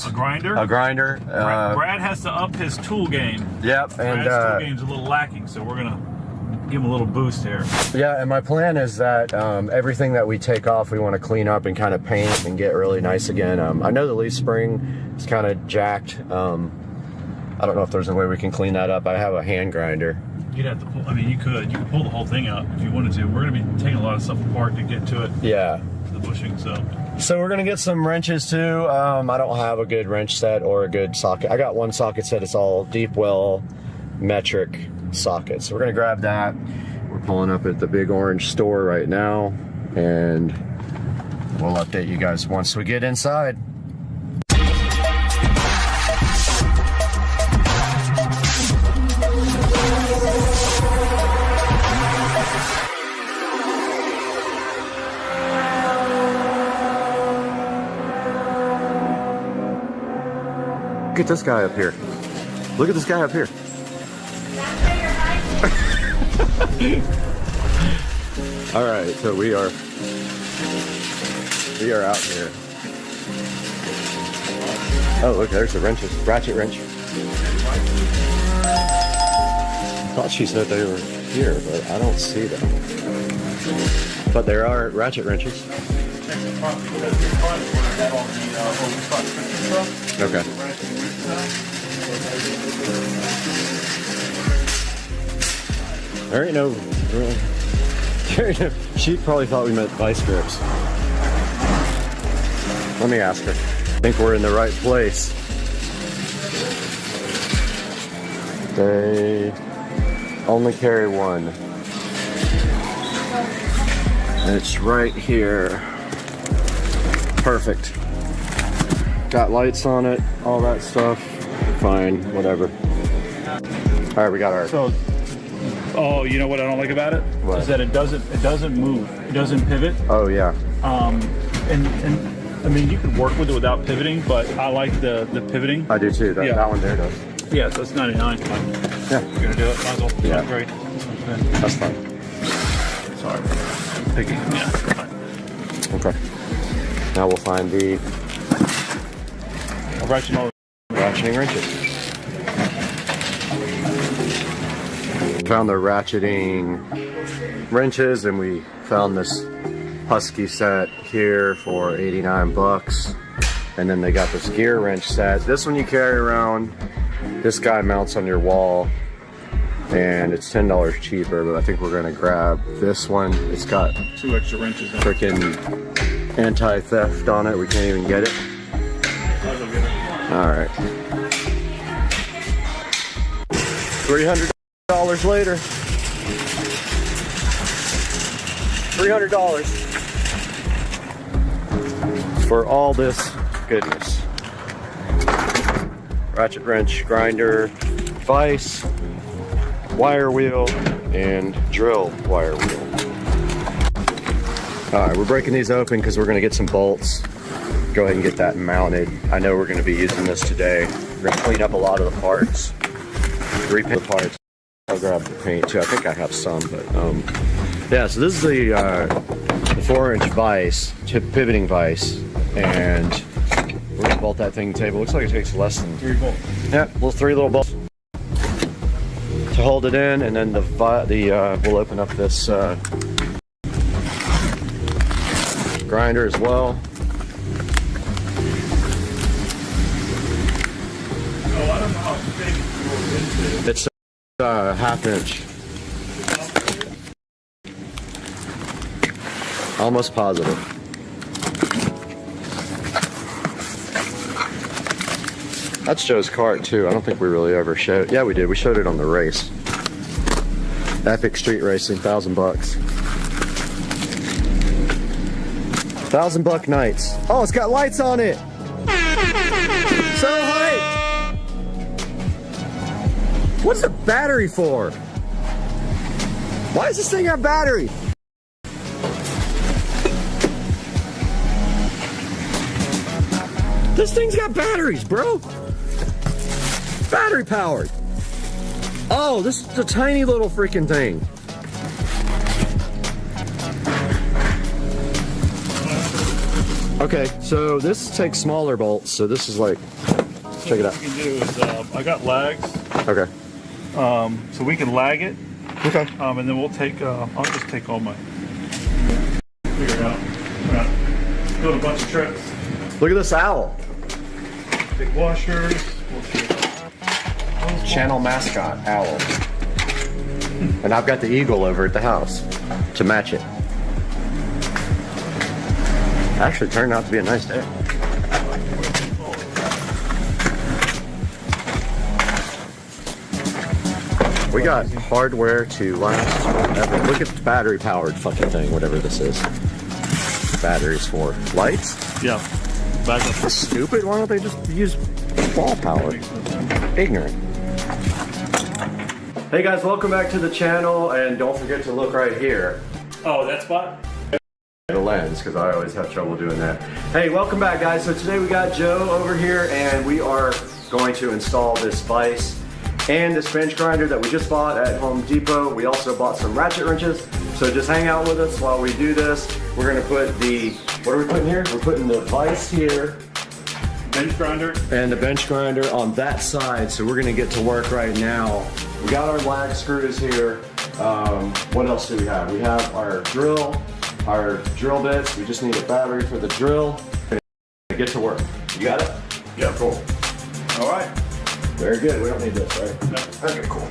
A grinder? A grinder. Brad has to up his tool game. Yep. And Brad's tool game's a little lacking, so we're gonna give him a little boost here. Yeah, and my plan is that everything that we take off, we want to clean up and kind of paint and get really nice again. I know the leaf spring is kind of jacked. I don't know if there's a way we can clean that up. I have a hand grinder. You'd have to pull, I mean, you could pull the whole thing out if you wanted to. We're gonna be taking a lot of stuff apart to get to it. Yeah. The bushing, so we're gonna get some wrenches too. I don't have a good wrench set or a good socket. I got one socket set. It's all deep well metric sockets. So we're gonna grab that. We're pulling up at the big orange store right now, and we'll update you guys once we get inside. Look at this guy up here. Look at this guy up here. All right, so we are out here. Oh, look, there's the wrenches. Ratchet wrench. I thought she said they were here, but I don't see them. But there are ratchet wrenches. Okay. There ain't no, she probably thought we meant vice grips. Let me ask her. I think we're in the right place. They only carry one. And it's right here. Perfect. Got lights on it, all that stuff. Fine, whatever. All right, we got our. So, oh, you know what I don't like about it? What? Is that it doesn't move, it doesn't pivot. Oh yeah. And I mean, you could work with it without pivoting, but I like the pivoting. I do too. That one there does. Yeah, so it's 99. Yeah. You're gonna do it. Might as well. Yeah. That's great. That's fine. Sorry. Picky. Yeah. Fine. Okay. Now we'll find the ratcheting wrenches. Found the ratcheting wrenches, and we found this Husky set here for 89 bucks. And then they got this gear wrench set. This one you carry around. This guy mounts on your wall, and it's $10 cheaper, but I think we're gonna grab this one. It's got 2 extra wrenches in it. freaking anti-theft on it. We can't even get it. I'll go get it. All right. $300 later. $300 for all this goodness. Ratchet wrench, grinder, vise, wire wheel, and drill wire wheel. All right, we're breaking these open because we're gonna get some bolts. Go ahead and get that mounted. I know we're gonna be using this today. We're gonna clean up a lot of the parts, repaint the parts. I'll grab the paint too. I think I have some, but yeah. So this is the 4-inch vise, pivoting vise, and we're gonna bolt that thing to the table. Looks like it takes less than 3 bolts. Yeah, 3 little bolts to hold it in, and then we'll open up this grinder as well. Oh, I don't know how big it is. It's a 1/2 inch. Almost positive. That's Joe's cart too. I don't think we really ever showed. Yeah, we did. We showed it on the race. Epic Street Racing, $1,000 bucks. $1,000 nights. Oh, it's got lights on it. So hyped. What's the battery for? Why does this thing have battery? This thing's got batteries, bro. Battery powered. Oh, this is a tiny little freaking thing. Okay, so this takes smaller bolts. So this is like, check it out. What we can do is, I got lags, Okay. so we can lag it, Okay. and then we'll take, I'll just take all my, figure it out. We're gonna build a bunch of tricks. Look at this owl. Big washers. Channel mascot owl. And I've got the eagle over at the house to match it. Actually turned out to be a nice day. We got hardware to last forever. Look at the battery powered fucking thing, whatever this is. Batteries for lights? Yeah. Back up. That's stupid. Why don't they just use wall power? Ignorant. Hey guys, welcome back to the channel, and don't forget to look right here. Oh, that spot? The lens, because I always have trouble doing that. Hey, welcome back guys. So today we got Joe over here, and we are going to install this vise and this bench grinder that we just bought at Home Depot. We also bought some ratchet wrenches. So just hang out with us while we do this. We're gonna put the, what are we putting here? We're putting the vise here. Bench grinder. And the bench grinder on that side. So we're gonna get to work right now. We got our lag screws here. What else do we have? We have our drill bits. We just need a battery for the drill. Get to work. You got it? Yeah. Cool. All right. Very good. We don't need this, right? No. Okay, cool.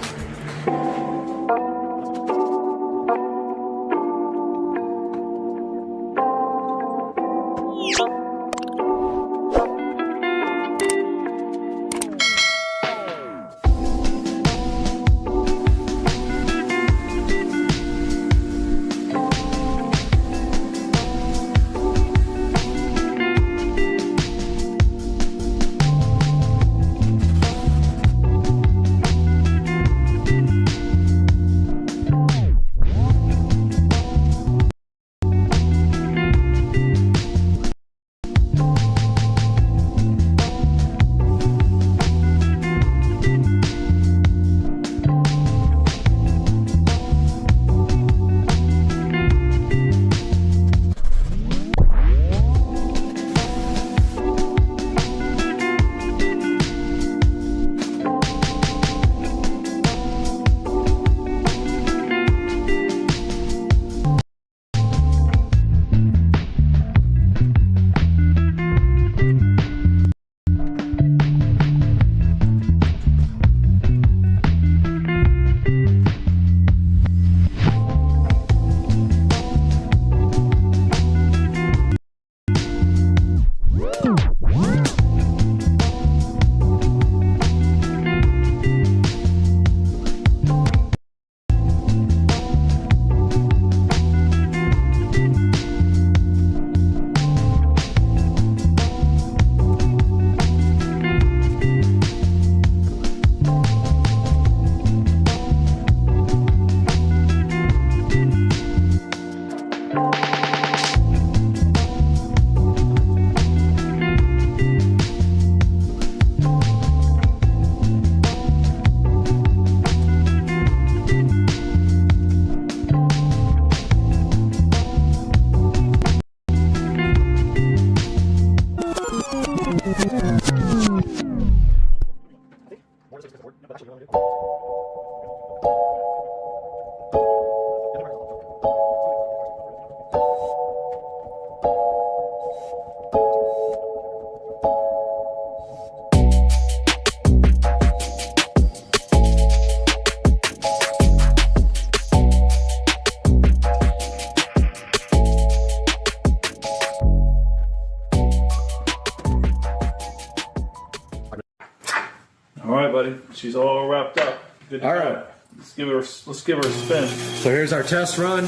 Buddy, she's all wrapped up. Good to All go. right. Let's give her a spin. So here's our test run.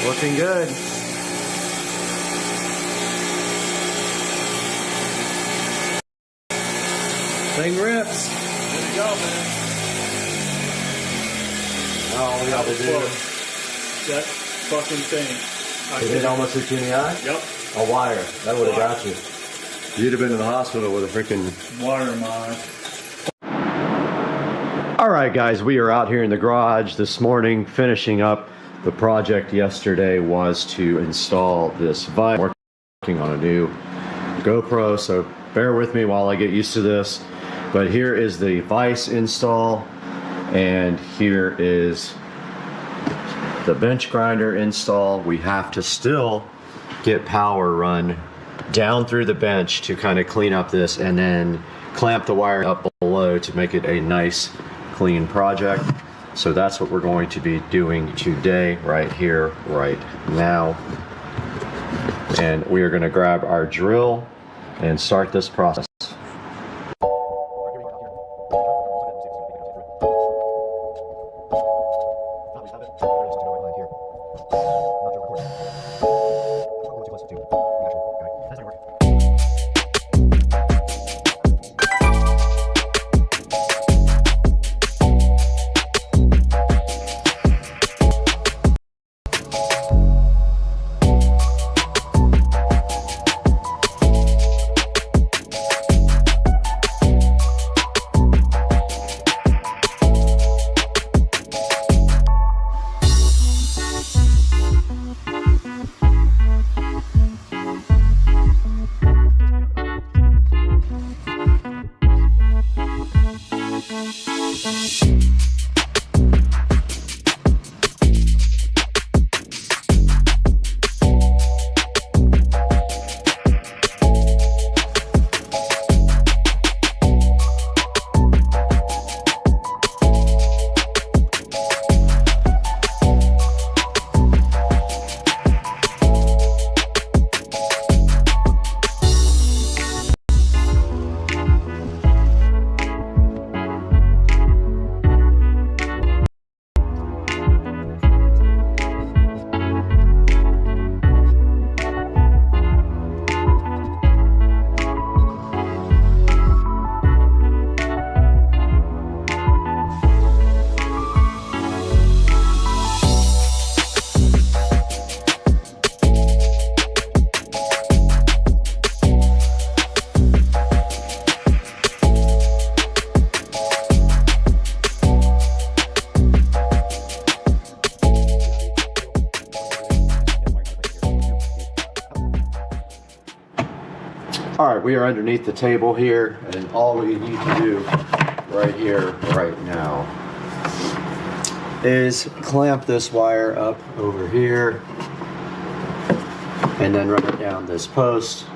Looking good. Thing rips. There you go, man. Oh, we got to do That fucking thing. it. Almost hit you in the eye? Yep. A wire. That would have got you. You'd have been in the hospital with a freaking Water in my eye. All right, guys, we are out here in the garage this morning finishing up The project yesterday was to install this vise. I'm working on a new GoPro, so bear with me while I get used to this. But here is the vise install, and here is the bench grinder install. We have to still get power run down through the bench to kind of clean up this, and then clamp the wire up below to make it a nice clean project. So that's what we're going to be doing today, right here, right now. And we are going to grab our drill and start this process. All right, we are underneath the table here, and all we need to do right here, right now, is clamp this wire up over here, and then run it down this post.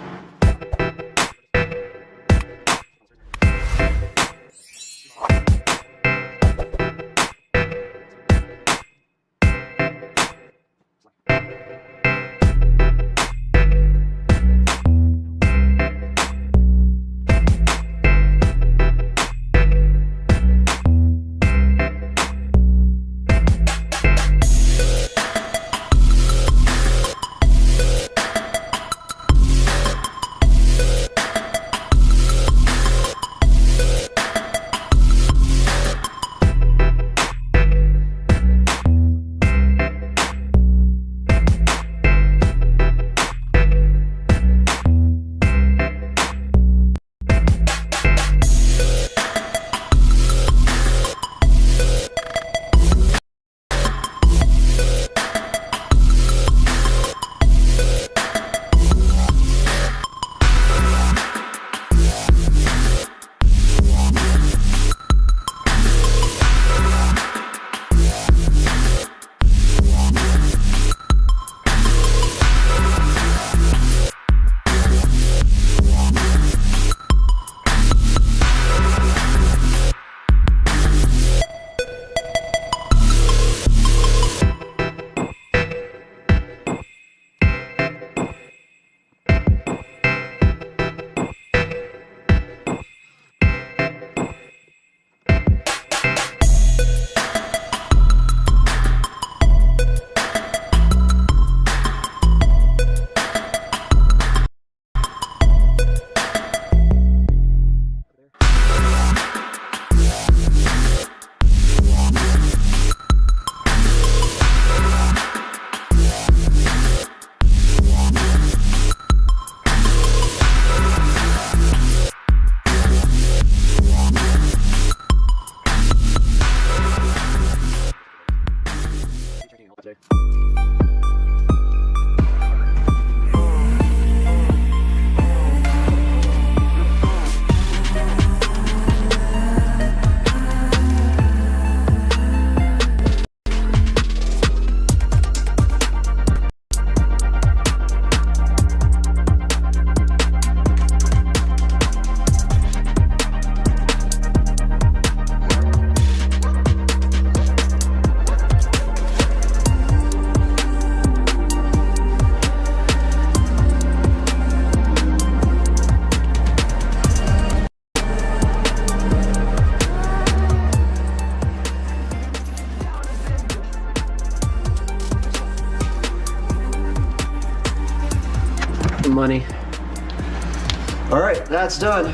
All right, that's done.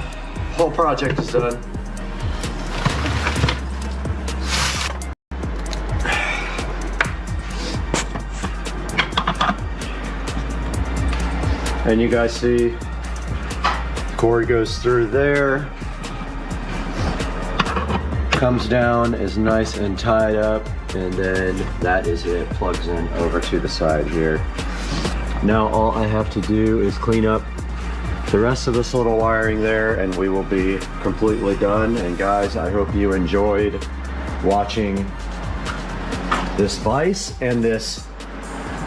Whole project is done. And you guys see, cord goes through there, comes down, is nice and tied up, and then that is it, plugs in over to the side here. Now all I have to do is clean up the rest of this little wiring there, and we will be completely done. And guys, I hope you enjoyed watching this vise and this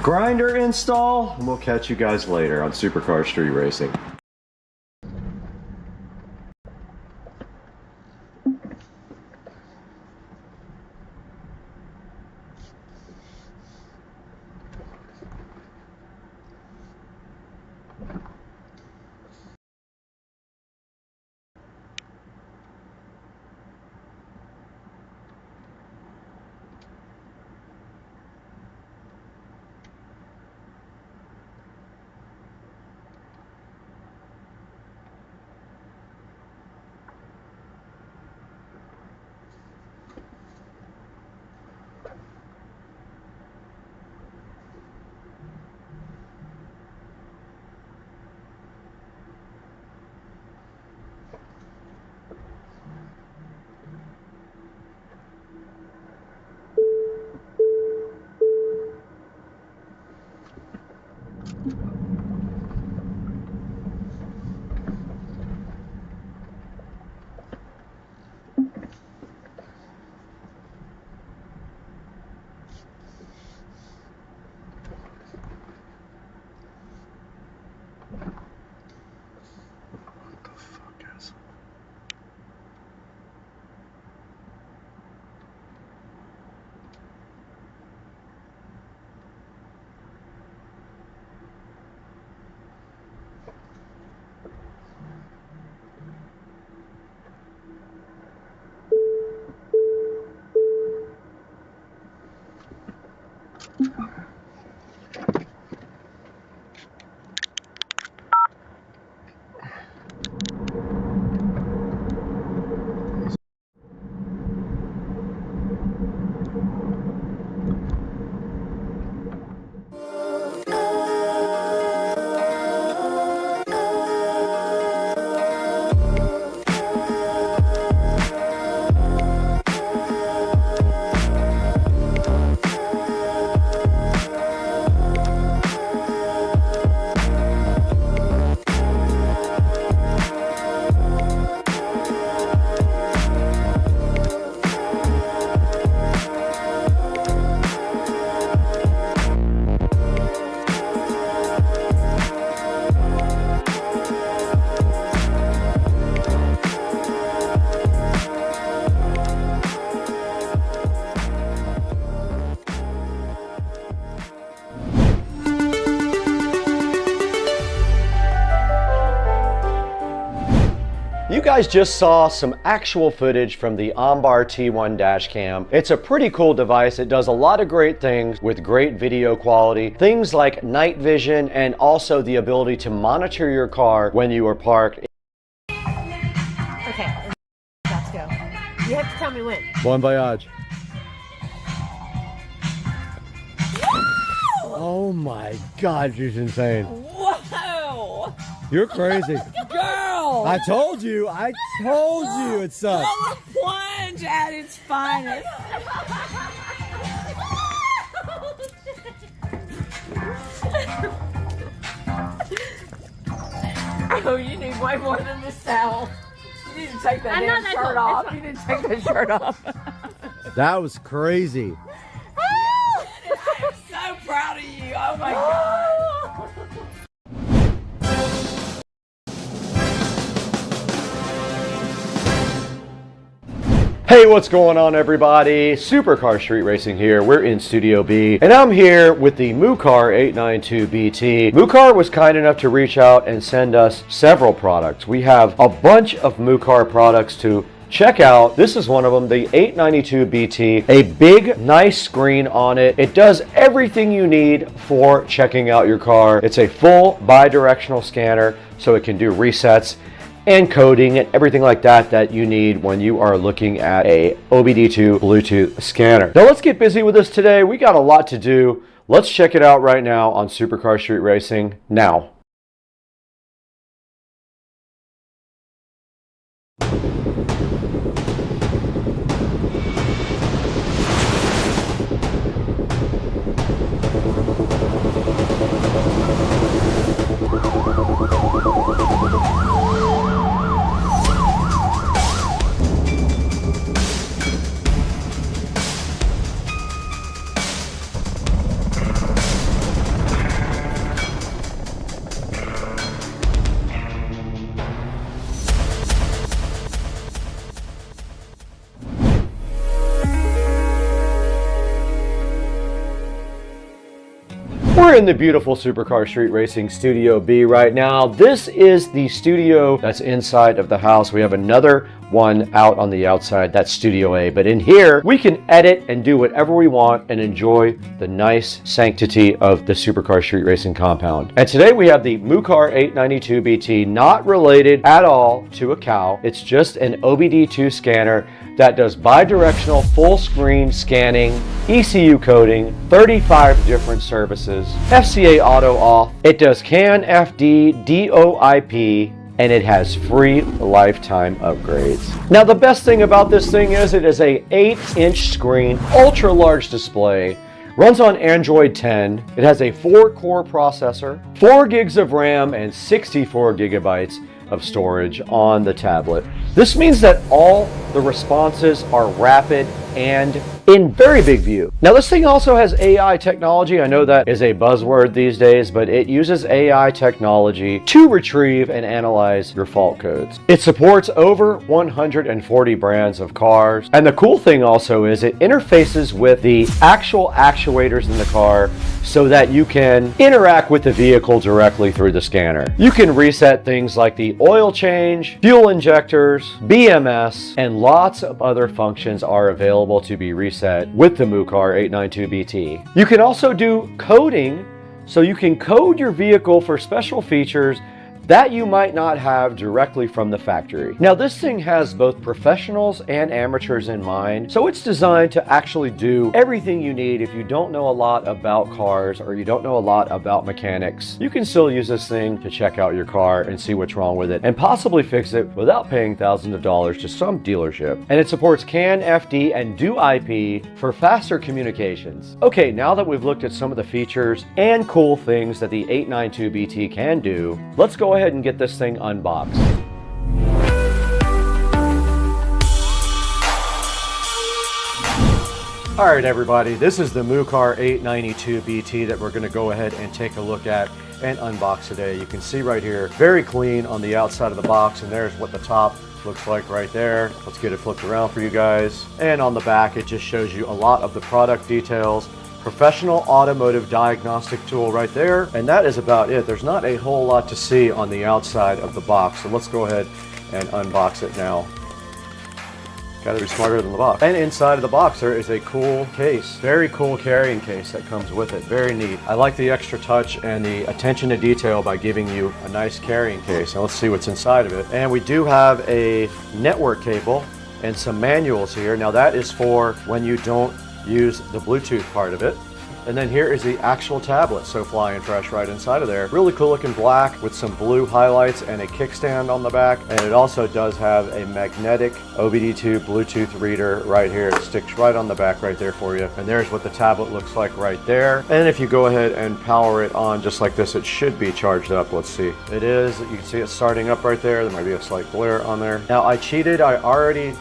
grinder install, and we'll catch you guys later on Supercar Street Racing. You guys just saw some actual footage from the Ombar T1 dash cam. It's a pretty cool device. It does a lot of great things with great video quality, things like night vision, and also the ability to monitor your car when you are parked. Okay, let's go. You have to tell me when. Bon voyage. Oh my God, she's insane. Whoa! You're crazy. Girl! I told you it sucks. Oh, a plunge at its finest. Oh, you need way more than this towel. You need to take that damn shirt off. You need to take that shirt off. That was crazy. I am so proud of you. Oh my God. Hey, what's going on, everybody? Supercar Street Racing here. We're in Studio B, and I'm here with the Mucar 892BT. Mucar was kind enough to reach out and send us several products. We have a bunch of Mucar products to check out. This is one of them, the 892BT, a big, nice screen on it. It does everything you need for checking out your car. It's a full bi-directional scanner, so it can do resets and coding and everything like that that you need when you are looking at a OBD2 Bluetooth scanner. Now let's get busy with this today. We got a lot to do. Let's check it out right now on Supercar Street Racing now. We're in the beautiful Supercar Street Racing Studio B right now. This is the studio that's inside of the house. We have another one out on the outside, that's Studio A. But in here, we can edit and do whatever we want and enjoy the nice sanctity of the Supercar Street Racing compound. And today we have the Mucar 892BT, not related at all to a cow. It's just an OBD2 scanner that does bidirectional full screen scanning, ECU coding, 35 different services, FCA auto off. It does CAN, FD, DOIP, and it has free lifetime upgrades. Now the best thing about this thing is it is a 8-inch screen, ultra large display, runs on Android 10. It has a 4-core processor, 4 gigs of RAM, and 64 gigabytes of storage on the tablet. This means that all the responses are rapid and in very big view. Now this thing also has AI technology. I know that is a buzzword these days, but it uses AI technology to retrieve and analyze your fault codes. It supports over 140 brands of cars. And the cool thing also is it interfaces with the actual actuators in the car so that you can interact with the vehicle directly through the scanner. You can reset things like the oil change, fuel injectors, BMS, and lots of other functions are available to be reset with the Mucar 892BT. You can also do coding, so you can code your vehicle for special features that you might not have directly from the factory. Now this thing has both professionals and amateurs in mind, so it's designed to actually do everything you need. If you don't know a lot about cars or you don't know a lot about mechanics, you can still use this thing to check out your car and see what's wrong with it and possibly fix it without paying thousands of dollars to some dealership. And it supports CAN, FD, and DOIP for faster communications. Okay, now that we've looked at some of the features and cool things that the 892BT can do, let's go ahead and get this thing unboxed. All right, everybody, this is the Mucar 892BT that we're going to go ahead and take a look at and unbox today. You can see right here, very clean on the outside of the box, and there's what the top looks like right there. Let's get it flipped around for you guys. And on the back, it just shows you a lot of the product details. Professional automotive diagnostic tool right there, and that is about it. There's not a whole lot to see on the outside of the box, so let's go ahead and unbox it now. Gotta be smarter than the box. And inside of the box there is a cool case, very cool carrying case that comes with it. Very neat. I like the extra touch and the attention to detail by giving you a nice carrying case. Now let's see what's inside of it. And we do have a network cable and some manuals here. Now that is for when you don't use the Bluetooth part of it. And then here is the actual tablet, so flying fresh right inside of there. Really cool looking black with some blue highlights and a kickstand on the back. And it also does have a magnetic OBD2 Bluetooth reader right here. It sticks right on the back right there for you. And there's what the tablet looks like right there. And if you go ahead and power it on just like this, it should be charged up. Let's see. It is. You can see it starting up right there. There might be a slight glare on there. Now I cheated. I already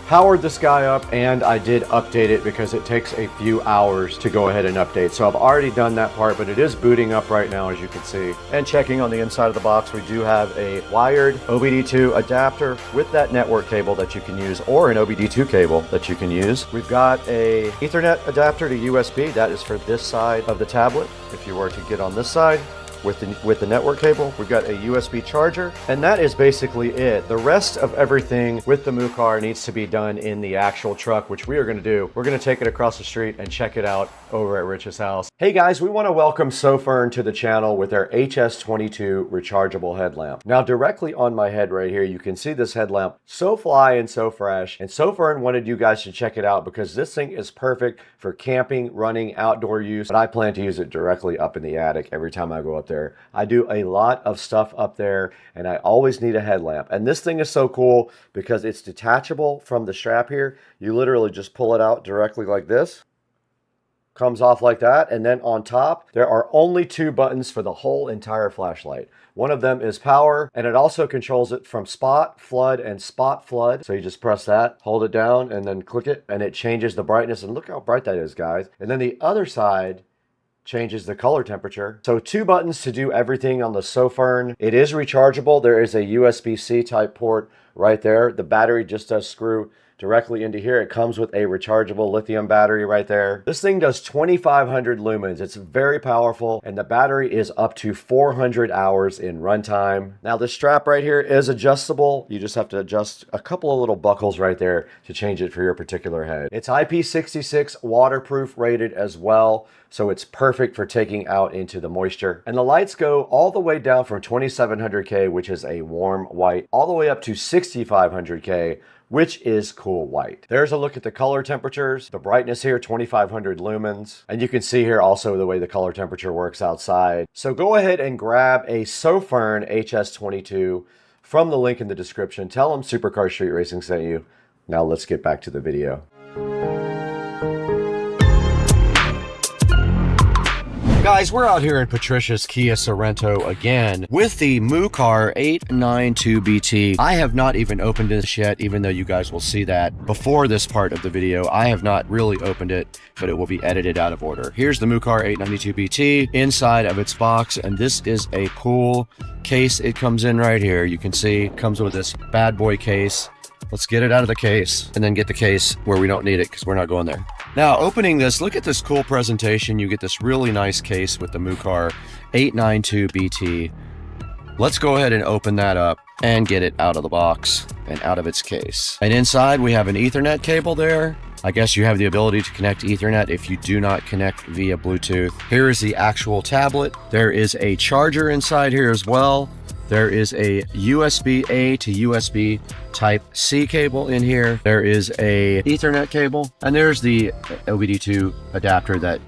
powered this guy up and I did update it because it takes a few hours to go ahead and update. So I've already done that part, but it is booting up right now, as you can see. And checking on the inside of the box, we do have a wired OBD2 adapter with that network cable that you can use, or an OBD2 cable that you can use. We've got a Ethernet adapter to USB. That is for this side of the tablet. If you were to get on this side, with the network cable. We've got a USB charger, and that is basically it. The rest of everything with the MUCAR needs to be done in the actual truck, which we are going to do. We're going to take it across the street and check it out over at Rich's house. Hey guys, we want to welcome SoFern to the channel with our HS22 rechargeable headlamp. Now directly on my head right here, you can see this headlamp, so fly and so fresh, and SoFern wanted you guys to check it out because this thing is perfect for camping, running, outdoor use, but I plan to use it directly up in the attic every time I go up there. I do a lot of stuff up there and I always need a headlamp, and this thing is so cool because it's detachable from the strap here. You literally just pull it out directly like this, comes off like that, and then on top there are only 2 buttons for the whole entire flashlight. One of them is power, and it also controls it from spot, flood, and spot flood. So you just press that, hold it down, and then click it, and it changes the brightness, and look how bright that is, guys. And then the other side changes the color temperature. So 2 buttons to do everything on the SoFern. It is rechargeable. There is a USB-C type port right there. The battery just does screw directly into here. It comes with a rechargeable lithium battery right there. This thing does 2,500 lumens. It's very powerful, and the battery is up to 400 hours in runtime. Now the strap right here is adjustable. You just have to adjust a couple of little buckles right there to change it for your particular head. It's IP66 waterproof rated as well, so it's perfect for taking out into the moisture. And the lights go all the way down from 2700K, which is a warm white, all the way up to 6500K, which is cool white. There's a look at the color temperatures. The brightness here, 2,500 lumens. And you can see here also the way the color temperature works outside. So go ahead and grab a SoFern HS22 from the link in the description. Tell them Supercar Street Racing sent you. Now let's get back to the video. Guys, we're out here in Patricia's Kia Sorrento again with the MUCAR 892BT. I have not even opened this yet, even though you guys will see that before this part of the video. I have not really opened it, but it will be edited out of order. Here's the MUCAR 892BT inside of its box, and this is a cool case it comes in right here. You can see it comes with this bad boy case. Let's get it out of the case and then get the case where we don't need it because we're not going there. Now, opening this, look at this cool presentation. You get this really nice case with the MUCAR 892BT. Let's go ahead and open that up and get it out of the box and out of its case. And inside we have an Ethernet cable there. I guess you have the ability to connect Ethernet if you do not connect via Bluetooth. Here is the actual tablet. There is a charger inside here as well. There is a USB-A to USB Type-C cable in here. There is a Ethernet cable, and there's the OBD2 adapter that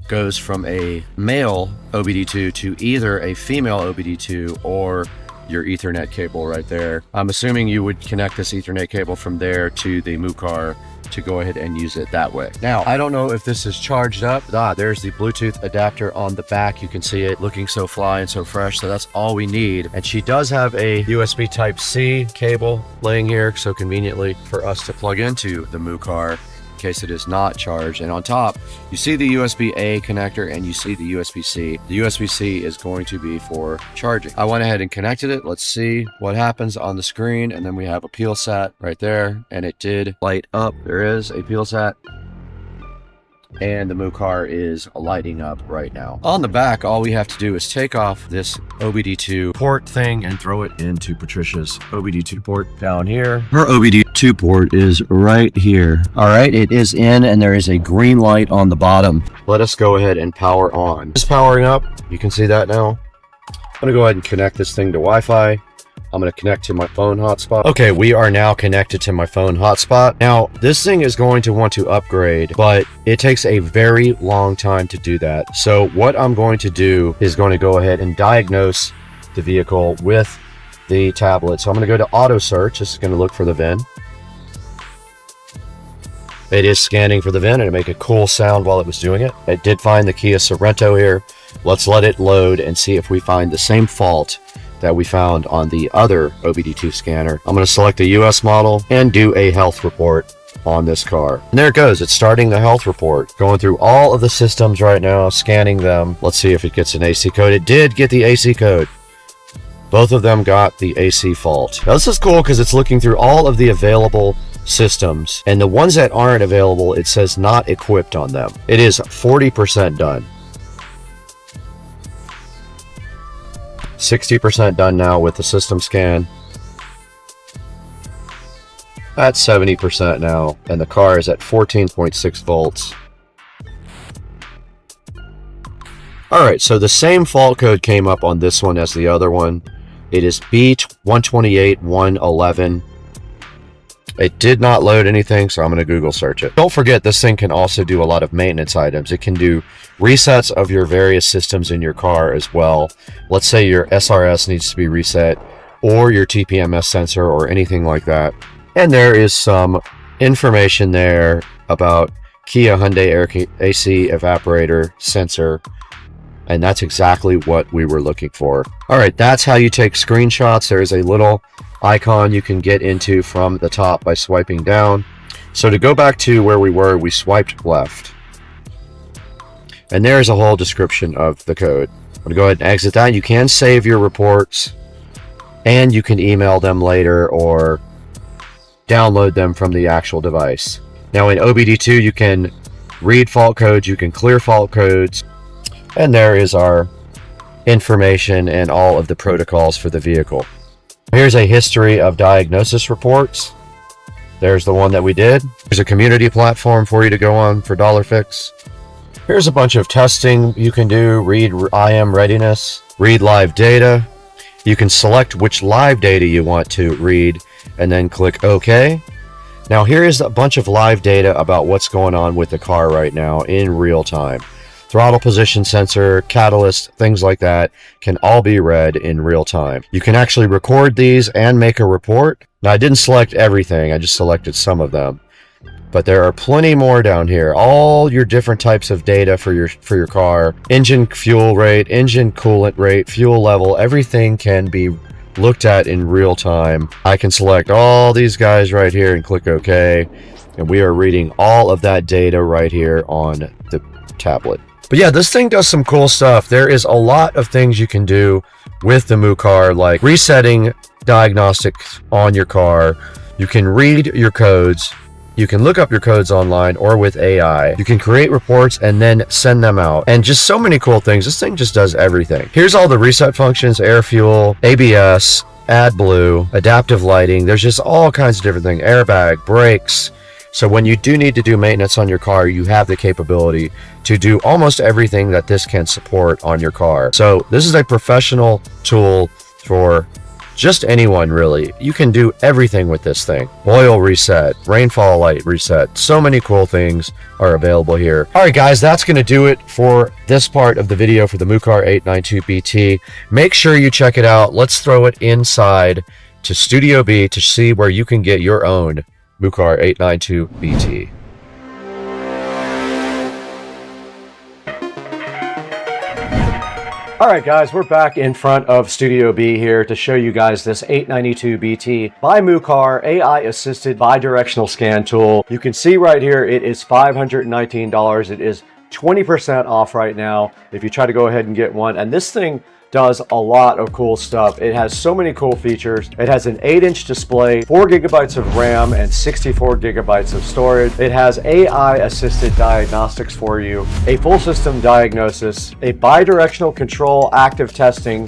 goes from a male OBD2 to either a female OBD2 or your Ethernet cable right there. I'm assuming you would connect this Ethernet cable from there to the MUCAR to go ahead and use it that way. Now, I don't know if this is charged up. There's the Bluetooth adapter on the back. You can see it looking so fly and so fresh. So that's all we need. And she does have a USB Type-C cable laying here so conveniently for us to plug into the MUCAR in case it is not charged. And on top, you see the USB-A connector and you see the USB-C. The USB-C is going to be for charging. I went ahead and connected it. Let's see what happens on the screen. And then we have a PeelSat right there, and it did light up. There is a PeelSat. And the MUCAR is lighting up right now. On the back, all we have to do is take off this OBD2 port thing and throw it into Patricia's OBD2 port down here. Her OBD2 port is right here. All right, it is in, and there is a green light on the bottom. Let us go ahead and power on. It's powering up. You can see that now. I'm gonna go ahead and connect this thing to Wi-Fi. I'm going to connect to my phone hotspot. Okay, we are now connected to my phone hotspot. Now, this thing is going to want to upgrade, but it takes a very long time to do that. So what I'm going to do is going to go ahead and diagnose the vehicle with the tablet. So I'm going to go to auto search. This is going to look for the VIN. It is scanning for the VIN, and it made a cool sound while it was doing it. It did find the Kia Sorrento here. Let's let it load and see if we find the same fault that we found on the other OBD2 scanner. I'm going to select the US model and do a health report on this car. And there it goes. It's starting the health report. Going through all of the systems right now, scanning them. Let's see if it gets an AC code. It did get the AC code. Both of them got the AC fault. Now this is cool because it's looking through all of the available systems, and the ones that aren't available, it says not equipped on them. It is 40% done. 60% done now with the system scan. At 70% now, and the car is at 14.6 volts. Alright, so the same fault code came up on this one as the other one. It is B128111. It did not load anything, so I'm going to Google search it. Don't forget, this thing can also do a lot of maintenance items. It can do resets of your various systems in your car as well. Let's say your SRS needs to be reset, or your TPMS sensor, or anything like that. And there is some information there about Kia Hyundai Air AC evaporator sensor. And that's exactly what we were looking for. All right, that's how you take screenshots. There's a little icon you can get into from the top by swiping down. So to go back to where we were, we swiped left. And there's a whole description of the code. I'm gonna go ahead and exit that. You can save your reports, and you can email them later or download them from the actual device. Now in OBD2, you can read fault codes, you can clear fault codes, and there is our information and all of the protocols for the vehicle. Here's a history of diagnosis reports. There's the one that we did. There's a community platform for you to go on for $fix. Here's a bunch of testing you can do. Read IM readiness, read live data. You can select which live data you want to read and then click OK. Now here is a bunch of live data about what's going on with the car right now in real time. Throttle position sensor, catalyst, things like that can all be read in real time. You can actually record these and make a report. Now I didn't select everything, I just selected some of them. But there are plenty more down here. All your different types of data for your car. Engine fuel rate, engine coolant rate, fuel level, everything can be looked at in real time. I can select all these guys right here and click OK. And we are reading all of that data right here on the tablet. But yeah, this thing does some cool stuff. There is a lot of things you can do with the MooCar, like resetting diagnostics on your car. You can read your codes. You can look up your codes online or with AI. You can create reports and then send them out. And just so many cool things. This thing just does everything. Here's all the reset functions: air fuel, ABS, AdBlue, adaptive lighting. There's just all kinds of different things. Airbag, brakes. So when you do need to do maintenance on your car, you have the capability to do almost everything that this can support on your car. So this is a professional tool for just anyone, really. You can do everything with this thing. Oil reset, rainfall light reset. So many cool things are available here. All right, guys, that's going to do it for this part of the video for the MooCar 892BT. Make sure you check it out. Let's throw it inside to Studio B to see where you can get your own MooCar 892BT. Alright guys, we're back in front of Studio B here to show you guys this 892BT by MooCar AI assisted bi-directional scan tool. You can see right here it is $519. It is 20% off right now if you try to go ahead and get one. And this thing does a lot of cool stuff. It has so many cool features. It has an 8-inch display, 4 gigabytes of RAM, and 64 gigabytes of storage. It has AI assisted diagnostics for you, a full system diagnosis, a bi-directional control active testing,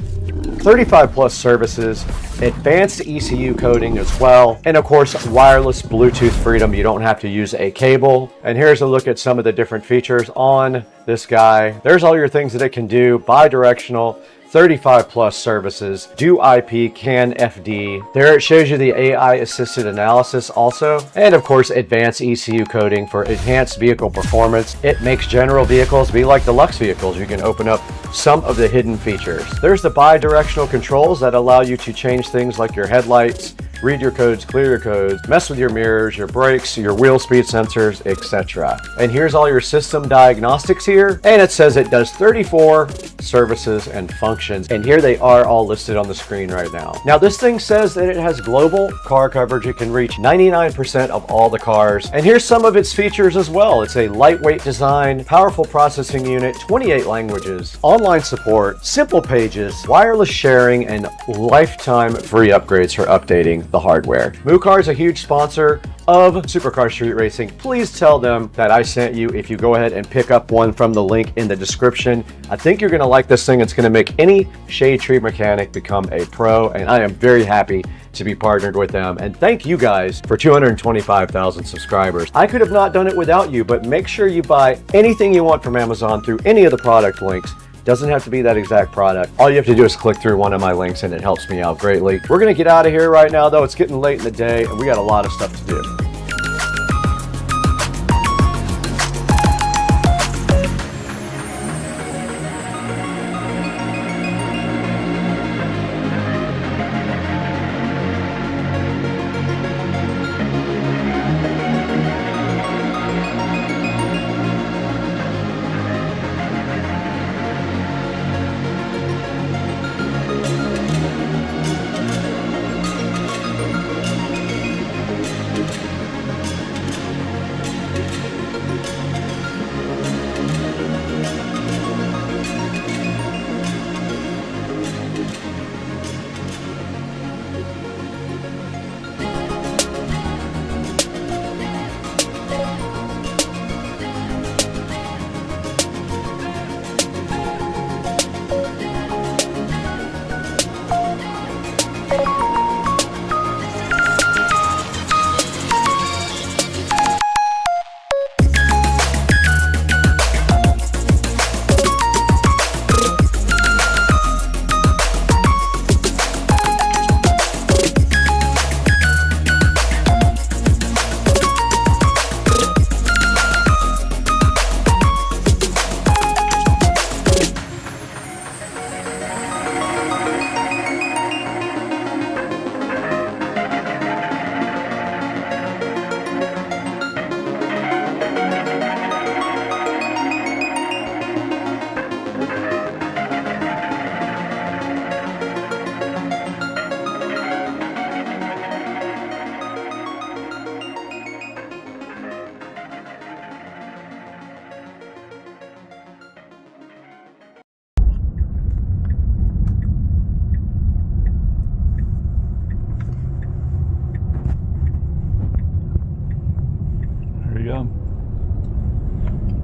35 plus services, advanced ECU coding as well, and of course wireless Bluetooth freedom. You don't have to use a cable. And here's a look at some of the different features on this guy. There's all your things that it can do: bi-directional, 35 plus services, do IP, can FD. There it shows you the AI assisted analysis also. And of course, advanced ECU coding for enhanced vehicle performance. It makes general vehicles be like deluxe vehicles. You can open up some of the hidden features. There's the bi-directional controls that allow you to change things like your headlights, read your codes, clear your codes, mess with your mirrors, your brakes, your wheel speed sensors, etc. And here's all your system diagnostics here. And it says it does 34 services and functions. And here they are all listed on the screen right now. Now this thing says that it has global car coverage. It can reach 99% of all the cars. And here's some of its features as well. It's a lightweight design, powerful processing unit, 28 languages, online support, simple pages, wireless sharing, and lifetime free upgrades for updating the hardware. MooCar is a huge sponsor of Supercar Street Racing, please tell them that I sent you if you go ahead and pick up one from the link in the description. I think you're going to like this thing. It's going to make any shade tree mechanic become a pro, and I am very happy to be partnered with them. And thank you guys for 225,000 subscribers. I could have not done it without you, but make sure you buy anything you want from Amazon through any of the product links. Doesn't have to be that exact product. All you have to do is click through one of my links and it helps me out greatly. We're gonna get out of here right now though. It's getting late in the day and we got a lot of stuff to do.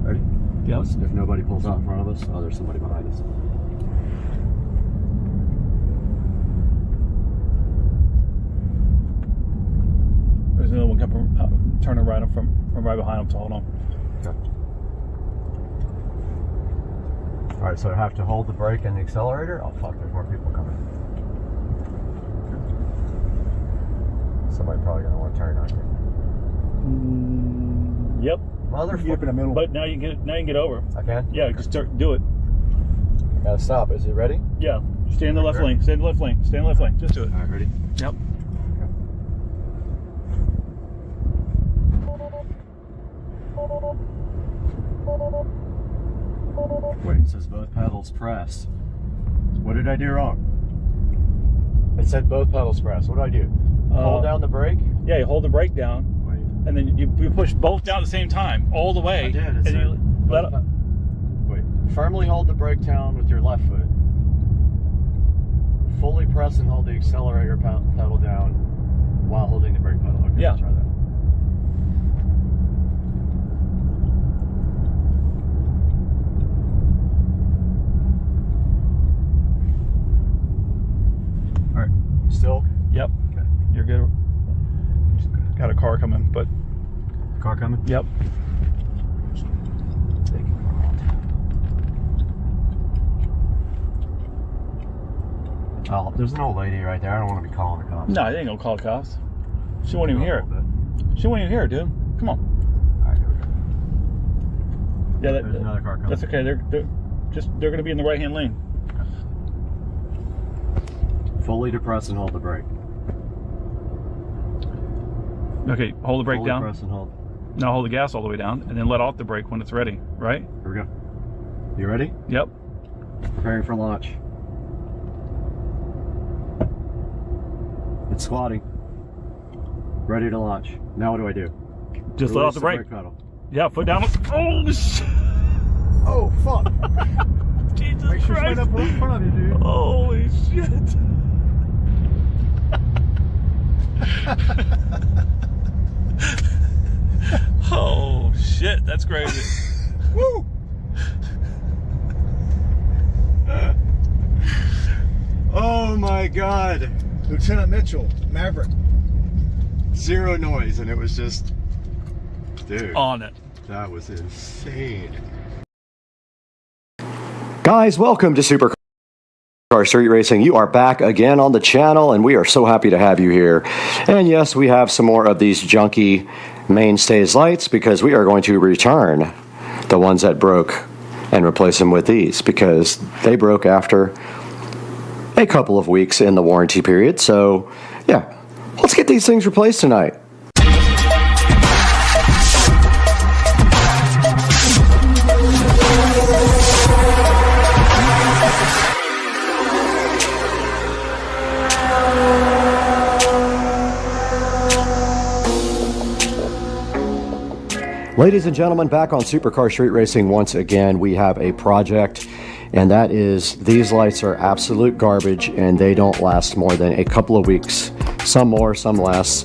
Ready? Yep. If nobody pulls out in front of us, oh, there's somebody behind us. There's another one coming, turning right from right behind him, so hold on. Okay. All right, so I have to hold the brake and the accelerator. Oh fuck, there's more people coming. Somebody probably gonna want to turn, aren't they? Yep. Motherfucker in the middle. But now you can get over. I can? Yeah, just do it. Gotta stop. Is it ready? Yeah. Stay in the left lane. Stay in the left lane. Stay in the left lane. Just do it. All right, ready? Yep. Wait, it says both pedals pressed. What did I do wrong? It said both pedals pressed. What do I do? Hold down the brake? Yeah, you hold the brake down. Wait. And then you push both down at the same time, all the way. I did. And you let it. Wait. Firmly hold the brake down with your left foot. Fully press and hold the accelerator pedal down while holding the brake pedal. Okay, yeah. Try that. All right. Still? Yep. Okay. You're good. Got a car coming, but. Car coming? Yep. Oh, there's an old lady right there. I don't want to be calling the cops. No, I ain't gonna call the cops. She won't even hear it. She won't even hear it, dude. Come on. All right, here we go. Yeah, there's another car coming. That's okay. They're gonna be in the right hand lane. Fully depress and hold the brake. Okay, hold the brake Fully down. Press and hold. Now hold the gas all the way down, and then let off the brake when it's ready. Right? Here we go. You ready? Yep. Preparing for launch. It's squatting. Ready to launch. Now what do I do? Just let off the brake. Pedal. Yeah, foot down. Oh shit! Oh fuck! Jesus Make sure Christ! you up in front of you, dude. Holy shit! That's crazy. Woo! Oh my God. Lieutenant Mitchell, Maverick. Zero noise, and it was just, dude, On it. that was insane. Guys, welcome to Supercar Street Racing. You are back again on the channel, and we are so happy to have you here. And yes, we have some more of these junky mainstays lights because we are going to return the ones that broke and replace them with these because they broke after a couple of weeks in the warranty period. So yeah, let's get these things replaced tonight. Ladies and gentlemen, back on Supercar Street Racing once again. We have a project, and that is these lights are absolute garbage and they don't last more than a couple of weeks, some more, some less.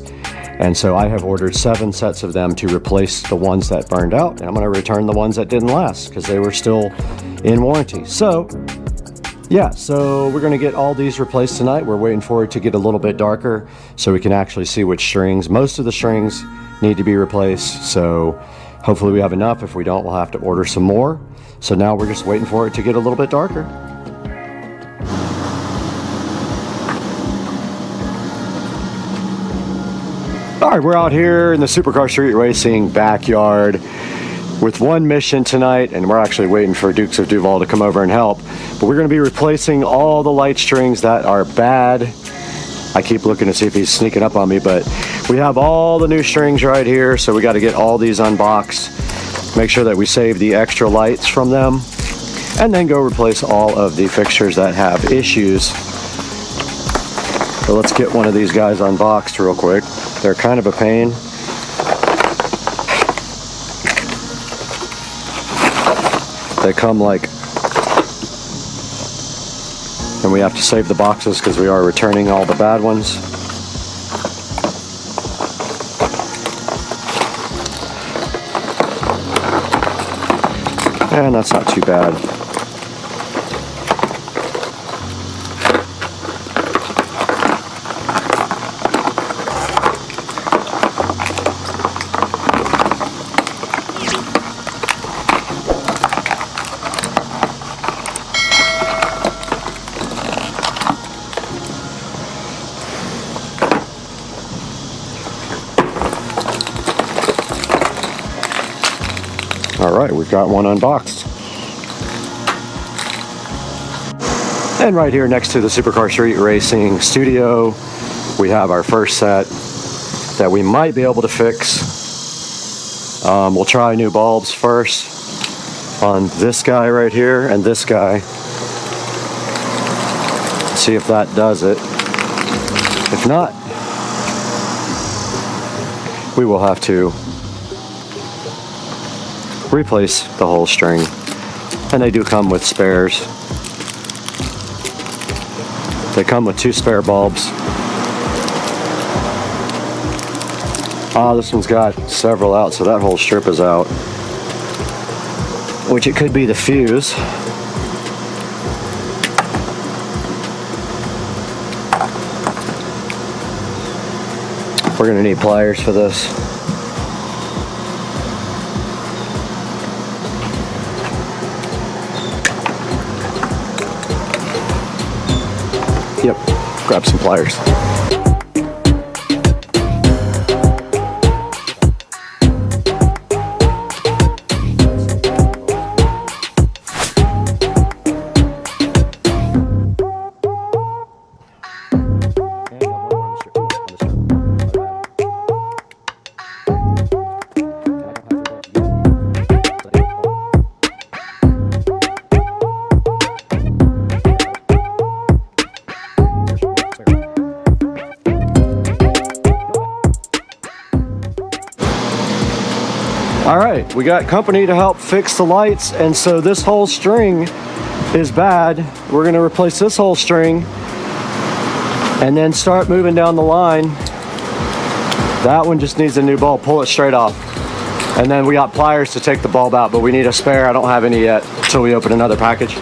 And so I have ordered 7 sets of them to replace the ones that burned out, and I'm going to return the ones that didn't last because they were still in warranty. So yeah, so we're going to get all these replaced tonight. We're waiting for it to get a little bit darker so we can actually see which strings. Most of the strings need to be replaced, so hopefully we have enough. If we don't, we'll have to order some more. So now we're just waiting for it to get a little bit darker. All right, we're out here in the Supercar Street Racing backyard with one mission tonight, and we're actually waiting for Dukes of Duval to come over and help. But we're going to be replacing all the light strings that are bad. I keep looking to see if he's sneaking up on me, but we have all the new strings right here, so we got to get all these unboxed, make sure that we save the extra lights from them, and then go replace all of the fixtures that have issues. So let's get one of these guys unboxed real quick. They're kind of a pain. They come like, and we have to save the boxes because we are returning all the bad ones. And that's not too bad. All right, we've got one unboxed. And right here next to the Supercar Street Racing studio, we have our first set that we might be able to fix. We'll try new bulbs first on this guy right here and this guy. See if that does it. If not, we will have to replace the whole string, and they do come with spares. They come with 2 spare bulbs. This one's got several out, so that whole strip is out, which it could be the fuse. We're gonna need pliers for this. Yep, grab some pliers. All right, we got company to help fix the lights, and so this whole string is bad. We're gonna replace this whole string and then start moving down the line. That one just needs a new bulb. Pull it straight off. And then we got pliers to take the bulb out, but we need a spare. I don't have any yet until we open another package.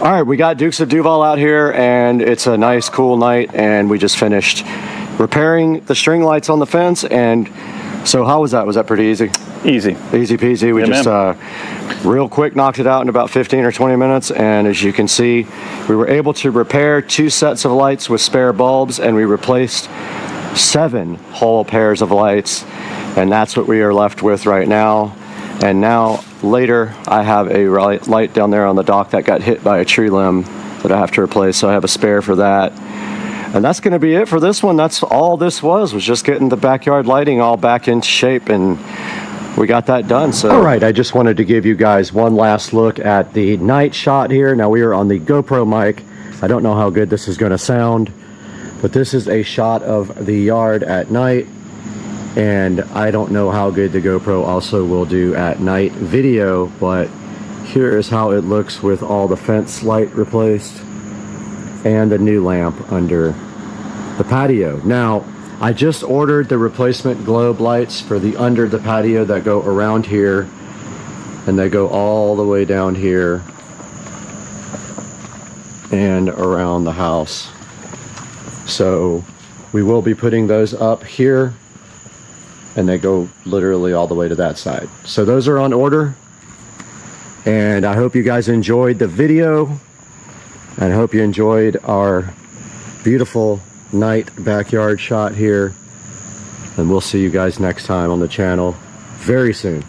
All right, we got Dukes of Duval out here, and it's a nice, cool night, and we just finished repairing the string lights on the fence. And so how was that? Was that pretty easy? Easy. Easy peasy. We just real quick knocked it out in about 15 or 20 minutes, and as you can see, we were able to repair 2 sets of lights with spare bulbs, and we replaced 7 whole pairs of lights, and that's what we are left with right now. And now later I have a light down there on the dock that got hit by a tree limb that I have to replace, so I have a spare for that. And that's going to be it for this one. That's all this was just getting the backyard lighting all back into shape, and we got that done. So all right, I just wanted to give you guys one last look at the night shot here. Now we are on the GoPro mic. I don't know how good this is going to sound, but this is a shot of the yard at night, and I don't know how good the GoPro also will do at night video, but here is how it looks with all the fence light replaced and the new lamp under the patio. Now, I just ordered the replacement globe lights for the under the patio that go around here, and they go all the way down here and around the house. So we will be putting those up here, and they go literally all the way to that side. So those are on order, and I hope you guys enjoyed the video, and I hope you enjoyed our beautiful night backyard shot here, and we'll see you guys next time on the channel very soon.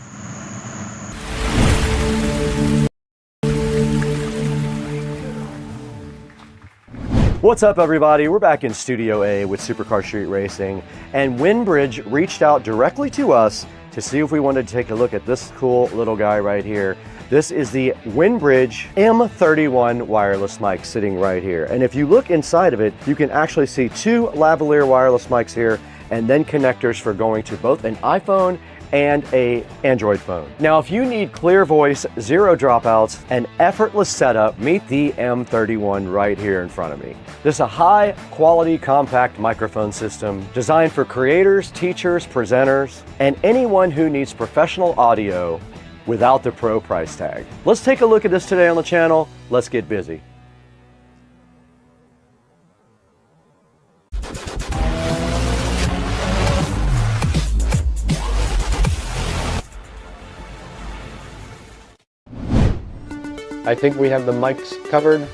What's up, everybody? We're back in Studio A with Supercar Street Racing, and Windbridge reached out directly to us to see if we wanted to take a look at this cool little guy right here. This is the Windbridge M31 wireless mic sitting right here. And if you look inside of it, you can actually see 2 lavalier wireless mics here, and then connectors for going to both an iPhone and an Android phone. Now, if you need clear voice, 0 dropouts, and effortless setup, meet the M31 right here in front of me. This is a high quality compact microphone system designed for creators, teachers, presenters, and anyone who needs professional audio without the pro price tag. Let's take a look at this today on the channel. Let's get busy. I think we have the mics covered.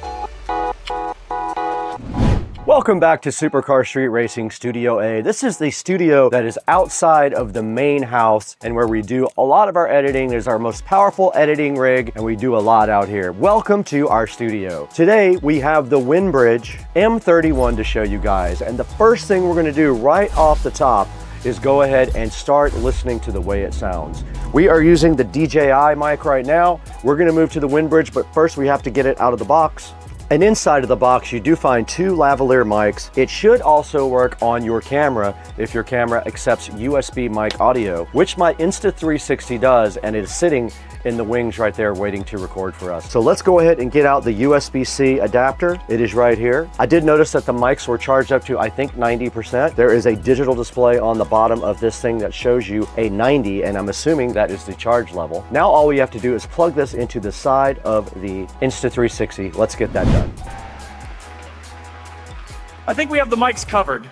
Welcome back to Supercar Street Racing Studio A. This is the studio that is outside of the main house and where we do a lot of our editing. It is our most powerful editing rig, and we do a lot out here. Welcome to our studio. Today we have the Windbridge M31 to show you guys, and the first thing we're going to do right off the top is go ahead and start listening to the way it sounds. We are using the DJI mic right now. We're going to move to the Windbridge, but first we have to get it out of the box. And inside of the box, you do find 2 lavalier mics. It should also work on your camera if your camera accepts USB mic audio, which my Insta360 does, and it is sitting in the wings right there waiting to record for us. So let's go ahead and get out the USB-C adapter. It is right here. I did notice that the mics were charged up to, I think, 90%. There is a digital display on the bottom of this thing that shows you a 90, and I'm assuming that is the charge level. Now all we have to do is plug this into the side of the Insta360. Let's get that done. I think we have the mics covered.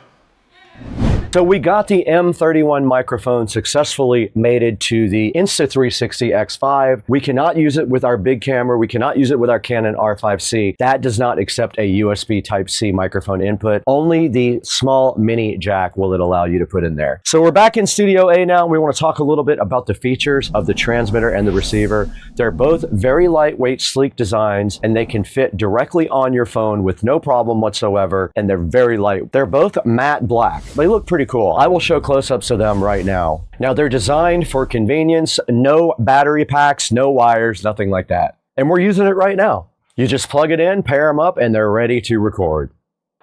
So we got the M31 microphone successfully mated to the Insta360 X5. We cannot use it with our big camera. We cannot use it with our Canon R5C. That does not accept a USB Type-C microphone input. Only the small mini jack will it allow you to put in there. So we're back in Studio A now. We want to talk a little bit about the features of the transmitter and the receiver. They're both very lightweight, sleek designs, and they can fit directly on your phone with no problem whatsoever, and they're very light. They're both matte black. They look pretty cool. I will show close-ups of them right now. Now, they're designed for convenience, no battery packs, no wires, nothing like that. And we're using it right now. You just plug it in, pair them up, and they're ready to record.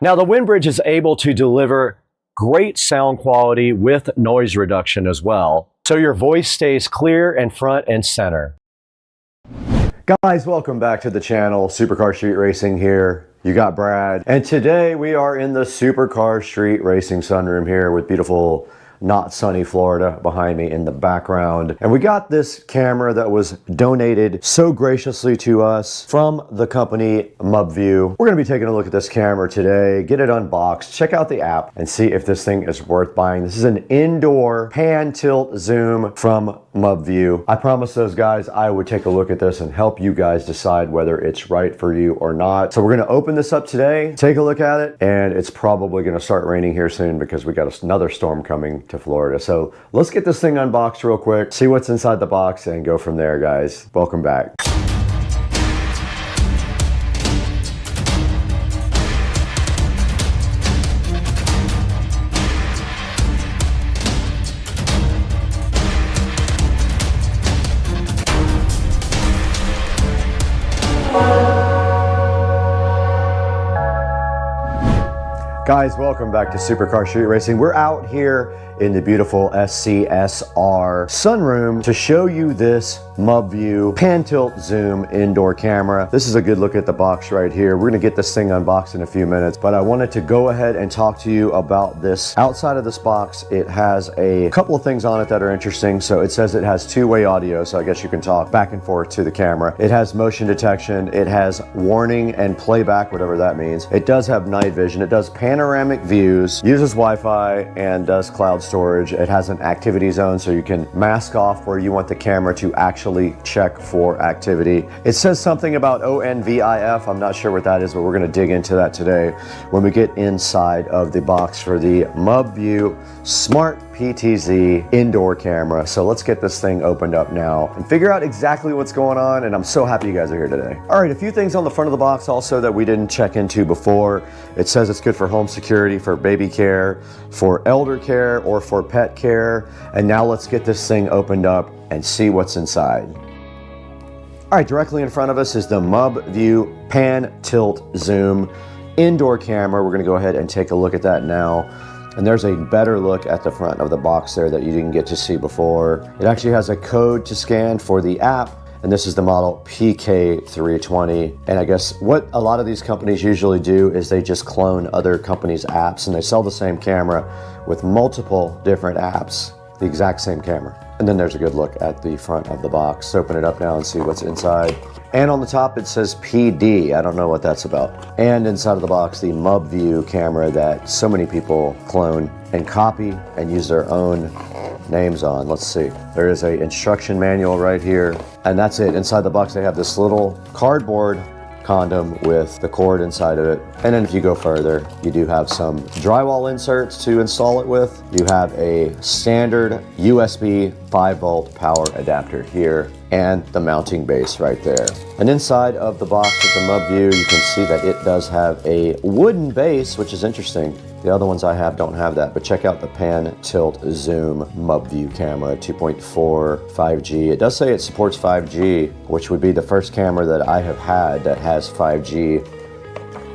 Now, the Windbridge is able to deliver great sound quality with noise reduction as well, so your voice stays clear and front and center. Guys, welcome back to the channel. Supercar Street Racing here. You got Brad. And today we are in the Supercar Street Racing sunroom here with beautiful, not sunny Florida behind me in the background. And we got this camera that was donated so graciously to us from the company MubView. We're gonna be taking a look at this camera today, get it unboxed, check out the app, and see if this thing is worth buying. This is an indoor pan tilt zoom from MubView. I promised those guys I would take a look at this and help you guys decide whether it's right for you or not. So we're gonna open this up today, take a look at it, and it's probably gonna start raining here soon because we got another storm coming to Florida. So let's get this thing unboxed real quick, see what's inside the box, and go from there, guys. Welcome back. Guys, welcome back to Supercar Street Racing. We're out here in the beautiful SCSR sunroom to show you this MubView pan tilt zoom indoor camera. This is a good look at the box right here. We're gonna get this thing unboxed in a few minutes, but I wanted to go ahead and talk to you about this. Outside of this box, it has a couple of things on it that are interesting. So it says it has two-way audio, so I guess you can talk back and forth to the camera. It has motion detection. It has warning and playback, whatever that means. It does have night vision. It does panoramic views, uses Wi-Fi, and does cloud storage. It has an activity zone, so you can mask off where you want the camera to actually check for activity. It says something about ONVIF. I'm not sure what that is, but we're going to dig into that today when we get inside of the box for the MubView Smart PTZ indoor camera. So let's get this thing opened up now and figure out exactly what's going on, and I'm so happy you guys are here today. All right, a few things on the front of the box also that we didn't check into before. It says it's good for home security, for baby care, for elder care, or for pet care. And now let's get this thing opened up and see what's inside. All right, directly in front of us is the MubView Pan Tilt Zoom indoor camera. We're gonna go ahead and take a look at that now. And there's a better look at the front of the box there that you didn't get to see before. It actually has a code to scan for the app, and this is the model PK320. And I guess what a lot of these companies usually do is they just clone other companies' apps, and they sell the same camera with multiple different apps, the exact same camera. And then there's a good look at the front of the box. Open it up now and see what's inside. And on the top it says PD. I don't know what that's about. And inside of the box, the MubView camera that so many people clone and copy and use their own names on. Let's see. There is a instruction manual right here. And that's it. Inside the box they have this little cardboard condom with the cord inside of it. And then if you go further, you do have some drywall inserts to install it with. You have a standard USB 5-volt power adapter here and the mounting base right there. And inside of the box with the MubView, you can see that it does have a wooden base, which is interesting. The other ones I have don't have that, but check out the Pan Tilt Zoom MubView camera, 2.4 5G. It does say it supports 5G, which would be the first camera that I have had that has 5G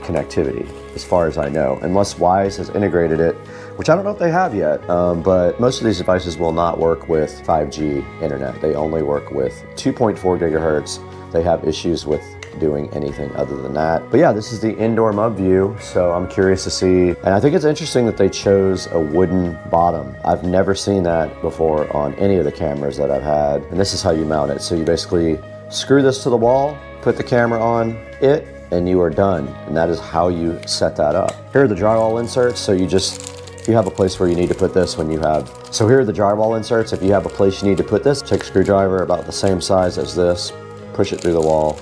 connectivity, as far as I know, unless Wise has integrated it, which I don't know if they have yet, but most of these devices will not work with 5G internet. They only work with 2.4 gigahertz. They have issues with doing anything other than that. But yeah, this is the indoor MubView, so I'm curious to see. And I think it's interesting that they chose a wooden bottom. I've never seen that before on any of the cameras that I've had. And this is how you mount it. So you basically screw this to the wall, put the camera on it, and you are done. And that is how you set that up. Here are the drywall inserts. So if you have a place where you need to put this when you have, so here are the drywall inserts. If you have a place you need to put this, take a screwdriver about the same size as this, push it through the wall,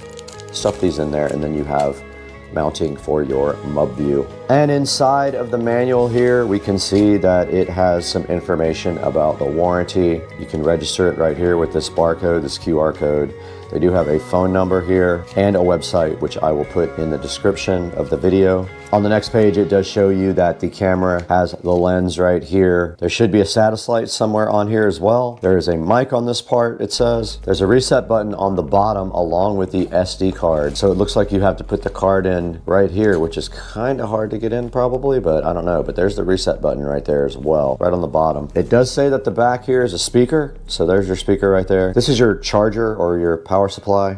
stuff these in there, and then you have mounting for your MubView. And inside of the manual here, we can see that it has some information about the warranty. You can register it right here with this barcode, this QR code. They do have a phone number here and a website, which I will put in the description of the video. On the next page, it does show you that the camera has the lens right here. There should be a status light somewhere on here as well. There is a mic on this part, it says. There's a reset button on the bottom along with the SD card. So it looks like you have to put the card in right here, which is kind of hard to get in probably, but I don't know. But there's the reset button right there as well, right on the bottom. It does say that the back here is a speaker. So there's your speaker right there. This is your charger or your power supply.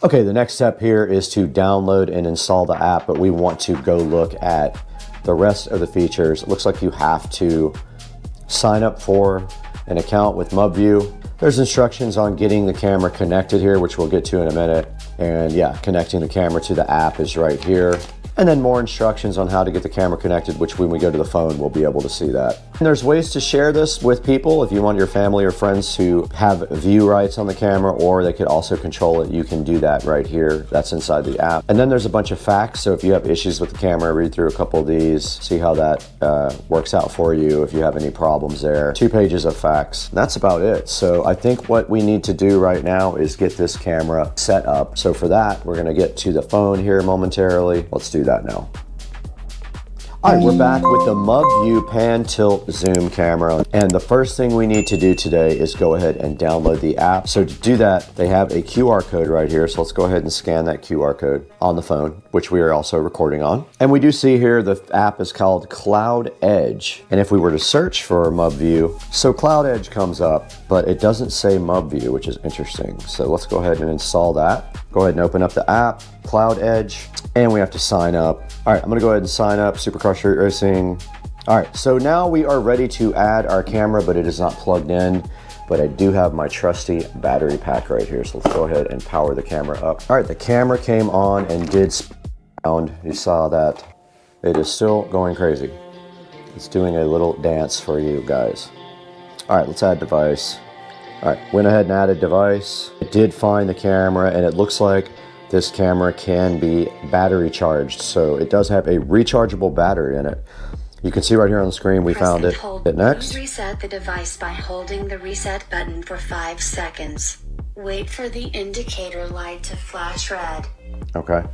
Okay, the next step here is to download and install the app, but we want to go look at the rest of the features. It looks like you have to sign up for an account with MubView. There's instructions on getting the camera connected here, which we'll get to in a minute. And yeah, connecting the camera to the app is right here. and then more instructions on how to get the camera connected, which when we go to the phone, we'll be able to see that. And there's ways to share this with people. If you want your family or friends to have view rights on the camera, or they could also control it, you can do that right here. That's inside the app. And then there's a bunch of facts. So if you have issues with the camera, read through a couple of these, see how that works out for you if you have any problems there. 2 pages of facts. That's about it. So I think what we need to do right now is get this camera set up. So for that, we're gonna get to the phone here momentarily. Let's do that now. All right, we're back with the MubView Pan Tilt Zoom camera. And the first thing we need to do today is go ahead and download the app. So to do that, they have a QR code right here. So let's go ahead and scan that QR code on the phone, which we are also recording on. And we do see here the app is called Cloud Edge. And if we were to search for MubView, so Cloud Edge comes up, but it doesn't say MubView, which is interesting. So let's go ahead and install that. Go ahead and open up the app, Cloud Edge, and we have to sign up. All right, I'm gonna go ahead and sign up, Supercar Street Racing. All right, so now we are ready to add our camera, but it is not plugged in, but I do have my trusty battery pack right here. So let's go ahead and power the camera up. All right, the camera came on and did sound. You saw that. It is still going crazy. It's doing a little dance for you guys. All right, let's add device. All right, went ahead and added device. It did find the camera, and it looks like this camera can be battery charged. So it does have a rechargeable battery in it. You can see right here on the screen, we found it. Hit next. Reset the device by holding the reset button for 5 seconds. Wait for the indicator light to flash red. Okay.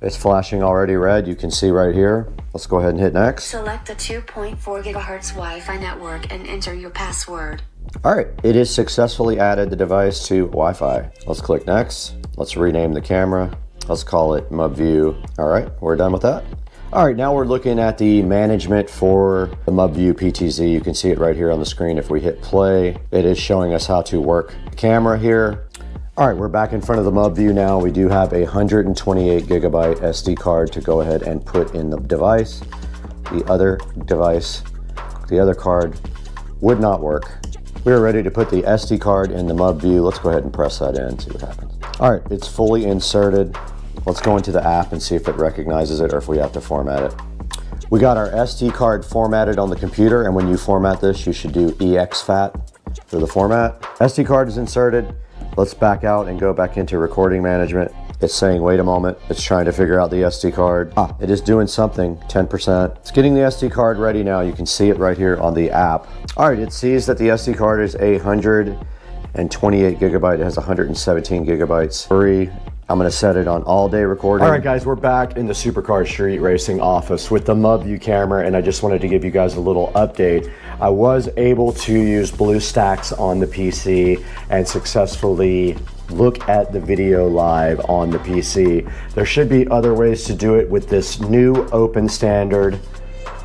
It's flashing already red. You can see right here. Let's go ahead and hit next. Select the 2.4 gigahertz Wi-Fi network and enter your password. All right, it is successfully added the device to Wi-Fi. Let's click next. Let's rename the camera. Let's call it MubView. All right, we're done with that. All right, now we're looking at the management for the MubView PTZ. You can see it right here on the screen. If we hit play, it is showing us how to work the camera here. All right, we're back in front of the MubView now. We do have a 128 gigabyte SD card to go ahead and put in the device. The other device, the other card would not work. We are ready to put the SD card in the MubView. Let's go ahead and press that in, see what happens. All right, it's fully inserted. Let's go into the app and see if it recognizes it or if we have to format it. We got our SD card formatted on the computer, and when you format this, you should do exFAT for the format. SD card is inserted. Let's back out and go back into recording management. It's saying, wait a moment. It's trying to figure out the SD card. It is doing something, 10%. It's getting the SD card ready now. You can see it right here on the app. All right, it sees that the SD card is 128 gigabyte. It has 117 gigabytes free. I'm gonna set it on all day recording. All right guys, we're back in the Supercar Street Racing office with the MubView camera, and I just wanted to give you guys a little update. I was able to use BlueStacks on the PC and successfully look at the video live on the PC. There should be other ways to do it with this new open standard.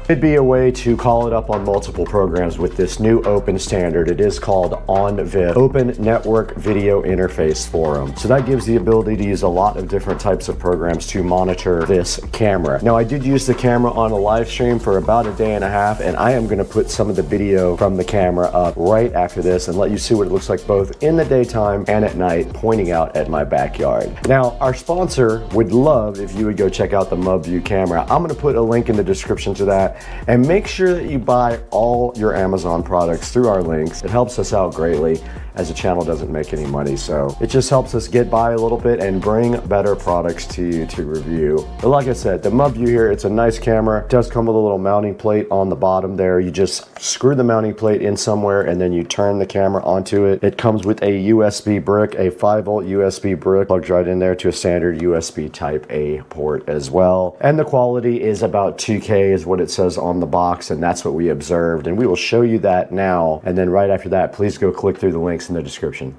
Could be a way to call it up on multiple programs with this new open standard. It is called ONVIF, Open Network Video Interface Forum. So that gives the ability to use a lot of different types of programs to monitor this camera. Now I did use the camera on a live stream for about a day and a half, and I am gonna put some of the video from the camera up right after this and let you see what it looks like both in the daytime and at night, pointing out at my backyard. Now our sponsor would love if you would go check out the MubView camera. I'm gonna put a link in the description to that. And make sure that you buy all your Amazon products through our links. It helps us out greatly, as the channel doesn't make any money. So it just helps us get by a little bit and bring better products to you to review. But like I said, the MubView here, it's a nice camera. It does come with a little mounting plate on the bottom there. You just screw the mounting plate in somewhere and then you turn the camera onto it. It comes with a USB brick, a 5-volt USB brick, plugs right in there to a standard USB Type A port as well. And the quality is about 2K is what it says on the box, and that's what we observed. And we will show you that now. And then right after that, please go click through the links in the description.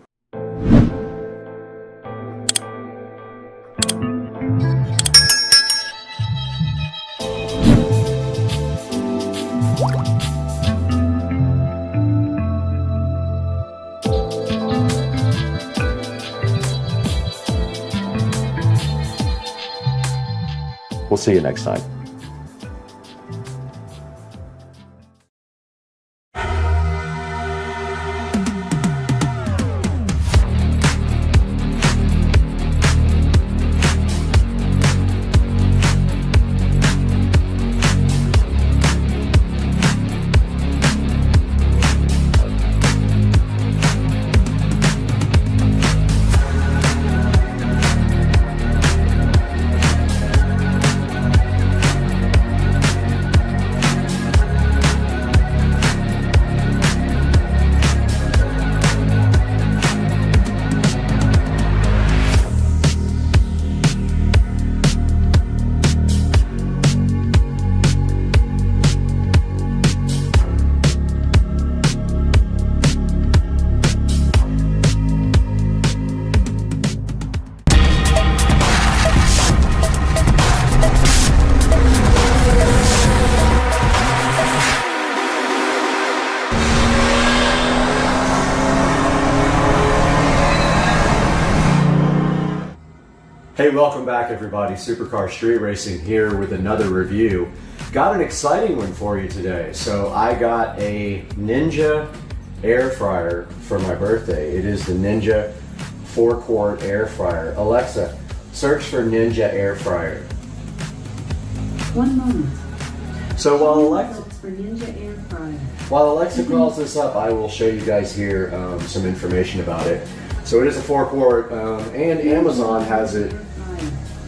We'll see you next time. Hey, welcome back everybody. Supercar Street Racing here with another review. Got an exciting one for you today. So I got a Ninja air fryer for my birthday. It is the Ninja 4-quart air fryer. Alexa, search for Ninja air fryer. 1 moment. So while Alexa For Ninja air fryer. While Alexa calls this up, I will show you guys here some information about it. So it is a 4-quart, and Amazon has it.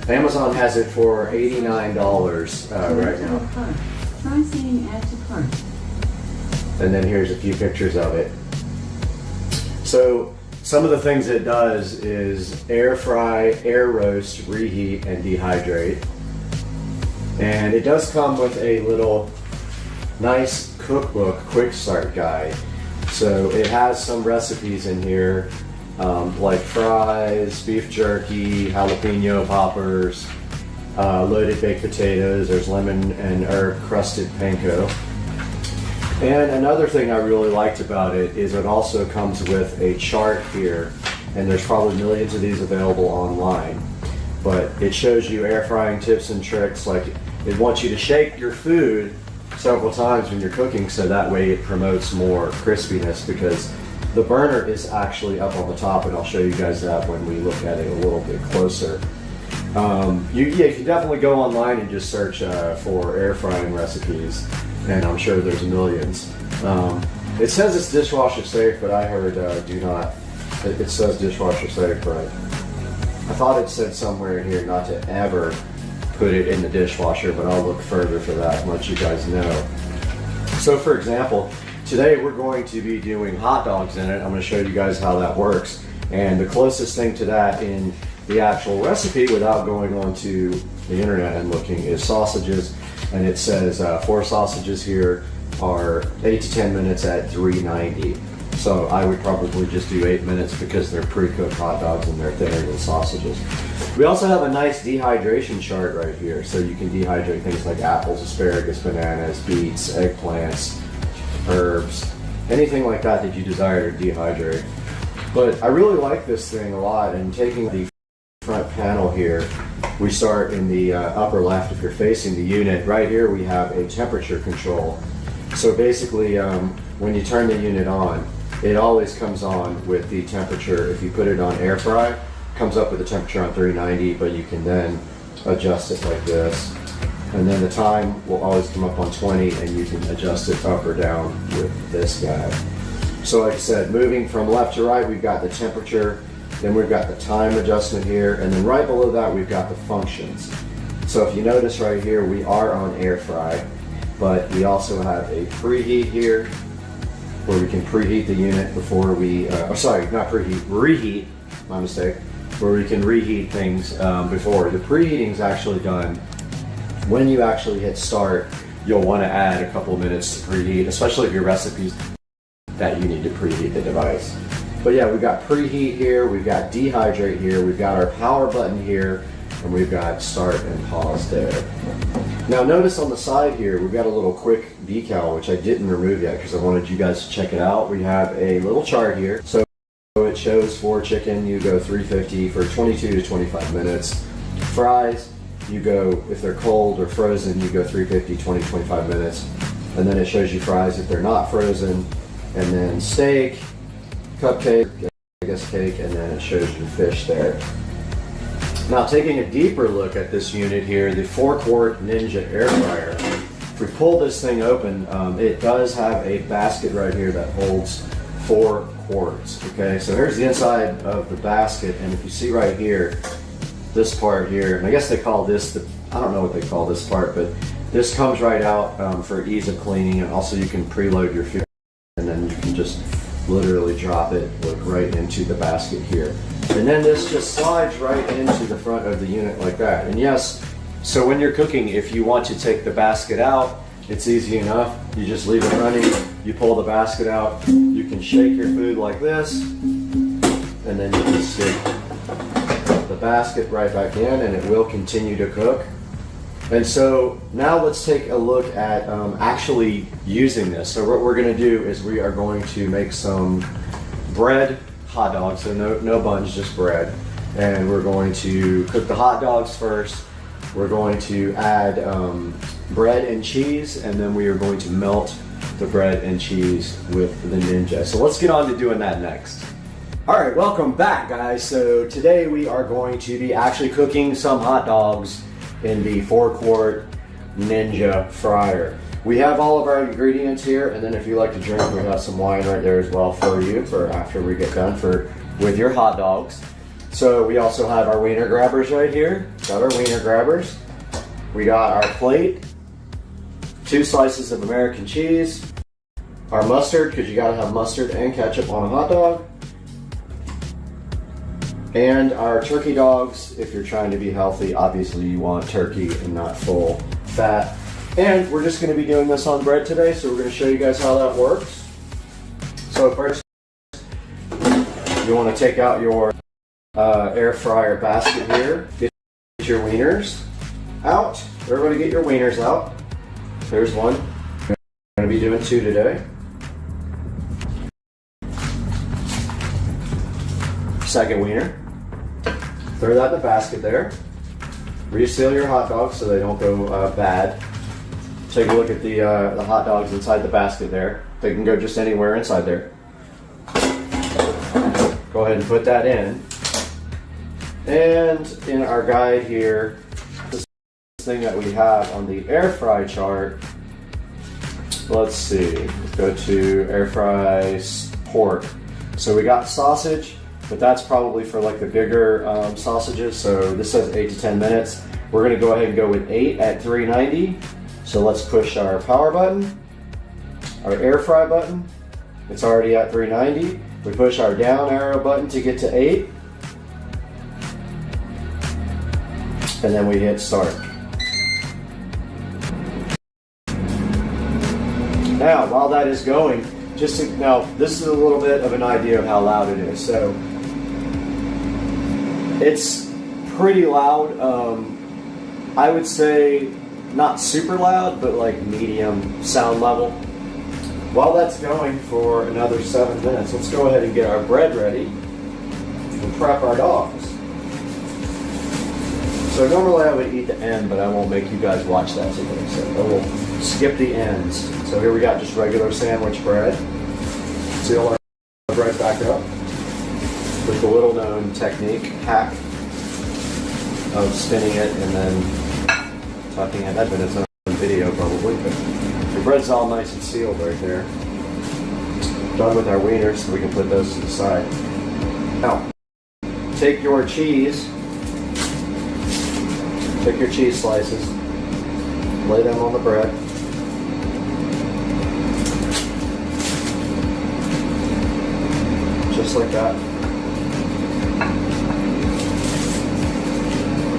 Amazon has it for $89 right now. Try saying add to cart. And then here's a few pictures of it. So some of the things it does is air fry, air roast, reheat, and dehydrate. And it does come with a little nice cookbook quick start guide. So it has some recipes in here, like fries, beef jerky, jalapeno poppers, loaded baked potatoes. There's lemon and herb crusted panko. And another thing I really liked about it is it also comes with a chart here, and there's probably millions of these available online. But it shows you air frying tips and tricks, like it wants you to shake your food several times when you're cooking, so that way it promotes more crispiness, because the burner is actually up on the top, and I'll show you guys that when we look at it a little bit closer. You can definitely go online and just search for air frying recipes, and I'm sure there's millions. It says it's dishwasher safe, but I heard do not. It says dishwasher safe, but I thought it said somewhere in here not to ever put it in the dishwasher, but I'll look further for that and let you guys know. So for example, today we're going to be doing hot dogs in it. I'm going to show you guys how that works. And the closest thing to that in the actual recipe, without going onto the internet and looking, is sausages. And it says 4 sausages here are 8 to 10 minutes at 390. So I would probably just do 8 minutes because they're pre-cooked hot dogs and they're thinner than sausages. We also have a nice dehydration chart right here, so you can dehydrate things like apples, asparagus, bananas, beets, eggplants, herbs, anything like that that you desire to dehydrate. But I really like this thing a lot, and taking the front panel here, we start in the upper left if you're facing the unit. Right here we have a temperature control. So basically when you turn the unit on, it always comes on with the temperature. If you put it on air fry, it comes up with the temperature on 390, but you can then adjust it like this. And then the time will always come up on 20, and you can adjust it up or down with this guy. So like I said, moving from left to right, we've got the temperature, then we've got the time adjustment here, and then right below that we've got the functions. So if you notice right here, we are on air fry, but we also have a preheat here, where we can preheat the unit before we, reheat, my mistake, where we can reheat things before. The preheating is actually done when you actually hit start. You'll want to add a couple of minutes to preheat, especially if your recipes that you need to preheat the device. But yeah, we've got preheat here, we've got dehydrate here, we've got our power button here, and we've got start and pause there. Now notice on the side here, we've got a little quick decal, which I didn't remove yet because I wanted you guys to check it out. We have a little chart here. So it shows for chicken, you go 350 for 22 to 25 minutes. Fries, you go, if they're cold or frozen, you go 350, 20, 25 minutes. And then it shows you fries if they're not frozen. And then steak, cupcake, I guess cake, and then it shows you fish there. Now taking a deeper look at this unit here, the 4-quart Ninja air fryer. If we pull this thing open, it does have a basket right here that holds 4 quarts. Okay, so here's the inside of the basket, and if you see right here, this part here, and I guess they call this I don't know what they call this part, but this comes right out for ease of cleaning, and also you can preload your food, and then you can just literally drop it like right into the basket here. And then this just slides right into the front of the unit like that. And yes, so when you're cooking, if you want to take the basket out, it's easy enough. You just leave it running, you pull the basket out, you can shake your food like this, and then you can stick the basket right back in, and it will continue to cook. And so now let's take a look at actually using this. So what we're going to do is we are going to make some bread hot dogs, so no buns, just bread. and we're going to cook the hot dogs first. We're going to add bread and cheese, and then we are going to melt the bread and cheese with the Ninja. So let's get on to doing that next. All right, welcome back, guys. So today we are going to be actually cooking some hot dogs in the 4-quart Ninja fryer. We have all of our ingredients here, and then if you like to drink, we have some wine right there as well for you for after we get done with your hot dogs. So we also have our wiener grabbers right here. Got our wiener grabbers. We got our plate, 2 slices of American cheese, our mustard, because you gotta have mustard and ketchup on a hot dog, and our turkey dogs. If you're trying to be healthy, obviously you want turkey and not full fat. And we're just gonna be doing this on bread today, so we're gonna show you guys how that works. So first, you wanna take out your air fryer basket here. Get your wieners out. Everybody get your wieners out. There's one. We're going to be doing 2 today. Second wiener. Throw that in the basket there. Reseal your hot dogs so they don't go bad. Take a look at the hot dogs inside the basket there. They can go just anywhere inside there. Go ahead and put that in. And in our guide here, this thing that we have on the air fry chart, let's see, let's go to air fry pork. So we got sausage, but that's probably for like the bigger sausages. So this says 8 to 10 minutes. We're gonna go ahead and go with 8 at 390. So let's push our power button, our air fry button. It's already at 390. We push our down arrow button to get to 8. And then we hit start. Now, while that is going, now this is a little bit of an idea of how loud it is. So it's pretty loud. I would say not super loud, but like medium sound level. While that's going for another 7 minutes, let's go ahead and get our bread ready and prep our dogs. So normally I would eat the end, but I won't make you guys watch that today. So I will skip the ends. So here we got just regular sandwich bread. Seal our bread back up with the little known hack of spinning it and then tucking it. That's been its own video probably, but the bread's all nice and sealed right there. Done with our wieners, so we can put those to the side. Now, take your cheese. Take your cheese slices, lay them on the bread. Just like that.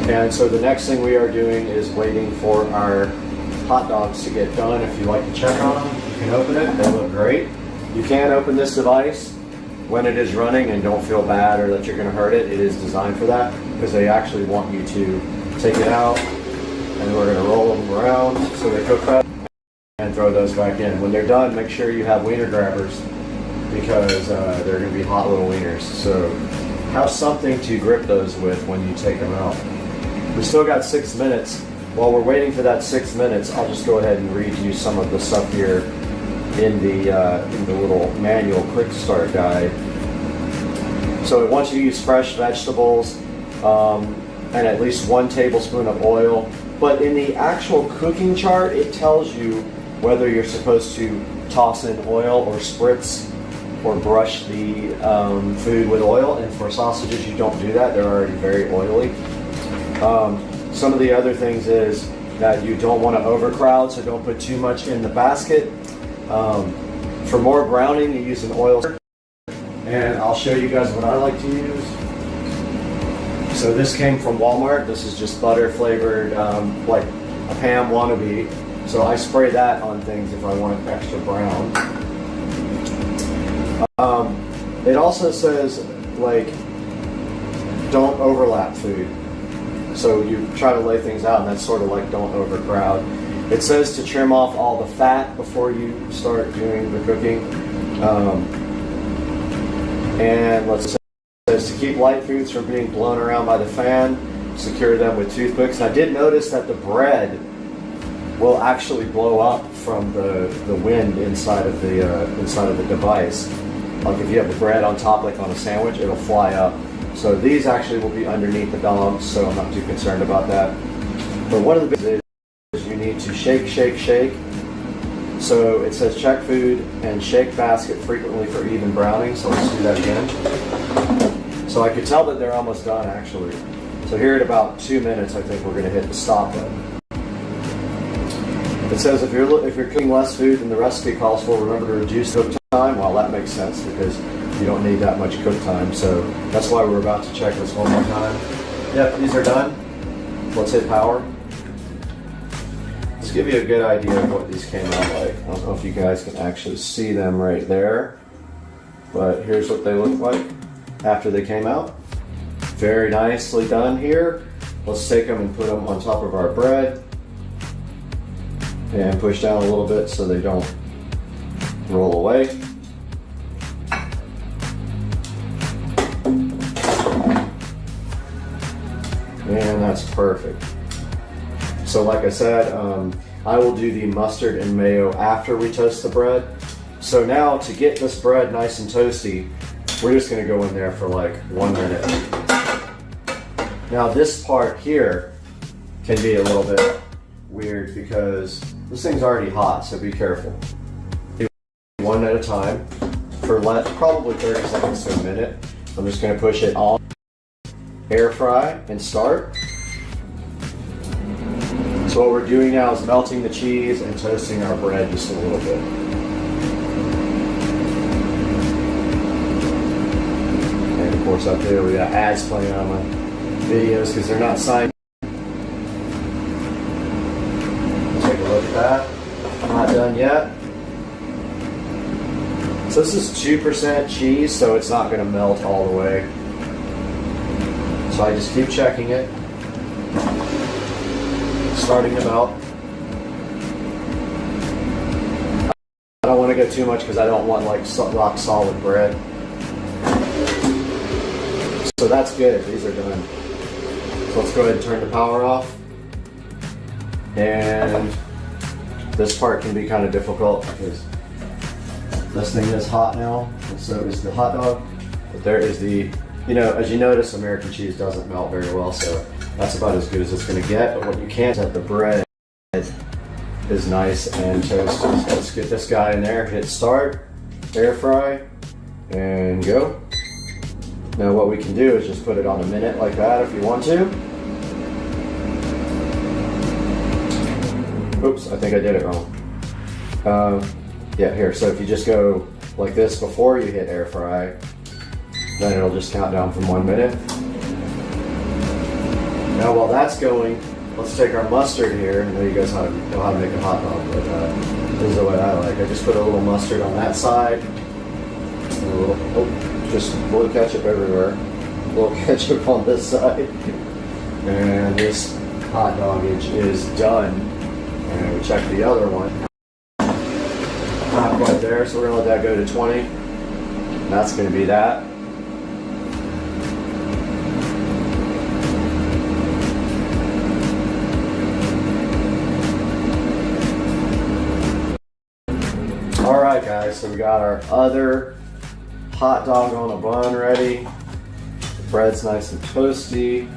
And so the next thing we are doing is waiting for our hot dogs to get done. If you like to check on them, you can open it. They look great. You can open this device when it is running and don't feel bad or that you're going to hurt it. It is designed for that because they actually want you to take it out, and we're going to roll them around so they cook fast and throw those back in. When they're done, make sure you have wiener grabbers because they're going to be hot little wieners. So have something to grip those with when you take them out. We still got 6 minutes. While we're waiting for that 6 minutes, I'll just go ahead and read you some of the stuff here in the little manual quick start guide. So it wants you to use fresh vegetables, and at least 1 tablespoon of oil. But in the actual cooking chart, it tells you whether you're supposed to toss in oil or spritz or brush the food with oil. And for sausages, you don't do that. They're already very oily. Some of the other things is that you don't want to overcrowd, so don't put too much in the basket. For more browning, you use an oil. And I'll show you guys what I like to use. So this came from Walmart. This is just butter flavored, like a Pam wannabe. So I spray that on things if I want extra brown. It also says, like, don't overlap food. So you try to lay things out, and that's sort of like don't overcrowd. It says to trim off all the fat before you start doing the cooking. And let's say says to keep light foods from being blown around by the fan, secure them with toothpicks. And I did notice that the bread will actually blow up from the wind inside of the device. Like if you have the bread on top, like on a sandwich, it'll fly up. So these actually will be underneath the dogs, so I'm not too concerned about that. But one of the big is you need to shake, shake, shake. So it says check food and shake basket frequently for even browning. So let's do that again. So I could tell that they're almost done actually. So here at about 2 minutes, I think we're going to hit the stop button. It says if you're cooking less food than the recipe calls for, remember to reduce cook time. Well, that makes sense because you don't need that much cook time. So that's why we're about to check this one more time. Yep, these are done. Let's hit power. Let's give you a good idea of what these came out like. I don't know if you guys can actually see them right there, but here's what they look like after they came out. Very nicely done here. Let's take them and put them on top of our bread and push down a little bit so they don't roll away. And that's perfect. So like I said, I will do the mustard and mayo after we toast the bread. So now to get this bread nice and toasty, we're just gonna go in there for like 1 minute. Now this part here can be a little bit weird because this thing's already hot, so be careful. Do one at a time for probably 30 seconds to a minute. I'm just gonna push it on, air fry, and start. So what we're doing now is melting the cheese and toasting our bread just a little bit. And of course up there we got ads playing on my videos because they're not signed. Take a look at that. Not done yet. So this is 2% cheese, so it's not going to melt all the way. So I just keep checking it. Starting to melt. I don't want to go too much because I don't want like rock solid bread. So that's good. These are done. So let's go ahead and turn the power off. And this part can be kind of difficult because this thing is hot now, and so is the hot dog. But there is the, as you notice, American cheese doesn't melt very well, so that's about as good as it's going to get. But what you can't is that the bread is nice and toasty. So let's get this guy in there, hit start, air fry, and go. Now what we can do is just put it on a minute like that if you want to. Oops, I think I did it wrong. Yeah, here, so if you just go like this before you hit air fry, then it'll just count down from 1 minute. Now while that's going, let's take our mustard here. I know you guys know how to make a hot dog, but this is the way I like. I just put a little mustard on that side, and a little, just a little ketchup everywhere, a little ketchup on this side, and this hot dogage is done. And we check the other one. Not quite there, so we're gonna let that go to 20. And that's gonna be that. All right, guys, so we got our other hot dog on a bun ready. The bread's nice and toasty.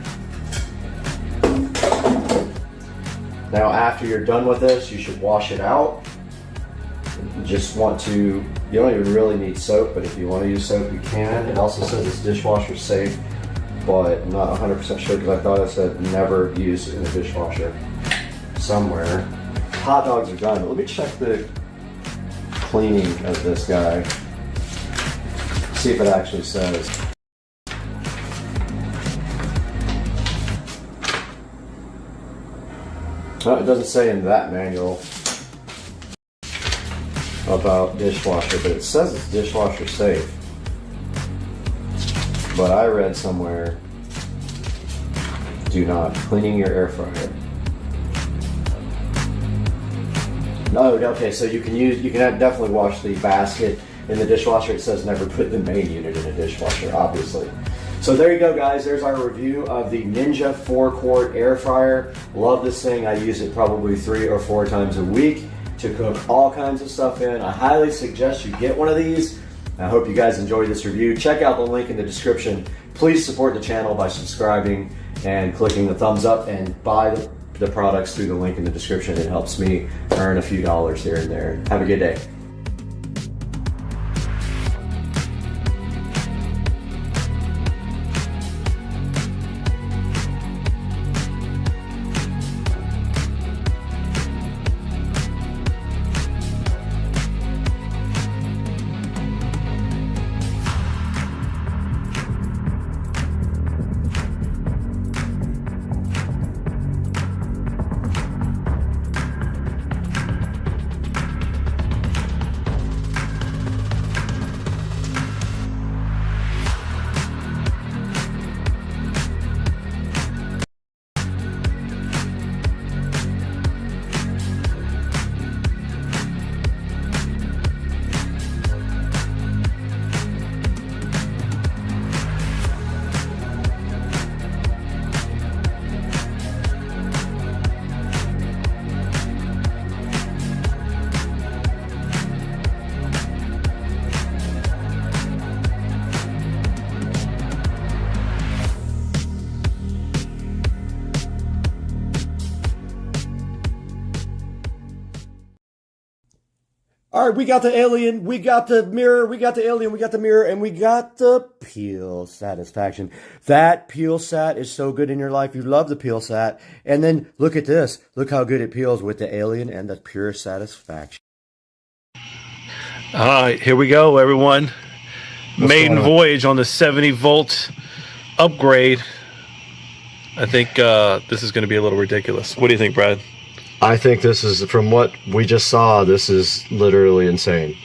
Now after you're done with this, you should wash it out. You just want to, you don't even really need soap, but if you want to use soap, you can. It also says it's dishwasher safe, but I'm not 100% sure because I thought it said never use in a dishwasher somewhere. Hot dogs are done. Let me check the cleaning of this guy. See if it actually says. No, it doesn't say in that manual about dishwasher, but it says it's dishwasher safe. But I read somewhere, do not cleaning your air fryer. No, okay, so you can definitely wash the basket in the dishwasher. It says never put the main unit in a dishwasher, obviously. So there you go, guys. There's our review of the Ninja 4-quart air fryer. Love this thing. I use it probably 3 or 4 times a week to cook all kinds of stuff in. I highly suggest you get one of these. I hope you guys enjoyed this review. Check out the link in the description. Please support the channel by subscribing and clicking the thumbs up, and buy the products through the link in the description. It helps me earn a few dollars here and there. Have a good day. All right, we got the alien, we got the mirror, we got the alien, we got the mirror, and we got the peel satisfaction. That peel sat is so good in your life. You love the peel sat. And then look at this. Look how good it peels with the alien and the pure satisfaction. All right, here we go, everyone. Maiden voyage on the 70-volt upgrade. I think this is going to be a little ridiculous. What do you think, Brad? I think this is, from what we just saw, this is literally insane.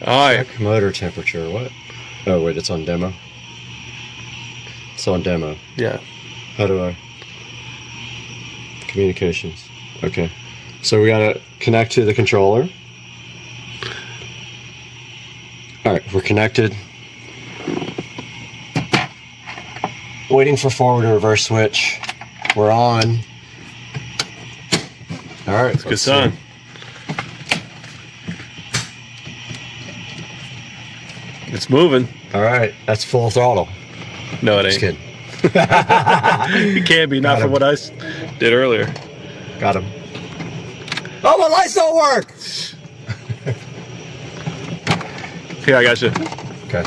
All right. Check motor temperature, what? Oh, wait, it's on demo? It's on demo. Yeah. How do I? Communications. Okay. So we gotta connect to the controller. All right, we're connected. Waiting for forward and reverse switch. We're on. All right, good sign. It's moving. All right, that's full throttle. No, it ain't. Just kidding. It can't be, not for what I did earlier. Got him. Oh, my lights don't work! Here, I got you. Okay.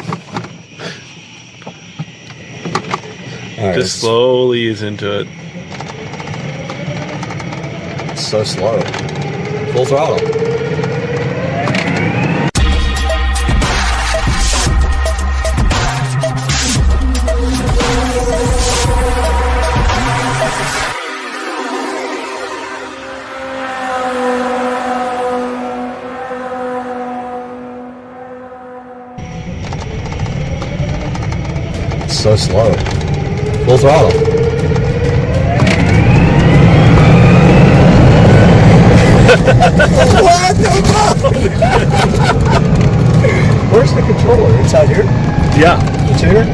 All right, just slowly ease into it. It's so slow. Full throttle. So slow. Full throttle. What the fuck? Where's the controller? Inside here? Yeah. The tuner?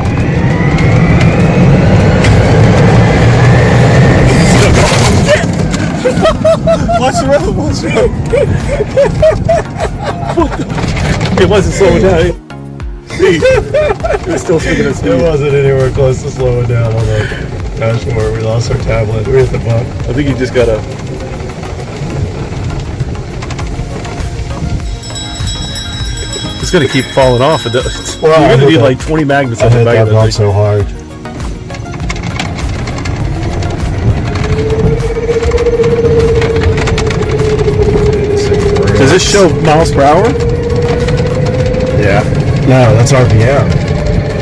What's the road? What's the road? It wasn't slowing down. See, it was still sticking at speed. It wasn't anywhere close to slowing down on the dashboard. We lost our tablet. We hit the bump. I think you just gotta. It's gonna keep falling off. Well, you're gonna need like 20 magnets on the back of that thing. So hard. Does this show miles per hour? Yeah. No, that's RPM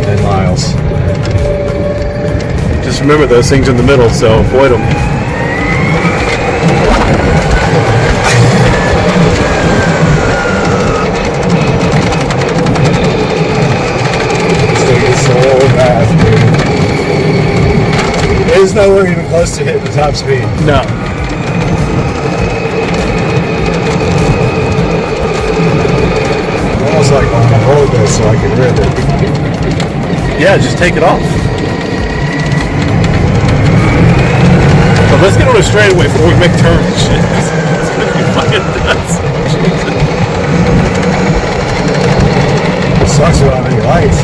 and miles. Just remember those things in the middle, so avoid them. So bad, dude. It is nowhere even close to hitting the top speed. No. Almost like on a roller coaster. so I can rip it. Yeah, just take it off. But let's get on a straightaway before we make turns. Shit, it's gonna be fucking nuts. It sucks we don't have any lights.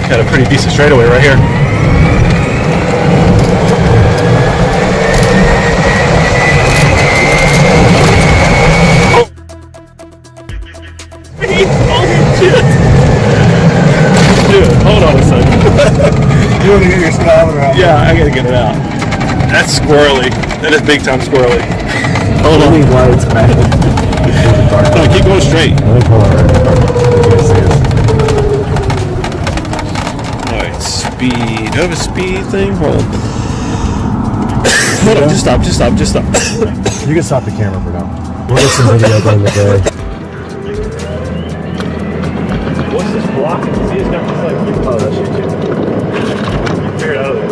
Got a pretty decent straightaway right here. Oh. Holy shit. Dude, hold on a second. You want to get your speedometer out? Yeah, I gotta get it out. That's squirrely. That is big time squirrely. Hold on. Lights, man. No, keep going straight. Let me pull it right. You can see us. Alright, speed. Do I have a speed thing? Hold on. Hold on, just stop. You can stop the camera for now. We'll get some video during the day. What's this blocking? See, it's got this like. Oh, that's you too. Figure it out of there.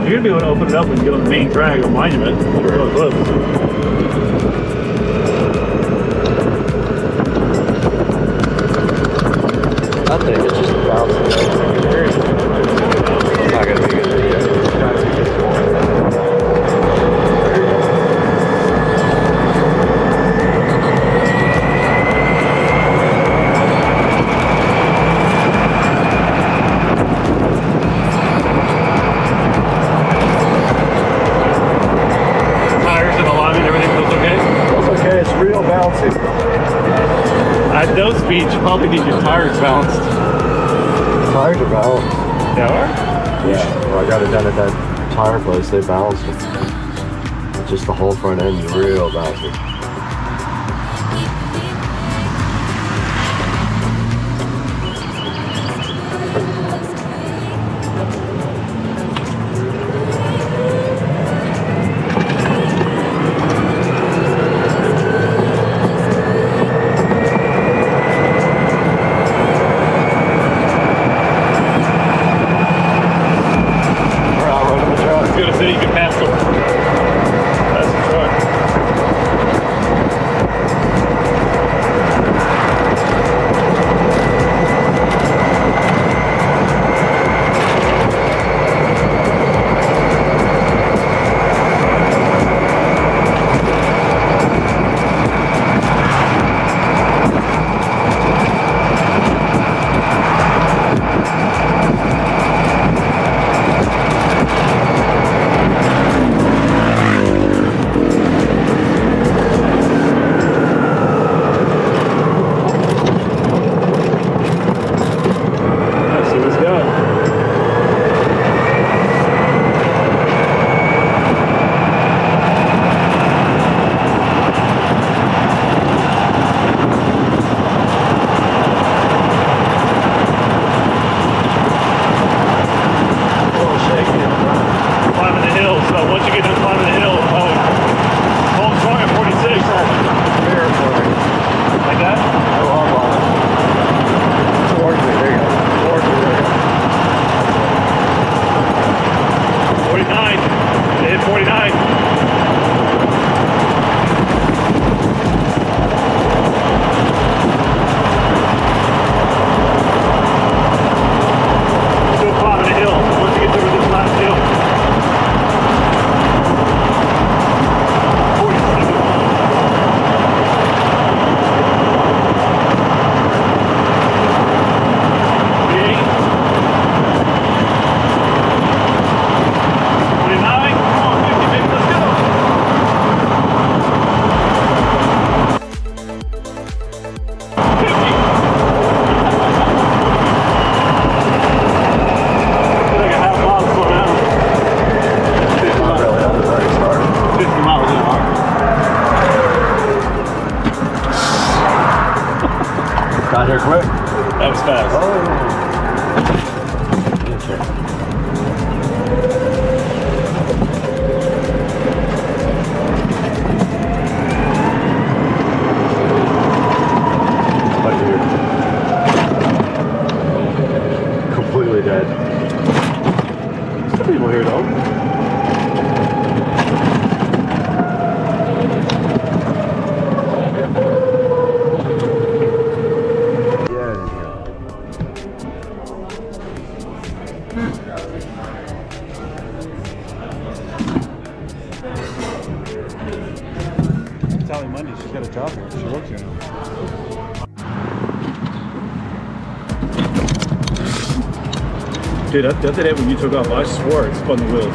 You're gonna be able to open it up and get on the main drag on Monument. Really close. I think it's just bouncing. It's not gonna be good video. Tires in the lobby and everything feels okay? It's okay, it's real bouncy. At those speeds, you probably need your tires balanced. Tires are balanced. They are? Yeah, well, I got it done at that tire place, they balanced it. Just the whole front end is real bouncy. I was gonna say you can pass them. That's the truck. Got here quick. That was fast. Oh. Completely dead. Some people here though. Monday, she's got a job here. She works here now. Dude, the other day when you took off, I swore it spun the wheels.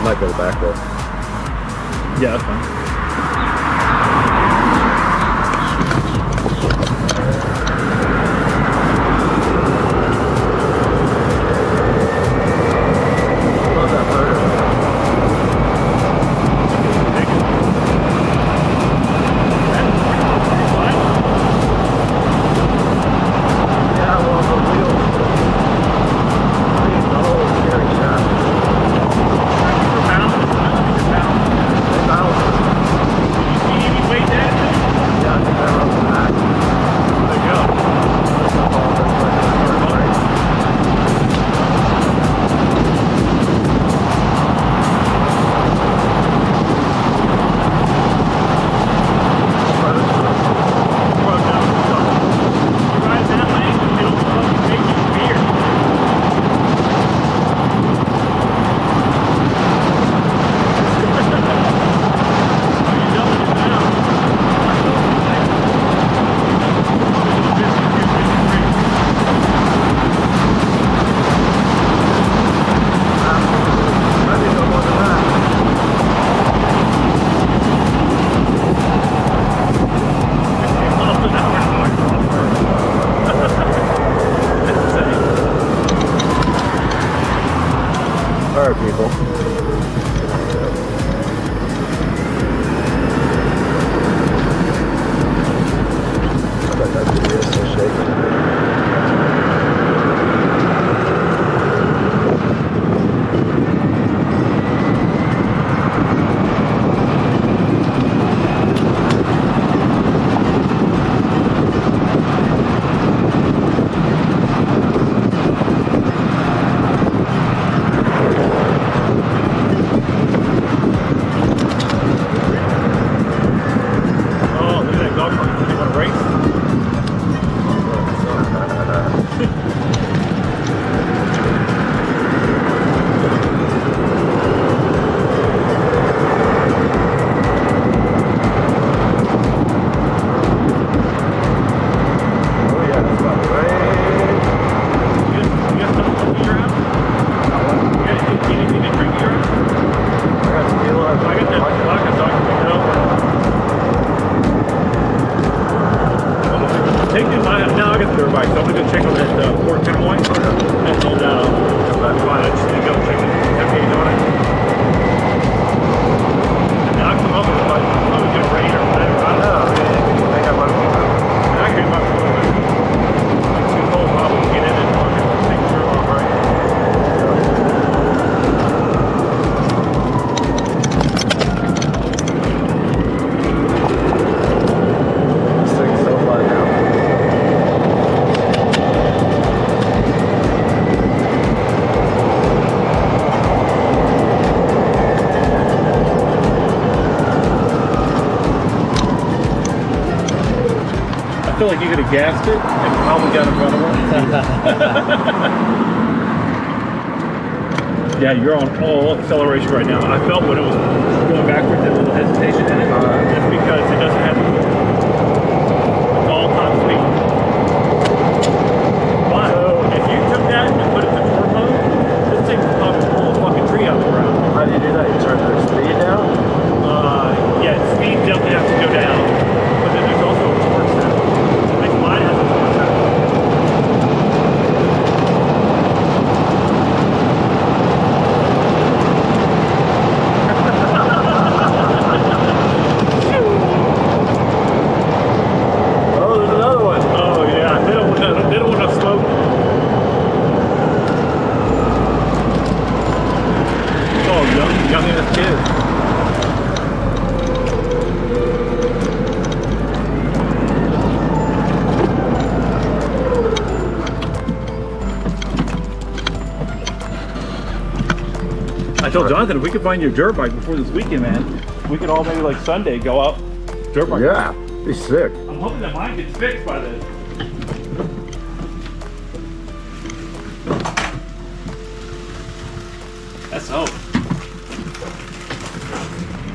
Might go back though. Yeah, that's fine. Alright, people. I bet that video is so shaky. I feel like you could have gassed it and probably got in front of her. Yeah, you're on all acceleration right now. I felt when it was going backwards, that little hesitation in it. That's because it doesn't have it's all top speed. But if you took that and put it to torque mode, this thing will probably pull a fucking tree out of the ground. How do you do that? You turn the speed down? Yeah, speed definitely has to go down, but then there's also a torque setting. told Jonathan, if we could find your dirt bike before this weekend, man, we could all maybe like Sunday go out dirt bike. Yeah, be sick. I'm hoping that mine gets fixed by then. That's hope.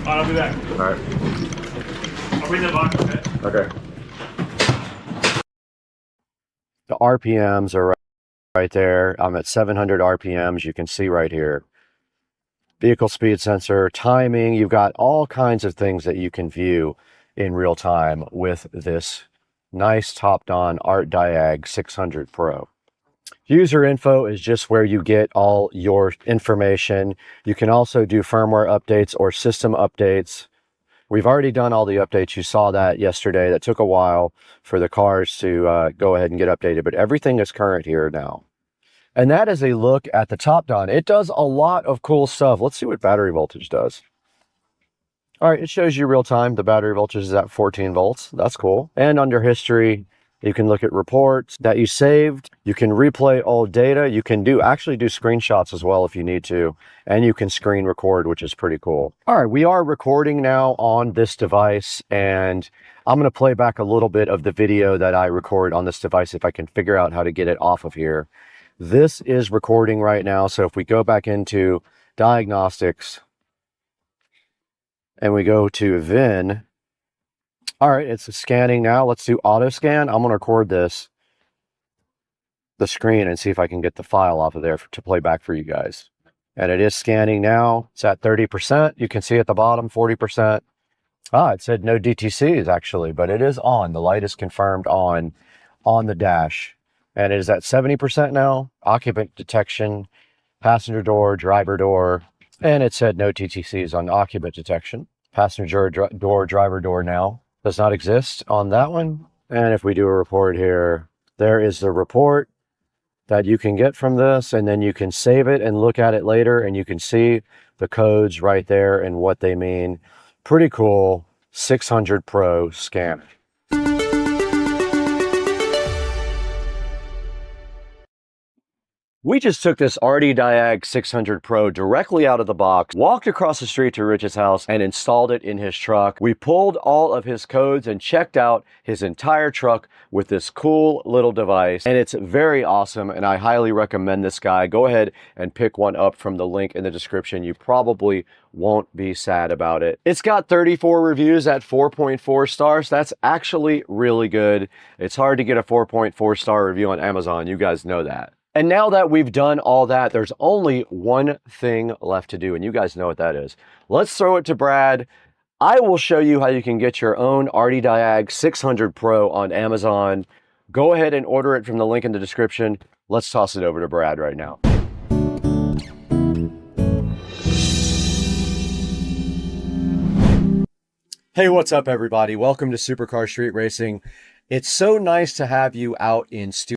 Alright, I'll be back. All right. I'll bring the box, okay? Okay. The RPMs are right there. I'm at 700 RPMs. You can see right here. Vehicle speed sensor, timing. You've got all kinds of things that you can view in real time with this nice topped-on Art Diag 600 Pro. User info is just where you get all your information. You can also do firmware updates or system updates. We've already done all the updates. You saw that yesterday. That took a while for the cars to go ahead and get updated, but everything is current here now. And that is a look at the top down. It does a lot of cool stuff. Let's see what battery voltage does. All right, it shows you real time. The battery voltage is at 14 volts. That's cool. And under history, you can look at reports that you saved. You can replay old data. You can actually do screenshots as well if you need to. And you can screen record, which is pretty cool. All right, we are recording now on this device, and I'm going to play back a little bit of the video that I record on this device if I can figure out how to get it off of here. This is recording right now, so if we go back into diagnostics and we go to VIN, all right, it's scanning now. Let's do auto scan. I'm going to record the screen and see if I can get the file off of there to play back for you guys. And it is scanning now. It's at 30%. You can see at the bottom, 40%. It said no DTCs actually, but it is on. The light is confirmed on the dash. And it is at 70% now. Occupant detection, passenger door, driver door. And it said no TTCs on occupant detection. Passenger door, driver door now does not exist on that one. And if we do a report here, there is the report that you can get from this, and then you can save it and look at it later, and you can see the codes right there and what they mean. Pretty cool 600 Pro scan. We just took this RD Diag 600 Pro directly out of the box, walked across the street to Rich's house, and installed it in his truck. We pulled all of his codes and checked out his entire truck with this cool little device. And it's very awesome, and I highly recommend this guy. Go ahead and pick one up from the link in the description. You probably won't be sad about it. It's got 34 reviews at 4.4 stars. That's actually really good. It's hard to get a 4.4 star review on Amazon. You guys know that. And now that we've done all that, there's only one thing left to do, and you guys know what that is. Let's throw it to Brad. I will show you how you can get your own RD Diag 600 Pro on Amazon. Go ahead and order it from the link in the description. Let's toss it over to Brad right now. Hey, what's up, everybody? Welcome to Supercar Street Racing. It's so nice to have you out in studio.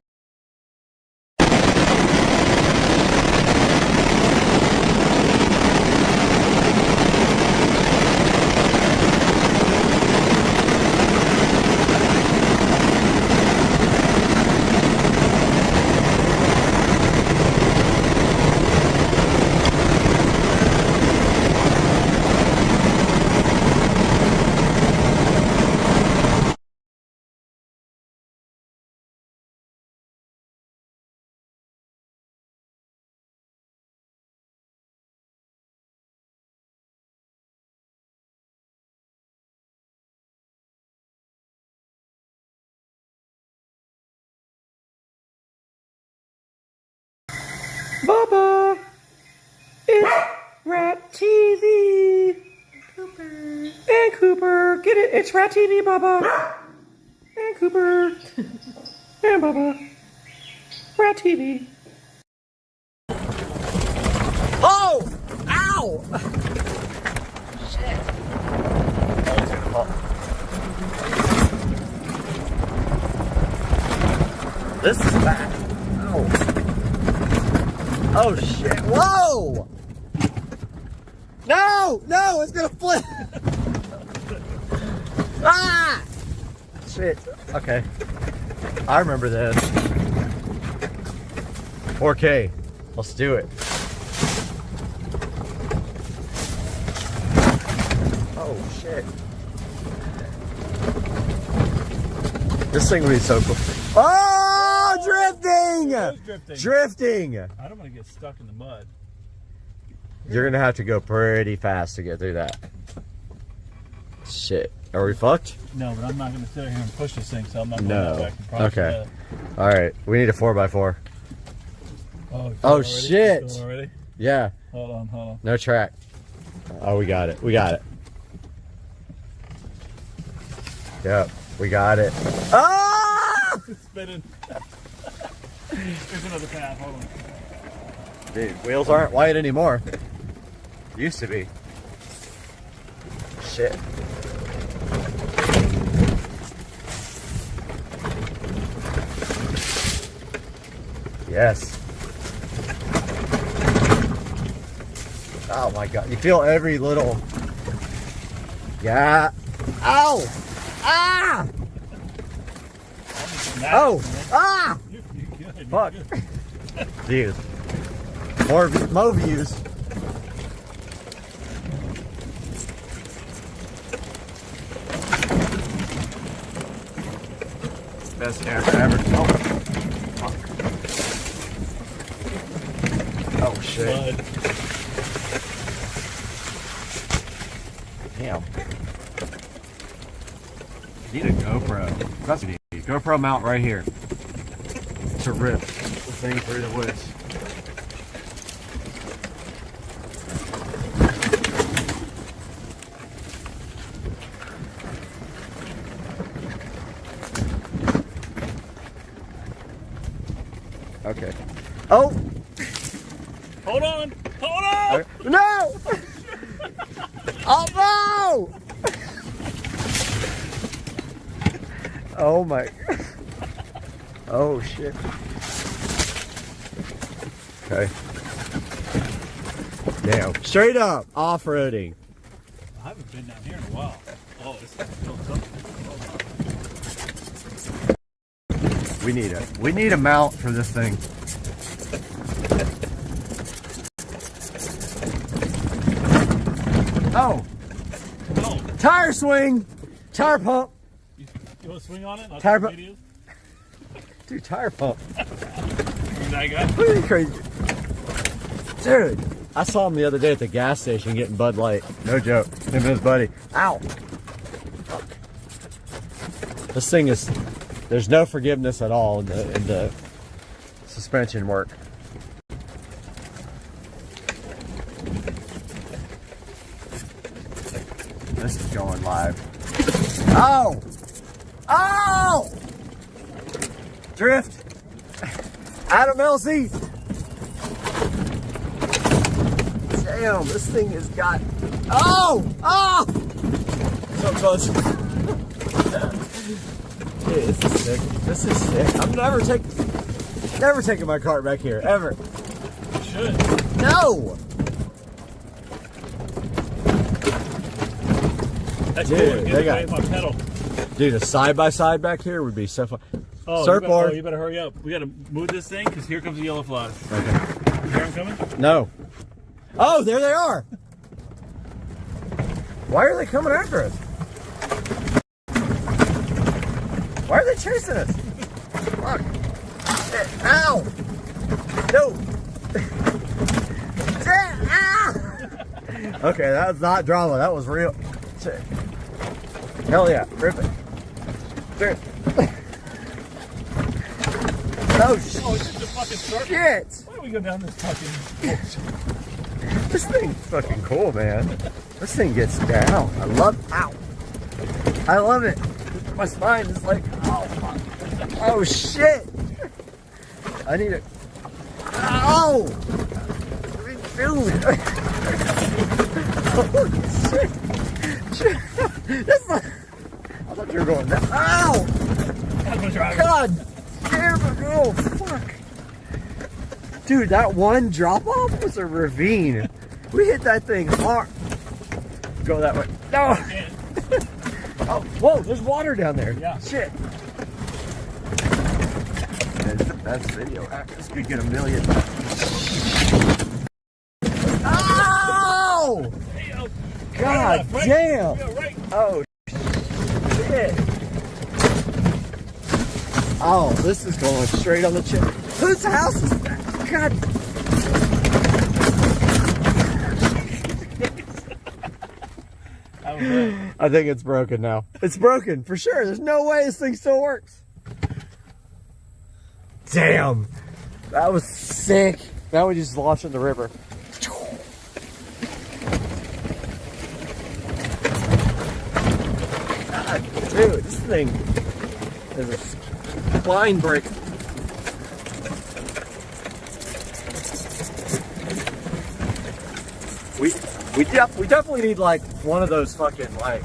Bubba, it's Rat TV. Cooper. And Cooper, get it? It's Rat TV, Bubba. And Cooper. And Bubba. Rat TV. Oh! Ow! Shit. Oh, it's gonna fall. This is bad. Ow. Oh shit, whoa! No, no, it's gonna flip! Ah! Shit, okay. I remember this. 4K, let's do it. Oh shit. This thing would be so cool. Oh, drifting! Drifting! I don't want to get stuck in the mud. You're gonna have to go pretty fast to get through that. Shit. Are we fucked? No, but I'm not going to sit here and push this thing, so I'm not going No. back and probably Okay. Alright, we need a 4x4. Oh shit! Already? Yeah, Hold on. no track. Oh, we got it. We got it. Yep, we got it. Ah! It's spinning. There's another path. Hold on. Dude, wheels aren't white anymore. Used to be. Shit. Yes. Oh my god. You feel every little. Yeah. Ow! Ah! Oh! Ah! You're good. Fuck. Dude. More views. Best hair ever. Oh, fuck. Oh shit. Mud. Damn. Need a GoPro. That's what you need. GoPro mount right here. To rip the thing through the woods. Okay. Oh! Hold on! Hold on! No! Oh no! Oh my. Oh shit. Okay. Damn. Straight up off-roading. I haven't been down here in a while. Oh, this is still something. We need a mount for this thing. Oh! Oh, Tire swing! Tire pump! you want to swing on it? I'll Tire take pump. videos. Dude, tire pump. That guy. Look at these crazy. Dude, I saw him the other day at the gas station getting Bud Light. No joke. Him and his buddy. Ow! Fuck. This thing is. There's no forgiveness at all in the suspension work. This is going live. Oh! Oh! Drift! Adam LC! Damn, this thing has got. Oh! Oh! So close. Dude, this is sick. This is sick. I'm never taking my cart back here, ever. You should. No! That's Dude, cool. they Get got- away from my pedal. Dude, a side-by-side back here would be so fun. Oh, Surfboard. you better hurry up. We gotta move this thing because here comes the yellow flies. Okay. You hear them coming? No. Oh, there they are! Why are they coming after us? Why are they chasing us? Fuck. Shit. Ow! No! Shit! Ow! Okay, that was not drama. That was real. Shit. Hell yeah. Rip it. Dude. Oh, Oh, it's just a fucking circle. shit! Why do we go down this fucking... This thing's fucking cool, man. This thing gets down. I love. Ow! I love it. My spine is like. Oh fuck! Oh shit! I need it. Ow! Dude! Oh shit! That's not. I thought you were going down. Ow! God damn it! Oh fuck! Dude, that one drop off was a ravine. We hit that thing hard. Go that way. No! Oh, whoa, there's water down there. Yeah. Shit. That's the best video. This could get 1 million. Ow! God damn! Oh shit! Oh, this is going straight on the chip. Whose house is that? God. I think it's broken now. It's broken for sure. There's no way this thing still works. Damn. That was sick. Now we just launched in the river. God, dude, this thing is a spine breaker. We definitely need like one of those fucking like,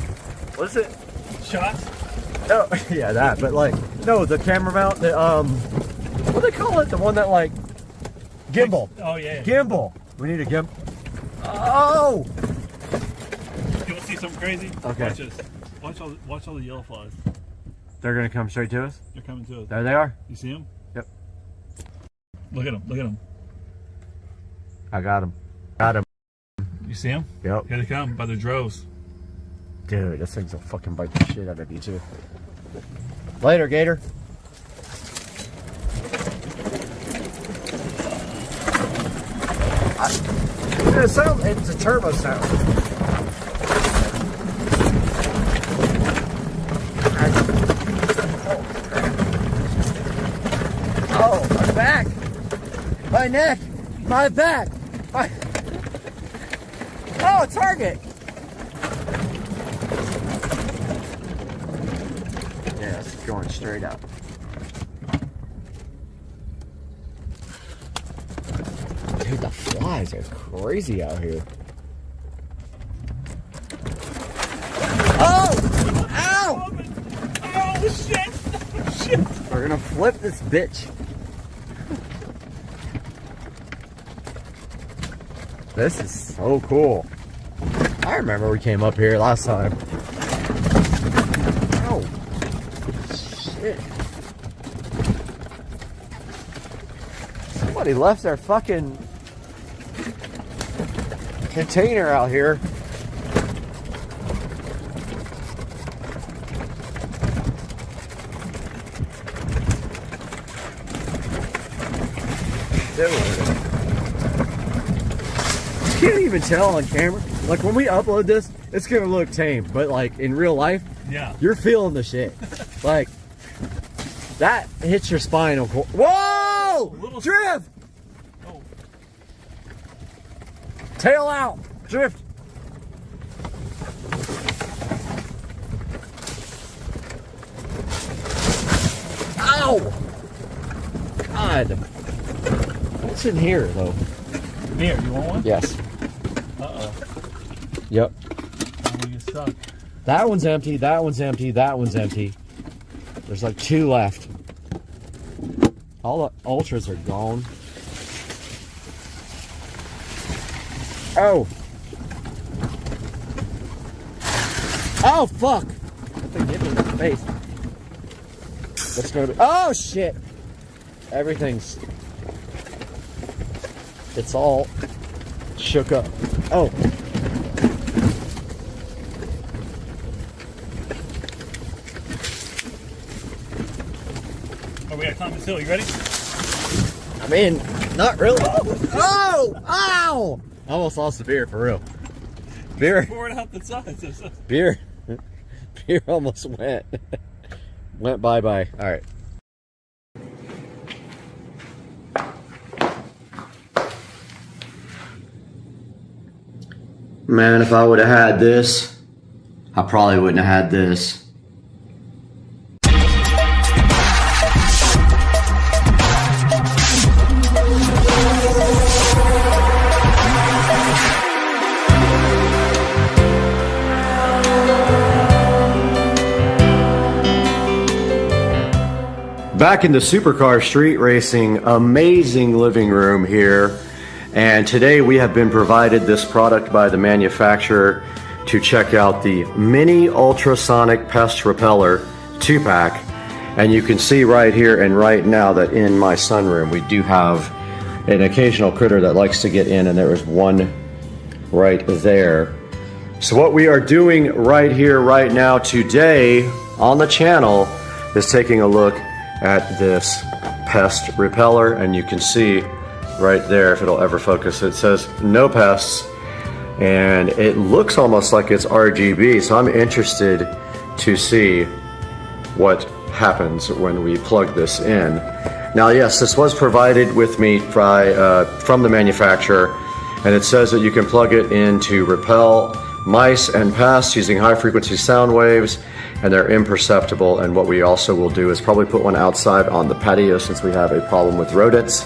what is it? Shots? Oh yeah, that. But like, no, the camera mount. The what do they call it? The one that like gimbal. Oh yeah. Gimbal. We need a gimbal. Oh. You want to see something crazy? Okay. Watch this. Watch all the yellow flies. They're gonna come straight to us. They're coming to us. There they are. You see them? Yep. Look at them. Look at them. I got them. Got him. You see them? Yep. Here they come by the droves. Dude, this thing's will fucking bite the shit out of you too. Later, Gator. It's a turbo sound. Oh, my back. My neck. My back. My... Oh, a target. Yeah, it's going straight up. Dude, the flies are crazy out here. Oh! Ow! Oh shit! Shit! We're gonna flip this bitch. This is so cool. I remember we came up here last time. Oh, shit. Somebody left their fucking container out here. Dude. You can't even tell on camera. Like when we upload this, it's gonna look tame, but like in real life, yeah, you're feeling the shit. Like that hits your spinal cord. Whoa! Little Drift! Oh. Tail out! Drift! Ow! God. What's in here though? Here, you want one? Yes. Uh-oh. Yep. I'm gonna get stuck. That one's empty, that one's empty, that one's empty. There's like 2 left. All the ultras are gone. Oh. Oh, fuck. That thing hit me in the face. That's gonna be. Oh, shit. Everything's. It's all shook up. Oh. Oh, we got Thomas Hill. You ready? I mean, not really. Oh! Ow! I almost lost the beer, for real. Beer. Pour it out the sides. Beer. Beer almost went. Went bye-bye. All right. Man, if I would have had this, I probably wouldn't have had this. Back in the supercar street racing, amazing living room here. And today we have been provided this product by the manufacturer to check out the Mini Ultrasonic Pest Repeller 2-pack. And you can see right here and right now that in my sunroom we do have an occasional critter that likes to get in, and there is one right there. So what we are doing right here, right now, today on the channel is taking a look at this pest repeller, and you can see right there, if it'll ever focus, it says no pests, and it looks almost like it's RGB, so I'm interested to see what happens when we plug this in. Now yes, this was provided with me by, from the manufacturer, and it says that you can plug it in to repel mice and pests using high frequency sound waves, and they're imperceptible. And what we also will do is probably put one outside on the patio since we have a problem with rodents.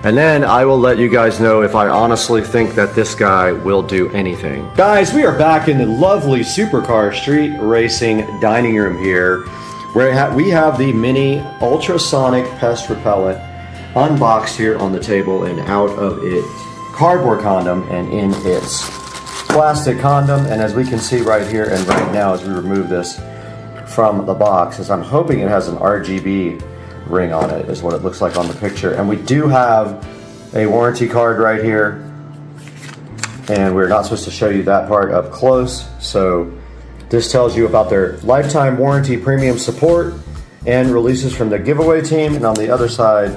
And then I will let you guys know if I honestly think that this guy will do anything. Guys, we are back in the lovely Supercar Street Racing dining room here, where we have the mini ultrasonic pest repellent unboxed here on the table and out of its cardboard condom and in its plastic condom. And as we can see right here and right now as we remove this from the box, is I'm hoping it has an RGB ring on it, is what it looks like on the picture. And we do have a warranty card right here, and we're not supposed to show you that part up close. So this tells you about their lifetime warranty, premium support, and releases from the giveaway team. And on the other side,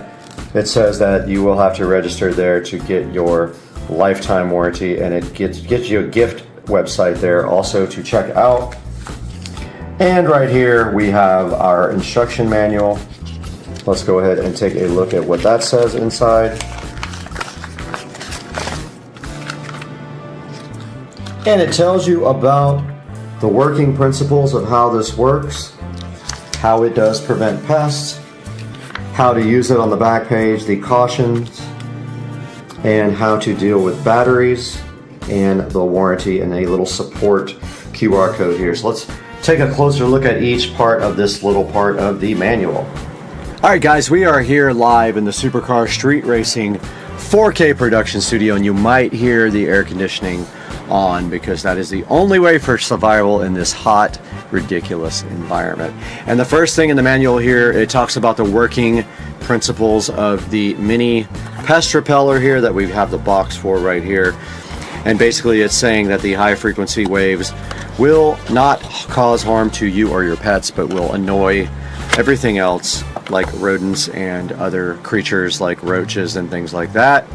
it says that you will have to register there to get your lifetime warranty, and it gets you a gift website there also to check out. And right here we have our instruction manual. Let's go ahead and take a look at what that says inside. And it tells you about the working principles of how this works, how it does prevent pests, how to use it on the back page, the cautions, and how to deal with batteries, and the warranty, and a little support QR code here. So let's take a closer look at each part of this little part of the manual. All right, guys, we are here live in the Supercar Street Racing 4K production studio, and you might hear the air conditioning on because that is the only way for survival in this hot, ridiculous environment. And the first thing in the manual here, it talks about the working principles of the mini pest repeller here that we have the box for right here. And basically it's saying that the high frequency waves will not cause harm to you or your pets, but will annoy everything else like rodents and other creatures like roaches and things like that.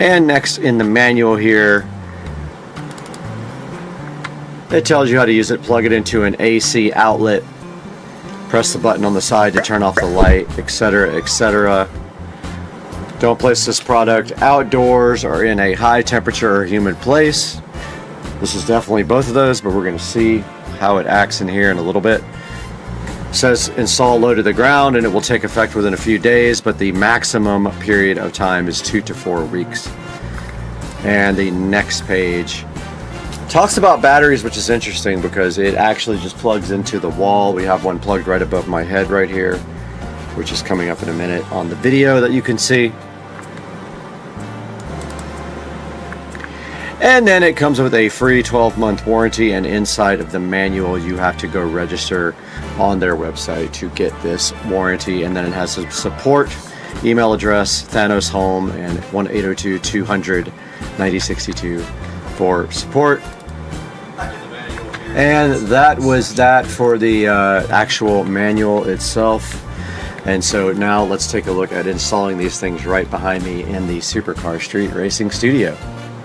And next in the manual here, it tells you how to use it. Plug it into an AC outlet, press the button on the side to turn off the light, etc., etc. Don't place this product outdoors or in a high temperature or humid place. This is definitely both of those, but we're going to see how it acts in here in a little bit. It says install low to the ground and it will take effect within a few days, but the maximum period of time is 2 to 4 weeks. And the next page talks about batteries, which is interesting because it actually just plugs into the wall. We have one plugged right above my head right here, which is coming up in a minute on the video that you can see. And then it comes with a free 12-month warranty, and inside of the manual you have to go register on their website to get this warranty. And then it has a support email address, Thanos Home, and 1-802-200-9062 for support. And that was that for the actual manual itself. And so now let's take a look at installing these things right behind me in the Supercar Street Racing studio.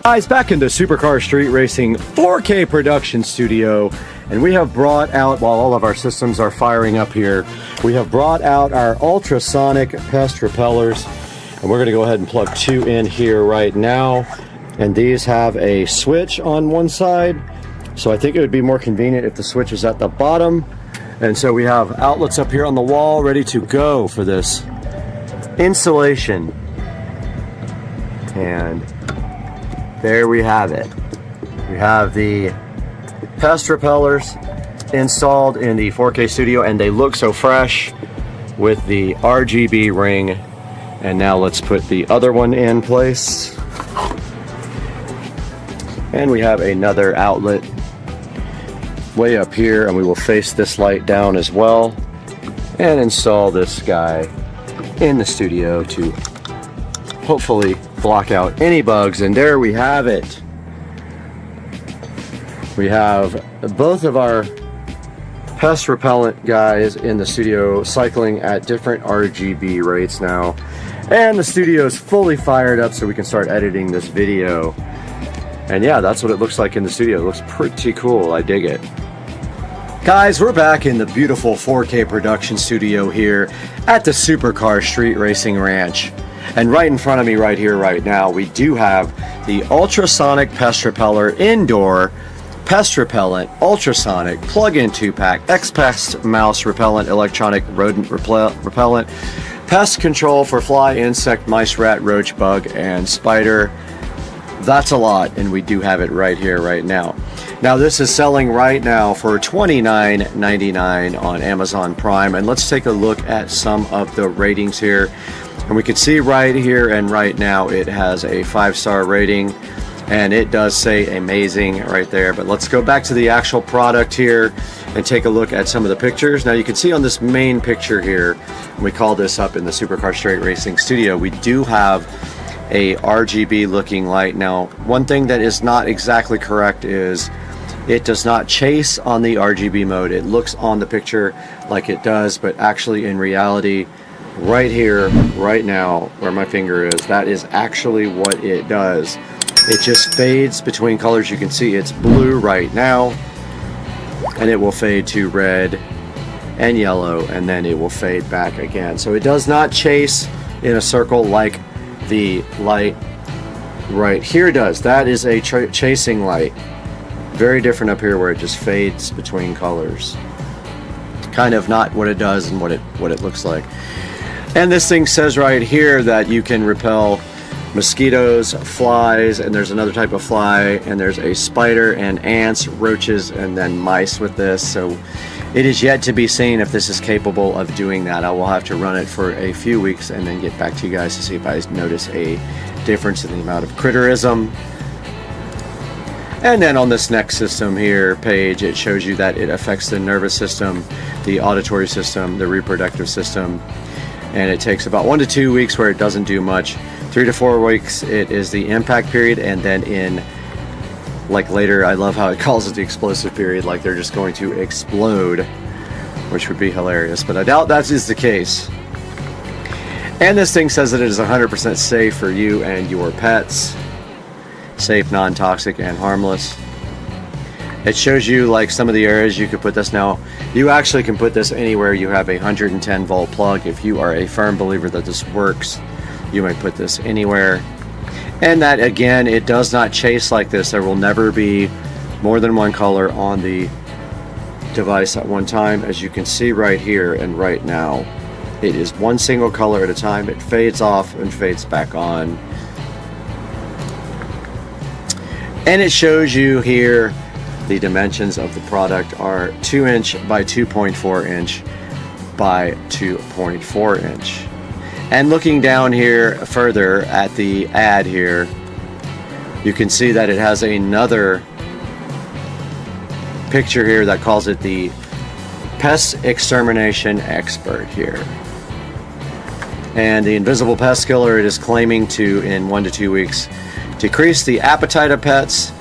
Guys, back in the Supercar Street Racing 4K production studio, and we have brought out, while all of our systems are firing up here, we have brought out our ultrasonic pest repellers, and we're going to go ahead and plug 2 in here right now. And these have a switch on one side, so I think it would be more convenient if the switch is at the bottom. And so we have outlets up here on the wall ready to go for this installation. And there we have it. We have the pest repellers installed in the 4K studio, and they look so fresh with the RGB ring. And now let's put the other one in place. And we have another outlet way up here, and we will face this light down as well and install this guy in the studio to hopefully block out any bugs. And there we have it. We have both of our pest repellent guys in the studio cycling at different RGB rates now. And the studio is fully fired up so we can start editing this video. And yeah, that's what it looks like in the studio. It looks pretty cool. I dig it. Guys, we're back in the beautiful 4K production studio here at the Supercar Street Racing Ranch. And right in front of me right here right now, we do have the Ultrasonic Pest Repeller Indoor Pest Repellent Ultrasonic Plug-in 2-pack X-Pest Mouse Repellent Electronic Rodent Repellent Pest Control for Fly, Insect, Mice, Rat, Roach, Bug, and Spider. That's a lot, and we do have it right here right now. Now this is selling right now for $29.99 on Amazon Prime, and let's take a look at some of the ratings here. And we can see right here and right now it has a 5-star rating, and it does say amazing right there. But let's go back to the actual product here and take a look at some of the pictures. Now you can see on this main picture here, we call this up in the Supercar Straight Racing Studio, we do have a RGB looking light. Now one thing that is not exactly correct is it does not chase on the RGB mode. It looks on the picture like it does, but actually in reality, right here, right now, where my finger is, that is actually what it does. It just fades between colors. You can see it's blue right now, and it will fade to red and yellow, and then it will fade back again. So it does not chase in a circle like the light right here does. That is a chasing light. Very different up here where it just fades between colors. Kind of not what it does and what it looks like. And this thing says right here that you can repel mosquitoes, flies, and there's another type of fly, and there's a spider and ants, roaches, and then mice with this. So it is yet to be seen if this is capable of doing that. I will have to run it for a few weeks and then get back to you guys to see if I notice a difference in the amount of critterism. And then on this next system here page, it shows you that it affects the nervous system, the auditory system, the reproductive system, and it takes about 1 to 2 weeks where it doesn't do much. 3 to 4 weeks it is the impact period, and then in like later, I love how it calls it the explosive period, like they're just going to explode, which would be hilarious, but I doubt that is the case. And this thing says that it is 100% safe for you and your pets. Safe, non-toxic, and harmless. It shows you like some of the areas you could put this. Now you actually can put this anywhere you have a 110 volt plug. If you are a firm believer that this works, you might put this anywhere. And that again, it does not chase like this. There will never be more than one color on the device at one time. As you can see right here and right now, it is one single color at a time. It fades off and fades back on. And it shows you here the dimensions of the product are 2" by 2.4" by 2.4". And looking down here further at the ad here, you can see that it has another picture here that calls it the Pest Extermination Expert here. And the invisible pest killer, it is claiming to, in 1 to 2 weeks, decrease the appetite of pets.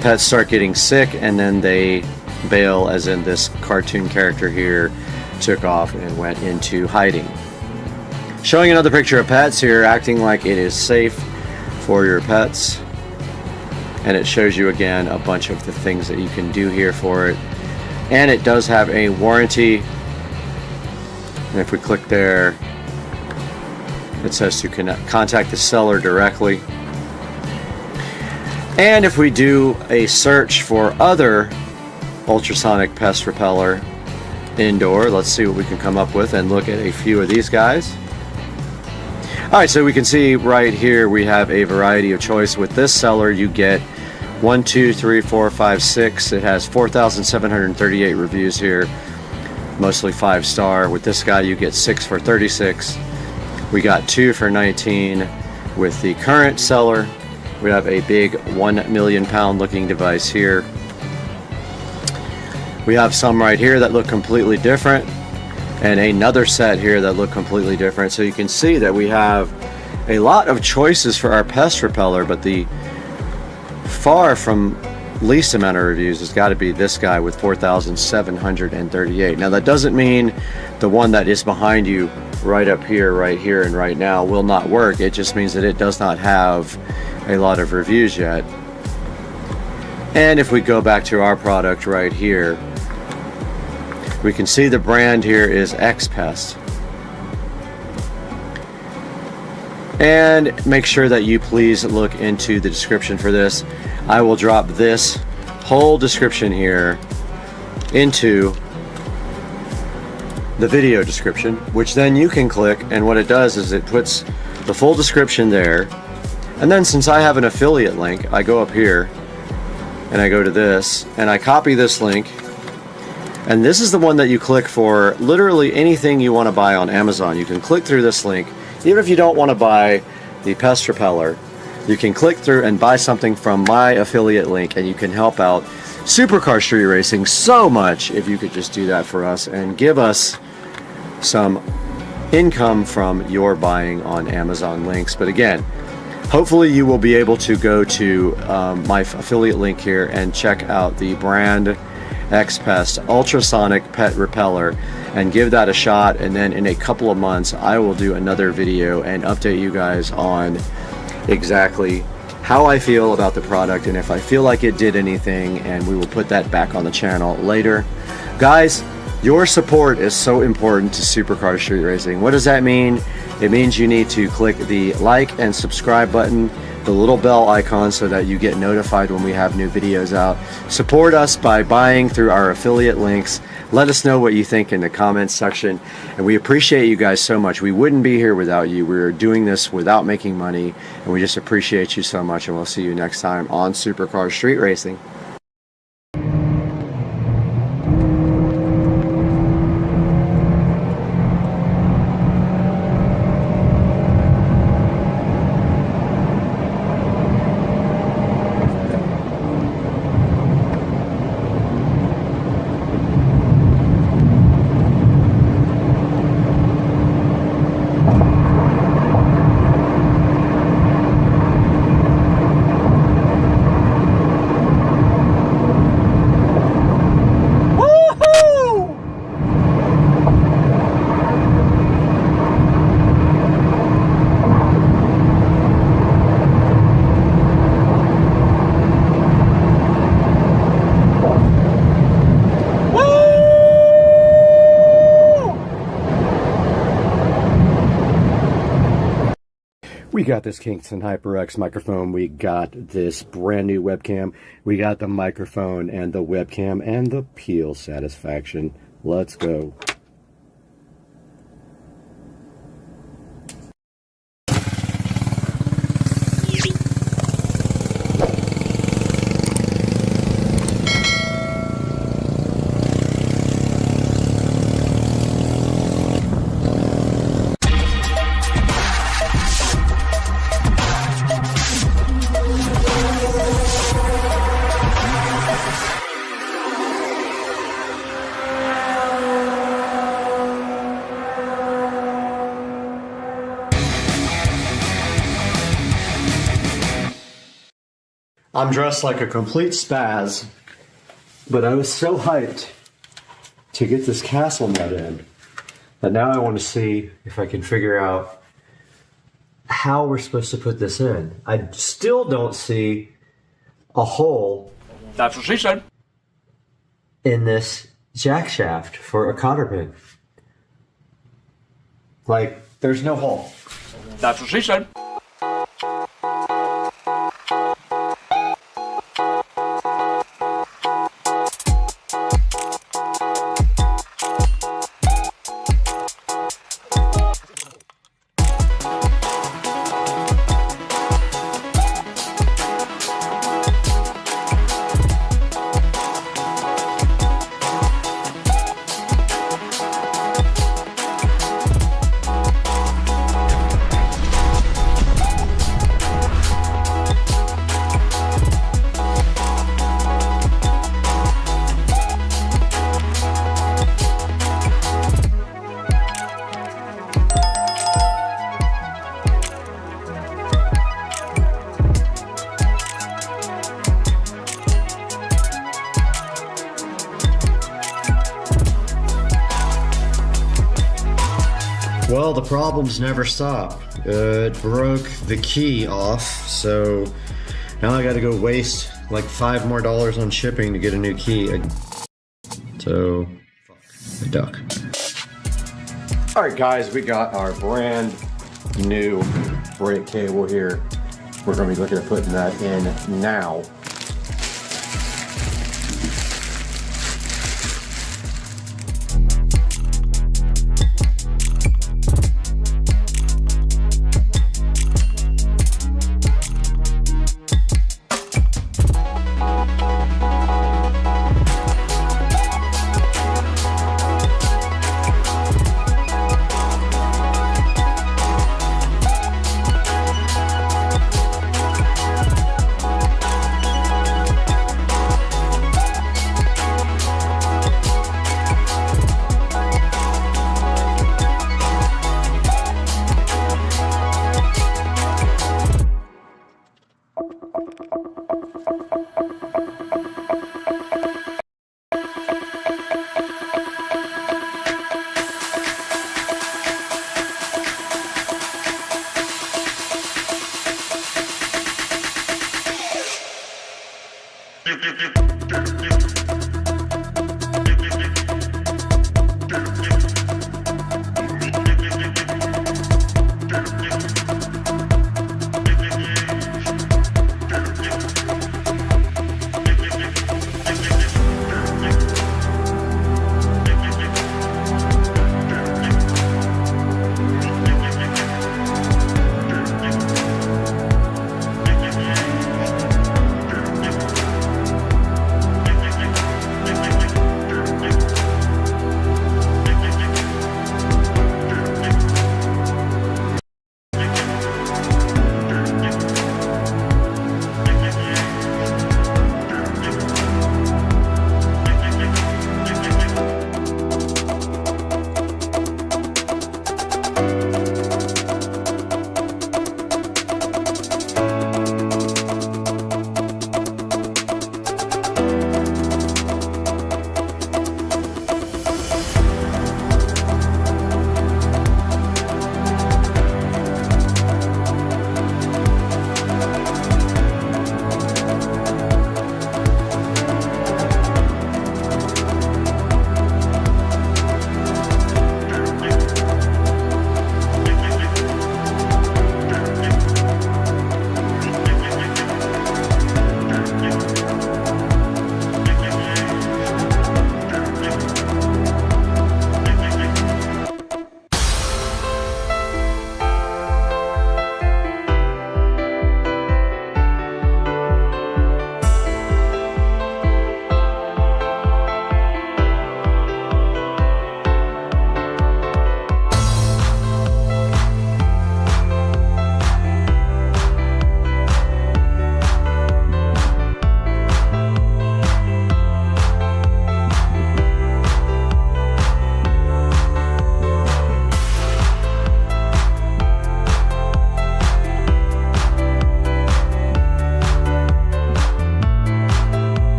Pets start getting sick and then they bail, as in this cartoon character here took off and went into hiding. Showing another picture of pets here acting like it is safe for your pets. And it shows you again a bunch of the things that you can do here for it. And it does have a warranty. And if we click there, it says to contact the seller directly. And if we do a search for other ultrasonic pest repeller indoor, let's see what we can come up with and look at a few of these guys. Alright, so we can see right here we have a variety of choice. With this seller you get 1, 2, 3, 4, 5, 6. It has 4,738 reviews here, mostly 5-star. With this guy you get 6 for 36. We got 2 for 19 with the current seller. We have a big 1 million pound looking device here. We have some right here that look completely different, and another set here that look completely different. So you can see that we have a lot of choices for our pest repeller, but the far from least amount of reviews has got to be this guy with 4,738. Now that doesn't mean the one that is behind you right up here, right here, and right now will not work. It just means that it does not have a lot of reviews yet. And if we go back to our product right here, we can see the brand here is XPest. And make sure that you please look into the description for this. I will drop this whole description here into the video description, which then you can click, and what it does is it puts the full description there. And then since I have an affiliate link, I go up here and I go to this and I copy this link, and this is the one that you click for literally anything you want to buy on Amazon. You can click through this link. Even if you don't want to buy the pest repeller, you can click through and buy something from my affiliate link, and you can help out Supercar Street Racing so much if you could just do that for us and give us some income from your buying on Amazon links. But again, hopefully you will be able to go to my affiliate link here and check out the brand XPest ultrasonic pet repeller and give that a shot. And then in a couple of months I will do another video and update you guys on exactly how I feel about the product and if I feel like it did anything, and we will put that back on the channel later. Guys, your support is so important to Supercar Street Racing. What does that mean? It means you need to click the like and subscribe button, the little bell icon, so that you get notified when we have new videos out. Support us by buying through our affiliate links. Let us know what you think in the comments section, and we appreciate you guys so much. We wouldn't be here without you. We're doing this without making money, and we just appreciate you so much, and we'll see you next time on Supercar Street Racing. We got this Kingston HyperX microphone, we got this brand new webcam, we got the microphone and the webcam and the peel satisfaction. Let's go. I'm dressed like a complete spaz, but I was so hyped to get this castle nut in that now I want to see if I can figure out how we're supposed to put this in. I still don't see a hole. That's what she said. In this jack shaft for a cotter pin. Like, there's no hole. That's what she said. Well, the problems never stop. It broke the key off, so now I gotta go waste like $5 more on shipping to get a new key. So, fuck, a duck. Alright guys, we got our brand new brake cable here. We're gonna be looking at putting that in now.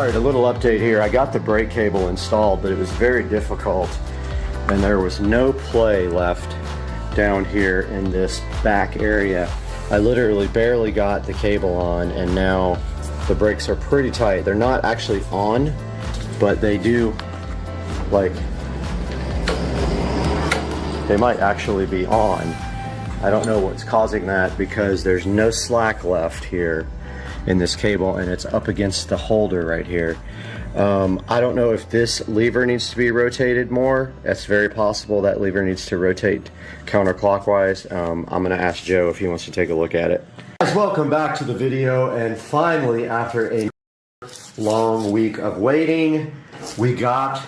Alright, a little update here. I got the brake cable installed, but it was very difficult and there was no play left down here in this back area. I literally barely got the cable on, and now the brakes are pretty tight. They're not actually on, but they do, like, they might actually be on. I don't know what's causing that because there's no slack left here in this cable, and it's up against the holder right here. I don't know if this lever needs to be rotated more. It's very possible that lever needs to rotate counterclockwise. I'm gonna ask Joe if he wants to take a look at it. Guys, welcome back to the video, and finally, after a long week of waiting, we got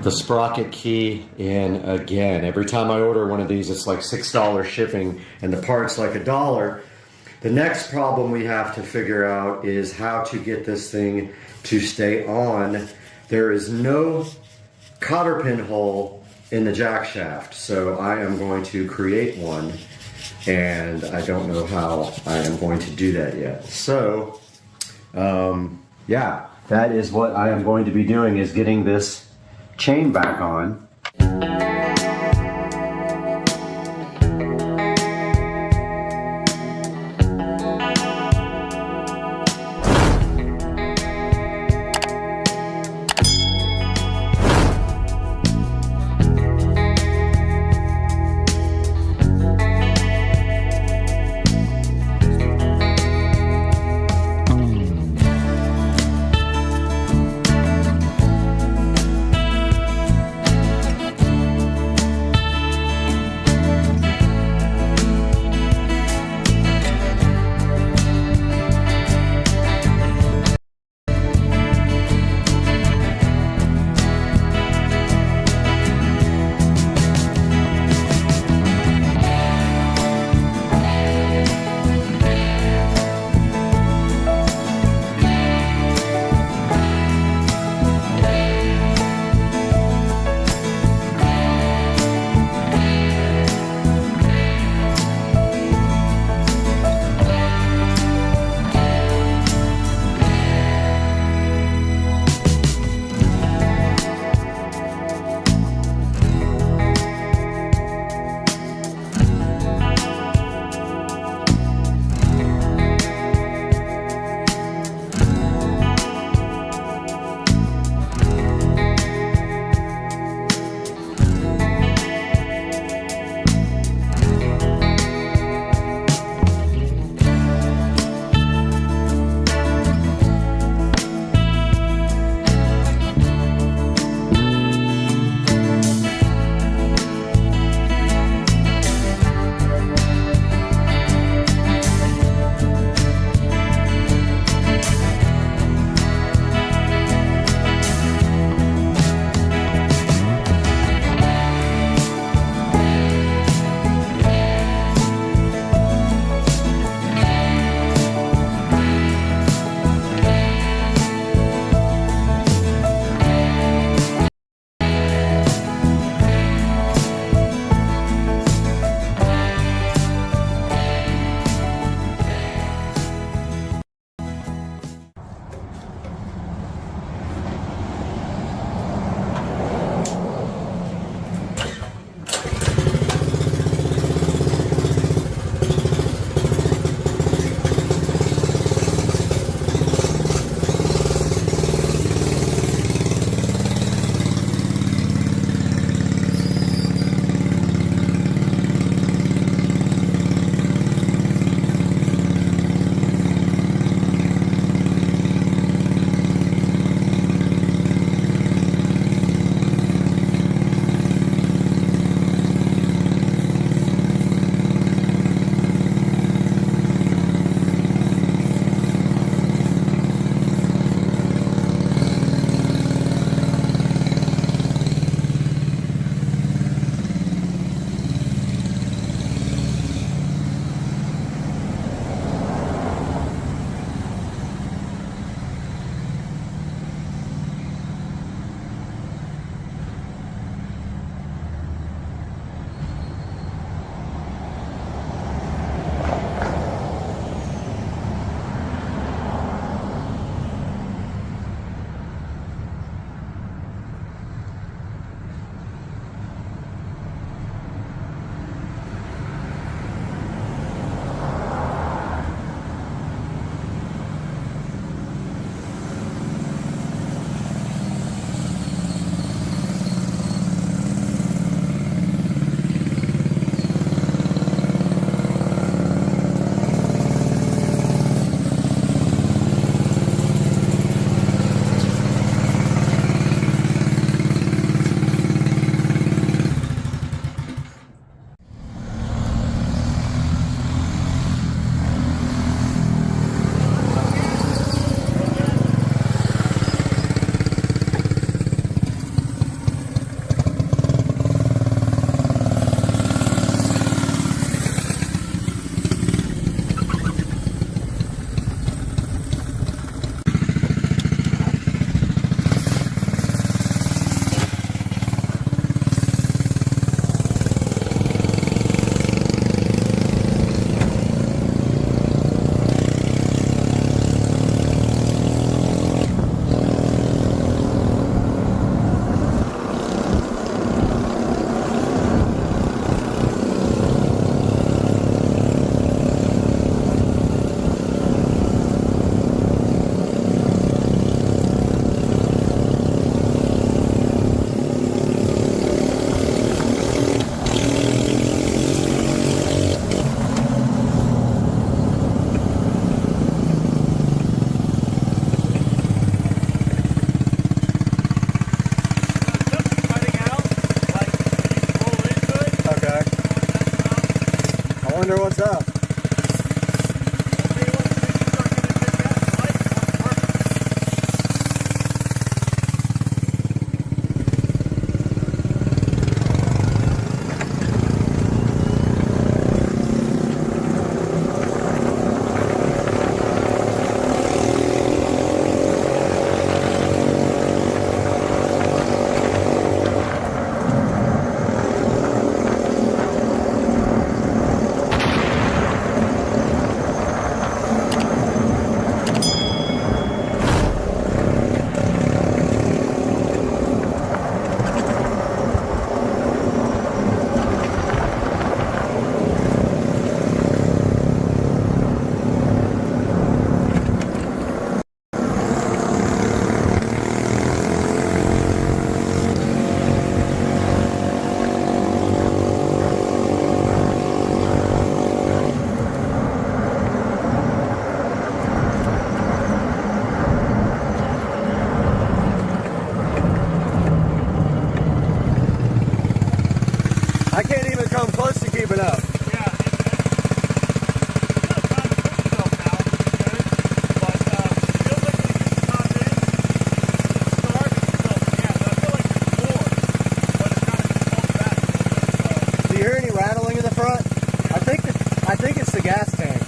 the sprocket key in again. Every time I order one of these, it's like $6 shipping, and the part's like $1. The next problem we have to figure out is how to get this thing to stay on. There is no cotter pin hole in the jack shaft, so I am going to create one, and I don't know how I am going to do that yet. So, yeah, that is what I am going to be doing, is getting this chain back on. Thunder, what's up? I can't even come close to keeping up. Do you hear any rattling in the front? I think it's the gas tank.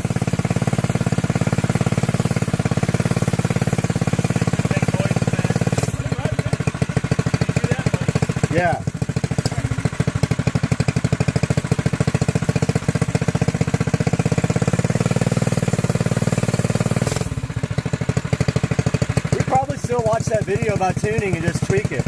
Yeah. We probably still watch that video about tuning and just tweak it.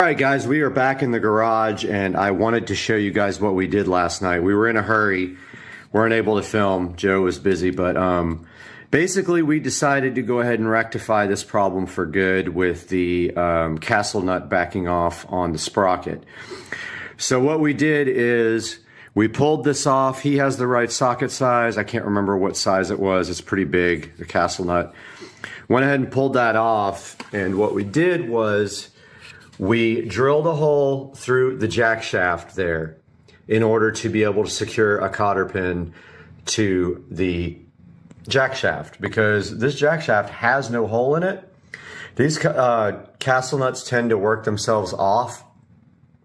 All right, guys, we are back in the garage, and I wanted to show you guys what we did last night. We were in a hurry, weren't able to film. Joe was busy, but basically we decided to go ahead and rectify this problem for good with the castle nut backing off on the sprocket. So what we did is we pulled this off. He has the right socket size. I can't remember what size it was. It's pretty big, the castle nut. Went ahead and pulled that off, and what we did was we drilled a hole through the jack shaft there in order to be able to secure a cotter pin to the jack shaft, because this jack shaft has no hole in it. These castle nuts tend to work themselves off,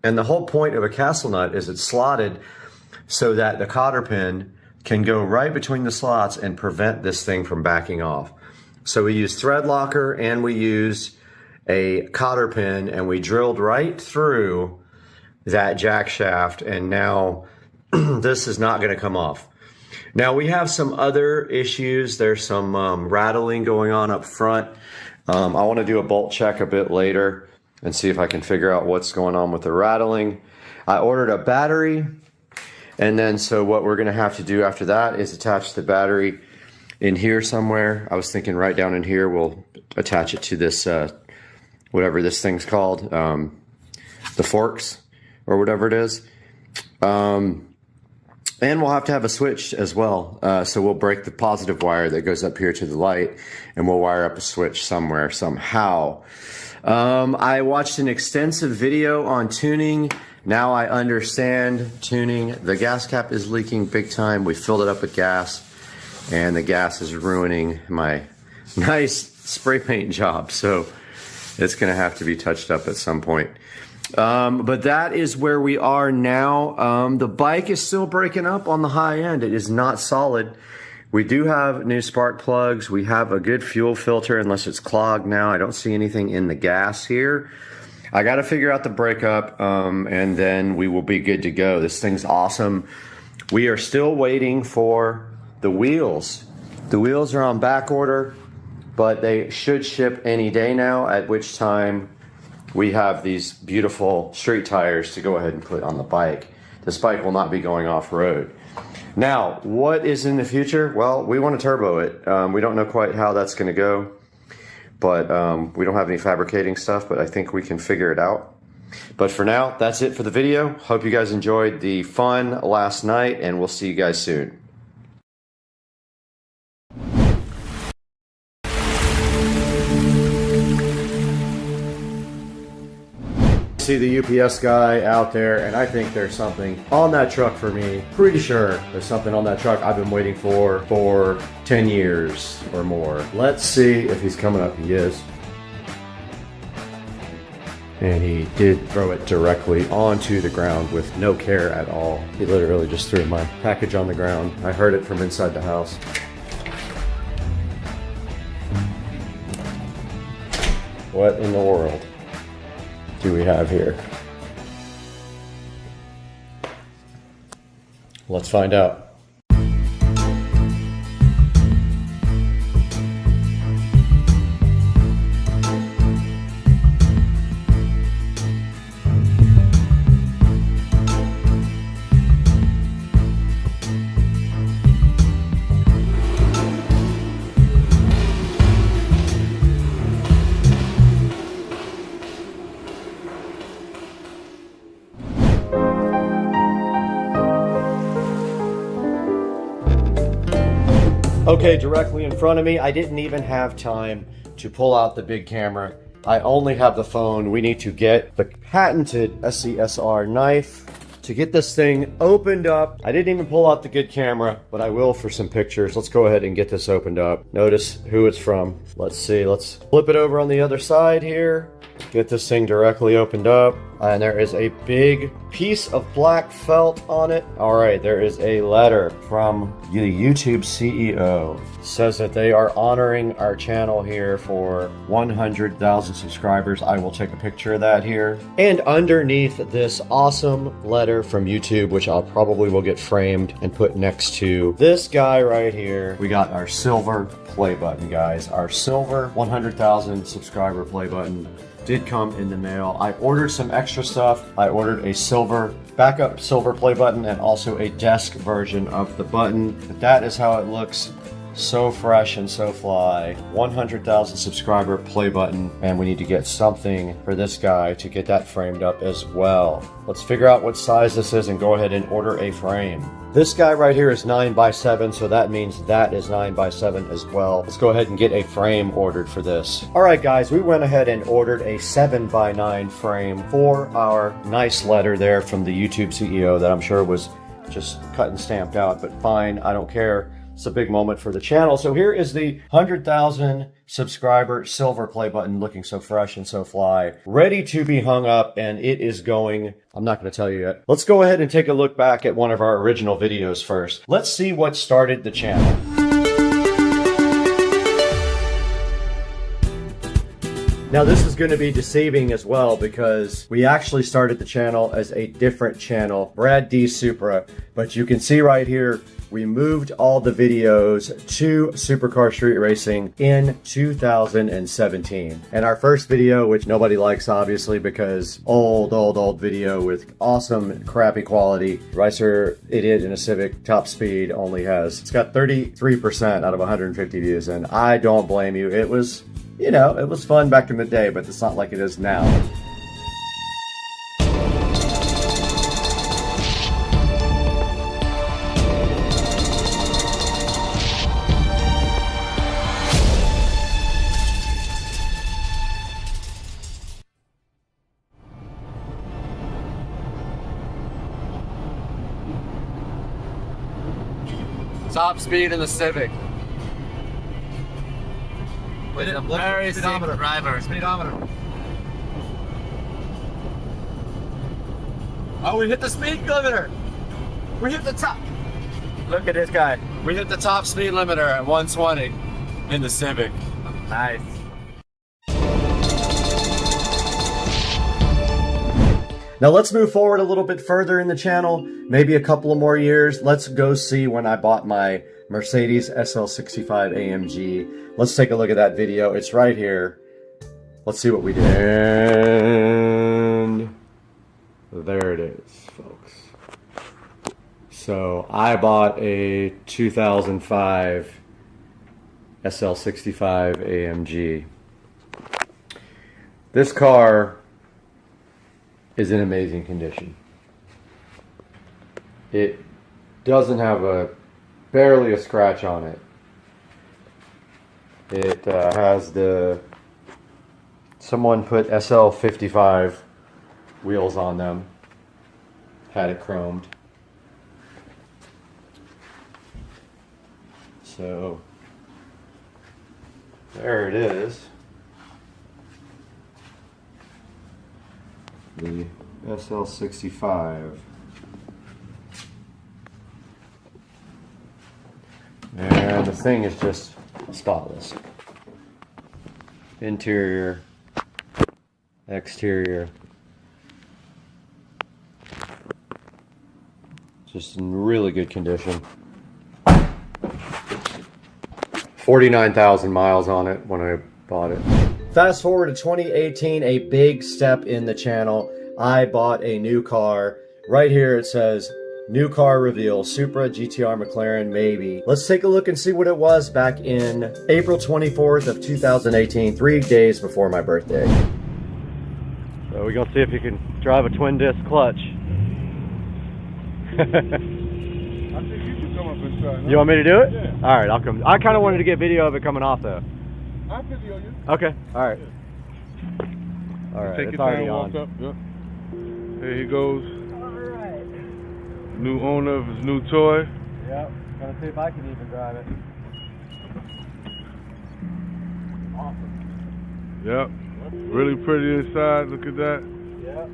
and the whole point of a castle nut is it's slotted so that the cotter pin can go right between the slots and prevent this thing from backing off. So we use thread locker and we use a cotter pin, and we drilled right through that jack shaft, and now this is not going to come off. Now we have some other issues. There's some rattling going on up front. I want to do a bolt check a bit later and see if I can figure out what's going on with the rattling. I ordered a battery, and then so what we're going to have to do after that is attach the battery in here somewhere. I was thinking right down in here. We'll attach it to this whatever this thing's called, the forks or whatever it is. And we'll have to have a switch as well. So we'll break the positive wire that goes up here to the light, and we'll wire up a switch somewhere, somehow. I watched an extensive video on tuning. Now I understand tuning. The gas cap is leaking big time. We filled it up with gas, and the gas is ruining my nice spray paint job. So it's gonna have to be touched up at some point. But that is where we are now. The bike is still breaking up on the high end. It is not solid. We do have new spark plugs. We have a good fuel filter, unless it's clogged now. I don't see anything in the gas here. I got to figure out the breakup, and then we will be good to go. This thing's awesome. We are still waiting for the wheels. The wheels are on back order, but they should ship any day now, at which time we have these beautiful street tires to go ahead and put on the bike. This bike will not be going off-road. Now, what is in the future? Well, we want to turbo it. We don't know quite how that's going to go, but we don't have any fabricating stuff, but I think we can figure it out. But for now, that's it for the video. Hope you guys enjoyed the fun last night, and we'll see you guys soon. See the UPS guy out there, and I think there's something on that truck for me. Pretty sure there's something on that truck I've been waiting for 10 years or more. Let's see if he's coming up. He is. And he did throw it directly onto the ground with no care at all. He literally just threw my package on the ground. I heard it from inside the house. What in the world do we have here? Let's find out. Okay, directly in front of me. I didn't even have time to pull out the big camera. I only have the phone. We need to get the patented SCSR knife to get this thing opened up. I didn't even pull out the good camera, but I will for some pictures. Let's go ahead and get this opened up. Notice who it's from. Let's see, let's flip it over on the other side here. Get this thing directly opened up. And there is a big piece of black felt on it. All right, there is a letter from the YouTube CEO. It says that they are honoring our channel here for 100,000 subscribers. I will take a picture of that here. And underneath this awesome letter from YouTube, which I'll probably will get framed and put next to this guy right here, we got our silver play button, guys. Our silver 100,000 subscriber play button did come in the mail. I ordered some extra stuff. I ordered a silver backup silver play button and also a desk version of the button. But that is how it looks. So fresh and so fly. 100,000 subscriber play button, and we need to get something for this guy to get that framed up as well. Let's figure out what size this is and go ahead and order a frame. This guy right here is 9x7, so that means that is 9x7 as well. Let's go ahead and get a frame ordered for this. All right, guys, we went ahead and ordered a 7x9 frame for our nice letter there from the YouTube CEO that I'm sure was just cut and stamped out, but fine, I don't care. It's a big moment for the channel. So here is the 100,000 subscriber silver play button, looking so fresh and so fly, ready to be hung up, and it is going, I'm not going to tell you yet. Let's go ahead and take a look back at one of our original videos first. Let's see what started the channel. Now this is going to be deceiving as well because we actually started the channel as a different channel, Brad D Supra, but you can see right here, we moved all the videos to Supercar Street Racing in 2017. And our first video, which nobody likes obviously because old video with awesome crappy quality, Ricer Idiot in a Civic top speed only has, it's got 33% out of 150 views, and I don't blame you. It was you know, it was fun back in the day, but it's not like it is now. Top speed in the Civic. With a very sick driver. Speedometer. Oh, we hit the speed limiter. We hit the top. Look at this guy. We hit the top speed limiter at 120 in the Civic. Nice. Now let's move forward a little bit further in the channel, maybe a couple of more years. Let's go see when I bought my Mercedes SL65 AMG. Let's take a look at that video. It's right here. Let's see what we did. And there it is, folks. So I bought a 2005 SL65 AMG. This car is in amazing condition. It doesn't have barely a scratch on it. It has someone put SL55 wheels on them, had it chromed. So there it is. The SL65. And the thing is just spotless. Interior, exterior. Just in really good condition. 49,000 miles on it when I bought it. Fast forward to 2018, a big step in the channel. I bought a new car. Right here it says, new car reveal, Supra, GTR, McLaren, maybe. Let's take a look and see what it was back in April 24th of 2018, 3 days before my birthday. So we're gonna see if you can drive a twin disc clutch. I think you should come up and try. You want me to do it? Yeah. All right, I'll come. I kind of wanted to get video of it coming off though. I'll video you. Okay, all right. All right, Take it's your already time, on. walk up. Yep. There he goes. Alright. New owner of his new toy. Yep, gonna see if I can even drive it. Awesome. Yep. Really pretty inside. Look at that. Yep.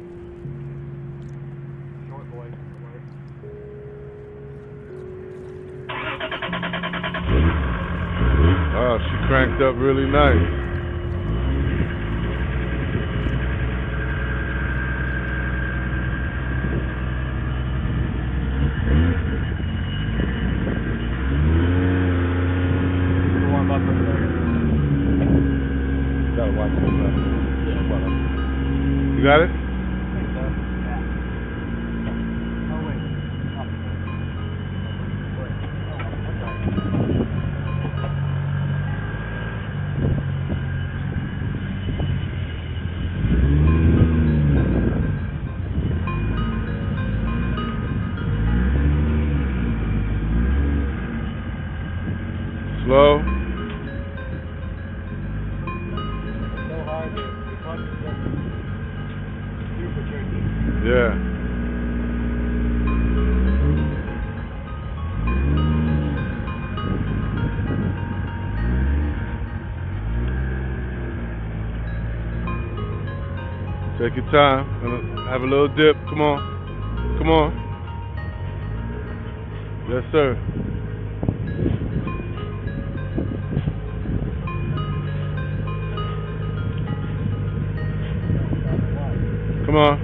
Short boy. Oh, she cranked up really nice. You got it? Slow. Yeah. Take your time. Have a little dip. Come on. Come on. Yes, sir. Come on.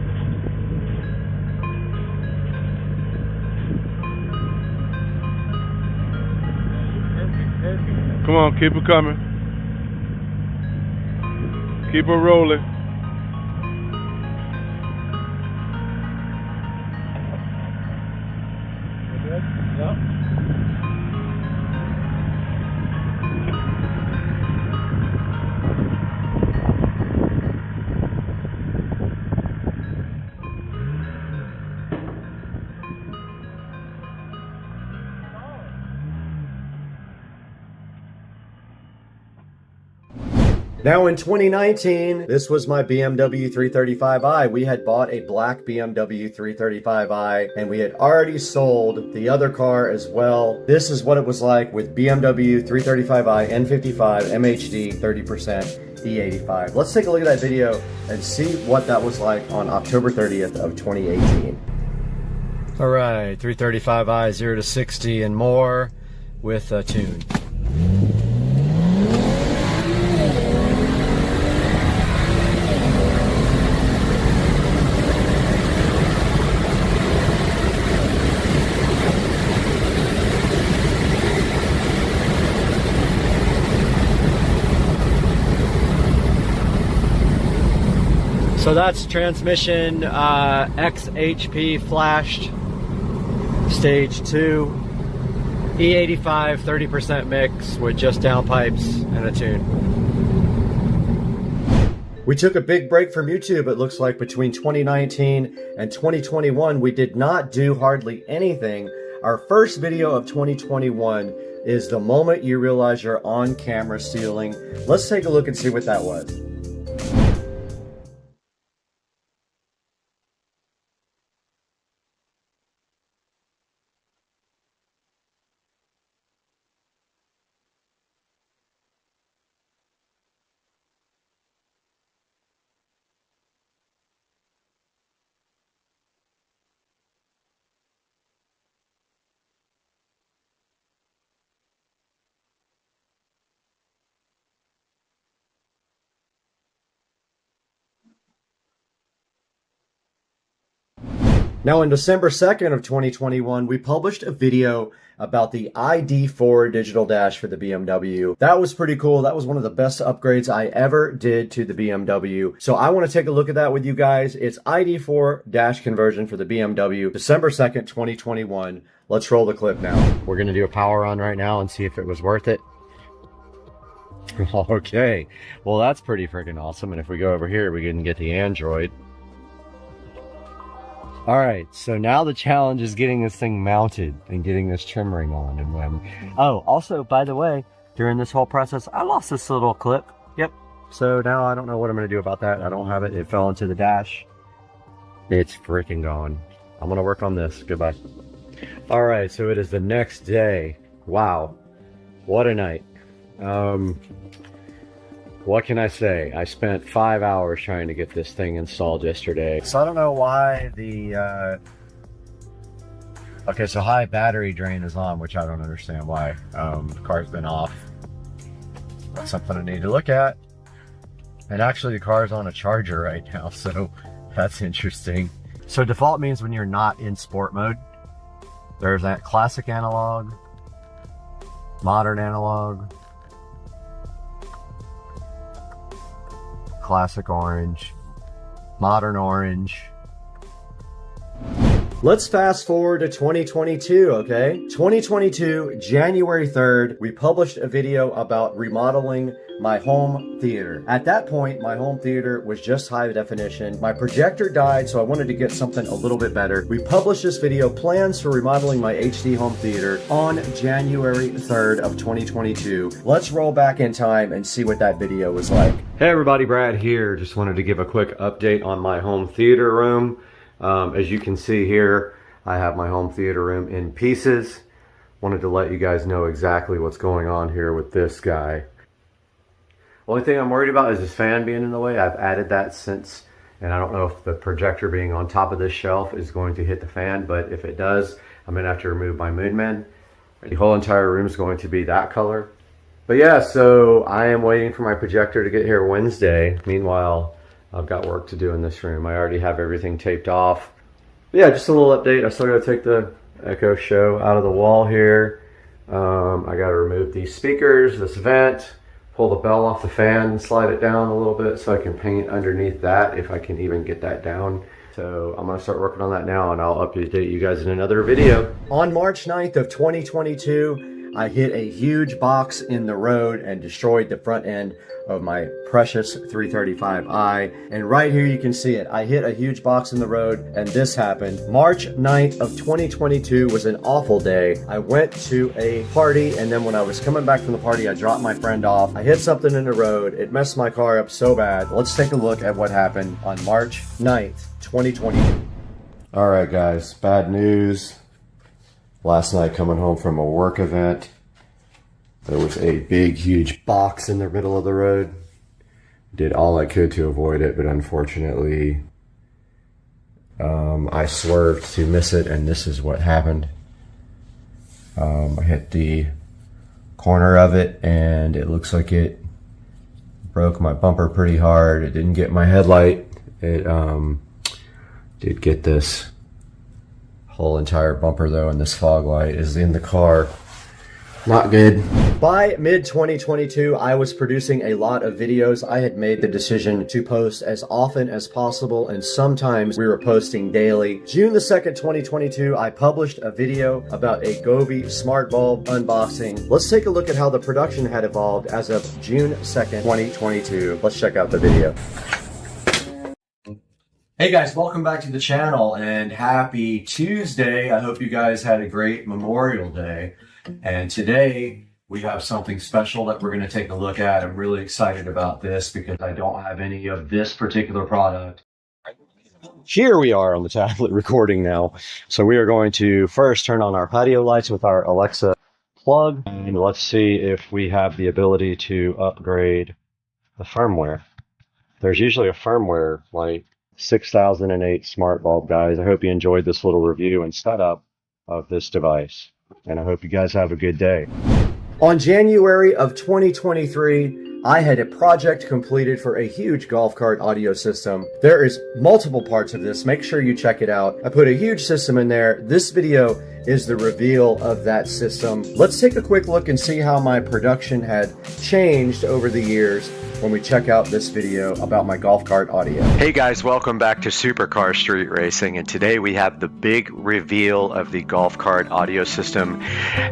Come on, keep it coming. Keep it rolling. Now in 2019, this was my BMW 335i. We had bought a black BMW 335i and we had already sold the other car as well. This is what it was like with BMW 335i N55 MHD 30% E85. Let's take a look at that video and see what that was like on October 30th of 2018. All right, 335i 0 to 60 and more with a tune. So that's transmission XHP flashed, stage 2, E85 30% mix with just downpipes and a tune. We took a big break from YouTube. It looks like between 2019 and 2021, we did not do hardly anything. Our first video of 2021 is the moment you realize you're on camera stealing. Let's take a look and see what that was. Now, on December 2nd of 2021, we published a video about the ID4 digital dash for the BMW. That was pretty cool. That was one of the best upgrades I ever did to the BMW. So I want to take a look at that with you guys. It's ID4 dash conversion for the BMW, December 2nd, 2021. Let's roll the clip now. We're going to do a power on right now and see if it was worth it. Okay. Well, that's pretty freaking awesome. And if we go over here, we can get the Android. All right, so now the challenge is getting this thing mounted and getting this trim ring on. And when, oh, also, by the way, during this whole process, I lost this little clip. Yep. So now I don't know what I'm going to do about that. I don't have it. It fell into the dash. It's freaking gone. I'm going to work on this. Goodbye. All right, so it is the next day. Wow. What a night. What can I say? I spent 5 hours trying to get this thing installed yesterday. So I don't know why the, okay, so high battery drain is on, which I don't understand why. The car's been off. That's something I need to look at. And actually the car's on a charger right now, so that's interesting. So default means when you're not in sport mode. There's that classic analog, modern analog, classic orange, modern orange. Let's fast forward to 2022, okay? 2022, January 3rd, we published a video about remodeling my home theater. At that point, my home theater was just high definition. My projector died, so I wanted to get something a little bit better. We published this video, plans for remodeling my HD home theater, on January 3rd of 2022. Let's roll back in time and see what that video was like. Hey everybody, Brad here. Just wanted to give a quick update on my home theater room. As you can see here, I have my home theater room in pieces. Wanted to let you guys know exactly what's going on here with this guy. Only thing I'm worried about is this fan being in the way. I've added that since, and I don't know if the projector being on top of this shelf is going to hit the fan, but if it does, I'm gonna have to remove my Moonman. The whole entire room is going to be that color. But yeah, so I am waiting for my projector to get here Wednesday. Meanwhile, I've got work to do in this room. I already have everything taped off. But yeah, just a little update. I still gotta take the Echo Show out of the wall here. I gotta remove these speakers, this vent, pull the bell off the fan and slide it down a little bit so I can paint underneath that if I can even get that down. So I'm gonna start working on that now and I'll update you guys in another video. On March 9th of 2022, I hit a huge box in the road and destroyed the front end of my precious 335i. And right here you can see it. I hit a huge box in the road and this happened. March 9th of 2022 was an awful day. I went to a party and then when I was coming back from the party, I dropped my friend off. I hit something in the road. It messed my car up so bad. Let's take a look at what happened on March 9th, 2022. All right, guys, bad news. Last night coming home from a work event, there was a big, huge box in the middle of the road. Did all I could to avoid it, but unfortunately, I swerved to miss it, and this is what happened. I hit the corner of it, and it looks like it broke my bumper pretty hard. It didn't get my headlight. It did get this whole entire bumper, though, and this fog light is in the car. Not good. By mid-2022, I was producing a lot of videos. I had made the decision to post as often as possible, and sometimes we were posting daily. June the 2nd, 2022, I published a video about a Govee smart bulb unboxing. Let's take a look at how the production had evolved as of June 2nd, 2022. Let's check out the video. Hey guys, welcome back to the channel and happy Tuesday. I hope you guys had a great Memorial Day. And today we have something special that we're going to take a look at. I'm really excited about this because I don't have any of this particular product. Here we are on the tablet recording now. So we are going to first turn on our patio lights with our Alexa plug. And let's see if we have the ability to upgrade the firmware. There's usually a firmware like 6008 smart bulb, guys. I hope you enjoyed this little review and setup of this device. And I hope you guys have a good day. On January of 2023, I had a project completed for a huge golf cart audio system. There is multiple parts of this. Make sure you check it out. I put a huge system in there. This video is the reveal of that system. Let's take a quick look and see how my production had changed over the years when we check out this video about my golf cart audio. Hey guys, welcome back to Supercar Street Racing, and today we have the big reveal of the golf cart audio system.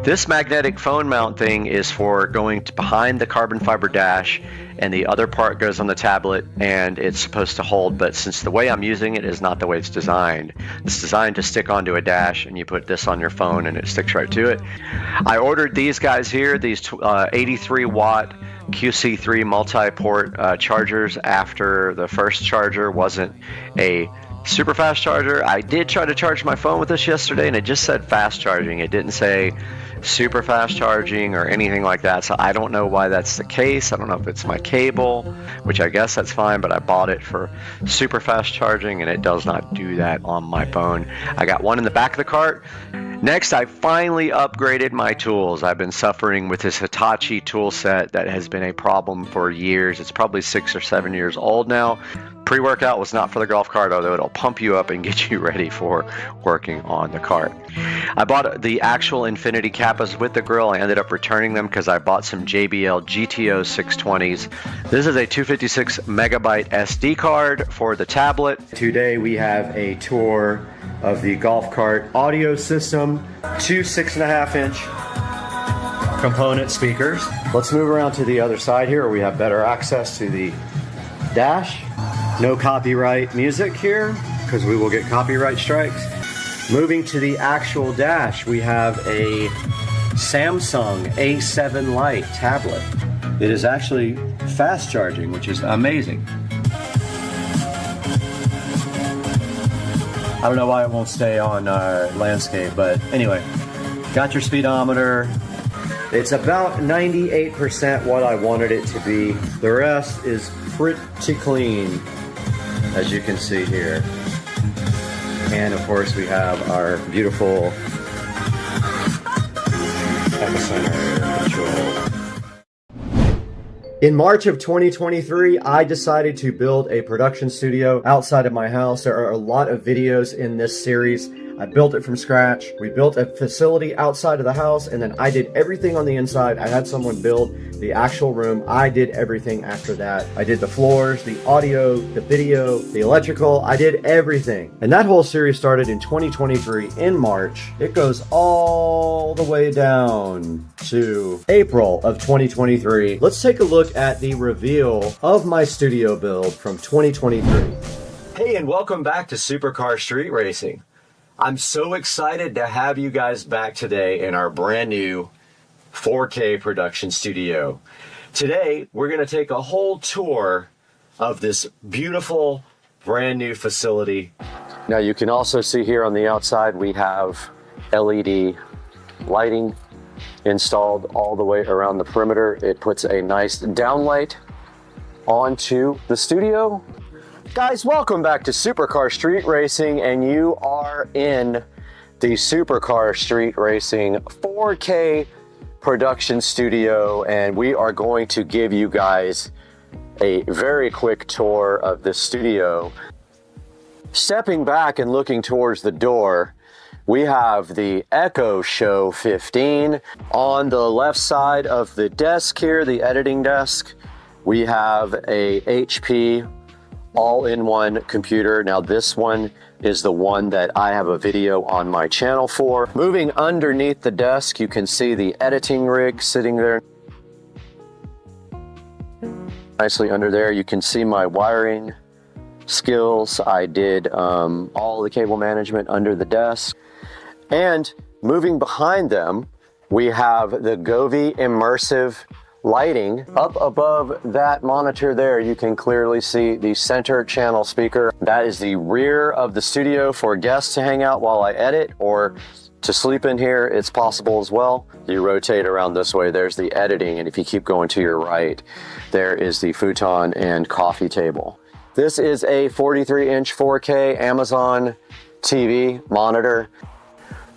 This magnetic phone mount thing is for going to behind the carbon fiber dash, and the other part goes on the tablet and it's supposed to hold, but since the way I'm using it is not the way it's designed. It's designed to stick onto a dash and you put this on your phone and it sticks right to it. I ordered these guys here, these 83 watt QC3 multi-port chargers after the first charger wasn't a super fast charger. I did try to charge my phone with this yesterday and it just said fast charging. It didn't say super fast charging or anything like that, so I don't know why that's the case. I don't know if it's my cable, which I guess that's fine, but I bought it for super fast charging and it does not do that on my phone. I got one in the back of the cart. Next, I finally upgraded my tools. I've been suffering with this Hitachi tool set that has been a problem for years. It's probably 6 or 7 years old now. Pre-workout was not for the golf cart, although it'll pump you up and get you ready for working on the cart. I bought the actual Infinity Kappas with the grill. I ended up returning them because I bought some JBL GTO 620s. This is a 256 megabyte SD card for the tablet. Today we have a tour of the golf cart audio system. Two 6.5 inch component speakers. Let's move around to the other side here where we have better access to the dash. No copyright music here because we will get copyright strikes. Moving to the actual dash, we have a Samsung A7 Lite tablet. It is actually fast charging, which is amazing. I don't know why it won't stay on landscape, but anyway, got your speedometer. It's about 98% what I wanted it to be. The rest is pretty clean, as you can see here. And of course we have our beautiful epicenter control. In March of 2023, I decided to build a production studio outside of my house. There are a lot of videos in this series. I built it from scratch. We built a facility outside of the house, and then I did everything on the inside. I had someone build the actual room. I did everything after that. I did the floors, the audio, the video, the electrical. I did everything. And that whole series started in 2023 in March. It goes all the way down to April of 2023. Let's take a look at the reveal of my studio build from 2023. Hey, and welcome back to Supercar Street Racing. I'm so excited to have you guys back today in our brand new 4K production studio. Today, we're going to take a whole tour of this beautiful brand new facility. Now you can also see here on the outside, we have LED lighting installed all the way around the perimeter. It puts a nice downlight onto the studio. Guys, welcome back to Supercar Street Racing, and you are in the Supercar Street Racing 4K production studio, and we are going to give you guys a very quick tour of the studio. Stepping back and looking towards the door, we have the Echo Show 15. On the left side of the desk here, the editing desk, we have a HP all-in-one computer. Now this one is the one that I have a video on my channel for. Moving underneath the desk, you can see the editing rig sitting there. Nicely under there, you can see my wiring skills. I did all the cable management under the desk. And moving behind them, we have the Govee immersive lighting. Up above that monitor there, you can clearly see the center channel speaker. That is the rear of the studio for guests to hang out while I edit, or to sleep in here. It's possible as well. You rotate around this way, there's the editing, and if you keep going to your right, there is the futon and coffee table. This is a 43-inch 4K Amazon TV monitor.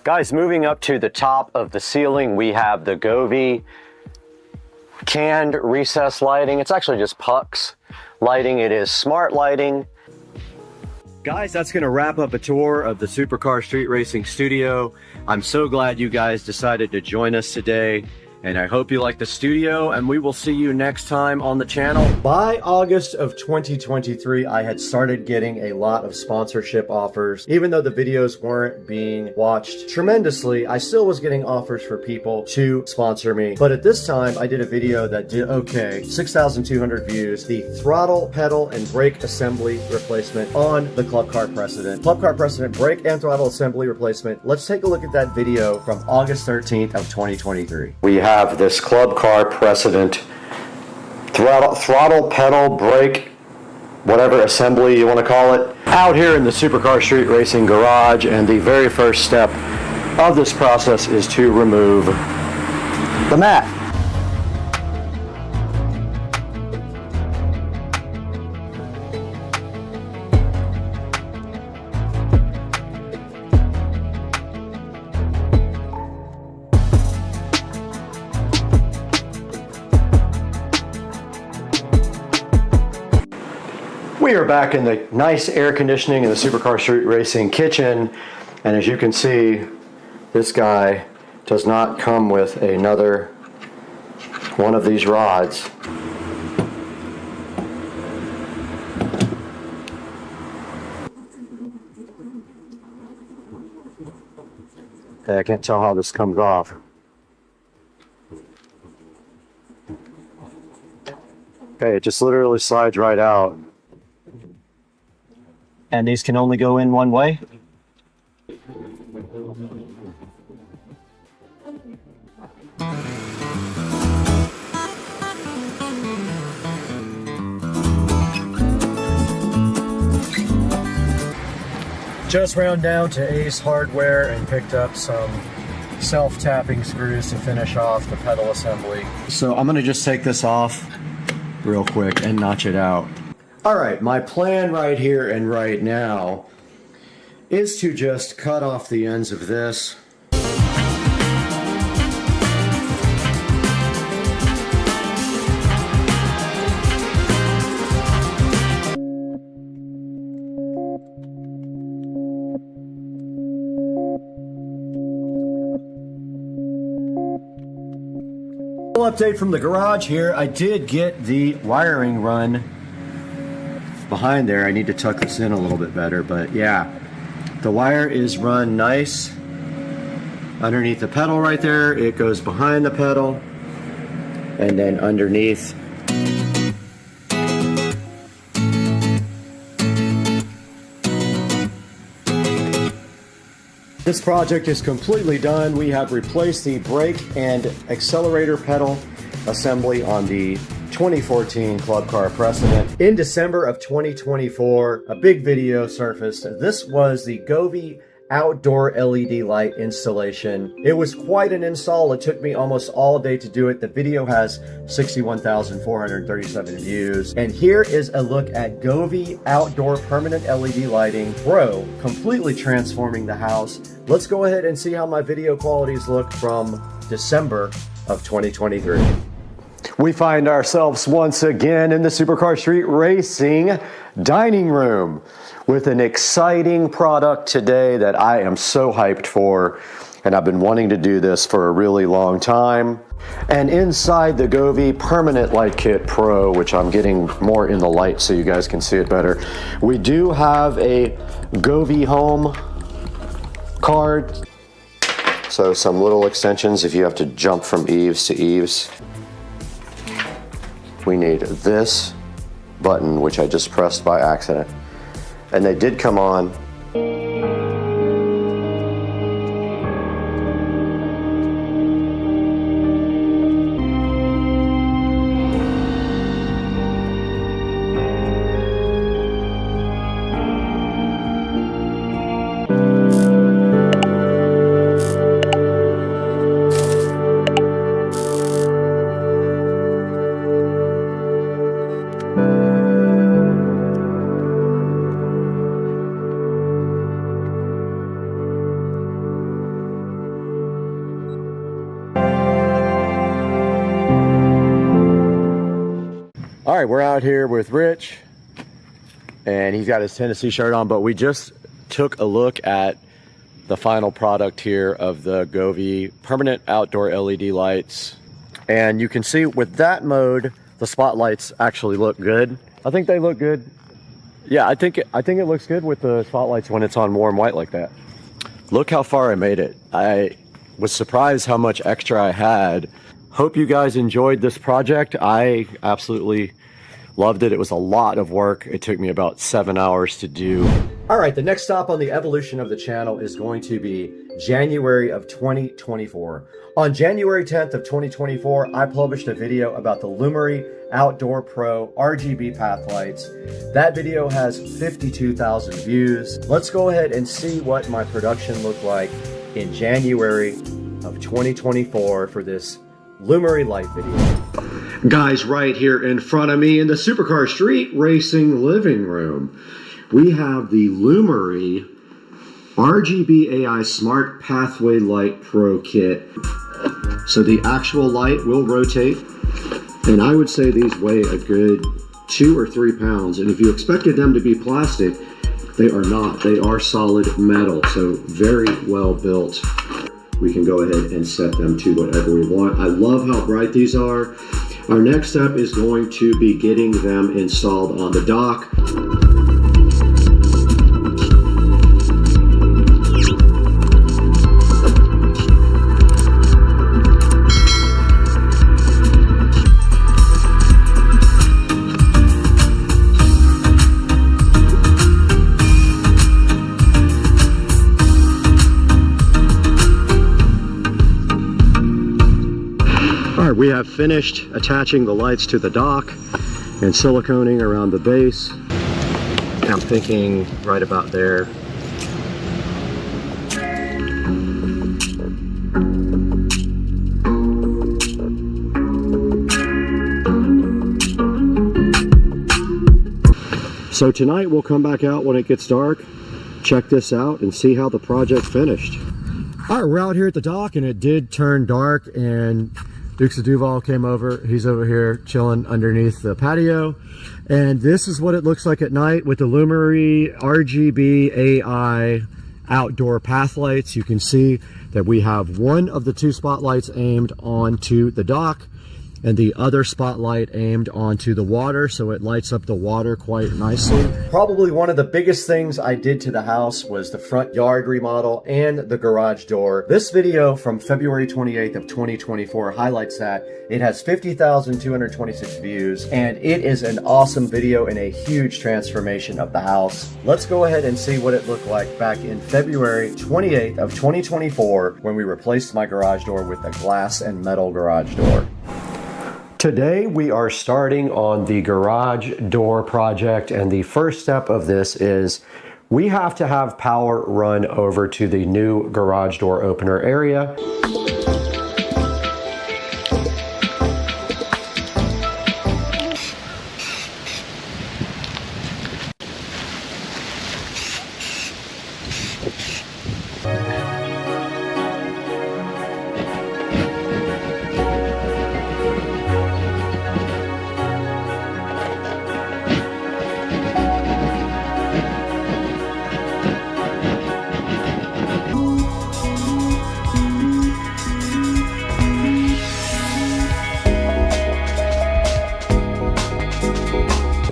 Guys, moving up to the top of the ceiling, we have the Govee canned recess lighting. It's actually just pucks lighting. It is smart lighting. Guys, that's going to wrap up a tour of the Supercar Street Racing studio. I'm so glad you guys decided to join us today, and I hope you like the studio, and we will see you next time on the channel. By August of 2023, I had started getting a lot of sponsorship offers. Even though the videos weren't being watched tremendously, I still was getting offers for people to sponsor me. But at this time, I did a video that did okay, 6,200 views, the throttle, pedal, and brake assembly replacement on the Club Car Precedent. Club Car Precedent brake and throttle assembly replacement. Let's take a look at that video from August 13th of 2023. We have this Club Car Precedent throttle, pedal, brake, whatever assembly you want to call it, out here in the Supercar Street Racing garage, and the very first step of this process is to remove the mat. We are back in the nice air conditioning in the Supercar Street Racing kitchen, and as you can see, this guy does not come with another one of these rods. Okay, I can't tell how this comes off. Okay, it just literally slides right out. And these can only go in one way. Just ran down to Ace Hardware and picked up some self-tapping screws to finish off the pedal assembly. So I'm gonna just take this off real quick and notch it out. All right, my plan right here and right now is to just cut off the ends of this. update from the garage here. I did get the wiring run behind there. I need to tuck this in a little bit better, but yeah, the wire is run nice underneath the pedal right there. It goes behind the pedal and then underneath. This project is completely done. We have replaced the brake and accelerator pedal assembly on the 2014 Club Car Precedent. In December of 2024, a big video surfaced. This was the Govee outdoor LED light installation. It was quite an install. It took me almost all day to do it. The video has 61,437 views. And here is a look at Govee outdoor permanent LED lighting Pro, completely transforming the house. Let's go ahead and see how my video qualities look from December of 2023. We find ourselves once again in the Supercar Street Racing dining room with an exciting product today that I am so hyped for, and I've been wanting to do this for a really long time. And inside the Govee Permanent Light Kit Pro, which I'm getting more in the light so you guys can see it better, we do have a Govee Home card. So some little extensions if you have to jump from eaves to eaves. We need this button, which I just pressed by accident. And they did come on. All right, we're out here with Rich, and he's got his Tennessee shirt on, but we just took a look at the final product here of the Govee permanent outdoor LED lights. And you can see with that mode, the spotlights actually look good. I think they look good. Yeah, I think it looks good with the spotlights when it's on warm white like that. Look how far I made it. I was surprised how much extra I had. Hope you guys enjoyed this project. I absolutely loved it. It was a lot of work. It took me about 7 hours to do. All right, the next stop on the evolution of the channel is going to be January of 2024. On January 10th of 2024, I published a video about the Lumery Outdoor Pro RGB path lights. That video has 52,000 views. Let's go ahead and see what my production looked like in January of 2024 for this Lumery light video. Guys, right here in front of me in the Supercar Street Racing living room, we have the Lumery RGB AI Smart Pathway Light Pro Kit. So the actual light will rotate, and I would say these weigh a good 2 or 3 pounds. And if you expected them to be plastic, they are not. They are solid metal, so very well built. We can go ahead and set them to whatever we want. I love how bright these are. Our next step is going to be getting them installed on the dock. We have finished attaching the lights to the dock and siliconing around the base. I'm thinking right about there. So tonight we'll come back out when it gets dark, check this out, and see how the project finished. All right, we're out here at the dock, and it did turn dark, and Dukes of Duval came over. He's over here chilling underneath the patio. And this is what it looks like at night with the Lumery RGB AI outdoor path lights. You can see that we have one of the 2 spotlights aimed onto the dock. and the other spotlight aimed onto the water, so it lights up the water quite nicely. Probably one of the biggest things I did to the house was the front yard remodel and the garage door. This video from February 28th of 2024 highlights that. It has 50,226 views, and it is an awesome video and a huge transformation of the house. Let's go ahead and see what it looked like back in February 28th of 2024 when we replaced my garage door with a glass and metal garage door. Today we are starting on the garage door project, and the first step of this is we have to have power run over to the new garage door opener area.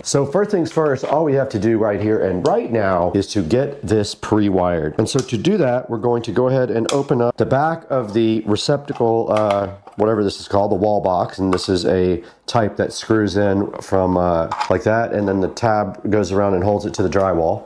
So first things first, all we have to do right here and right now is to get this pre-wired. And so to do that, we're going to go ahead and open up the back of the receptacle, whatever this is called, the wall box. And this is a type that screws in from like that. And then the tab goes around and holds it to the drywall.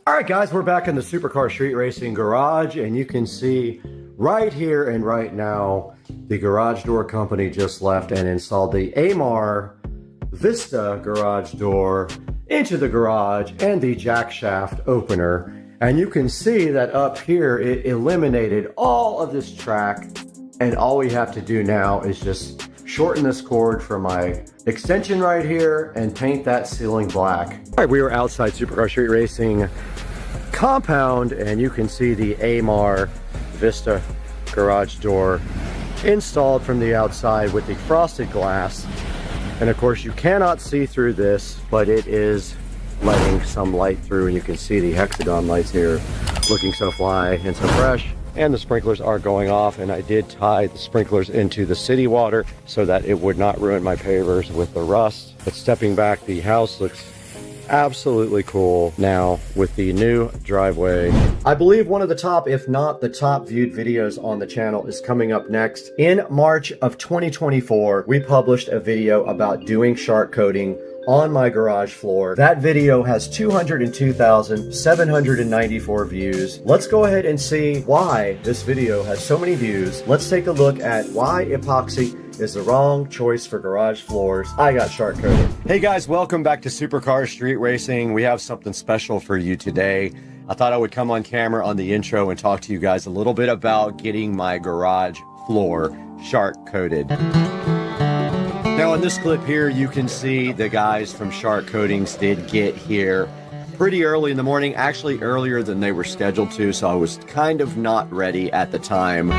Alright guys, we're back in the Supercar Street Racing garage, and you can see right here and right now the garage door company just left and installed the AMAR VESA garage door into the garage and the jack shaft opener. And you can see that up here it eliminated all of this track, and all we have to do now is just shorten this cord for my extension right here and paint that ceiling black. Alright, we are outside Supercar Street Racing compound, and you can see the AMAR VESA garage door installed from the outside with the frosted glass. And of course you cannot see through this, but it is letting some light through, and you can see the hexagon lights here looking so fly and so fresh. And the sprinklers are going off, and I did tie the sprinklers into the city water so that it would not ruin my pavers with the rust. But stepping back, the house looks absolutely cool now with the new driveway. I believe one of the top, if not the top viewed videos on the channel is coming up next. In March of 2024, we published a video about doing shark coating on my garage floor. That video has 202,794 views. Let's go ahead and see why this video has so many views. Let's take a look at why epoxy is the wrong choice for garage floors. I got shark coated. Hey guys, welcome back to Supercar Street Racing. We have something special for you today. I thought I would come on camera on the intro and talk to you guys a little bit about getting my garage floor shark coated. Now in this clip here, you can see the guys from Shark Coatings did get here pretty early in the morning, actually earlier than they were scheduled to, so I was kind of not ready at the time.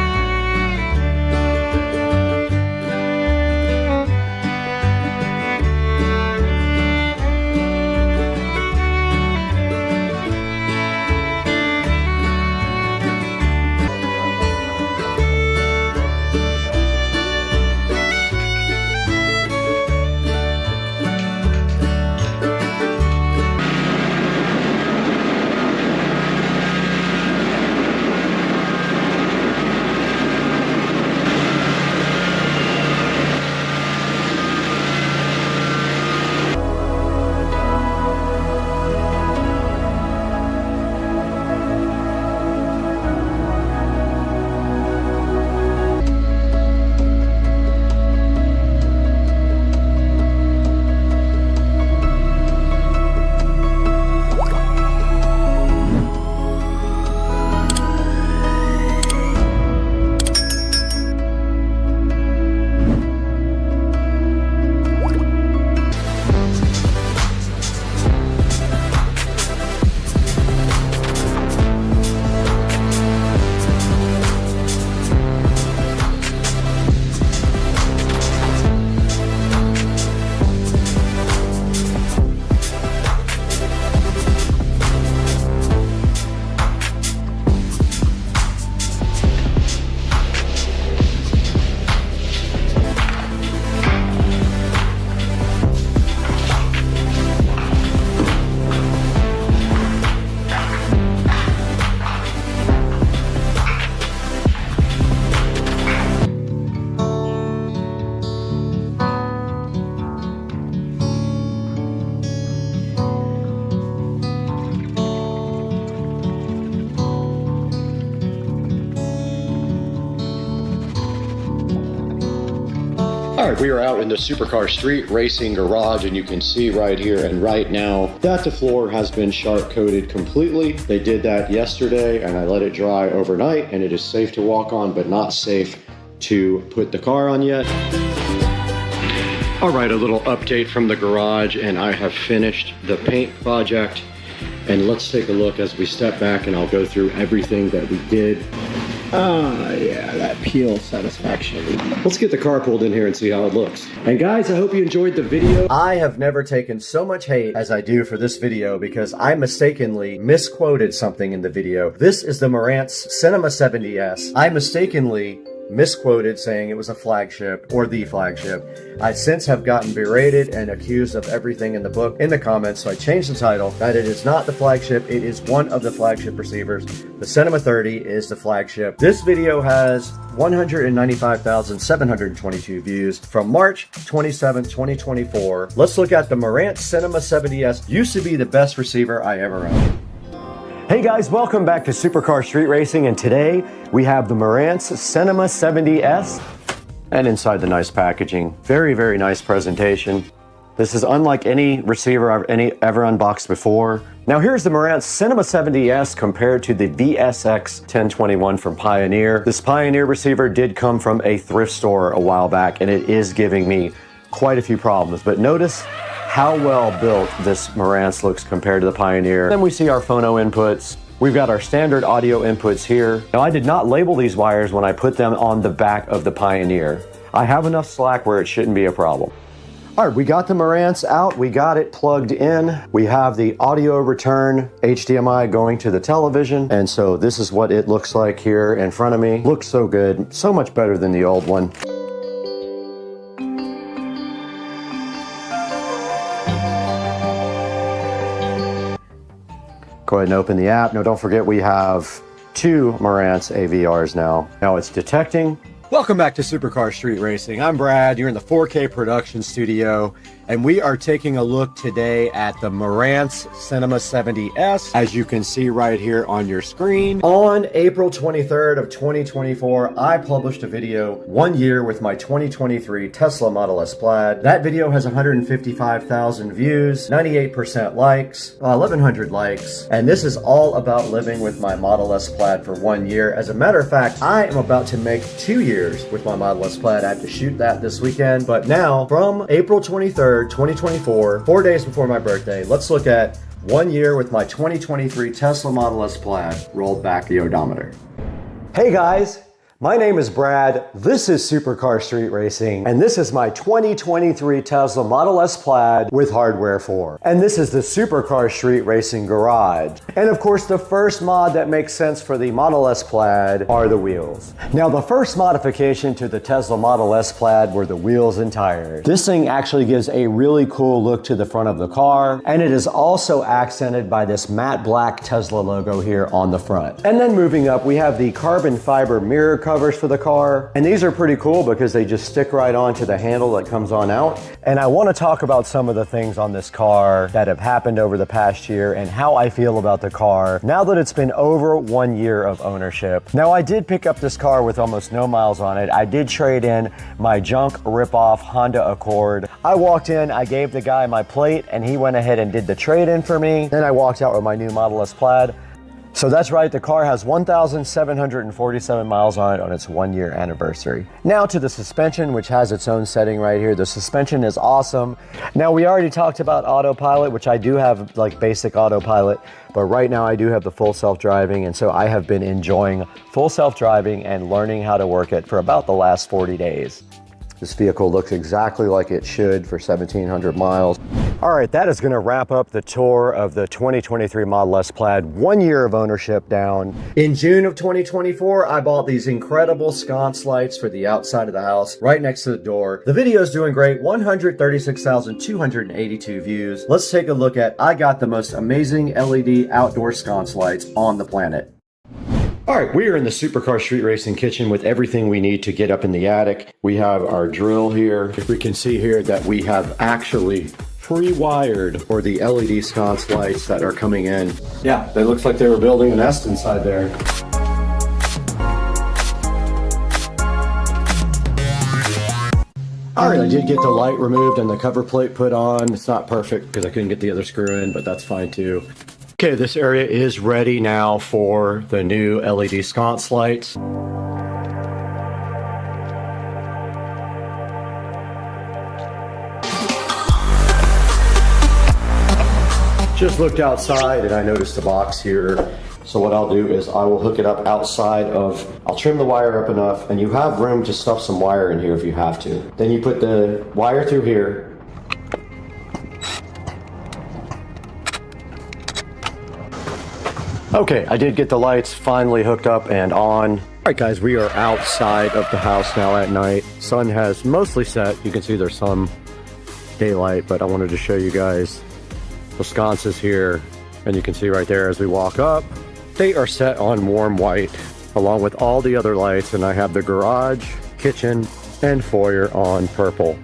All right, we are out in the Supercar Street Racing Garage, and you can see right here and right now that the floor has been sharp coated completely. They did that yesterday, and I let it dry overnight, and it is safe to walk on, but not safe to put the car on yet. All right, a little update from the garage, and I have finished the paint project. And let's take a look as we step back, and I'll go through everything that we did. Yeah, that peel satisfaction. Let's get the car pulled in here and see how it looks. And guys, I hope you enjoyed the video. I have never taken so much hate as I do for this video because I mistakenly misquoted something in the video. This is the Marantz Cinema 70S. I mistakenly misquoted saying it was a flagship or the flagship. I since have gotten berated and accused of everything in the book in the comments, so I changed the title that it is not the flagship, it is one of the flagship receivers. The Cinema 30 is the flagship. This video has 195,722 views from March 27, 2024. Let's look at the Marantz Cinema 70S. Used to be the best receiver I ever owned. Hey guys, welcome back to Supercar Street Racing, and today we have the Marantz Cinema 70S. And inside the nice packaging, very, very nice presentation. This is unlike any receiver I've ever unboxed before. Now here's the Marantz Cinema 70S compared to the VSX 1021 from Pioneer. This Pioneer receiver did come from a thrift store a while back, and it is giving me quite a few problems, but notice how well built this Marantz looks compared to the Pioneer. Then we see our phono inputs. We've got our standard audio inputs here. Now I did not label these wires when I put them on the back of the Pioneer. I have enough slack where it shouldn't be a problem. All right, we got the Marantz out. We got it plugged in. We have the audio return HDMI going to the television. And so this is what it looks like here in front of me. Looks so good, so much better than the old one. Go ahead and open the app. Now don't forget we have two Marantz AVRs now. Now it's detecting. Welcome back to Supercar Street Racing. I'm Brad. You're in the 4K production studio, and we are taking a look today at the Marantz Cinema 70S, as you can see right here on your screen. On April 23rd of 2024, I published a video 1 year with my 2023 Tesla Model S Plaid. That video has 155,000 views, 98% likes, 1,100 likes, and this is all about living with my Model S Plaid for 1 year. As a matter of fact, I am about to make 2 years with my Model S Plaid. I have to shoot that this weekend, but now from April 23rd, 2024, 4 days before my birthday, let's look at 1 year with my 2023 Tesla Model S Plaid. Rolled back the odometer. Hey guys, my name is Brad. This is Supercar Street Racing, and this is my 2023 Tesla Model S Plaid with hardware 4. And this is the Supercar Street Racing Garage. And of course, the first mod that makes sense for the Model S Plaid are the wheels. Now, the first modification to the Tesla Model S Plaid were the wheels and tires. This thing actually gives a really cool look to the front of the car, and it is also accented by this matte black Tesla logo here on the front. And then moving up, we have the carbon fiber mirror covers for the car, and these are pretty cool because they just stick right onto the handle that comes on out. And I want to talk about some of the things on this car that have happened over the past year and how I feel about the car now that it's been over 1 year of ownership. Now, I did pick up this car with almost no miles on it. I did trade in my junk rip-off Honda Accord. I walked in, I gave the guy my plate, and he went ahead and did the trade-in for me. Then I walked out with my new Model S Plaid. So that's right, the car has 1,747 miles on it on its 1 year anniversary. Now to the suspension, which has its own setting right here. The suspension is awesome. Now we already talked about autopilot, which I do have like basic autopilot, but right now I do have the full self-driving, and so I have been enjoying full self-driving and learning how to work it for about the last 40 days. This vehicle looks exactly like it should for 1,700 miles. All right, that is gonna wrap up the tour of the 2023 Model S Plaid, 1 year of ownership down. In June of 2024, I bought these incredible sconce lights for the outside of the house, right next to the door. The video is doing great, 136,282 views. Let's take a look at, I got the most amazing LED outdoor sconce lights on the planet. All right, we are in the Supercar Street Racing kitchen with everything we need to get up in the attic. We have our drill here. We can see here that we have actually pre-wired for the LED sconce lights that are coming in. Yeah, it looks like they were building a nest inside there. All right, I did get the light removed and the cover plate put on. It's not perfect because I couldn't get the other screw in, but that's fine too. Okay, this area is ready now for the new LED sconce lights. Just looked outside and I noticed a box here. So what I'll do is I will hook it up outside of, I'll trim the wire up enough, and you have room to stuff some wire in here if you have to. Then you put the wire through here. Okay, I did get the lights finally hooked up and on. All right guys, we are outside of the house now at night. Sun has mostly set. You can see there's some daylight, but I wanted to show you guys the sconces here. And you can see right there as we walk up, they are set on warm white along with all the other lights, and I have the garage, kitchen, and foyer on purple.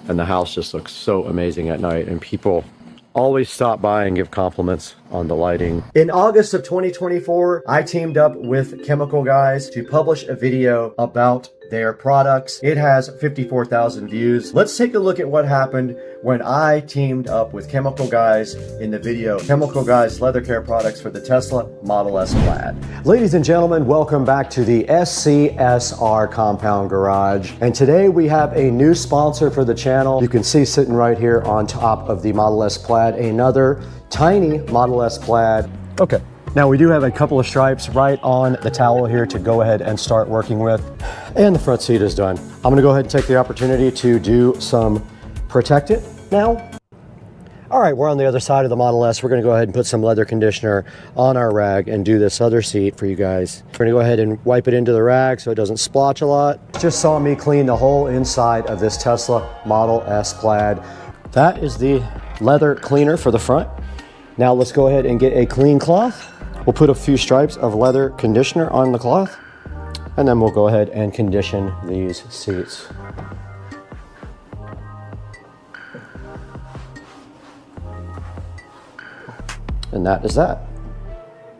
And the house just looks so amazing at night, and people always stop by and give compliments on the lighting. In August of 2024, I teamed up with Chemical Guys to publish a video about their products. It has 54,000 views. Let's take a look at what happened when I teamed up with Chemical Guys in the video, Chemical Guys Leather Care Products for the Tesla Model S Plaid. Ladies and gentlemen, welcome back to the SCSR Compound Garage. And today we have a new sponsor for the channel. You can see sitting right here on top of the Model S Plaid, another tiny Model S Plaid. Okay. Now we do have a couple of stripes right on the towel here to go ahead and start working with. And the front seat is done. I'm gonna go ahead and take the opportunity to do some protectant now. All right, we're on the other side of the Model S. We're gonna go ahead and put some leather conditioner on our rag and do this other seat for you guys. We're gonna go ahead and wipe it into the rag so it doesn't splotch a lot. Just saw me clean the whole inside of this Tesla Model S Plaid. That is the leather cleaner for the front. Now let's go ahead and get a clean cloth. We'll put a few stripes of leather conditioner on the cloth, and then we'll go ahead and condition these seats. And that is that.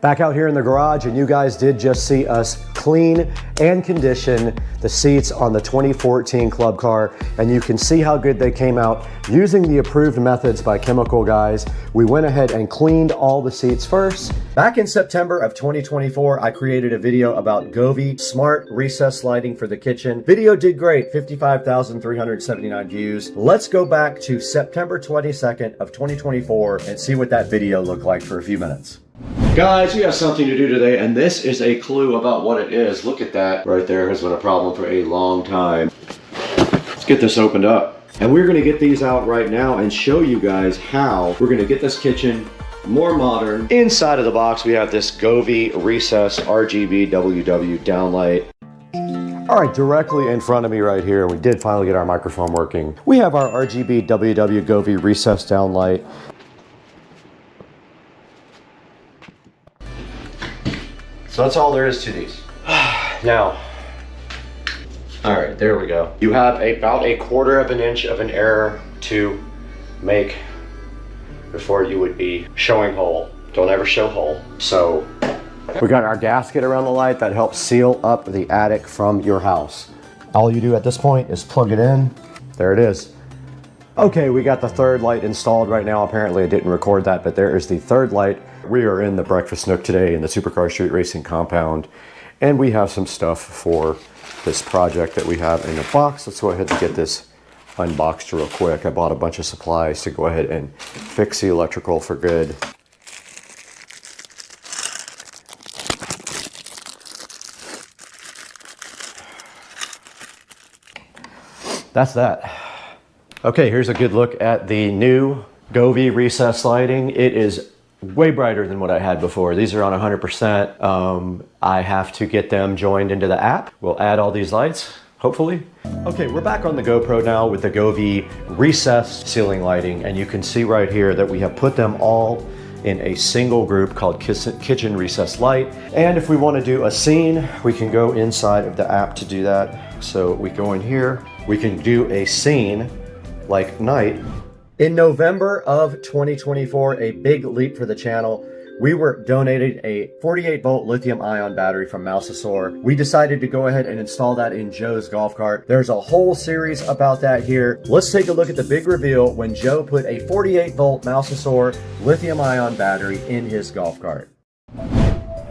Back out here in the garage, and you guys did just see us clean and condition the seats on the 2014 Club Car, and you can see how good they came out using the approved methods by Chemical Guys. We went ahead and cleaned all the seats first. Back in September of 2024, I created a video about Govee Smart Recess Lighting for the kitchen. Video did great, 55,379 views. Let's go back to September 22nd of 2024 and see what that video looked like for a few minutes. Guys, we have something to do today, and this is a clue about what it is. Look at that right there. Has been a problem for a long time. Let's get this opened up. And we're gonna get these out right now and show you guys how we're gonna get this kitchen more modern. Inside of the box, we have this Govee Recess RGB WW downlight. All right, directly in front of me right here, we did finally get our microphone working. We have our RGB WW Govee Recess downlight. So that's all there is to these. Now, all right, there we go. You have about 1/4 of an inch of an error to make before you would be showing hole. Don't ever show hole. So we got our gasket around the light that helps seal up the attic from your house. All you do at this point is plug it in. There it is. Okay, we got the third light installed right now. Apparently I didn't record that, but there is the third light. We are in the Breakfast Nook today in the Supercar Street Racing compound, and we have some stuff for this project that we have in the box. Let's go ahead and get this unboxed real quick. I bought a bunch of supplies to go ahead and fix the electrical for good. That's that. Okay, here's a good look at the new Govee recess lighting. It is way brighter than what I had before. These are on 100%. I have to get them joined into the app. We'll add all these lights, hopefully. Okay, we're back on the GoPro now with the Govee recess ceiling lighting, and you can see right here that we have put them all in a single group called Kitchen Recess Light. And if we want to do a scene, we can go inside of the app to do that. So we go in here, we can do a scene like night. In November of 2024, a big leap for the channel. we were donated a 48 volt lithium ion battery from ASUS. We decided to go ahead and install that in Joe's golf cart. There's a whole series about that here. Let's take a look at the big reveal when Joe put a 48 volt ASUS lithium ion battery in his golf cart.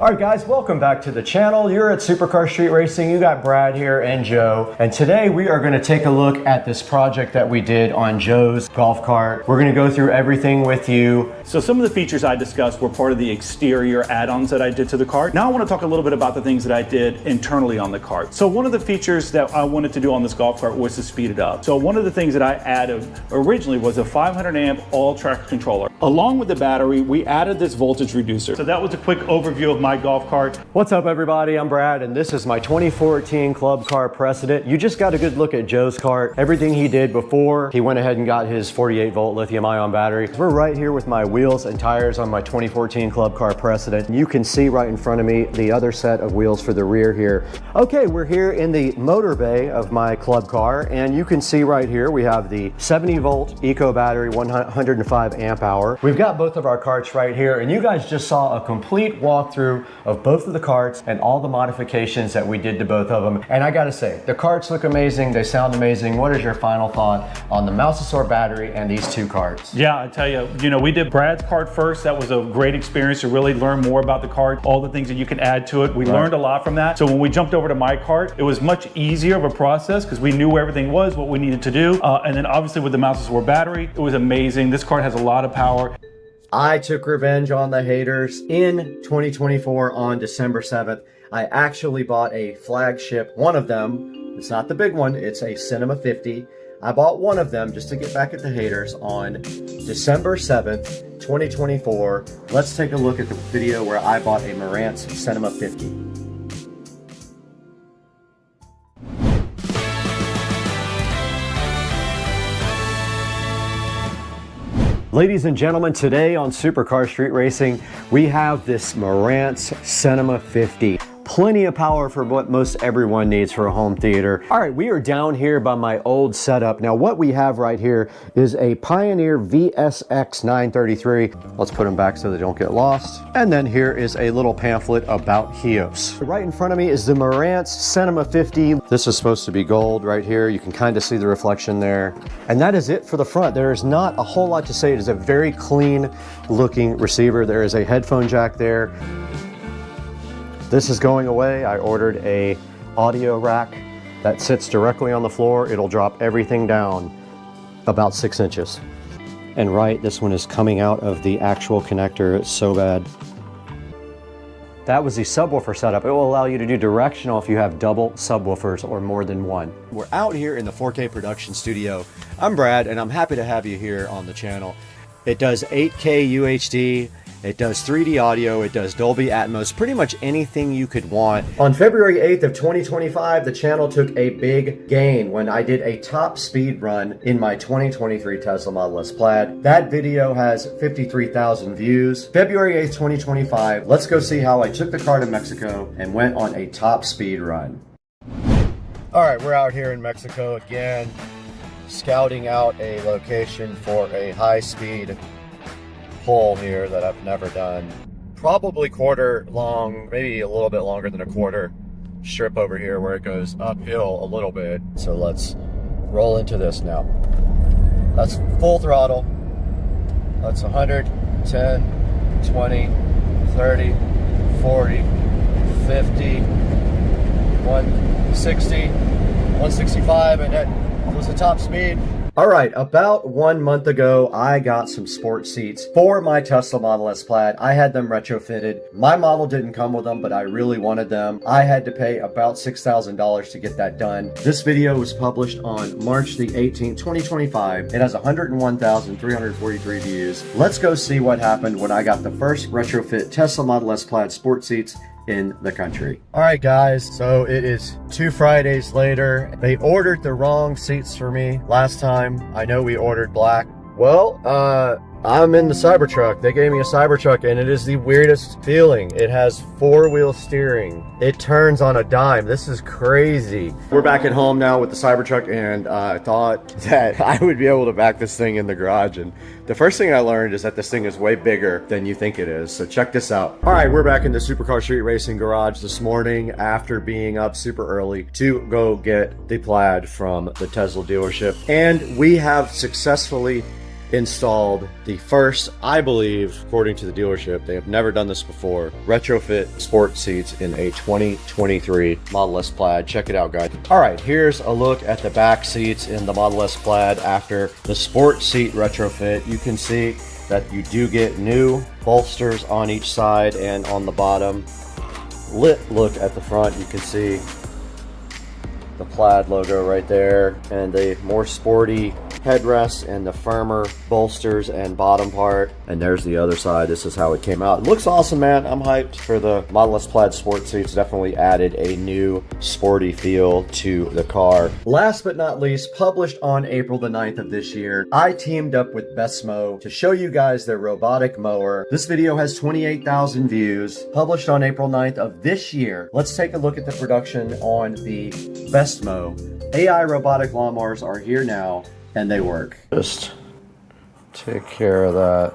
Alright guys, welcome back to the channel. You're at Supercar Street Racing. You got Brad here and Joe. And today we are going to take a look at this project that we did on Joe's golf cart. We're going to go through everything with you. So some of the features I discussed were part of the exterior add-ons that I did to the cart. Now I want to talk a little bit about the things that I did internally on the cart. So one of the features that I wanted to do on this golf cart was to speed it up. So one of the things that I added originally was a 500 amp all track controller. Along with the battery, we added this voltage reducer. So that was a quick overview of my golf cart. What's up everybody, I'm Brad and this is my 2014 Club Car Precedent. You just got a good look at Joe's cart, everything he did before he went ahead and got his 48 volt lithium ion battery. We're right here with my wheels and tires on my 2014 Club Car Precedent. You can see right in front of me the other set of wheels for the rear here. Okay, we're here in the motor bay of my club car and you can see right here we have the 70 volt eco battery, 105 amp hour. We've got both of our carts right here and you guys just saw a complete walkthrough of both of the carts and all the modifications that we did to both of them. And I gotta say, the carts look amazing, they sound amazing. What is your final thought on the ASUS battery and these two carts? Yeah, I tell you, we did Brad's cart first. That was a great experience to really learn more about the cart, all the things that you can add to it. We learned a lot from that. So when we jumped over to my cart, it was much easier of a process because we knew where everything was, what we needed to do. And then obviously with the ASUS battery, it was amazing. This cart has a lot of power. I took revenge on the haters in 2024 on December 7th. I actually bought a flagship, one of them. It's not the big one, it's a Cinema 50. I bought one of them just to get back at the haters on December 7th, 2024. Let's take a look at the video where I bought a Marantz Cinema 50. Ladies and gentlemen, today on Supercar Street Racing, we have this Marantz Cinema 50. Plenty of power for what most everyone needs for a home theater. All right, we are down here by my old setup. Now what we have right here is a Pioneer VSX 933. Let's put them back so they don't get lost. And then here is a little pamphlet about Hios. Right in front of me is the Marantz Cinema 50. This is supposed to be gold right here. You can kind of see the reflection there. And that is it for the front. There is not a whole lot to say. It is a very clean looking receiver. There is a headphone jack there. This is going away. I ordered a audio rack that sits directly on the floor. It'll drop everything down about 6 inches. And right, this one is coming out of the actual connector. It's so bad. That was the subwoofer setup. It will allow you to do directional if you have double subwoofers or more than one. We're out here in the 4K production studio. I'm Brad and I'm happy to have you here on the channel. It does 8K UHD. It does 3D audio, it does Dolby Atmos, pretty much anything you could want. On February 8th of 2025, the channel took a big gain when I did a top speed run in my 2023 Tesla Model S Plaid. That video has 53,000 views. February 8th, 2025, let's go see how I took the car to Mexico and went on a top speed run. All right, we're out here in Mexico again, scouting out a location for a high speed pull here that I've never done. Probably quarter long, maybe a little bit longer than a quarter strip over here where it goes uphill a little bit. So let's roll into this now. That's full throttle. That's 100, 10, 20, 30, 40, 50, 160, 165, and that was the top speed. All right, about 1 month ago, I got some sports seats for my Tesla Model S Plaid. I had them retrofitted. My model didn't come with them, but I really wanted them. I had to pay about $6,000 to get that done. This video was published on March the 18th, 2025. It has 101,343 views. Let's go see what happened when I got the first retrofit Tesla Model S Plaid sports seats in the country. All right, guys, so it is 2 Fridays later. They ordered the wrong seats for me last time. I know we ordered black. Well, I'm in the Cybertruck. They gave me a Cybertruck and it is the weirdest feeling. It has 4-wheel steering. It turns on a dime. This is crazy. We're back at home now with the Cybertruck, and I thought that I would be able to back this thing in the garage, and the first thing I learned is that this thing is way bigger than you think it is. So check this out. All right, we're back in the Supercar Street Racing garage this morning after being up super early to go get the Plaid from the Tesla dealership. And we have successfully installed the first, I believe, according to the dealership, they have never done this before, retrofit sport seats in a 2023 Model S Plaid. Check it out, guys. All right, here's a look at the back seats in the Model S Plaid after the sport seat retrofit. You can see that you do get new bolsters on each side and on the bottom. Lit look at the front, you can see the Plaid logo right there, and the more sporty headrest and the firmer bolsters and bottom part. And there's the other side. This is how it came out. It looks awesome, man. I'm hyped for the Model S Plaid sport seats. Definitely added a new sporty feel to the car. Last but not least, published on April the 9th of this year, I teamed up with Besmo to show you guys their robotic mower. This video has 28,000 views, published on April 9th of this year. Let's take a look at the production on the Besmo. AI robotic lawnmowers are here now, and they work. Just take care of that.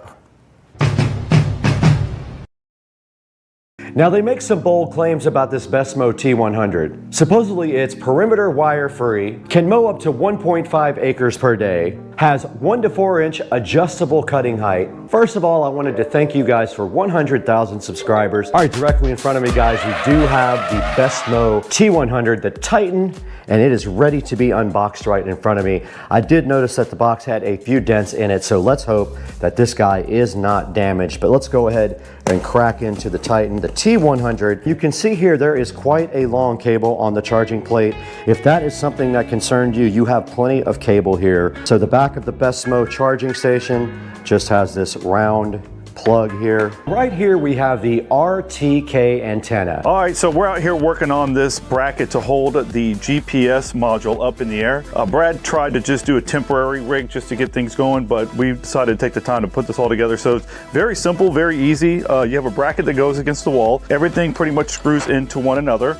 Now, they make some bold claims about this Besmo T100. Supposedly it's perimeter wire free, can mow up to 1.5 acres per day, has 1 to 4 inch adjustable cutting height. First of all, I wanted to thank you guys for 100,000 subscribers. All right, directly in front of me, guys, we do have the Besmo T100, the Titan, and it is ready to be unboxed right in front of me. I did notice that the box had a few dents in it, so let's hope that this guy is not damaged. But let's go ahead and crack into the Titan, the T100. You can see here there is quite a long cable on the charging plate. If that is something that concerned you, you have plenty of cable here. So the back of the Besmo charging station just has this round plug here. Right here we have the RTK antenna. All right, so we're out here working on this bracket to hold the GPS module up in the air. Brad tried to just do a temporary rig just to get things going, but we decided to take the time to put this all together. So it's very simple, very easy. You have a bracket that goes against the wall. Everything pretty much screws into one another.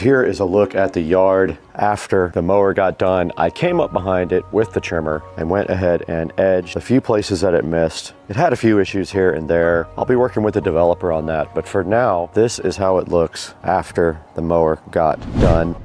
Here is a look at the yard after the mower got done. I came up behind it with the trimmer and went ahead and edged a few places that it missed. It had a few issues here and there. I'll be working with the developer on that, but for now, this is how it looks after the mower got done.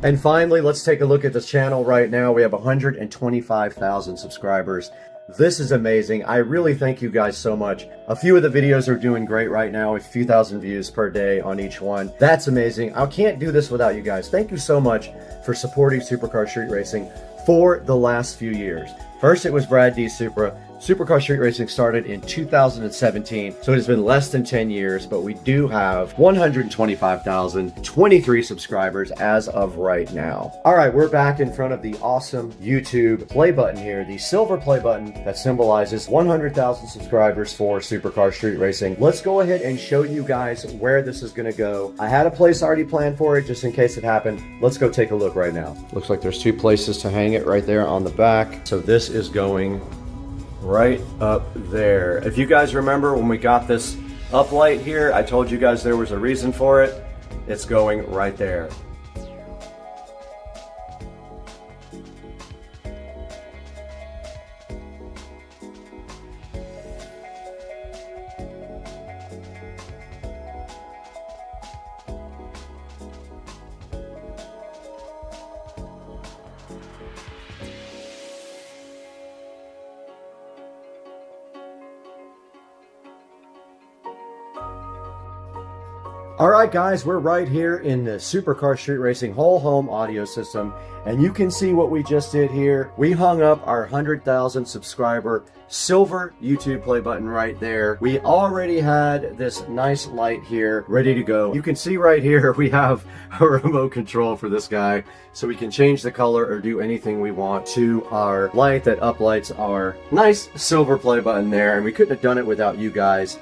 And finally, let's take a look at this channel right now. We have 125,000 subscribers. This is amazing. I really thank you guys so much. A few of the videos are doing great right now, a few thousand views per day on each one. That's amazing. I can't do this without you guys. Thank you so much for supporting Supercar Street Racing for the last few years. First, it was Brad D. Supra. Supercar Street Racing started in 2017, so it has been less than 10 years, but we do have 125,023 subscribers as of right now. All right, we're back in front of the awesome YouTube play button here, the silver play button that symbolizes 100,000 subscribers for Supercar Street Racing. Let's go ahead and show you guys where this is gonna go. I had a place already planned for it just in case it happened. Let's go take a look right now. Looks like there's 2 places to hang it right there on the back. So this is going right up there. If you guys remember when we got this uplight here, I told you guys there was a reason for it. It's going right there. All right, guys, we're right here in the Supercar Street Racing whole home audio system, and you can see what we just did here. We hung up our 100,000 subscriber silver YouTube play button right there. We already had this nice light here ready to go. You can see right here we have a remote control for this guy, so we can change the color or do anything we want to our light that uplights our nice silver play button there, and we couldn't have done it without you guys.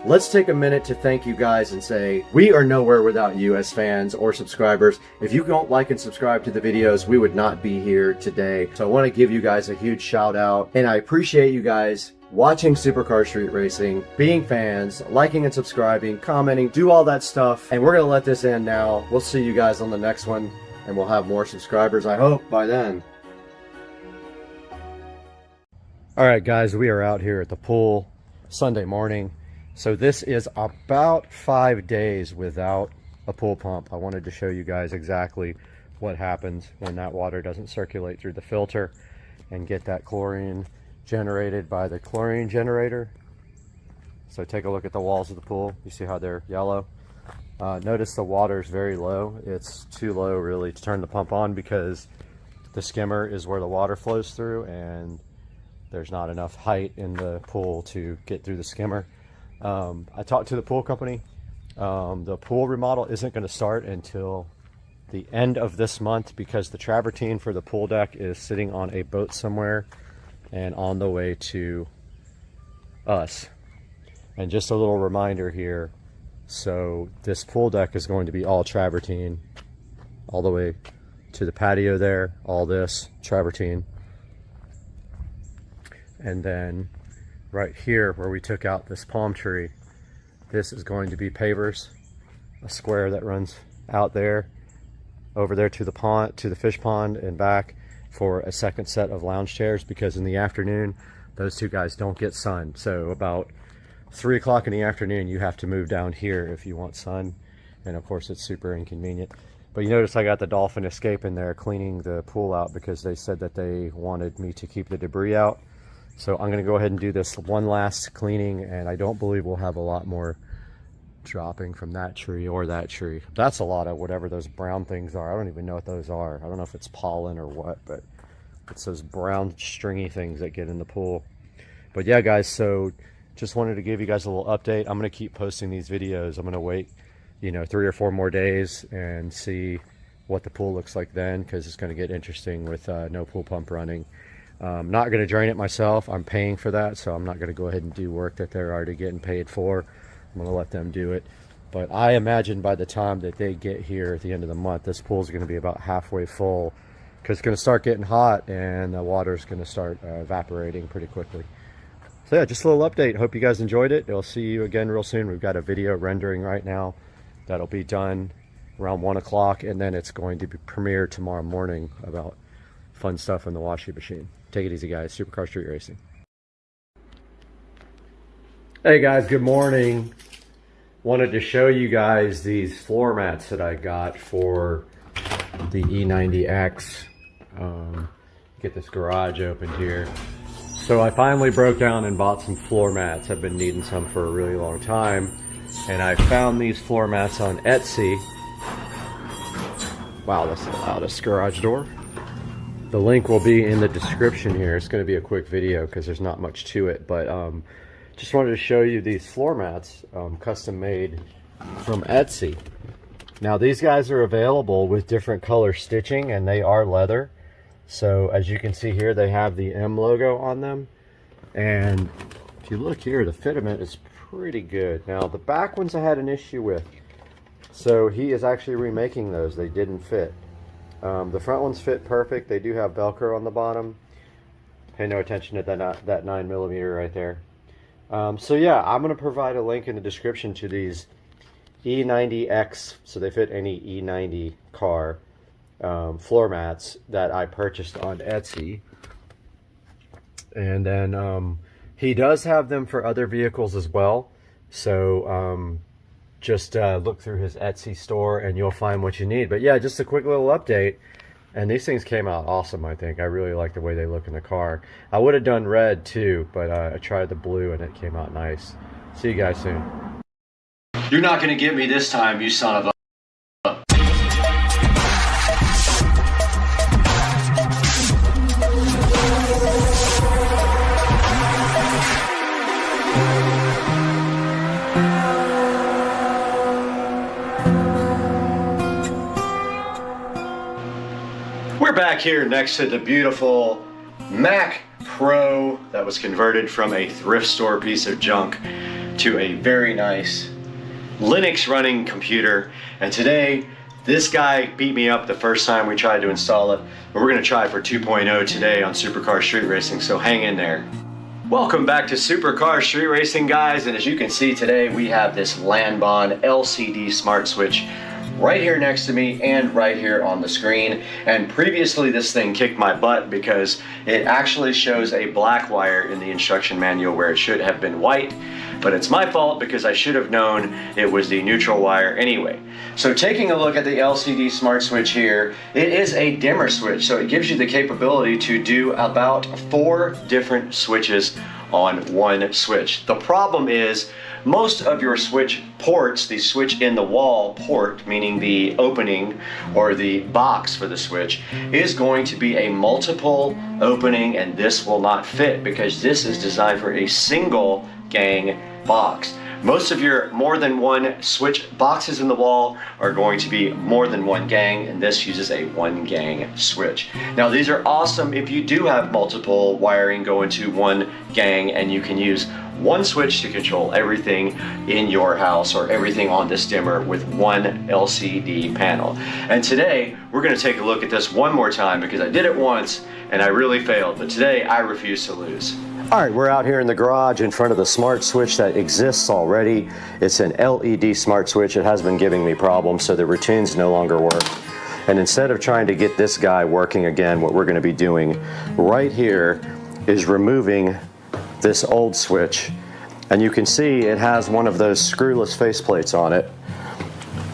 Let's take a minute to thank you guys and say we are nowhere without you as fans or subscribers. If you don't like and subscribe to the videos, we would not be here today. So I want to give you guys a huge shout out, and I appreciate you guys watching Supercar Street Racing, being fans, liking and subscribing, commenting, do all that stuff. And we're going to let this end now. We'll see you guys on the next one, and we'll have more subscribers, I hope, by then. All right, guys, we are out here at the pool Sunday morning. So this is about 5 days without a pool pump. I wanted to show you guys exactly what happens when that water doesn't circulate through the filter and get that chlorine generated by the chlorine generator. So take a look at the walls of the pool. You see how they're yellow? Notice the water is very low. It's too low really to turn the pump on because the skimmer is where the water flows through, and there's not enough height in the pool to get through the skimmer. I talked to the pool company. The pool remodel isn't going to start until the end of this month because the travertine for the pool deck is sitting on a boat somewhere and on the way to us. And just a little reminder here, so this pool deck is going to be all travertine all the way to the patio there, all this travertine. And then right here where we took out this palm tree, this is going to be pavers, a square that runs out there, over there to the pond, to the fish pond and back, for a second set of lounge chairs, because in the afternoon those two guys don't get sun. So about 3 o'clock in the afternoon you have to move down here if you want sun, and of course it's super inconvenient. But you notice I got the Dolphin Escape in there cleaning the pool out because they said that they wanted me to keep the debris out. So I'm going to go ahead and do this one last cleaning, and I don't believe we'll have a lot more dropping from that tree or that tree. That's a lot of whatever those brown things are. I don't even know what those are. I don't know if it's pollen or what, but it's those brown stringy things that get in the pool. But yeah, guys, so just wanted to give you guys a little update. I'm going to keep posting these videos. I'm going to wait, 3 or 4 more days and see what the pool looks like then, because it's going to get interesting with no pool pump running. I'm not going to drain it myself. I'm paying for that, so I'm not going to go ahead and do work that they're already getting paid for. I'm going to let them do it. But I imagine by the time that they get here at the end of the month, this pool is going to be about halfway full, because it's going to start getting hot and the water is going to start evaporating pretty quickly. So yeah, just a little update. Hope you guys enjoyed it. I'll see you again real soon. We've got a video rendering right now that'll be done around 1 o'clock, and then it's going to be premiered tomorrow morning about fun stuff in the washing machine. Take it easy, guys. Supercar Street Racing. Hey guys, good morning. Wanted to show you guys these floor mats that I got for the E90X. Get this garage opened here. So I finally broke down and bought some floor mats. I've been needing some for a really long time, and I found these floor mats on Etsy. Wow, that's the loudest garage door. The link will be in the description here. It's going to be a quick video because there's not much to it, but just wanted to show you these floor mats, custom made from Etsy. Now these guys are available with different color stitching, and they are leather. So as you can see here, they have the M logo on them, and if you look here, the fitment is pretty good. Now the back ones I had an issue with, so he is actually remaking those. They didn't fit. The front ones fit perfect. They do have Velcro on the bottom. Pay no attention to that 9mm right there. So yeah, I'm going to provide a link in the description to these E90X, so they fit any E90 car, floor mats that I purchased on Etsy. And then he does have them for other vehicles as well. So just look through his Etsy store and you'll find what you need. But yeah, just a quick little update. And these things came out awesome, I think. I really like the way they look in the car. I would have done red too, but I tried the blue and it came out nice. See you guys soon. You're not gonna get me this time, you son of a... We're back here next to the beautiful Mac Pro that was converted from a thrift store piece of junk to a very nice Linux running computer. And today, this guy beat me up the first time we tried to install it, but we're gonna try for 2.0 today on Supercar Street Racing, so hang in there. Welcome back to Supercar Street Racing, guys, and as you can see today, we have this Lanbon LCD smart switch right here next to me and right here on the screen. And previously this thing kicked my butt because it actually shows a black wire in the instruction manual where it should have been white, but it's my fault because I should have known it was the neutral wire anyway. So taking a look at the LCD smart switch here, it is a dimmer switch, so it gives you the capability to do about 4 different switches on one switch. The problem is most of your switch ports, the switch in the wall port, meaning the opening or the box for the switch, is going to be a multiple opening, and this will not fit because this is designed for a single gang box. Most of your more than one switch boxes in the wall are going to be more than one gang, and this uses a 1 gang switch. Now these are awesome if you do have multiple wiring go into 1 gang and you can use one switch to control everything in your house or everything on this dimmer with one LCD panel. And today we're going to take a look at this one more time because I did it once and I really failed, but today I refuse to lose. All right, we're out here in the garage in front of the smart switch that exists already. It's an LED smart switch. It has been giving me problems, so the routines no longer work. And instead of trying to get this guy working again, what we're going to be doing right here is removing this old switch. And you can see it has one of those screwless faceplates on it.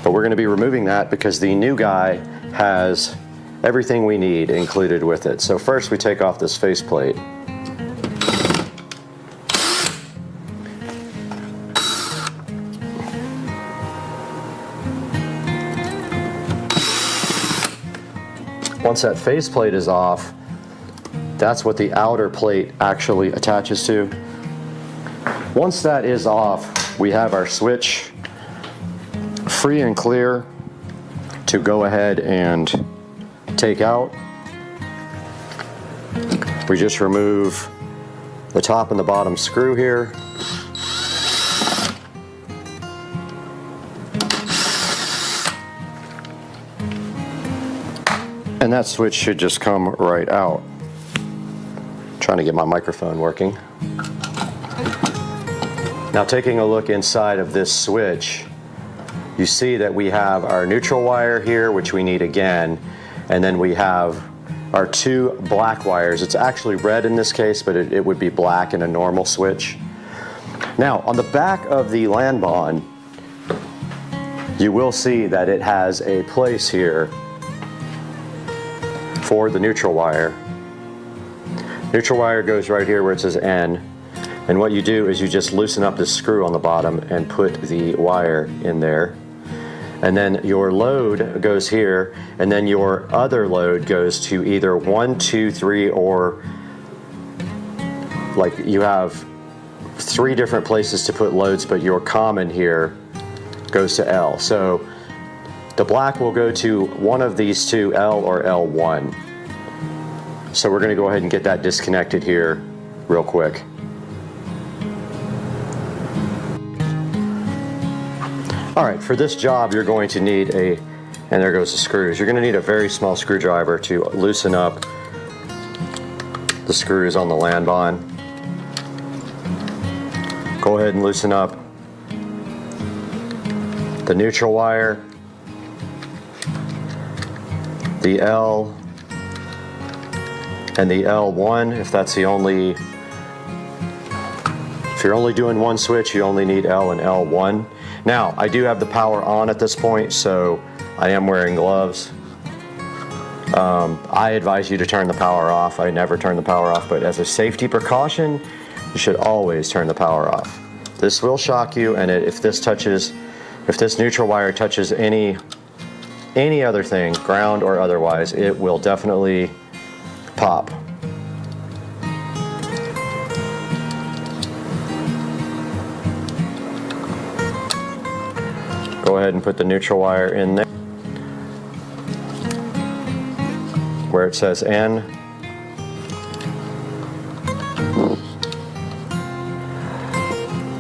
But we're going to be removing that because the new guy has everything we need included with it. So first we take off this faceplate. Once that faceplate is off, that's what the outer plate actually attaches to. Once that is off, we have our switch free and clear to go ahead and take out. We just remove the top and the bottom screw here. And that switch should just come right out. Trying to get my microphone working. Now taking a look inside of this switch, you see that we have our neutral wire here, which we need again, and then we have our 2 black wires. It's actually red in this case, but it would be black in a normal switch. Now on the back of the Lanbon, you will see that it has a place here for the neutral wire. Neutral wire goes right here where it says N, and what you do is you just loosen up this screw on the bottom and put the wire in there, and then your load goes here, and then your other load goes to either 1, 2, 3, or like you have 3 different places to put loads, but your common here goes to L. So the black will go to one of these 2, L or L1. So we're going to go ahead and get that disconnected here real quick. All right, for this job you're going to need and there goes the screws. You're going to need a very small screwdriver to loosen up the screws on the Lanbon. Go ahead and loosen up the neutral wire, the L, and the L1. If you're only doing one switch, you only need L and L1. Now, I do have the power on at this point, so I am wearing gloves. I advise you to turn the power off. I never turn the power off, but as a safety precaution, you should always turn the power off. This will shock you, and if this touches If this neutral wire touches any other thing, ground or otherwise, it will definitely pop. Go ahead and put the neutral wire in there where it says N.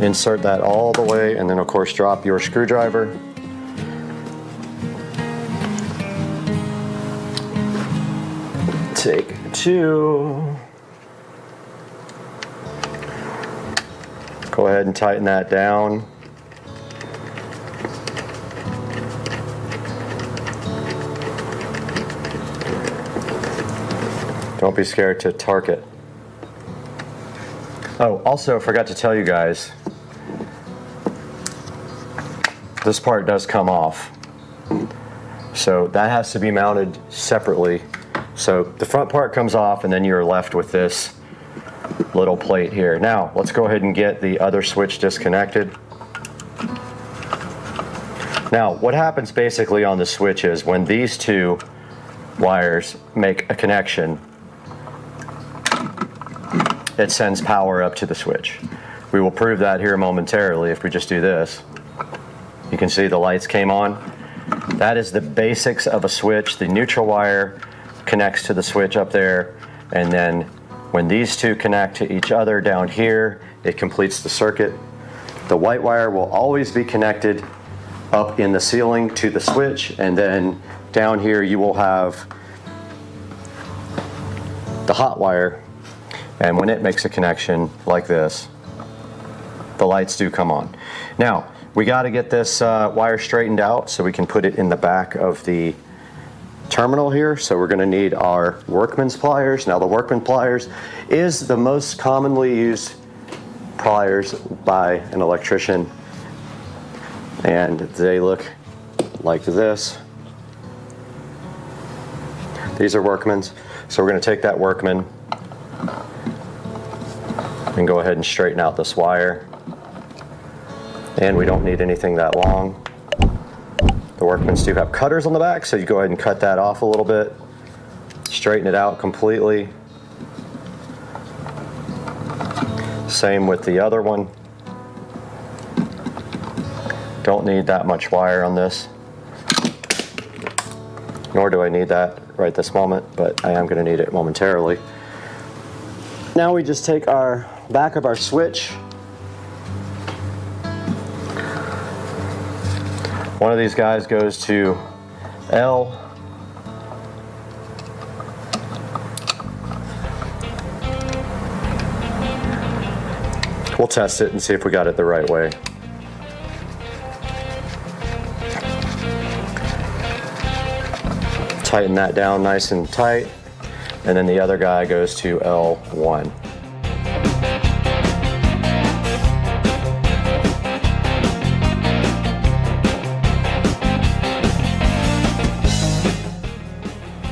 Insert that all the way, and then of course drop your screwdriver. Take 2. Go ahead and tighten that down. Don't be scared to torque it. Oh, also forgot to tell you guys, this part does come off. So that has to be mounted separately. So the front part comes off, and then you're left with this little plate here. Now, let's go ahead and get the other switch disconnected. Now, what happens basically on the switch is when these two wires make a connection, it sends power up to the switch. We will prove that here momentarily if we just do this. You can see the lights came on. That is the basics of a switch. The neutral wire connects to the switch up there, and then when these two connect to each other down here, it completes the circuit. The white wire will always be connected up in the ceiling to the switch, and then down here you will have the hot wire, and when it makes a connection like this, the lights do come on. Now, we got to get this wire straightened out so we can put it in the back of the terminal here. So we're going to need our workman's pliers. Now, the workman pliers is the most commonly used pliers by an electrician, and they look like this. These are Workman's. So we're going to take that Workman and go ahead and straighten out this wire. And we don't need anything that long. The Workmans do have cutters on the back, so you go ahead and cut that off a little bit, straighten it out completely. Same with the other one. Don't need that much wire on this, nor do I need that right this moment, but I am going to need it momentarily. Now we just take our back of our switch. One of these guys goes to L. We'll test it and see if we got it the right way. Tighten that down nice and tight, and then the other guy goes to L1.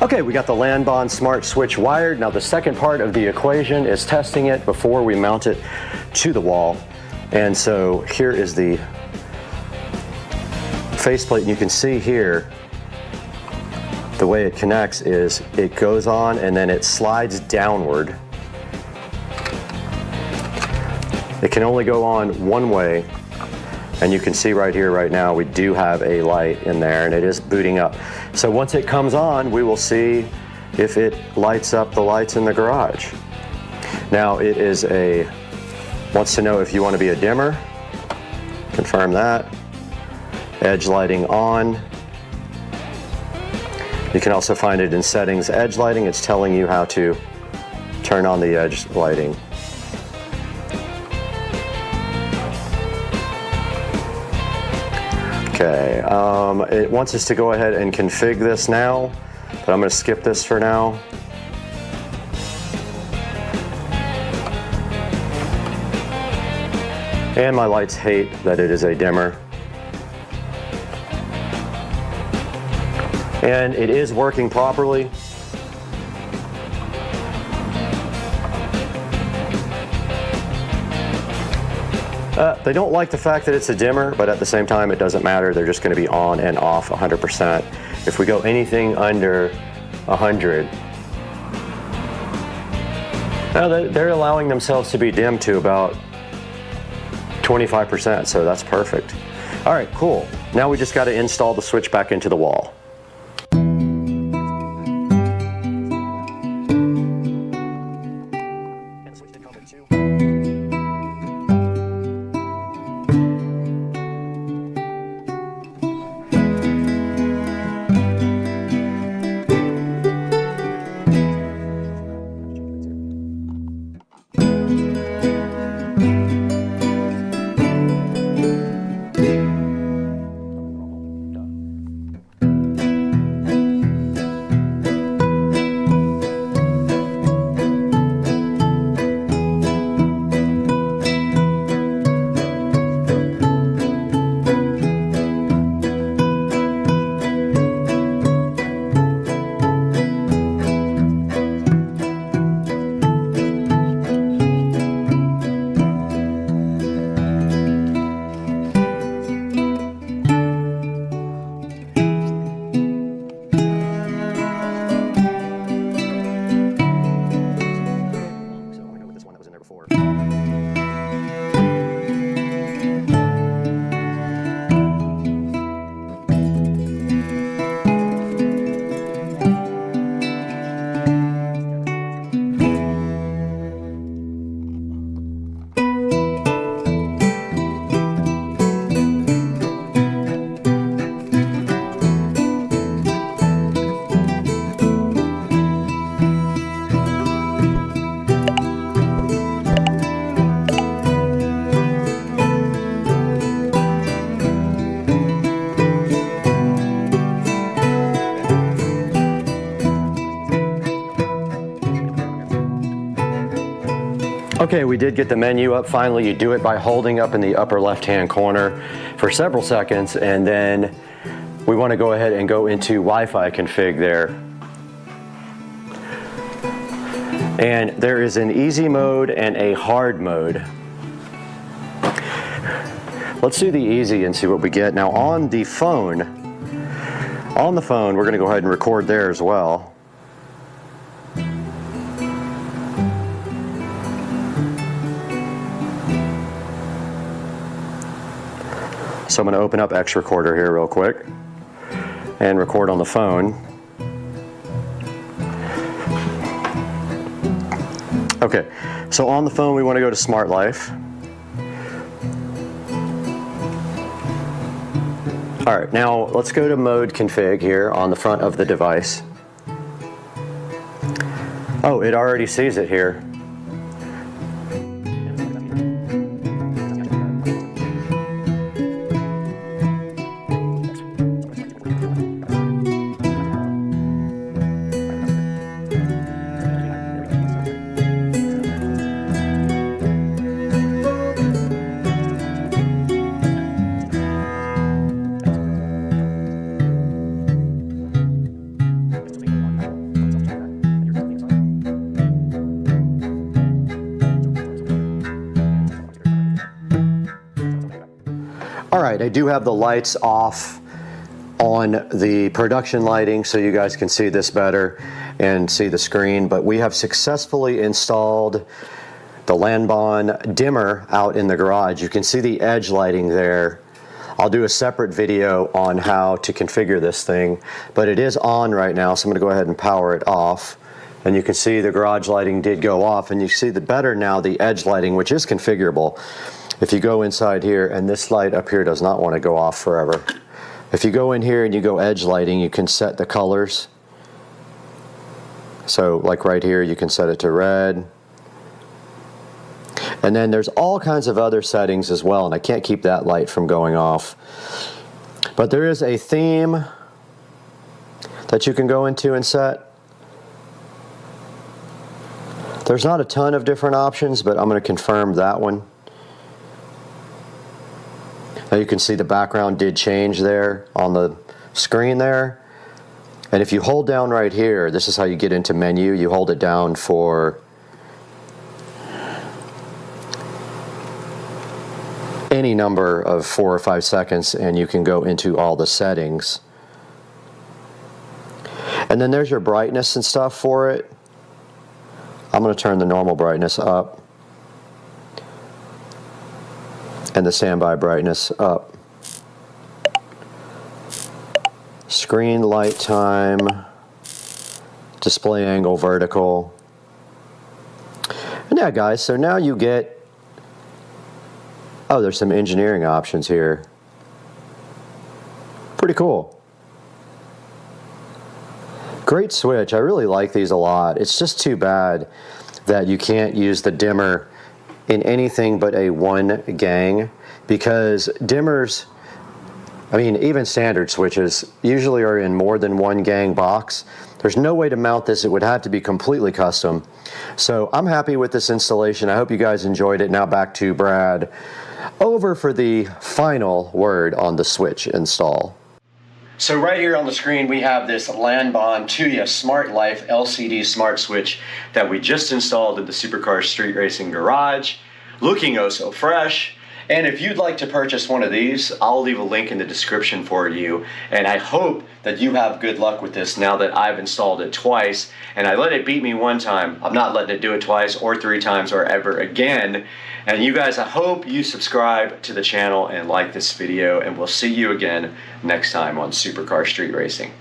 Okay, we got the LAN smart switch wired. Now the second part of the equation is testing it before we mount it to the wall. And so here is the faceplate, and you can see here the way it connects is it goes on and then it slides downward. It can only go on one way, and you can see right here right now we do have a light in there, and it is booting up. So once it comes on, we will see if it lights up the lights in the garage. Now it is wants to know if you want to be a dimmer. Confirm that. Edge lighting on. You can also find it in settings, edge lighting. It's telling you how to turn on the edge lighting. Okay, it wants us to go ahead and configure this now, but I'm going to skip this for now. And my lights hate that it is a dimmer. And it is working properly. They don't like the fact that it's a dimmer, but at the same time, it doesn't matter. They're just going to be on and off 100%. If we go anything under 100, they're allowing themselves to be dimmed to about 25%, so that's perfect. All right, cool. Now we just got to install the switch back into the wall. Okay, we did get the menu up finally. You do it by holding up in the upper left-hand corner for several seconds, and then we want to go ahead and go into Wi-Fi config there. And there is an easy mode and a hard mode. Let's do the easy and see what we get. Now on the phone, we're going to go ahead and record there as well. So I'm going to open up X Recorder here real quick and record on the phone. Okay, so on the phone we want to go to Smart Life. All right, now let's go to mode config here on the front of the device. Oh, it already sees it here. Alright, I do have the lights off on the production lighting so you guys can see this better and see the screen, but we have successfully installed the Lanbon dimmer out in the garage. You can see the edge lighting there. I'll do a separate video on how to configure this thing, but it is on right now, so I'm going to go ahead and power it off. And you can see the garage lighting did go off, and you see the better now the edge lighting, which is configurable. If you go inside here, and this light up here does not want to go off forever. If you go in here and you go edge lighting, you can set the colors. So like right here, you can set it to red. And then there's all kinds of other settings as well, and I can't keep that light from going off. But there is a theme that you can go into and set. There's not a ton of different options, but I'm going to confirm that one. Now you can see the background did change there on the screen there. And if you hold down right here, this is how you get into menu. You hold it down for any number of 4 or 5 seconds, and you can go into all the settings. And then there's your brightness and stuff for it. I'm going to turn the normal brightness up and the standby brightness up. Screen light time, display angle vertical. And yeah, guys, so now you get, oh, there's some engineering options here. Pretty cool. Great switch. I really like these a lot. It's just too bad that you can't use the dimmer in anything but a 1 gang, because dimmers, I mean, even standard switches usually are in more than 1 gang box. There's no way to mount this. It would have to be completely custom. So I'm happy with this installation. I hope you guys enjoyed it. Now back to Brad, over for the final word on the switch install. So right here on the screen we have this Lanbon Tuya Smart Life LCD smart switch that we just installed at the Supercar Street Racing garage, looking oh so fresh. And if you'd like to purchase one of these, I'll leave a link in the description for you. And I hope that you have good luck with this now that I've installed it twice. And I let it beat me 1 time. I'm not letting it do it twice or 3 times or ever again. And you guys, I hope you subscribe to the channel and like this video. And we'll see you again next time on Supercar Street Racing.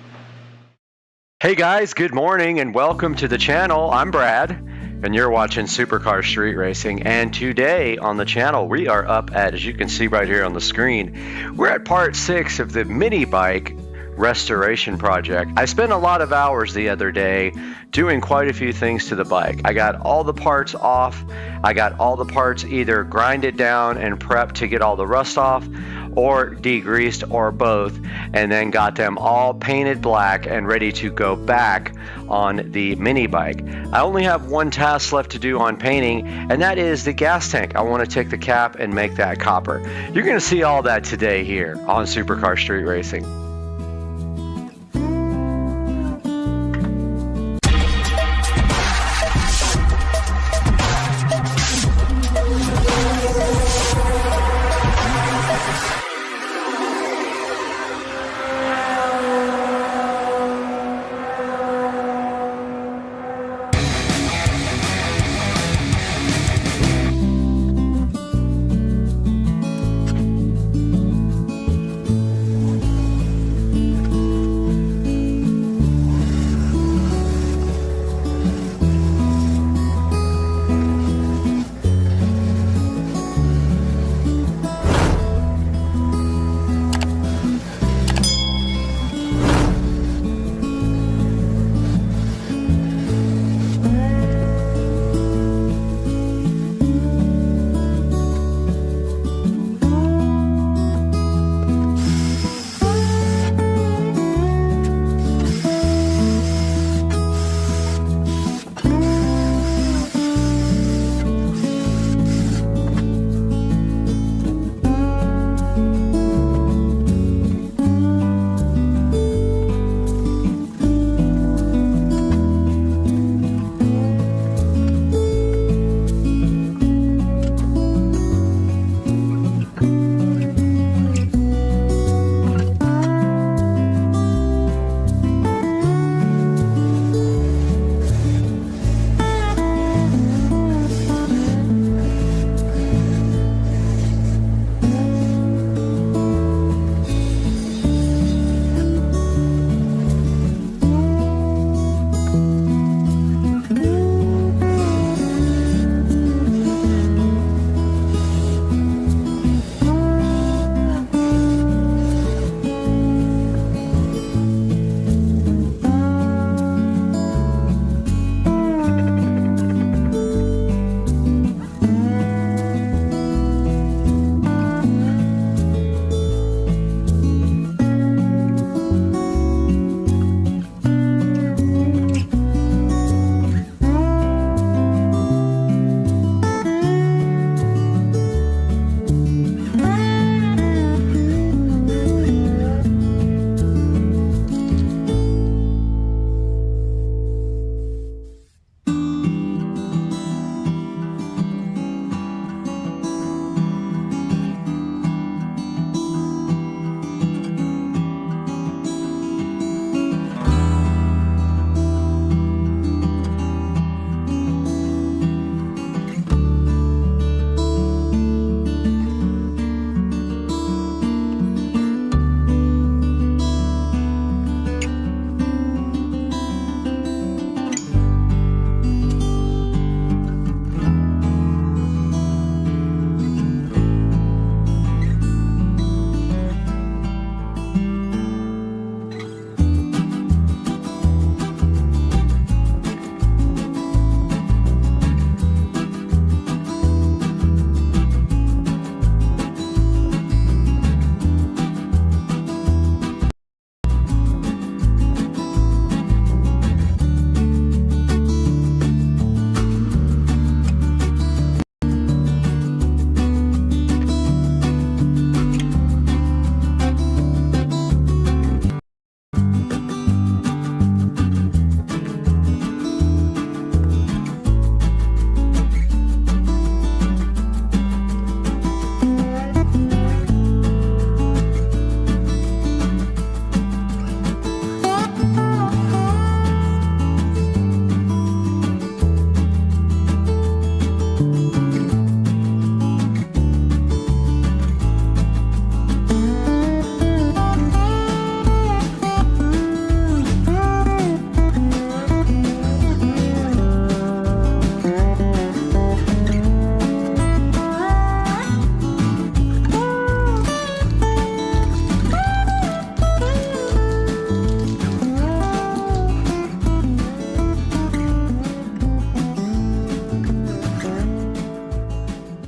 Hey guys, good morning and welcome to the channel. I'm Brad. And you're watching Supercar Street Racing, and today on the channel we are up at, as you can see right here on the screen, we're at part 6 of the mini bike restoration project. I spent a lot of hours the other day doing quite a few things to the bike. I got all the parts off. I got all the parts either grinded down and prepped to get all the rust off, or degreased, or both, and then got them all painted black and ready to go back on the mini bike. I only have 1 task left to do on painting, and that is the gas tank. I want to take the cap and make that copper. You're going to see all that today here on Supercar Street Racing.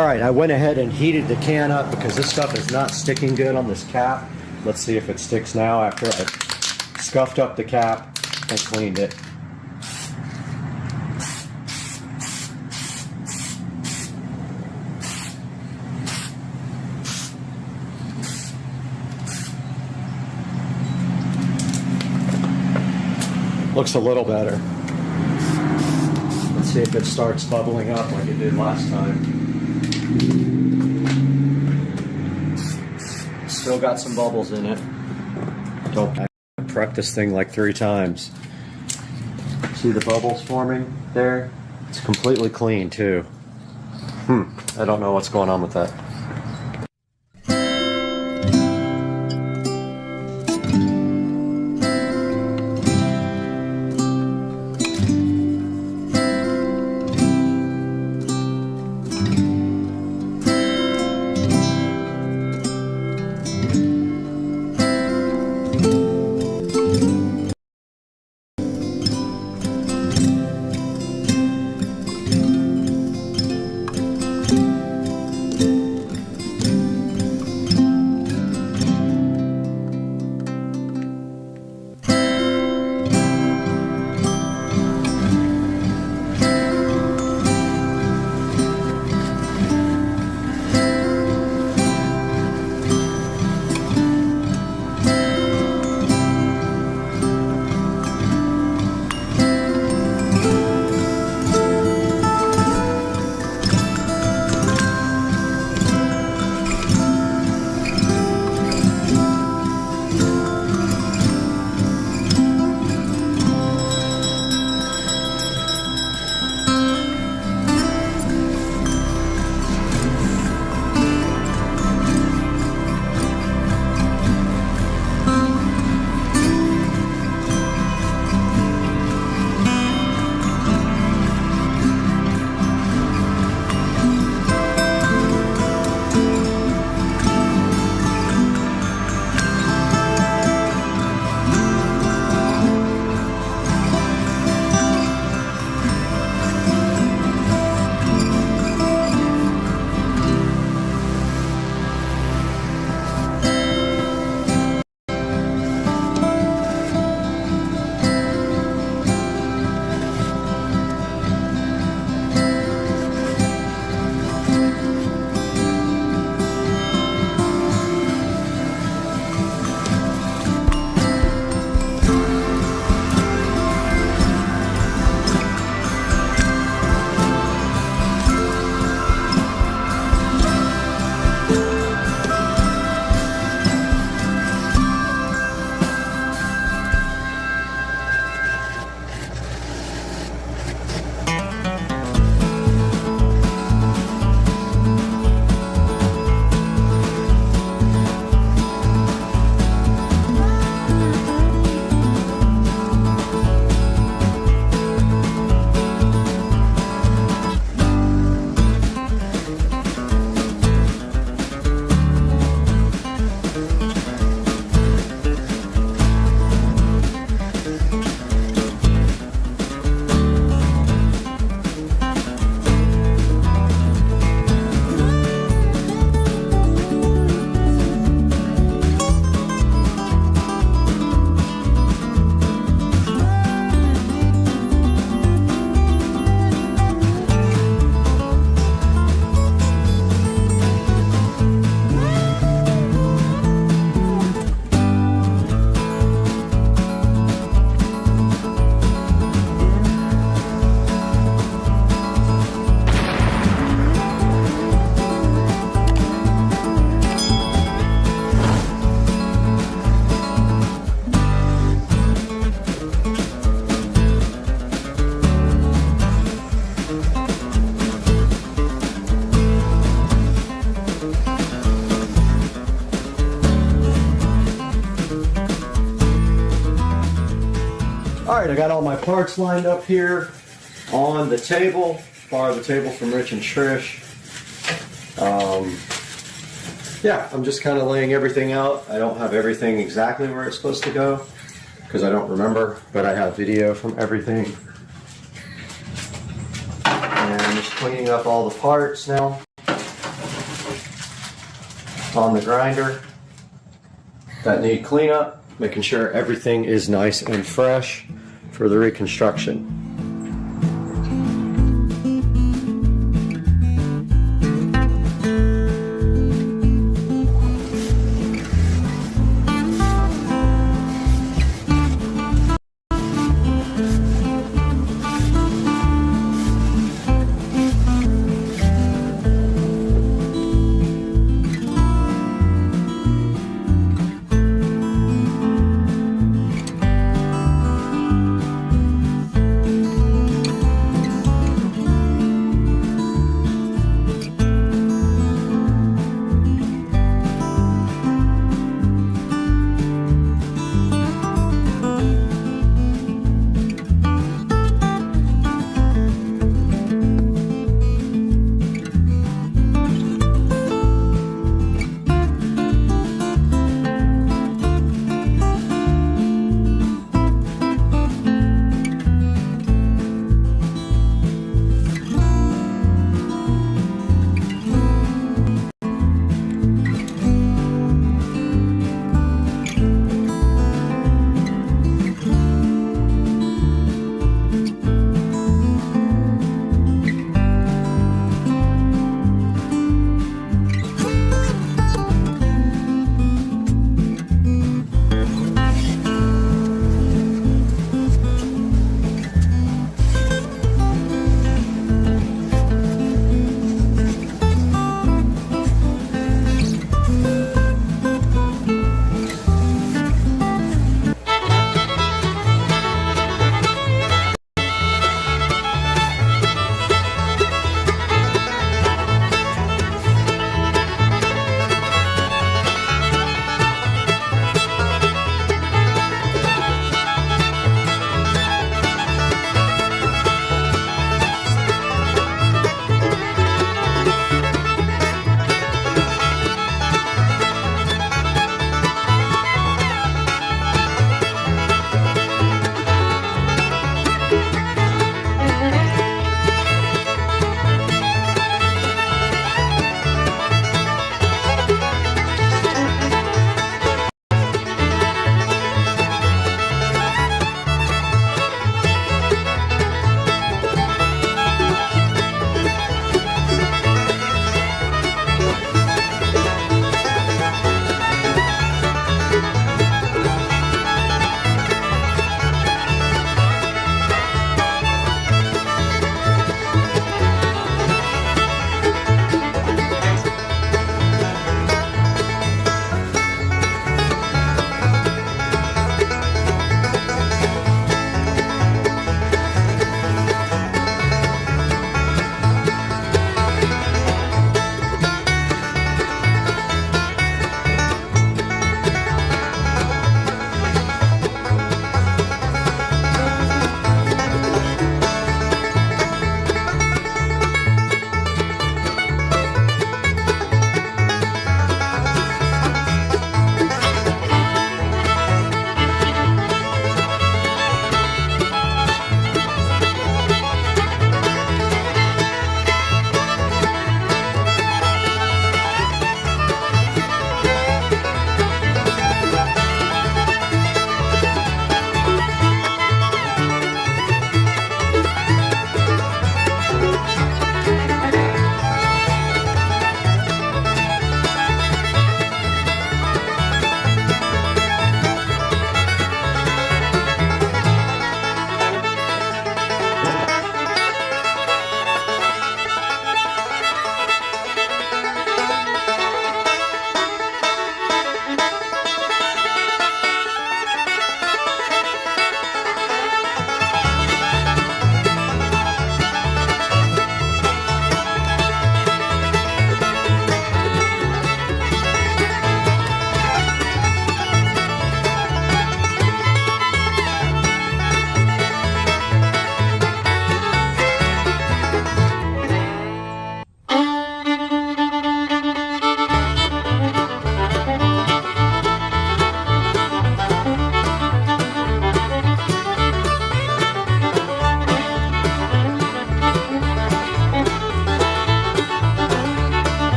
All right, I went ahead and heated the can up because this stuff is not sticking good on this cap. Let's see if it sticks now after I scuffed up the cap and cleaned it. Looks a little better. Let's see if it starts bubbling up like it did last time. Still got some bubbles in it. I prepped this thing like 3 times. See the bubbles forming there? It's completely clean too. I don't know what's going on with that. All right, I got all my parts lined up here on the table. Borrowed the table from Rich and Trish. Yeah, I'm just kind of laying everything out. I don't have everything exactly where it's supposed to go because I don't remember, but I have video from everything. And I'm just cleaning up all the parts now. on the grinder that need cleanup, making sure everything is nice and fresh for the reconstruction.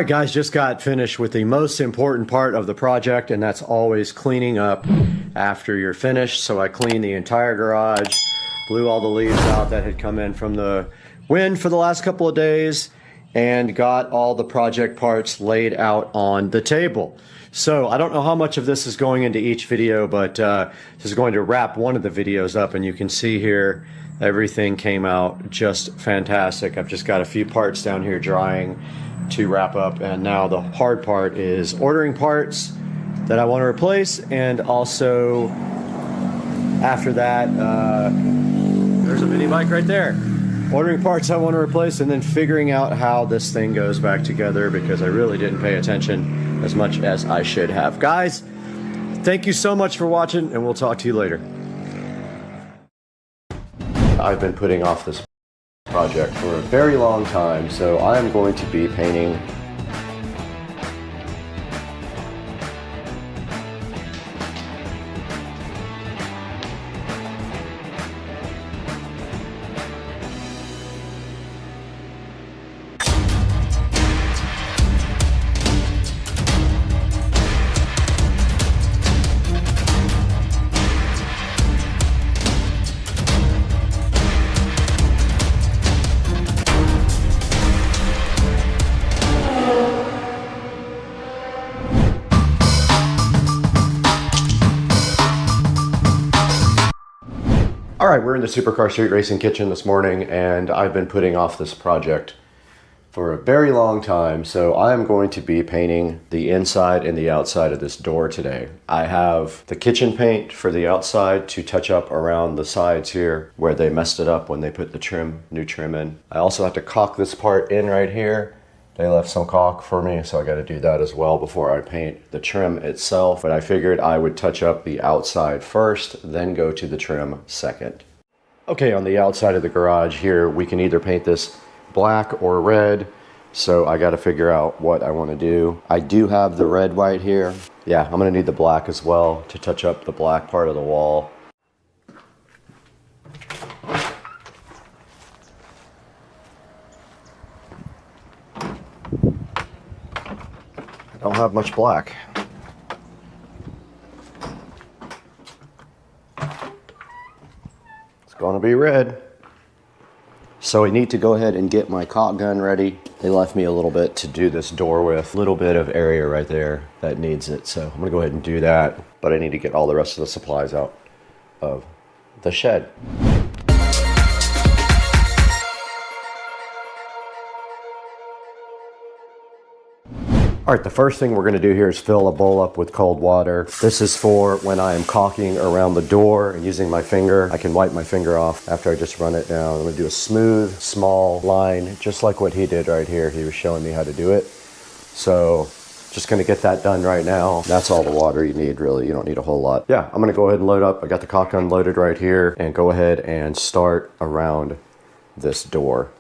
guys, just got finished with the most important part of the project, and that's always cleaning up after you're finished. So I cleaned the entire garage, blew all the leaves out that had come in from the wind for the last couple of days, and got all the project parts laid out on the table. So I don't know how much of this is going into each video, but this is going to wrap one of the videos up, and you can see here everything came out just fantastic. I've just got a few parts down here drying to wrap up, and now the hard part is ordering parts that I want to replace, and also after that there's a mini bike right there. Ordering parts I want to replace, and then figuring out how this thing goes back together, because I really didn't pay attention as much as I should have. Guys, thank you so much for watching, and we'll talk to you later. I've been putting off this project for a very long time, so I am going to be painting Alright, we're in the Supercar Street Racing kitchen this morning, and I've been putting off this project for a very long time, so I am going to be painting the inside and the outside of this door today. I have the kitchen paint for the outside to touch up around the sides here where they messed it up when they put the new trim in. I also have to caulk this part in right here. They left some caulk for me, so I got to do that as well before I paint the trim itself. But I figured I would touch up the outside first, then go to the trim second. Okay, on the outside of the garage here, we can either paint this black or red, so I got to figure out what I want to do. I do have the red white here. Yeah, I'm going to need the black as well to touch up the black part of the wall. I don't have much black. It's gonna be red. So I need to go ahead and get my caulk gun ready. They left me a little bit to do this door with, a little bit of area right there that needs it. So I'm gonna go ahead and do that, but I need to get all the rest of the supplies out of the shed. All right, the first thing we're gonna do here is fill a bowl up with cold water. This is for when I am caulking around the door and using my finger. I can wipe my finger off after I just run it down. I'm gonna do a smooth, small line, just like what he did right here. He was showing me how to do it. So just gonna get that done right now. That's all the water you need, really. You don't need a whole lot. Yeah, I'm gonna go ahead and load up. I got the caulk gun loaded right here, and go ahead and start around this door.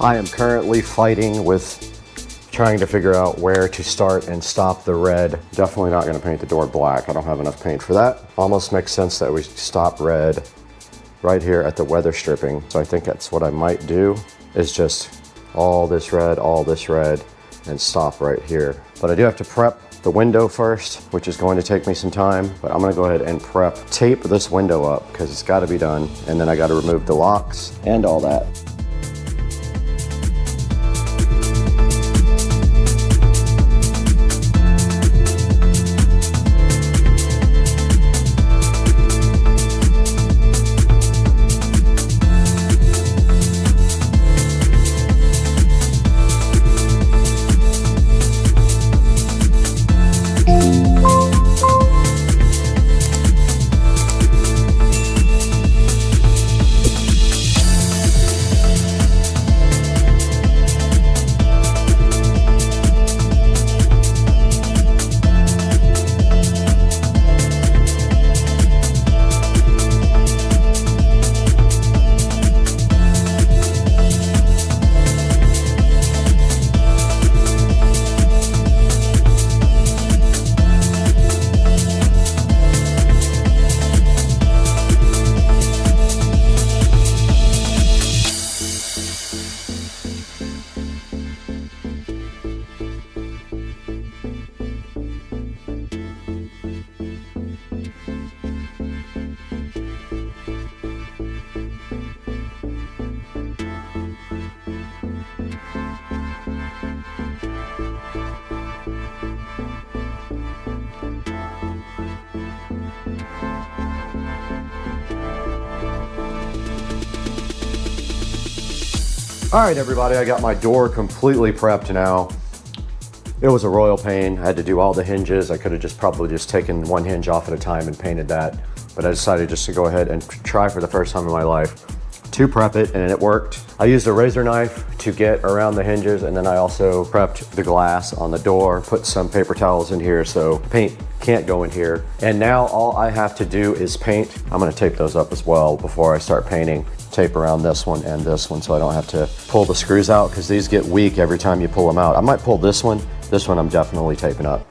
I am currently fighting with trying to figure out where to start and stop the red. Definitely not gonna paint the door black. I don't have enough paint for that. Almost makes sense that we stop red right here at the weather stripping. So I think that's what I might do, is just all this red, and stop right here. But I do have to prep the window first, which is going to take me some time, but I'm gonna go ahead and tape this window up because it's gotta be done. And then I gotta remove the locks and all that. All right, everybody, I got my door completely prepped now. It was a royal pain. I had to do all the hinges. I could have probably just taken one hinge off at a time and painted that. But I decided just to go ahead and try for the first time in my life to prep it, and it worked. I used a razor knife to get around the hinges, and then I also prepped the glass on the door, put some paper towels in here so paint can't go in here. And now all I have to do is paint. I'm gonna tape those up as well before I start painting. Tape around this one and this one so I don't have to pull the screws out, because these get weak every time you pull them out. I might pull this one. This one I'm definitely taping up.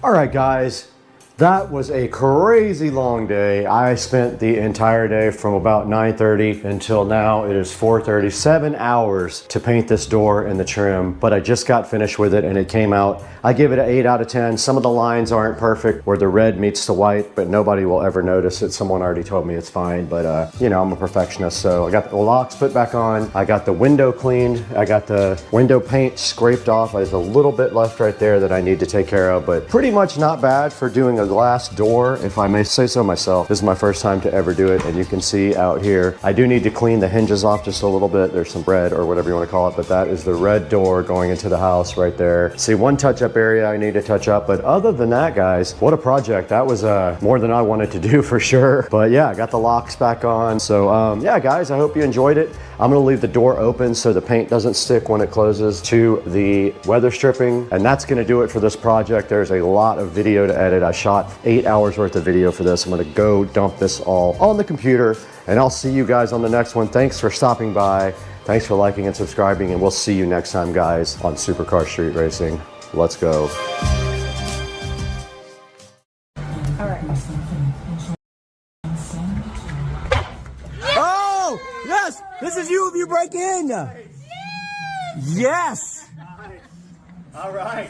All right, guys. That was a crazy long day. I spent the entire day from about 9:30 until now. It is 4:30, 7 hours to paint this door and the trim, but I just got finished with it and it came out. I give it an 8 out of 10. Some of the lines aren't perfect where the red meets the white, but nobody will ever notice it. Someone already told me it's fine, but you know, I'm a perfectionist. So I got the locks put back on. I got the window cleaned. I got the window paint scraped off. There's a little bit left right there that I need to take care of, but pretty much not bad for doing a glass door, if I may say so myself. This is my first time to ever do it, and you can see out here, I do need to clean the hinges off just a little bit. There's some red or whatever you want to call it, but that is the red door going into the house right there. See, one touch-up area I need to touch up, but other than that, guys, what a project. That was more than I wanted to do for sure. But yeah, I got the locks back on. So yeah, guys, I hope you enjoyed it. I'm gonna leave the door open so the paint doesn't stick when it closes to the weather stripping, and that's gonna do it for this project. There's a lot of video to edit. I shot 8 hours worth of video for this. I'm gonna go dump this all on the computer, and I'll see you guys on the next one. Thanks for stopping by. Thanks for liking and subscribing, and we'll see you next time, guys, on Supercar Street Racing. Let's go. Oh, yes, this is you if you break in. Yes. All right.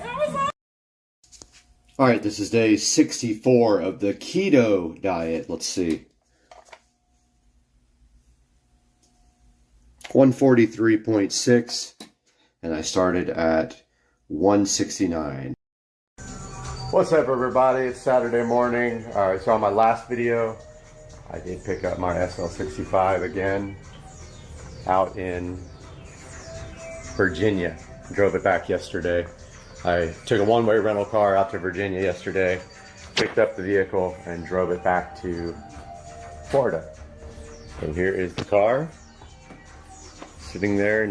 All right, this is day 64 of the keto diet. Let's see. 143.6, and I started at 169. What's up, everybody? It's Saturday morning. So on my last video, I did pick up my SL65 again out in Virginia. Drove it back yesterday. I took a one-way rental car out to Virginia yesterday, picked up the vehicle, and drove it back to Florida. And here is the car, sitting there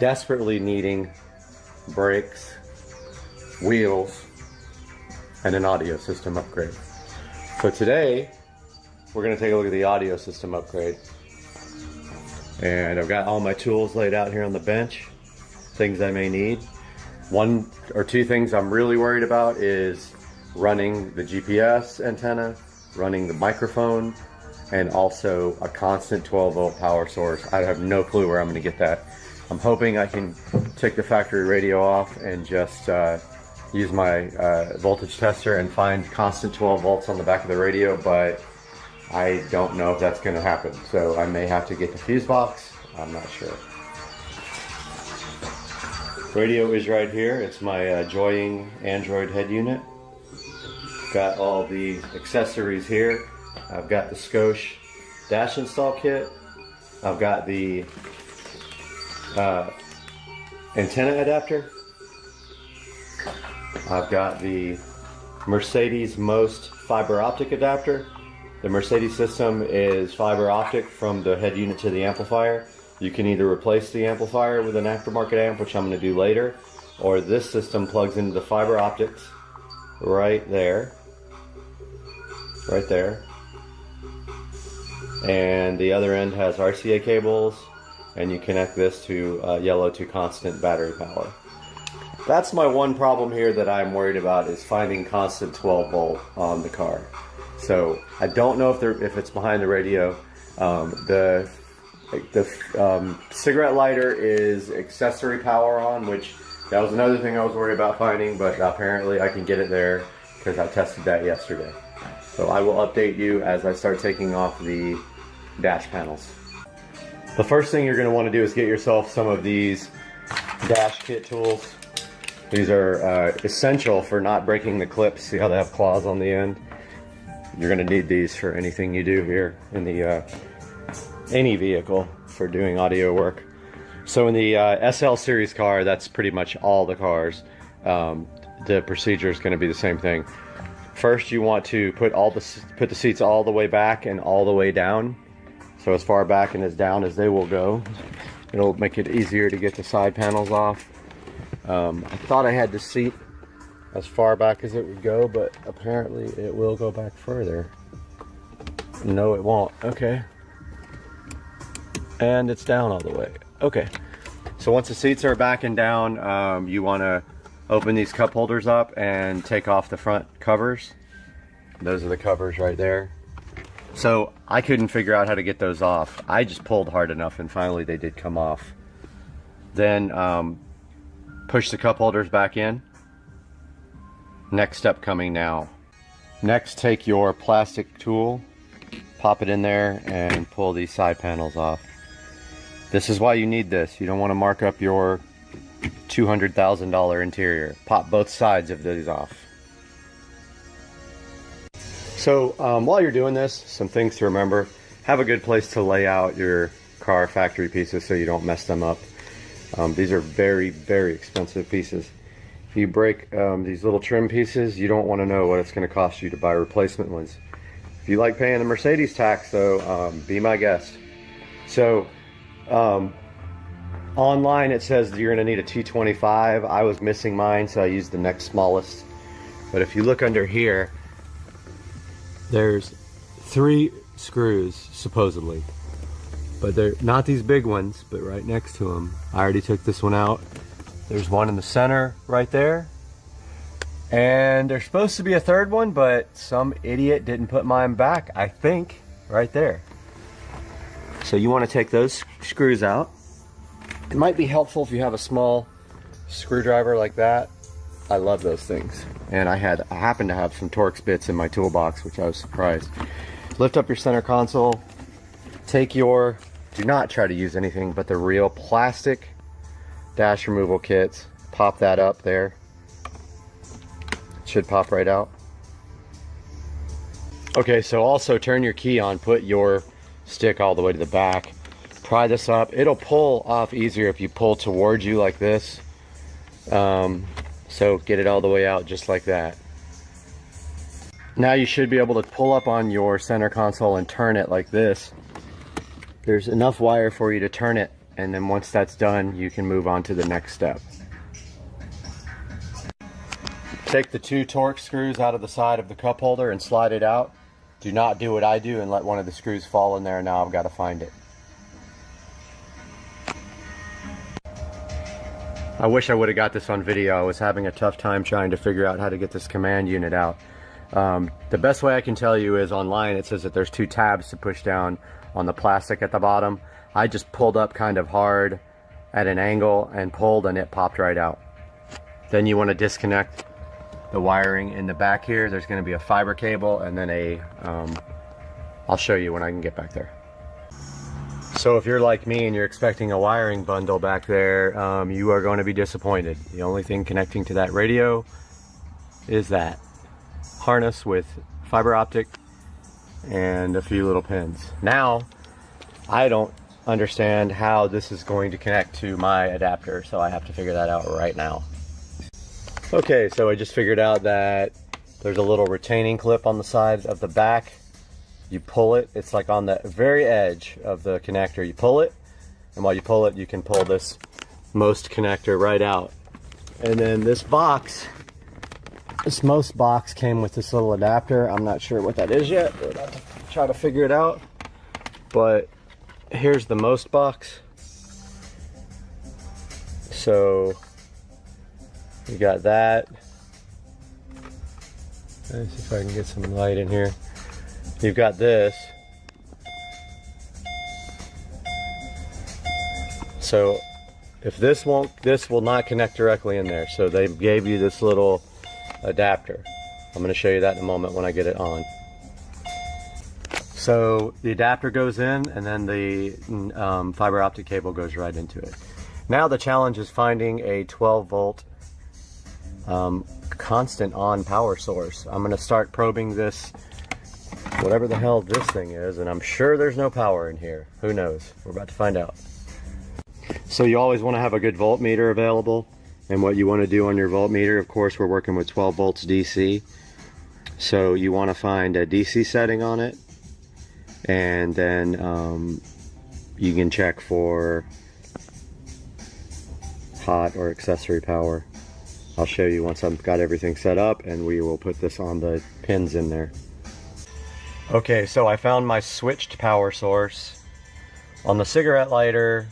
desperately needing brakes, wheels, and an audio system upgrade. So today, we're gonna take a look at the audio system upgrade. And I've got all my tools laid out here on the bench, things I may need. One or two things I'm really worried about is running the GPS antenna, running the microphone, and also a constant 12-volt power source. I have no clue where I'm gonna get that. I'm hoping I can take the factory radio off and just use my voltage tester and find constant 12 volts on the back of the radio, but I don't know if that's gonna happen. So I may have to get the fuse box, I'm not sure. Radio is right here. It's my Joying Android head unit. Got all the accessories here. I've got the Scosche dash install kit. I've got the antenna adapter. I've got the Mercedes Most fiber optic adapter. The Mercedes system is fiber optic from the head unit to the amplifier. You can either replace the amplifier with an aftermarket amp, which I'm going to do later, or this system plugs into the fiber optics right there. Right there. And the other end has RCA cables, and you connect this to yellow to constant battery power. That's my one problem here that I'm worried about, is finding constant 12 volt on the car. So I don't know if it's behind the radio. The cigarette lighter is accessory power on, which that was another thing I was worried about finding, but apparently I can get it there because I tested that yesterday. So I will update you as I start taking off the dash panels. The first thing you're going to want to do is get yourself some of these dash kit tools. These are essential for not breaking the clips. See how they have claws on the end? You're going to need these for anything you do here in the any vehicle for doing audio work. So in the SL series car, that's pretty much all the cars. The procedure is going to be the same thing. First, you want to put the seats all the way back and all the way down, so as far back and as down as they will go. It'll make it easier to get the side panels off. I thought I had the seat as far back as it would go, but apparently it will go back further. No, it won't. Okay. And it's down all the way. Okay. So once the seats are back and down, you want to open these cup holders up and take off the front covers. Those are the covers right there. So I couldn't figure out how to get those off. I just pulled hard enough and finally they did come off. Then push the cup holders back in. Next step coming now. Next, take your plastic tool, pop it in there and pull these side panels off. This is why you need this. You don't want to mark up your $200,000 interior. Pop both sides of these off. So while you're doing this, some things to remember. Have a good place to lay out your car factory pieces so you don't mess them up. These are very, very expensive pieces. If you break these little trim pieces, you don't want to know what it's going to cost you to buy replacement ones. If you like paying the Mercedes tax though, be my guest. So online it says that you're going to need a T25. I was missing mine, so I used the next smallest. But if you look under here, there's 3 screws supposedly, but they're not these big ones, but right next to them. I already took this one out. There's one in the center right there, and there's supposed to be a third one, but some idiot didn't put mine back, I think, right there. So you want to take those screws out. It might be helpful if you have a small screwdriver like that. I love those things. And I happened to have some Torx bits in my toolbox, which I was surprised. Lift up your center console. Take your, do not try to use anything but the real plastic dash removal kits. Pop that up there. It should pop right out. Okay, so also turn your key on, put your stick all the way to the back. Pry this up. It'll pull off easier if you pull towards you like this. So get it all the way out just like that. Now you should be able to pull up on your center console and turn it like this. There's enough wire for you to turn it, and then once that's done, you can move on to the next step. Take the 2 Torx screws out of the side of the cup holder and slide it out. Do not do what I do and let one of the screws fall in there. Now I've got to find it. I wish I would have got this on video. I was having a tough time trying to figure out how to get this command unit out. The best way I can tell you is online it says that there's 2 tabs to push down on the plastic at the bottom. I just pulled up kind of hard at an angle and pulled, and it popped right out. Then you want to disconnect the wiring in the back here. There's going to be a fiber cable and then a I'll show you when I can get back there. So if you're like me and you're expecting a wiring bundle back there, you are going to be disappointed. The only thing connecting to that radio is that harness with fiber optic and a few little pins. Now, I don't understand how this is going to connect to my adapter, so I have to figure that out right now. Okay, so I just figured out that there's a little retaining clip on the sides of the back. You pull it, it's like on the very edge of the connector. You pull it, and while you pull it, you can pull this most connector right out. And then this box, this most box came with this little adapter. I'm not sure what that is yet. We're about to try to figure it out. But here's the most box. So you got that. Let's see if I can get some light in here. You've got this. So if this will not connect directly in there. So they gave you this little adapter. I'm going to show you that in a moment when I get it on. So the adapter goes in, and then the fiber optic cable goes right into it. Now the challenge is finding a 12 volt constant on power source. I'm going to start probing this, whatever the hell this thing is, and I'm sure there's no power in here. Who knows? We're about to find out. So you always want to have a good voltmeter available, and what you want to do on your voltmeter, of course, we're working with 12 volts DC. So you want to find a DC setting on it, and then you can check for hot or accessory power. I'll show you once I've got everything set up, and we will put this on the pins in there. Okay, so I found my switched power source. On the cigarette lighter,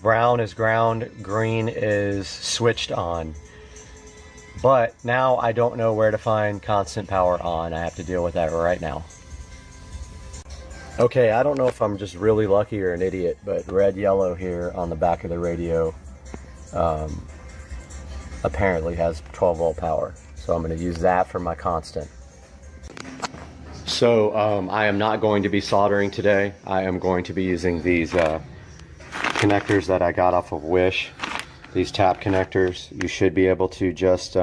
brown is ground, green is switched on. But now I don't know where to find constant power on. I have to deal with that right now. Okay, I don't know if I'm just really lucky or an idiot, but red yellow here on the back of the radio apparently has 12 volt power. So I'm going to use that for my constant. So I am not going to be soldering today. I am going to be using these connectors that I got off of Wish. These tap connectors. You should be able to just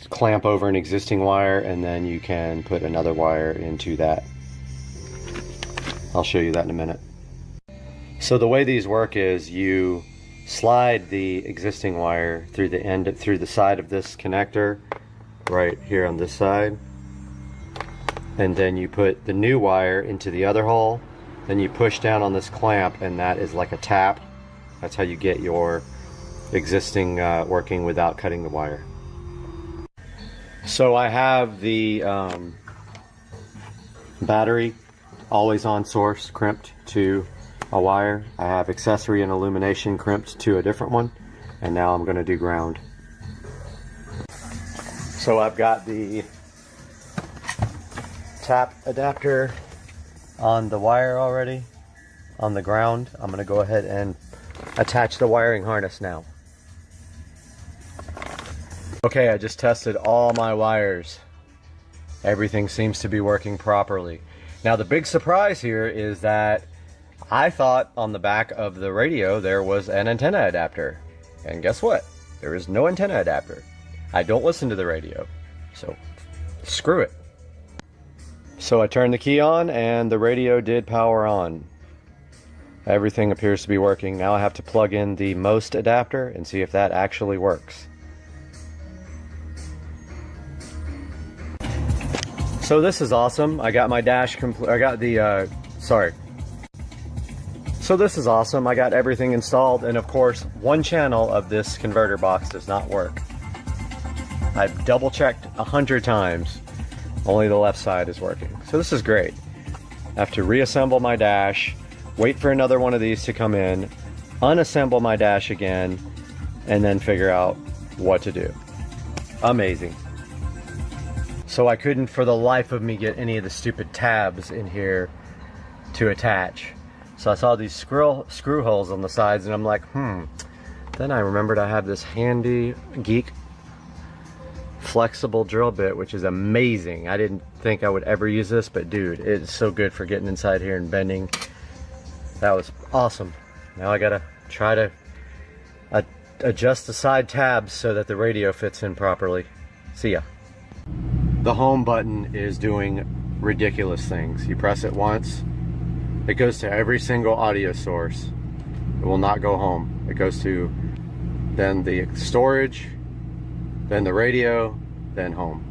clamp over an existing wire, and then you can put another wire into that. I'll show you that in a minute. So the way these work is you slide the existing wire through the side of this connector right here on this side, and then you put the new wire into the other hole, then you push down on this clamp, and that is like a tap. That's how you get your existing working without cutting the wire. So I have the battery always on source crimped to a wire. I have accessory and illumination crimped to a different one, and now I'm going to do ground. So I've got the tap adapter on the wire already on the ground. I'm going to go ahead and attach the wiring harness now. Okay, I just tested all my wires. Everything seems to be working properly. Now the big surprise here is that I thought on the back of the radio there was an antenna adapter. And guess what? There is no antenna adapter. I don't listen to the radio, so screw it. So I turned the key on and the radio did power on. Everything appears to be working. Now I have to plug in the most adapter and see if that actually works. So this is awesome. I got my dash complete. I got the, So this is awesome. I got everything installed, and of course, one channel of this converter box does not work. I've double checked 100 times. Only the left side is working. So this is great. I have to reassemble my dash, wait for another one of these to come in, unassemble my dash again, and then figure out what to do. Amazing. So I couldn't for the life of me get any of the stupid tabs in here to attach. So I saw these screw holes on the sides, and I'm like, Then I remembered I have this handy geek flexible drill bit, which is amazing. I didn't think I would ever use this, but dude, it's so good for getting inside here and bending. That was awesome. Now I gotta try to adjust the side tabs so that the radio fits in properly. See ya. The home button is doing ridiculous things. You press it once, it goes to every single audio source. It will not go home. It goes to then the storage, then the radio, then home.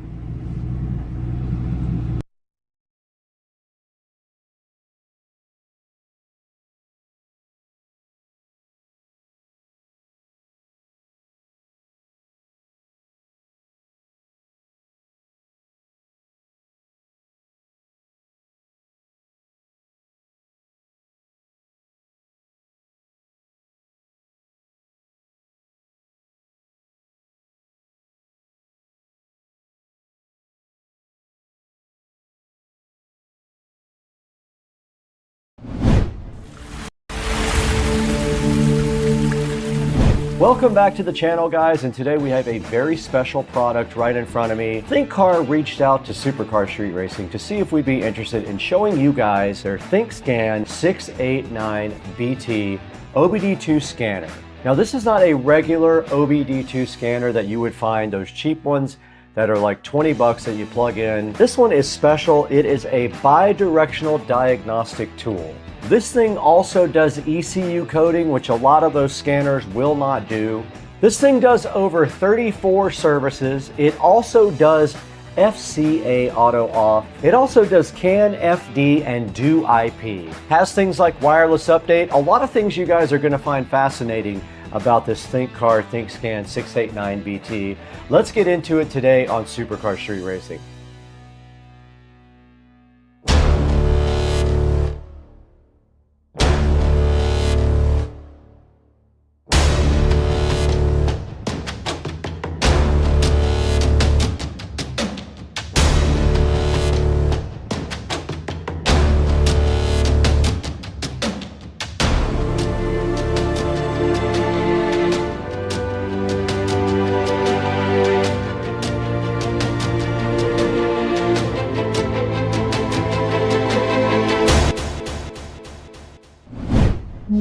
Welcome back to the channel, guys, and today we have a very special product right in front of me. ThinkCar reached out to Supercar Street Racing to see if we'd be interested in showing you guys their ThinkScan 689BT OBD2 scanner. Now this is not a regular OBD2 scanner that you would find, those cheap ones that are like 20 bucks that you plug in. This one is special. It is a bi-directional diagnostic tool. This thing also does ECU coding, which a lot of those scanners will not do. This thing does over 34 services. It also does FCA auto off. It also does CAN, FD, and do IP. Has things like wireless update. A lot of things you guys are going to find fascinating about this ThinkCar ThinkScan 689BT. Let's get into it today on Supercar Street Racing. We're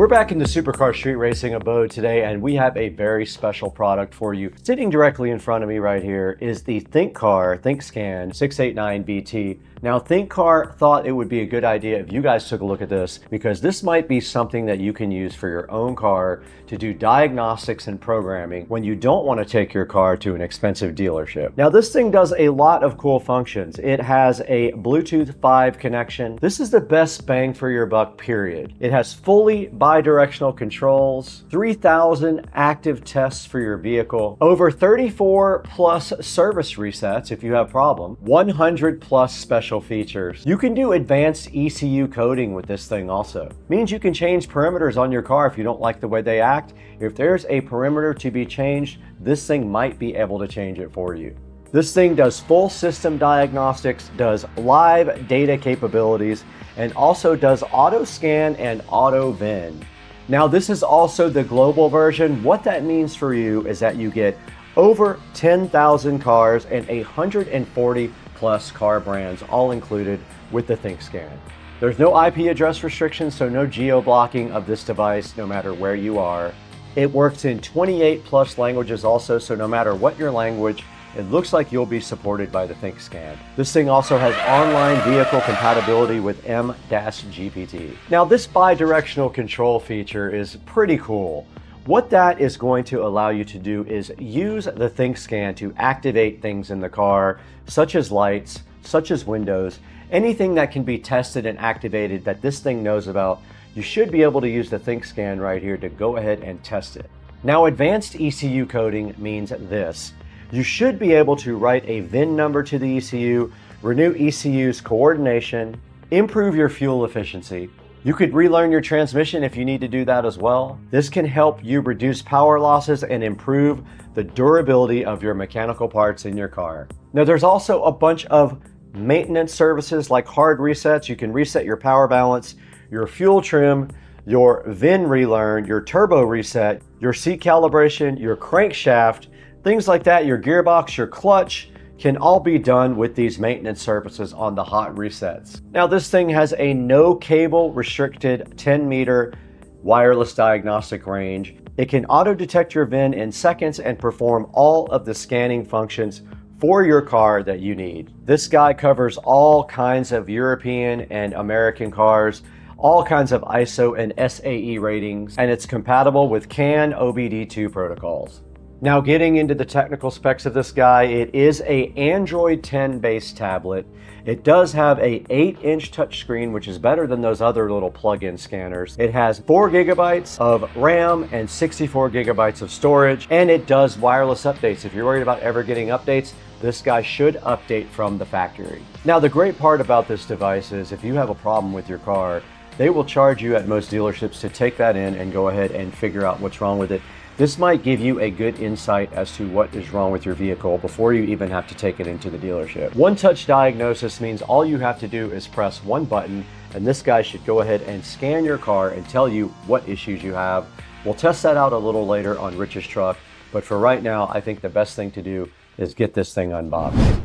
back in the Supercar Street Racing abode today, and we have a very special product for you. Sitting directly in front of me right here is the ThinkScan 689BT. Now, ThinkCar thought it would be a good idea if you guys took a look at this, because this might be something that you can use for your own car to do diagnostics and programming when you don't want to take your car to an expensive dealership. Now, this thing does a lot of cool functions. It has a Bluetooth 5 connection. This is the best bang for your buck, period. It has fully bi-directional controls, 3,000 active tests for your vehicle, over 34 plus service resets if you have a problem, 100 plus special features. You can do advanced ECU coding with this thing also. Means you can change perimeters on your car if you don't like the way they act. If there's a perimeter to be changed, this thing might be able to change it for you. This thing does full system diagnostics, does live data capabilities, and also does auto scan and auto VIN. Now, this is also the global version. What that means for you is that you get over 10,000 cars and 140 plus car brands all included with the ThinkScan. There's no IP address restrictions, so no geo-blocking of this device no matter where you are. It works in 28 plus languages also, so no matter what your language, it looks like you'll be supported by the ThinkScan. This thing also has online vehicle compatibility with M-GPT. Now, this bi-directional control feature is pretty cool. What that is going to allow you to do is use the ThinkScan to activate things in the car, such as lights, such as windows, anything that can be tested and activated that this thing knows about. You should be able to use the ThinkScan right here to go ahead and test it. Now, advanced ECU coding means this. You should be able to write a VIN number to the ECU, renew ECU's coordination, improve your fuel efficiency. You could relearn your transmission if you need to do that as well. This can help you reduce power losses and improve the durability of your mechanical parts in your car. Now, there's also a bunch of maintenance services like hard resets. You can reset your power balance, your fuel trim, your VIN relearn, your turbo reset, your seat calibration, your crankshaft, things like that, your gearbox, your clutch, can all be done with these maintenance services on the hot resets. Now, this thing has a no cable restricted 10-meter wireless diagnostic range. It can auto detect your VIN in seconds and perform all of the scanning functions for your car that you need. This guy covers all kinds of European and American cars, all kinds of ISO and SAE ratings, and it's compatible with CAN OBD2 protocols. Now, getting into the technical specs of this guy, it is a Android 10 based tablet. It does have a 8-inch touchscreen, which is better than those other little plug-in scanners. It has 4 gigabytes of RAM and 64 gigabytes of storage, and it does wireless updates. If you're worried about ever getting updates, this guy should update from the factory. Now, the great part about this device is if you have a problem with your car, they will charge you at most dealerships to take that in and go ahead and figure out what's wrong with it. This might give you a good insight as to what is wrong with your vehicle before you even have to take it into the dealership. One-touch diagnosis means all you have to do is press one button, and this guy should go ahead and scan your car and tell you what issues you have. We'll test that out a little later on Rich's truck, but for right now, I think the best thing to do is get this thing unboxed.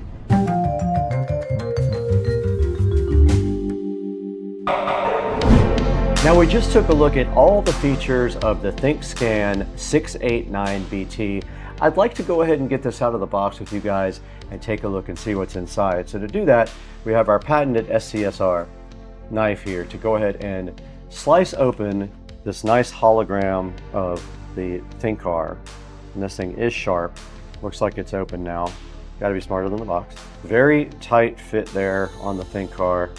Now, we just took a look at all the features of the ThinkScan 689BT. I'd like to go ahead and get this out of the box with you guys and take a look and see what's inside. So to do that, we have our patented SCSR knife here to go ahead and slice open this nice hologram of the ThinkCar. And this thing is sharp. Looks like it's open now. Got to be smarter than the box. Very tight fit there on the ThinkCar,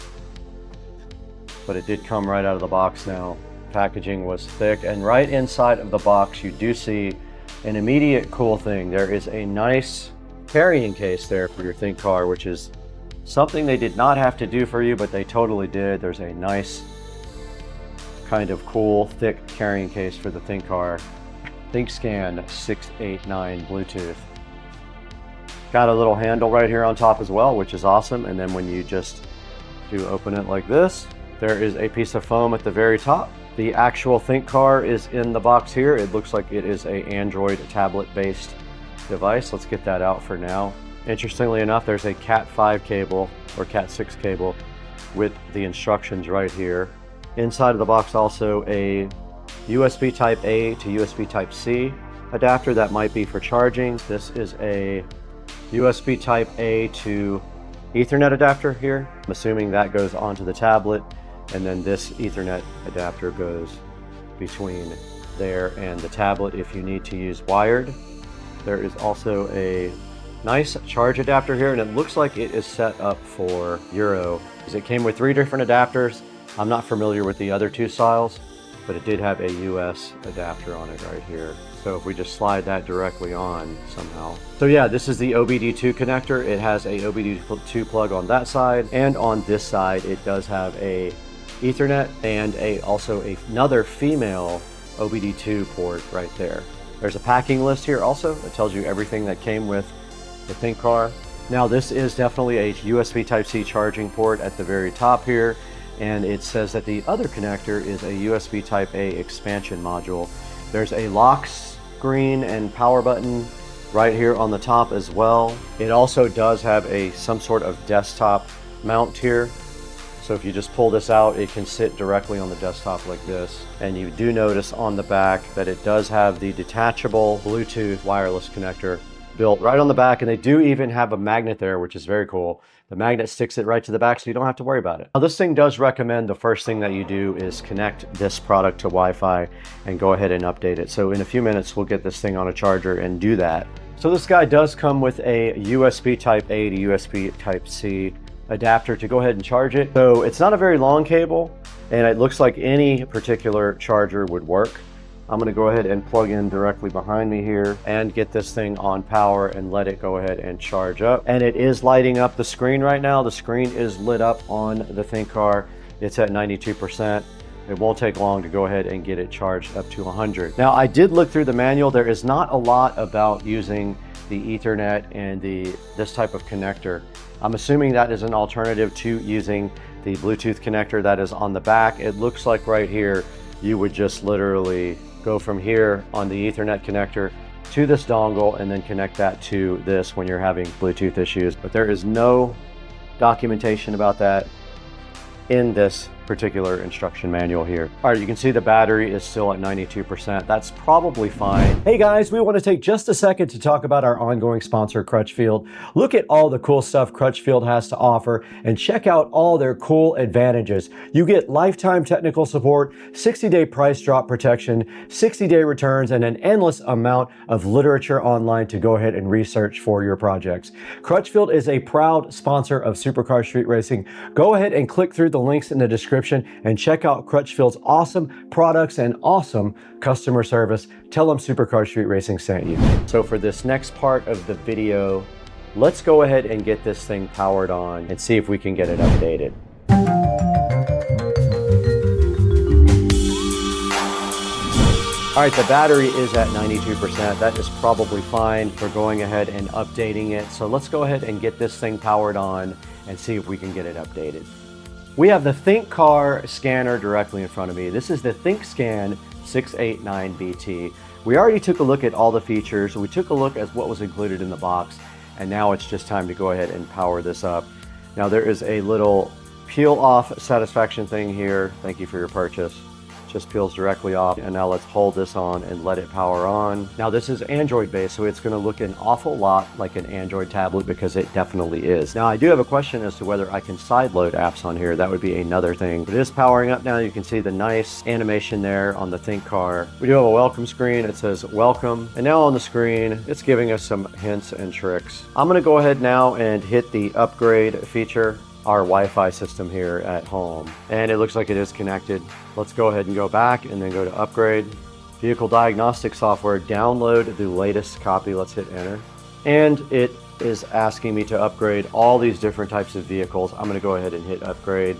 but it did come right out of the box now. Packaging was thick, and right inside of the box you do see an immediate cool thing. There is a nice carrying case there for your ThinkCar, which is something they did not have to do for you, but they totally did. There's a nice kind of cool thick carrying case for the ThinkCar. ThinkScan 689 Bluetooth. Got a little handle right here on top as well, which is awesome. And then when you just do open it like this, there is a piece of foam at the very top. The actual ThinkCar is in the box here. It looks like it is an Android tablet-based device. Let's get that out for now. Interestingly enough, there's a Cat 5 cable or Cat 6 cable with the instructions right here. Inside of the box also a USB Type A to USB Type C adapter that might be for charging. This is a USB Type A to Ethernet adapter here. I'm assuming that goes onto the tablet, and then this Ethernet adapter goes between there and the tablet if you need to use wired. There is also a nice charge adapter here, and it looks like it is set up for Euro. It came with 3 different adapters. I'm not familiar with the other 2 styles, but it did have a US adapter on it right here. So if we just slide that directly on somehow. So yeah, this is the OBD2 connector. It has a OBD2 plug on that side, and on this side it does have a Ethernet and also another female OBD2 port right there. There's a packing list here also that tells you everything that came with the ThinkCar. Now this is definitely a USB Type-C charging port at the very top here, and it says that the other connector is a USB Type-A expansion module. There's a lock screen and power button right here on the top as well. It also does have some sort of desktop mount here. So if you just pull this out, it can sit directly on the desktop like this. And you do notice on the back that it does have the detachable Bluetooth wireless connector built right on the back, and they do even have a magnet there, which is very cool. The magnet sticks it right to the back, so you don't have to worry about it. Now this thing does recommend the first thing that you do is connect this product to Wi-Fi and go ahead and update it. So in a few minutes, we'll get this thing on a charger and do that. So this guy does come with a USB Type A to USB Type C adapter to go ahead and charge it. So it's not a very long cable, and it looks like any particular charger would work. I'm going to go ahead and plug in directly behind me here and get this thing on power and let it go ahead and charge up. And it is lighting up the screen right now. The screen is lit up on the ThinkCar. It's at 92%. It won't take long to go ahead and get it charged up to 100. Now I did look through the manual. There is not a lot about using the Ethernet and this type of connector. I'm assuming that is an alternative to using the Bluetooth connector that is on the back. It looks like right here you would just literally go from here on the Ethernet connector to this dongle and then connect that to this when you're having Bluetooth issues. But there is no documentation about that in this particular instruction manual here. All right, you can see the battery is still at 92%. That's probably fine. Hey guys, we want to take just a second to talk about our ongoing sponsor, Crutchfield. Look at all the cool stuff Crutchfield has to offer and check out all their cool advantages. You get lifetime technical support, 60-day price drop protection, 60-day returns, and an endless amount of literature online to go ahead and research for your projects. Crutchfield is a proud sponsor of Supercar Street Racing. Go ahead and click through the links in the description and check out Crutchfield's awesome products and awesome customer service. Tell them Supercar Street Racing sent you. So for this next part of the video, let's go ahead and get this thing powered on and see if we can get it updated. All right, the battery is at 92%. That is probably fine for going ahead and updating it. So let's go ahead and get this thing powered on and see if we can get it updated. We have the ThinkCar scanner directly in front of me. This is the ThinkScan 689BT. We already took a look at all the features. We took a look at what was included in the box, and now it's just time to go ahead and power this up. Now there is a little peel off satisfaction thing here. Thank you for your purchase. Just peels directly off. And now let's hold this on and let it power on. Now this is Android based, so it's going to look an awful lot like an Android tablet, because it definitely is. Now I do have a question as to whether I can sideload apps on here. That would be another thing. But it is powering up now. You can see the nice animation there on the ThinkCar. We do have a welcome screen. It says welcome. And now on the screen, it's giving us some hints and tricks. I'm going to go ahead now and hit the upgrade feature, our Wi-Fi system here at home, and it looks like it is connected. Let's go ahead and go back and then go to upgrade. Vehicle diagnostic software, download the latest copy. Let's hit enter, and it is asking me to upgrade all these different types of vehicles. I'm going to go ahead and hit upgrade.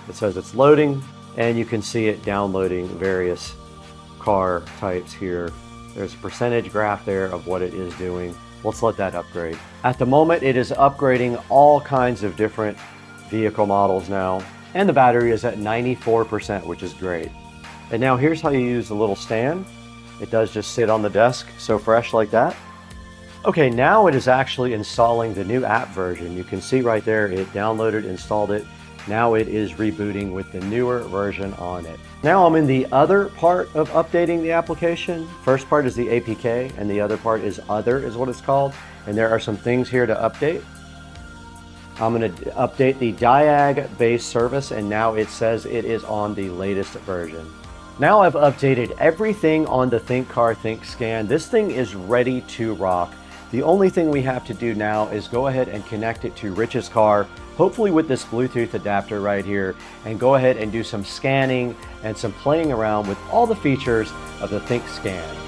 It says it's loading, and you can see it downloading various car types here. There's a percentage graph there of what it is doing. Let's let that upgrade. At the moment, it is upgrading all kinds of different vehicle models now, and the battery is at 94%, which is great. And now here's how you use the little stand. It does just sit on the desk, so fresh like that. Okay, now it is actually installing the new app version. You can see right there, it downloaded, installed it. Now it is rebooting with the newer version on it. Now I'm in the other part of updating the application. First part is the APK, and the other part is other, is what it's called. And there are some things here to update. I'm going to update the Diag-based service, and now it says it is on the latest version. Now I've updated everything on the ThinkCar ThinkScan. This thing is ready to rock. The only thing we have to do now is go ahead and connect it to Rich's car, hopefully with this Bluetooth adapter right here, and go ahead and do some scanning and some playing around with all the features of the ThinkScan.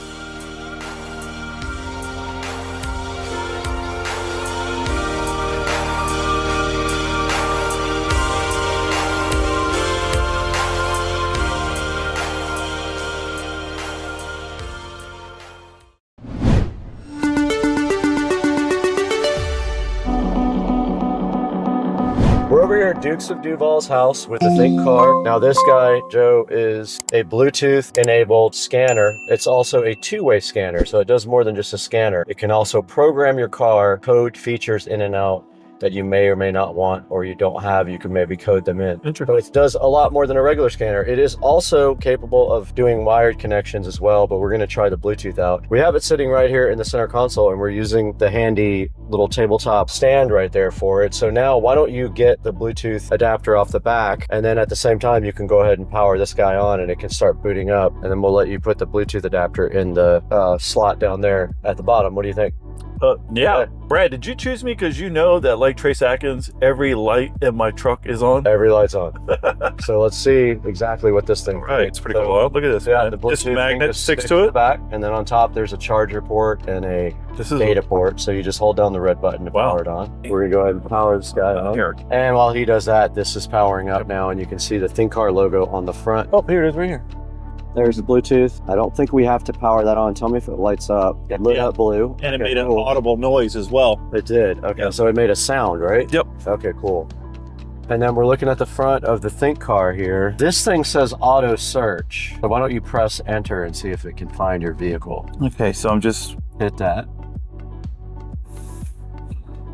We're over here at Dukes of Duval's house with the ThinkCar. Now this guy, Joe, is a Bluetooth enabled scanner. It's also a two-way scanner, so it does more than just a scanner. It can also program your car, code features in and out that you may or may not want, or you don't have. You can maybe code them in. So it does a lot more than a regular scanner. It is also capable of doing wired connections as well, but we're gonna try the Bluetooth out. We have it sitting right here in the center console, and we're using the handy little tabletop stand right there for it. So now why don't you get the Bluetooth adapter off the back, and then at the same time you can go ahead and power this guy on and it can start booting up, and then we'll let you put the Bluetooth adapter in the slot down there at the bottom. What do you think? Yeah. Brad, did you choose me because you know that, like Trace Atkins, every light in my truck is on? Every light's on. So let's see exactly what this thing Right, it's pretty cool. Look at this. Yeah, man. the Bluetooth This magnet just sticks sticks to the it. back, and then on top there's a charger port and a data port. So you just hold down the red button to power it on. We're gonna go ahead and power this guy on. Here. And while he does that, this is powering up now, and you can see the ThinkCar logo on the front. Oh, here it is right here. There's the Bluetooth. I don't think we have to power that on. Tell me if it lights up. It lit up blue. And it Okay, made an cool. audible noise as well. It did. Okay, so it made a sound, right? Yep. Okay, cool. And then we're looking at the front of the ThinkCar here. This thing says auto search. So why don't you press enter and see if it can find your vehicle? Okay, so I'm just... Hit that.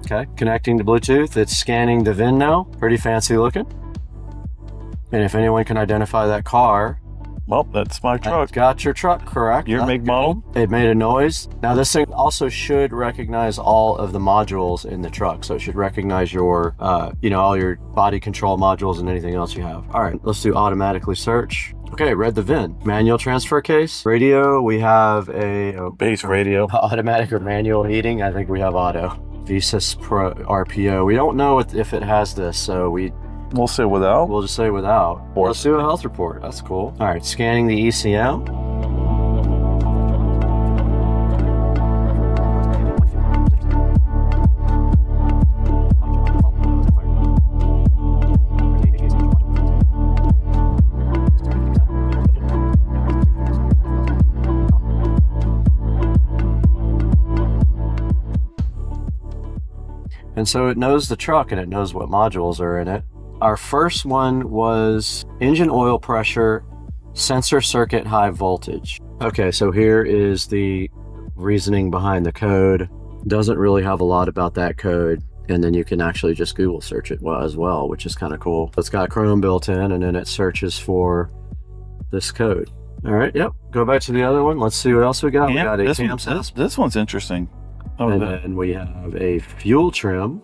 Okay, connecting to Bluetooth. It's scanning the VIN now. Pretty fancy looking. And if anyone can identify that car, well, that's my truck. Got your truck, correct? Your make model? It made a noise. Now this thing also should recognize all of the modules in the truck. So it should recognize your, all your body control modules and anything else you have. All right, let's do automatically search. Okay, read the VIN. Manual transfer case. Radio, we have a base radio. Automatic or manual heating. I think we have auto. VESA Pro RPO. We don't know if it has this, so we'll say without. We'll just say without. Let's do a health report. That's cool. All right, scanning the ECM. And so it knows the truck and it knows what modules are in it. Our first one was engine oil pressure, sensor circuit high voltage. Okay, so here is the reasoning behind the code. Doesn't really have a lot about that code. And then you can actually just Google search it as well, which is kind of cool. It's got Chrome built in, and then it searches for this code. All right, yep. Go back to the other one. Let's see what else we got. We got a this one's interesting. And then we have a fuel trim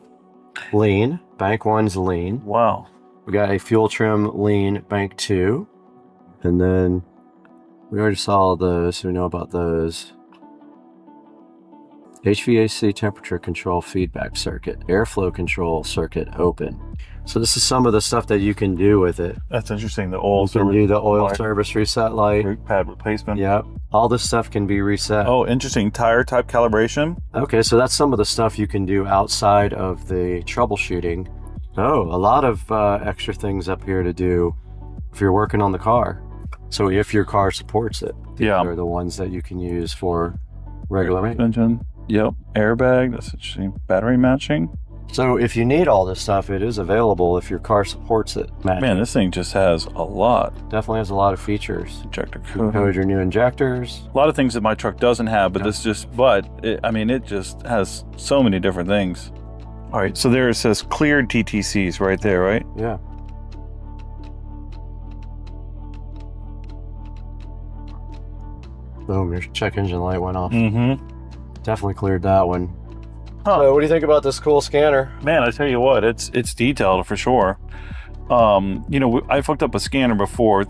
lean. Bank 1's lean. Wow. We got a fuel trim lean bank 2. And then we already saw those, so we know about those. HVAC temperature control feedback circuit. Airflow control circuit open. So this is some of the stuff that you can do with it. That's interesting. The oil You can do the oil service reset light. brake pad replacement. Yep. All this stuff can be reset. Oh, interesting. Tire type calibration. Okay, so that's some of the stuff you can do outside of the troubleshooting. Oh, a lot of extra things up here to do if you're working on the car. So if your car supports it, these are the ones that you can use for regular maintenance. Engine. Yep. Airbag. That's interesting. Battery matching. So if you need all this stuff, it is available if your car supports it. Man, this thing just has a lot. Definitely has a lot of features. Injector You can code your new injectors. A lot of things that my truck doesn't have, but it just has so many different things. All right, so there it says cleared TTCs right there, right? Yeah. Boom, your check engine light went off. Definitely cleared that one. So what do you think about this cool scanner? Man, I tell you what, it's detailed for sure. I hooked up a scanner before,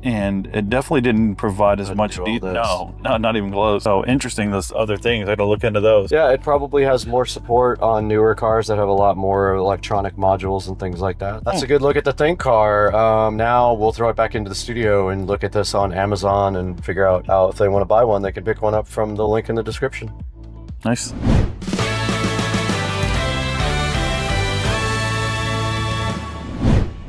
and it definitely didn't provide as much detail. No, not even close. So interesting, those other things. I had to look into those. Yeah, it probably has more support on newer cars that have a lot more electronic modules and things like that. That's a good look at the Think car. Now we'll throw it back into the studio and look at this on Amazon and figure out how, if they want to buy one, they can pick one up from the link in the description. Nice.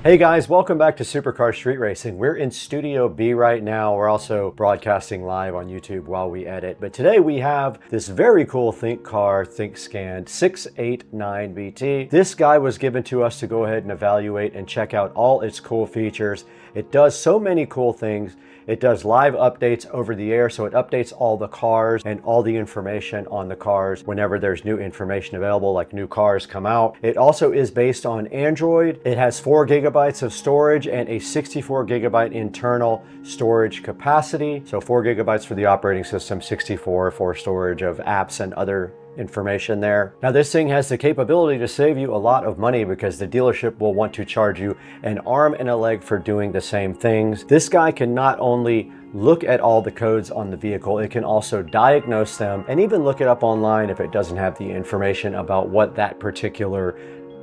Hey guys, welcome back to Supercar Street Racing. We're in Studio B right now. We're also broadcasting live on YouTube while we edit. But today we have this very cool Think car, ThinkScan 689BT. This guy was given to us to go ahead and evaluate and check out all its cool features. It does so many cool things. It does live updates over the air, so it updates all the cars and all the information on the cars whenever there's new information available, like new cars come out. It also is based on Android. It has 4 gigabytes of storage and a 64 gigabyte internal storage capacity. So 4 gigabytes for the operating system, 64 for storage of apps and other information there. Now this thing has the capability to save you a lot of money because the dealership will want to charge you an arm and a leg for doing the same things. This guy can not only look at all the codes on the vehicle, it can also diagnose them and even look it up online if it doesn't have the information about what that particular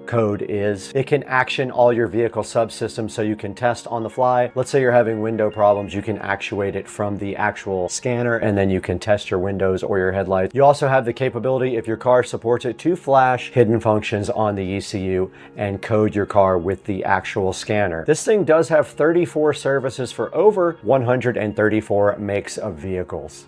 code is. It can action all your vehicle subsystems so you can test on the fly. Let's say you're having window problems, you can actuate it from the actual scanner and then you can test your windows or your headlights. You also have the capability, if your car supports it, to flash hidden functions on the ECU and code your car with the actual scanner. This thing does have 34 services for over 134 makes of vehicles.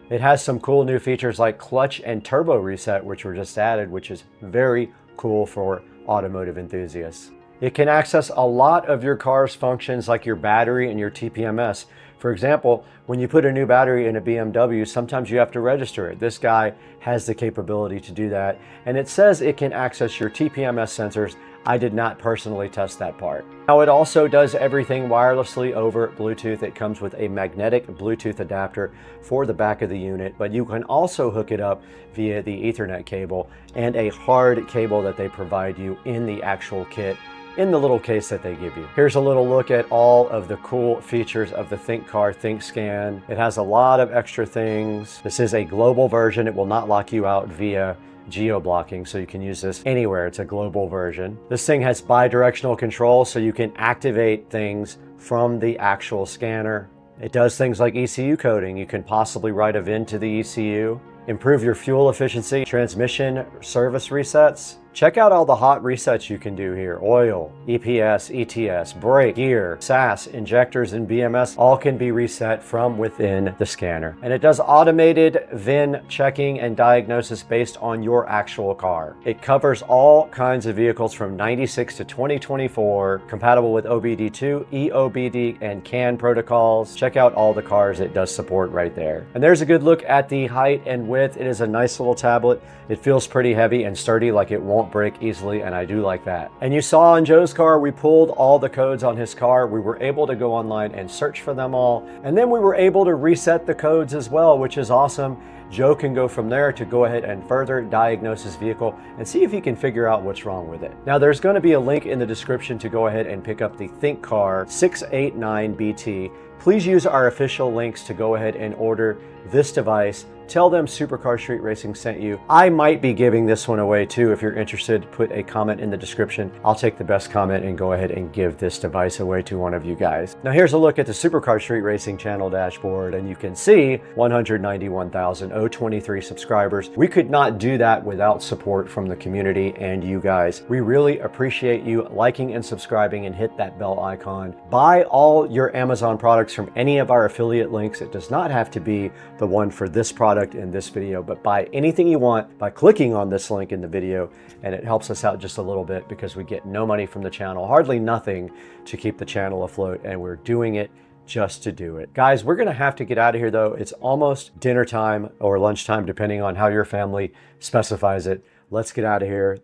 It has some cool new features like clutch and turbo reset, which were just added, which is very cool for automotive enthusiasts. It can access a lot of your car's functions like your battery and your TPMS. For example, when you put a new battery in a BMW, sometimes you have to register it. This guy has the capability to do that. And it says it can access your TPMS sensors. I did not personally test that part. Now it also does everything wirelessly over Bluetooth. It comes with a magnetic Bluetooth adapter for the back of the unit, but you can also hook it up via the Ethernet cable and a hard cable that they provide you in the actual kit in the little case that they give you. Here's a little look at all of the cool features of the Think car, ThinkScan. It has a lot of extra things. This is a global version. It will not lock you out via geo-blocking, so you can use this anywhere. It's a global version. This thing has bi-directional control, so you can activate things from the actual scanner. It does things like ECU coding. You can possibly write a VIN to the ECU, improve your fuel efficiency, transmission service resets. Check out all the hot resets you can do here. Oil, EPS, ETS, brake, gear, SAS, injectors, and BMS all can be reset from within the scanner. And it does automated VIN checking and diagnosis based on your actual car. It covers all kinds of vehicles from 96 to 2024, compatible with OBD2, EOBD, and CAN protocols. Check out all the cars it does support right there. And there's a good look at the height and width. It is a nice little tablet. It feels pretty heavy and sturdy, like it won't break easily, and I do like that. And you saw on Joe's car, we pulled all the codes on his car. We were able to go online and search for them all, and then we were able to reset the codes as well, which is awesome. Joe can go from there to go ahead and further diagnose his vehicle and see if he can figure out what's wrong with it. Now there's going to be a link in the description to go ahead and pick up the Think car 689BT. Please use our official links to go ahead and order this device. Tell them Supercar Street Racing sent you. I might be giving this one away too. If you're interested, put a comment in the description. I'll take the best comment and go ahead and give this device away to one of you guys. Now here's a look at the Supercar Street Racing channel dashboard, and you can see 191,023 subscribers. We could not do that without support from the community and you guys. We really appreciate you liking and subscribing, and hit that bell icon. Buy all your Amazon products from any of our affiliate links. It does not have to be the one for this product product in this video, but buy anything you want by clicking on this link in the video, and it helps us out just a little bit because we get no money from the channel, hardly nothing to keep the channel afloat, and we're doing it just to do it. Guys, we're gonna have to get out of here though. It's almost dinner time or lunchtime, depending on how your family specifies it. Let's get out of here,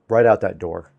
right out that door.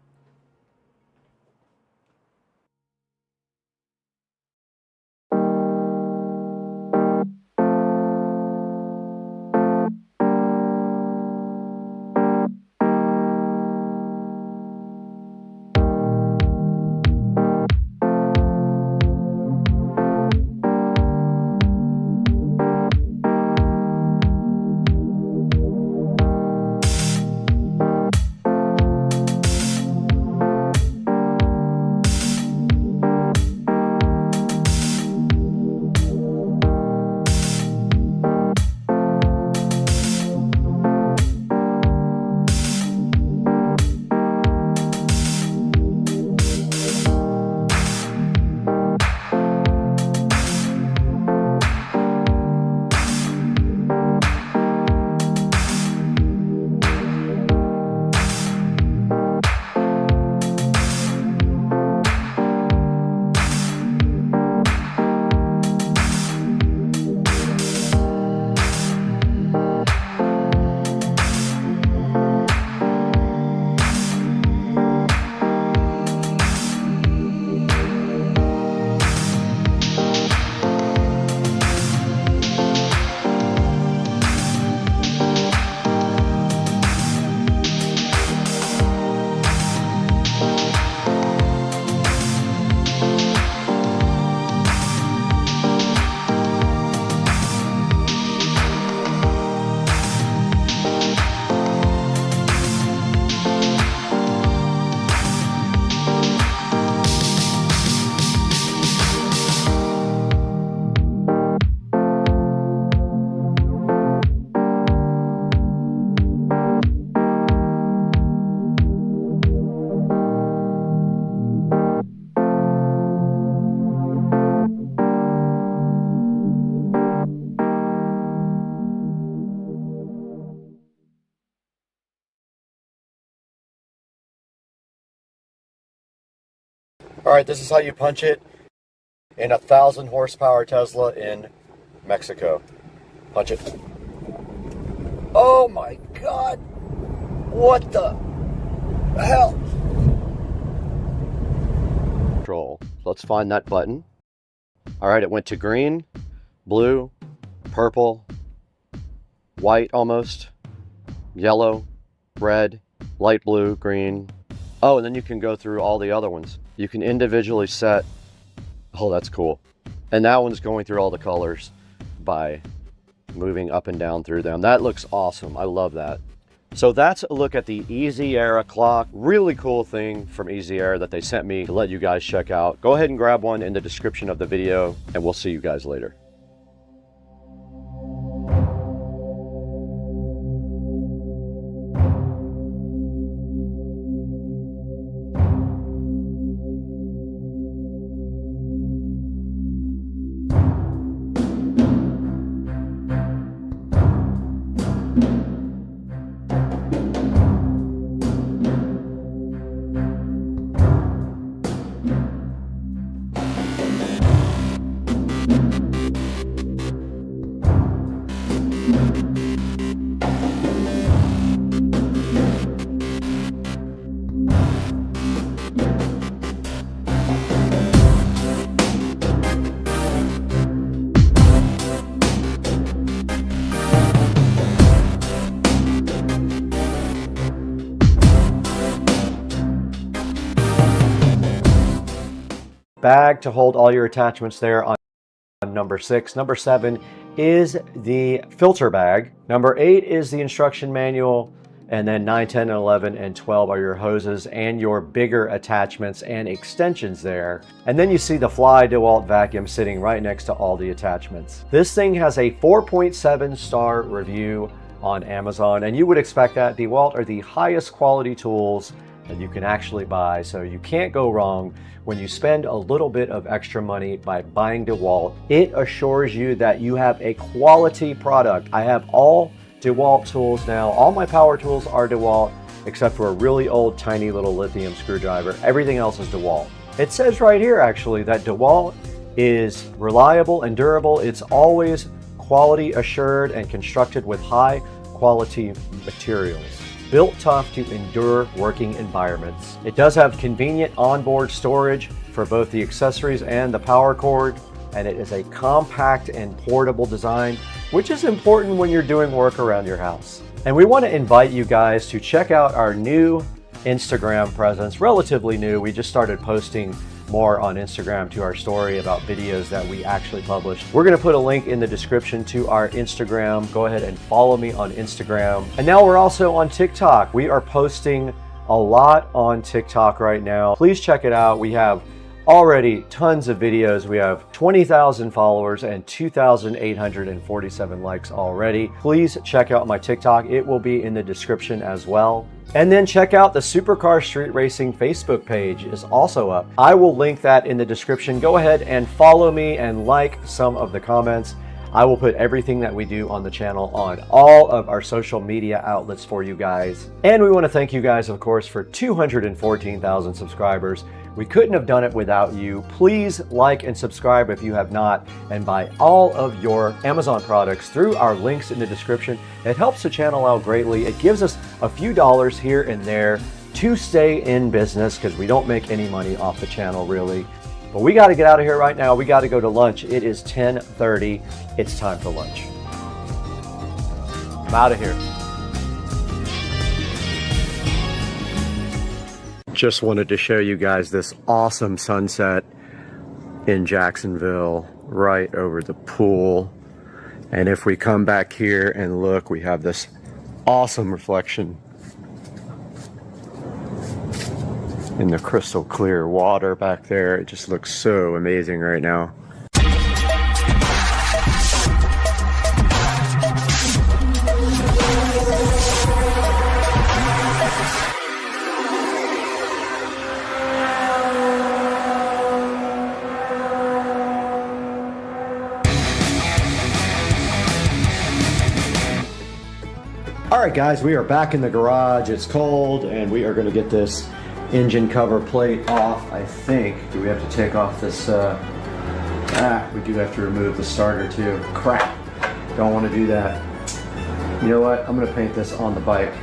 All right, this is how you punch it in a 1,000 horsepower Tesla in Mexico. Punch it. Oh my God. What the hell? Control. Let's find that button. All right, it went to green, blue, purple, white almost, yellow, red, light blue, green. Oh, and then you can go through all the other ones. You can individually set, oh, that's cool. And that one's going through all the colors by moving up and down through them. That looks awesome. I love that. So that's a look at the Easy Era clock. Really cool thing from Easy Era that they sent me to let you guys check out. Go ahead and grab one in the description of the video, and we'll see you guys later. Bag to hold all your attachments there on number 6. Number 7 is the filter bag. Number 8 is the instruction manual. And then 9, 10, and 11, and 12 are your hoses and your bigger attachments and extensions there. And then you see the Fly DeWalt vacuum sitting right next to all the attachments. This thing has a 4.7 star review on Amazon, and you would expect that. DeWalt are the highest quality tools that you can actually buy. So you can't go wrong when you spend a little bit of extra money by buying DeWalt. It assures you that you have a quality product. I have all DeWalt tools now. All my power tools are DeWalt, except for a really old tiny little lithium screwdriver. Everything else is DeWalt. It says right here actually that DeWalt is reliable and durable. It's always quality assured and constructed with high quality materials. Built tough to endure working environments. It does have convenient onboard storage for both the accessories and the power cord, and it is a compact and portable design, which is important when you're doing work around your house. And we want to invite you guys to check out our new Instagram presence, relatively new. We just started posting more on Instagram to our story about videos that we actually published. We're going to put a link in the description to our Instagram. Go ahead and follow me on Instagram. And now we're also on TikTok. We are posting a lot on TikTok right now. Please check it out. We have already tons of videos. We have 20,000 followers and 2,847 likes already. Please check out my TikTok. It will be in the description as well. And then check out the Supercar Street Racing Facebook page is also up. I will link that in the description. Go ahead and follow me and like some of the comments. I will put everything that we do on the channel on all of our social media outlets for you guys. And we want to thank you guys, of course, for 214,000 subscribers. We couldn't have done it without you. Please like and subscribe if you have not, and buy all of your Amazon products through our links in the description. It helps the channel out greatly. It gives us a few dollars here and there to stay in business because we don't make any money off the channel really. But we got to get out of here right now. We got to go to lunch. It is 10:30. It's time for lunch. I'm out of here. Just wanted to show you guys this awesome sunset in Jacksonville, right over the pool. And if we come back here and look, we have this awesome reflection in the crystal clear water back there. It just looks so amazing right now. All right, guys, we are back in the garage. It's cold, and we are going to get this engine cover plate off, I think. Do we have to take off this? We do have to remove the starter too. Crap. Don't want to do that. You know what? I'm going to paint this on the bike.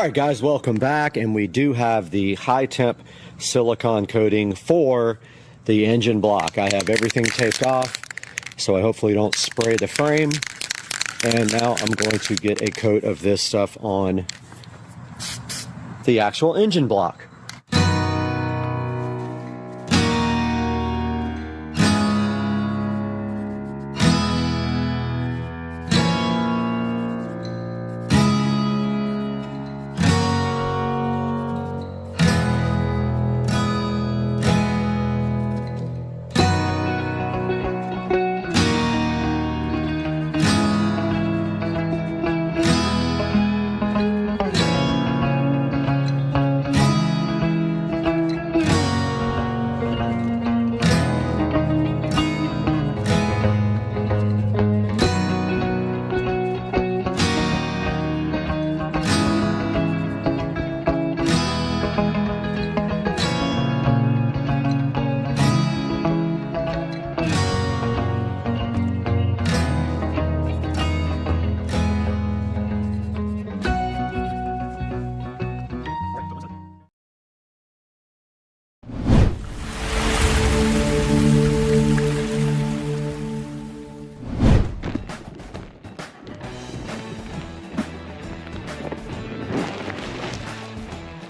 All right, guys, welcome back. And we do have the high temp silicone coating for the engine block. I have everything taped off, so I hopefully don't spray the frame. And now I'm going to get a coat of this stuff on the actual engine block.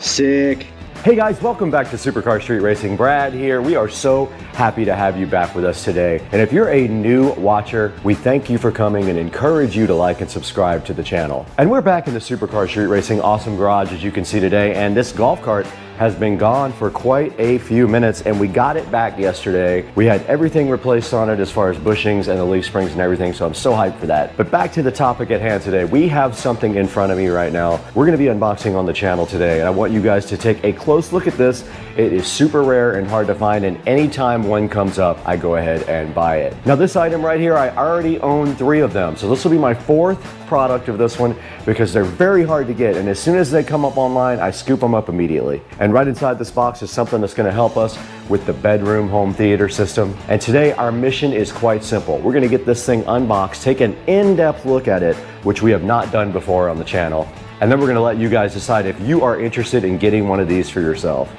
Sick. Hey guys, welcome back to Supercar Street Racing. Brad here. We are so happy to have you back with us today. And if you're a new watcher, we thank you for coming and encourage you to like and subscribe to the channel. And we're back in the Supercar Street Racing awesome garage, as you can see today. And this golf cart has been gone for quite a few minutes, and we got it back yesterday. We had everything replaced on it as far as bushings and the leaf springs and everything, so I'm so hyped for that. But back to the topic at hand today. We have something in front of me right now. We're gonna be unboxing on the channel today, and I want you guys to take a close look at this. It is super rare and hard to find, and anytime one comes up, I go ahead and buy it. Now this item right here, I already own 3 of them, so this will be my 4th product of this one because they're very hard to get, and as soon as they come up online, I scoop them up immediately. And right inside this box is something that's going to help us with the bedroom home theater system. And today our mission is quite simple. We're going to get this thing unboxed, take an in-depth look at it, which we have not done before on the channel, and then we're going to let you guys decide if you are interested in getting one of these for yourself.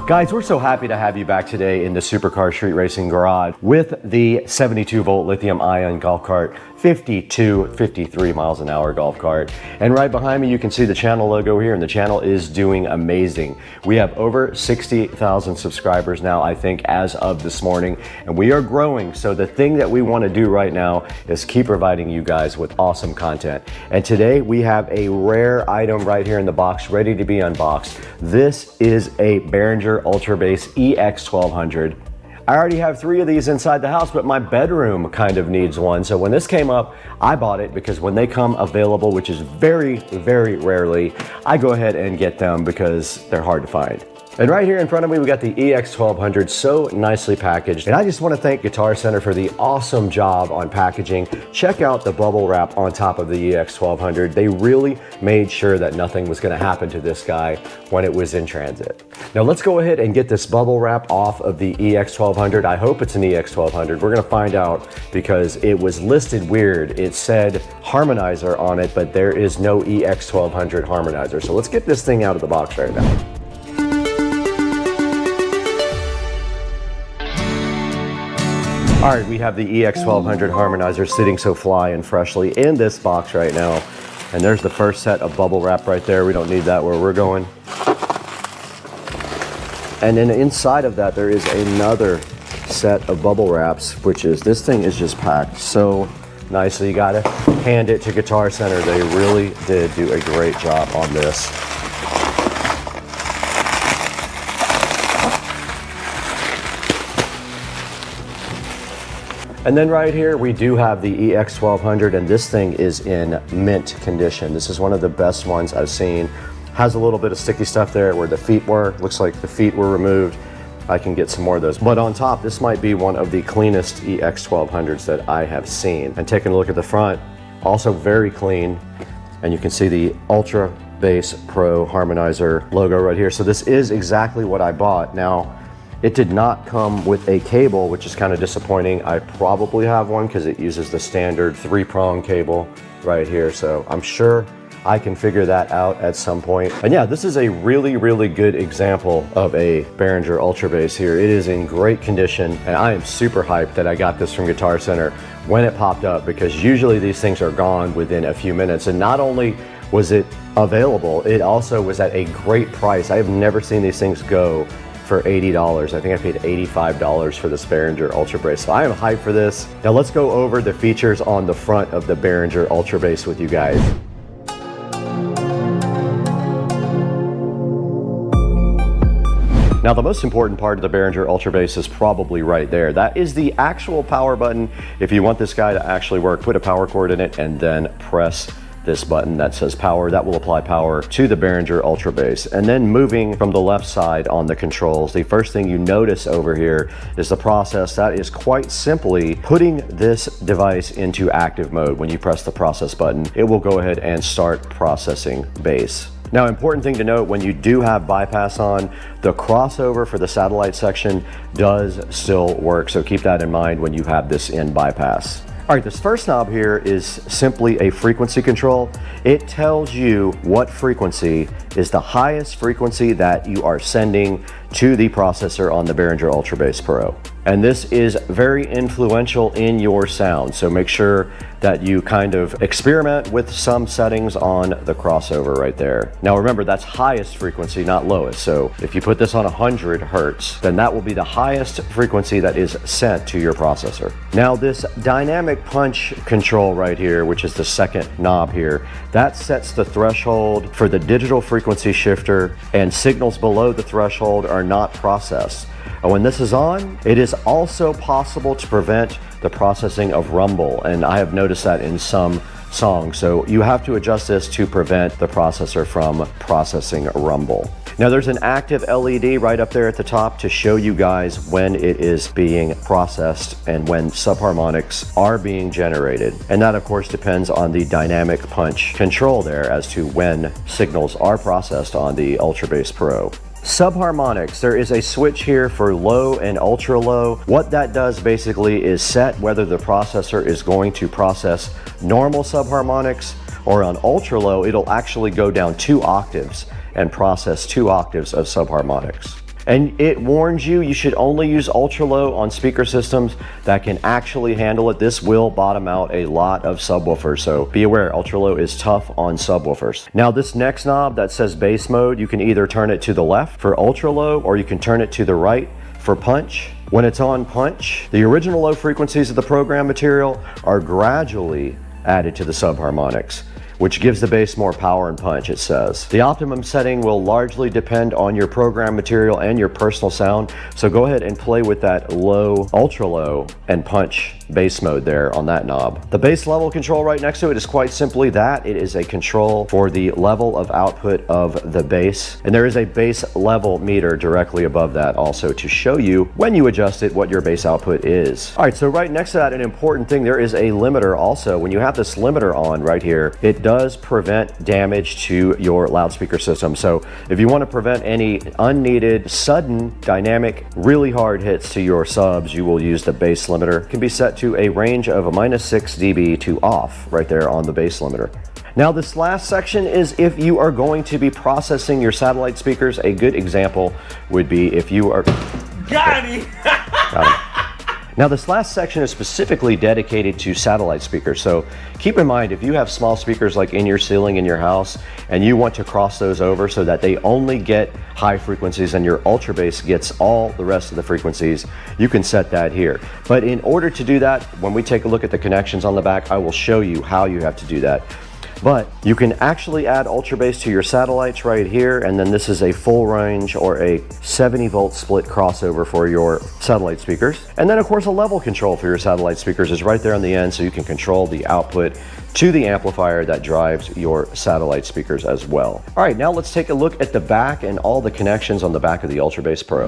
Guys, we're so happy to have you back today in the Supercar Street Racing garage with the 72-volt lithium-ion golf cart, 53 miles an hour golf cart. And right behind me, you can see the channel logo here, and the channel is doing amazing. We have over 60,000 subscribers now, I think, as of this morning, and we are growing. So the thing that we want to do right now is keep providing you guys with awesome content. And today we have a rare item right here in the box, ready to be unboxed. This is a Behringer Ultra Base EX1200. I already have 3 of these inside the house, but my bedroom kind of needs one. So when this came up, I bought it because when they come available, which is very, very rarely, I go ahead and get them because they're hard to find. And right here in front of me, we got the EX1200, so nicely packaged. And I just want to thank Guitar Center for the awesome job on packaging. Check out the bubble wrap on top of the EX1200. They really made sure that nothing was going to happen to this guy when it was in transit. Now let's go ahead and get this bubble wrap off of the EX1200. I hope it's an EX1200. We're going to find out because it was listed weird. It said harmonizer on it, but there is no EX1200 harmonizer. So let's get this thing out of the box right now. All right, we have the EX1200 harmonizer sitting so fly and freshly in this box right now. And there's the first set of bubble wrap right there. We don't need that where we're going. And then inside of that, there is another set of bubble wraps, which is, this thing is just packed so nicely. You gotta hand it to Guitar Center. They really did do a great job on this. And then right here, we do have the EX1200, and this thing is in mint condition. This is one of the best ones I've seen. has a little bit of sticky stuff there where the feet were. Looks like the feet were removed. I can get some more of those. But on top, this might be one of the cleanest EX1200s that I have seen. And taking a look at the front, also very clean. And you can see the Ultra Bass Pro Harmonizer logo right here. So this is exactly what I bought. Now, it did not come with a cable, which is kind of disappointing. I probably have one because it uses the standard 3-prong cable right here. So I'm sure I can figure that out at some point. And yeah, this is a really, really good example of a Behringer Ultra Bass here. It is in great condition, and I am super hyped that I got this from Guitar Center when it popped up, because usually these things are gone within a few minutes. And not only was it available, it also was at a great price. I have never seen these things go for $80. I think I paid $85 for this Behringer Ultra Bass. So I am hyped for this. Now let's go over the features on the front of the Behringer Ultra Bass with you guys. Now the most important part of the Behringer Ultra Bass is probably right there. That is the actual power button. If you want this guy to actually work, put a power cord in it and then press this button that says power. That will apply power to the Behringer Ultra Bass. And then moving from the left side on the controls, the first thing you notice over here is the process. That is quite simply putting this device into active mode. When you press the process button, it will go ahead and start processing bass. Now, important thing to note, when you do have bypass on, the crossover for the satellite section does still work. So keep that in mind when you have this in bypass. All right, this first knob here is simply a frequency control. It tells you what frequency is the highest frequency that you are sending to the processor on the Behringer Ultra Bass Pro. And this is very influential in your sound. So make sure that you kind of experiment with some settings on the crossover right there. Now remember, that's highest frequency, not lowest. So if you put this on 100 Hertz, then that will be the highest frequency that is sent to your processor. Now this dynamic punch control right here, which is the second knob here, that sets the threshold for the digital frequency shifter, and signals below the threshold are not processed. And when this is on, it is also possible to prevent the processing of rumble, and I have noticed that in some songs. So you have to adjust this to prevent the processor from processing rumble. Now there's an active LED right up there at the top to show you guys when it is being processed and when subharmonics are being generated. And that of course depends on the dynamic punch control there as to when signals are processed on the Ultra Bass Pro. Subharmonics, there is a switch here for low and ultra low. What that does basically is set whether the processor is going to process normal subharmonics, or on ultra low, it'll actually go down 2 octaves and process 2 octaves of subharmonics. And it warns you, you should only use ultra low on speaker systems that can actually handle it. This will bottom out a lot of subwoofers, so be aware, ultra low is tough on subwoofers. Now this next knob that says bass mode, you can either turn it to the left for ultra low, or you can turn it to the right for punch. When it's on punch, the original low frequencies of the program material are gradually added to the subharmonics, which gives the bass more power and punch, it says. The optimum setting will largely depend on your program material and your personal sound, so go ahead and play with that low, ultra low, and punch bass mode there on that knob. The bass level control right next to it is quite simply that. It is a control for the level of output of the bass, and there is a bass level meter directly above that also to show you when you adjust it what your bass output is. All right, so right next to that, an important thing, there is a limiter also. When you have this limiter on right here, it does prevent damage to your loudspeaker system. So if you want to prevent any unneeded, sudden, dynamic, really hard hits to your subs, you will use the bass limiter. It can be set to a range of a -6 dB to off right there on the bass limiter. Now this last section is if you are going to be processing your satellite speakers. A good example would be if you are... Got him! Now this last section is specifically dedicated to satellite speakers, so keep in mind if you have small speakers like in your ceiling in your house and you want to cross those over so that they only get high frequencies and your Ultra Bass gets all the rest of the frequencies, you can set that here. But in order to do that, when we take a look at the connections on the back, I will show you how you have to do that. But you can actually add Ultra Bass to your satellites right here, and then this is a full range or a 70 volt split crossover for your satellite speakers. And then of course a level control for your satellite speakers is right there on the end, so you can control the output to the amplifier that drives your satellite speakers as well. All right, now let's take a look at the back and all the connections on the back of the Ultra Bass Pro.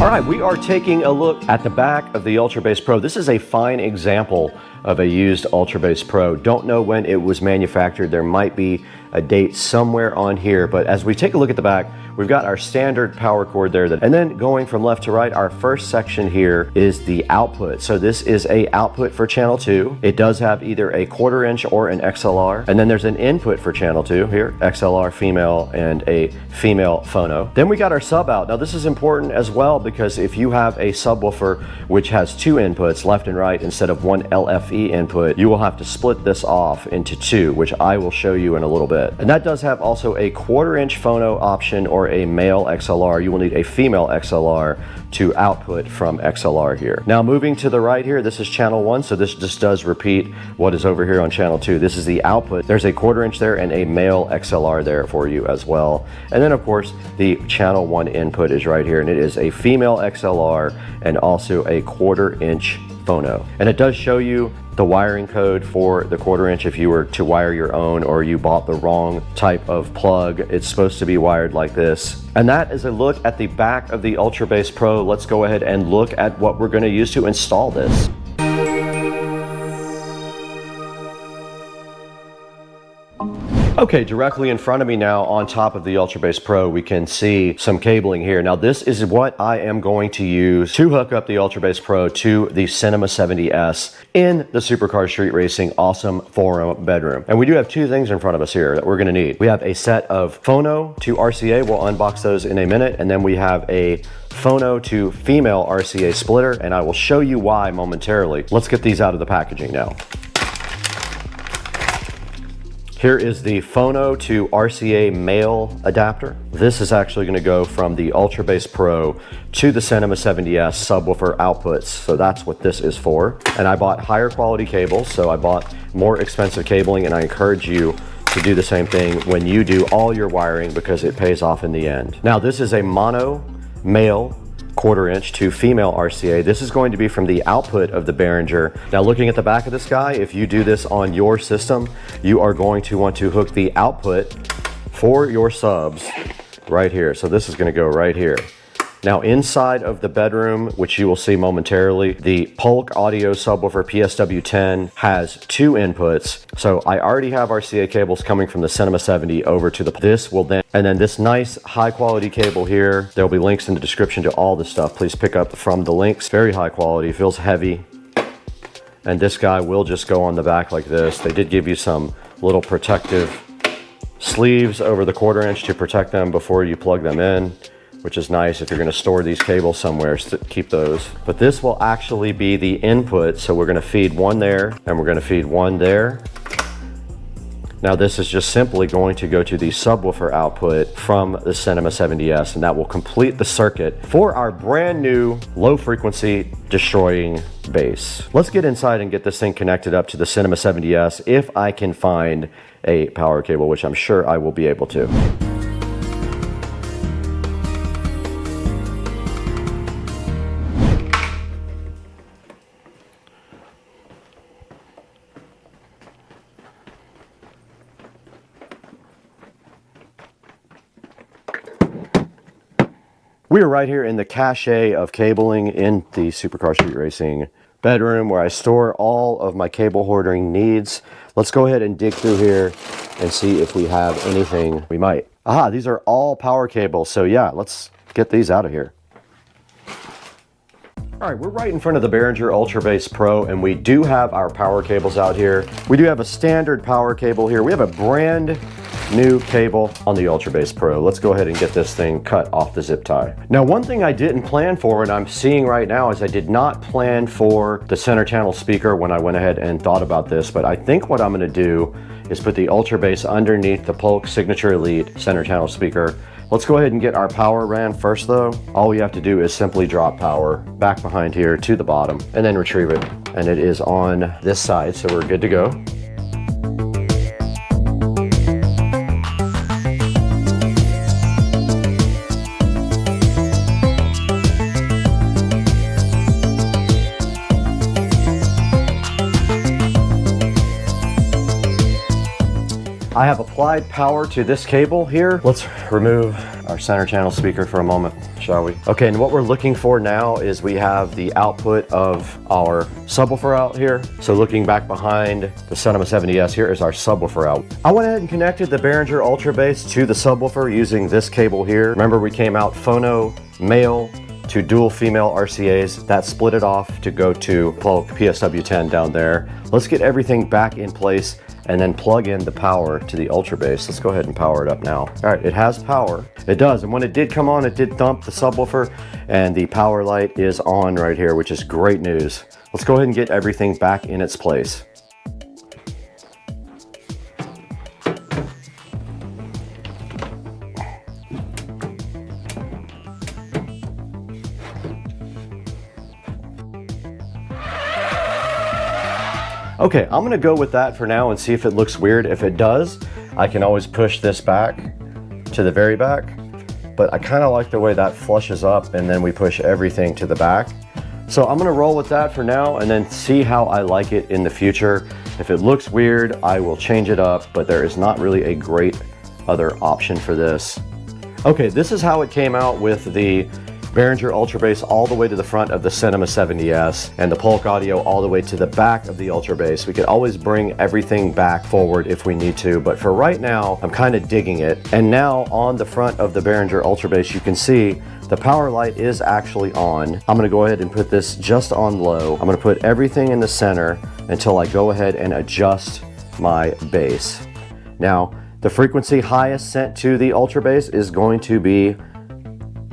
All right, we are taking a look at the back of the Ultra Bass Pro. This is a fine example of a used Ultra Bass Pro. Don't know when it was manufactured. There might be a date somewhere on here, but as we take a look at the back, we've got our standard power cord there, and then going from left to right, our first section here is the output. So this is a output for channel 2. It does have either a 1/4 inch or an XLR, and then there's an input for channel 2 here, XLR female and a female phono. Then we got our sub out. Now this is important as well, because if you have a subwoofer which has 2 inputs, left and right, instead of 1 LFE input, you will have to split this off into 2, which I will show you in a little bit. And that does have also a 1/4 inch phono option or a male XLR. You will need a female XLR to output from XLR here. Now moving to the right here, this is channel 1, so this just does repeat what is over here on channel 2. This is the output. There's a 1/4 inch there and a male XLR there for you as well. And then of course the channel 1 input is right here, and it is a female XLR and also a 1/4 inch phono. And it does show you the wiring code for the 1/4 inch if you were to wire your own or you bought the wrong type of plug. It's supposed to be wired like this. And that is a look at the back of the Ultra Bass Pro. Let's go ahead and look at what we're going to use to install this. Okay, directly in front of me now on top of the Ultra Bass Pro, we can see some cabling here. Now this is what I am going to use to hook up the Ultra Bass Pro to the Cinema 70S in the Supercar Street Racing Awesome Forum bedroom. And we do have 2 things in front of us here that we're gonna need. We have a set of phono to RCA, we'll unbox those in a minute, and then we have a phono to female RCA splitter, and I will show you why momentarily. Let's get these out of the packaging now. Here is the phono to RCA male adapter. This is actually going to go from the Ultra Bass Pro to the Cinema 70S subwoofer outputs. So that's what this is for. And I bought higher quality cables, so I bought more expensive cabling, and I encourage you to do the same thing when you do all your wiring, because it pays off in the end. Now this is a mono male 1/4 inch to female RCA. This is going to be from the output of the Behringer. Now looking at the back of this guy, if you do this on your system, you are going to want to hook the output for your subs right here. So this is going to go right here. Now inside of the bedroom, which you will see momentarily, the Polk Audio Subwoofer PSW10 has 2 inputs. So I already have RCA cables coming from the Cinema 70 over to this will then, and then this nice high quality cable here. There'll be links in the description to all this stuff. Please pick up from the links. Very high quality, feels heavy. And this guy will just go on the back like this. They did give you some little protective sleeves over the 1/4 inch to protect them before you plug them in, which is nice if you're going to store these cables somewhere, to keep those. But this will actually be the input, so we're going to feed one there, and we're going to feed one there. Now this is just simply going to go to the subwoofer output from the Cinema 70S, and that will complete the circuit for our brand new low frequency destroying bass. Let's get inside and get this thing connected up to the Cinema 70S if I can find a power cable, which I'm sure I will be able to. We are right here in the cache of cabling in the Supercar Street Racing bedroom, where I store all of my cable hoarding needs. Let's go ahead and dig through here and see if we have anything we might. Aha, these are all power cables. So yeah, let's get these out of here. All right, we're right in front of the Behringer Ultra Bass Pro, and we do have our power cables out here. We do have a standard power cable here. We have a brand new cable on the Ultra Bass Pro. Let's go ahead and get this thing cut off the zip tie. Now, one thing I didn't plan for, and I'm seeing right now, is I did not plan for the center channel speaker when I went ahead and thought about this, but I think what I'm gonna do is put the Ultra Bass underneath the Polk Signature Elite center channel speaker. Let's go ahead and get our power ran first though. All we have to do is simply drop power back behind here to the bottom and then retrieve it. And it is on this side, so we're good to go. I have applied power to this cable here. Let's remove our center channel speaker for a moment, shall we? Okay, and what we're looking for now is we have the output of our subwoofer out here. So looking back behind the Cinema 70S, here is our subwoofer out. I went ahead and connected the Behringer Ultra Bass to the subwoofer using this cable here. Remember, we came out phono, male, to dual female RCAs. That split it off to go to plug PSW10 down there. Let's get everything back in place and then plug in the power to the Ultra Bass. Let's go ahead and power it up now. All right, it has power. It does, and when it did come on, it did thump the subwoofer, and the power light is on right here, which is great news. Let's go ahead and get everything back in its place. Okay, I'm gonna go with that for now and see if it looks weird. If it does, I can always push this back to the very back, but I kind of like the way that flushes up and then we push everything to the back. So I'm gonna roll with that for now and then see how I like it in the future. If it looks weird, I will change it up, but there is not really a great other option for this. Okay, this is how it came out with the Behringer Ultra Bass all the way to the front of the Cinema 70S and the Polk Audio all the way to the back of the Ultra Bass. We could always bring everything back forward if we need to, but for right now, I'm kind of digging it. And now on the front of the Behringer Ultra Bass, you can see the power light is actually on. I'm gonna go ahead and put this just on low. I'm gonna put everything in the center until I go ahead and adjust my bass. Now, the frequency highest sent to the Ultra Bass is going to be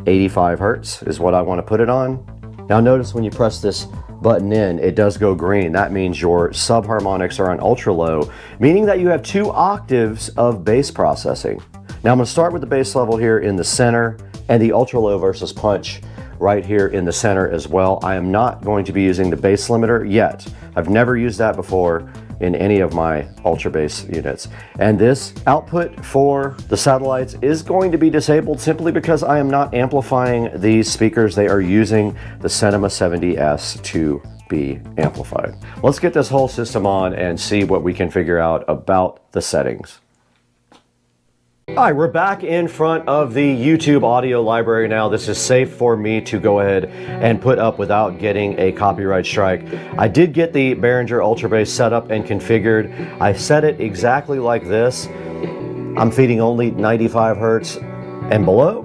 85 Hertz is what I want to put it on. Now notice when you press this button in, it does go green. That means your subharmonics are on ultra low, meaning that you have 2 octaves of bass processing. Now I'm going to start with the bass level here in the center and the ultra low versus punch right here in the center as well. I am not going to be using the bass limiter yet. I've never used that before in any of my Ultra Bass units. And this output for the satellites is going to be disabled simply because I am not amplifying these speakers. They are using the Cinema 70S to be amplified. Let's get this whole system on and see what we can figure out about the settings. All right, we're back in front of the YouTube audio library now. This is safe for me to go ahead and put up without getting a copyright strike. I did get the Behringer Ultra Bass set up and configured. I set it exactly like this. I'm feeding only 95 Hertz and below.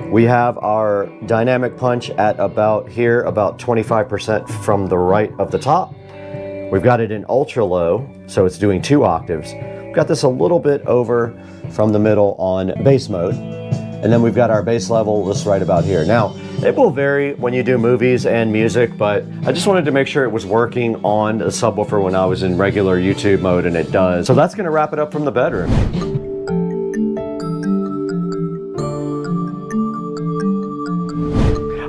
We have our dynamic punch at about here, about 25% from the right of the top. We've got it in ultra low, so it's doing 2 octaves. We've got this a little bit over from the middle on bass mode. And then we've got our bass level just right about here. Now, it will vary when you do movies and music, but I just wanted to make sure it was working on the subwoofer when I was in regular YouTube mode, and it does. So that's gonna wrap it up from the bedroom.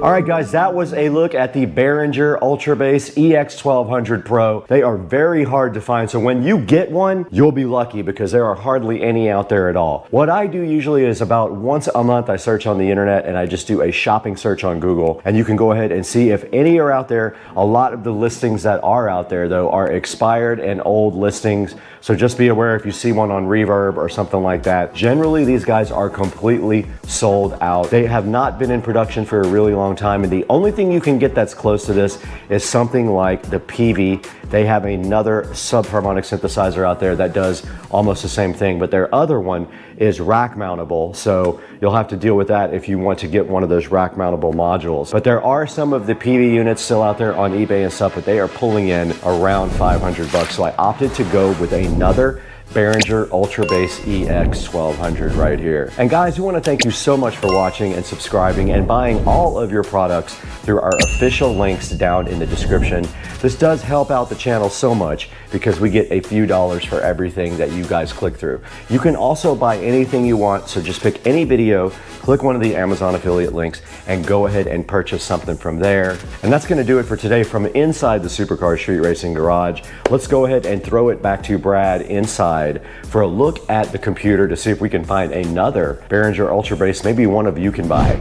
All right, guys, that was a look at the Behringer Ultra Bass EX1200 Pro. They are very hard to find, so when you get one, you'll be lucky because there are hardly any out there at all. What I do usually is about once a month I search on the internet and I just do a shopping search on Google, and you can go ahead and see if any are out there. A lot of the listings that are out there, though, are expired and old listings, so just be aware if you see one on Reverb or something like that. Generally, these guys are completely sold out. They have not been in production for a really long time, and the only thing you can get that's close to this is something like the Peavey. They have another subharmonic synthesizer out there that does almost the same thing, but their other one is rack mountable, so you'll have to deal with that if you want to get one of those rack mountable modules. But there are some of the Peavey units still out there on eBay and stuff, but they are pulling in around 500 bucks, so I opted to go with another Behringer Ultra Bass EX1200 right here. And guys, we want to thank you so much for watching and subscribing and buying all of your products through our official links down in the description. This does help out the channel so much because we get a few dollars for everything that you guys click through. You can also buy anything you want, so just pick any video, click one of the Amazon affiliate links, and go ahead and purchase something from there. And that's going to do it for today from inside the Supercar Street Racing Garage. Let's go ahead and throw it back to Brad inside for a look at the computer to see if we can find another Behringer Ultra Bass maybe one of you can buy.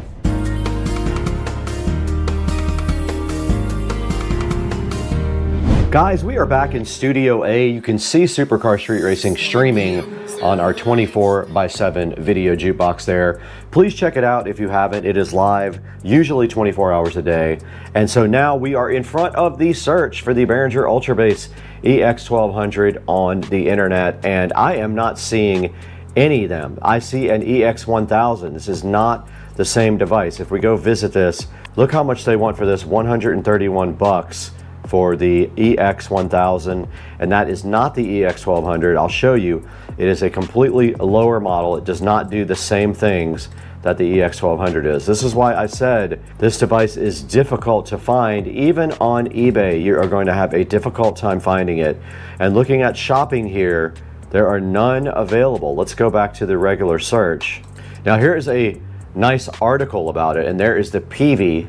Guys, we are back in Studio A. You can see Supercar Street Racing streaming on our 24/7 video jukebox there. Please check it out if you haven't. It is live, usually 24 hours a day. And so now we are in front of the search for the Behringer Ultrabass EX1200 on the internet, and I am not seeing any of them. I see an EX1000. This is not the same device. If we go visit this, look how much they want for this, 131 bucks for the EX1000, and that is not the EX1200. I'll show you. It is a completely lower model. It does not do the same things that the EX1200 is. This is why I said this device is difficult to find. Even on eBay, you are going to have a difficult time finding it. And looking at shopping here, there are none available. Let's go back to the regular search. Now here is a nice article about it, and there is the PV.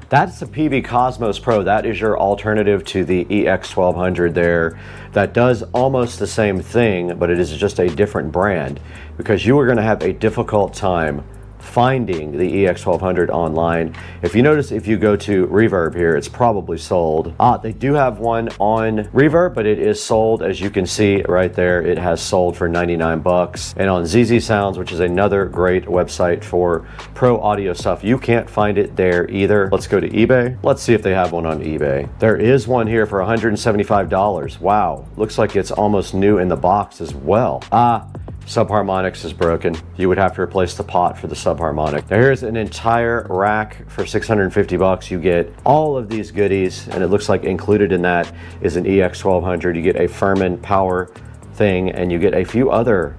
That's the PV Cosmos Pro. That is your alternative to the EX1200 there. That does almost the same thing, but it is just a different brand, because you are going to have a difficult time finding the EX1200 online. If you notice, if you go to Reverb here, it's probably sold. They do have one on Reverb, but it is sold. As you can see right there, it has sold for 99 bucks. And on ZZ Sounds, which is another great website for pro audio stuff, you can't find it there either. Let's go to eBay. Let's see if they have one on eBay. There is one here for $175. Wow, looks like it's almost new in the box as well. Subharmonics is broken. You would have to replace the pot for the subharmonic. Now here's an entire rack for 650 bucks. You get all of these goodies, and it looks like included in that is an EX1200. You get a Furman power thing, and you get a few other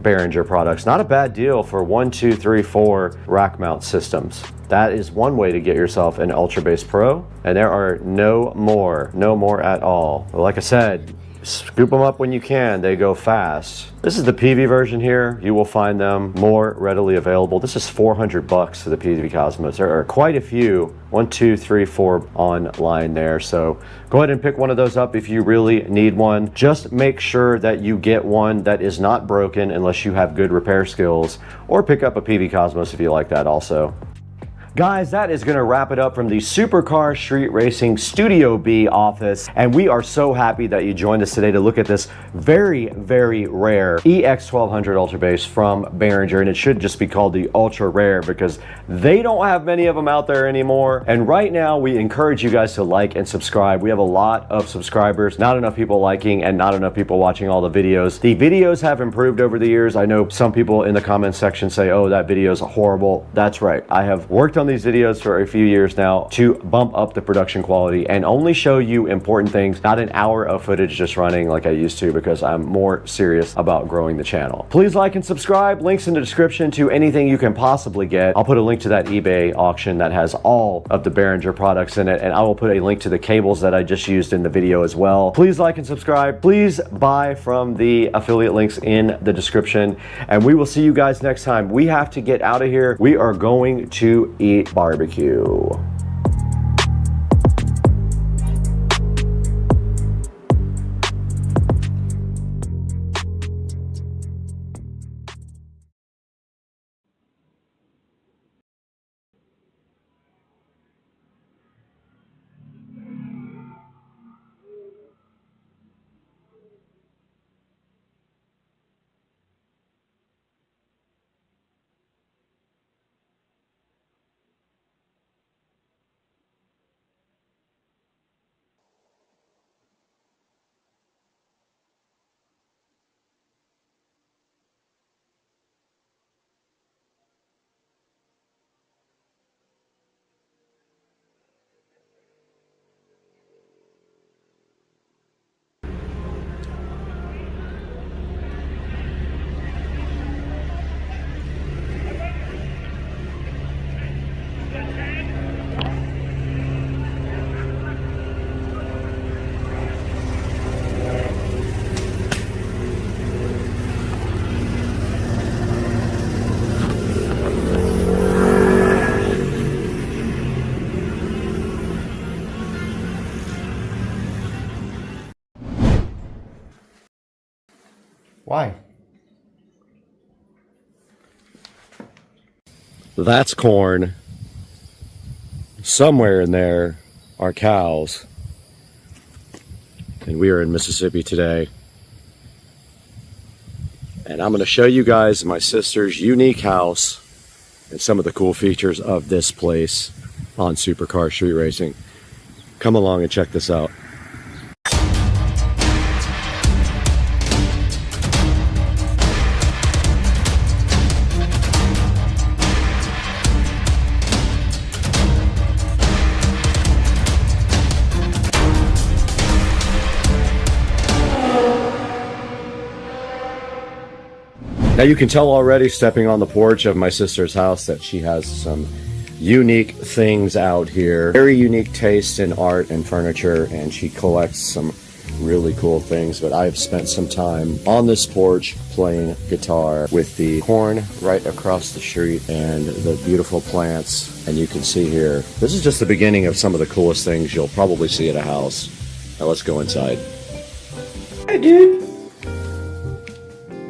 Behringer products. Not a bad deal for 1, 2, 3, 4 rack mount systems. That is one way to get yourself an Ultrabass Pro, and there are no more at all. But like I said, scoop them up when you can. They go fast. This is the PV version here. You will find them more readily available. This is 400 bucks for the PV Cosmos. There are quite a few, 1, 2, 3, 4 online there. So go ahead and pick one of those up if you really need one. Just make sure that you get one that is not broken unless you have good repair skills, or pick up a PV Cosmos if you like that also. Guys, that is going to wrap it up from the Supercar Street Racing Studio B office, and we are so happy that you joined us today to look at this very, very rare EX1200 Ultrabass from Behringer, and it should just be called the Ultra Rare because they don't have many of them out there anymore. And right now, we encourage you guys to like and subscribe. We have a lot of subscribers, not enough people liking and not enough people watching all the videos. The videos have improved over the years. I know some people in the comments section say, oh, that video is horrible. That's right. I have worked on these videos for a few years now to bump up the production quality and only show you important things, not an hour of footage just running like I used to, because I'm more serious about growing the channel. Please like and subscribe. Links in the description to anything you can possibly get. I'll put a link to that eBay auction that has all of the Behringer products in it, and I will put a link to the cables that I just used in the video as well. Please like and subscribe. Please buy from the affiliate links in the description, and we will see you guys next time. We have to get out of here. We are going to eat barbecue. Why? That's corn. Somewhere in there are cows. And we are in Mississippi today. And I'm going to show you guys my sister's unique house and some of the cool features of this place on Supercar Street Racing. Come along and check this out. Now you can tell already stepping on the porch of my sister's house that she has some unique things out here. Very unique taste in art and furniture, and she collects some really cool things. But I've spent some time on this porch playing guitar with the corn right across the street and the beautiful plants. And you can see here, this is just the beginning of some of the coolest things you'll probably see at a house. Now let's go inside. Hey dude!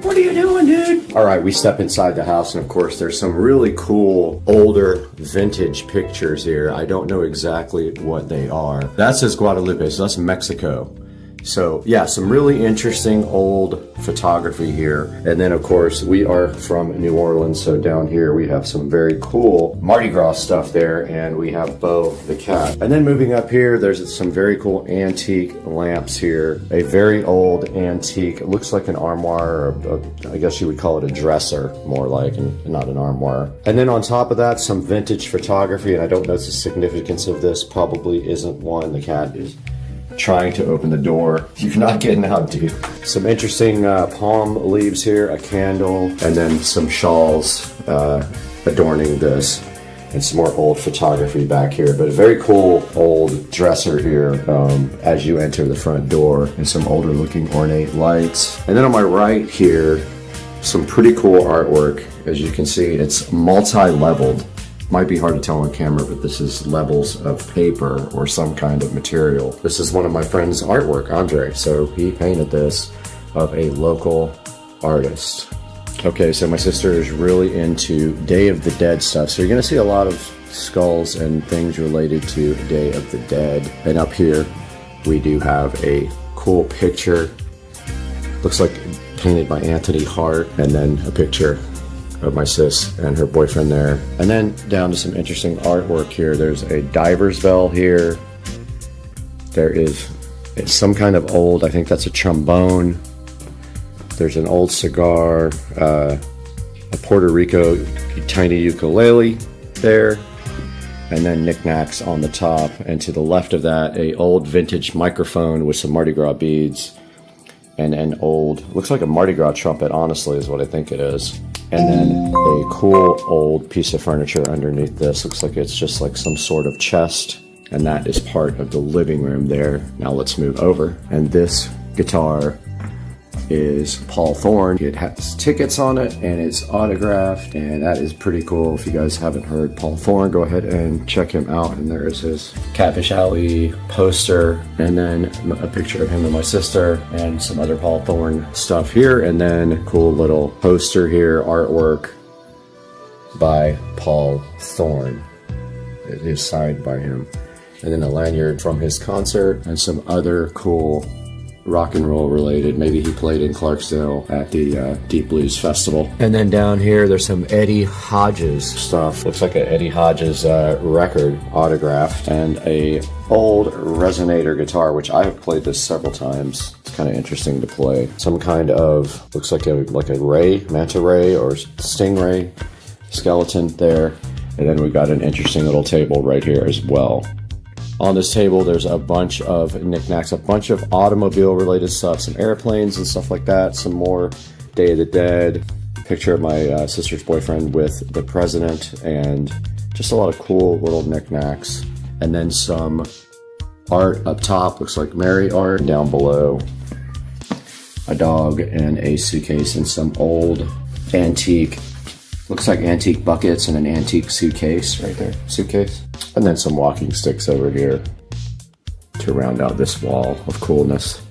What are you doing, dude? All right, we step inside the house, and of course, there's some really cool, older, vintage pictures here. I don't know exactly what they are. That says Guadalupe, so that's Mexico. So yeah, some really interesting old photography here. And then of course, we are from New Orleans, so down here we have some very cool Mardi Gras stuff there, and we have Bo the cat. And then moving up here, there's some very cool antique lamps here. A very old antique, it looks like an armoire, or I guess you would call it a dresser, more like, and not an armoire. And then on top of that, some vintage photography, and I don't know the significance of this, probably isn't one. The cat is trying to open the door. You're not getting out, dude. Some interesting palm leaves here, a candle, and then some shawls adorning this, and some more old photography back here. But a very cool old dresser here as you enter the front door, and some older looking ornate lights. And then on my right here, some pretty cool artwork. As you can see, it's multi-leveled. Might be hard to tell on camera, but this is levels of paper or some kind of material. This is one of my friend's artwork, Andre. So he painted this of a local artist. Okay, so my sister is really into Day of the Dead stuff. So you're gonna see a lot of skulls and things related to Day of the Dead. And up here, we do have a cool picture. Looks like painted by Anthony Hart, and then a picture of my sis and her boyfriend there. And then down to some interesting artwork here. There's a diver's bell here. There is some kind of old, I think that's a trombone. There's an old cigar, a Puerto Rico tiny ukulele there, and then knickknacks on the top. And to the left of that, a old vintage microphone with some Mardi Gras beads, and an old, looks like a Mardi Gras trumpet, honestly, is what I think it is. And then a cool old piece of furniture underneath this. Looks like it's just like some sort of chest, and that is part of the living room there. Now let's move over. And this guitar is Paul Thorne. It has tickets on it, and it's autographed, and that is pretty cool. If you guys haven't heard Paul Thorne, go ahead and check him out. And there is his Catfish Alley poster, and then a picture of him and my sister, and some other Paul Thorne stuff here, and then cool little poster here, artwork by Paul Thorne. It is signed by him. And then a lanyard from his concert, and some other cool rock and roll related. Maybe he played in Clarksdale at the Deep Blues Festival. And then down here, there's some Eddie Hodges stuff. Looks like an Eddie Hodges record autographed, and a old resonator guitar, which I have played this several times. It's kind of interesting to play. Some kind of, looks like a ray, manta ray or stingray skeleton there. And then we've got an interesting little table right here as well. On this table, there's a bunch of knickknacks, a bunch of automobile-related stuff, some airplanes and stuff like that, some more Day of the Dead, picture of my sister's boyfriend with the president, and just a lot of cool little knickknacks. And then some art up top, looks like Mary art. Down below, a dog and a suitcase and some old antique, looks like antique buckets and an antique suitcase right there, suitcase. And then some walking sticks over here to round out this wall of coolness.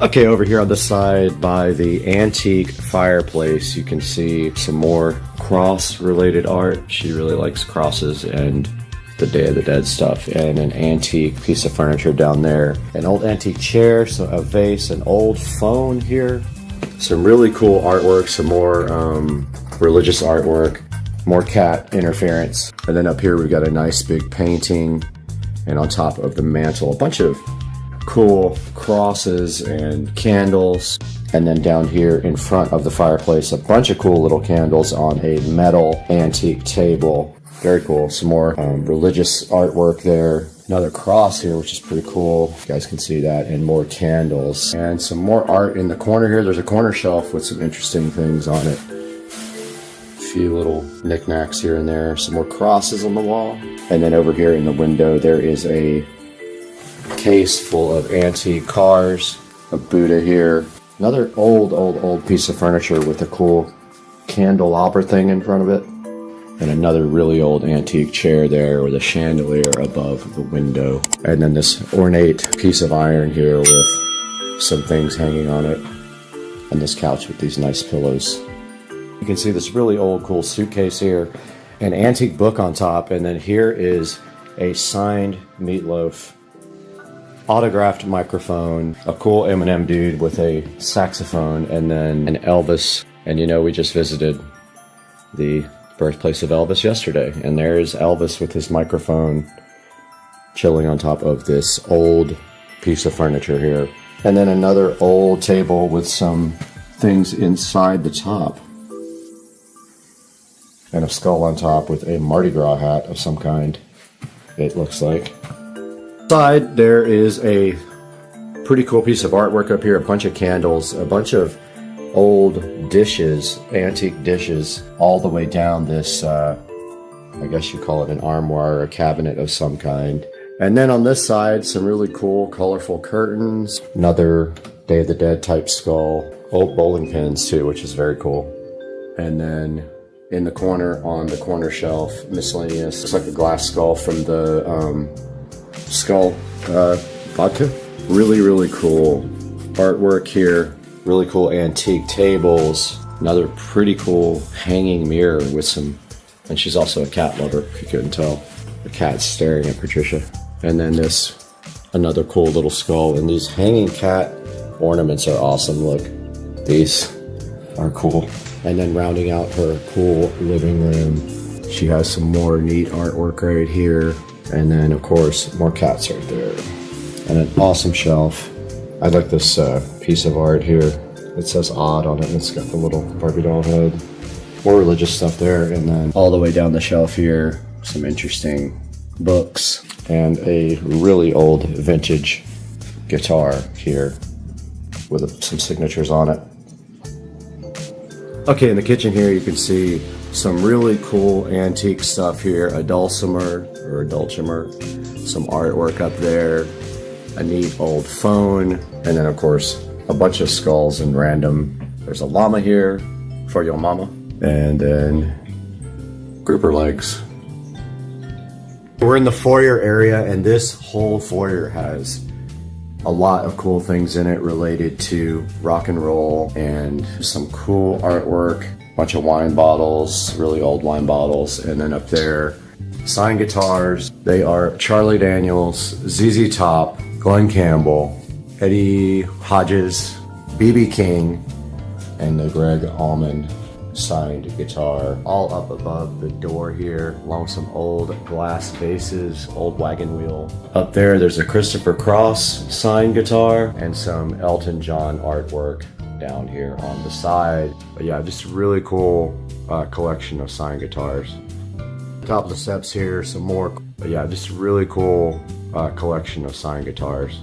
Okay, over here on the side by the antique fireplace, you can see some more cross-related art. She really likes crosses and the Day of the Dead stuff. And an antique piece of furniture down there. An old antique chair, so a vase, an old phone here. Some really cool artwork, some more religious artwork, more cat interference. And then up here we've got a nice big painting, and on top of the mantle, a bunch of cool crosses and candles. And then down here in front of the fireplace, a bunch of cool little candles on a metal antique table. Very cool. Some more religious artwork there. Another cross here, which is pretty cool. You guys can see that. And more candles. And some more art in the corner here. There's a corner shelf with some interesting things on it. A few little knickknacks here and there. Some more crosses on the wall. And then over here in the window, there is a case full of antique cars. A Buddha here. Another old piece of furniture with a cool candelabra thing in front of it. And another really old antique chair there with a chandelier above the window. And then this ornate piece of iron here with some things hanging on it. And this couch with these nice pillows. You can see this really old cool suitcase here. An antique book on top. And then here is a signed Meatloaf autographed microphone, a cool Eminem dude with a saxophone, and then an Elvis. And you know, we just visited the birthplace of Elvis yesterday, and there's Elvis with his microphone chilling on top of this old piece of furniture here. And then another old table with some things inside the top, and a skull on top with a Mardi Gras hat of some kind, it looks like. Side, there is a pretty cool piece of artwork up here, a bunch of candles, a bunch of old dishes, antique dishes, all the way down this, I guess you call it an armoire or a cabinet of some kind. And then on this side, some really cool, colorful curtains, another Day of the Dead type skull, old bowling pins too, which is very cool. And then in the corner, on the corner shelf, miscellaneous, looks like a glass skull from the Skull vodka. Really cool artwork here. Really cool antique tables. Another pretty cool hanging mirror with some, and she's also a cat lover, if you couldn't tell. The cat's staring at Patricia. And then this, another cool little skull. And these hanging cat ornaments are awesome. Look, these are cool. And then rounding out her cool living room, she has some more neat artwork right here. And then, of course, more cats right there. And an awesome shelf. I like this piece of art here. It says odd on it, and it's got the little Barbie doll head. More religious stuff there. And then all the way down the shelf here, some interesting books. And a really old vintage guitar here with some signatures on it. Okay, in the kitchen here, you can see some really cool antique stuff here. A dulcimer, or a dulcimer, some artwork up there, a neat old phone, and then of course a bunch of skulls and random. There's a llama here for your mama, and then grouper legs. We're in the foyer area, and this whole foyer has a lot of cool things in it related to rock and roll, and some cool artwork, bunch of wine bottles, really old wine bottles, and then up there, signed guitars. They are Charlie Daniels, ZZ Top, Glenn Campbell, Eddie Hodges, B.B. King, and the Greg Allman signed guitar, all up above the door here, along with some old glass vases, old wagon wheel. Up there, there's a Christopher Cross signed guitar and some Elton John artwork down here on the side. But yeah, just a really cool collection of signed guitars. Top of the steps here, some more. But yeah, just a really cool collection of signed guitars.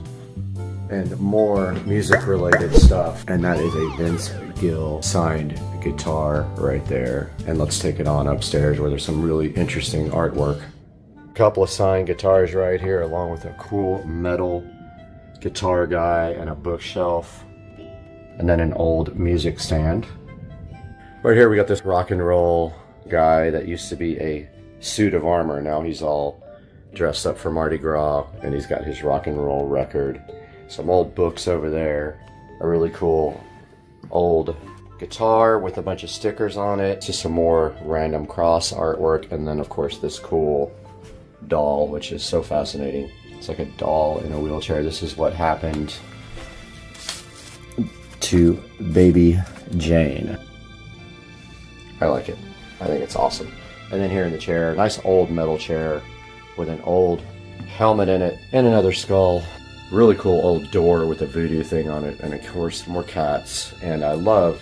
And more music related stuff. And that is a Vince Gill signed guitar right there. And let's take it on upstairs where there's some really interesting artwork. A couple of signed guitars right here, along with a cool metal guitar guy and a bookshelf. And then an old music stand. Right here we got this rock and roll guy that used to be a suit of armor. Now he's all dressed up for Mardi Gras, and he's got his rock and roll record. Some old books over there. A really cool old guitar with a bunch of stickers on it. Just some more random cross artwork, and then of course this cool doll, which is so fascinating. It's like a doll in a wheelchair. This is what happened to baby Jane. I like it. I think it's awesome. And then here in the chair, nice old metal chair with an old helmet in it and another skull. Really cool old door with a voodoo thing on it, and of course more cats. And I love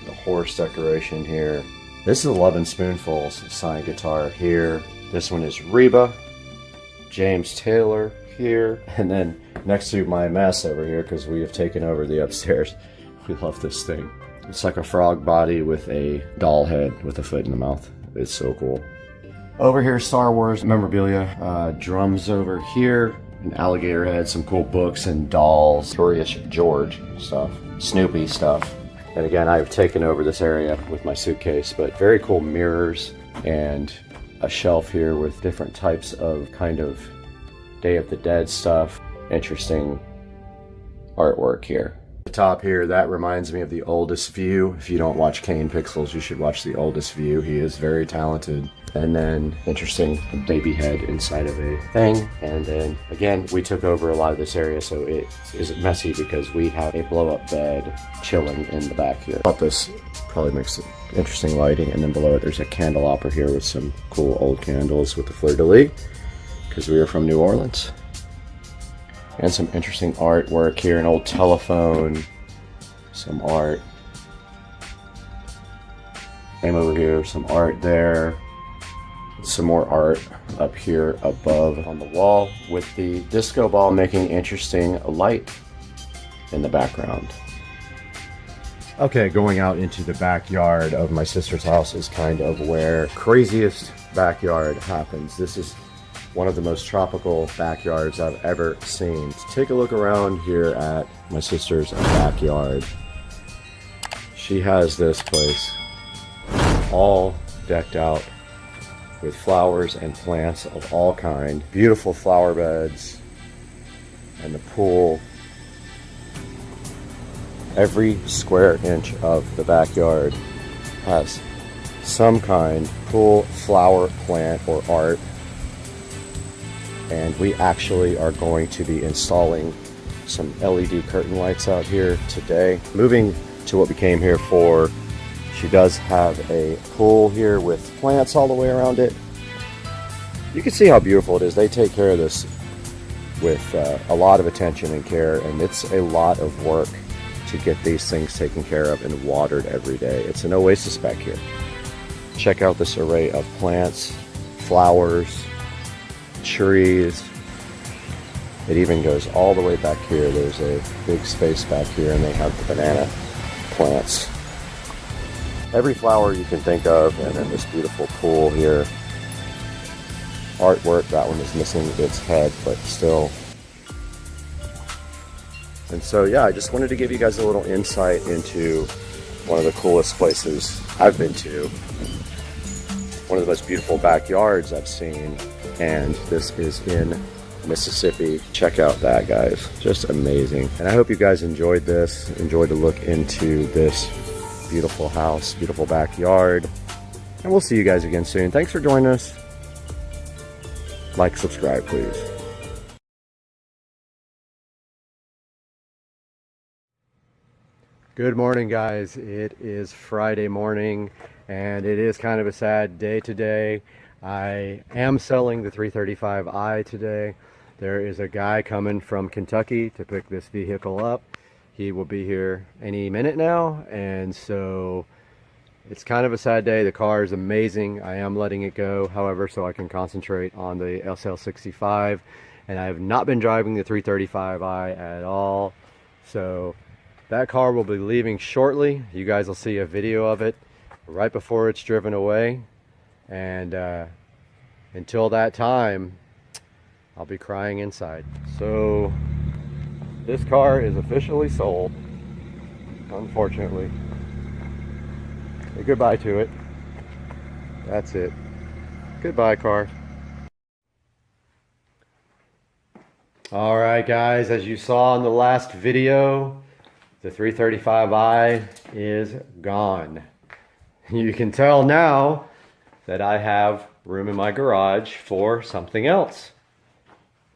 the horse decoration here. This is 11 Spoonfuls signed guitar here. This one is Reba, James Taylor here, and then next to my mess over here, because we have taken over the upstairs. We love this thing. It's like a frog body with a doll head with a foot in the mouth. It's so cool. Over here, Star Wars memorabilia, drums over here, an alligator head, some cool books and dolls, Curious George stuff, Snoopy stuff. And again, I've taken over this area with my suitcase, but very cool mirrors and a shelf here with different types of kind of Day of the Dead stuff. Interesting artwork here. The top here, that reminds me of The Oldest View. If you don't watch Kane Pixels, you should watch The Oldest View. He is very talented. And then interesting baby head inside of a thing. And then again, we took over a lot of this area, so it is messy because we have a blow-up bed chilling in the back here. Up this probably makes interesting lighting, and then below it there's a candelabra here with some cool old candles with the fleur-de-lis because we are from New Orleans. And some interesting artwork here, an old telephone, some art. Same over here, some art there. Some more art up here above on the wall with the disco ball making interesting light in the background. Okay, going out into the backyard of my sister's house is kind of where craziest backyard happens. This is one of the most tropical backyards I've ever seen. Let's take a look around here at my sister's backyard. She has this place all decked out with flowers and plants of all kind. Beautiful flower beds and the pool. Every square inch of the backyard has some kind of cool flower, plant, or art. And we actually are going to be installing some LED curtain lights out here today. Moving to what we came here for, she does have a pool here with plants all the way around it. You can see how beautiful it is. They take care of this with a lot of attention and care, and it's a lot of work to get these things taken care of and watered every day. It's an oasis back here. Check out this array of plants, flowers, trees. It even goes all the way back here. There's a big space back here, and they have the banana plants. Every flower you can think of, and then this beautiful pool here. Artwork, that one is missing its head, but still. And so yeah, I just wanted to give you guys a little insight into one of the coolest places I've been to. One of the most beautiful backyards I've seen, and this is in Mississippi. Check out that, guys. Just amazing. And I hope you guys enjoyed this, enjoyed the look into this beautiful house, beautiful backyard. And we'll see you guys again soon. Thanks for joining us. Like, subscribe, please. Good morning, guys. It is Friday morning, and it is kind of a sad day today. I am selling the 335i today. There is a guy coming from Kentucky to pick this vehicle up. He will be here any minute now, and so it's kind of a sad day. The car is amazing. I am letting it go, however, so I can concentrate on the SL65, and I have not been driving the 335i at all. So that car will be leaving shortly. You guys will see a video of it right before it's driven away, and until that time, I'll be crying inside. So this car is officially sold, unfortunately. Say goodbye to it. That's it. Goodbye, car. All right, guys, as you saw in the last video, the 335i is gone. You can tell now that I have room in my garage for something else.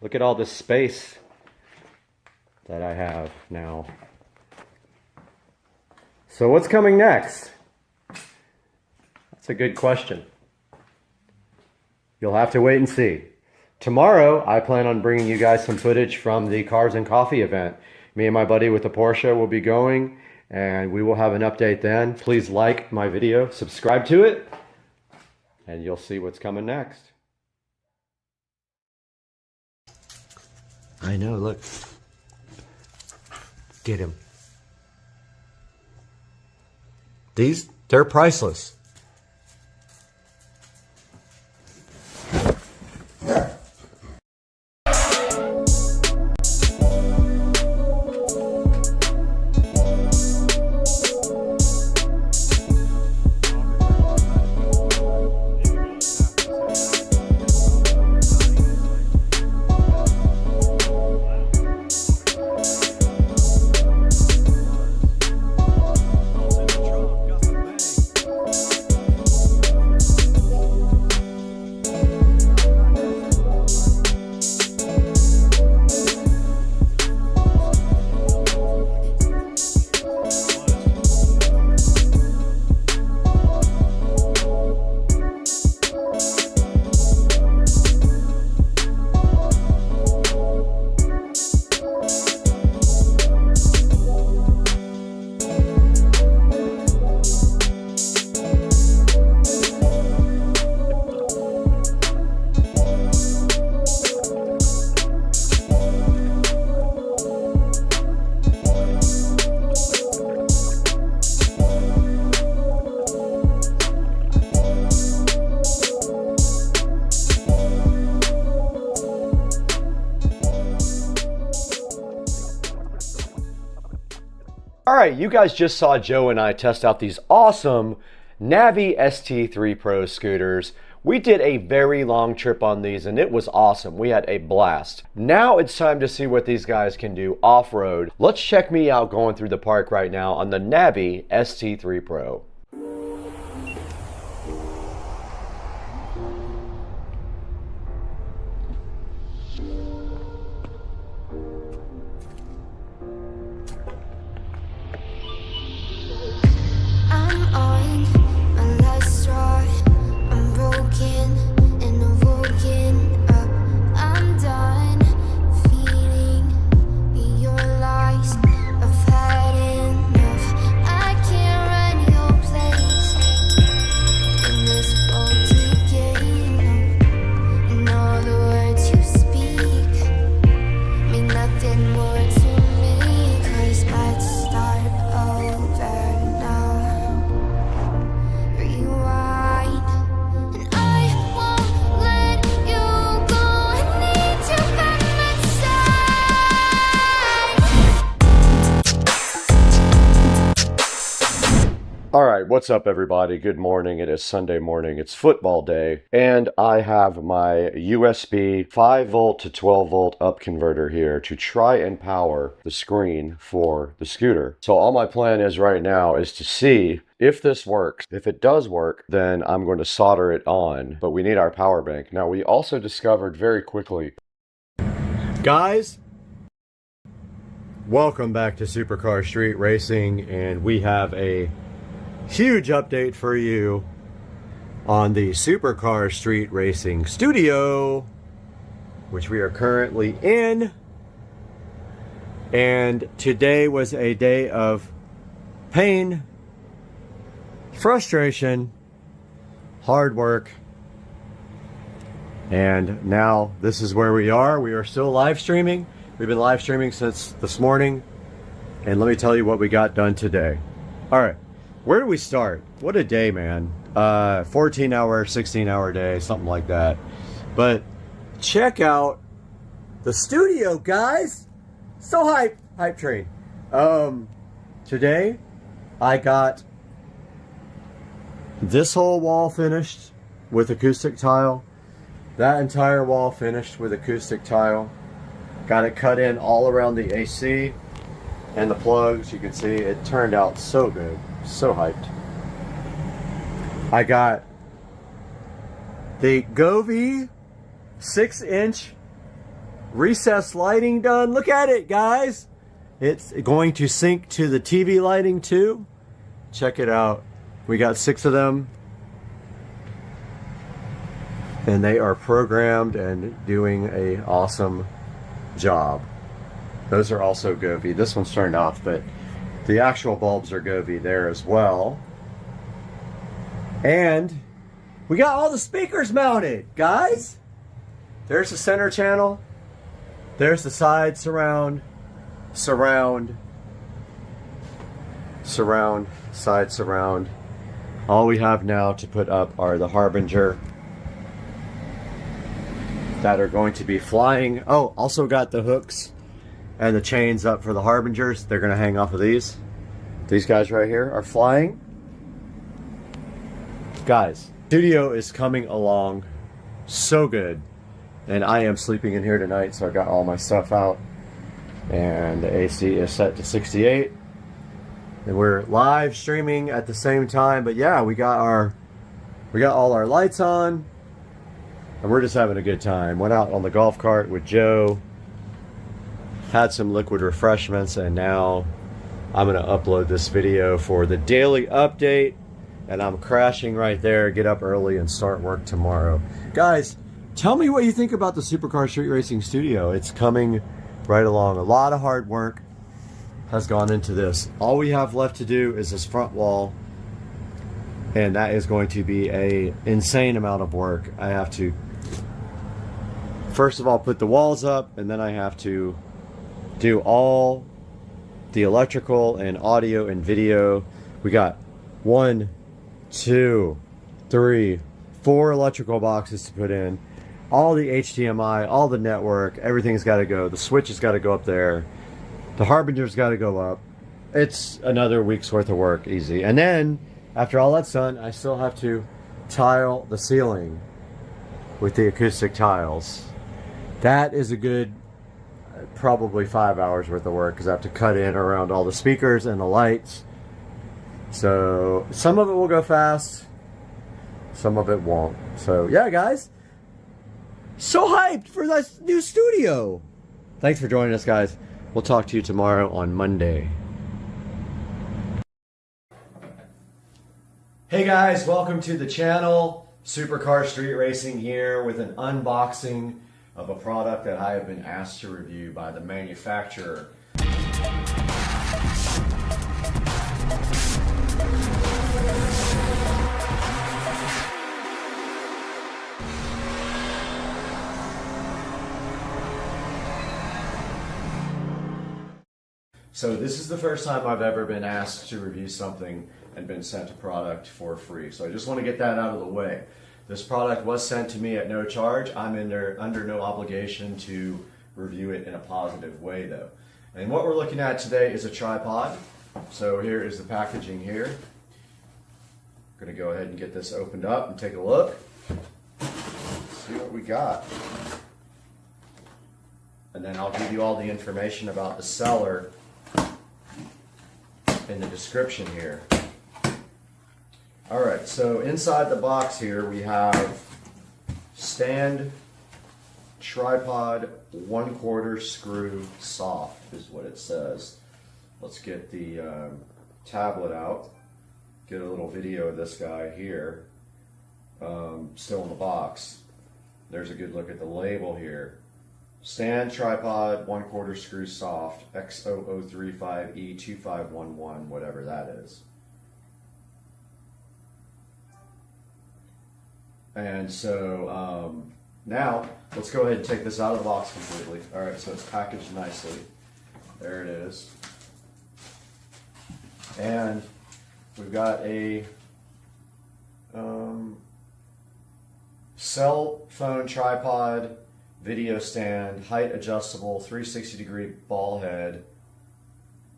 Look at all this space that I have now. So what's coming next? That's a good question. You'll have to wait and see. Tomorrow, I plan on bringing you guys some footage from the Cars and Coffee event. Me and my buddy with the Porsche will be going, and we will have an update then. Please like my video, subscribe to it, and you'll see what's coming next. I know, look. Get him. They're priceless. All right, you guys just saw Joe and I test out these awesome Navi ST3 Pro scooters. We did a very long trip on these and it was awesome. We had a blast. Now it's time to see what these guys can do off-road. Let's check me out going through the park right now on the Navi ST3 Pro. All right, what's up everybody? Good morning. It is Sunday morning. It's football day. And I have my USB 5 volt to 12 volt up converter here to try and power the screen for the scooter. So all my plan is right now is to see if this works. If it does work, then I'm going to solder it on. But we need our power bank. Now we also discovered very quickly. Guys, welcome back to Supercar Street Racing. And we have a huge update for you on the Supercar Street Racing studio, which we are currently in. And today was a day of pain, frustration, hard work, and now this is where we are. We are still live streaming. We've been live streaming since this morning, and let me tell you what we got done today. All right. Where do we start? What a day, man. 14-hour, 16-hour day, something like that. But check out the studio, guys. So hype train. Today, I got this whole wall finished with acoustic tile. That entire wall finished with acoustic tile. Got it cut in all around the AC and the plugs. You can see it turned out so good. So hyped. I got the Govee 6-inch recessed lighting done. Look at it, guys. It's going to sync to the TV lighting too. check it out. We got 6 of them. And they are programmed and doing a awesome job. Those are also Govee. This one's turned off, but the actual bulbs are Govee there as well. And we got all the speakers mounted, guys. There's the center channel. There's the side surround, side surround. All we have now to put up are the Harbinger that are going to be flying. Oh, also got the hooks and the chains up for the Harbingers. They're going to hang off of these. These guys right here are flying. Guys, studio is coming along so good. And I am sleeping in here tonight, so I got all my stuff out. And the AC is set to 68. And we're live streaming at the same time. But yeah, we got all our lights on. And we're just having a good time. Went out on the golf cart with Joe. Had some liquid refreshments, and now I'm gonna upload this video for the daily update. And I'm crashing right there, get up early and start work tomorrow. Guys, tell me what you think about the Supercar Street Racing Studio. It's coming right along. A lot of hard work has gone into this. All we have left to do is this front wall, and that is going to be an insane amount of work. I have to, first of all, put the walls up, and then I have to do all the electrical and audio and video. We got 1, 2, 3, 4 electrical boxes to put in. All the HDMI, all the network, everything's got to go. The switch has got to go up there. The Harbinger's got to go up. It's another week's worth of work, easy. And then, after all that's done, I still have to tile the ceiling with the acoustic tiles. That is a good, probably 5 hours worth of work, because I have to cut in around all the speakers and the lights. So, some of it will go fast, some of it won't. So, yeah, guys. So hyped for this new studio. Thanks for joining us, guys. We'll talk to you tomorrow on Monday. Hey guys, welcome to the channel. Supercar Street Racing here with an unboxing of a product that I have been asked to review by the manufacturer. So this is the first time I've ever been asked to review something and been sent a product for free. So I just want to get that out of the way. This product was sent to me at no charge. I'm under no obligation to review it in a positive way though. And what we're looking at today is a tripod. So here is the packaging here. I'm going to go ahead and get this opened up and take a look. See what we got. And then I'll give you all the information about the seller in the description here. Alright, so inside the box here we have stand tripod 1/4 screw soft is what it says. Let's get the tablet out, get a little video of this guy here, still in the box. There's a good look at the label here. Stand tripod 1/4 screw soft X0035E2511, whatever that is. And so now let's go ahead and take this out of the box completely. Alright, so it's packaged nicely. There it is. And we've got a cell phone tripod, video stand, height adjustable, 360-degree ball head,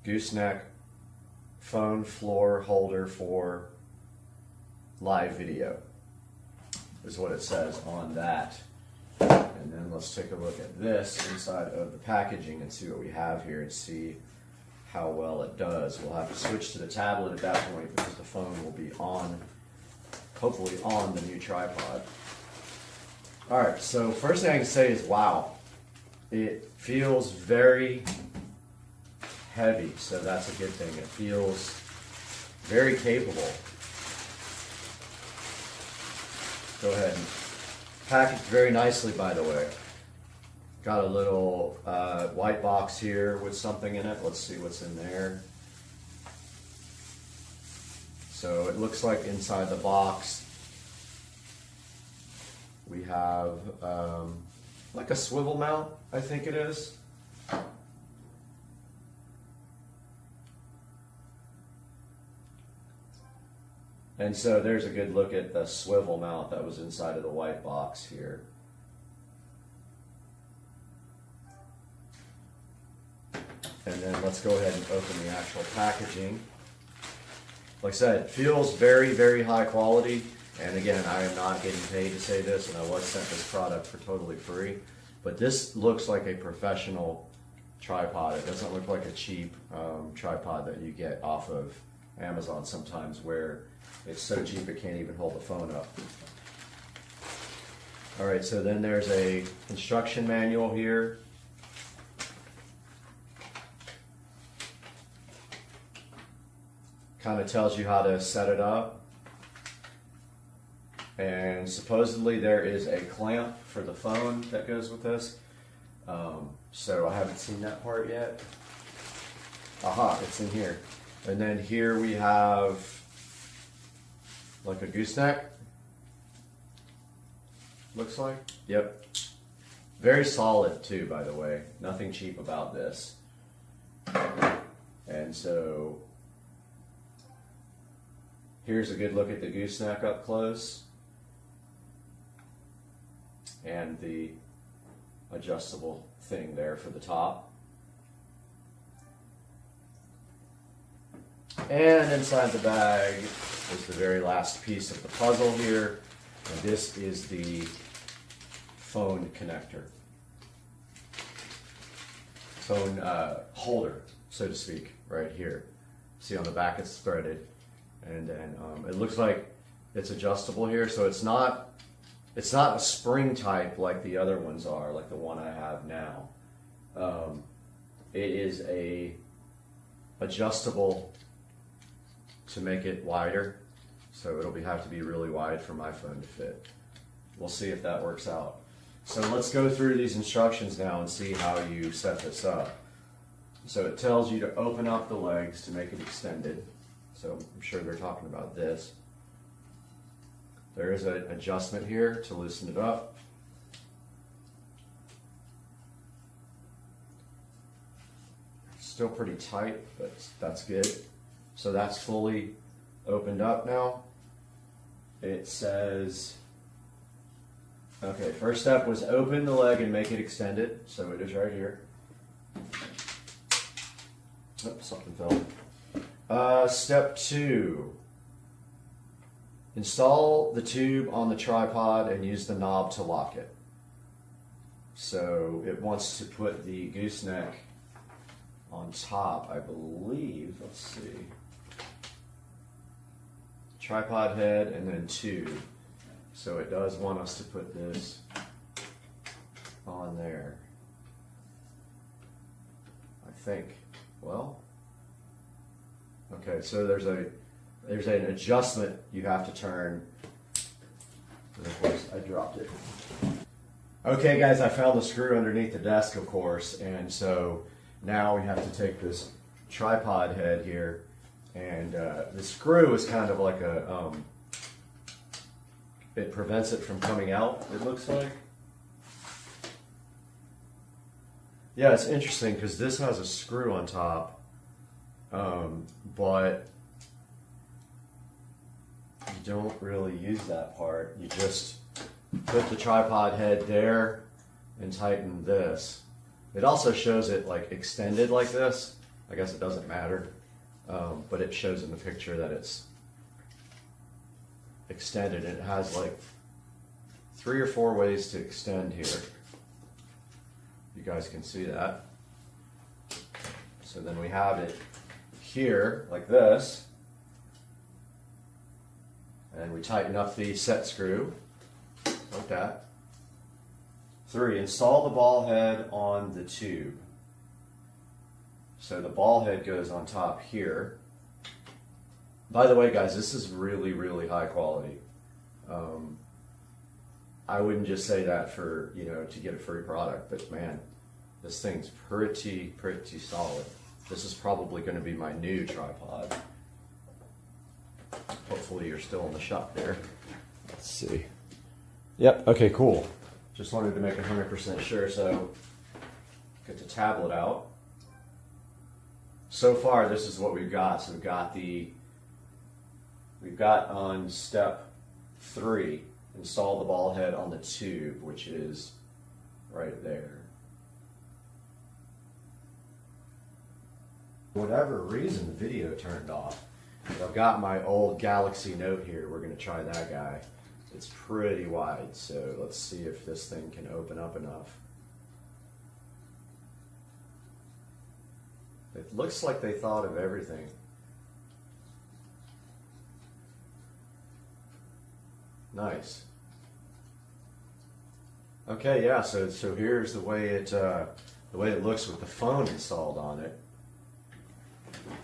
gooseneck, phone floor holder for live video is what it says on that. And then let's take a look at this inside of the packaging and see what we have here and see how well it does. We'll have to switch to the tablet at that point because the phone will be on, hopefully on the new tripod. Alright, so first thing I can say is wow. It feels very heavy, so that's a good thing. It feels very capable. Go ahead and packaged very nicely, by the way. Got a little white box here with something in it. Let's see what's in there. So it looks like inside the box we have like a swivel mount, I think it is. And so there's a good look at the swivel mount that was inside of the white box here. And then let's go ahead and open the actual packaging. Like I said, it feels very, very high quality. And again, I am not getting paid to say this, and I was sent this product for totally free. But this looks like a professional tripod. It doesn't look like a cheap tripod that you get off of Amazon sometimes, where it's so cheap it can't even hold the phone up. All right, so then there's a instruction manual here. Kind of tells you how to set it up. And supposedly there is a clamp for the phone that goes with this. So I haven't seen that part yet. Aha, it's in here. And then here we have like a gooseneck. Looks like. Yep. Very solid too, by the way. Nothing cheap about this. And so here's a good look at the gooseneck up close. And the adjustable thing there for the top. And inside the bag is the very last piece of the puzzle here. And this is the phone connector. Phone holder, so to speak, right here. See on the back it's threaded. And then it looks like it's adjustable here, so it's not a spring type like the other ones are, like the one I have now. It is a adjustable to make it wider, so it'll have to be really wide for my phone to fit. We'll see if that works out. So let's go through these instructions now and see how you set this up. So it tells you to open up the legs to make it extended. So I'm sure they're talking about this. There is an adjustment here to loosen it up. Still pretty tight, but that's good. So that's fully opened up now. It says, okay, first step was open the leg and make it extended. So it is right here. Oops, something fell. Step 2. Install the tube on the tripod and use the knob to lock it. So it wants to put the gooseneck on top, I believe. Let's see. Tripod head and then tube. So it does want us to put this on there. I think. Well, okay, so there's an adjustment you have to turn. And of course, I dropped it. Okay, guys, I found the screw underneath the desk, of course, and so now we have to take this tripod head here, and the screw is kind of like a, it prevents it from coming out, it looks like. Yeah, it's interesting because this has a screw on top, but you don't really use that part. You just put the tripod head there and tighten this. It also shows it like extended like this. I guess it doesn't matter, but it shows in the picture that it's extended. It has like 3 or 4 ways to extend here. You guys can see that. So then we have it here like this. And we tighten up the set screw like that. 3, install the ball head on the tube. So the ball head goes on top here. By the way, guys, this is really, really high quality. I wouldn't just say that for, you know, to get a free product, but man, this thing's pretty solid. This is probably going to be my new tripod. Hopefully you're still in the shop there. Let's see. Yep, okay, cool. Just wanted to make 100% sure, so get the tablet out. So far, this is what we've got. So we've got on step 3, install the ball head on the tube, which is right there. For whatever reason, the video turned off. But I've got my old Galaxy Note here. We're gonna try that guy. It's pretty wide, so let's see if this thing can open up enough. It looks like they thought of everything. Nice. Okay, yeah. So here's the way it looks with the phone installed on it,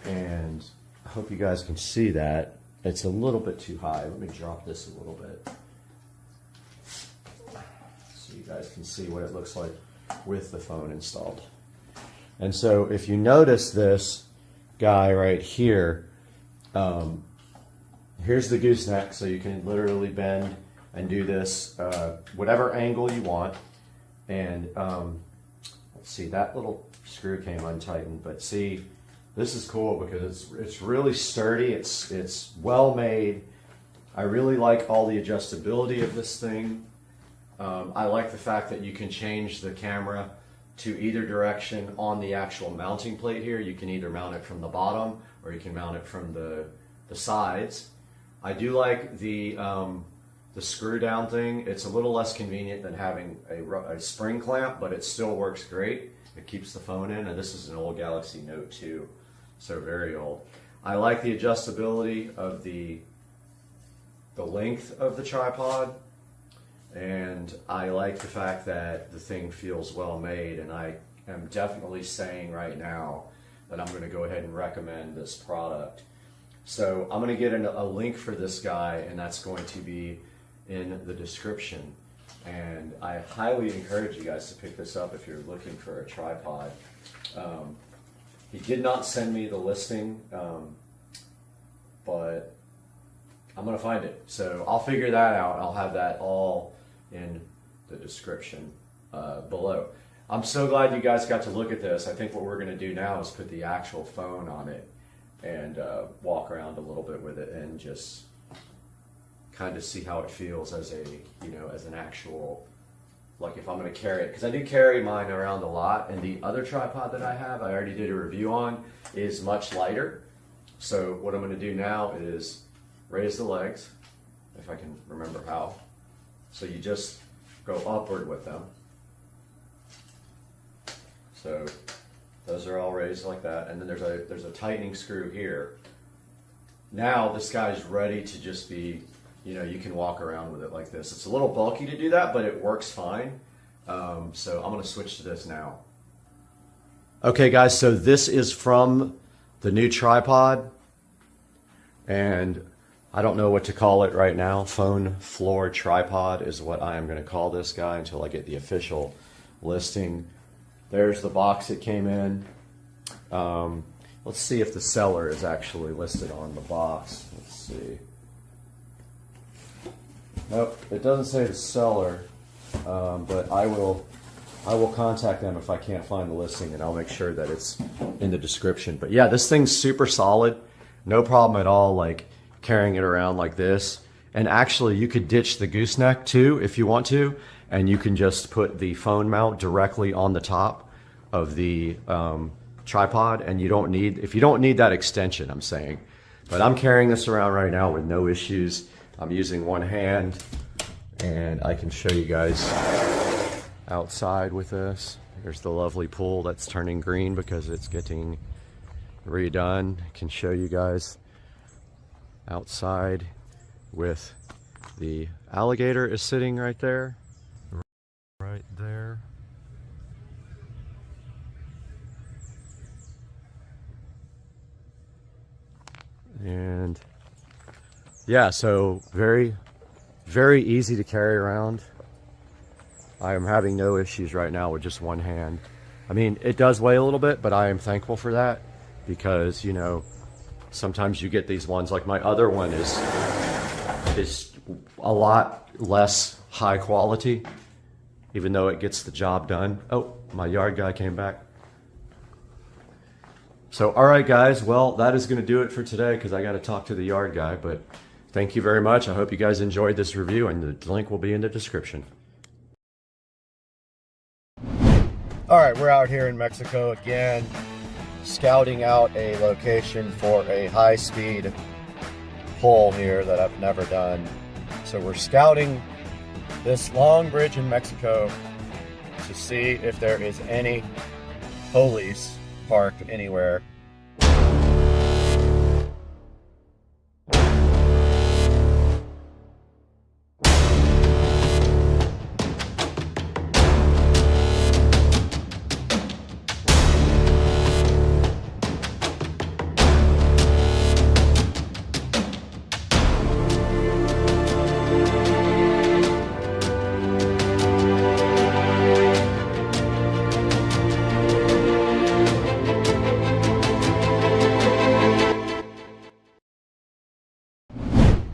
and I hope you guys can see that. It's a little bit too high. Let me drop this a little bit so you guys can see what it looks like with the phone installed. And so if you notice this guy right here, here's the gooseneck, so you can literally bend and do this whatever angle you want. And let's see, that little screw came untightened, but see, this is cool because it's really sturdy. It's well made. I really like all the adjustability of this thing. I like the fact that you can change the camera to either direction on the actual mounting plate here. You can either mount it from the bottom or you can mount it from the sides. I do like the screw down thing. It's a little less convenient than having a spring clamp, but it still works great. It keeps the phone in, and this is an old Galaxy Note 2, so very old. I like the adjustability of the length of the tripod, and I like the fact that the thing feels well made, and I am definitely saying right now that I'm going to go ahead and recommend this product. So I'm going to get a link for this guy, and that's going to be in the description. And I highly encourage you guys to pick this up if you're looking for a tripod. He did not send me the listing, but I'm going to find it. So I'll figure that out. I'll have that all in the description below. I'm so glad you guys got to look at this. I think what we're going to do now is put the actual phone on it and walk around a little bit with it and just kind of see how it feels as a, you know, as an actual, like if I'm going to carry it, because I do carry mine around a lot, and the other tripod that I have, I already did a review on, is much lighter. So what I'm going to do now is raise the legs, if I can remember how. So you just go upward with them. So those are all raised like that, and then there's a tightening screw here. Now this guy's ready to just be, you know, you can walk around with it like this. It's a little bulky to do that, but it works fine. So I'm going to switch to this now. Okay, guys, so this is from the new tripod, and I don't know what to call it right now. Phone floor tripod is what I am going to call this guy until I get the official listing. There's the box it came in. Let's see if the seller is actually listed on the box. Let's see. Nope, it doesn't say the seller, but I will contact them if I can't find the listing, and I'll make sure that it's in the description. But yeah, this thing's super solid. No problem at all, like carrying it around like this. And actually, you could ditch the gooseneck too if you want to, and you can just put the phone mount directly on the top of the tripod, and you don't need, if you don't need that extension, I'm saying. But I'm carrying this around right now with no issues. I'm using one hand, and I can show you guys outside with this. There's the lovely pool that's turning green because it's getting redone. I can show you guys outside with the alligator is sitting right there. Right there. And yeah, so very, very easy to carry around. I am having no issues right now with just one hand. I mean, it does weigh a little bit, but I am thankful for that because, you know, sometimes you get these ones, like my other one is a lot less high quality, even though it gets the job done. Oh, my yard guy came back. So, all right, guys, well, that is going to do it for today because I got to talk to the yard guy, but thank you very much. I hope you guys enjoyed this review, and the link will be in the description. All right, we're out here in Mexico again, scouting out a location for a high-speed pull here that I've never done. So we're scouting this long bridge in Mexico to see if there is any police parked anywhere.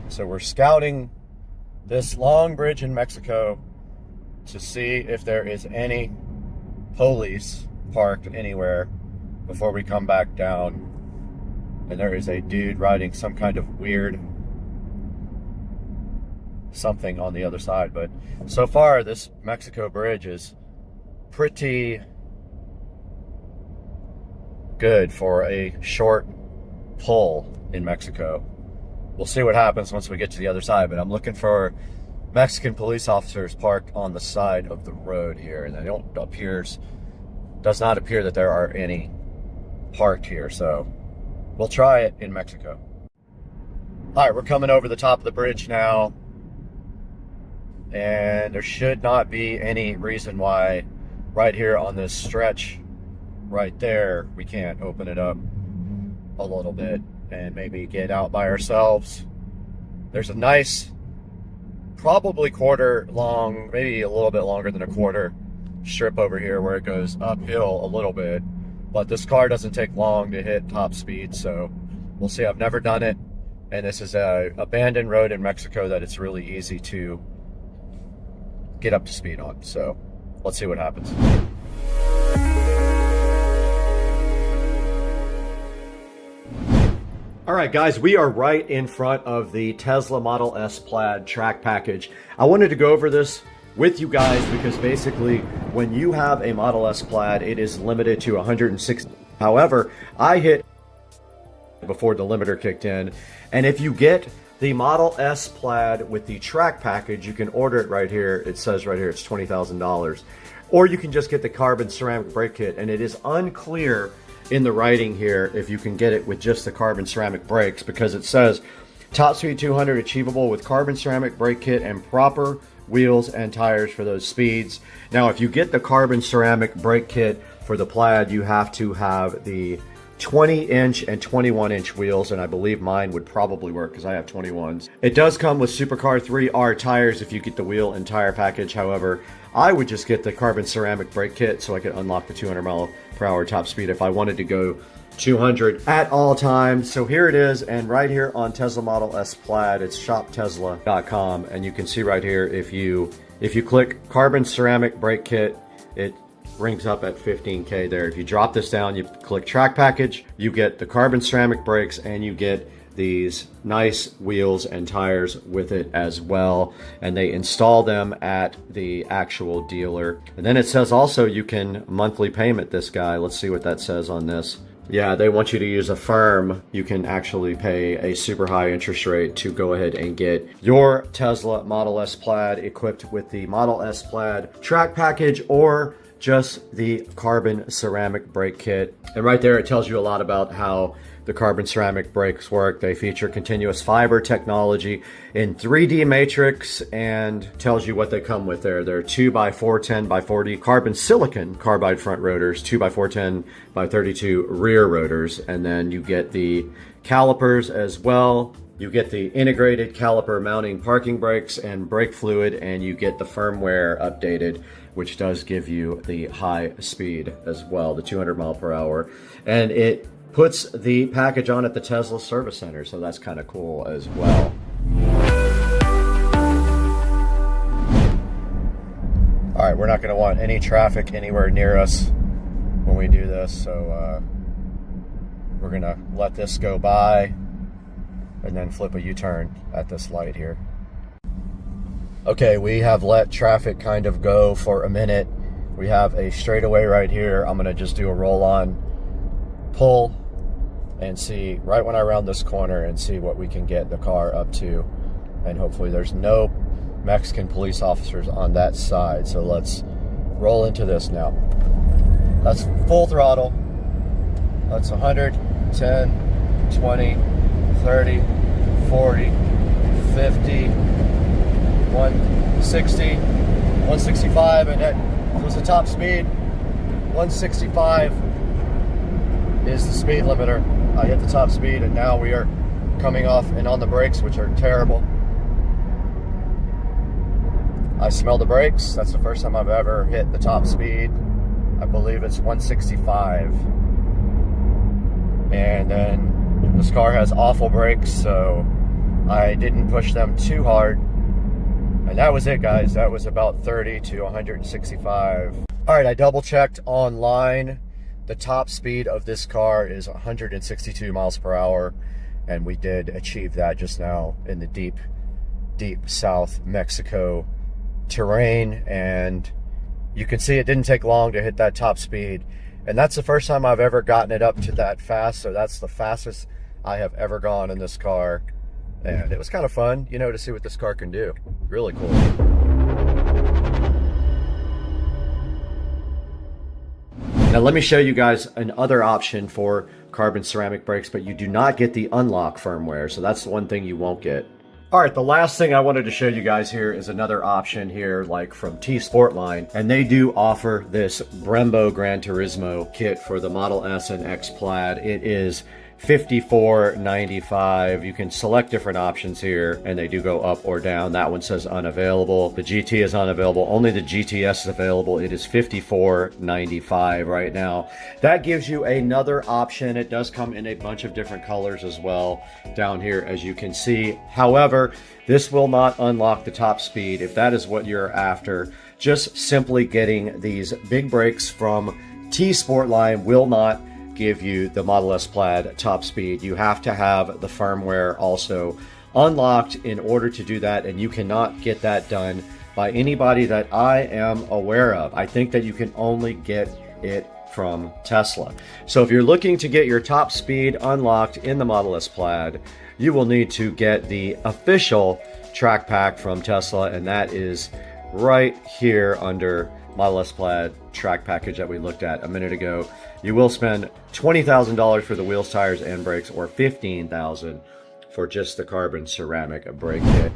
So we're scouting this long bridge in Mexico to see if there is any police parked anywhere before we come back down. And there is a dude riding some kind of weird something on the other side. But so far, this Mexico bridge is pretty good for a short pull in Mexico. We'll see what happens once we get to the other side, but I'm looking for Mexican police officers parked on the side of the road here, and does not appear that there are any parked here, so we'll try it in Mexico. All right, we're coming over the top of the bridge now, and there should not be any reason why right here on this stretch right there we can't open it up a little bit and maybe get out by ourselves. There's a nice, probably quarter long, maybe a little bit longer than a quarter strip over here where it goes uphill a little bit, but this car doesn't take long to hit top speed, so we'll see. I've never done it, and this is a abandoned road in Mexico that it's really easy to get up to speed on, so let's see what happens. All right, guys, we are right in front of the Tesla Model S Plaid track package. I wanted to go over this with you guys because basically when you have a Model S Plaid, it is limited to 160. However, I hit before the limiter kicked in, and if you get the Model S Plaid with the track package, you can order it right here. It says right here it's $20,000. Or you can just get the carbon ceramic brake kit, and it is unclear in the writing here if you can get it with just the carbon ceramic brakes, because it says top speed 200 achievable with carbon ceramic brake kit and proper wheels and tires for those speeds. Now if you get the carbon ceramic brake kit for the Plaid, you have to have the 20-inch and 21-inch wheels, and I believe mine would probably work because I have 21s. It does come with Supercar 3R tires if you get the wheel and tire package. However, I would just get the carbon ceramic brake kit so I could unlock the 200-mile-per-hour top speed if I wanted to go 200 at all times. So here it is, and right here on Tesla Model S Plaid, it's shoptesla.com, and you can see right here if you click carbon ceramic brake kit, it brings up at 15K there. If you drop this down, you click track package, you get the carbon ceramic brakes, and you get these nice wheels and tires with it as well, and they install them at the actual dealer. And then it says also you can monthly payment this guy. Let's see what that says on this. Yeah, they want you to use a firm. You can actually pay a super high interest rate to go ahead and get your Tesla Model S Plaid equipped with the Model S Plaid track package or just the carbon ceramic brake kit. And right there it tells you a lot about how the carbon ceramic brakes work. They feature continuous fiber technology in 3D matrix and tells you what they come with there. They're 2x4 10x40 carbon silicon carbide front rotors, 2x4 10x32 rear rotors, and then you get the calipers as well You get the integrated caliper mounting parking brakes and brake fluid, and you get the firmware updated, which does give you the high speed as well, the 200 mile per hour. And it puts the package on at the Tesla service center, so that's kind of cool as well. All right, we're not going to want any traffic anywhere near us when we do this, so we're going to let this go by and then flip a U-turn at this light here. Okay, we have let traffic kind of go for a minute. We have a straightaway right here. I'm going to just do a roll-on pull and see right when I round this corner and see what we can get the car up to. And hopefully there's no Mexican police officers on that side. So let's roll into this now. That's full throttle. That's 100, 10, 20, 30, 40, 50, 160, 165, and that was the top speed. 165 is the speed limiter. I hit the top speed, and now we are coming off and on the brakes, which are terrible. I smell the brakes. That's the first time I've ever hit the top speed. I believe it's 165. And then this car has awful brakes, so I didn't push them too hard. And that was it, guys. That was about 30 to 165. All right, I double checked online. The top speed of this car is 162 miles per hour. And we did achieve that just now in the deep, deep South Mexico terrain. And you can see it didn't take long to hit that top speed. And that's the first time I've ever gotten it up to that fast. So that's the fastest I have ever gone in this car. And it was kind of fun, you know, to see what this car can do. Really cool. Now let me show you guys another option for carbon ceramic brakes, but you do not get the unlock firmware. So that's the one thing you won't get. All right, the last thing I wanted to show you guys here is another option here, like from T Sportline, and they do offer this Brembo Gran Turismo kit for the Model S and X Plaid. It is $54.95. You can select different options here, and they do go up or down. That one says unavailable. The GT is unavailable. Only the GTS is available. It is $54.95 right now. That gives you another option. It does come in a bunch of different colors as well down here, as you can see. However, this will not unlock the top speed if that is what you're after. Just simply getting these big brakes from T Sportline will not give you the Model S Plaid top speed. You have to have the firmware also unlocked in order to do that, and you cannot get that done by anybody that I am aware of. I think that you can only get it from Tesla. So if you're looking to get your top speed unlocked in the Model S Plaid, you will need to get the official track pack from Tesla, and that is right here under Model S Plaid track package that we looked at a minute ago. You will spend $20,000 for the wheels, tires, and brakes, or $15,000 for just the carbon ceramic brake kit.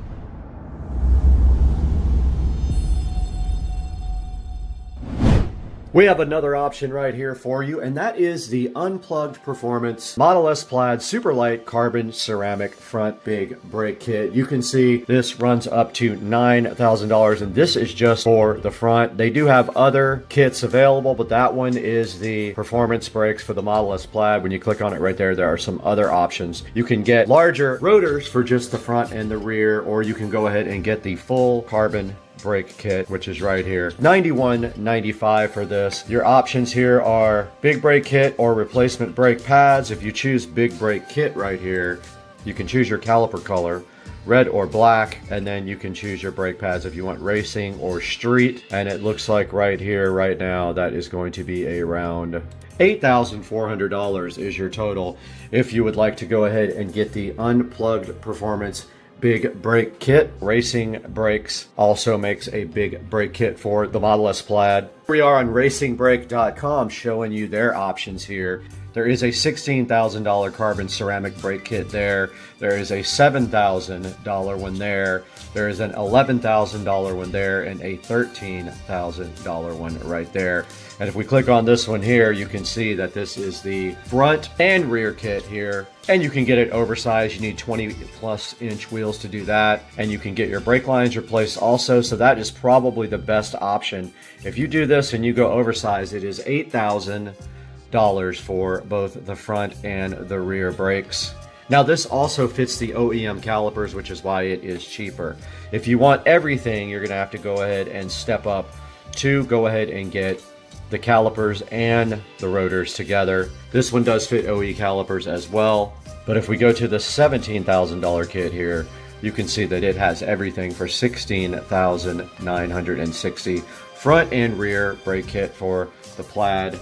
We have another option right here for you, and that is the Unplugged Performance Model S Plaid Superlight Carbon Ceramic Front Big Brake Kit. You can see this runs up to $9,000, and this is just for the front. They do have other kits available, but that one is the performance brakes for the Model S Plaid. When you click on it right there, there are some other options. You can get larger rotors for just the front and the rear, or you can go ahead and get the full carbon brake kit, which is right here. $91.95 for this. Your options here are big brake kit or replacement brake pads. If you choose big brake kit right here, you can choose your caliper color, red or black, and then you can choose your brake pads if you want racing or street. And it looks like right here, right now, that is going to be around $8,400 is your total if you would like to go ahead and get the Unplugged Performance Big Brake Kit. Racing Brakes also makes a big brake kit for the Model S Plaid. We are on racingbrake.com showing you their options here. There is a $16,000 carbon ceramic brake kit there. There is a $7,000 one there. There is an $11,000 one there and a $13,000 one right there. And if we click on this one here, you can see that this is the front and rear kit here. And you can get it oversized. You need 20+ inch wheels to do that. And you can get your brake lines replaced also. So that is probably the best option. If you do this and you go oversized, it is $8,000 for both the front and the rear brakes. Now this also fits the OEM calipers, which is why it is cheaper. If you want everything, you're gonna have to go ahead and step up to go ahead and get the calipers and the rotors together. This one does fit OE calipers as well. But if we go to the $17,000 kit here, you can see that it has everything for $16,960. Front and rear brake kit for the Plaid.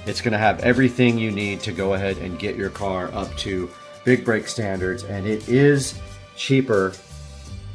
It's going to have everything you need to go ahead and get your car up to big brake standards, and it is cheaper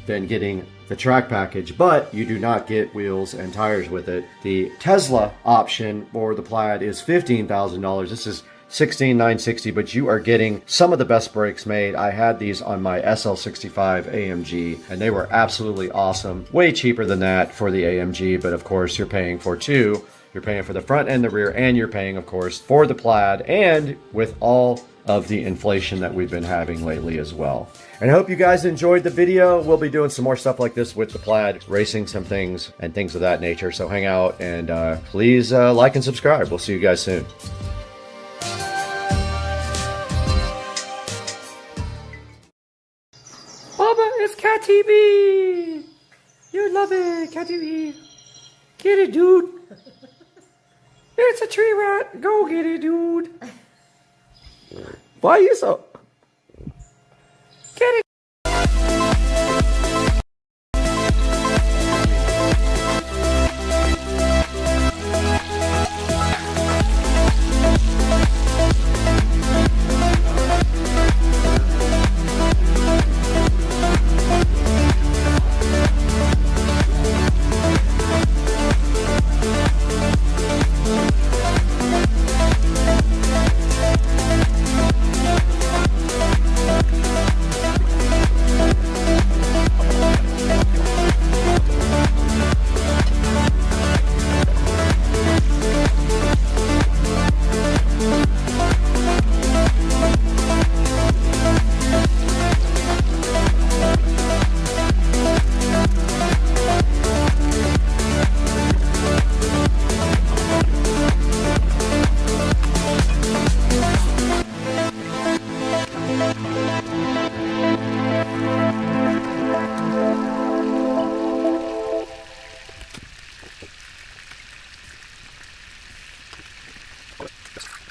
than getting the track package, but you do not get wheels and tires with it. The Tesla option for the Plaid is $15,000. This is $16,960, but you are getting some of the best brakes made. I had these on my SL65 AMG, and they were absolutely awesome. Way cheaper than that for the AMG, but of course you're paying for two. You're paying for the front and the rear, and you're paying, of course, for the Plaid, and with all of the inflation that we've been having lately as well. And I hope you guys enjoyed the video. We'll be doing some more stuff like this with the Plaid, racing some things and things of that nature. So hang out and please like and subscribe. We'll see you guys soon. Baba, it's Cat TV. You love it, Cat TV. Get it, dude. It's a tree rat. Go get it, dude. Why are you so... Get it.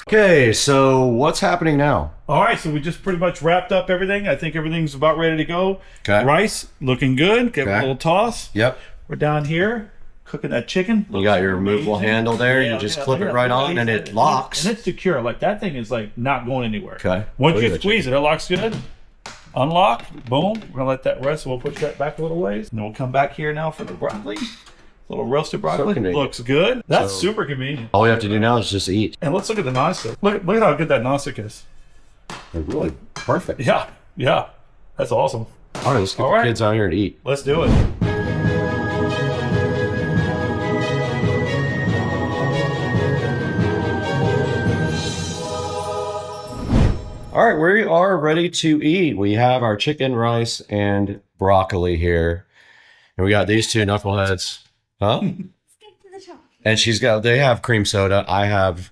Okay, so what's happening now? All right, so we just pretty much wrapped up everything. I think everything's about ready to go. Okay. Rice looking good. Give it a Okay. little toss. Yep. We're down here cooking that chicken. You got your removable handle there. Yeah, You just yeah, clip yeah. it right on and it locks. And it's secure. Like that thing is like not going anywhere. Okay. Once Look you at squeeze it, it locks good. Unlock. Boom. We're gonna let that rest. We'll push that back a little ways, and then we'll come back here now for the broccoli. A little roasted broccoli. convenient. Looks good. That's So- super convenient. All we have to do now is just eat. And let's look at the nonstick. Look at how good that nonstick is. They're really perfect. Yeah. Yeah. That's awesome. All right, let's get All the right. kids out here and eat. Let's do it. All right, we are ready to eat. We have our chicken, rice, and broccoli here. And we got these two knuckleheads. Huh? And they have cream soda. I have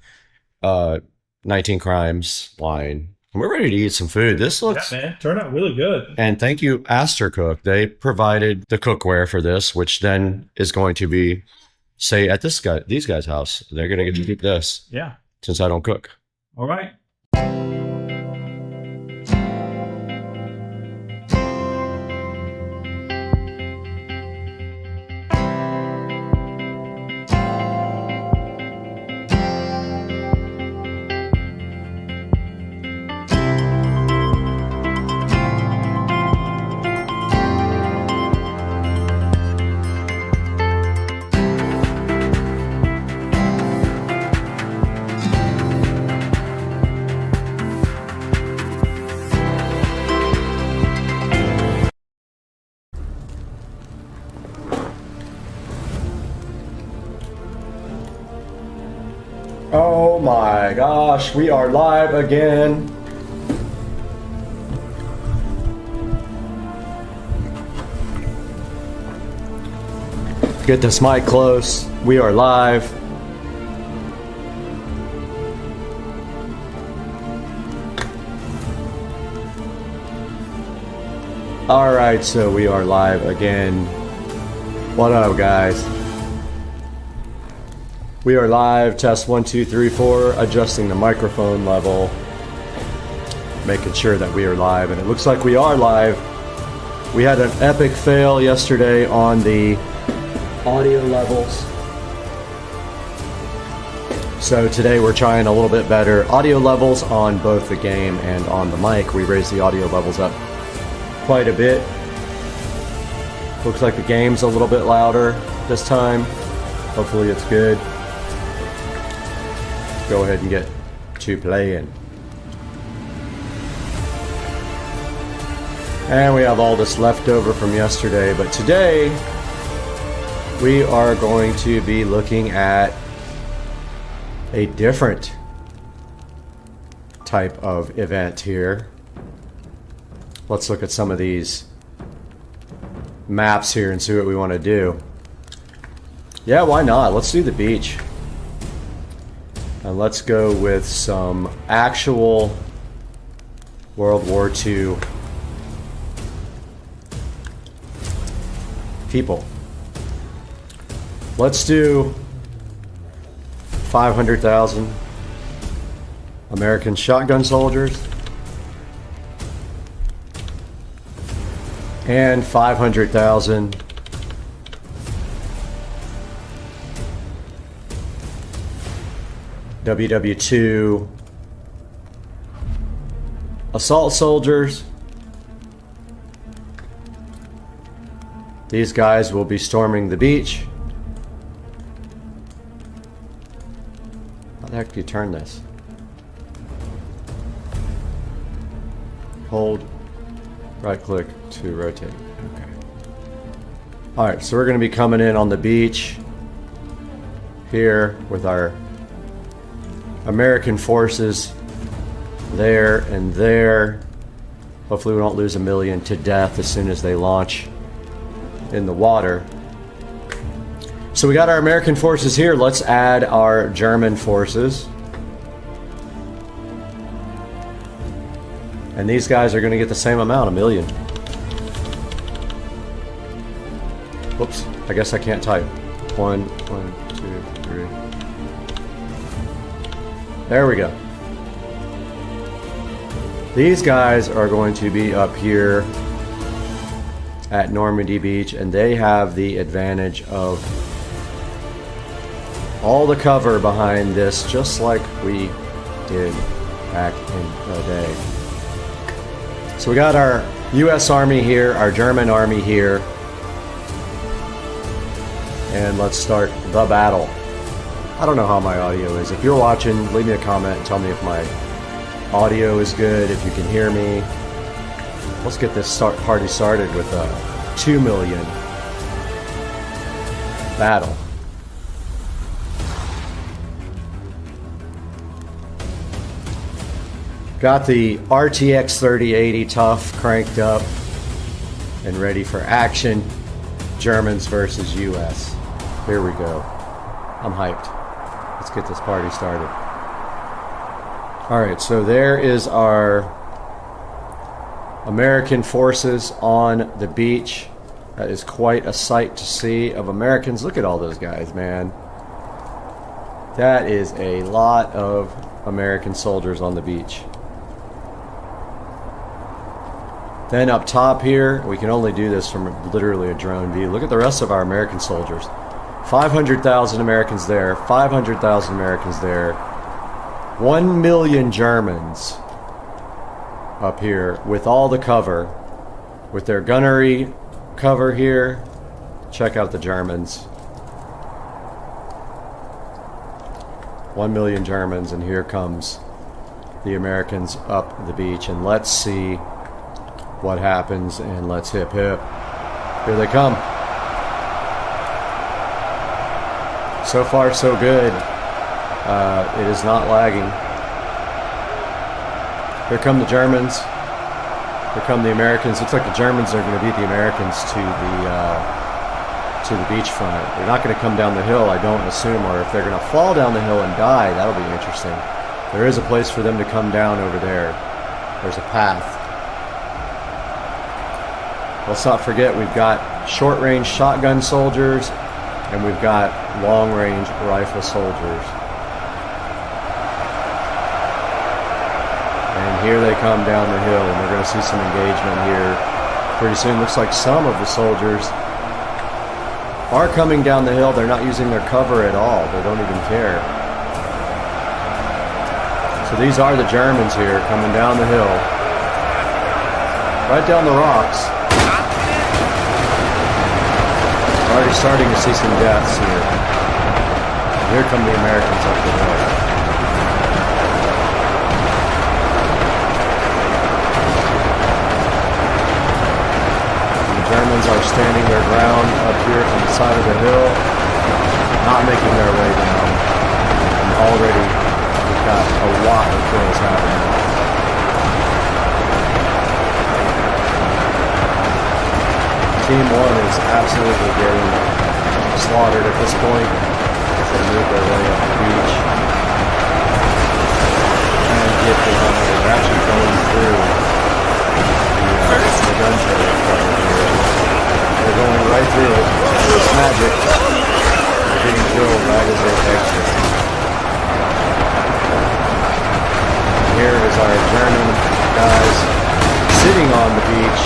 19 Crimes wine. And we're ready to eat some food. This looks... Yeah, man. Turned out really good. And thank you, Astercook. They provided the cookware for this, which then is going to be, say, at these guys' house. They're going to get to keep this. Yeah. Since I don't cook. All right. my gosh, we are live again. Get this mic close. We are live. Alright, so we are live again. What up, guys? We are live, test 1, 2, 3, 4, adjusting the microphone level, making sure that we are live, and it looks like we are live. We had an epic fail yesterday on the audio levels. So today we're trying a little bit better audio levels on both the game and on the mic. We raised the audio levels up quite a bit. Looks like the game's a little bit louder this time. Hopefully it's good. Go ahead and get to playing. And we have all this left over from yesterday, but today we are going to be looking at a different type of event here. Let's look at some of these maps here and see what we want to do. Yeah, why not? Let's do the beach. And let's go with some actual World War II people. Let's do 500,000 American shotgun soldiers and 500,000 WW2 assault soldiers. These guys will be storming the beach. How the heck do you turn this? Hold right click to rotate. Okay. Alright, so we're going to be coming in on the beach here with our American forces there and there. Hopefully we don't lose 1 million to death as soon as they launch in the water. So we got our American forces here. Let's add our German forces. And these guys are going to get the same amount, 1 million. Whoops, I guess I can't type. 1, 2, 3. There we go. These guys are going to be up here at Normandy Beach, and they have the advantage of all the cover behind this, just like we did back in the day. So we got our US Army here, our German Army here, and let's start the battle. I don't know how my audio is. If you're watching, leave me a comment and tell me if my audio is good, if you can hear me. Let's get this party started with a 2 million battle. Got the RTX 3080 Tough cranked up and ready for action. Germans versus US. Here we go. I'm hyped. Let's get this party started. Alright, so there is our American forces on the beach. That is quite a sight to see of Americans. Look at all those guys, man. That is a lot of American soldiers on the beach. Then up top here, we can only do this from literally a drone view. Look at the rest of our American soldiers. 500,000 Americans there, 500,000 Americans there, 1 million Germans up here with all the cover, with their gunnery cover here. Check out the Germans. 1 million Germans, and here comes the Americans up the beach, and let's see what happens, and let's hip hip. Here they come. So far so good. It is not lagging. Here come the Germans. Here come the Americans. Looks like the Germans are going to beat the Americans to the beachfront. They're not going to come down the hill, I don't assume, or if they're going to fall down the hill and die, that'll be interesting. There is a place for them to come down over there. There's a path. Let's not forget we've got short-range shotgun soldiers and we've got long-range rifle soldiers. And here they come down the hill, and we're going to see some engagement here pretty soon. Looks like some of the soldiers are coming down the hill. They're not using their cover at all. They don't even care. So these are the Germans here coming down the hill. Right down the rocks. Already starting to see some deaths here. And here come the Americans up the hill. And the Germans are standing their ground up here on the side of the hill, not making their way down. And already we've got a lot of kills happening. Team 1 is absolutely getting slaughtered at this point as they move their way up the beach and get the runner. They're actually going through the gun turret right here. They're going right through it. It's magic. They're getting killed right as they exit. And here is our German guys sitting on the beach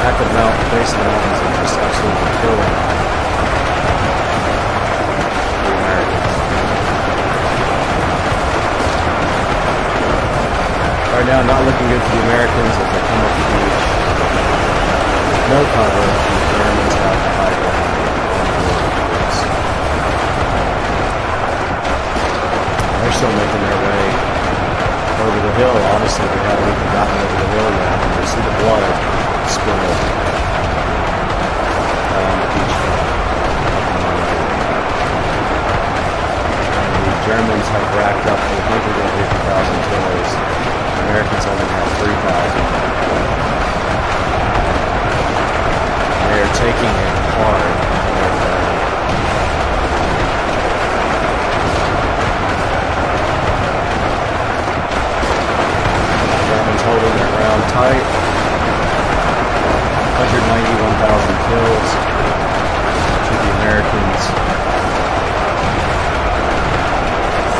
at the base of the mountains and just absolutely killing the Americans. Right now, not looking good for the Americans as they come up the beach. No cover, and the Germans have the high ground. They're still making their way over the hill. Honestly, they haven't even gotten over the hill yet. You see the blood spill on the beach. And the Germans have racked up 150,000 kills. The Americans only have 3,000. They are taking it hard. The Germans holding their ground tight. 191,000 kills to the Americans.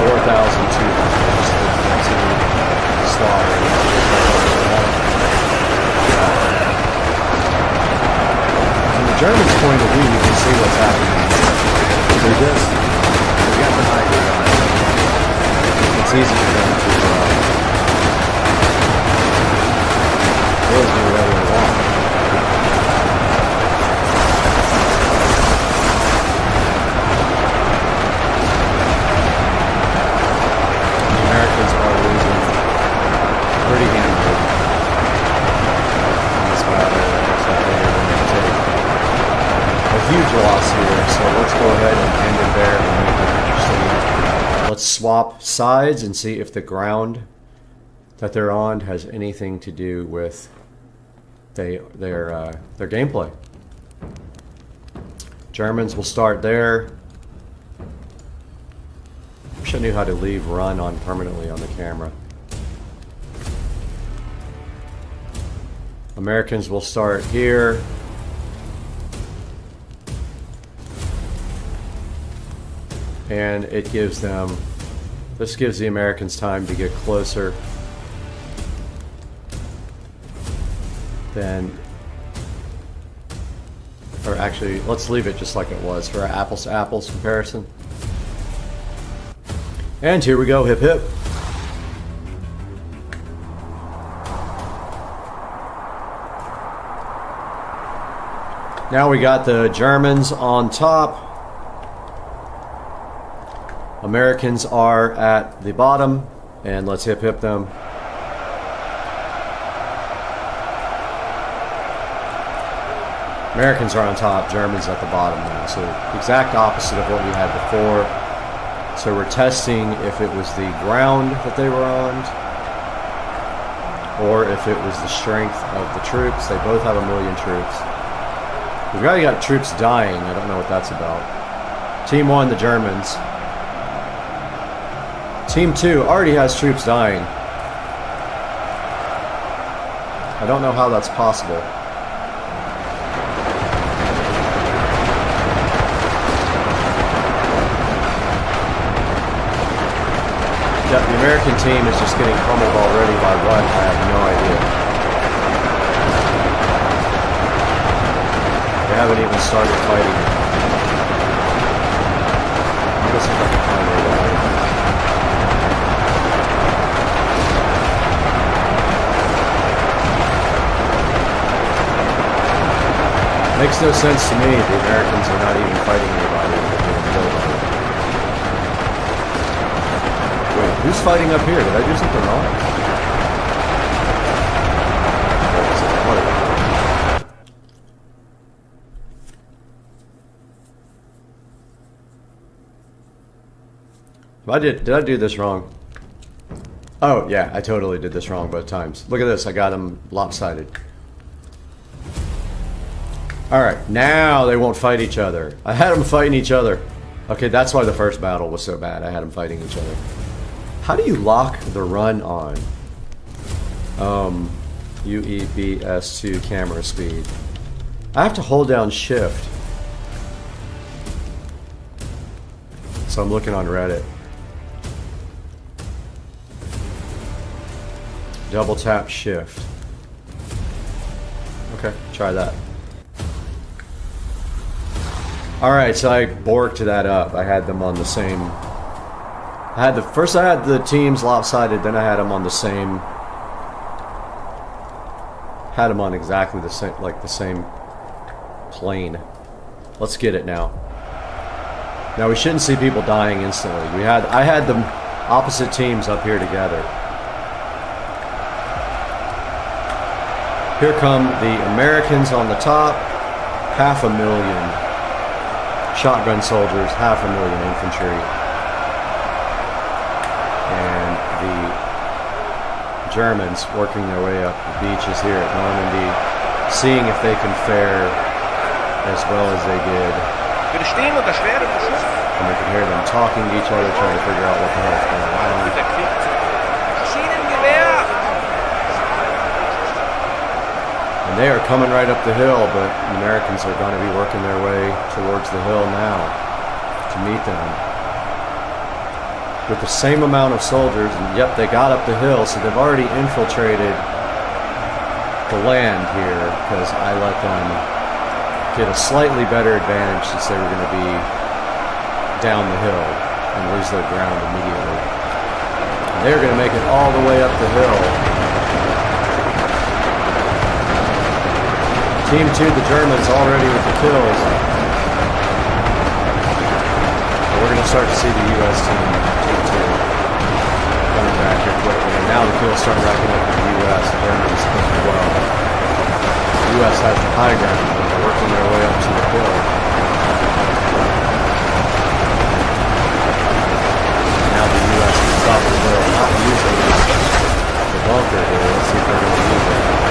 4,200. Just the absolute slaughter. From the Germans' point of view, you can see what's happening. They're just, we got the high ground. It's easy for them to really do whatever they want. Pretty handily in this battle. Looks like they're going to take a huge loss here, so let's go ahead and end it there and make it interesting. Let's swap sides and see if the ground that they're on has anything to do with their gameplay. Germans will start there. Wish I knew how to leave run on permanently on the camera. Americans will start here. And it gives them, this gives the Americans time to get closer than, or actually, let's leave it just like it was for our apples to apples comparison. And here we go, hip hip. Now we got the Germans on top. Americans are at the bottom, and let's hip hip them. Americans are on top, Germans at the bottom now. So exact opposite of what we had before. So we're testing if it was the ground that they were on, or if it was the strength of the troops. They both have 1 million troops. We've already got troops dying. I don't know what that's about. Team 1, the Germans. Team 2 already has troops dying. I don't know how that's possible. The American team is just getting pummeled already by what? I have no idea. They haven't even started fighting. This is like a fun way to fight. Makes no sense to me. The Americans are not even fighting anybody. They're being killed. Wait, who's fighting up here? Did I do something wrong? Did I do this wrong? Oh, yeah, I totally did this wrong both times. Look at this, I got them lopsided. Alright, now they won't fight each other. I had them fighting each other. Okay, that's why the first battle was so bad. I had them fighting each other. How do you lock the run on? UEBS2 camera speed. I have to hold down shift. So I'm looking on Reddit. Double tap shift. Okay, try that. Alright, so I borked that up. I had them on the same... First I had the teams lopsided, then I had them on the same... Had them on exactly the same, like the same plane. Let's get it now. Now we shouldn't see people dying instantly. I had them opposite teams up here together. Here come the Americans on the top, 500,000 shotgun soldiers, 500,000 infantry, and the Germans working their way up the beaches here at Normandy, seeing if they can fare as well as they did. And we can hear them talking to each other, trying to figure out what the hell is going on. And they are coming right up the hill, but the Americans are going to be working their way towards the hill now to meet them. With the same amount of soldiers, and yep, they got up the hill, so they've already infiltrated the land here, because I let them get a slightly better advantage since they were going to be down the hill and lose their ground immediately. And they're going to make it all the way up the hill. Team 2, the Germans, already with the kills. But we're going to start to see the U.S. team 2, coming back here quickly. And now the kills start racking up for the U.S. The Germans as well. The U.S. has the high ground, but they're working their way up to the hill. And now the U.S. is top of the hill, not using the bunker here. Let's see if they're going to use it.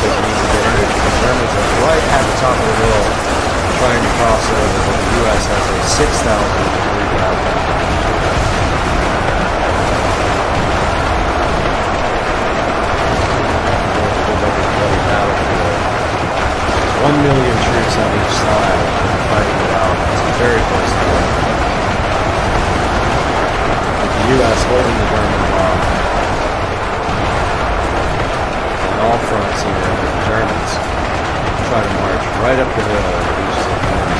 The Germans are right at the top of the hill trying to cross over, but the U.S. has a 6,000 degree battle. Battlefield. 1 million troops on each side fighting it out. It's very close to one. With the U.S. holding the Germans off. All fronts here, the Germans try to march right up the hill and reach the front.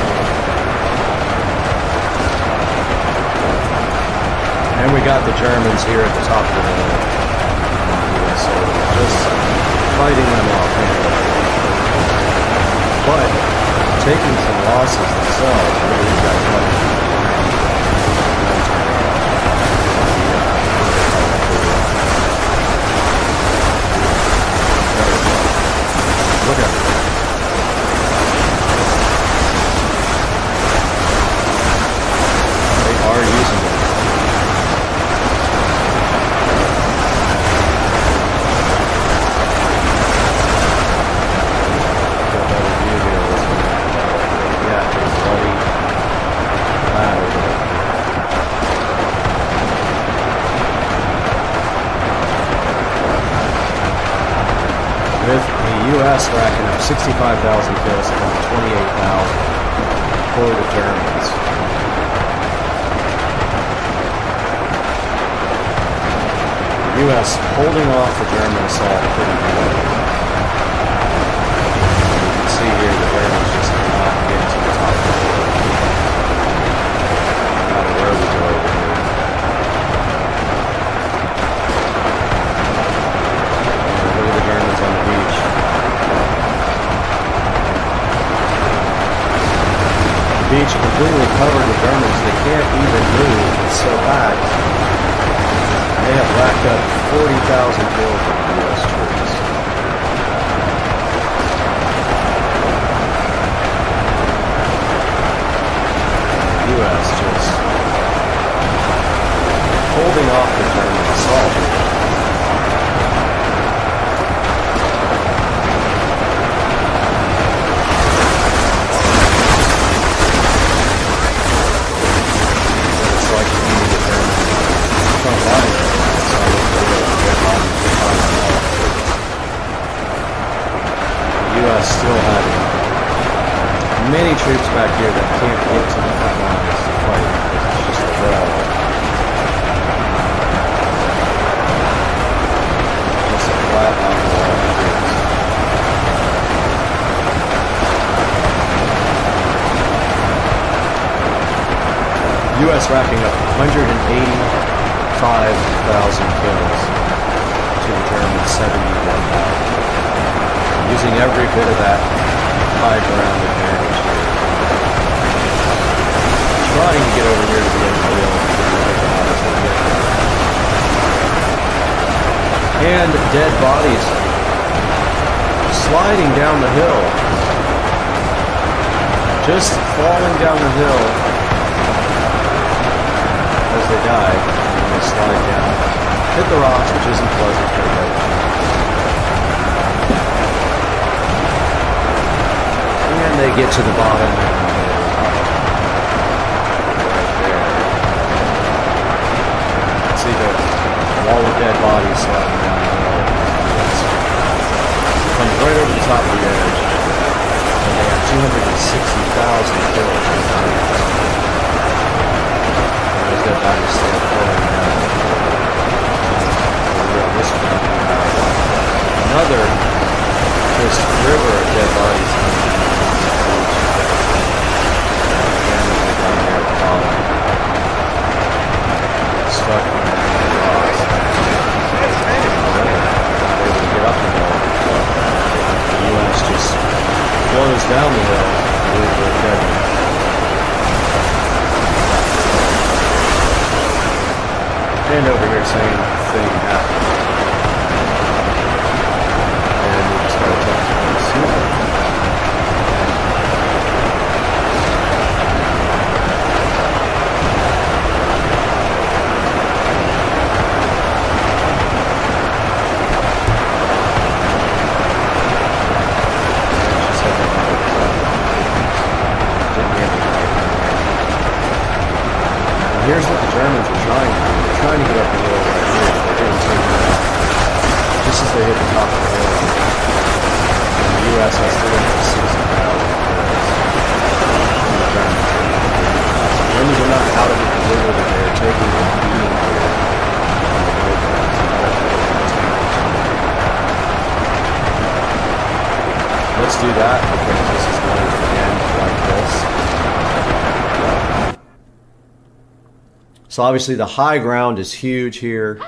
And we got the Germans here at the top of the hill. So just fighting them off here. But taking some losses themselves. What are these guys fighting? Look at it. U.S. racking up 65,000 kills to 28,000 for the Germans. The U.S. holding off the German assault pretty good. You can see here the Germans just cannot get to the top of the hill. No matter where we go over here. Look at the Germans on the beach. The beach completely covered with Germans. They can't even move. It's so packed. They have racked up 40,000 kills with the U.S. troops. The U.S. just holding off the German assault. Still having many troops back here that can't get to the front lines to fight because it's just a wall. Just a flat line wall of troops. U.S. racking up 185,000 kills to the German 71,000. Using every bit of that high ground advantage here. Trying to get over here to the edge of the hill. And dead bodies sliding down the hill. Just falling down the hill as they die. And they slide down. Hit the rocks, which isn't pleasant for them. And they get to the bottom and right there. See the wall of dead bodies sliding down the hill. Comes right over the top of the edge. And they have 260,000 kills. And those dead bodies still falling down. This one we have another just river of dead bodies. Stuck on the rocks. Able to get up the hill. The U.S. just flows down the hill with the dead ones. And over here, same thing happened. And we just gotta touch the soon. Here's what the Germans are trying to do. They're trying to get up the hill right here. They're getting taken out. Just as they hit the top of the hill. And the U.S. has 360,000 kills. And the Germans are not out of it completely. They're taking the beating here. Let's do that because this is going to end like this. So obviously the high ground is huge here.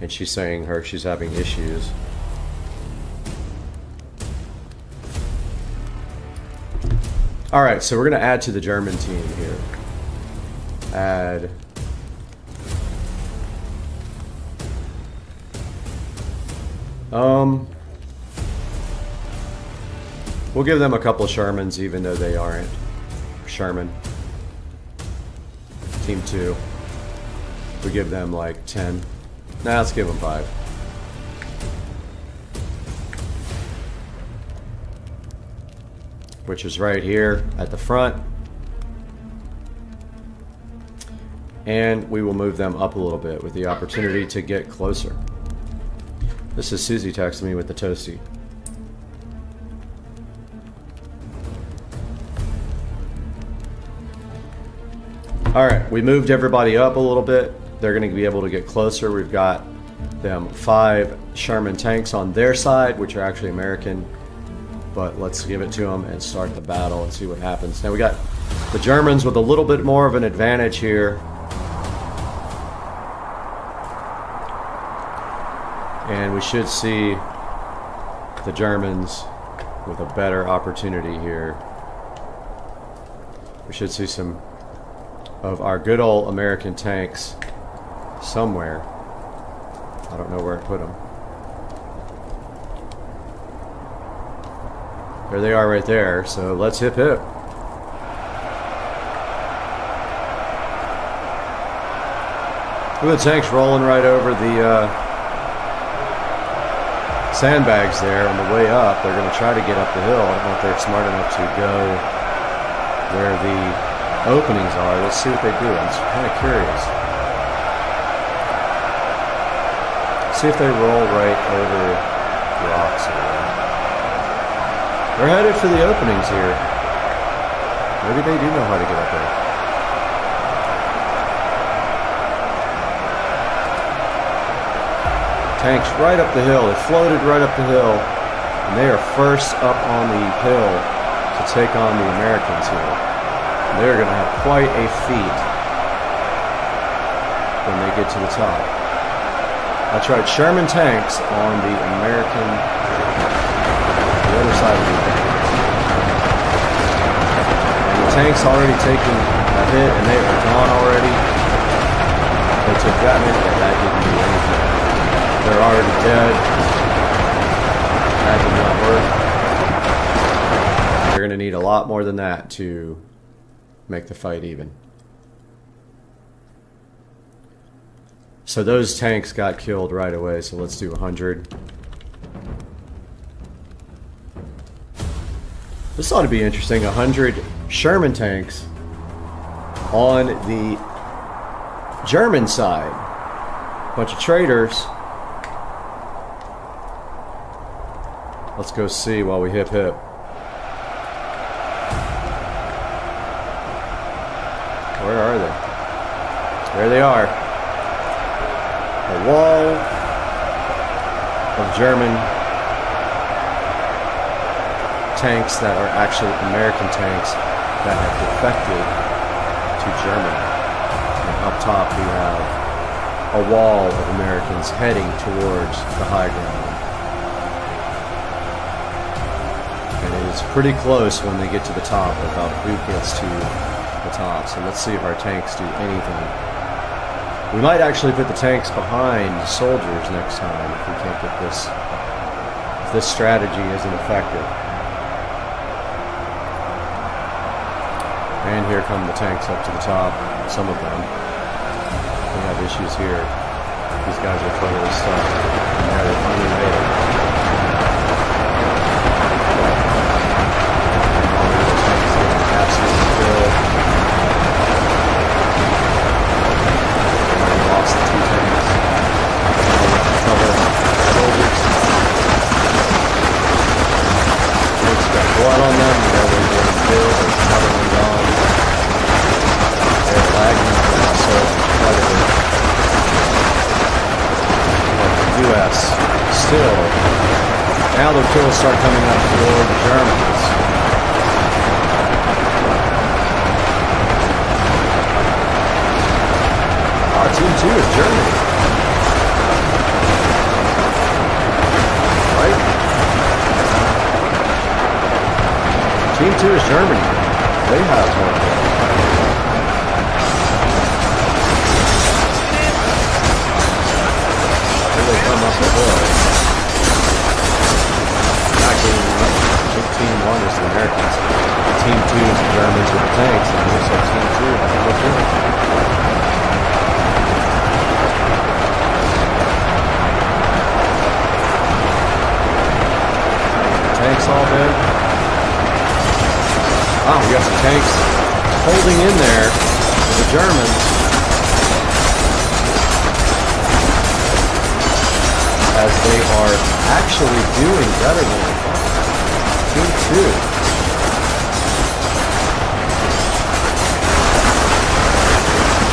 And she's saying she's having issues. All right, so we're going to add to the German team here. Add. We'll give them a couple of Shermans, even though they aren't Sherman. Team 2. We give them like 10. Nah, let's give them 5. Which is right here at the front. and we will move them up a little bit with the opportunity to get closer. This is Susie texting me with the toasty. Alright, we moved everybody up a little bit. They're going to be able to get closer. We've got them 5 Sherman tanks on their side, which are actually American. But let's give it to them and start the battle and see what happens. Now we got the Germans with a little bit more of an advantage here. And we should see the Germans with a better opportunity here. We should see some of our good old American tanks somewhere. I don't know where I put them. There they are right there, so let's hip hip. Look at the tanks rolling right over the sandbags there on the way up. They're going to try to get up the hill. I don't know if they're smart enough to go where the openings are. Let's see what they do. I'm kind of curious. See if they roll right over rocks or whatever. They're headed for the openings here. Maybe they do know how to get up there. Tanks right up the hill. They floated right up the hill. And they are first up on the hill to take on the Americans here. And they're going to have quite a feat when they get to the top. That's right, Sherman tanks on the American, the other side of the tanks. And the tanks already taking a hit and they are gone already. They took that many, but that didn't do anything. They're already dead. That did not work. They're going to need a lot more than that to make the fight even. So those tanks got killed right away, so let's do 100. This ought to be interesting. 100 Sherman tanks on the German side. Bunch of traitors. Let's go see while we hip hip. Where are they? There they are. A wall of German tanks that are actually American tanks that have defected to Germany. And up top we have a wall of Americans heading towards the high ground. And it is pretty close when they get to the top about who gets to the top. So let's see if our tanks do anything. We might actually put the tanks behind soldiers next time if we can't get this, if this strategy isn't effective. And here come the tanks up to the top, some of them. We have issues here. These guys are totally stuck. Yeah, they finally made it. All the tanks getting absolutely killed. Lost the 2 tanks. Trouble. Soldiers. Tanks got blood on them. You know they're getting killed. There's another one gone. They're lagging now, so quite a bit. But the US still. Now the kills start coming up for the Germans. Team 2 is Germany. Right? Team 2 is Germany. They have more kills. Here they come up the hill. Not getting up. I think Team 1 is the Americans. Team 2 is the Germans with the tanks. And it looks like Team 2 has more kills. Tanks all dead. Wow, we got some tanks holding in there with the Germans. as they are actually doing better than I thought. Team 2.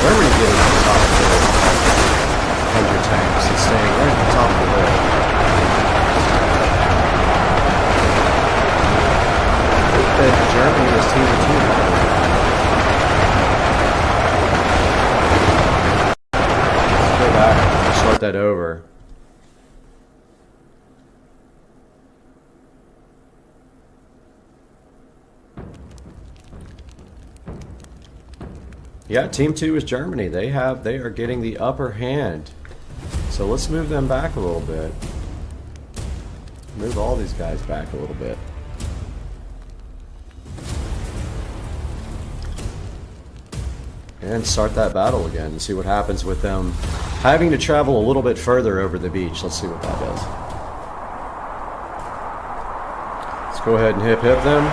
Germany getting to the top of the 100 tanks and staying right at the top of the list. I think that Germany was team 2. Let's go back and start that over. Yeah, Team 2 is Germany. They are getting the upper hand. So let's move them back a little bit. Move all these guys back a little bit. And start that battle again and see what happens with them having to travel a little bit further over the beach. Let's see what that does. Let's go ahead and hip them.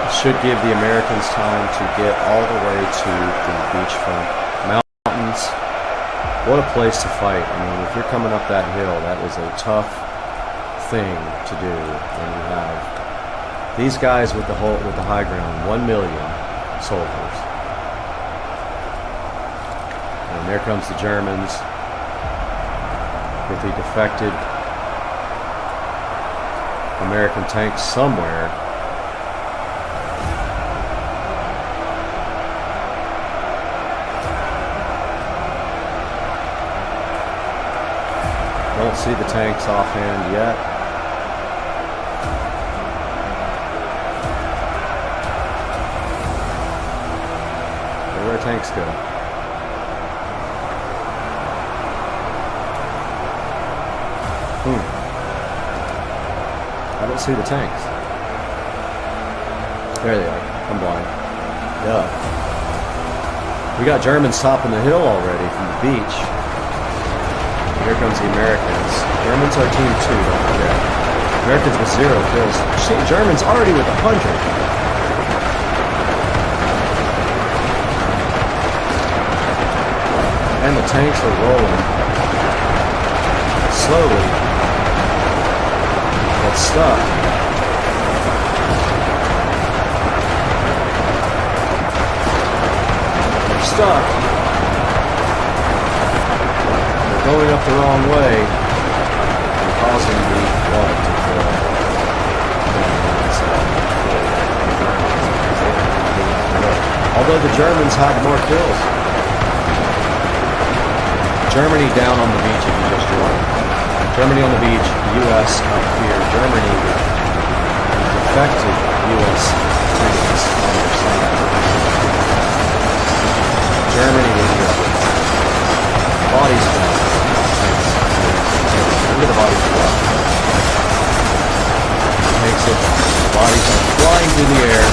Should give the Americans time to get all the way to the beachfront mountains. What a place to fight. I mean, if you're coming up that hill, that is a tough thing to do when you have these guys with the high ground, 1 million soldiers. And there comes the Germans with the defected American tanks somewhere. Don't see the tanks offhand yet. Where do tanks go? I don't see the tanks. There they are. I'm blind. Duh. We got Germans topping the hill already from the beach. Here comes the Americans. Germans are team 2, don't forget. Americans with 0 kills. Germans already with 100. And the tanks are rolling. Slowly. But stuck. They're stuck. Going up the wrong way and causing the water to fill. Although the Germans have more kills. Germany down on the beach if you just joined. Germany on the beach, U.S. up here. Germany with defected U.S. tanks on their side. Germany with the bodies down. Look at the bodies fly. Takes it. The bodies are flying through the air.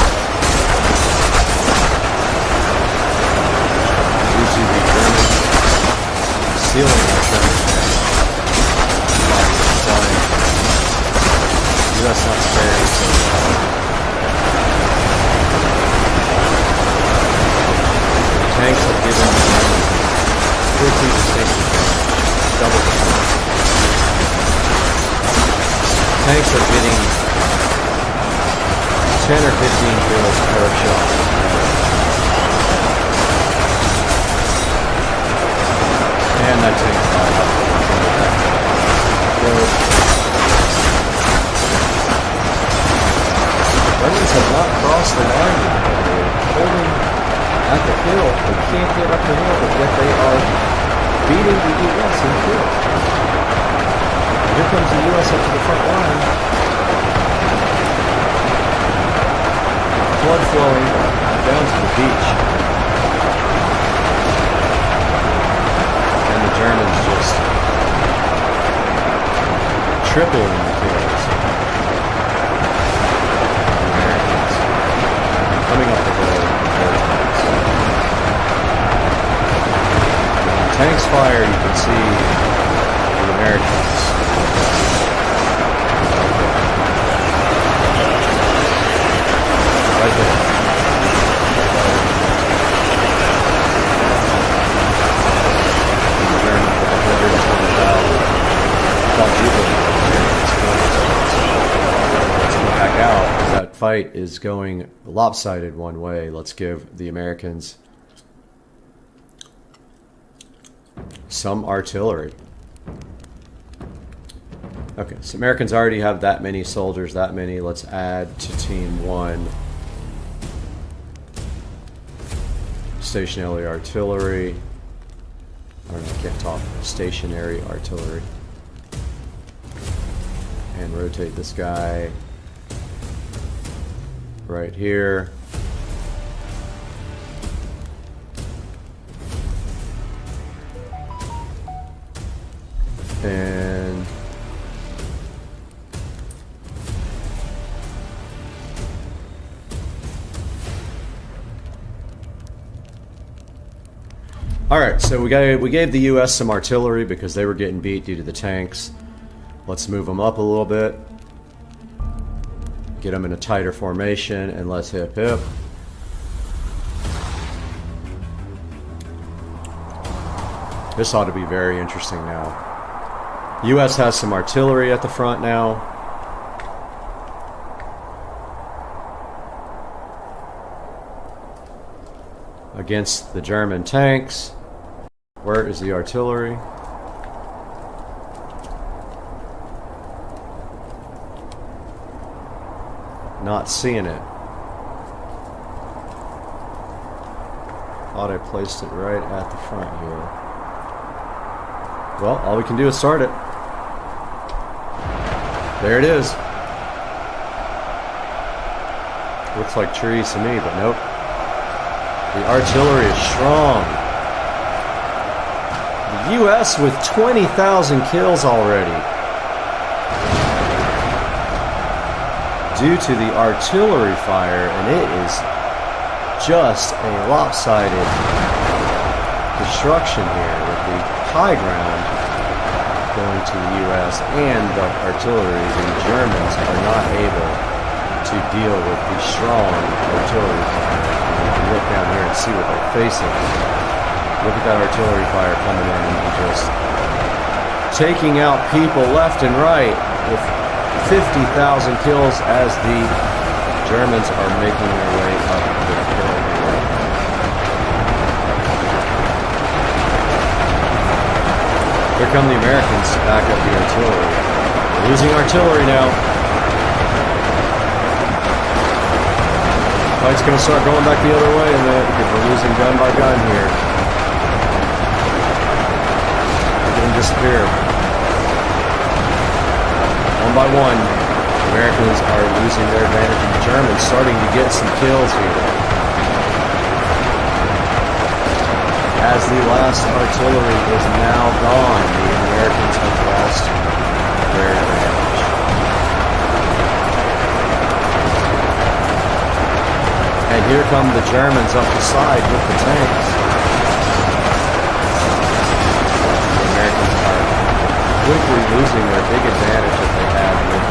Due to the Germans stealing our German tanks. Bodies are flying. U.S. not sparing. Tanks have given the Germans 14 distinct advantage. Double the points. Tanks are getting 10 or 15 kills per shot. And that tank's fine. Germans have not crossed the line yet. They're holding at the hill. They can't get up the hill, but yet they are beating the U.S. in kills. Here comes the U.S. up to the front line. Blood flowing down to the beach. And the Germans just tripling the kills. The Americans coming up the hill with their tanks. When tanks fire, you can see the Americans. Right there. The Germans with 120,000. fight is going lopsided one way. Let's give the Americans some artillery. Okay, so Americans already have that many soldiers, that many. Let's add to Team 1 stationary artillery. I don't know, I can't talk. Stationary artillery. And rotate this guy right here. And all right, so we gave the U.S. some artillery because they were getting beat due to the tanks. Let's move them up a little bit. Get them in a tighter formation, and let's hip hip. This ought to be very interesting now. U.S. has some artillery at the front now. Against the German tanks. Where is the artillery? Not seeing it. Thought I placed it right at the front here. Well, all we can do is start it. There it is. Looks like trees to me, but nope. The artillery is strong. The U.S. with 20,000 kills already. Due to the artillery fire, and it is just a lopsided destruction here with the high ground going to the U.S. and the artillery. The Germans are not able to deal with the strong artillery fire. And you can look down here and see what they're facing. Look at that artillery fire coming in and just taking out people left and right with 50,000 kills as the Germans are making their way up the hill. Here come the Americans to back up the artillery. We're losing artillery now. Fight's gonna start going back the other way, and then we're losing gun by gun here. Look at them disappear. One by one, the Americans are losing their advantage, and the Germans starting to get some kills here. As the last artillery is now gone, the Americans have lost their advantage. And here come the Germans up the side with the tanks. The Americans are quickly losing their big advantage that they had with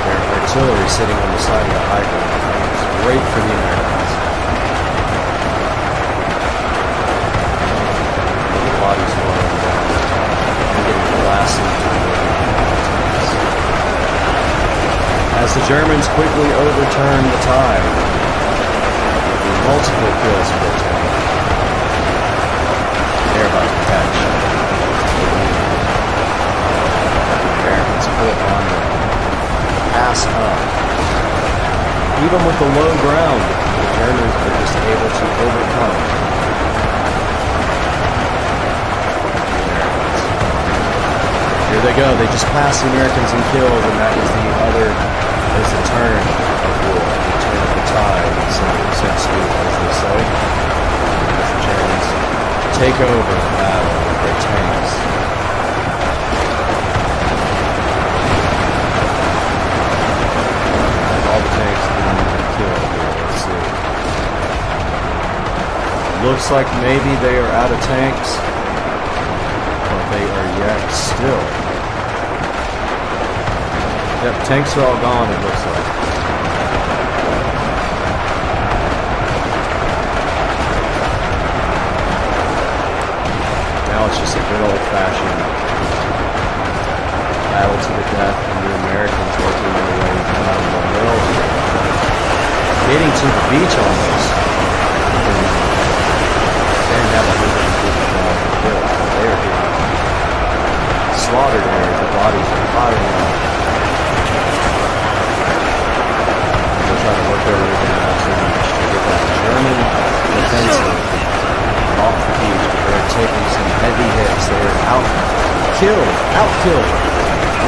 their artillery sitting on the side of the high ground. It's great for the Americans. The bodies falling down and getting blasted. As the Germans quickly overturn the tide with multiple kills per tank, they're about to catch Americans put on the pass up. Even with the low ground, the Germans are just able to overcome the Americans. Here they go. They just passed the Americans in kills, and that is the other, is the turn of war, the turn of the tide, so to speak, as they say. As the Germans take over the battle with their tanks. All the tanks being killed here. Let's see. Looks like maybe they are out of tanks, but they are yet still. Yep, tanks are all gone, it looks like. Now it's just a good old-fashioned battle to the death, and the Americans working their way down the hill. getting to the beach almost. They didn't have a good job of kills, but they are getting slaughtered here. The bodies are firing up. They're trying to work their way down to get that German defensive off the beach, but they're taking some heavy hits. They're outkilled.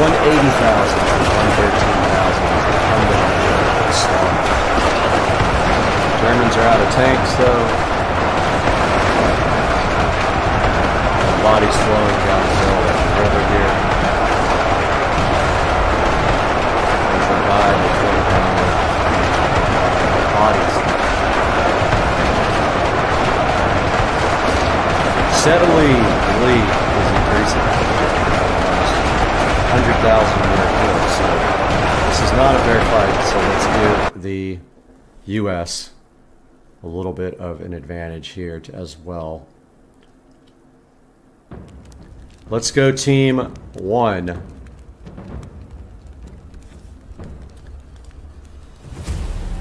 180,000 to 113,000 as they come down here and slaughter. Germans are out of tanks though. The bodies flowing down the hill like the river here. There's a guy that's floating down there. Bodies. Steadily, the lead is increasing. 100,000 more kills. So this is not a fair fight. So let's give the U.S. a little bit of an advantage here as well. Let's go team 1.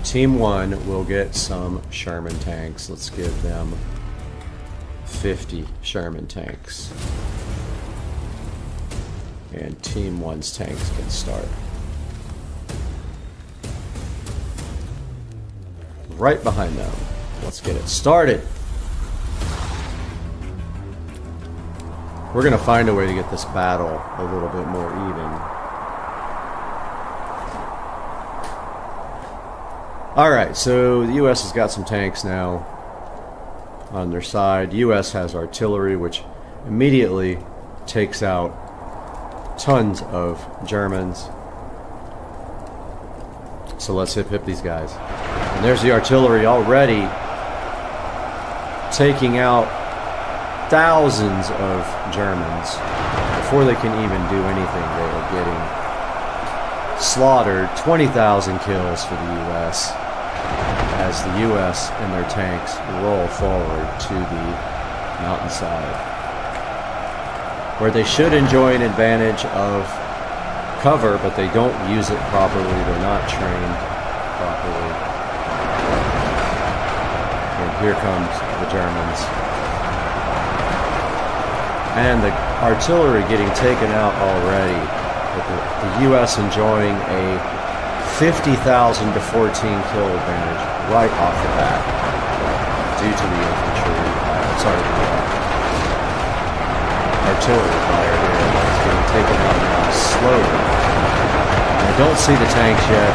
Team 1 will get some Sherman tanks. Let's give them 50 Sherman tanks. And Team 1's tanks can start. Right behind them. Let's get it started. We're going to find a way to get this battle a little bit more even. Alright, so the US has got some tanks now on their side. US has artillery, which immediately takes out tons of Germans. So let's hip these guys. And there's the artillery already taking out thousands of Germans. Before they can even do anything, they are getting slaughtered. 20,000 kills for the US as the US and their tanks roll forward to the mountainside, where they should enjoy an advantage of cover, but they don't use it properly. They're not trained properly. And here comes the Germans. And the artillery getting taken out already. But the U.S. enjoying a 50,000 to 14 kill advantage right off the bat due to the infantry. Artillery fire here that's getting taken out now slowly. And I don't see the tanks yet.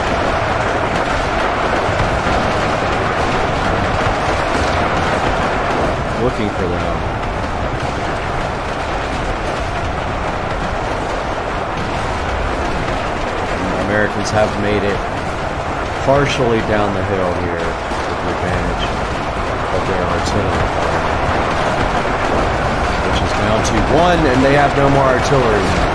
Looking for them. And the Americans have made it partially down the hill here with the advantage of their artillery fire. Which is down to 1, and they have no more artillery now.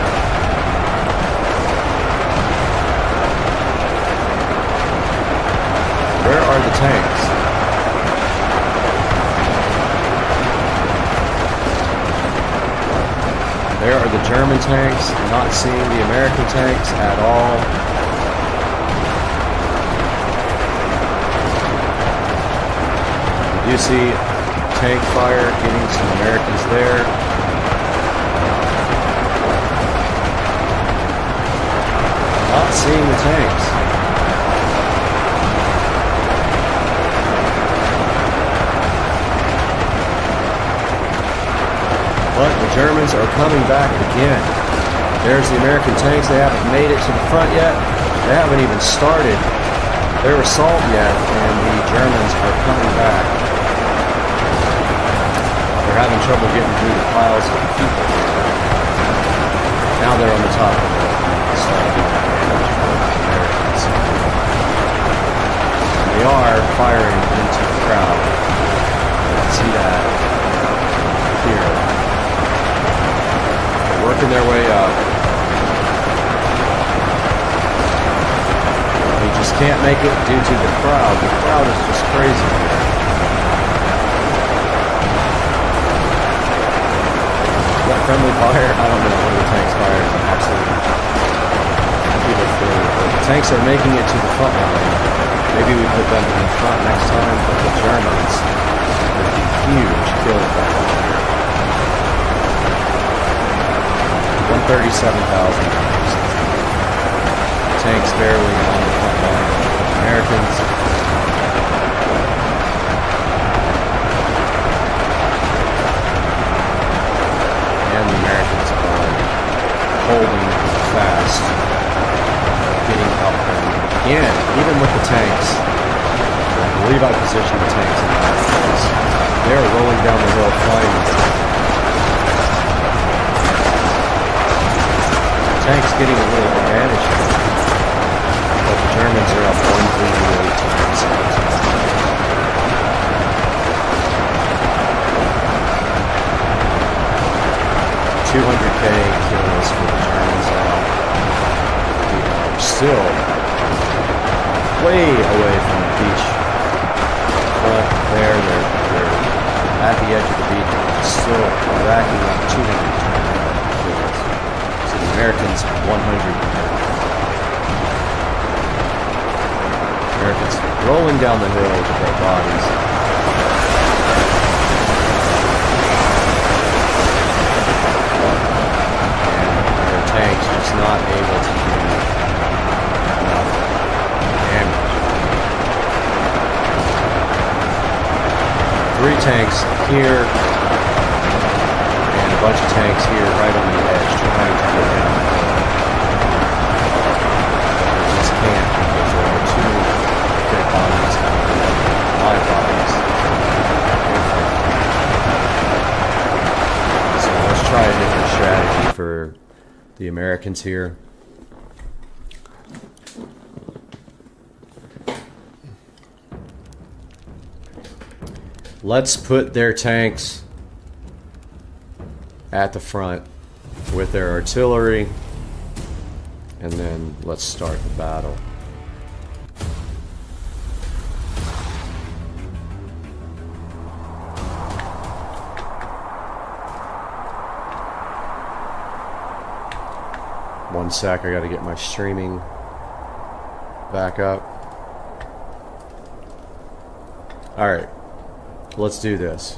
Where are the tanks? There are the German tanks, not seeing the American tanks at all. You do see tank fire getting some Americans there. Not seeing the tanks. But the Germans are coming back again. There's the American tanks. They haven't made it to the front yet. They haven't even started their assault yet, and the Germans are coming back. They're having trouble getting through the piles of people. Now they're on the top of the starting advantage for the Americans. And they are firing into the crowd. You can see that here. They're working their way up. They just can't make it due to the crowd. The crowd is just crazy here. Friendly fire? I don't know. One of the tanks fires and absolutely people through. But the tanks are making it to the front line. Maybe we put them in the front next time, but the Germans would be huge kill advantage here. 137,000 tanks barely on the front line of the Americans. And the Americans are holding fast, getting outgunned again, even with the tanks. I believe I positioned the tanks in that place. They are rolling down the hill flying. Tanks getting a little advantage here, but the Germans are up 138 tanks. 200k kills for the Germans now. We are still way away from the beach front there. They're at the edge of the beach, still racking up 200 kills. So the Americans 100. Americans rolling down the hill with their bodies. Tanks just not able to do enough damage. 3 tanks here and a bunch of tanks here right on the edge trying to get down the hill. They just can't because there are 2 dead bodies, live bodies. So let's try a different strategy for the Americans here. Let's put their tanks at the front with their artillery, and then let's start the battle. One sec, I gotta get my streaming back up. Alright, let's do this.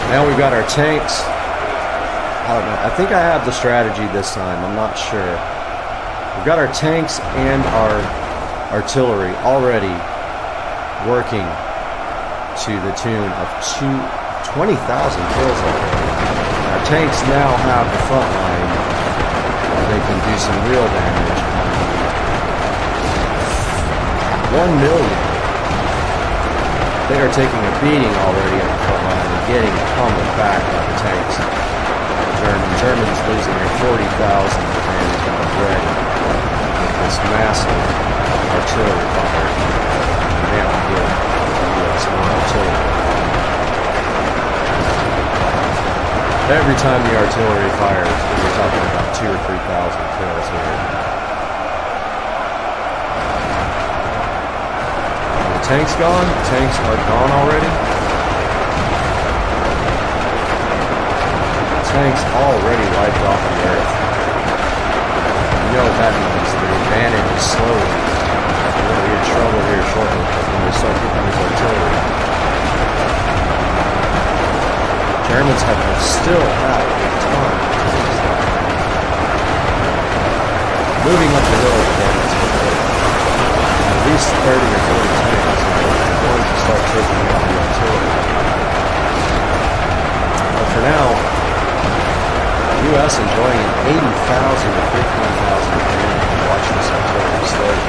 Now we've got our tanks. I don't know, I think I have the strategy this time, I'm not sure. We've got our tanks and our artillery already working to the tune of 20,000 kills already. Our tanks now have the front line. They can do some real damage. 1 million. They are taking a beating already at the front line and getting pummeled back by the tanks. Germans losing their 40,000 damage already with this massive artillery fire. Now with the US artillery. Every time the artillery fires, we're talking about 2,000 or 3,000 kills here. Are the tanks gone? The tanks are gone already? The tanks already wiped off the earth. You know what that means? The advantage is slowly. We're going to be in trouble here shortly when they start getting this artillery. Germans still have a ton of tanks left. Moving up the hill again, at least 30 or 40 tanks are going to start taking out the artillery. But for now, the U.S. enjoying an 80,000 to 15,000 damage. Watch this artillery slowly.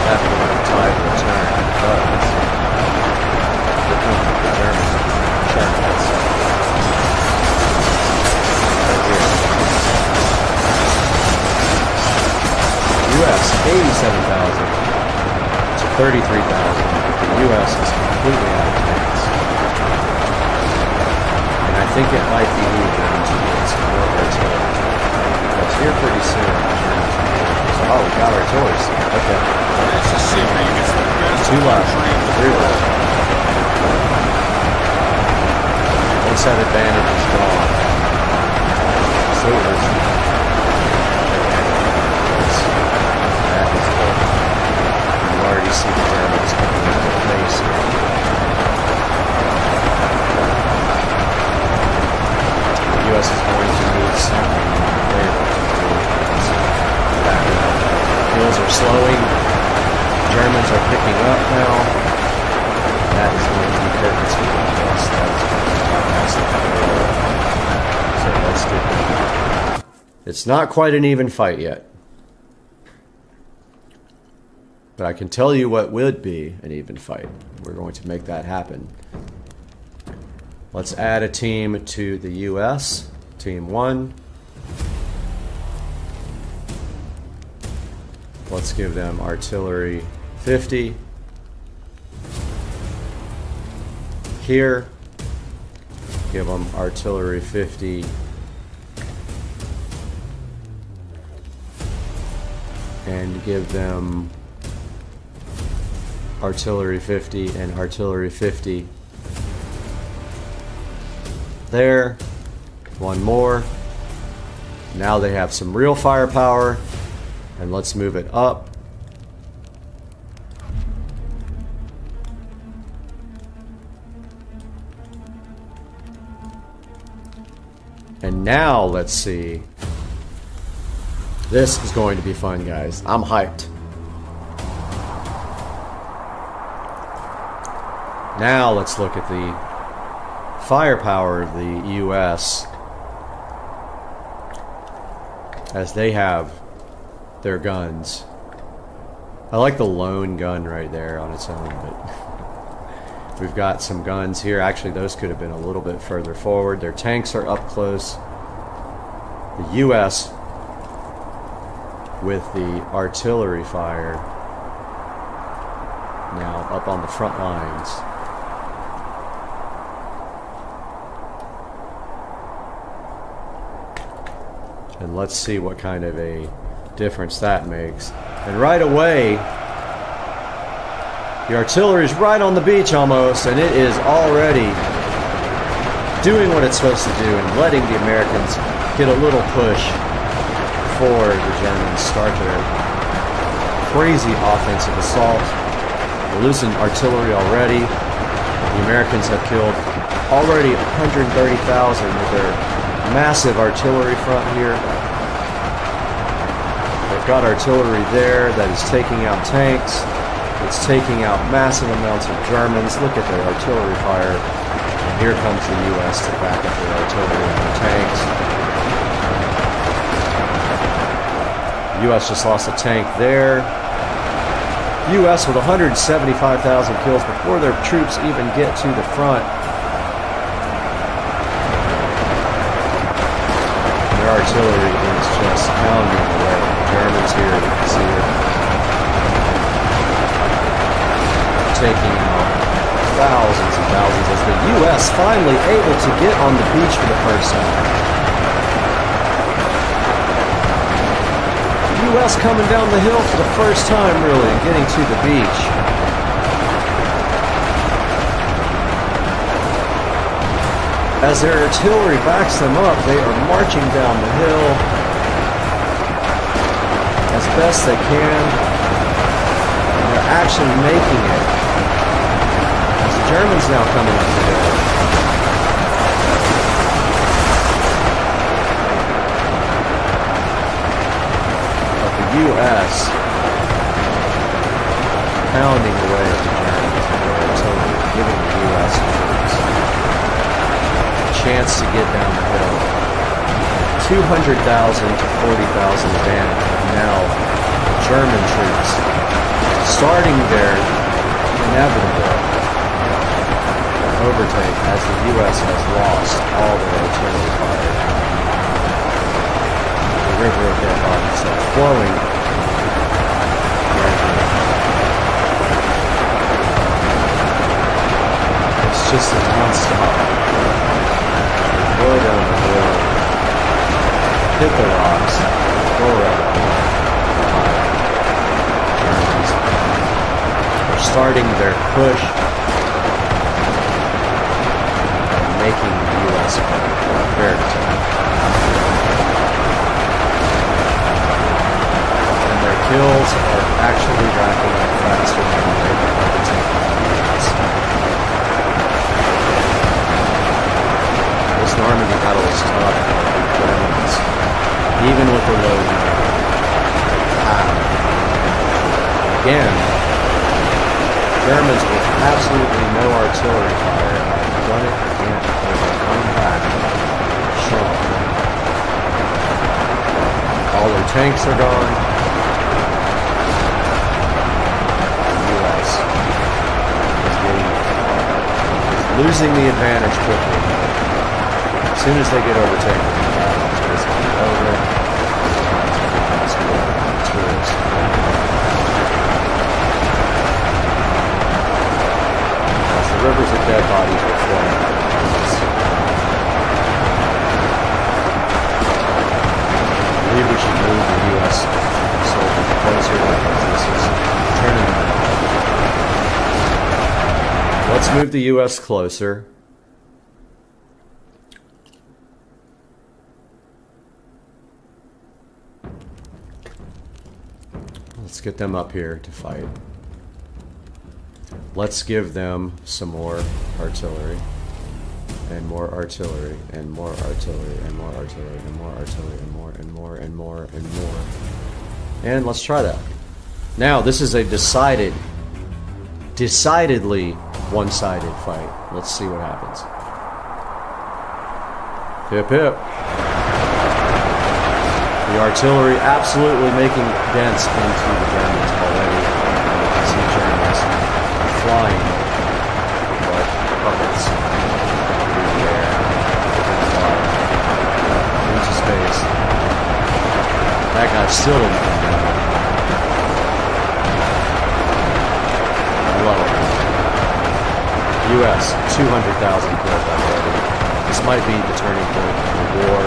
That will tide will turn because the Germans Shermans right here. US 87,000 to 33,000. The US is completely out of tanks. And I think it might be moving to get some more artillery. Because here pretty soon, so, oh, we got artillery. Okay. 2 left. 3 left. Once that advantage is gone, so are slowing. Germans are picking up now. That is going to be curtains for the US. That is going to be so let's do it. It's not quite an even fight yet. But I can tell you what would be an even fight. We're going to make that happen. Let's add a team to the US. Team 1. Let's give them artillery 50. Here. Give them artillery 50. And give them artillery 50 and artillery 50. There. One more. Now they have some real firepower. And let's move it up. And now let's see. This is going to be fun, guys. I'm hyped. Now let's look at the firepower of the US as they have their guns. I like the lone gun right there on its own, but we've got some guns here. Actually, those could have been a little bit further forward. Their tanks are up close. The US with the artillery fire now up on the front lines. And let's see what kind of a difference that makes. And right away, the artillery is right on the beach almost, and it is already doing what it's supposed to do and letting the Americans get a little push before the Germans start their crazy offensive assault. We're losing artillery already. The Americans have killed already 130,000 with their massive artillery front here. They've got artillery there that is taking out tanks. It's taking out massive amounts of Germans. Look at their artillery fire. And here comes the US to back up their artillery and their tanks. The US just lost a tank there. US with 175,000 kills before their troops even get to the front. Artillery is just pounding away. The Germans here, you can see it, taking out thousands and thousands as the U.S. finally able to get on the beach for the first time. The U.S. coming down the hill for the first time, really, and getting to the beach. As their artillery backs them up, they are marching down the hill as best they can. And they're actually making it. As the Germans now coming up the hill. But the U.S. pounding away at the Germans with their artillery, giving the U.S. troops chance to get down the hill. 200,000 to 40,000 advantage. Now, German troops starting their inevitable overtake as the U.S. has lost all their artillery fire. The river of dead bodies are flowing right here. It's just a non-stop. Go down the hill, hit the rocks, go around the corner. Germans are starting their push and making the U.S. very tough. And their kills are actually racking up faster than they were overtaking the U.S. This Normandy battle is tough for the Germans, even with the low number. Again, Germans with absolutely no artillery fire. I've done it again. They're coming back strong. All their tanks are gone. The U.S. is losing the advantage quickly. As soon as they get overtaken, it's basically over. Toolless. As the rivers of dead bodies are flowing. I believe we should move the U.S. soldiers closer because this is turning. Let's move the U.S. closer. Let's get them up here to fight. Let's give them some more artillery. And more artillery, and more artillery, and more artillery, and more artillery, and more, and more, and more, and more. And let's try that. Now, this is a decidedly one-sided fight. Let's see what happens. Hip hip. The artillery absolutely making dents into the Germans already. You can see Germans flying like puppets through the air, into space. That guy still didn't come down. I love it. U.S. 200,000 killed already. This might be the turning point of the war.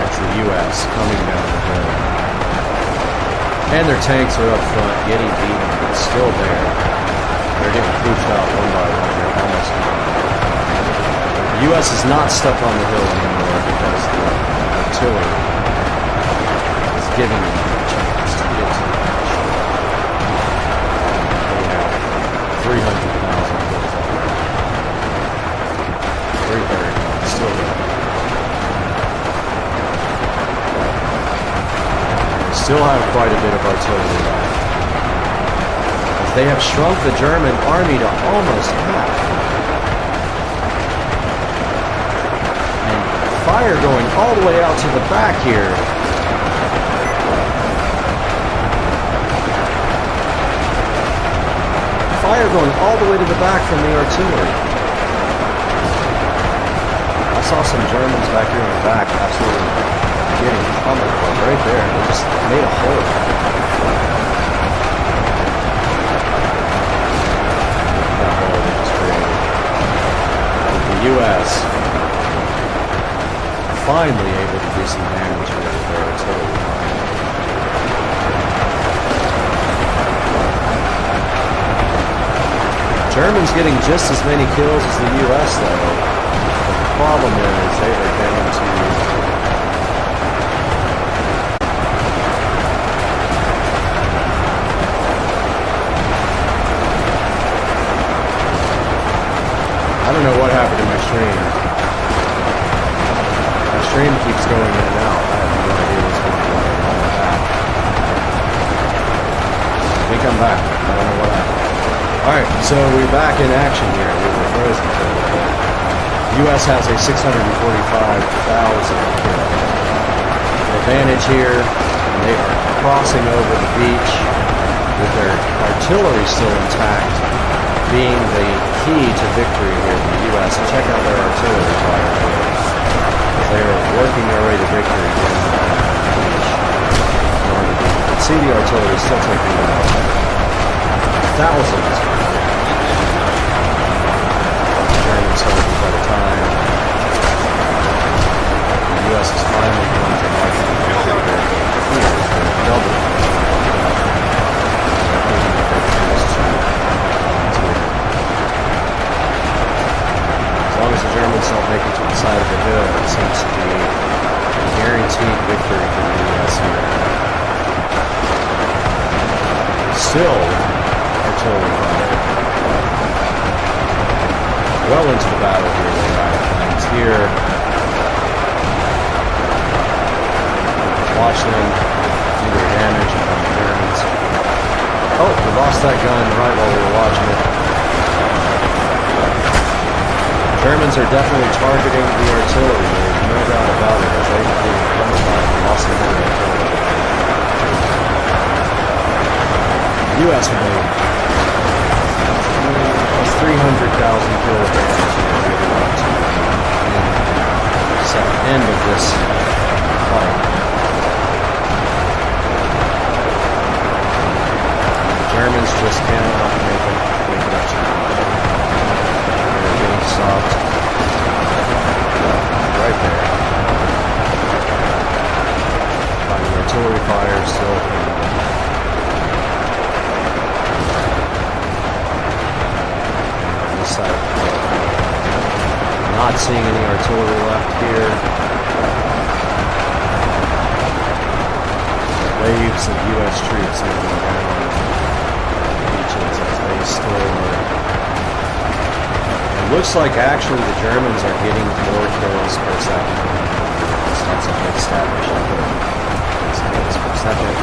That's the U.S. coming down the hill. And their tanks are up front, getting beaten, but still there. They're getting poofed out one by one. They're almost gone. The U.S. is not stuck on the hill anymore because the artillery is giving them a chance to get to the finish. They have 300,000 kills already. 330, still there. They still have quite a bit of artillery left. They have shrunk the German army to almost half. And fire going all the way out to the back here. Fire going all the way to the back from the artillery. I saw some Germans back here in the back absolutely getting pummeled right there. They just made a hole. U.S. finally able to do some damage with their artillery. Germans getting just as many kills as the U.S. though. The problem is they are down to I don't know what happened to my stream. My stream keeps going in and out. I have no idea what's going on. I'm back. I think I'm back. I don't know what happened. Alright, so we're back in action here. We were frozen for a little bit. U.S. has a 645,000 kill advantage here. And they are crossing over the beach with their artillery still intact, being the key to victory here in the U.S. And check out their artillery fire here. They are working their way to victory here on the beach. You can see the artillery still taking out thousands of German soldiers at a time. The U.S. is finally going to march on victory here. They're doubling. As long as the Germans don't make it to the side of the hill, it seems to be a guaranteed victory for the U.S. here. Still, artillery fire. Well into the battle here. They got planes here. Watch them. Lost that gun right while we were watching it. Germans are definitely targeting the artillery. There's no doubt about it. As they did come about, we lost some of the artillery. U.S. made 300,000 kilograms leading up to the end of this fight. Germans just cannot make it up to them. They're getting soft right there. By the artillery fire still coming. On this side of the battlefield. Not seeing any artillery left here. Waves of U.S. troops moving down. As they store. It looks like actually the Germans are getting more kills per second. So that's a good stat. Kills per second.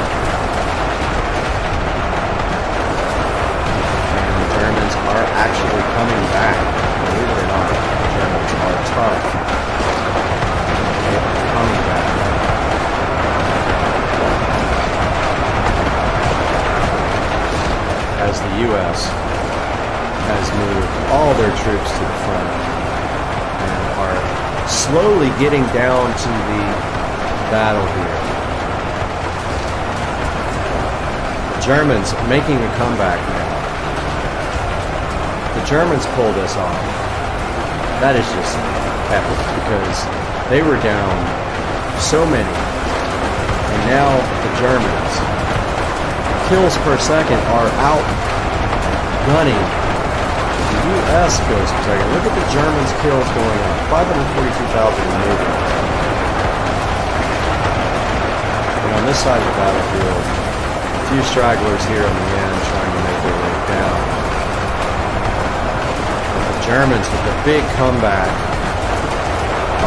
And the Germans are actually coming back. Believe it or not, the Germans are tough. They are coming back. As the U.S. has moved all their troops to the front and are slowly getting down to the battle here. The Germans making a comeback now. The Germans pull this off. That is just epic because they were down so many. And now the Germans, kills per second, are out gunning the U.S. kills per second. Look at the Germans' kills going up. 542,000 moving. And on this side of the battlefield, a few stragglers here on the end trying to make their way down. But the Germans, with the big comeback,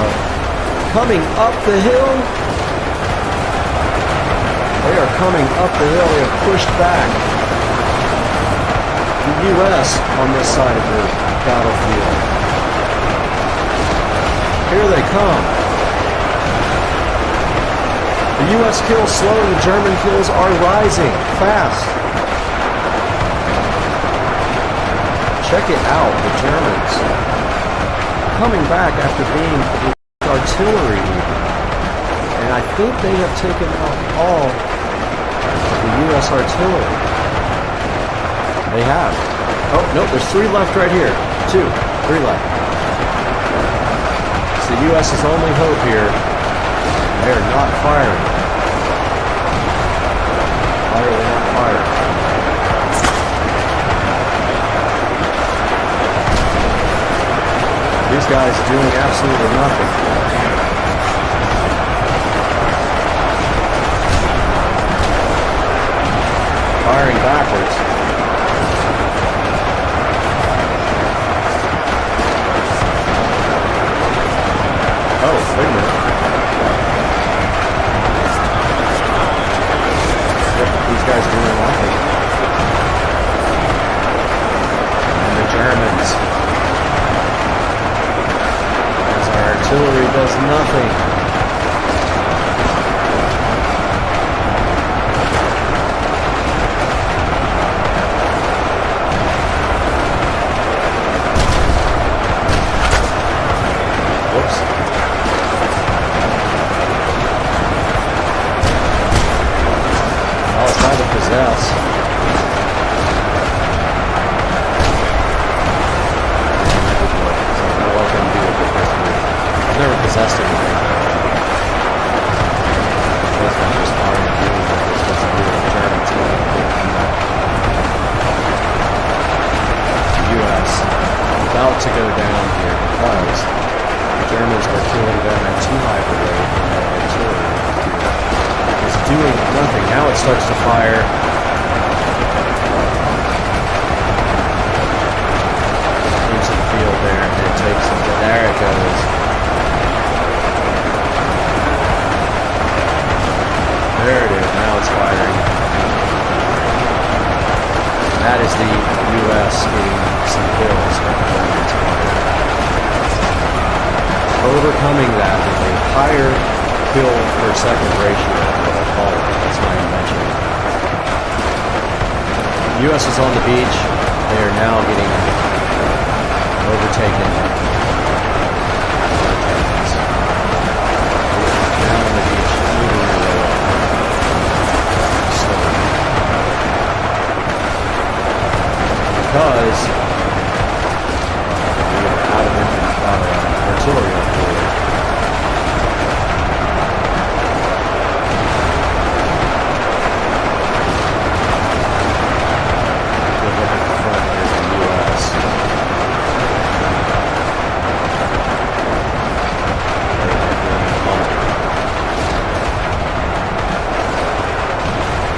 are coming up the hill. They are coming up the hill. They have pushed back the U.S. on this side of the battlefield. Here they come. The U.S. kills slow, the German kills are rising fast. Check it out, the Germans coming back after being the artillery. And I think they have taken out all the U.S. artillery. They have. Oh, no, there's 3 left right here. 2, 3 left. It's the U.S.'s only hope here. They are not firing. Why are they not firing? These guys doing absolutely nothing. Firing backwards. Oh, wait a minute. Yep, these guys doing nothing. And the Germans, as our artillery does nothing. Possess. I've never possessed anything. Those guys just are doing what they're supposed to do with the Germans. The U.S. about to go down here because the Germans are killing them at too high of a rate and their artillery is doing nothing. Now it starts to fire. Into the field there, and it takes it. There it goes. There it is. Now it's firing. That is the U.S. getting some kills. Overcoming that with a higher kill per second ratio, what I call it. That's my invention. The U.S. is on the beach. They are now getting overtaken. Down on the beach, moving their way up. Slowly. Because we are out of artillery on board. Good look at the front here of the U.S.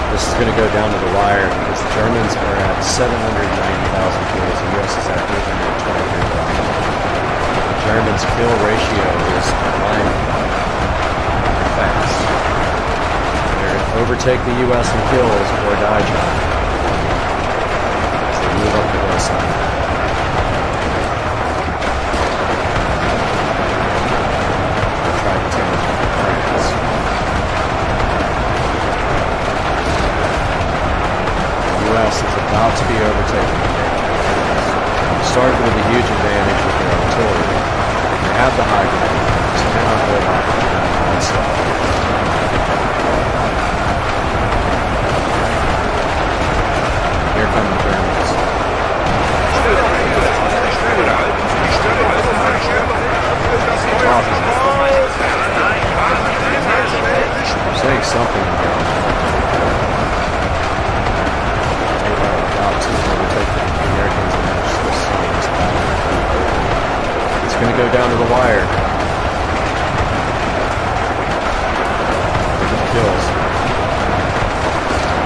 This is going to go down to the wire because the Germans are at 790,000 kills. The U.S. is at 823,000. The Germans' kill ratio is climbing fast. They're going to overtake the U.S. in kills or die trying. As they move up the hillside. They'll try to take France. The U.S. is about to be overtaken. Started with a huge advantage with their artillery. They have the high ground. Just cannot go high ground onslaught. Here come the Germans. I'm saying something about to overtake the Americans and they're still seeing this battle. It's going to go down to the wire. Look at the kills.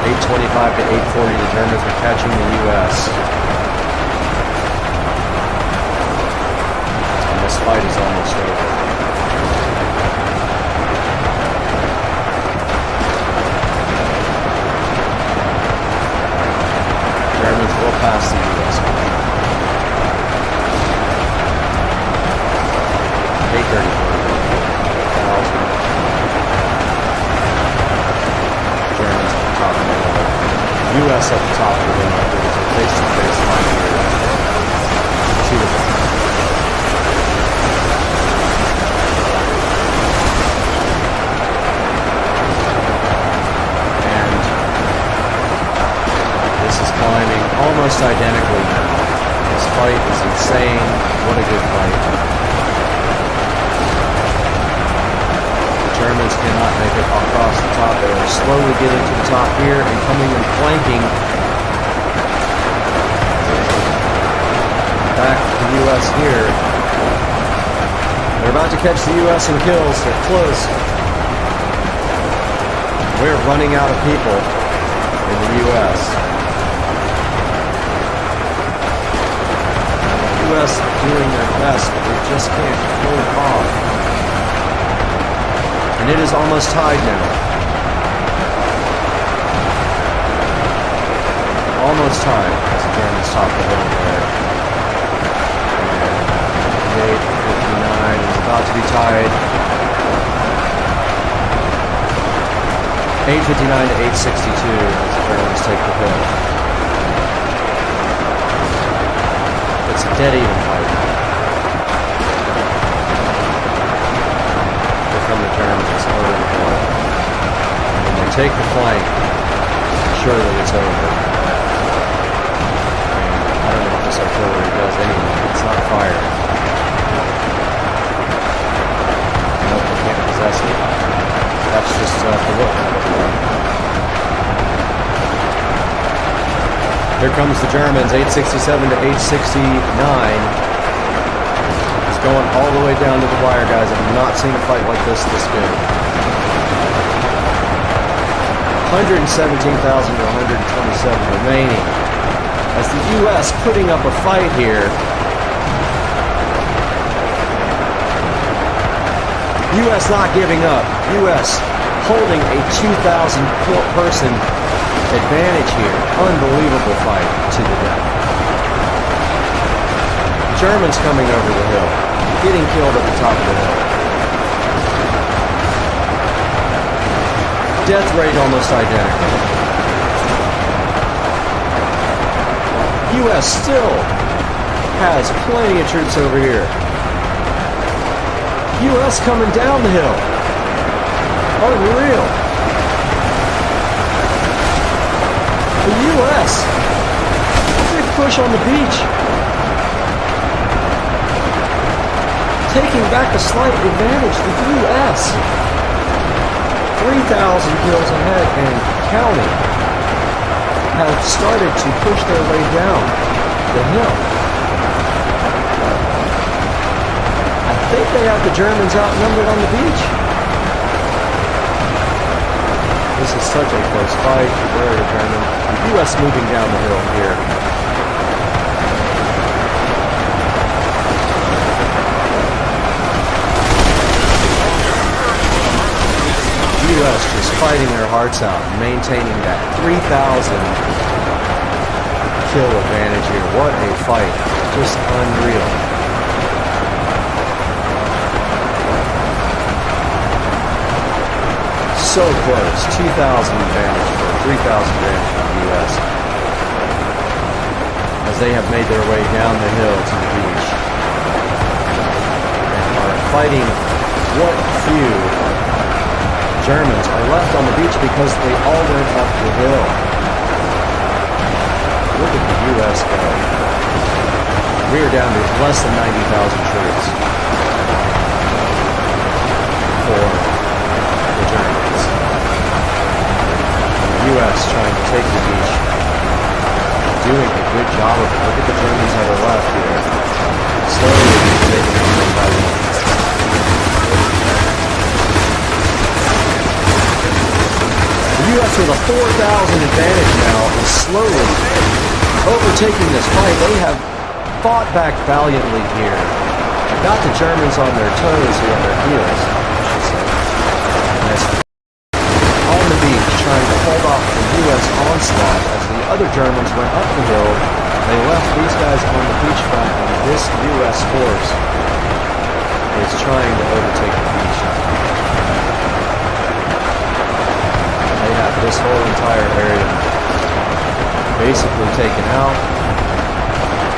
825 to 840, the Germans are catching the U.S. And this fight is almost over. Germans will pass the U.S. 834,000. Germans at the top of the line. U.S. at the top of the line. There's a face-to-face line here. See the climbing almost identically now. This fight is insane. What a good fight. The Germans cannot make it across the top. They are slowly getting to the top here and coming and flanking back to the U.S. here. They're about to catch the U.S. in kills. They're close. We're running out of people in the U.S. U.S. doing their best, but they just can't pull it off. And it is almost tied now. Almost tied as the Germans top the hill there. And 8:59 is about to be tied. 8:59 to 8:62 as the Germans take the hill. It's a dead even fight. Here come the Germans over the hill. And when they take the flank, surely it's over. And I don't know if this artillery does anything. It's not firing. Nope, they can't possess it. That's just the look. Here comes the Germans, 867 to 869. It's going all the way down to the wire, guys. I've not seen a fight like this good. 117,000 to 127 remaining. As the U.S. putting up a fight here. U.S. not giving up. U.S. holding a 2,000 person advantage here. Unbelievable fight to the death. Germans coming over the hill, getting killed at the top of the hill. Death rate almost identical. US still has plenty of troops over here. US coming down the hill. Unreal. The US. Big push on the beach. Taking back a slight advantage. The US. 3,000 kills ahead and counting. Have started to push their way down the hill. I think they have the Germans outnumbered on the beach. This is such a close fight. Where are the Germans? The U.S. moving down the hill here. The U.S. just fighting their hearts out, maintaining that 3,000 kill advantage here. What a fight. Just unreal. So close. 2,000 advantage for 3,000 advantage for the U.S. as they have made their way down the hill to the beach and are fighting what few Germans are left on the beach because they all went up the hill. Look at the U.S. go. We are down to less than 90,000 troops for the Germans. And the U.S. trying to take the beach, doing a good job of it. Look at the Germans that are left here. Slowly taking them one by one. The U.S. with a 4,000 advantage now is slowly overtaking this fight. They have fought back valiantly here. Got the Germans on their toes here, on their heels, I should say. On the beach, trying to hold off the U.S. onslaught as the other Germans went up the hill. They left these guys on the beachfront, and this U.S. force is trying to overtake the beach. They have this whole entire area basically taken out.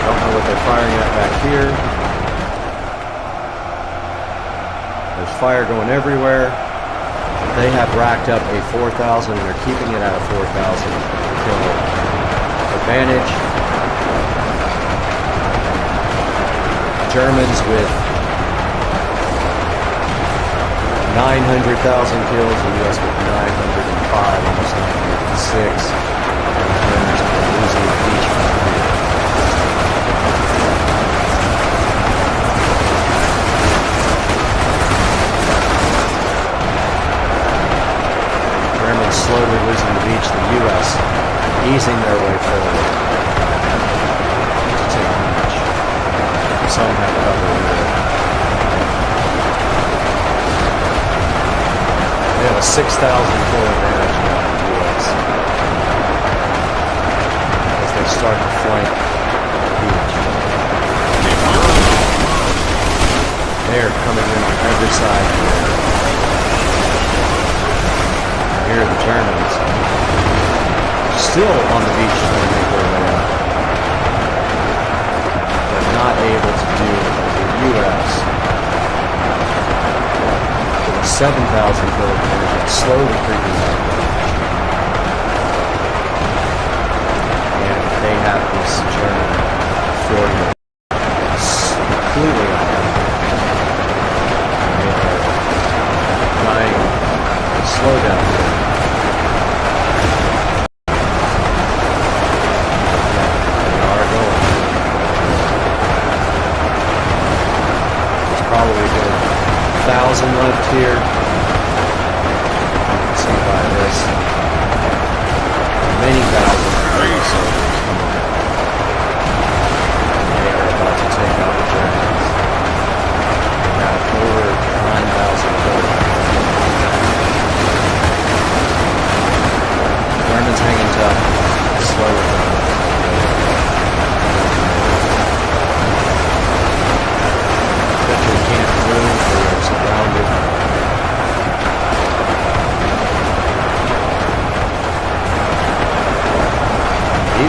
Don't know what they're firing at back here. There's fire going everywhere. They have racked up a 4,000 and they're keeping it at a 4,000 kill advantage. Germans with 900,000 kills, the U.S. with 905, almost 906. And the Germans are losing the beach from here. Germans slowly losing the beach, the U.S. easing their way forward to take the beach. Some have cover here. They have a 6,000 kill advantage now in the U.S. as they start to flank the beach. They are coming in on every side here. Here are the Germans still on the beach trying to make their way out, but not able to do the U.S. 7,000 kill advantage, slowly creeping back. And they have this German fort completely outnumbered. They are dying slow down here. They are going. There's probably a good 1,000 left here. You can see by this.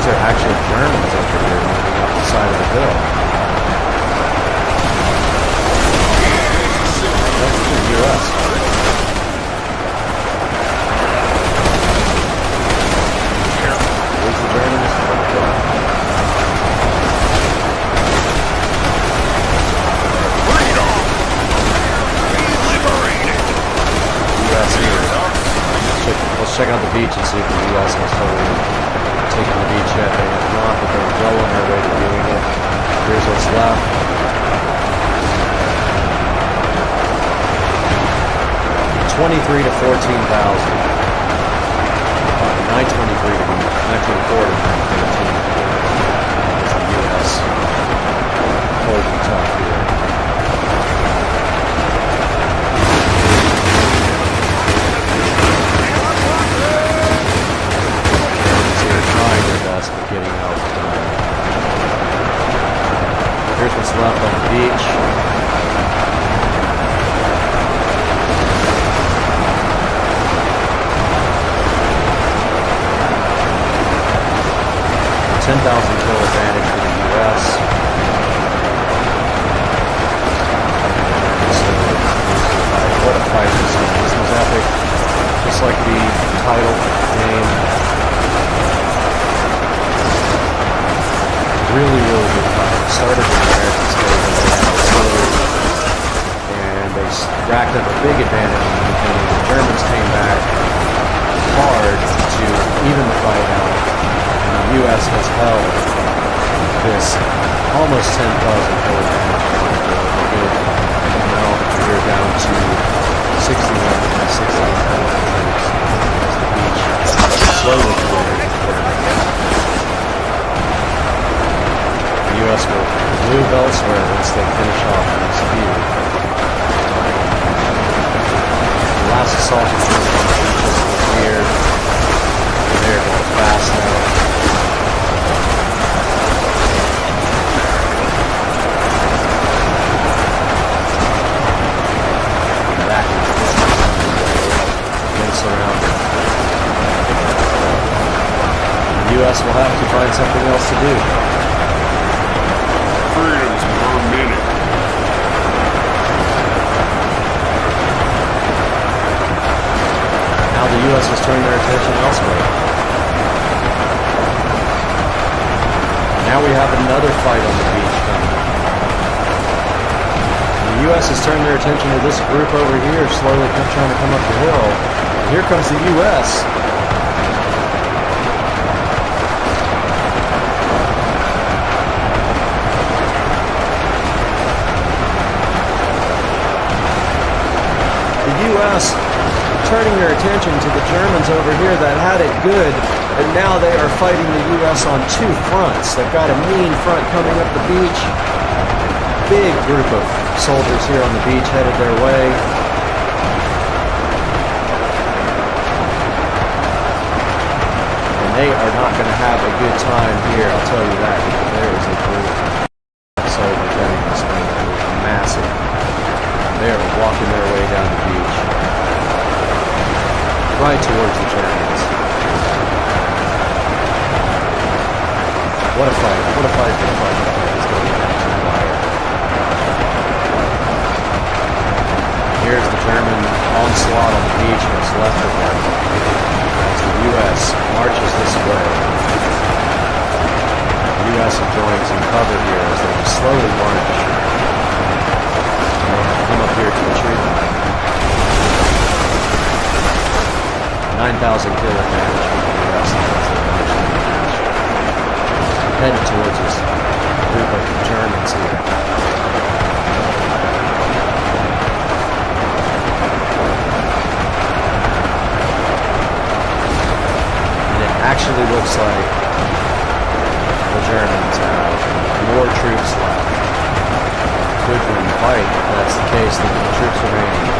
these are actually Germans over here moving up the side of the hill. That's the US. Where's the Germans? US here. Let's check out the beach and see if the US has totally taken the beach yet. They have not, but they're well on their way to doing it. Here's what's left. 23 to 14,000. 923 to 924 to 913. It's the US holding tough here. Getting out. Here's what's left on the beach. $10,000 kill advantage for the US. What a fight this was. This was epic. Just like the title game. Really good fight. Started with Americans and they racked up a big advantage in the beginning. The Germans came back hard to even the fight out, and the U.S. has held this almost 10,000 kill advantage for a good amount. We're down to 61 and 16,000 troops as the beach slowly clears. The U.S. will move elsewhere once they finish off this feud. The last assault is going on the beaches here. They're going fast now. Back into this again surrounded. The U.S. will have to find something else to do. Freedoms per minute. Now the U.S. has turned their attention elsewhere. Now we have another fight on the beach coming. The U.S. has turned their attention to this group over here, slowly trying to come up the hill. And here comes the U.S. U.S. turning their attention to the Germans over here that had it good, and now they are fighting the U.S. on two fronts. They've got a mean front coming up the beach. Big group of soldiers here on the beach headed their way. And they are not going to have a good time here, I'll tell you that, because there is a group of soldiers heading this way that is massive. They are walking their way down the beach, right towards the Germans. What a fight, what a fight, what a fight, what a fight. It's going down to the wire. Here's the German onslaught on the beach, what's left of them, as the U.S. marches this way. The U.S. enjoying some cover here as they slowly march. Come up here to the treatment. 9,000 kill advantage for the U.S. Headed towards this group of Germans here. And it actually looks like the Germans have more troops left. Could win the fight. If that's the case, look at the troops remaining.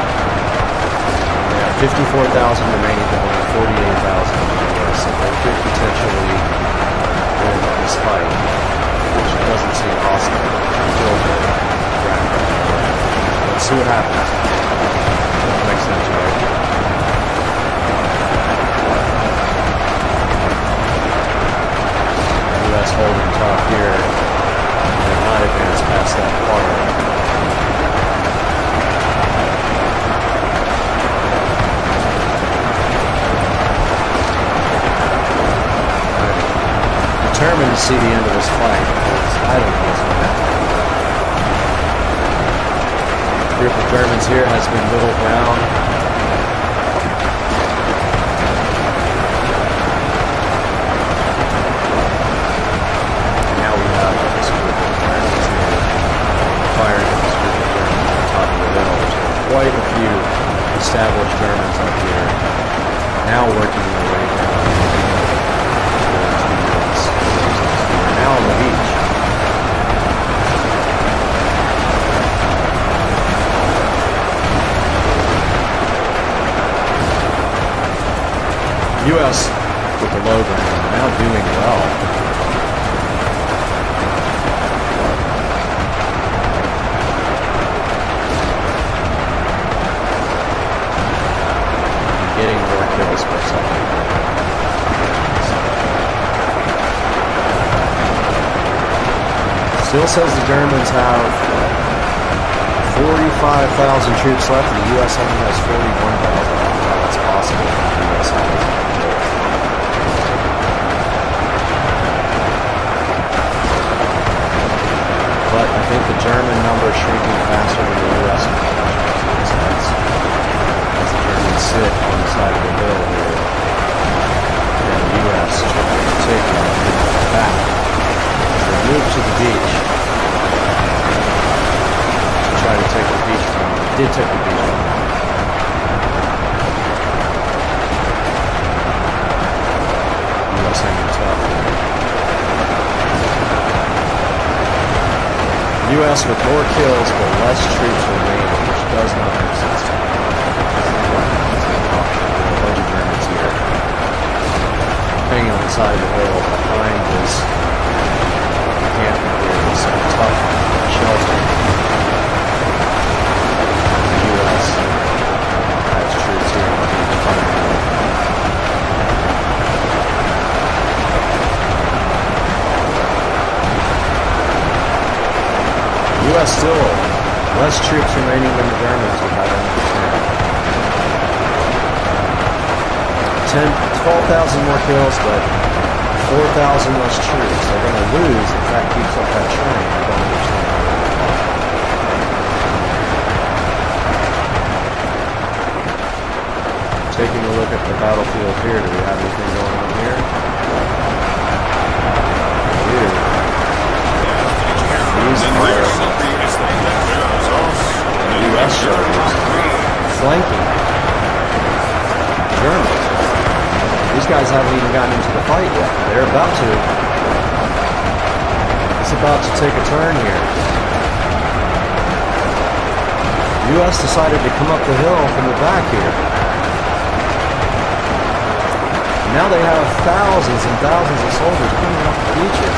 They have 54,000 remaining to only 48,000 in the U.S., so they could potentially win this fight, which doesn't seem possible until they wrap up. Let's see what happens. That makes sense, right? determined to see the end of this fight because I don't know what's going to happen. The group of Germans here has been whittled down. And now we have this group of Germans here firing at this group of Germans on top of the hill. There's quite a few established Germans up here now working their way down. We're now on the beach. U.S. with the low ground now doing well. Getting more kills per second. Still says the Germans have 45,000 troops left, and the U.S. only has 41,000. That's possible. The U.S. has. But I think the German number is shrinking faster than the U.S. As the Germans sit on the side of the hill here, and the U.S. trying to take them back. They move to the beach to try to take the beach from them. They did take the beach from them. U.S. hanging tough here. U.S. with more kills but less troops remaining, which does not make sense to me. A bunch of Germans here hanging on the side of the hill behind this encampment here, this tough shelter. The U.S. has troops here on the beach fighting. U.S. still less troops remaining than the Germans would have understand. 12,000 more kills, but 4,000 less troops. They're going to lose if that keeps up that trend. I don't understand. Taking a look at the battlefield here, do we have anything going on here? Here. These are U.S. soldiers flanking Germans. These guys haven't even gotten into the fight yet. They're about to. It's about to take a turn here. U.S. decided to come up the hill from the back here. Now they have thousands and thousands of soldiers coming off the beaches.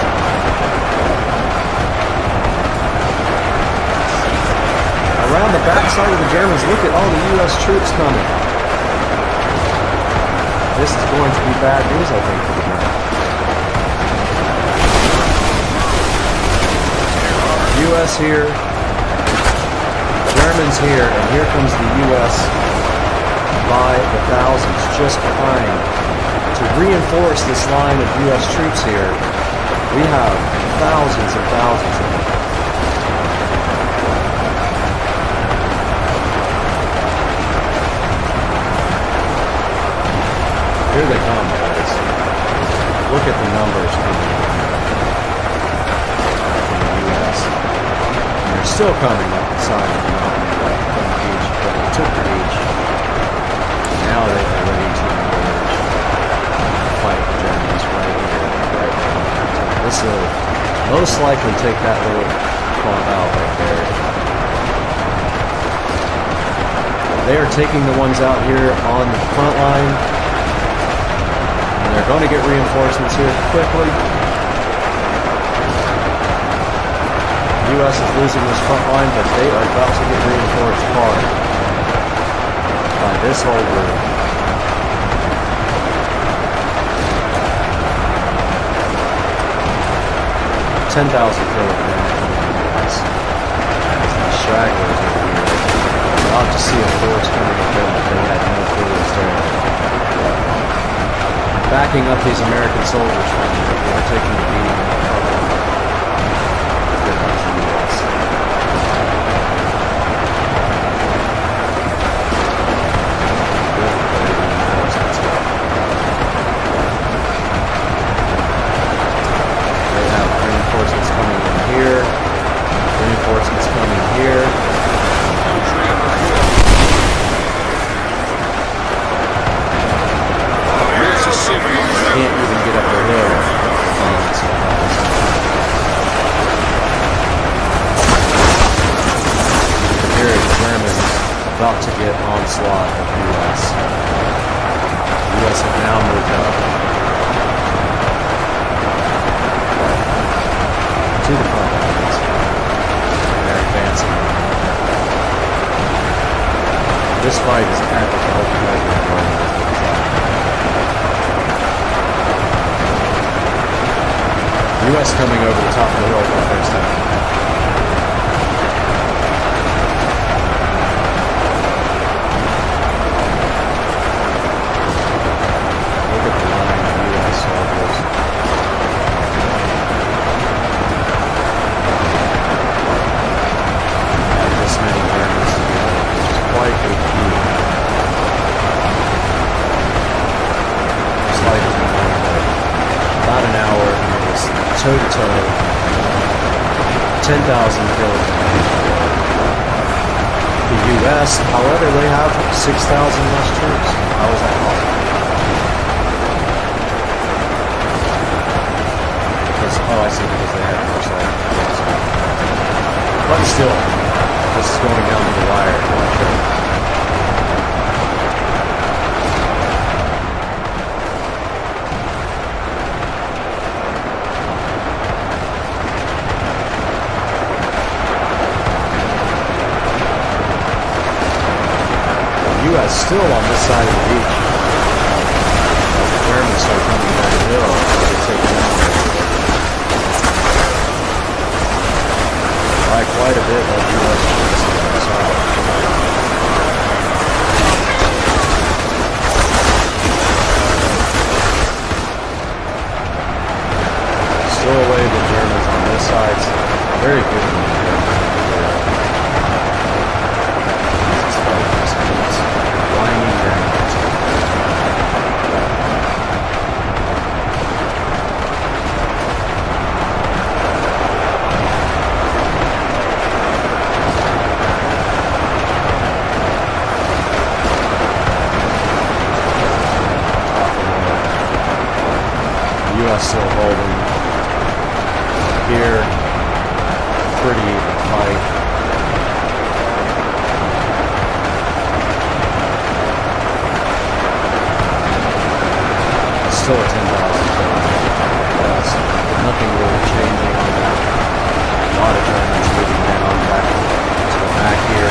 Around the backside of the Germans, look at all the U.S. troops coming. This is going to be bad news, I think, for the Germans. U.S. here, Germans here, and here comes the U.S. by the thousands just behind. To reinforce this line of U.S. troops here, we have thousands and thousands of them. Here they come, guys. Look at the numbers coming from the U.S. And they're still coming up the side of the mountain from the beach, but they took the beach. Now they are ready to engage and fight the Germans right here, right now. This will most likely take that little clump out right there. They are taking the ones out here on the front line. They're going to get reinforcements here quickly. The U.S. is losing this front line, but they are about to get reinforced hard by this whole group. 10,000 kilograms. These stragglers over here. About to see a force coming at them, but they had no clue it was there. backing up these American soldiers from me who are taking the beating from the US. They have reinforcements coming in here, reinforcements coming here. Can't even get up the hill. Here the Germans about to get onslaught of the US. The US have now moved up to the front lines. They're advancing. This fight is at the ultimate. US coming over the top of the hill for the first time. Look at the line of US soldiers. This many Germans together, which is quite a few. This fight has been going on about an hour. Toe-to-toe, 10,000 killed. The U.S., however, they have 6,000 less troops. How is that possible? Because, oh, I see, because they have more soldiers. But still, this is going down to the wire. Still on this side of the beach. The Germans start coming down the hill. They're taking out by quite a bit of U.S. troops on the side. Still away the Germans on this side. Very good. Still holding here, pretty even fight. Still a 10,000. Nothing really changing on that. A lot of Germans moving down back to the back here,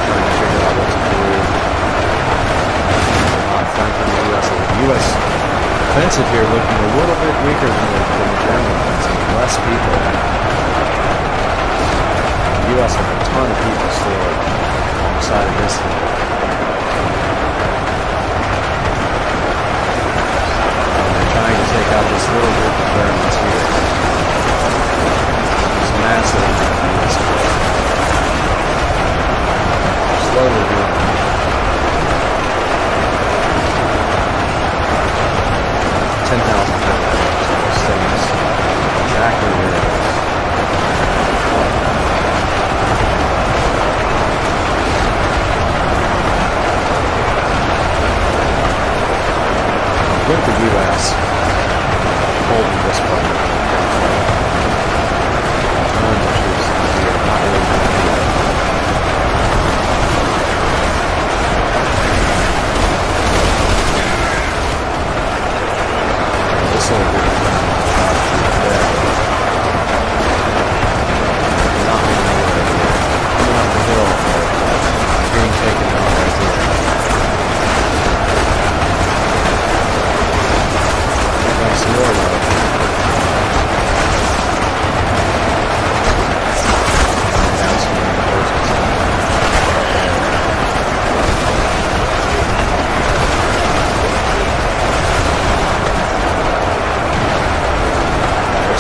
trying to figure out what to do. Not flanking the U.S. The U.S. offensive here looking a little bit weaker than the German offensive. Less people. The U.S. have a ton of people still on the side of this hill. They're trying to take out this little group of Germans here. It's massive in this place. Slowly doing it. 10,000 stays exactly where it is. With the U.S. holding this part, tons of troops here, not really doing anything. This whole group is there. Not moving anywhere here. Coming up the hill, being taken out right here. Some more love.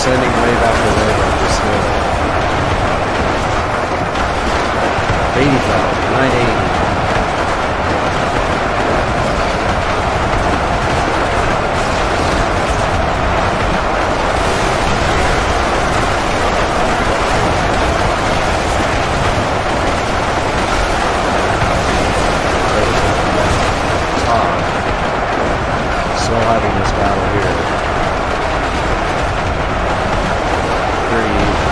sending wave after wave up this hill. 85, 980. Still having this battle here. Pretty easy.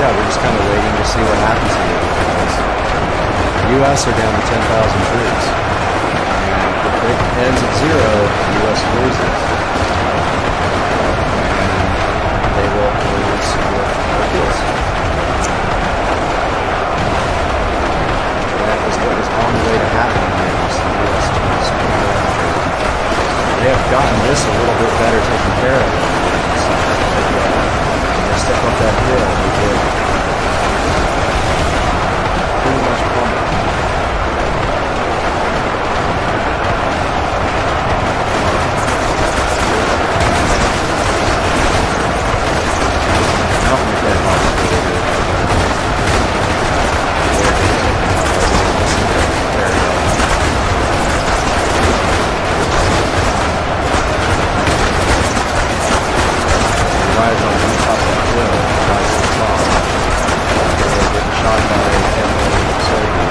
We're just kind of waiting to see what happens here because the U.S. are down to 10,000 troops. And if it ends at 0, the U.S. loses. And they will lose with Toolless. That is what is on the way to happen here. Is the U.S. troops. They have gotten this a little bit better taken care of. Step up that hill, we did pretty much crumble. Mountain again, Ryzen on top of that hill, rise to the top. They're getting shot by SODIMM.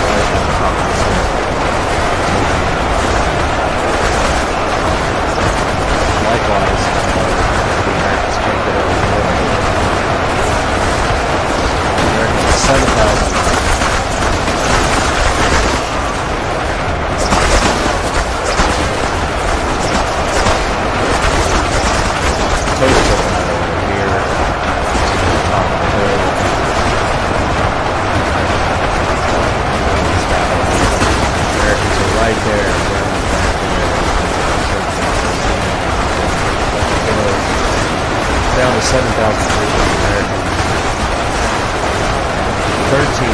Right on top of the hill. Likewise, the Americans can't get over the hill. The Americans are 7,000. Totally over here. Top of the hill. Americans are right there. Down to 7,000 troops on the Americans. 13,000.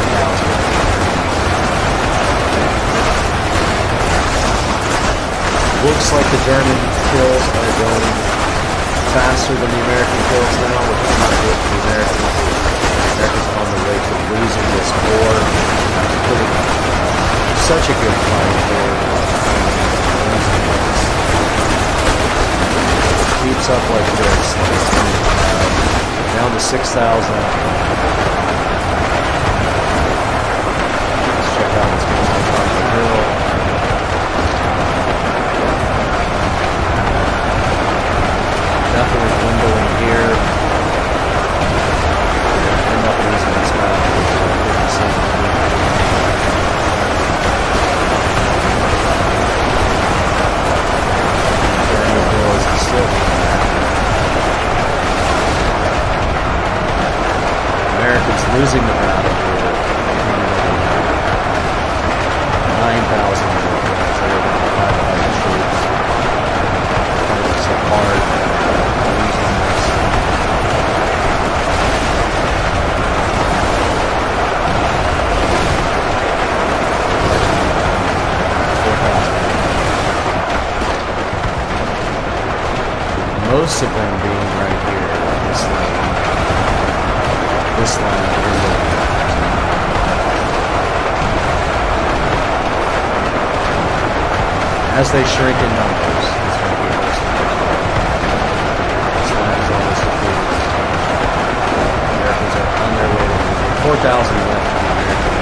Looks like the German kills are going faster than the American kills now, which is not good for the Americans. The Americans are on the way to losing this war after putting such a good fight for keeps up like this. Down to 6,000. Let's check out what's going on top of the hill. Definitely dwindling here. End up losing this battle. Americans losing the battle here. 9,000 Americans. They're about 5,000 troops. Fighting so hard. Losing this. Most of them being right here on this line. This line here. As they shrink in numbers, it's going to be most of them. This line is almost defeated. The Americans are on their way to 4,000 left for the Americans.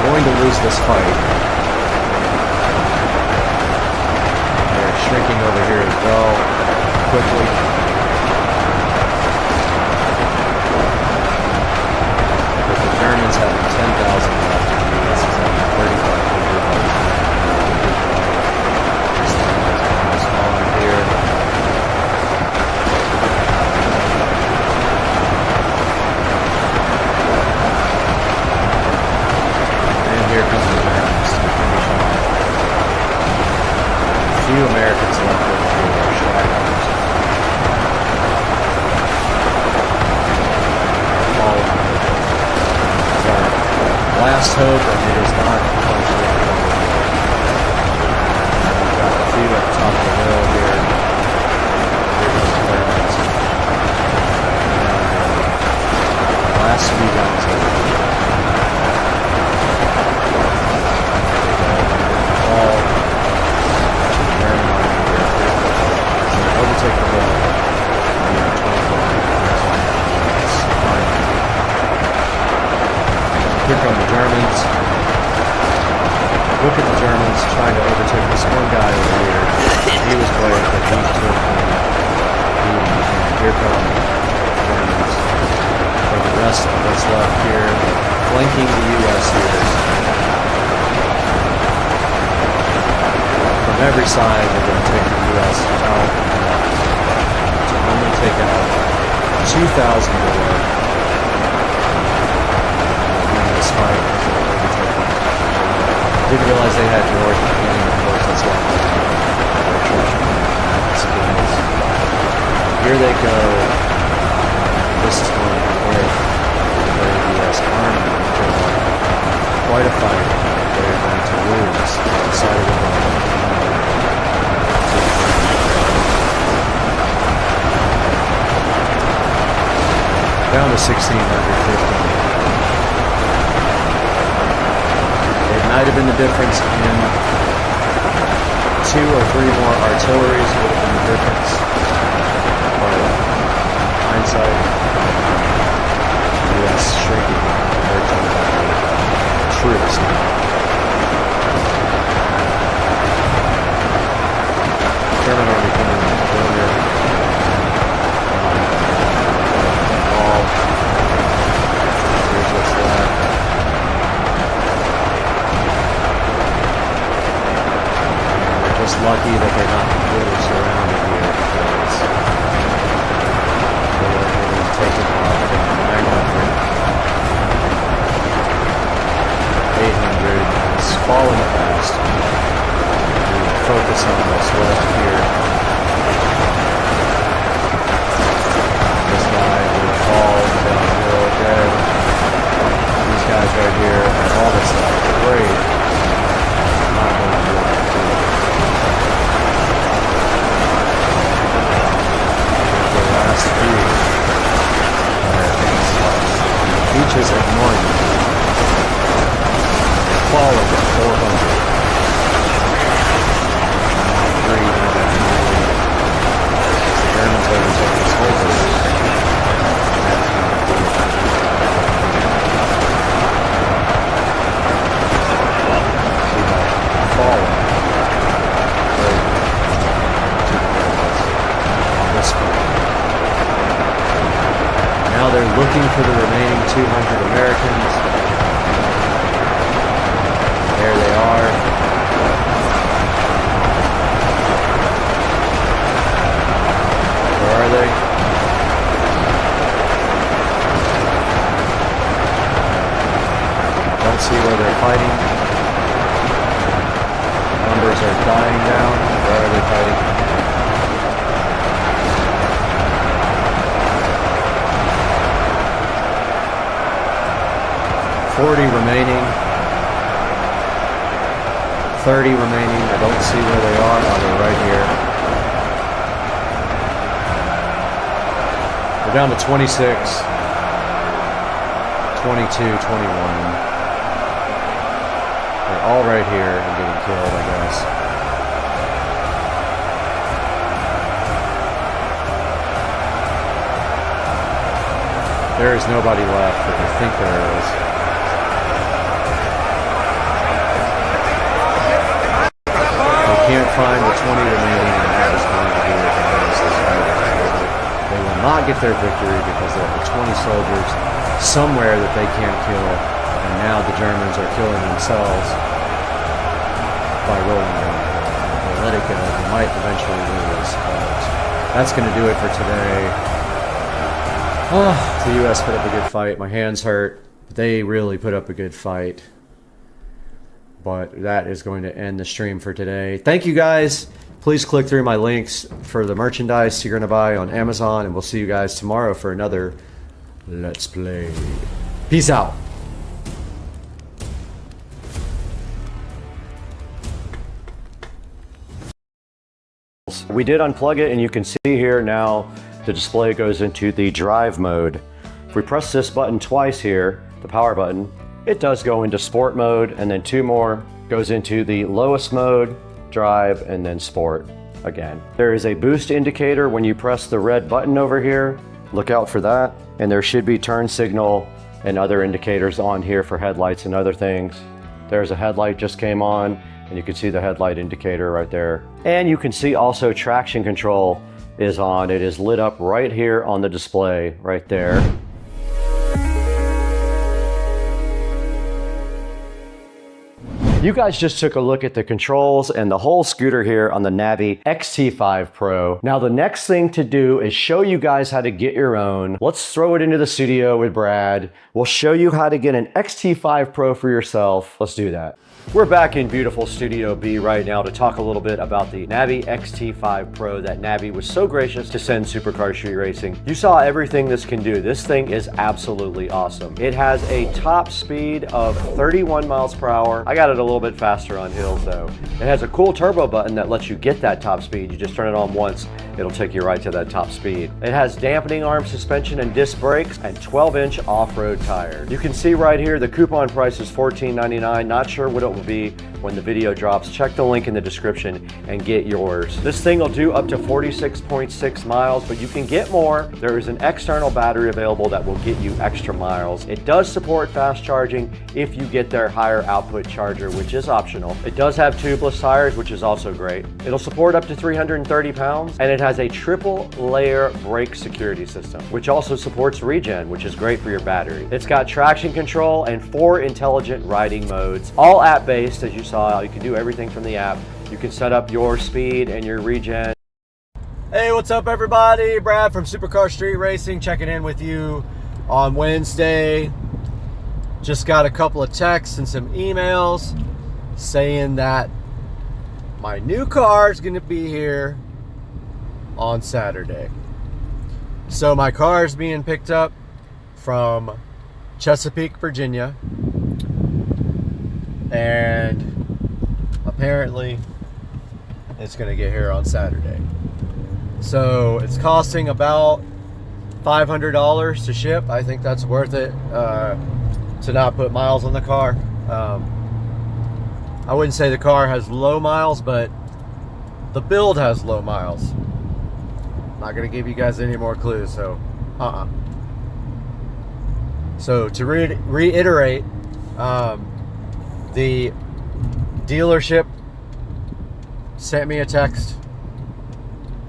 Going to lose this fight. They're shrinking over here as well, quickly. Germans trying to overtake this one guy over here. He was blared, but he took him. And here come the Germans. For the rest of what's left here, flanking the U.S. here. From every side, they're going to take the U.S. out to only take out 2,000 more. In this fight, didn't realize they had North and of course that's why here they go. This is going to where the U.S. Army quite a fight. They're going to lose on the side of the road. Down to 16 under 15. Might have been the difference in 2 or 3 more artilleries would have been the difference. But hindsight, U.S. shrinking their troops. German army coming earlier. All. Here's what's left. Just lucky that they're not completely surrounded here because they were getting taken off at 900, 800. It's falling fast. We focus on what's left here. This guy will fall downhill dead. These guys right here, and all this stuff, great. Not going to do it. Last few each is at 1, falling at 400. 390. The Germans overtook the soldiers. Falling. On this point. Now they're looking for the remaining 200 Americans. There they are. Where are they? Don't see where they're fighting. Numbers are dying down. Where are they fighting? 40 remaining, 30 remaining. I don't see where they are. Oh, they're right here. We're down to 26, 22, 21. They're all right here and getting killed, I guess. There is nobody left, but I think there is. Can't find the 20 remaining, and that is going to be this fight. They will not get their victory because they have 20 soldiers somewhere that they can't kill, and now the Germans are killing themselves by rolling downhill. If they let it go, they might eventually lose, but that's going to do it for today. Oh, the U.S. put up a good fight. My hands hurt. They really put up a good fight. But that is going to end the stream for today. Thank you guys. Please click through my links for the merchandise you're going to buy on Amazon. And we'll see you guys tomorrow for another Let's Play. Peace out. We did unplug it, and you can see here now the display goes into the drive mode. If we press this button twice here, the power button, it does go into sport mode, and then 2 more goes into the lowest mode, drive, and then sport again. There is a boost indicator when you press the red button over here. Look out for that. And there should be turn signal and other indicators on here for headlights and other things. There's a headlight just came on. and you can see the headlight indicator right there. And you can see also traction control is on. It is lit up right here on the display right there. You guys just took a look at the controls and the whole scooter here on the Navi XT5 Pro. Now the next thing to do is show you guys how to get your own. Let's throw it into the studio with Brad. We'll show you how to get an XT5 Pro for yourself. Let's do that. We're back in beautiful Studio B right now to talk a little bit about the Navi XT5 Pro that Navi was so gracious to send Supercar Street Racing. You saw everything this can do. This thing is absolutely awesome. It has a top speed of 31 miles per hour. I got it a little bit faster on hills though. It has a cool turbo button that lets you get that top speed. You just turn it on once, it'll take you right to that top speed. It has dampening arm suspension and disc brakes and 12-inch off-road tires. You can see right here the coupon price is $14.99. Not sure what it will be when the video drops. Check the link in the description and get yours. This thing will do up to 46.6 miles, but you can get more. There is an external battery available that will get you extra miles. It does support fast charging if you get their higher output charger, which is optional. It does have tubeless tires, which is also great. It'll support up to 330 pounds, and it has a triple layer brake security system, which also supports regen, which is great for your battery. It's got traction control and 4 intelligent riding modes, all app-based. As you saw, you can do everything from the app. You can set up your speed and your regen. Hey, what's up everybody? Brad from Supercar Street Racing checking in with you on Wednesday. Just got a couple of texts and some emails saying that my new car is going to be here on Saturday. So my car is being picked up from Chesapeake, Virginia, and apparently it's going to get here on Saturday. So it's costing about $500 to ship. I think that's worth it to not put miles on the car. I wouldn't say the car has low miles, but the build has low miles. Not going to give you guys any more clues, so So to reiterate, the dealership sent me a text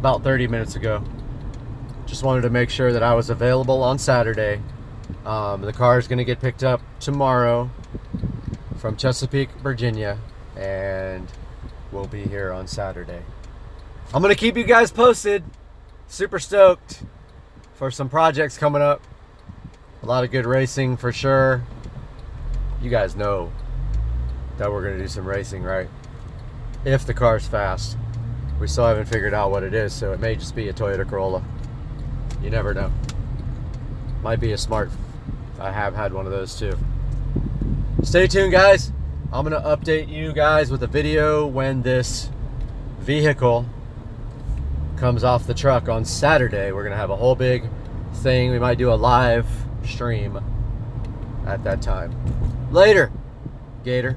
about 30 minutes ago. Just wanted to make sure that I was available on Saturday. The car is going to get picked up tomorrow from Chesapeake, Virginia, and we'll be here on Saturday. I'm going to keep you guys posted. Super stoked for some projects coming up. A lot of good racing for sure. You guys know that we're going to do some racing, right? If the car's fast. We still haven't figured out what it is, so it may just be a Toyota Corolla. You never know. Might be a Smart. I have had one of those too. Stay tuned, guys. I'm going to update you guys with a video when this vehicle comes off the truck on Saturday. We're going to have a whole big thing. We might do a live stream at that time. Later, Gator.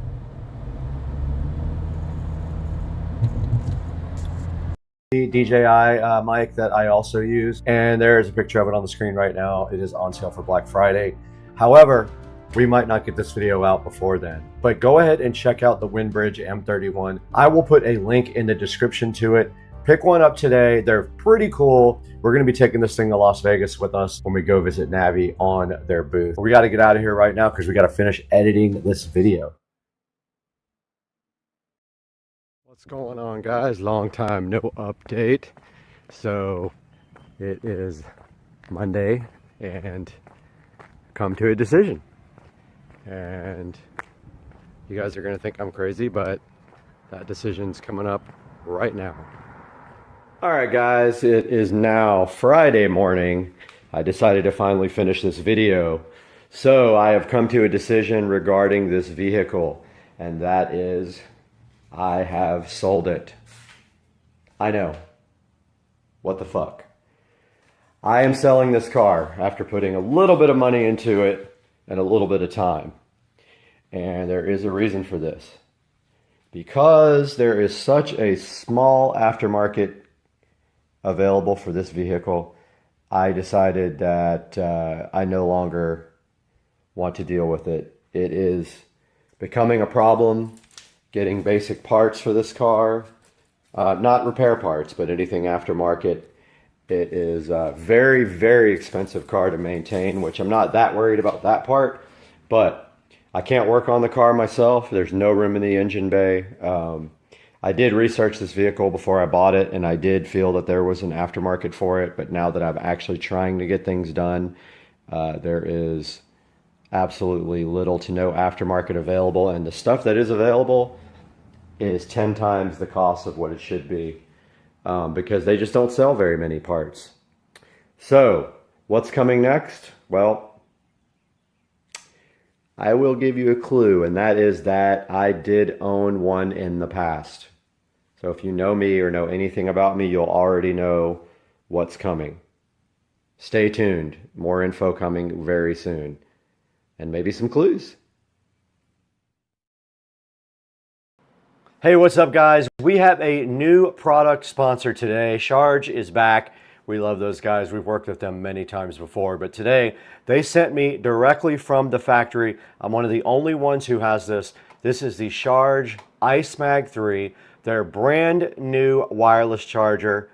The DJI mic that I also use, and there is a picture of it on the screen right now. It is on sale for Black Friday. However, we might not get this video out before then, but go ahead and check out the Windbridge M31. I will put a link in the description to it. Pick one up today. They're pretty cool. We're going to be taking this thing to Las Vegas with us when we go visit Navi on their booth. We got to get out of here right now because we got to finish editing this video. What's going on, guys? Long time no update. So it is Monday and come to a decision. And you guys are going to think I'm crazy, but that decision's coming up right now. All right, guys, it is now Friday morning. I decided to finally finish this video. So I have come to a decision regarding this vehicle, and that is I have sold it. I know. What the fuck? I am selling this car after putting a little bit of money into it and a little bit of time. And there is a reason for this. Because there is such a small aftermarket available for this vehicle, I decided that I no longer want to deal with it. It is becoming a problem, getting basic parts for this car. Not repair parts, but anything aftermarket. It is a very, very expensive car to maintain, which I'm not that worried about that part, but I can't work on the car myself. There's no room in the engine bay. I did research this vehicle before I bought it, and I did feel that there was an aftermarket for it, but now that I'm actually trying to get things done, there is absolutely little to no aftermarket available, and the stuff that is available is 10 times the cost of what it should be, because they just don't sell very many parts. So, what's coming next? Well, I will give you a clue, and that is that I did own one in the past. So if you know me or know anything about me, you'll already know what's coming. Stay tuned. More info coming very soon. And maybe some clues. Hey, what's up, guys? We have a new product sponsor today. Charge is back. We love those guys. We've worked with them many times before, but today they sent me directly from the factory. I'm one of the only ones who has this. This is the Charge iSmag 3, their brand new wireless charger,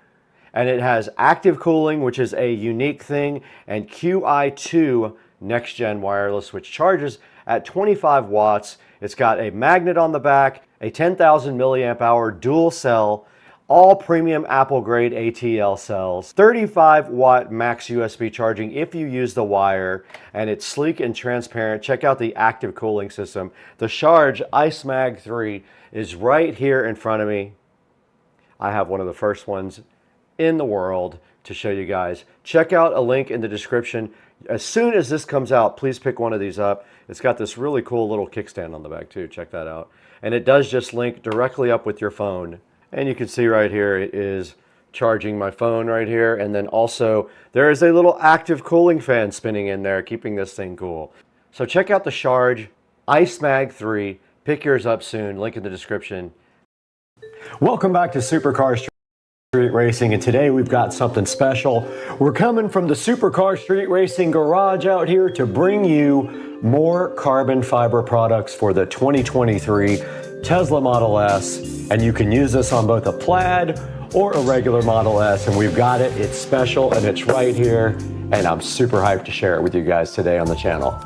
and it has active cooling, which is a unique thing, and QI2 next gen wireless, which charges at 25 watts. It's got a magnet on the back, a 10,000 milliamp hour dual cell, all premium Apple grade ATL cells, 35 watt max USB charging if you use the wire, and it's sleek and transparent. Check out the active cooling system. The Charge iSmag 3 is right here in front of me. I have one of the first ones in the world to show you guys. Check out a link in the description. As soon as this comes out, please pick one of these up. It's got this really cool little kickstand on the back too. Check that out. And it does just link directly up with your phone. And you can see right here, it is charging my phone right here. And then also there is a little active cooling fan spinning in there, keeping this thing cool. So check out the Charge iSmag 3. Pick yours up soon. Link in the description. Welcome back to Supercar Street Racing, and today we've got something special. We're coming from the Supercar Street Racing garage out here to bring you more carbon fiber products for the 2023 Tesla Model S, and you can use this on both a Plaid or a regular Model S, and we've got it. It's special and it's right here, and I'm super hyped to share it with you guys today on the channel.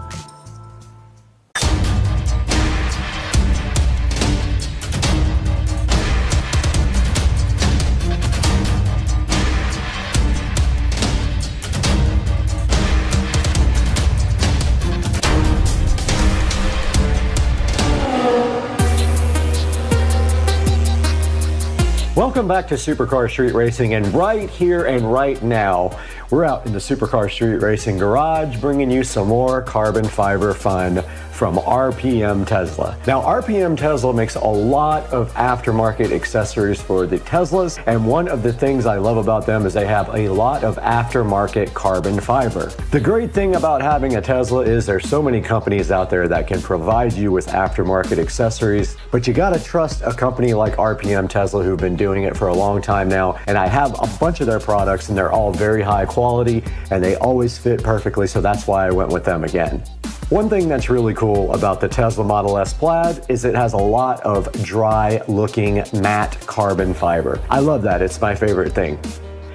Welcome back to Supercar Street Racing, and right here and right now, we're out in the Supercar Street Racing garage bringing you some more carbon fiber fun from RPM Tesla. Now, RPM Tesla makes a lot of aftermarket accessories for the Teslas, and one of the things I love about them is they have a lot of aftermarket carbon fiber. The great thing about having a Tesla is there's so many companies out there that can provide you with aftermarket accessories, but you gotta trust a company like RPM Tesla who've been doing it for a long time now, and I have a bunch of their products and they're all very high quality and they always fit perfectly, so that's why I went with them again. One thing that's really cool about the Tesla Model S Plaid is it has a lot of dry looking matte carbon fiber. I love that, it's my favorite thing.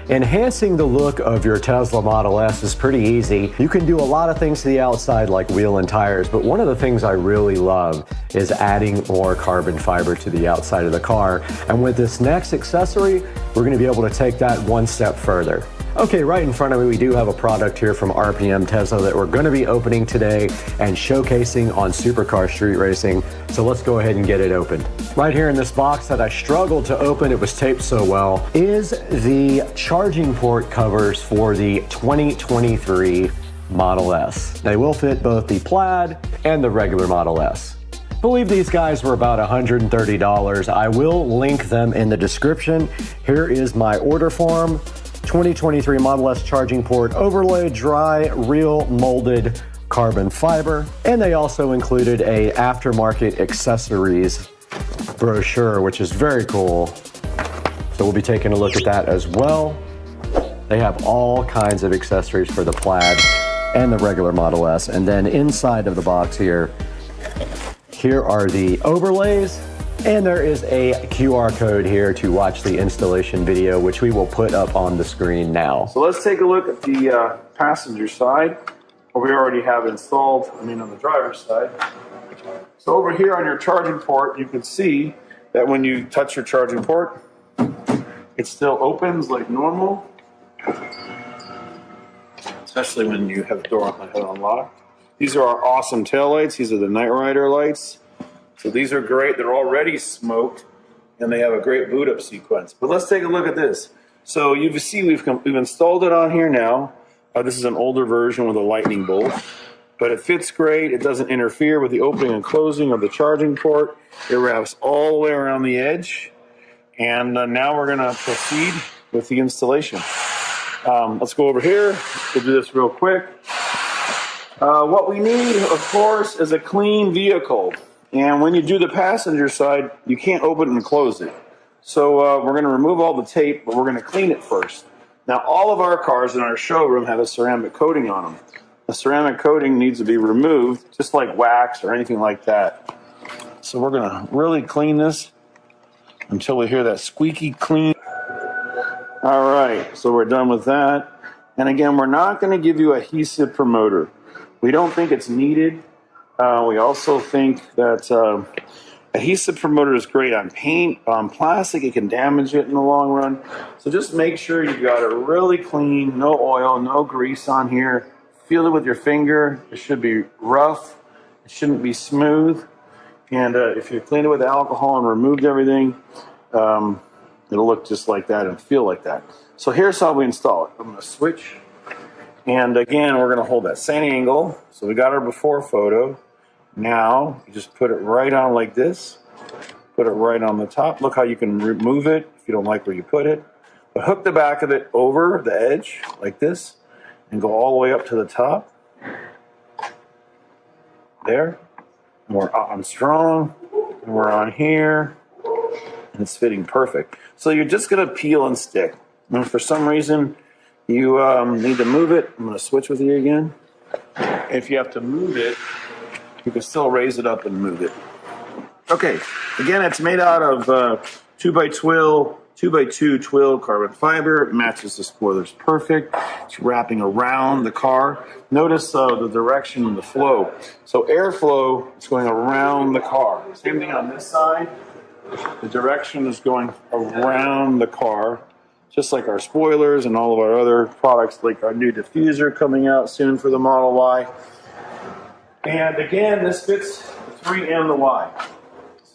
Enhancing the look of your Tesla Model S is pretty easy. You can do a lot of things to the outside like wheel and tires, but one of the things I really love is adding more carbon fiber to the outside of the car. And with this next accessory, we're gonna be able to take that one step further. Okay, right in front of me, we do have a product here from RPM Tesla that we're gonna be opening today and showcasing on Supercar Street Racing. So let's go ahead and get it opened. Right here in this box that I struggled to open, it was taped so well, is the charging port covers for the 2023 Model S. They will fit both the Plaid and the regular Model S. I believe these guys were about $130. I will link them in the description. Here is my order form. 2023 Model S charging port overlay, dry, real molded carbon fiber. And they also included a aftermarket accessories brochure, which is very cool. So we'll be taking a look at that as well. They have all kinds of accessories for the Plaid and the regular Model S. And then inside of the box here are the overlays And there is a QR code here to watch the installation video, which we will put up on the screen now. So let's take a look at the passenger side, what we already have installed, on the driver's side. So over here on your charging port, you can see that when you touch your charging port, it still opens like normal, especially when you have the door unlocked. These are our awesome tail lights. These are the Night Rider lights. So these are great. They're already smoked, and they have a great boot up sequence. But let's take a look at this. So you see we've installed it on here now. This is an older version with a lightning bolt, but it fits great. It doesn't interfere with the opening and closing of the charging port. It wraps all the way around the edge. And now we're going to proceed with the installation. Let's go over here. We'll do this real quick. What we need, of course, is a clean vehicle. And when you do the passenger side, you can't open and close it. So we're going to remove all the tape, but we're going to clean it first. Now, all of our cars in our showroom have a ceramic coating on them. The ceramic coating needs to be removed, just like wax or anything like that. So we're going to really clean this until we hear that squeaky clean. All right, so we're done with that. And again, we're not going to give you adhesive promoter. We don't think it's needed. We also think that adhesive promoter is great on paint. On plastic, it can damage it in the long run. So just make sure you've got it really clean, no oil, no grease on here. Feel it with your finger. It should be rough. It shouldn't be smooth. And if you clean it with alcohol and removed everything, it'll look just like that and feel like that. So here's how we install it. I'm going to switch. And again, we're going to hold that same angle. So we got our before photo. Now, you just put it right on like this. Put it right on the top. Look how you can remove it if you don't like where you put it. But hook the back of it over the edge like this and go all the way up to the top. There. And we're on strong. And we're on here. And it's fitting perfect. So you're just going to peel and stick. And if for some reason you need to move it, I'm going to switch with you again. If you have to move it, you can still raise it up and move it. Okay, again, it's made out of 2x2 twill carbon fiber. It matches the spoilers perfect. It's wrapping around the car. Notice the direction and the flow. So airflow is going around the car. Same thing on this side. The direction is going around the car, just like our spoilers and all of our other products, like our new diffuser coming out soon for the Model Y. And again, this fits the 3 and the Y.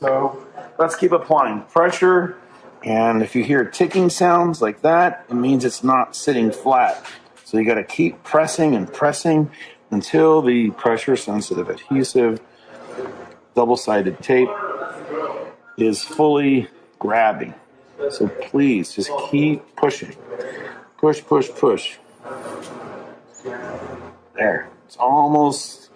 So let's keep applying pressure. And if you hear ticking sounds like that, it means it's not sitting flat. So you got to keep pressing and pressing until the pressure-sensitive adhesive double-sided tape is fully grabbing. So please just keep pushing. Push, push, push. There. It's almost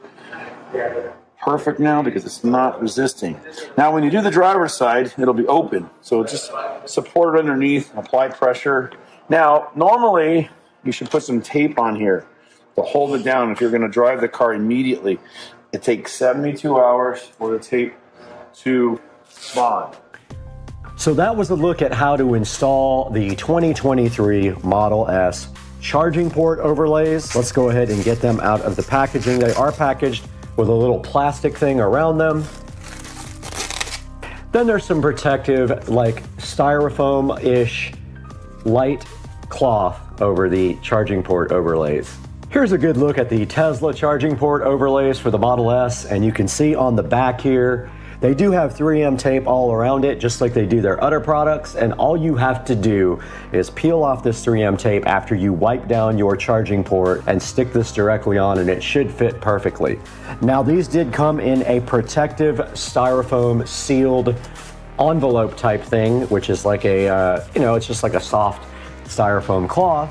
perfect now because it's not resisting. Now when you do the driver's side, it'll be open. So just support it underneath, apply pressure. Now, normally you should put some tape on here to hold it down if you're going to drive the car immediately. It takes 72 hours for the tape to bond. So that was a look at how to install the 2023 Model S charging port overlays. Let's go ahead and get them out of the packaging. They are packaged with a little plastic thing around them. Then there's some protective, like styrofoam-ish light cloth over the charging port overlays. Here's a good look at the Tesla charging port overlays for the Model S, and you can see on the back here, they do have 3M tape all around it, just like they do their other products, and all you have to do is peel off this 3M tape after you wipe down your charging port and stick this directly on, and it should fit perfectly. Now, these did come in a protective styrofoam sealed envelope type thing, which is like a, it's just like a soft styrofoam cloth,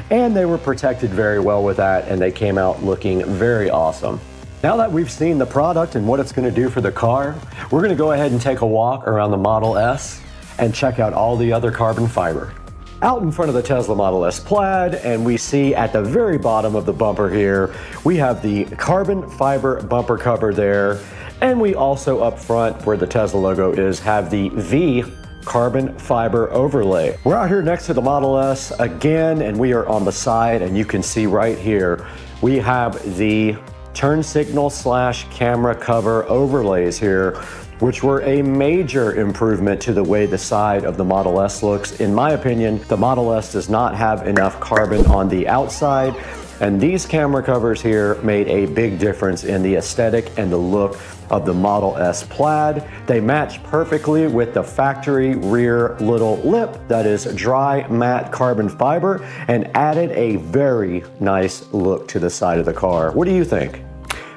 and they were protected very well with that, and they came out looking very awesome. Now that we've seen the product and what it's going to do for the car, we're going to go ahead and take a walk around the Model S and check out all the other carbon fiber. Out in front of the Tesla Model S Plaid, and we see at the very bottom of the bumper here, we have the carbon fiber bumper cover there. And we also up front, where the Tesla logo is, have the V carbon fiber overlay. We're out here next to the Model S again, and we are on the side, and you can see right here, we have the turn signal / camera cover overlays here, which were a major improvement to the way the side of the Model S looks. In my opinion, the Model S does not have enough carbon on the outside, and these camera covers here made a big difference in the aesthetic and the look of the Model S Plaid. They match perfectly with the factory rear little lip that is dry matte carbon fiber and added a very nice look to the side of the car. What do you think?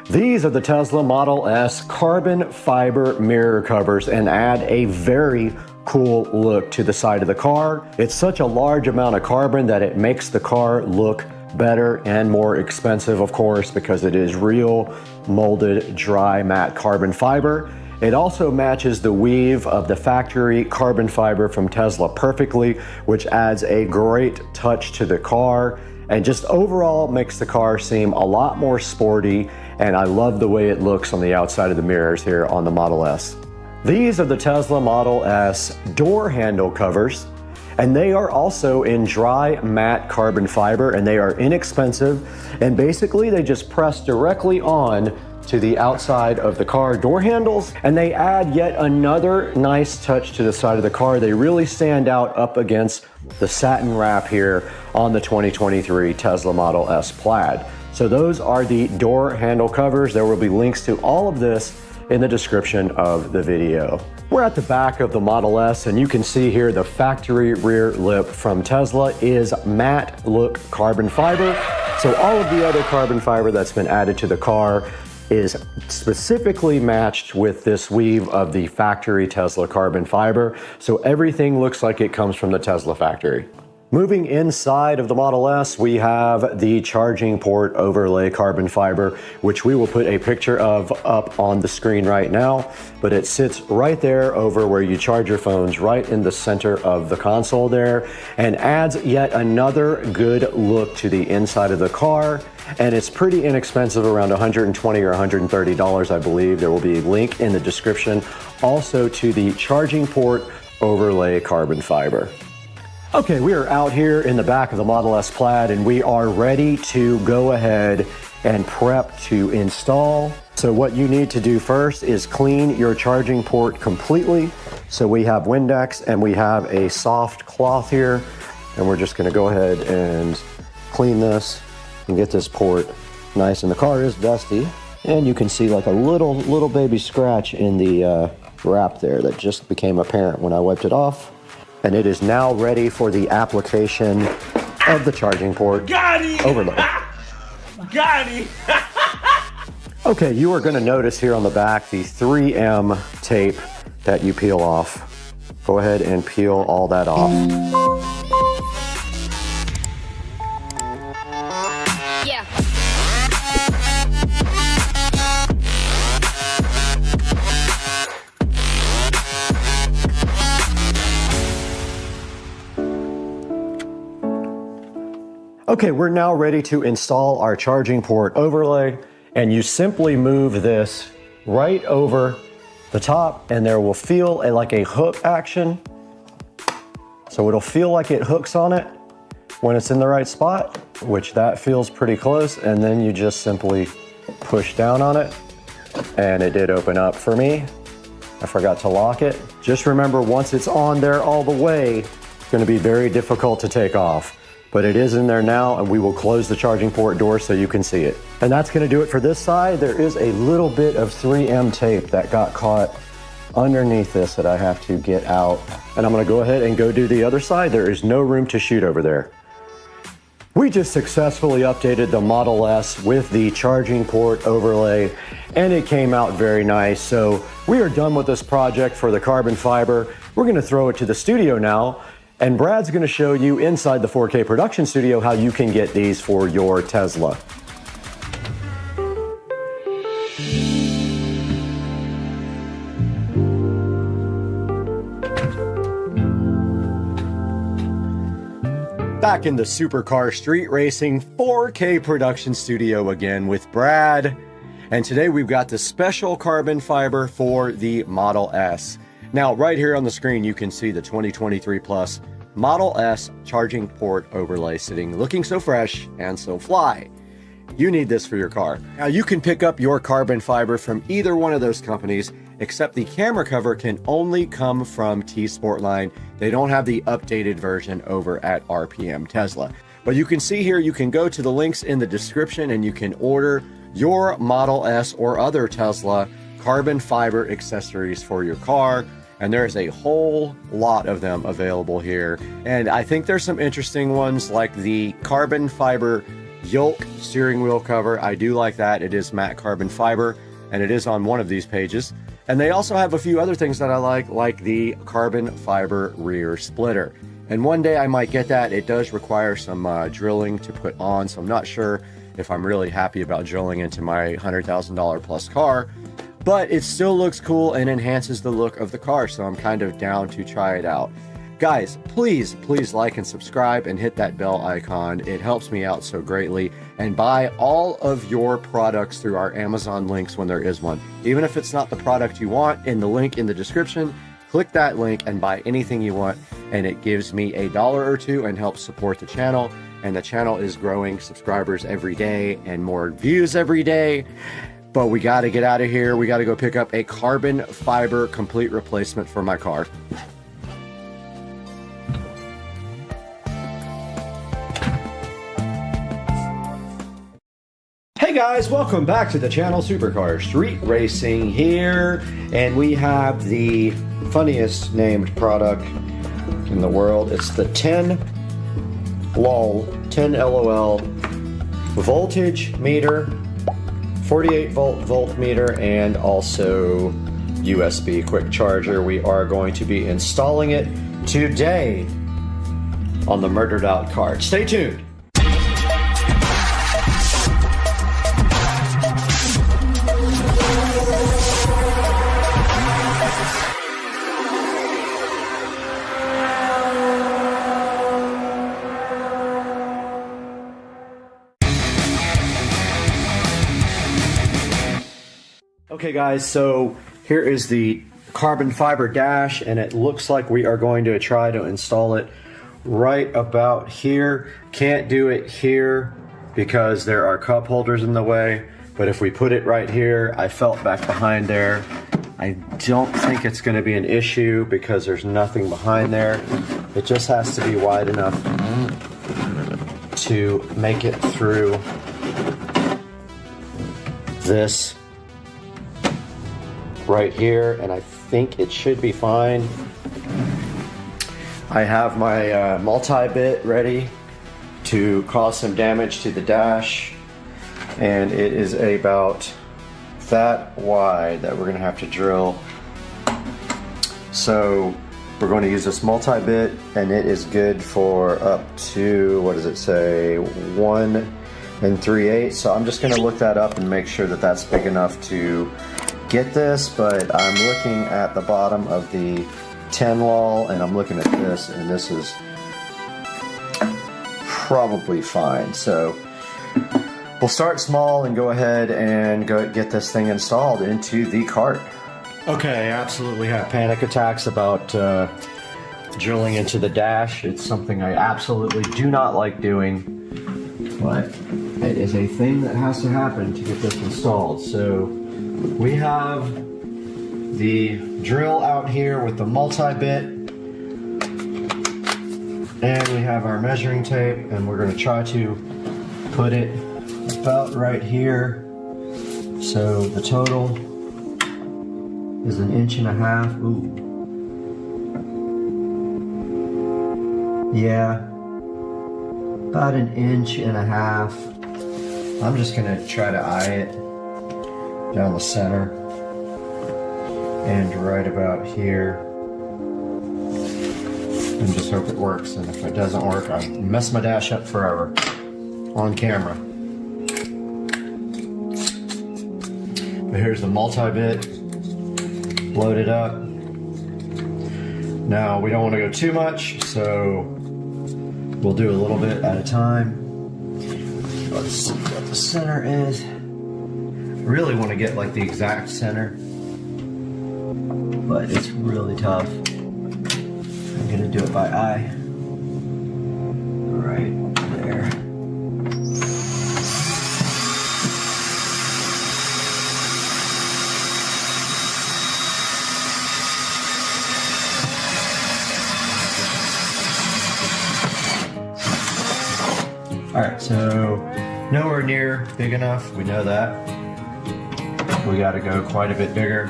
These are the Tesla Model S carbon fiber mirror covers and add a very cool look to the side of the car. It's such a large amount of carbon that it makes the car look better and more expensive, of course, because it is real molded dry matte carbon fiber. It also matches the weave of the factory carbon fiber from Tesla perfectly, which adds a great touch to the car and just overall makes the car seem a lot more sporty. And I love the way it looks on the outside of the mirrors here on the Model S. These are the Tesla Model S door handle covers, and they are also in dry matte carbon fiber, and they are inexpensive, and basically they just press directly on to the outside of the car door handles, and they add yet another nice touch to the side of the car. They really stand out up against the satin wrap here on the 2023 Tesla Model S Plaid. So those are the door handle covers. There will be links to all of this in the description of the video. We're at the back of the Model S, and you can see here the factory rear lip from Tesla is matte look carbon fiber. So all of the other carbon fiber that's been added to the car is specifically matched with this weave of the factory Tesla carbon fiber. So everything looks like it comes from the Tesla factory. Moving inside of the Model S, we have the charging port overlay carbon fiber, which we will put a picture of up on the screen right now, but it sits right there over where you charge your phones, right in the center of the console there, and adds yet another good look to the inside of the car. And it's pretty inexpensive, around $120 or $130, I believe. There will be a link in the description also to the charging port overlay carbon fiber. Okay, we are out here in the back of the Model S Plaid, and we are ready to go ahead and prep to install. So what you need to do first is clean your charging port completely. So we have Windex and we have a soft cloth here, and we're just gonna go ahead and clean this and get this port nice. And the car is dusty, and you can see like a little baby scratch in the wrap there that just became apparent when I wiped it off. And it is now ready for the application of the charging port overlay. Got it! Okay, you are going to notice here on the back the 3M tape that you peel off. Go ahead and peel all that off. Yeah. Okay, we're now ready to install our charging port overlay, and you simply move this right over the top, and there will feel like a hook action. So it'll feel like it hooks on it when it's in the right spot, which that feels pretty close, and then you just simply push down on it, and it did open up for me. I forgot to lock it. Just remember, once it's on there all the way, it's going to be very difficult to take off. But it is in there now, and we will close the charging port door so you can see it. And that's gonna do it for this side. There is a little bit of 3M tape that got caught underneath this that I have to get out. And I'm gonna go ahead and go do the other side. There is no room to shoot over there. We just successfully updated the Model S with the charging port overlay, and it came out very nice. So we are done with this project for the carbon fiber. We're gonna throw it to the studio now, and Brad's gonna show you inside the 4K production studio how you can get these for your Tesla. Back in the supercar street racing 4K production studio again with Brad. And today we've got the special carbon fiber for the Model S. Now, right here on the screen, you can see the 2023 Plus Model S charging port overlay sitting, looking so fresh and so fly. You need this for your car. Now, you can pick up your carbon fiber from either one of those companies, except the camera cover can only come from T-Sportline. They don't have the updated version over at RPM Tesla. But you can see here, you can go to the links in the description and you can order your Model S or other Tesla carbon fiber accessories for your car. And there's a whole lot of them available here. And I think there's some interesting ones like the carbon fiber Yolk steering wheel cover. I do like that. It is matte carbon fiber and it is on one of these pages. And they also have a few other things that I like the carbon fiber rear splitter. And one day I might get that. It does require some drilling to put on, so I'm not sure if I'm really happy about drilling into my $100,000 plus car. But it still looks cool and enhances the look of the car, so I'm kind of down to try it out. Guys, please like and subscribe and hit that bell icon. It helps me out so greatly. And buy all of your products through our Amazon links when there is one. Even if it's not the product you want, in the link in the description, click that link and buy anything you want. And it gives me $1 or $2 and helps support the channel. And the channel is growing subscribers every day and more views every day. But we got to get out of here. We got to go pick up a carbon fiber complete replacement for my car. Hey guys, welcome back to the channel. Supercar Street Racing here, and we have the funniest named product in the world. It's the 10 LOL voltage meter, 48 volt voltmeter, and also USB quick charger. We are going to be installing it today on the Murdered Out cart. Stay tuned. Okay guys, so here is the carbon fiber dash, and it looks like we are going to try to install it right about here. Can't do it here because there are cup holders in the way, but if we put it right here, I felt back behind there. I don't think it's going to be an issue because there's nothing behind there. It just has to be wide enough to make it through this right here, and I think it should be fine. I have my multi-bit ready to cause some damage to the dash, and it is about that wide that we're going to have to drill. So we're going to use this multi-bit, and it is good for up to, what does it say, 1 3/8. So I'm just going to look that up and make sure that that's big enough to get this, but I'm looking at the bottom of the 10 LOL and I'm looking at this, and this is probably fine. So we'll start small and go ahead and go get this thing installed into the cart. Okay, I absolutely have panic attacks about drilling into the dash. It's something I absolutely do not like doing, but it is a thing that has to happen to get this installed. So we have the drill out here with the multi-bit, and we have our measuring tape, and we're going to try to put it about right here. So the total is 1.5 inches. Ooh. Yeah, about 1.5 inches. I'm just going to try to eye it down the center and right about here, and just hope it works. And if it doesn't work, I mess my dash up forever on camera. But here's the multi-bit loaded up. Now we don't want to go too much, so we'll do a little bit at a time. Let's see what the center is. really want to get like the exact center, but it's really tough. I'm gonna do it by eye. Right there. All right, so nowhere near big enough, we know that. We gotta go quite a bit bigger.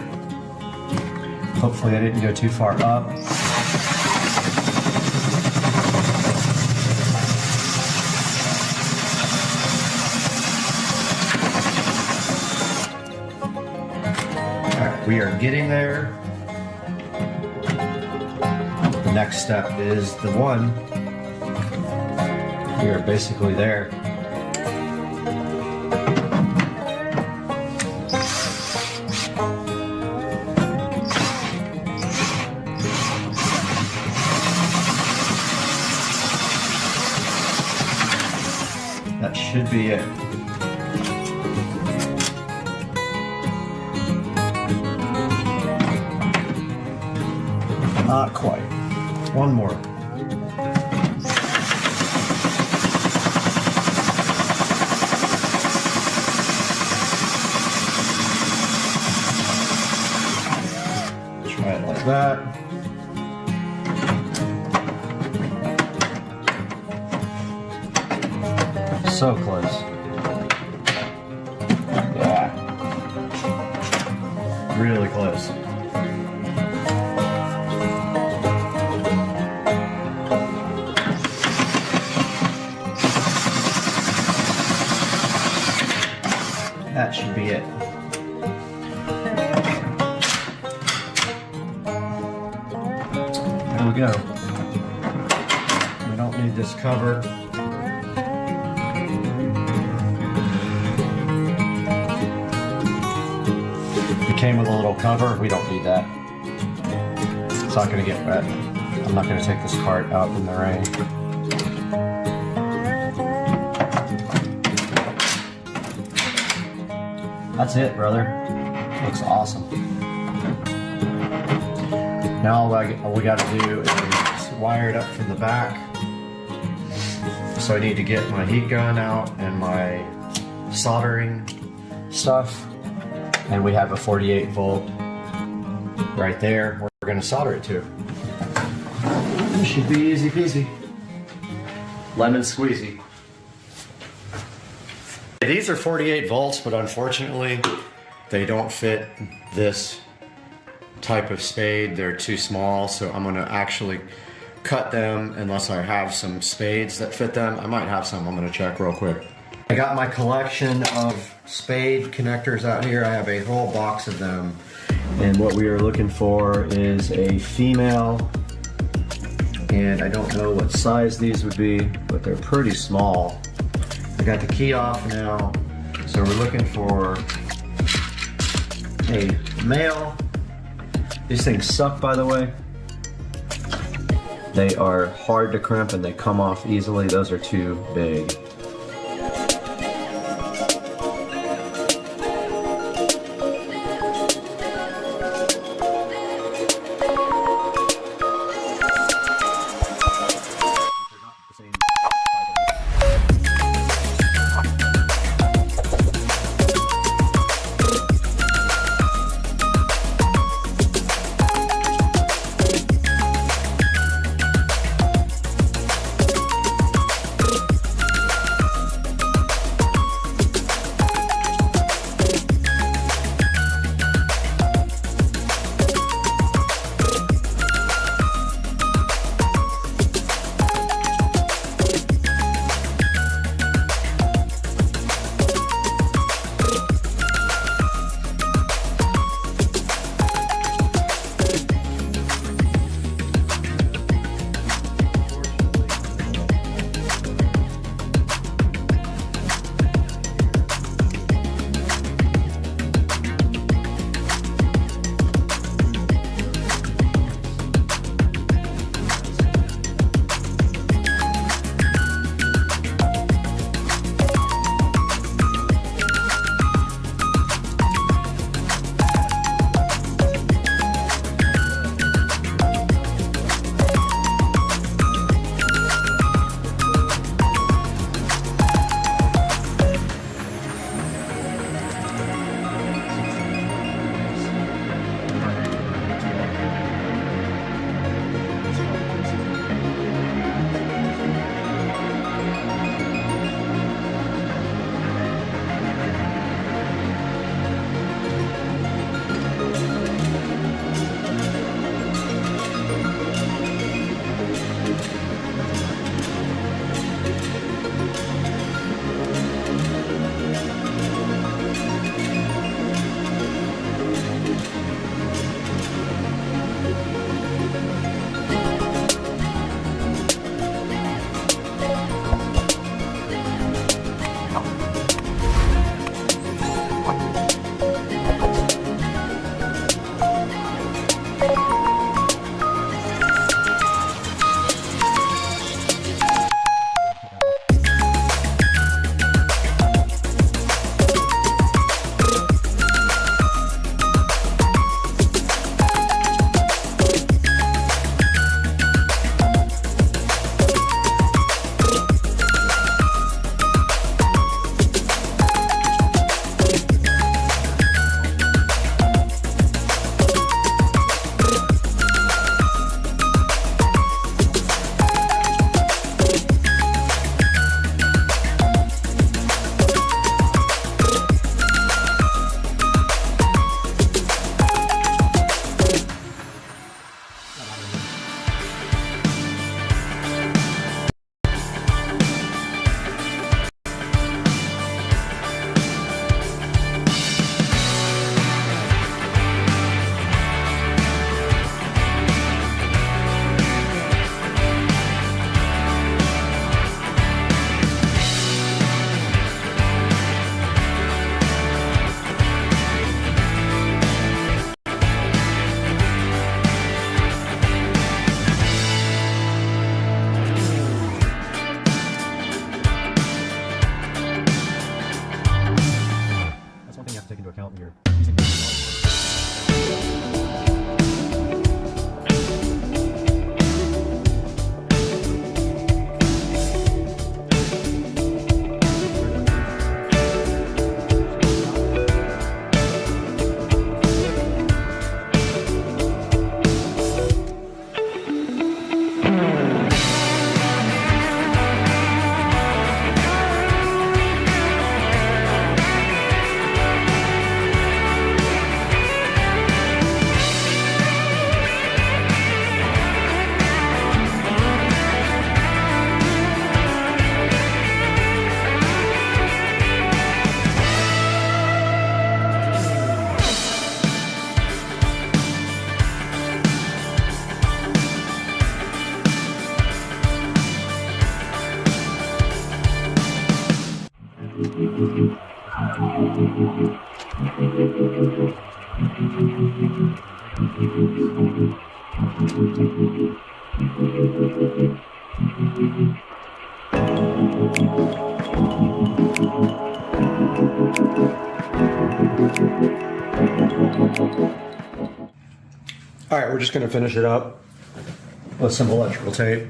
Hopefully I didn't go too far up. All right, we are getting there. The next step is the one. We are basically there. That should be it. Not quite. One more. Try it like that. So close. Yeah. Really close. That should be it. There we go. We don't need this cover. It came with a little cover. We don't need that. It's not going to get wet. I'm not going to take this cart out in the rain. That's it, brother. Looks awesome. Now all we got to do is wire it up from the back. So I need to get my heat gun out and my soldering stuff. And we have a 48 volt right there. We're going to solder it to. This should be easy peasy. Lemon squeezy. These are 48 volts, but unfortunately, they don't fit this type of spade. They're too small, so I'm gonna actually cut them unless I have some spades that fit them. I might have some, I'm gonna check real quick. I got my collection of spade connectors out here. I have a whole box of them. And what we are looking for is a female, and I don't know what size these would be, but they're pretty small. I got the key off now, so we're looking for a male. These things suck, by the way. They are hard to crimp and they come off easily. Those are too big. All right, we're just going to finish it up with some electrical tape.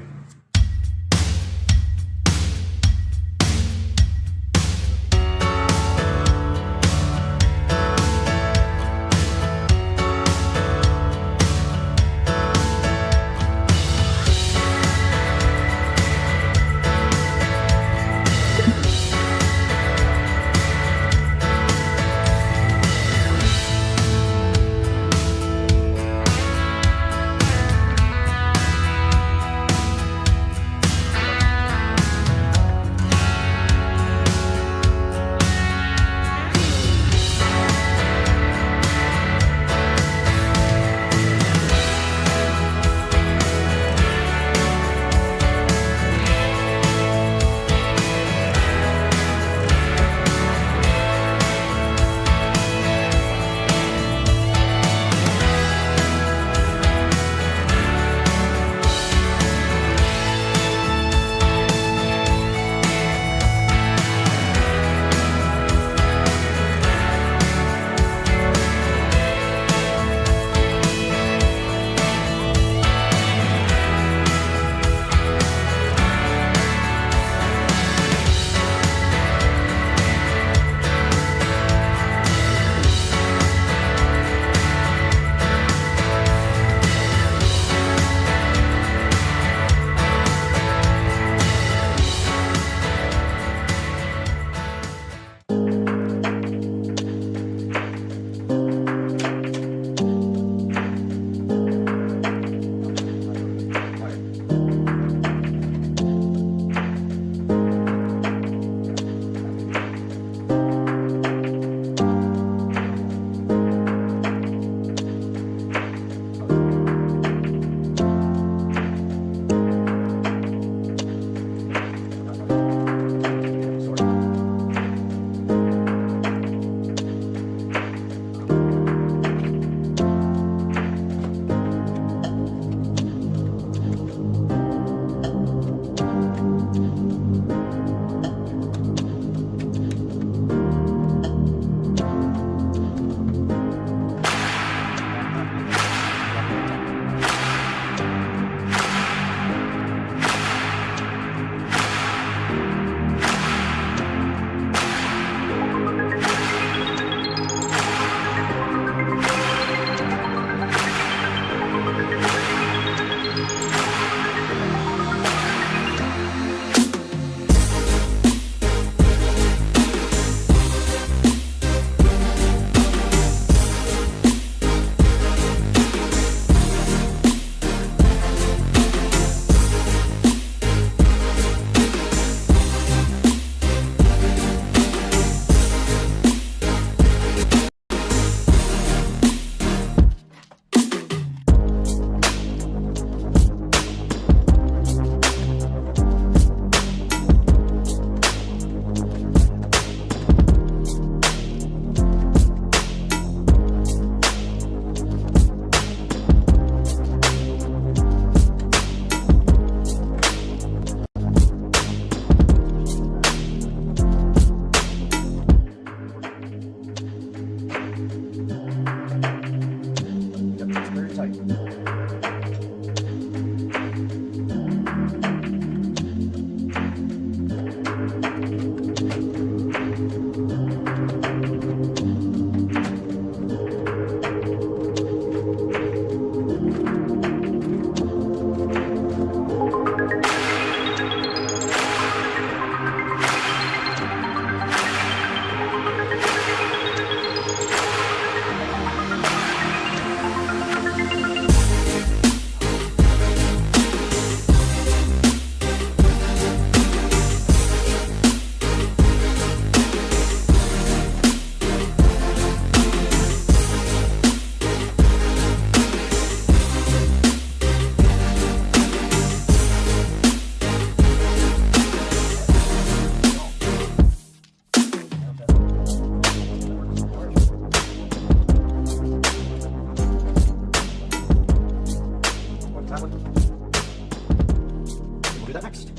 that next.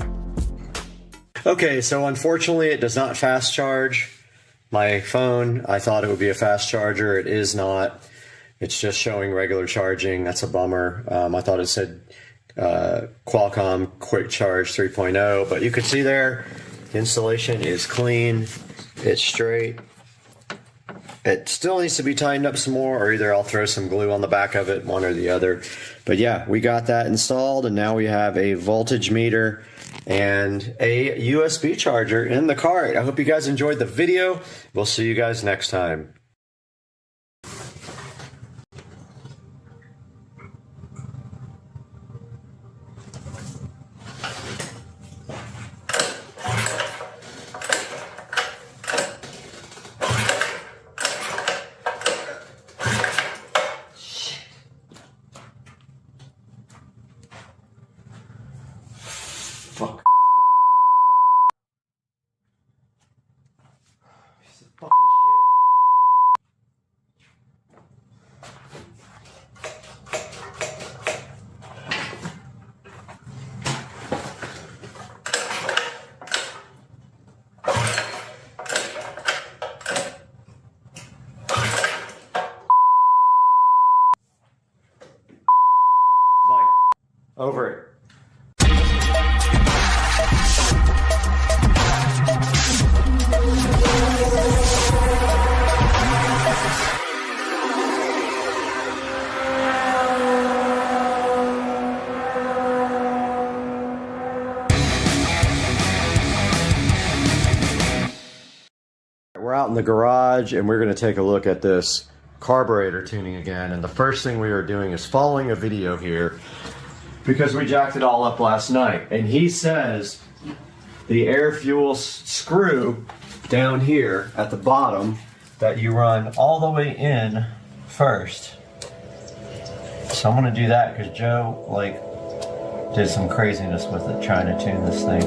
Okay, so unfortunately it does not fast charge my phone. I thought it would be a fast charger. It is not. It's just showing regular charging. That's a bummer. I thought it said Qualcomm Quick Charge 3.0, but you can see there the installation is clean. It's straight. It still needs to be tightened up some more, or either I'll throw some glue on the back of it, one or the other. But yeah, we got that installed, and now we have a voltage meter and a USB charger in the cart. I hope you guys enjoyed the video. We'll see you guys next time. Fuck. Piece of fucking shit. Bye. Over it. We're out in the garage and we're going to take a look at this carburetor tuning again. And the first thing we are doing is following a video here because we jacked it all up last night. And he says the air fuel screw down here at the bottom that you run all the way in first. So I'm going to do that because Joe did some craziness with it trying to tune this thing.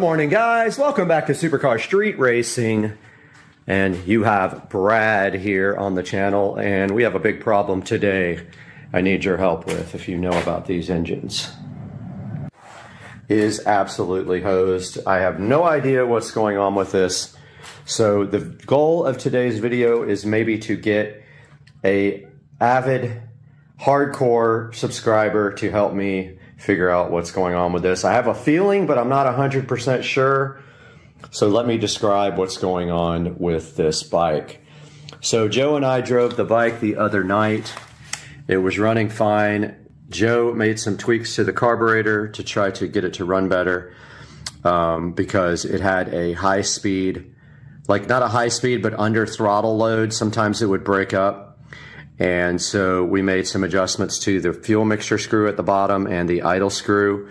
morning, guys. Welcome back to Supercar Street Racing. And you have Brad here on the channel, and we have a big problem today I need your help with if you know about these engines. It is absolutely hosed. I have no idea what's going on with this. So the goal of today's video is maybe to get a avid hardcore subscriber to help me figure out what's going on with this. I have a feeling, but I'm not 100% sure. So let me describe what's going on with this bike. So Joe and I drove the bike the other night. It was running fine. Joe made some tweaks to the carburetor to try to get it to run better because it had a high speed, like not a high speed, but under throttle load. Sometimes it would break up. And so we made some adjustments to the fuel mixture screw at the bottom and the idle screw.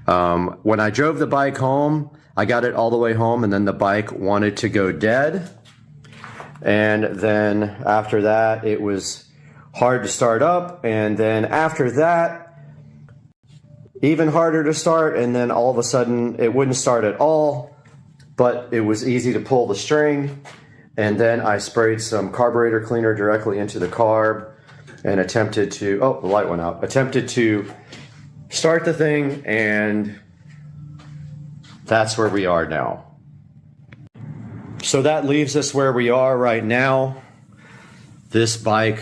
When I drove the bike home, I got it all the way home, and then the bike wanted to go dead. And then after that, it was hard to start up. And then after that, even harder to start. And then all of a sudden, it wouldn't start at all, but it was easy to pull the string. And then I sprayed some carburetor cleaner directly into the carb and attempted to, oh, the light went out, attempted to start the thing, and that's where we are now. So that leaves us where we are right now. This bike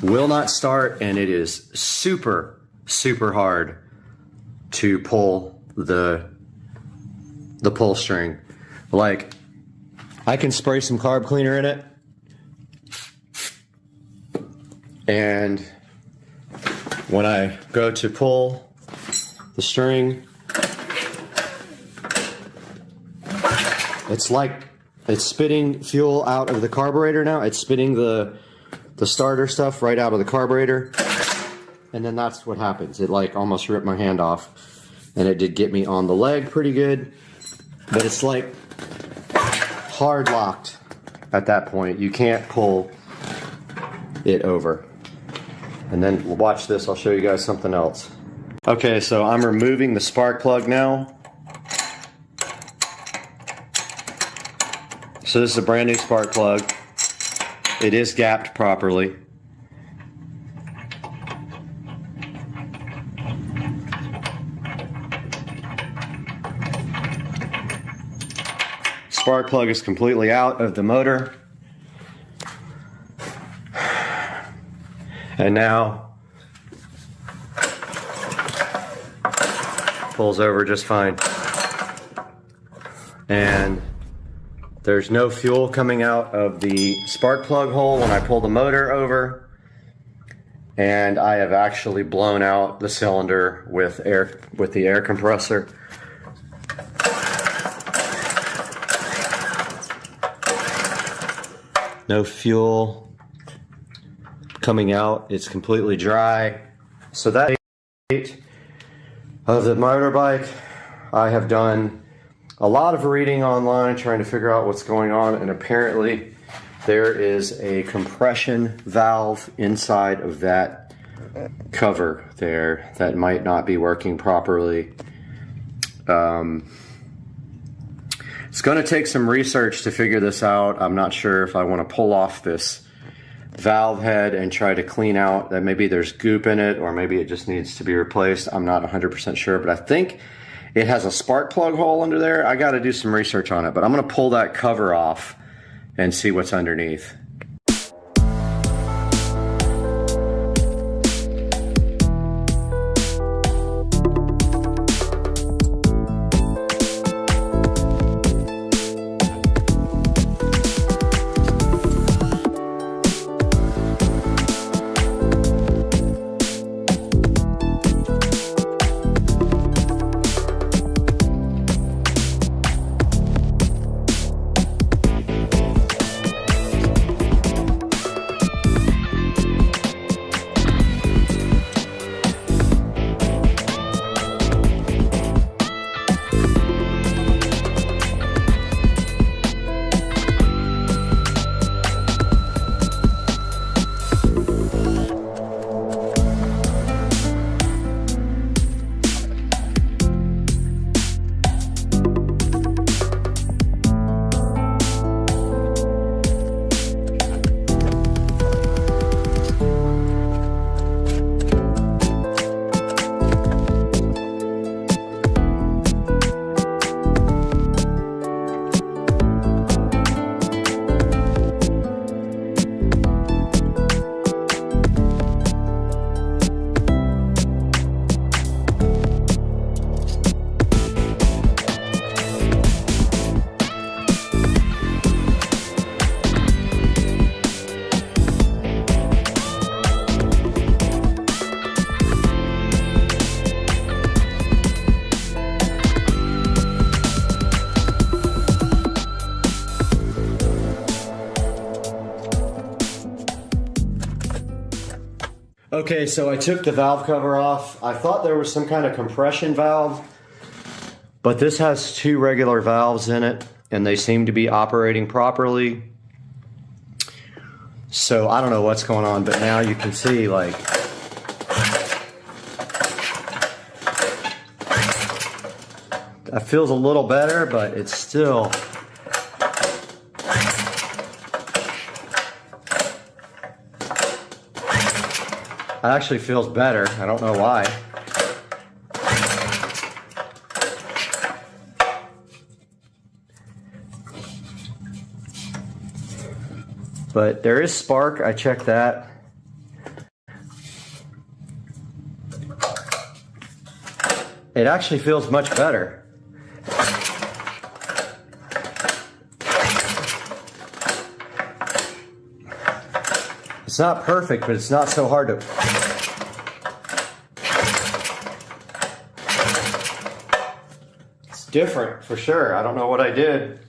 will not start, and it is super, super hard to pull the pull string. Like, I can spray some carb cleaner in it, and when I go to pull the string, it's like it's spitting fuel out of the carburetor now. It's spitting the starter stuff right out of the carburetor. And then that's what happens. It like almost ripped my hand off. And it did get me on the leg pretty good. But it's like hard locked at that point. You can't pull it over. And then watch this. I'll show you guys something else. Okay, so I'm removing the spark plug now. So this is a brand new spark plug. It is gapped properly. Spark plug is completely out of the motor. And now pulls over just fine. And there's no fuel coming out of the spark plug hole when I pull the motor over. And I have actually blown out the cylinder with the air compressor. No fuel coming out. It's completely dry. So that of the motorbike, I have done a lot of reading online trying to figure out what's going on, and apparently there is a compression valve inside of that cover there that might not be working properly. It's going to take some research to figure this out. I'm not sure if I want to pull off this valve head and try to clean out that maybe there's goop in it, or maybe it just needs to be replaced. I'm not 100% sure, but I think it has a spark plug hole under there. I got to do some research on it, but I'm going to pull that cover off and see what's underneath. Okay, so I took the valve cover off. I thought there was some kind of compression valve, but this has 2 regular valves in it, and they seem to be operating properly. So I don't know what's going on, but now you can see, like, that feels a little better, but it's still... It actually feels better. I don't know why. But there is spark. I checked that. It actually feels much better. It's not perfect, but it's not so hard to... It's different for sure. I don't know what I did,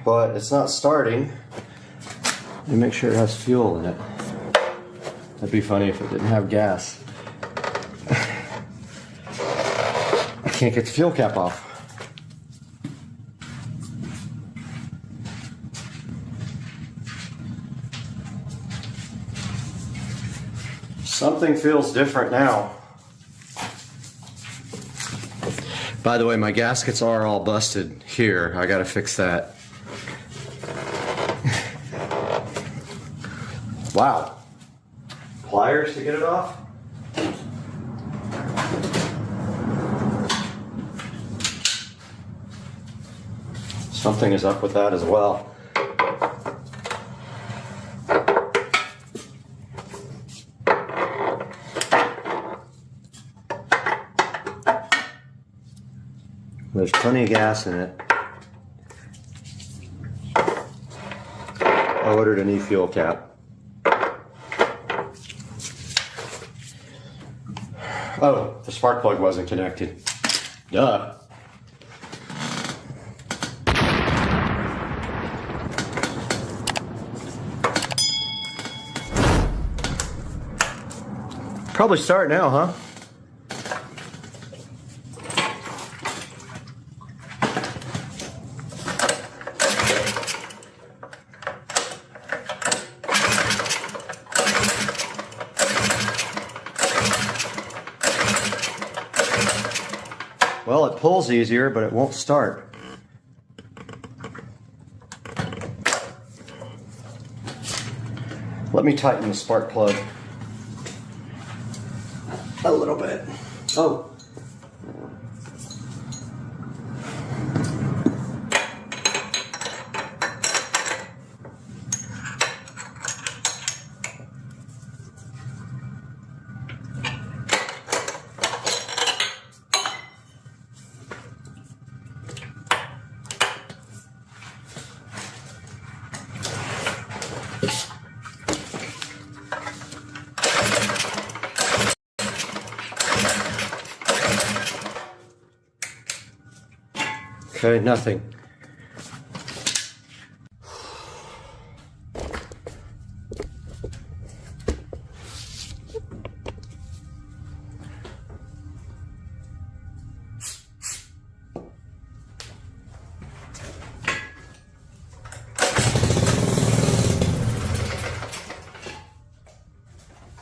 but it's not starting. Let me make sure it has fuel in it. That'd be funny if it didn't have gas. I can't get the fuel cap off. Something feels different now. By the way, my gaskets are all busted here. I gotta fix that. Wow. Pliers to get it off? Something is up with that as well. There's plenty of gas in it. I ordered a new fuel cap. Oh, the spark plug wasn't connected. Duh. Probably start now, huh? Well, it pulls easier, but it won't start. Let me tighten the spark plug a little bit. Oh. Okay, nothing.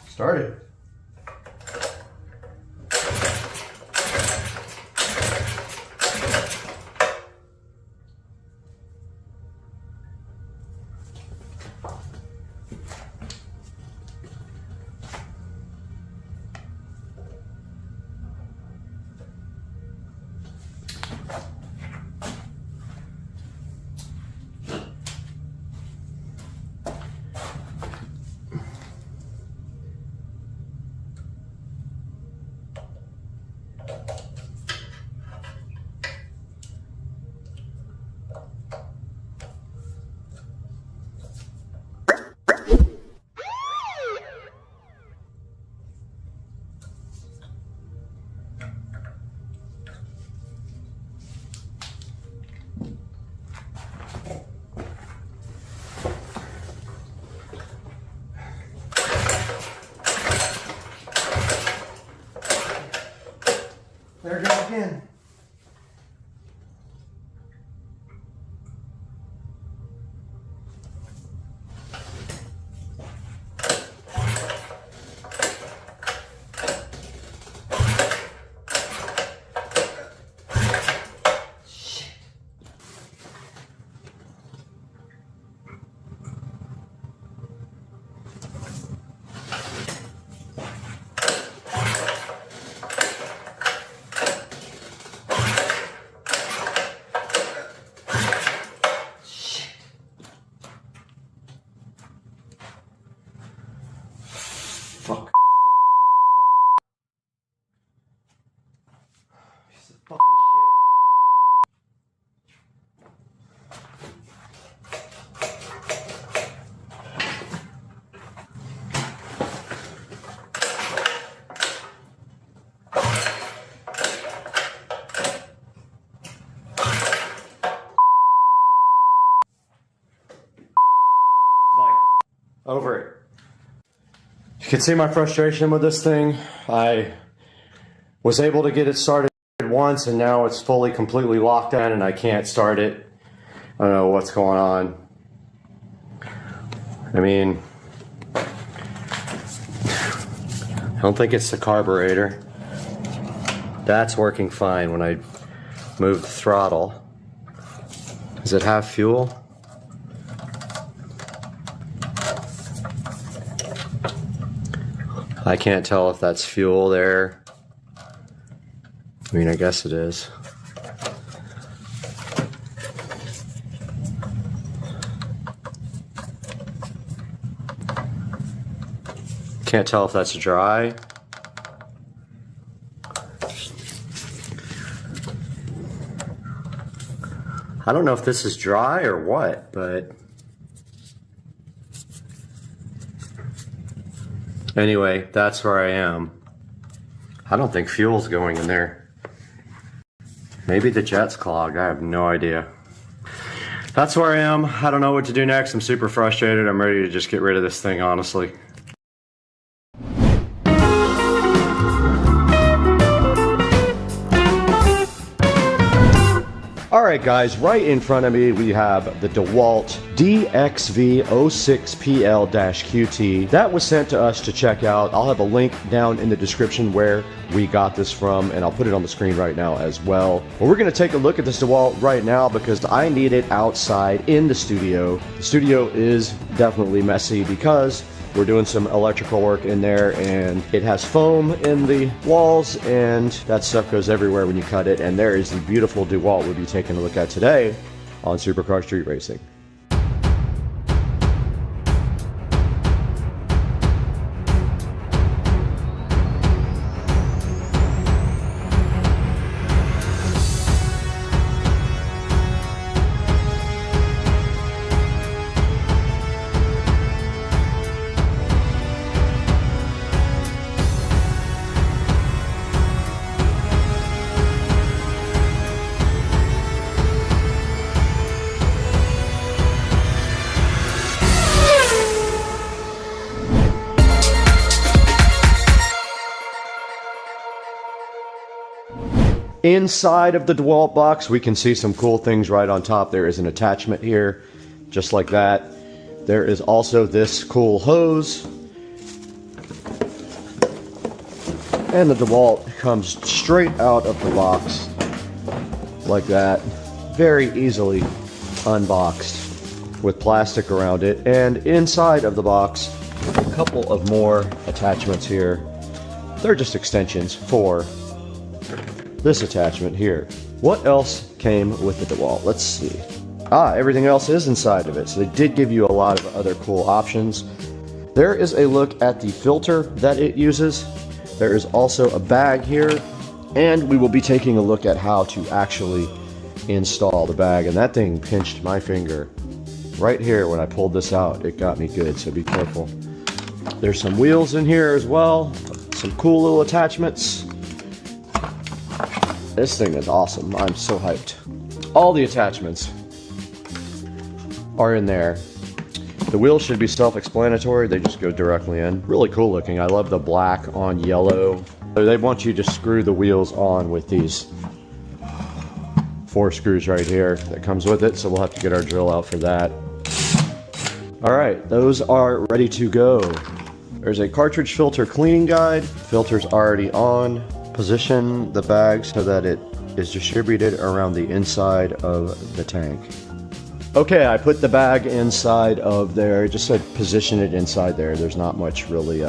Started. can see my frustration with this thing. I was able to get it started once, and now it's fully, completely locked in, and I can't start it. I don't know what's going on. I mean, I don't think it's the carburetor. That's working fine when I move the throttle. Does it have fuel? I can't tell if that's fuel there. I mean, I guess it is. Can't tell if that's dry. I don't know if this is dry or what, but anyway, that's where I am. I don't think fuel's going in there. Maybe the jet's clogged. I have no idea. That's where I am. I don't know what to do next. I'm super frustrated. I'm ready to just get rid of this thing, honestly. Alright guys, right in front of me we have the DeWalt DXV06PL-QT. That was sent to us to check out. I'll have a link down in the description where we got this from, and I'll put it on the screen right now as well. But we're going to take a look at this DeWalt right now because I need it outside in the studio. The studio is definitely messy because we're doing some electrical work in there, and it has foam in the walls, and that stuff goes everywhere when you cut it. And there is the beautiful DeWalt we'll be taking a look at today on Supercar Street Racing. Inside of the DeWalt box, we can see some cool things right on top. There is an attachment here, just like that. There is also this cool hose. And the DeWalt comes straight out of the box, like that. Very easily unboxed with plastic around it. And inside of the box, a couple of more attachments here. They're just extensions for this attachment here. What else came with the DeWalt? Let's see. Everything else is inside of it. So they did give you a lot of other cool options. There is a look at the filter that it uses. There is also a bag here, and we will be taking a look at how to actually install the bag. And that thing pinched my finger right here when I pulled this out. It got me good, so be careful. There's some wheels in here as well. Some cool little attachments. This thing is awesome. I'm so hyped. All the attachments are in there. The wheels should be self-explanatory. They just go directly in. Really cool looking. I love the black on yellow. They want you to screw the wheels on with these 4 screws right here that comes with it. So we'll have to get our drill out for that. All right, those are ready to go. There's a cartridge filter cleaning guide. Filter's already on. Position the bag so that it is distributed around the inside of the tank. Okay, I put the bag inside of there. Just said position it inside there. There's not much really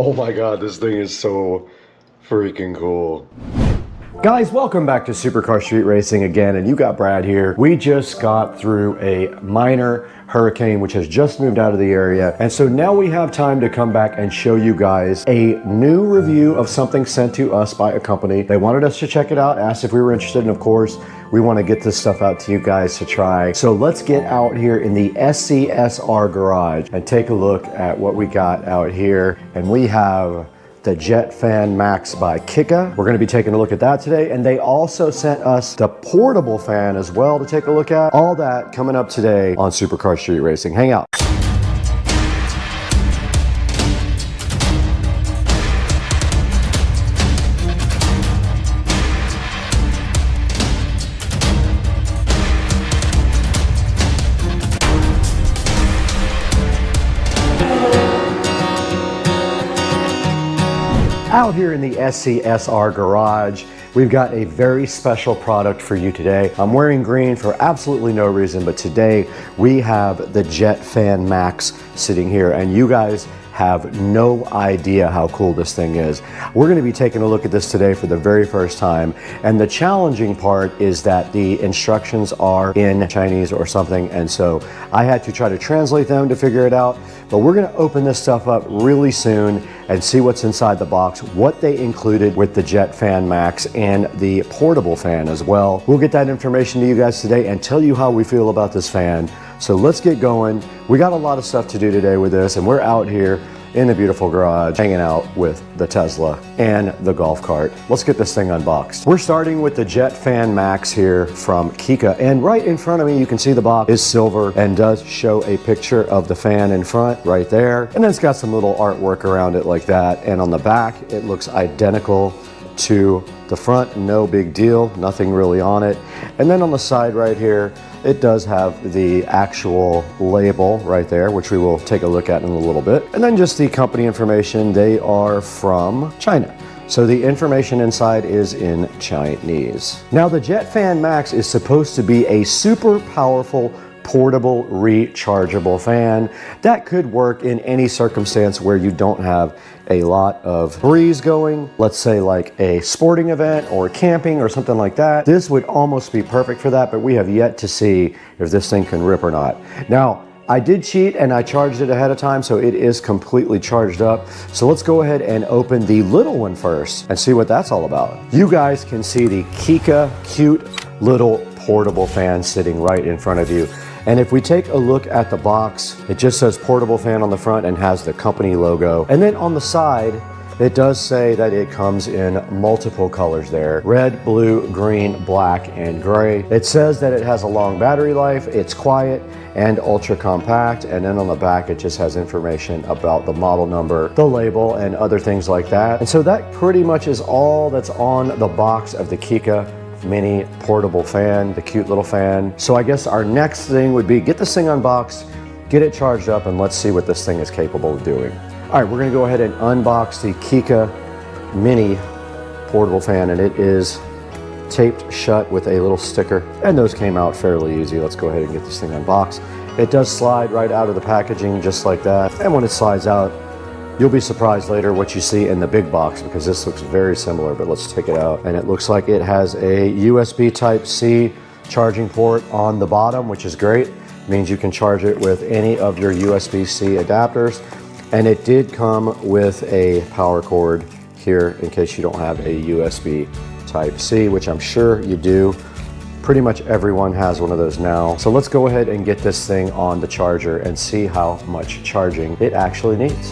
Oh my god, this thing is so freaking cool. Guys, welcome back to Supercar Street Racing again, and you got Brad here. We just got through a minor hurricane which has just moved out of the area, and so now we have time to come back and show you guys a new review of something sent to us by a company. They wanted us to check it out, asked if we were interested, and of course we want to get this stuff out to you guys to try. So let's get out here in the SCSR garage and take a look at what we got out here. And we have the Jet Fan Max by Kika. We're going to be taking a look at that today, and they also sent us the portable fan as well to take a look at. All that coming up today on Supercar Street Racing. Hang out. Out here in the SCSR garage, we've got a very special product for you today. I'm wearing green for absolutely no reason, but today we have the Jet Fan Max sitting here, and you guys have no idea how cool this thing is. We're going to be taking a look at this today for the very first time, and the challenging part is that the instructions are in Chinese or something, and so I had to try to translate them to figure it out. But we're going to open this stuff up really soon and see what's inside the box, what they included with the Jet Fan Max and the portable fan as well. We'll get that information to you guys today and tell you how we feel about this fan. So let's get going. We got a lot of stuff to do today with this, and we're out here in the beautiful garage hanging out with the Tesla and the golf cart. Let's get this thing unboxed. We're starting with the Jet Fan Max here from Kika, and right in front of me you can see the box is silver and does show a picture of the fan in front right there, and then it's got some little artwork around it like that, and on the back it looks identical to the front. No big deal, nothing really on it. And then on the side right here it does have the actual label right there, which we will take a look at in a little bit. And then just the company information. They are from China, so the information inside is in Chinese. Now the Jet Fan Max is supposed to be a super powerful portable rechargeable fan that could work in any circumstance where you don't have a lot of breeze going, let's say like a sporting event or camping or something like that. This would almost be perfect for that, but we have yet to see if this thing can rip or not. Now, I did cheat and I charged it ahead of time, so it is completely charged up. So let's go ahead and open the little one first and see what that's all about. You guys can see the Kika cute little portable fan sitting right in front of you. And if we take a look at the box, it just says portable fan on the front and has the company logo. And then on the side, it does say that it comes in multiple colors there: red, blue, green, black, and gray. It says that it has a long battery life, it's quiet, and ultra compact. And then on the back, it just has information about the model number, the label, and other things like that. And so that pretty much is all that's on the box of the Kika mini portable fan, the cute little fan. So I guess our next thing would be get this thing unboxed, get it charged up, and let's see what this thing is capable of doing. All right, we're gonna go ahead and unbox the Kika mini portable fan, and it is taped shut with a little sticker, and those came out fairly easy. Let's go ahead and get this thing unboxed. It does slide right out of the packaging just like that, and when it slides out, you'll be surprised later what you see in the big box, because this looks very similar. But let's take it out, and it looks like it has a USB Type-C charging port on the bottom, which is great. It means you can charge it with any of your USB-C adapters. And it did come with a power cord here in case you don't have a USB Type-C, which I'm sure you do. Pretty much everyone has one of those now. So let's go ahead and get this thing on the charger and see how much charging it actually needs.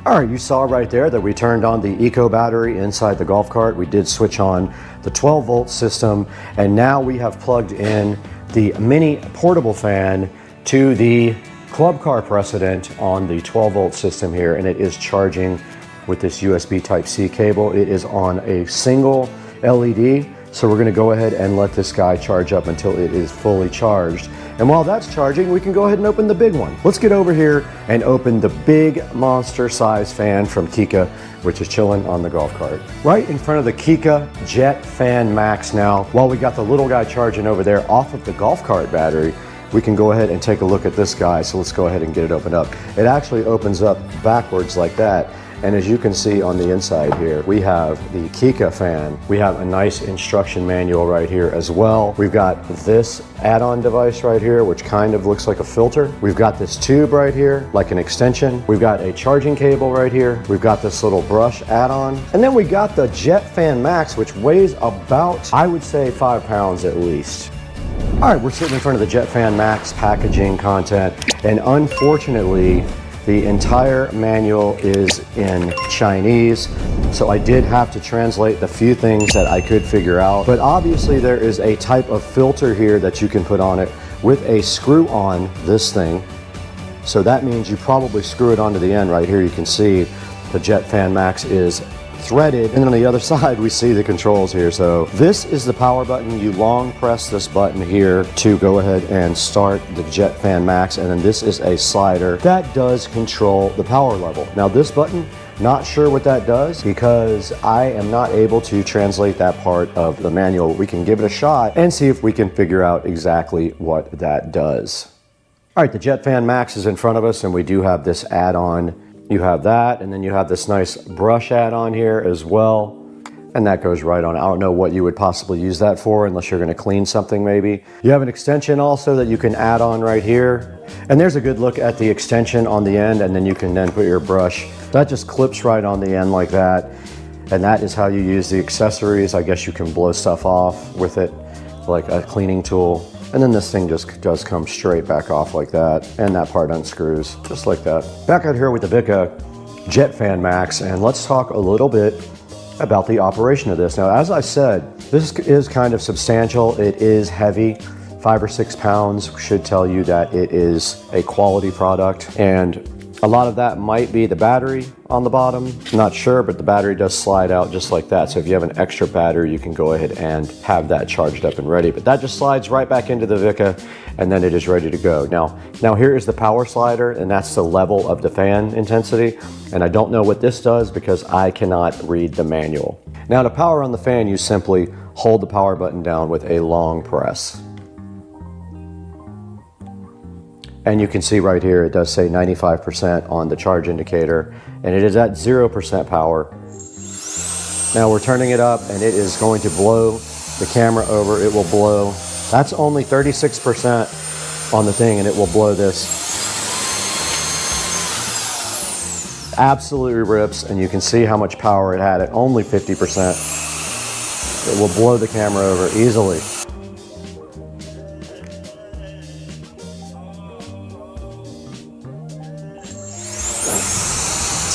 All right, you saw right there that we turned on the eco battery inside the golf cart. We did switch on the 12-volt system, and now we have plugged in the mini portable fan to the club car precedent on the 12-volt system here, and it is charging with this USB Type-C cable. It is on a single LED. So we're gonna go ahead and let this guy charge up until it is fully charged. And while that's charging, we can go ahead and open the big one. Let's get over here and open the big monster size fan from Kika, which is chilling on the golf cart. Right in front of the Kika Jet Fan Max now, while we got the little guy charging over there off of the golf cart battery, we can go ahead and take a look at this guy. So let's go ahead and get it opened up. It actually opens up backwards like that. And as you can see on the inside here, we have the Kika fan. We have a nice instruction manual right here as well. We've got this add-on device right here, which kind of looks like a filter. We've got this tube right here, like an extension. We've got a charging cable right here. We've got this little brush add-on. And then we got the Jet Fan Max, which weighs about, I would say, 5 pounds at least. All right, we're sitting in front of the Jet Fan Max packaging content, and unfortunately, the entire manual is in Chinese, so I did have to translate the few things that I could figure out. But obviously there is a type of filter here that you can put on it with a screw on this thing. So that means you probably screw it onto the end right here. You can see the Jet Fan Max is threaded, and then on the other side we see the controls here. So this is the power button. You long press this button here to go ahead and start the Jet Fan Max, and then this is a slider that does control the power level. Now this button, not sure what that does because I am not able to translate that part of the manual. We can give it a shot and see if we can figure out exactly what that does. All right, the Jet Fan Max is in front of us, and we do have this add-on. You have that, and then you have this nice brush add-on here as well, and that goes right on. I don't know what you would possibly use that for unless you're gonna clean something maybe. You have an extension also that you can add on right here, and there's a good look at the extension on the end, and then you can then put your brush. That just clips right on the end like that, and that is how you use the accessories. I guess you can blow stuff off with it, like a cleaning tool. And then this thing just does come straight back off like that, and that part unscrews just like that. Back out here with the VESA Jet Fan Max, and let's talk a little bit about the operation of this. Now, as I said, this is kind of substantial. It is heavy. 5 or 6 pounds should tell you that it is a quality product, and a lot of that might be the battery on the bottom. I'm not sure, but the battery does slide out just like that. So if you have an extra battery, you can go ahead and have that charged up and ready. But that just slides right back into the VESA, and then it is ready to go. Now here is the power slider, and that's the level of the fan intensity. And I don't know what this does because I cannot read the manual. Now to power on the fan, you simply hold the power button down with a long press. And you can see right here, it does say 95% on the charge indicator, and it is at 0% power. Now we're turning it up, and it is going to blow the camera over. It will blow. That's only 36% on the thing, and it will blow this. Absolutely rips, and you can see how much power it had at only 50%. It will blow the camera over easily.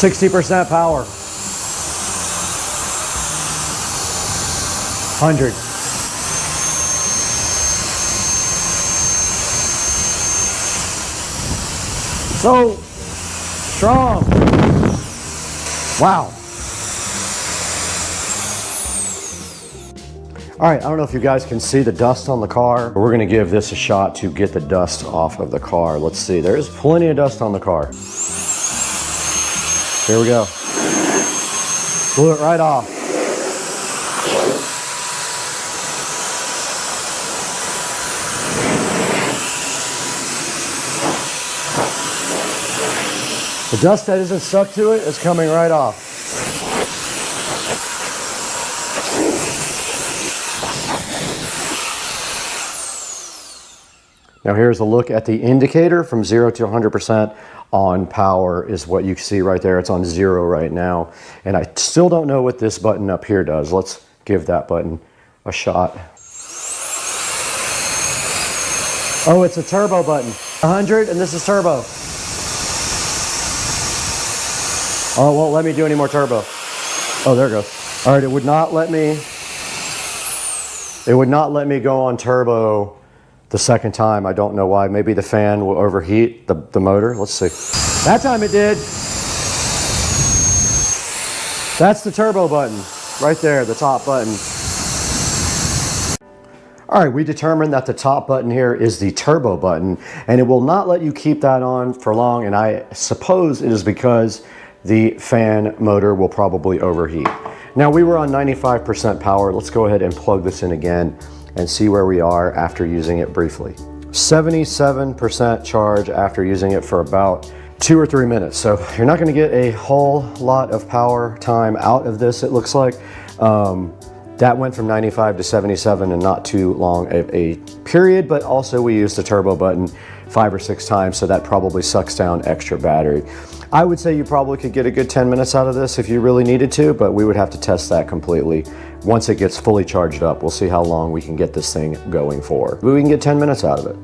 %60 power. 100. So strong. Wow. All right, I don't know if you guys can see the dust on the car, but we're gonna give this a shot to get the dust off of the car. Let's see, there's plenty of dust on the car. Here we go. Blew it right off. The dust that isn't stuck to it is coming right off. Now here's a look at the indicator from 0 to 100% on power is what you see right there. It's on 0 right now. And I still don't know what this button up here does. Let's give that button a shot. Oh, it's a turbo button. 100, and this is turbo. Oh, it won't let me do any more turbo. Oh, there it goes. All right, it would not let me go on turbo the second time. I don't know why. Maybe the fan will overheat the motor. Let's see. That time it did. That's the turbo button right there, the top button. All right, we determined that the top button here is the turbo button, and it will not let you keep that on for long, and I suppose it is because the fan motor will probably overheat. Now, we were on 95% power. Let's go ahead and plug this in again and see where we are after using it briefly. 77% charge after using it for about 2 or 3 minutes. So you're not gonna get a whole lot of power time out of this, it looks like. That went from 95 to 77 in not too long a period, but also we used the turbo button 5 or 6 times, so that probably sucks down extra battery. I would say you probably could get a good 10 minutes out of this if you really needed to, but we would have to test that completely. Once it gets fully charged up, we'll see how long we can get this thing going for. But we can get 10 minutes out of it.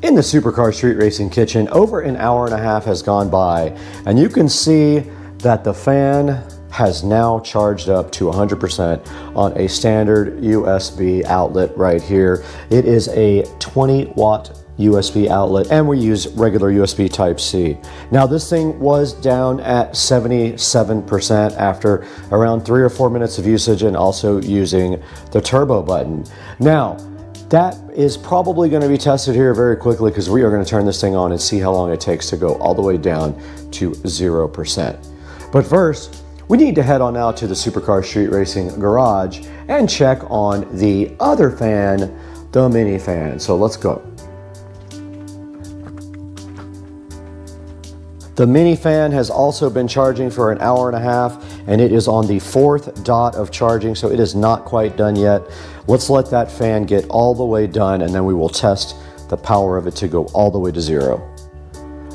In the Supercar Street Racing kitchen, over an hour and a half has gone by, and you can see that the fan has now charged up to 100% on a standard USB outlet right here. It is a 20-watt USB outlet, and we use regular USB Type-C. Now, this thing was down at 77% after around 3 or 4 minutes of usage, and also using the turbo button. Now, that is probably going to be tested here very quickly, because we are going to turn this thing on and see how long it takes to go all the way down to 0%. But first, we need to head on out to the Supercar Street Racing garage and check on the other fan, the mini fan. So let's go. The mini fan has also been charging for an hour and a half, and it is on the 4th dot of charging, so it is not quite done yet. Let's let that fan get all the way done, and then we will test the power of it to go all the way to 0.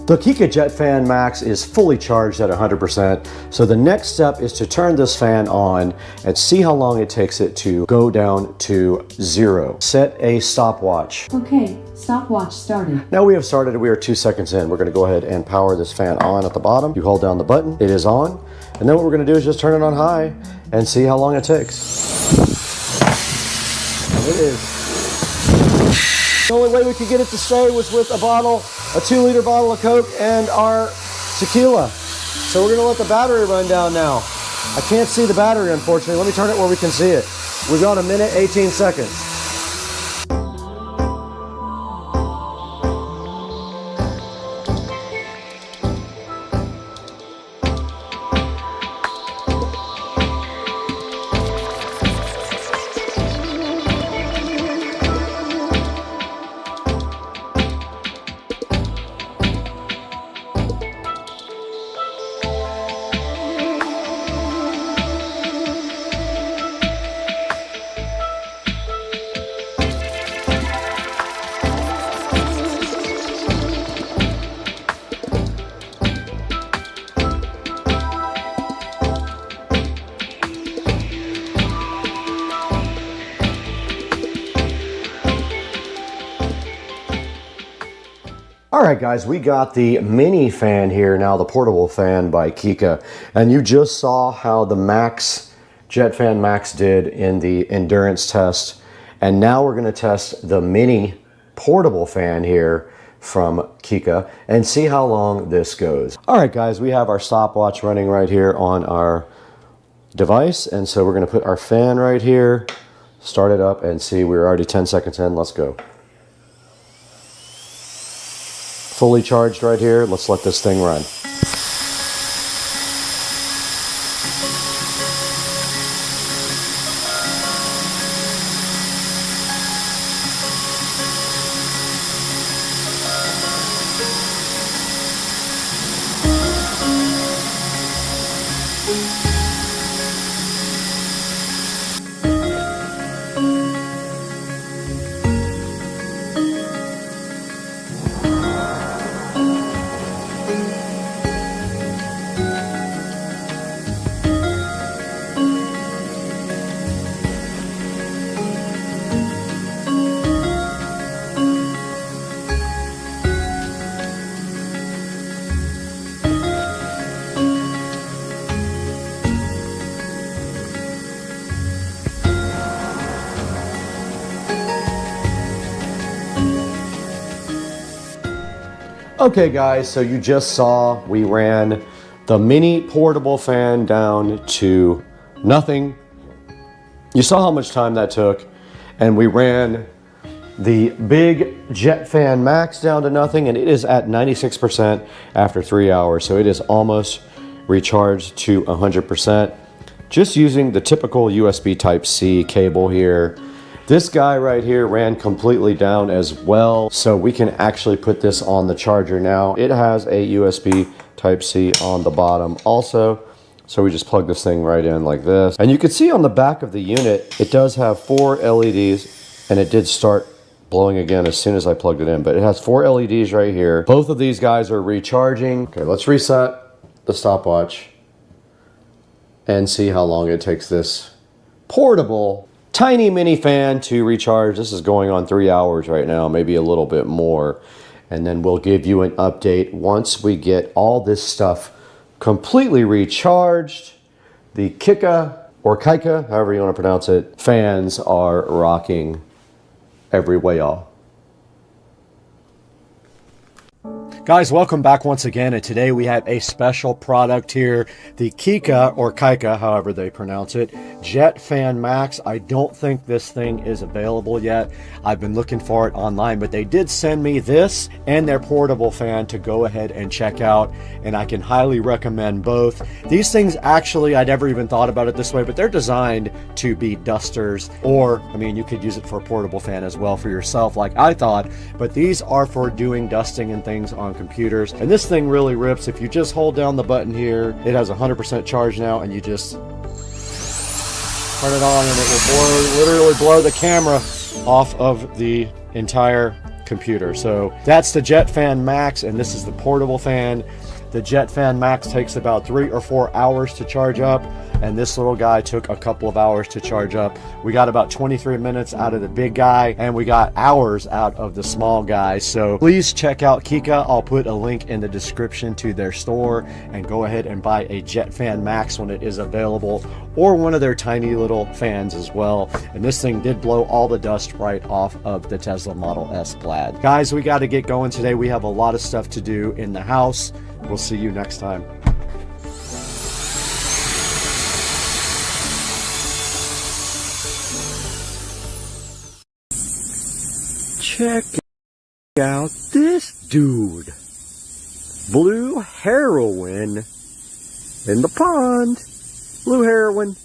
The Kika Jet Fan Max is fully charged at 100%, so the next step is to turn this fan on and see how long it takes it to go down to 0. Set a stopwatch. Okay, stopwatch started. Now we have started, we are 2 seconds in. We're gonna go ahead and power this fan on at the bottom. You hold down the button, it is on, and then what we're gonna do is just turn it on high and see how long it takes. It is. The only way we could get it to stay was with a bottle, a 2-liter bottle of Coke and our tequila. So we're gonna let the battery run down now. I can't see the battery, unfortunately. Let me turn it where we can see it. We've got 1 minute, 18 seconds. All right, guys, we got the mini fan here now, the portable fan by Kika, and you just saw how the Max, Jet Fan Max did in the endurance test, and now we're gonna test the mini portable fan here from Kika and see how long this goes. All right, guys, we have our stopwatch running right here on our device, and so we're gonna put our fan right here, start it up, and see we're already 10 seconds in. Let's go. Fully charged right here. Let's let this thing run. Okay guys, so you just saw we ran the mini portable fan down to nothing. You saw how much time that took, and we ran the big jet fan max down to nothing, and it is at 96% after 3 hours. So it is almost recharged to 100%. Just using the typical USB Type-C cable here. This guy right here ran completely down as well. So we can actually put this on the charger now. It has a USB Type-C on the bottom also. So we just plug this thing right in like this. And you can see on the back of the unit, it does have 4 LEDs, and it did start blowing again as soon as I plugged it in. But it has 4 LEDs right here. Both of these guys are recharging. Okay, let's reset the stopwatch and see how long it takes this portable tiny mini fan to recharge. This is going on 3 hours right now, maybe a little bit more. And then we'll give you an update once we get all this stuff completely recharged. The Kika or Kaika, however you want to pronounce it, fans are rocking every way, y'all. Guys, welcome back once again, and today we have a special product here, the Kika or Kaika, however they pronounce it, Jet Fan Max. I don't think this thing is available yet. I've been looking for it online, but they did send me this and their portable fan to go ahead and check out, and I can highly recommend both. These things actually, I never even thought about it this way, but they're designed to be dusters, or, I mean, you could use it for a portable fan as well for yourself, like I thought, but these are for doing dusting and things on computers. And this thing really rips. If you just hold down the button here, it has 100% charge now, and you just turn it on and it will literally blow the camera off of the entire computer. So that's the Jet Fan Max, and this is the portable fan. The Jet Fan Max takes about 3 or 4 hours to charge up, and this little guy took a couple of hours to charge up. We got about 23 minutes out of the big guy, and we got hours out of the small guy. So please check out Kika. I'll put a link in the description to their store, and go ahead and buy a Jet Fan Max when it is available, or one of their tiny little fans as well. And this thing did blow all the dust right off of the Tesla Model S Plaid. Guys, we got to get going today. We have a lot of stuff to do in the house. We'll see you next time. Check out this dude. Blue heroin in the pond. Blue heroin.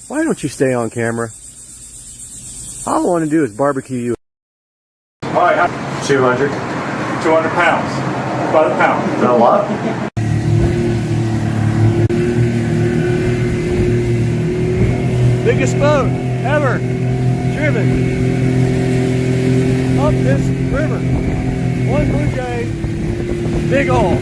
Why don't you stay on camera? All I want to do is barbecue you. All right, 200. 200 pounds. By the pound. Is that a lot? Biggest boat ever driven up this river. One Blue Jay, big ol'.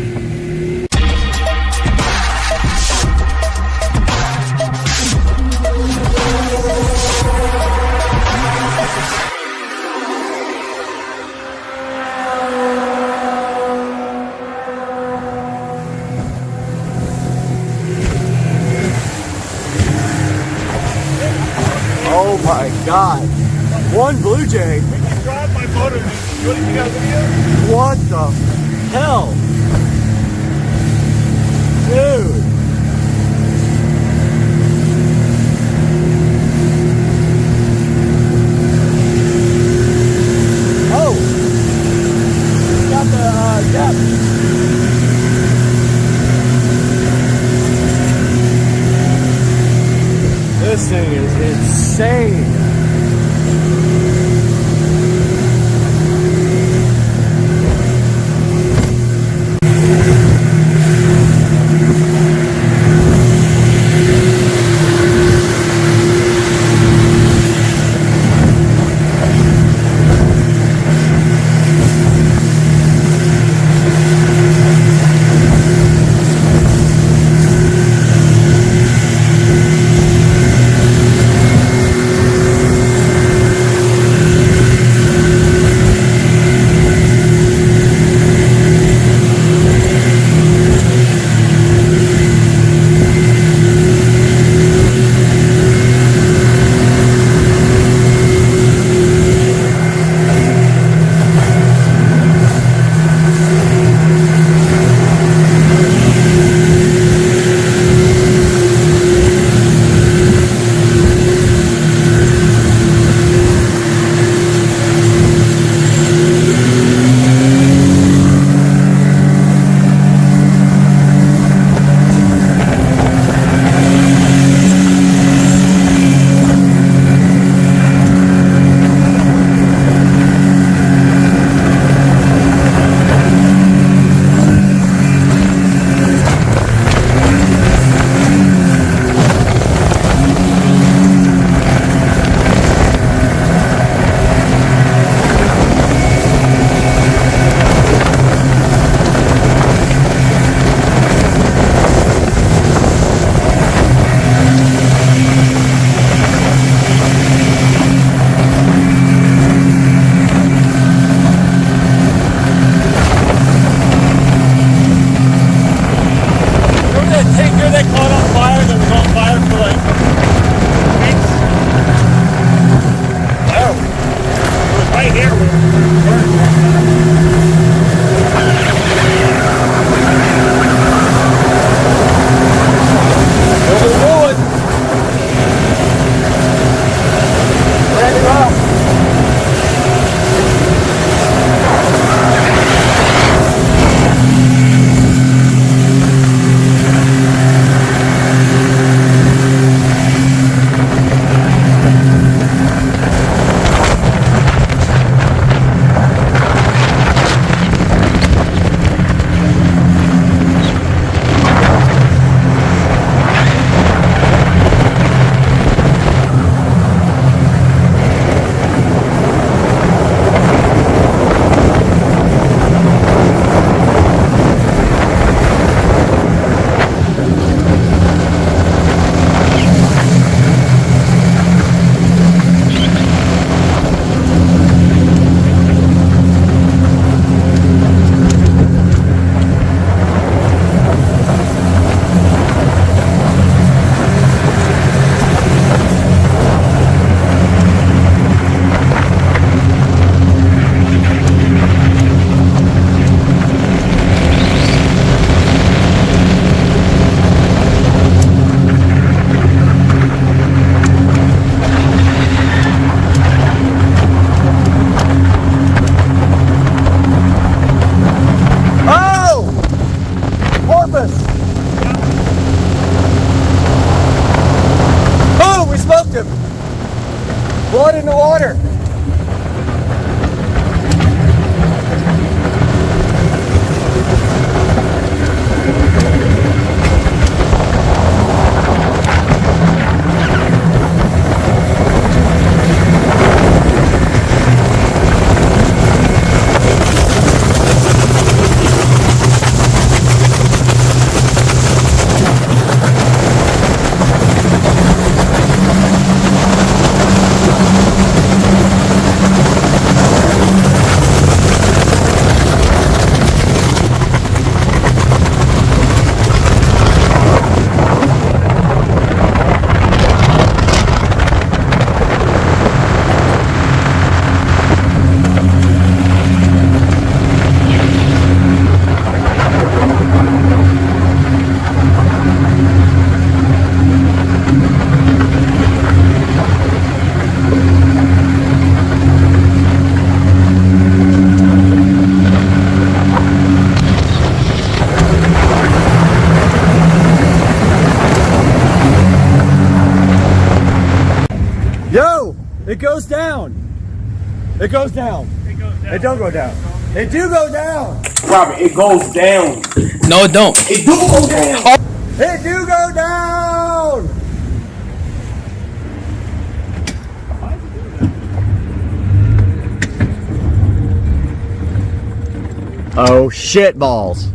Oh my God. One Blue Jay. We can drive my motor. You want to see that video? What the hell? Dude. Oh. It's got the depth. This thing is insane. him. Blood in the water. It goes down. It goes down. It don't go down. It do go down. Robert, it goes down. No, it don't. It do go down. It do go down. Oh shit balls.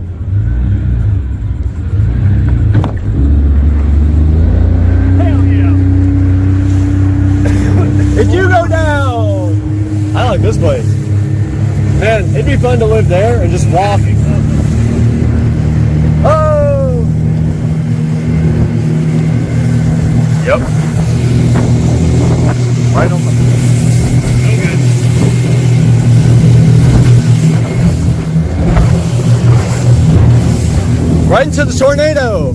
It do go down! I like this place. Man, it'd be fun to live there and just walk. Oh! Yep. Right on the... Right into the tornado!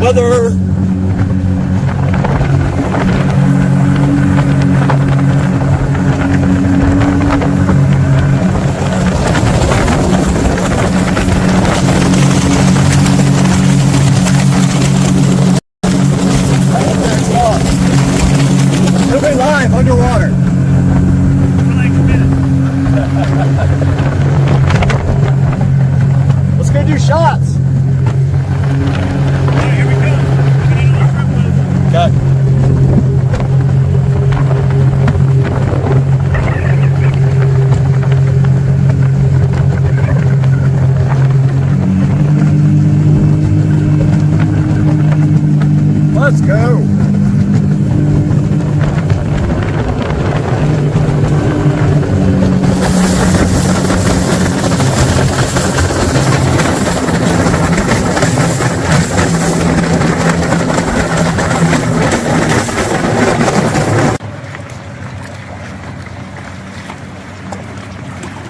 Weather. It'll be live underwater.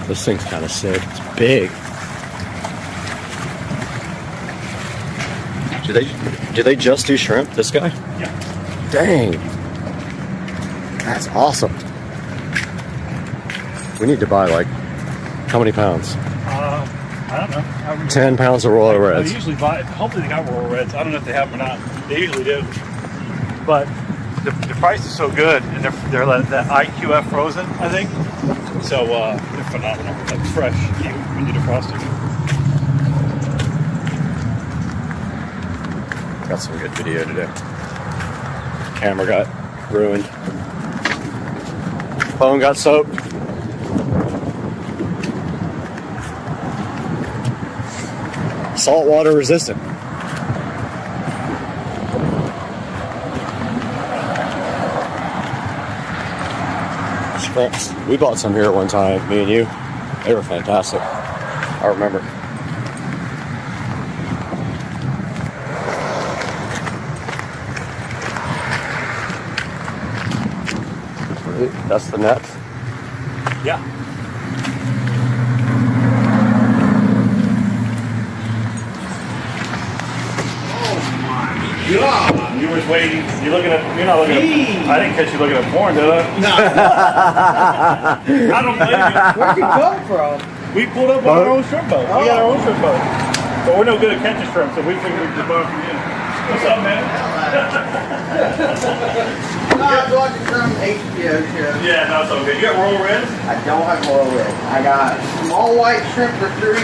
This thing's kind of sick. It's big. Do they just do shrimp? This guy? Yeah. Dang. That's awesome. We need to buy like how many pounds? I don't know. 10 pounds of Royal Reds. They usually buy. Hopefully they got Royal Reds. I don't know if they have them or not. They usually do. But the price is so good, and they're like that IQF frozen, I think. So they're phenomenal. Like fresh when you defrost it. Got some good video today. Camera got ruined. Phone got soaked. Saltwater resistant. Shrimps. We bought some here at one time, me and you. They were fantastic. I remember. That's the net. Yeah. God. You was waiting. You're not looking at. I didn't catch you looking at porn, did I? No. I don't blame you. Where'd you come from? We pulled up on our own shrimp boat. We got our own shrimp boat. But we're no good at catching shrimp, so we figured we'd just borrow from you. What's up, man? I'm watching some HBO show. Yeah, no, it's okay. You got Royal Reds? I don't have Royal Red. I got small white shrimp for 3,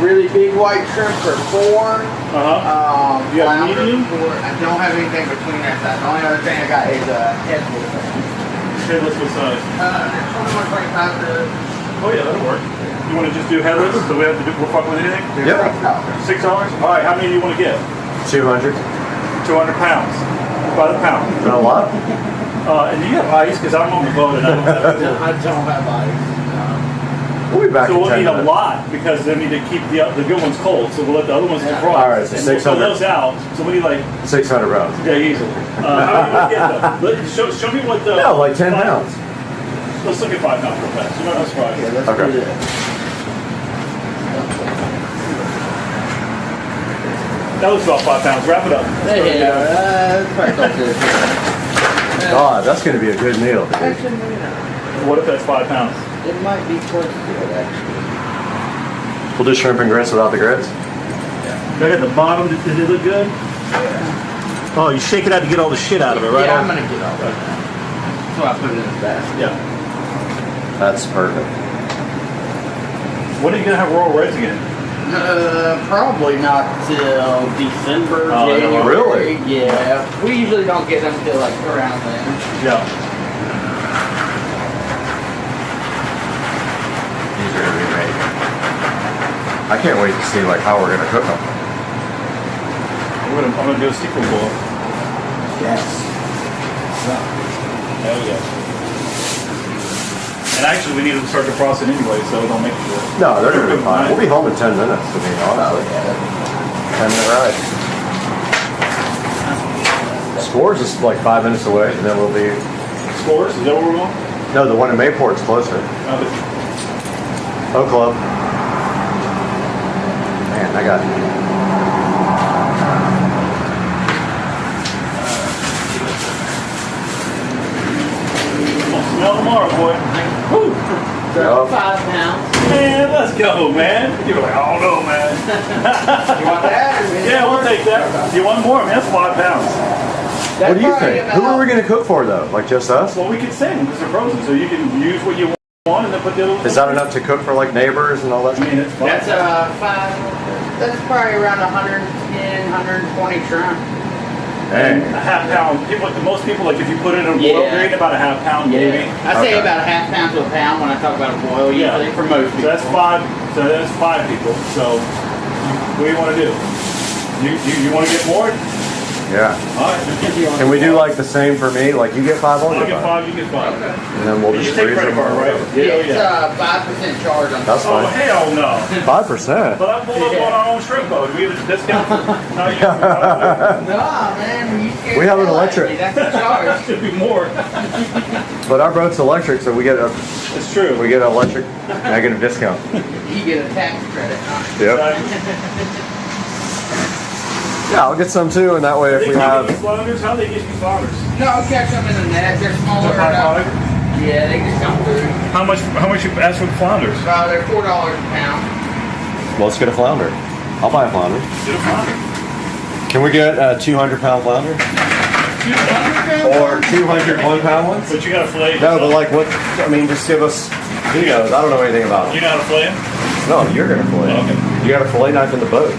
really big white shrimp for 4. You have flounder medium? for, I don't have anything between that size. The only other thing I got is headless. Headless what size? It's 21.25 to... Oh yeah, that'll work. You want to just do headless, so we have to do, we'll fuck with anything? Yep. $6? Alright, how many do you want to get? 200. 200 pounds. By the pound. Is that a lot? And do you have ice? Because I'm on the boat and I don't have it. I don't have ice. We'll be back So in we'll 10 need minutes. a lot because they need to keep the good ones cold. So we'll let the other ones defrost. Alright, so and we'll 600. throw those out. So we need like 600 rounds. yeah, easily. How do you get them? Show me what the No, like 10 pounds. Let's look at 5 pounds real fast. You're not surprised. Yeah, let's Okay. do that. That looks about 5 pounds. Wrap it up. God, that's going to be a good meal, dude. Actually, What if that's 5 pounds? it might be close to it, actually. We'll do shrimp and grits without the grits. Look at the bottom. Did it look good? Yeah. Oh, you shake it out to get all the shit out of it, right? Yeah, I'm gonna get all that. That's why I put it in the basket. Yeah. That's perfect. When are you gonna have Royal Reds again? Probably not till December, Oh, January. really? Yeah. We usually don't get them till like around then. Yeah. These are going to be ready. I can't wait to see like how we're going to cook them. I'm gonna do a sequel bowl. Yes. There we go. And actually, we need to start defrosting anyway, so don't make it. No, they're going to be fine. We'll be home in 10 minutes, to be honest. 10-minute ride. Scores is like 5 minutes away, and then we'll be... Scores? Is that where we're going? No, the one in Mayport's closer. Oh, Club. Man, I got... Smell tomorrow, boy. Woo. Yep. 5 pounds. Man, let's go, man. You're like, I don't know, man. You want that? Yeah, we'll take that. You want more? Man, that's 5 pounds. What do you think? Who are we going to cook for, though? Like, just us? Well, we can send them because they're frozen, so you can use what you want and then put the other ones. Is that enough to cook for, like, neighbors and all that? I mean, it's fine. That's 5. That's probably around 110, 120 shrimp. Dang. A half pound. Most people, like if you put it in a boil, Yeah. you're eating about a half pound, maybe. I say Okay. about a half pound to a pound when I talk about a boil. Yeah. Usually for most So people. that's 5. So that's 5 people. So what do you want to do? You want to get more? Yeah. All right, just get you on. Can we do like the same for me? Like you get 5, I'll I'll get get 5. 5, you get 5. And then we'll You just take freeze credit them. card, right? It's Yeah. 5% charge on That's Oh, fine. hell no. 5%. But I pulled up on our own shrimp boat. Do we have a discount for how you Nah, man, you scared We have an the hell out of electric. me. That's the charge. should be more. But our boat's electric, so we get a It's true. an electric negative discount. You get a tax credit. Yep. Yeah, I'll get some too, and that way if we have. flounders, how they get you flounders? No, I'll catch them in the net. They're smaller. Yeah, they just come through. How much you ask for the flounders? They're $4 a pound. Well, let's get a flounder. I'll buy a flounder. Get a flounder. Can we get a 200-pound flounder? 200 Or 200 1-pound ones? But you got to fillet. No, but like what? I mean, just give us. He knows. I don't know anything about You it. know how to fillet them? No, you're gonna fillet. Okay. You got a fillet knife in the boat.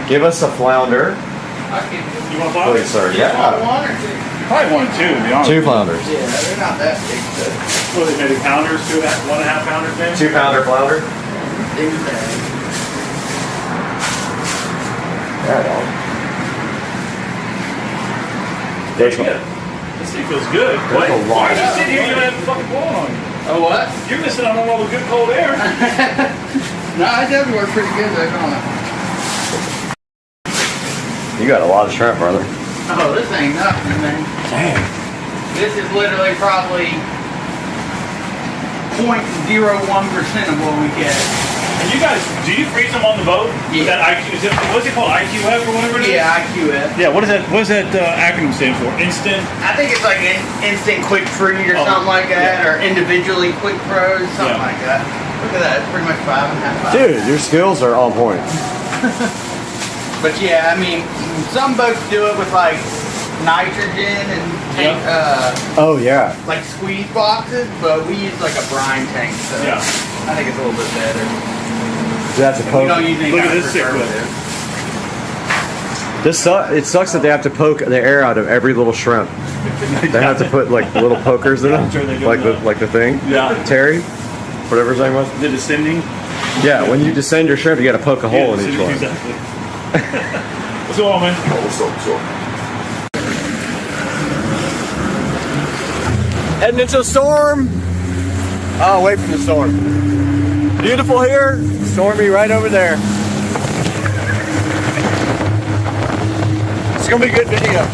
Give us a flounder, You want please, flounders? sir. Yeah. Yeah. One or two? Probably 1 or 2, to be honest. 2 flounders. Yeah, they're not that big. So. What are they, maybe pounders? 1.5 pounders, maybe? 2-pounder flounder. Big bag. Yeah, dog. There you go. This thing feels good. There's a lot. Why are you sitting here? You don't have the fucking blown on you. Oh, what? You're missing out on all the good cold air. No, it does work pretty good though, don't it? You got a lot of shrimp, brother. Oh, this ain't nothing, man. Damn. This is literally probably 0.01% of what we get. And you guys, do you freeze them on the boat? Yeah. With that IQ, what's it called? IQF or whatever it is? Yeah, IQF. Yeah, what does that acronym stand for? Instant? I think it's like instant quick freeze or Oh, something like that, yeah. or individually quick froze, something Yeah. like that. Look at that, it's pretty much 5.5. Dude, your skills are on point. But yeah, I mean, some boats do it with like nitrogen and tank, Oh yeah. like squeeze boxes, but we use like a brine tank, so Yeah. I think it's a little bit better. That's a We poke. don't use any Look at kind of this sick preservative. It sucks that they have to poke the air out of every little shrimp. They have to put like little pokers in them, sure they do like that. the thing. Yeah. Terry, whatever his name was. The descending? Yeah, when you descend your shrimp, you got to poke a hole in each one. Exactly. What's going on, man? Heading into a storm. Oh, away from the storm. Beautiful here, stormy right over there. It's gonna be a good video.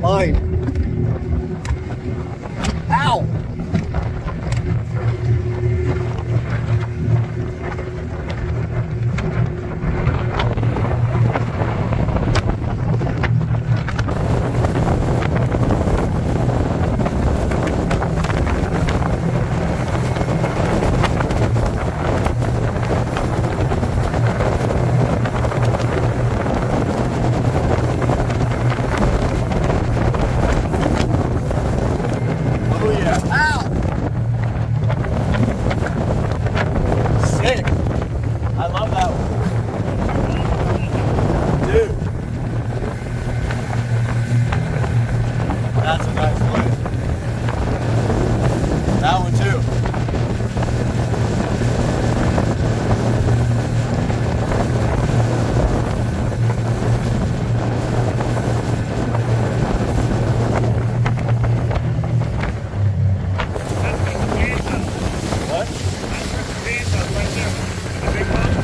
Mine. Ow!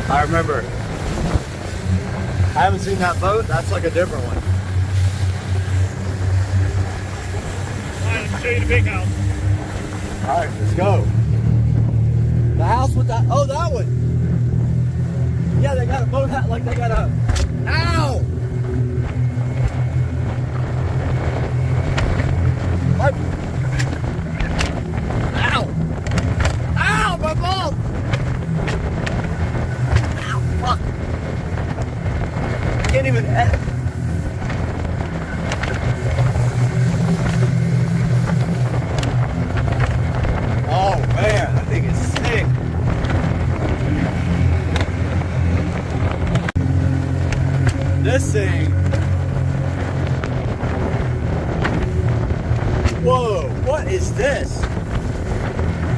I remember. I haven't seen that boat. That's like a different one. Alright, let me show you the big house. Alright, let's go. The house with that, oh, that one. Yeah, they got a boat hat, like they got a, ow! What? Ow! Ow, my balls! Ow, fuck. I can't even edit. Oh man, that thing is sick. This thing. Whoa, what is this?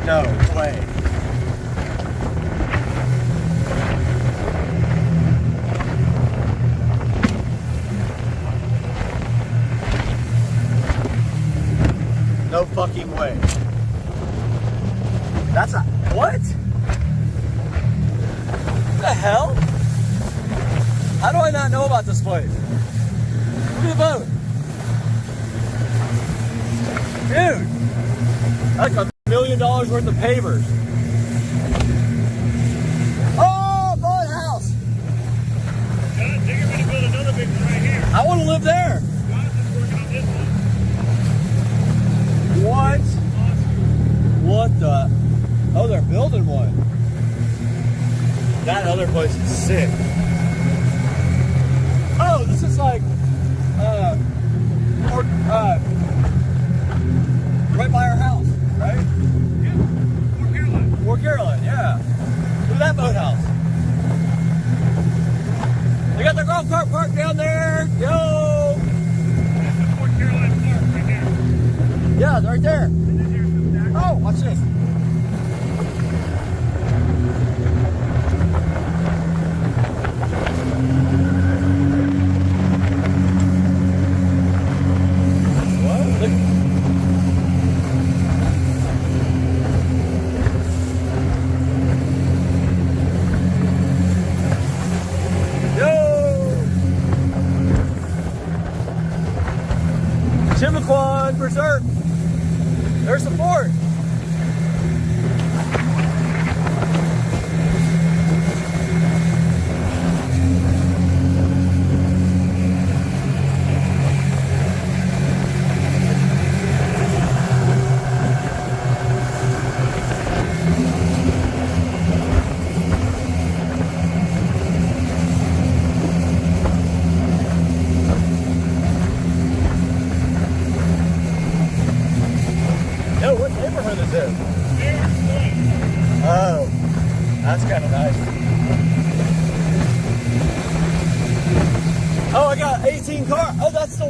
No way. No fucking way. That's a, what? What the hell? How do I not know about this place? Look at the boat. Dude, like $1 million worth of pavers. Oh, boathouse. John, they're going to build another big one right here. I want to live there. John's just working on this one. What? What the? Oh, they're building one. That other place is sick. Oh, this is like, right by our house, right? Yeah, Fort Caroline. Fort Caroline, yeah. Look at that boathouse. They got their golf cart parked down there. Yo! That's the Fort Caroline Park right there. Yeah, right there. And then there's the back. Oh, watch this. What? Look. Yo! Chimiquan Berserk. There's the fort. Yo, what neighborhood is this? Oh, that's kind of nice. Oh, I got 18 cars. Oh, that's the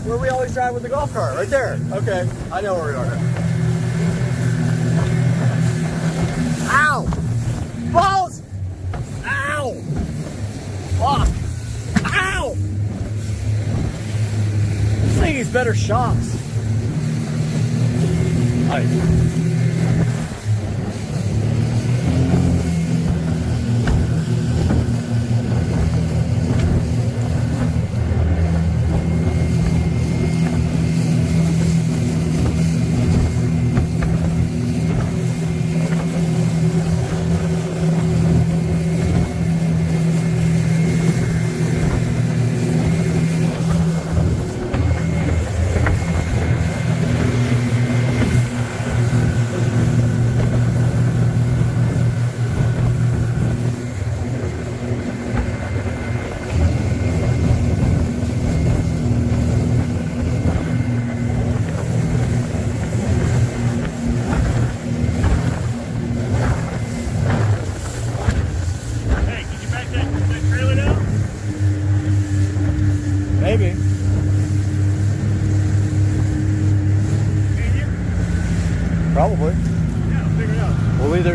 where we always drive with the golf cart, right there. Okay, I know where we are. Ow! Balls! Ow! Fuck! Ow! This thing needs better shocks. Hi.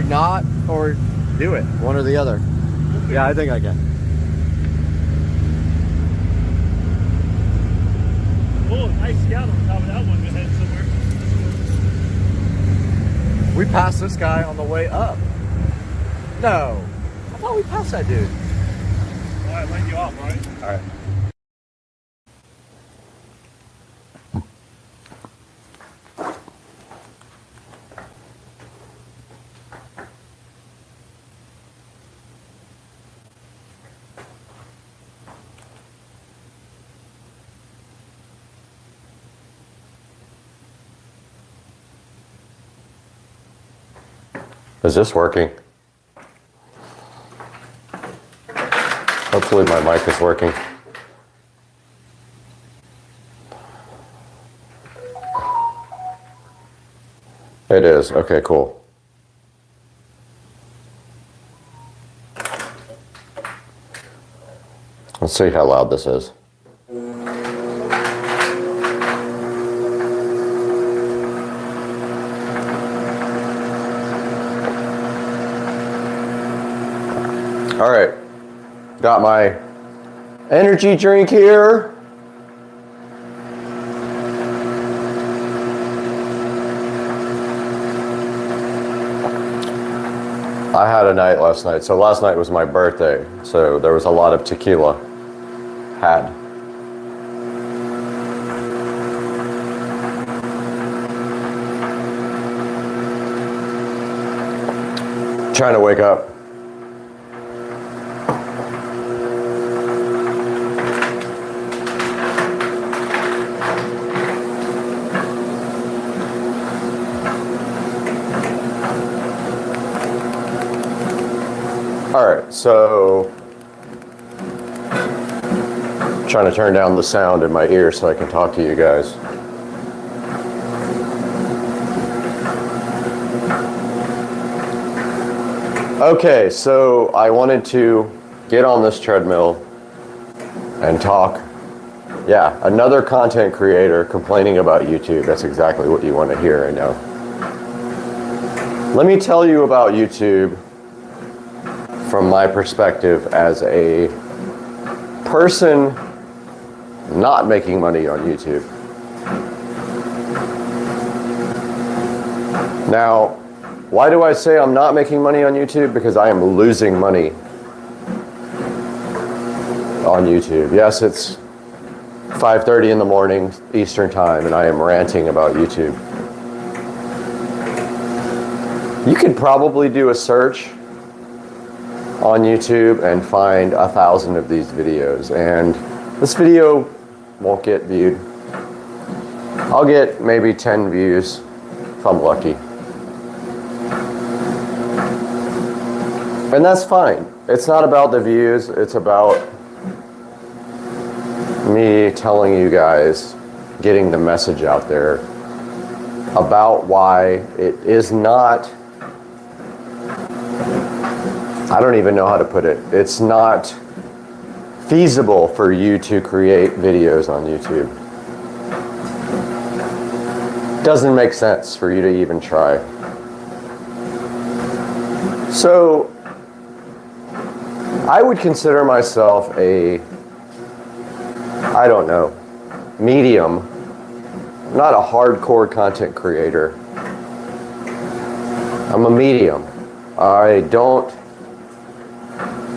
not or do it. One or the other. Yeah, I think I can. Oh, nice scout on top of that one. Go ahead somewhere. We passed this guy on the way up. No. I thought we passed that dude. All right, light you off, all right? All right. Is this working? Hopefully my mic is working. It is. Okay, cool. Let's see how loud this is. All right, got my energy drink here. I had a night last night. So last night was my birthday. So there was a lot of tequila had. Trying to wake up. All right, so trying to turn down the sound in my ear so I can talk to you guys. Okay, so I wanted to get on this treadmill and talk. Yeah, another content creator complaining about YouTube. That's exactly what you want to hear, I know. Let me tell you about YouTube from my perspective as a person not making money on YouTube. Now, why do I say I'm not making money on YouTube? Because I am losing money on YouTube. Yes, it's 5:30 in the morning Eastern time and I am ranting about YouTube. You could probably do a search on YouTube and find 1,000 of these videos, and this video won't get viewed. I'll get maybe 10 views if I'm lucky. And that's fine. It's not about the views, it's about me telling you guys, getting the message out there about why it is not, I don't even know how to put it. It's not feasible for you to create videos on YouTube. Doesn't make sense for you to even try. So, I would consider myself a, I don't know, medium, not a hardcore content creator. I'm a medium. I don't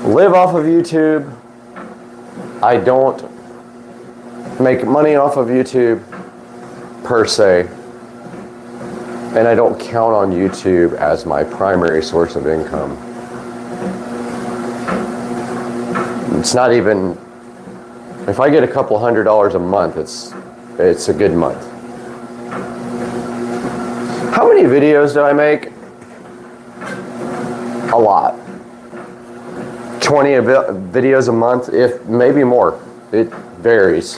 live off of YouTube. I don't make money off of YouTube per se. And I don't count on YouTube as my primary source of income. It's not even, if I get a couple $100s a month, it's a good month. How many videos do I make? A lot. 20 videos a month, if maybe more. It varies.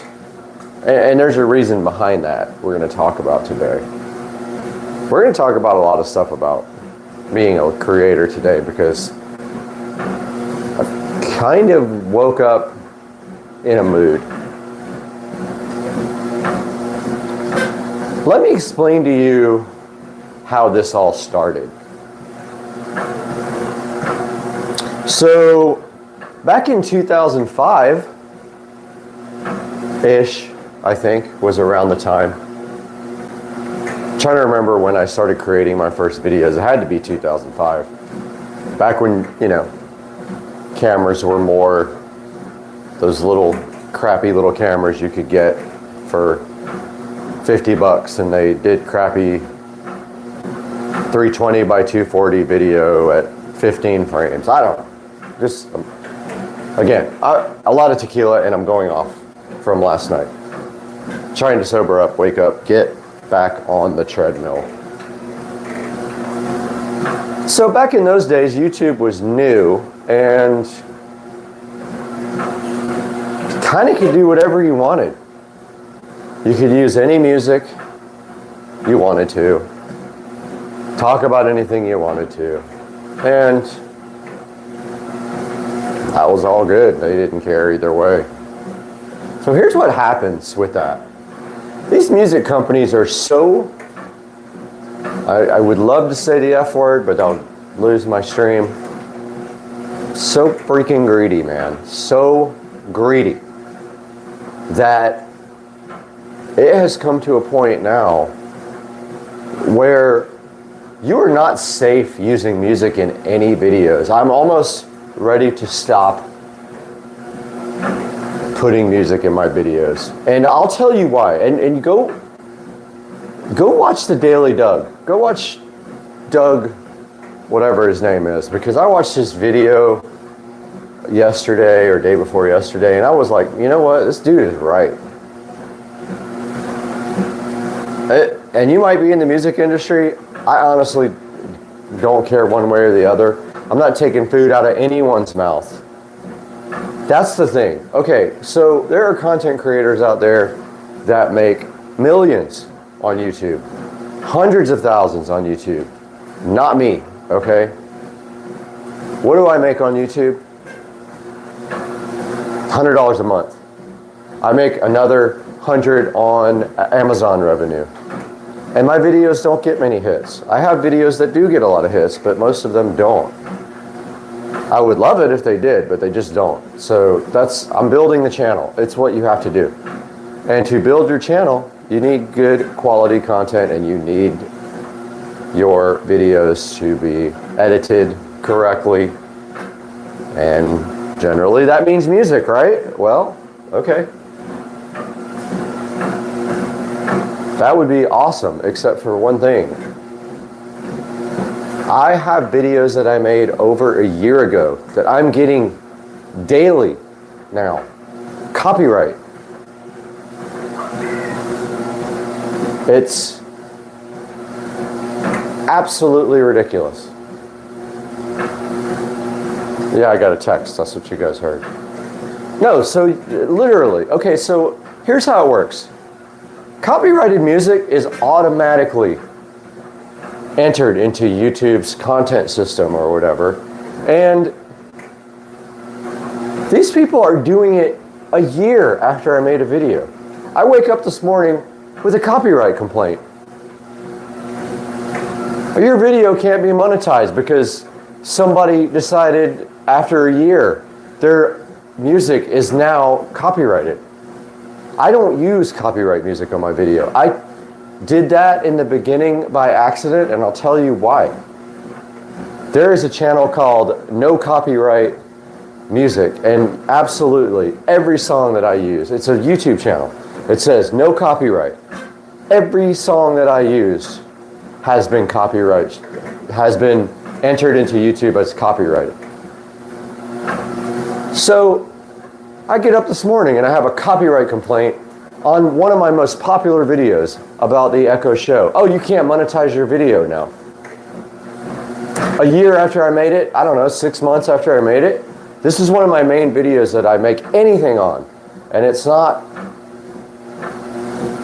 And there's a reason behind that we're going to talk about today. We're going to talk about a lot of stuff about being a creator today because I kind of woke up in a mood. Let me explain to you how this all started. So back in 2005-ish, I think, was around the time. I'm trying to remember when I started creating my first videos. It had to be 2005. Back when, you know, cameras were more those little crappy little cameras you could get for $50 and they did crappy 320 by 240 video at 15 frames. I don't know. Just, again, a lot of tequila and I'm going off from last night. Trying to sober up, wake up, get back on the treadmill. So back in those days, YouTube was new and kind of could do whatever you wanted. You could use any music you wanted to, talk about anything you wanted to, and that was all good. They didn't care either way. So here's what happens with that. These music companies are so, I would love to say the F word, but I'll lose my stream. So freaking greedy, man. So greedy that it has come to a point now where you are not safe using music in any videos. I'm almost ready to stop putting music in my videos. And I'll tell you why. And go watch the Daily Doug. Go watch Doug, whatever his name is, because I watched his video yesterday or day before yesterday, and I was like, you know what? This dude is right. And you might be in the music industry. I honestly don't care one way or the other. I'm not taking food out of anyone's mouth. That's the thing. Okay, so there are content creators out there that make millions on YouTube, hundreds of thousands on YouTube. Not me, okay? What do I make on YouTube? $100 a month. I make another 100 on Amazon revenue. And my videos don't get many hits. I have videos that do get a lot of hits, but most of them don't. I would love it if they did, but they just don't. So I'm building the channel. It's what you have to do. And to build your channel, you need good quality content and you need your videos to be edited correctly. And generally that means music, right? Well, okay. That would be awesome, except for one thing. I have videos that I made over a year ago that I'm getting daily now. Copyright. It's absolutely ridiculous. Yeah, I got a text. That's what you guys heard. No, so literally. Okay, so here's how it works. Copyrighted music is automatically entered into YouTube's content system or whatever. And these people are doing it a year after I made a video. I wake up this morning with a copyright complaint. Your video can't be monetized because somebody decided after a year their music is now copyrighted. I don't use copyright music on my video. I did that in the beginning by accident, and I'll tell you why. There is a channel called No Copyright Music, and absolutely every song that I use, it's a YouTube channel. It says no copyright. Every song that I use has been entered into YouTube as copyrighted. So I get up this morning and I have a copyright complaint on one of my most popular videos about the Echo Show. Oh, you can't monetize your video now. A year after I made it, I don't know, 6 months after I made it, this is one of my main videos that I make anything on. And it's not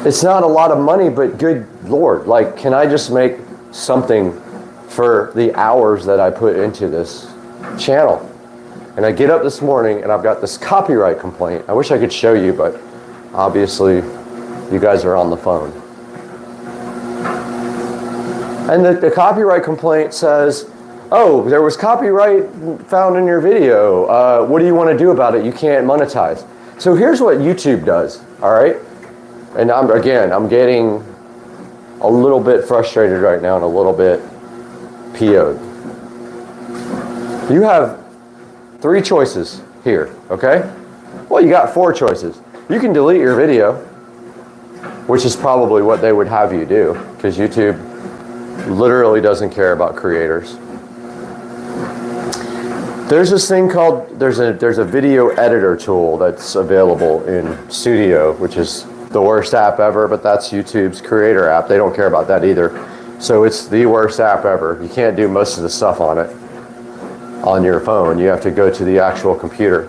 a lot of money, but good Lord, like, can I just make something for the hours that I put into this channel? And I get up this morning and I've got this copyright complaint. I wish I could show you, but obviously you guys are on the phone. And the copyright complaint says, oh, there was copyright found in your video. What do you want to do about it? You can't monetize. So here's what YouTube does, all right? And I'm getting a little bit frustrated right now and a little bit PO'd. You have 3 choices here, okay? Well, you got 4 choices. You can delete your video, which is probably what they would have you do, because YouTube literally doesn't care about creators. There's this thing called, there's a video editor tool that's available in Studio, which is the worst app ever, but that's YouTube's creator app. They don't care about that either. So it's the worst app ever. You can't do most of the stuff on it on your phone. You have to go to the actual computer.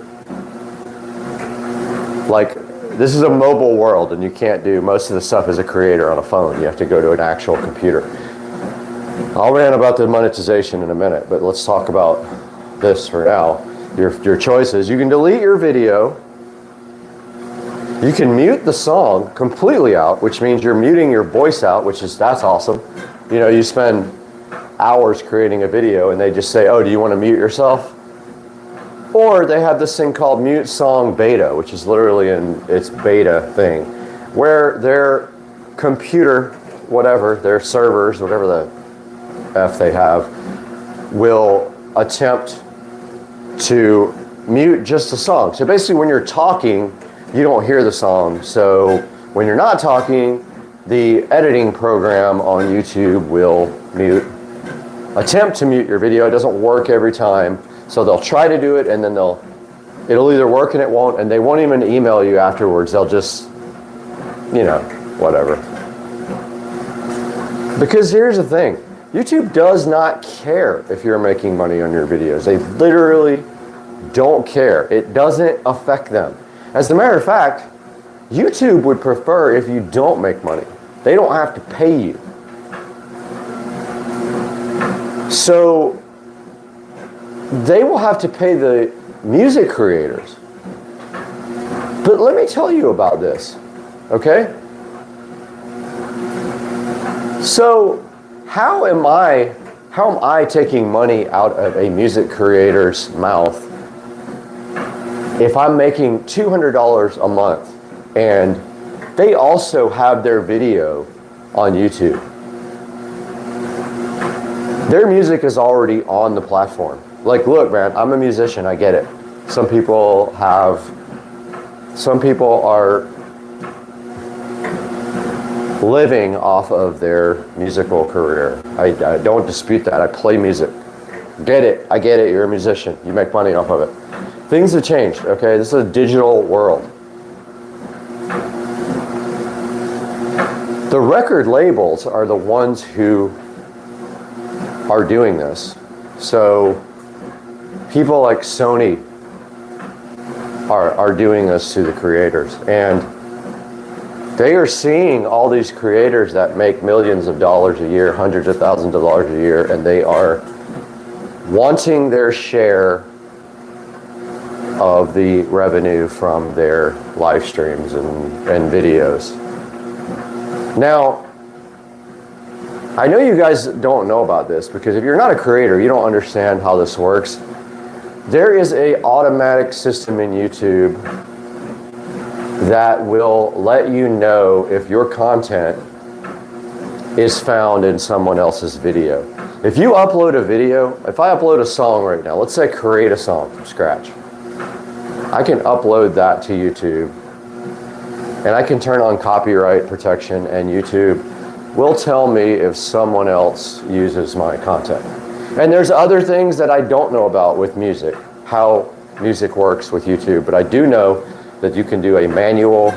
Like, this is a mobile world, and you can't do most of the stuff as a creator on a phone. You have to go to an actual computer. I'll rant about the monetization in a minute, but let's talk about this for now. Your choices. You can delete your video. You can mute the song completely out, which means you're muting your voice out, that's awesome. You know, you spend hours creating a video and they just say, oh, do you want to mute yourself? Or they have this thing called Mute Song Beta, which is literally in its beta thing, where their computer, whatever, their servers, whatever the F they have, will attempt to mute just the song. So basically when you're talking, you don't hear the song. So when you're not talking, the editing program on YouTube will attempt to mute your video. It doesn't work every time. So they'll try to do it, and then it'll either work and it won't, and they won't even email you afterwards. They'll just, you know, whatever. Because here's the thing. YouTube does not care if you're making money on your videos. They literally don't care. It doesn't affect them. As a matter of fact, YouTube would prefer if you don't make money. They don't have to pay you. So they will have to pay the music creators. But let me tell you about this, okay? So how am I taking money out of a music creator's mouth if I'm making $200 a month and they also have their video on YouTube? Their music is already on the platform. Like, look, man, I'm a musician, I get it. Some people are living off of their musical career. I don't dispute that. I play music. Get it. I get it. You're a musician. You make money off of it. Things have changed, okay? This is a digital world. The record labels are the ones who are doing this. So people like Sony are doing this to the creators. And they are seeing all these creators that make millions of dollars a year, hundreds of thousands of dollars a year, and they are wanting their share of the revenue from their live streams and videos. Now, I know you guys don't know about this, because if you're not a creator, you don't understand how this works. There is an automatic system in YouTube that will let you know if your content is found in someone else's video. If you upload a video, if I upload a song right now, let's say create a song from scratch, I can upload that to YouTube, and I can turn on copyright protection, and YouTube will tell me if someone else uses my content. And there's other things that I don't know about with music, how music works with YouTube, but I do know that you can do a manual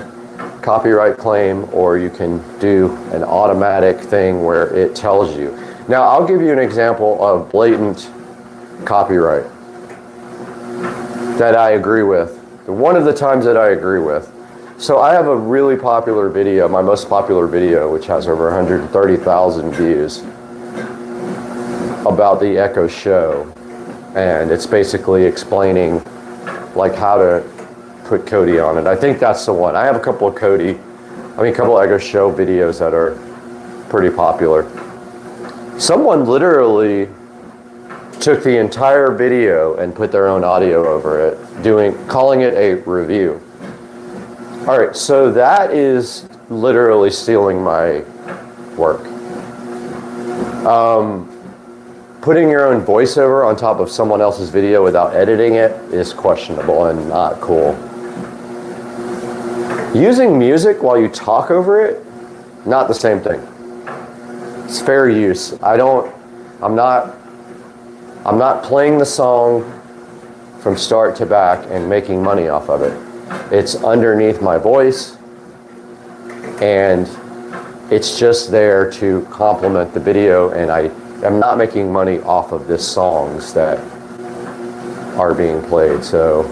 copyright claim, or you can do an automatic thing where it tells you. Now, I'll give you an example of blatant copyright that I agree with. One of the times that I agree with. So I have a really popular video, my most popular video, which has over 130,000 views, about the Echo Show. And it's basically explaining like how to put Cody on it. I think that's the one. I have a couple of a couple of Echo Show videos that are pretty popular. Someone literally took the entire video and put their own audio over it, calling it a review. All right, so that is literally stealing my work. Putting your own voiceover on top of someone else's video without editing it is questionable and not cool. Using music while you talk over it, not the same thing. It's fair use. I'm not playing the song from start to back and making money off of it. It's underneath my voice, and it's just there to complement the video, and I am not making money off of the songs that are being played. So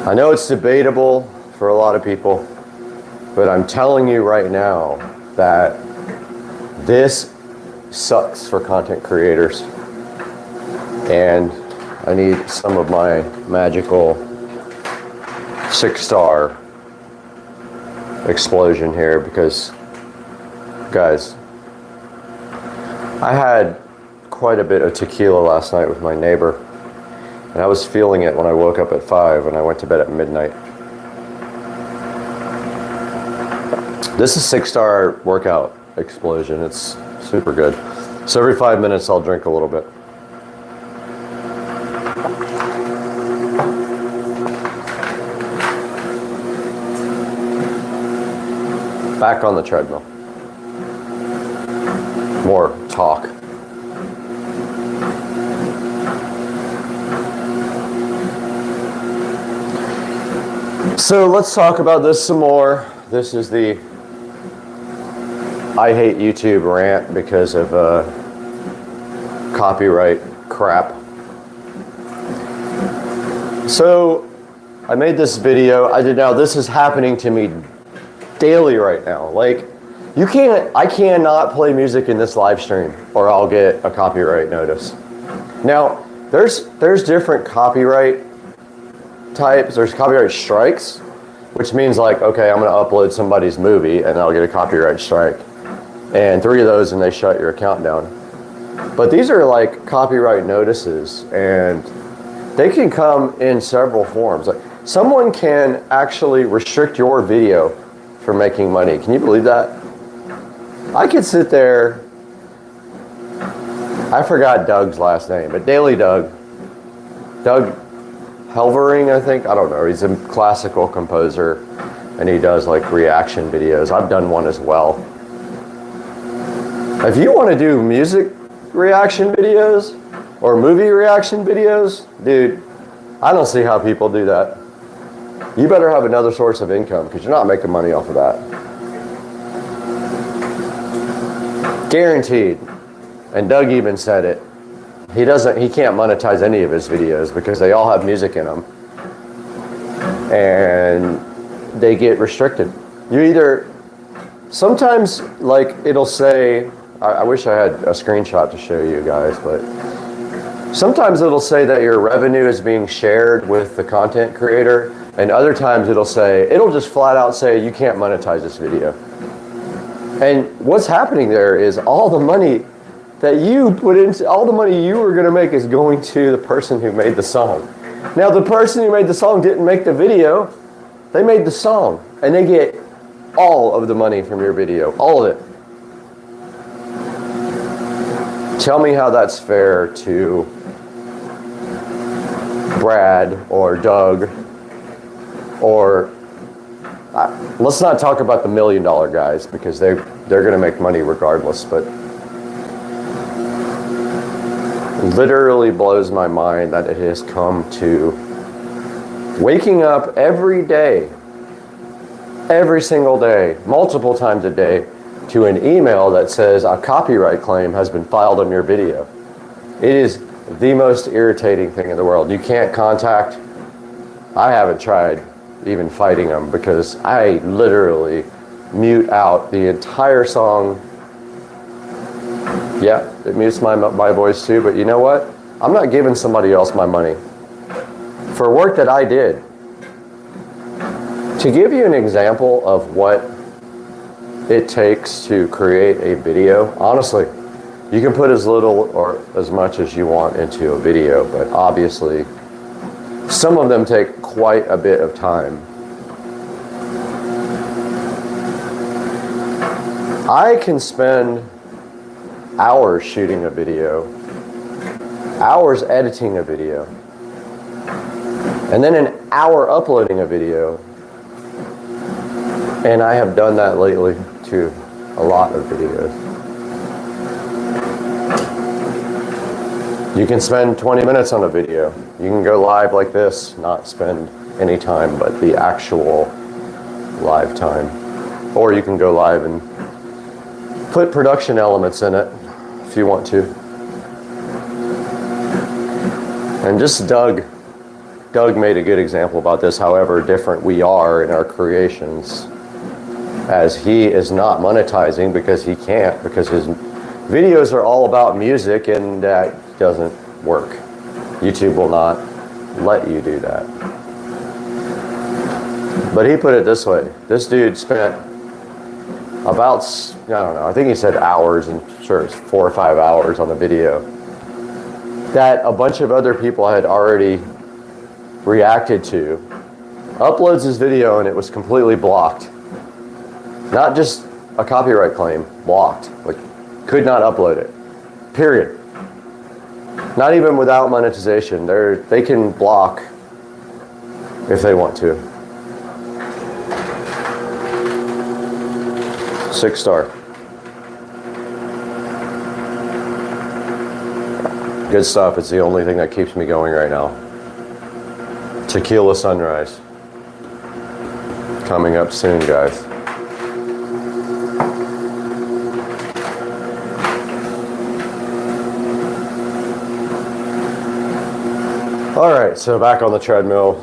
I know it's debatable for a lot of people, but I'm telling you right now that this sucks for content creators, and I need some of my magical 6-star explosion here, because guys, I had quite a bit of tequila last night with my neighbor, and I was feeling it when I woke up at 5 and I went to bed at midnight. This is 6-star workout explosion. It's super good. So every 5 minutes I'll drink a little bit. Back on the treadmill. More talk. So let's talk about this some more. This is the I hate YouTube rant because of copyright crap. So I made this video. Now this is happening to me daily right now. Like, I cannot play music in this live stream or I'll get a copyright notice. Now, there's different copyright types. There's copyright strikes, which means like, okay, I'm gonna upload somebody's movie and I'll get a copyright strike. And 3 of those and they shut your account down. But these are like copyright notices, and they can come in several forms. Like, someone can actually restrict your video for making money. Can you believe that? I could sit there, I forgot Doug's last name, but Daily Doug Helvering, I think, I don't know, he's a classical composer, and he does like reaction videos. I've done one as well. If you want to do music reaction videos or movie reaction videos, dude, I don't see how people do that. You better have another source of income, because you're not making money off of that. Guaranteed. And Doug even said it. He can't monetize any of his videos because they all have music in them. And they get restricted. Sometimes, like, it'll say, I wish I had a screenshot to show you guys, but sometimes it'll say that your revenue is being shared with the content creator, and other times it'll just flat out say you can't monetize this video. And what's happening there is all the money that you put into, all the money you were going to make is going to the person who made the song. Now, the person who made the song didn't make the video, they made the song, and they get all of the money from your video, all of it. Tell me how that's fair to Brad or Doug, or let's not talk about the $1 million guys, because they're going to make money regardless. But it literally blows my mind that it has come to waking up every day, every single day, multiple times a day, to an email that says a copyright claim has been filed on your video. It is the most irritating thing in the world. You can't contact, I haven't tried even fighting them, because I literally mute out the entire song. Yeah, it mutes my voice too, but you know what? I'm not giving somebody else my money for work that I did. To give you an example of what it takes to create a video, honestly, You can put as little or as much as you want into a video, but obviously some of them take quite a bit of time. I can spend hours shooting a video, hours editing a video, and then an hour uploading a video. And I have done that lately to a lot of videos. You can spend 20 minutes on a video. You can go live like this, not spend any time but the actual live time. Or you can go live and put production elements in it if you want to. And just Doug made a good example about this, however different we are in our creations, as he is not monetizing because he can't, because his videos are all about music, and that doesn't work. YouTube will not let you do that. But he put it this way. This dude spent about, I don't know, I think he said hours, and sure it's 4 or 5 hours on the video that a bunch of other people had already reacted to. Uploads his video and it was completely blocked. Not just a copyright claim, blocked. Like, could not upload it. Period. Not even without monetization. They can block if they want to. 6-star. Good stuff. It's the only thing that keeps me going right now. Tequila Sunrise. Coming up soon, guys. All right, so back on the treadmill.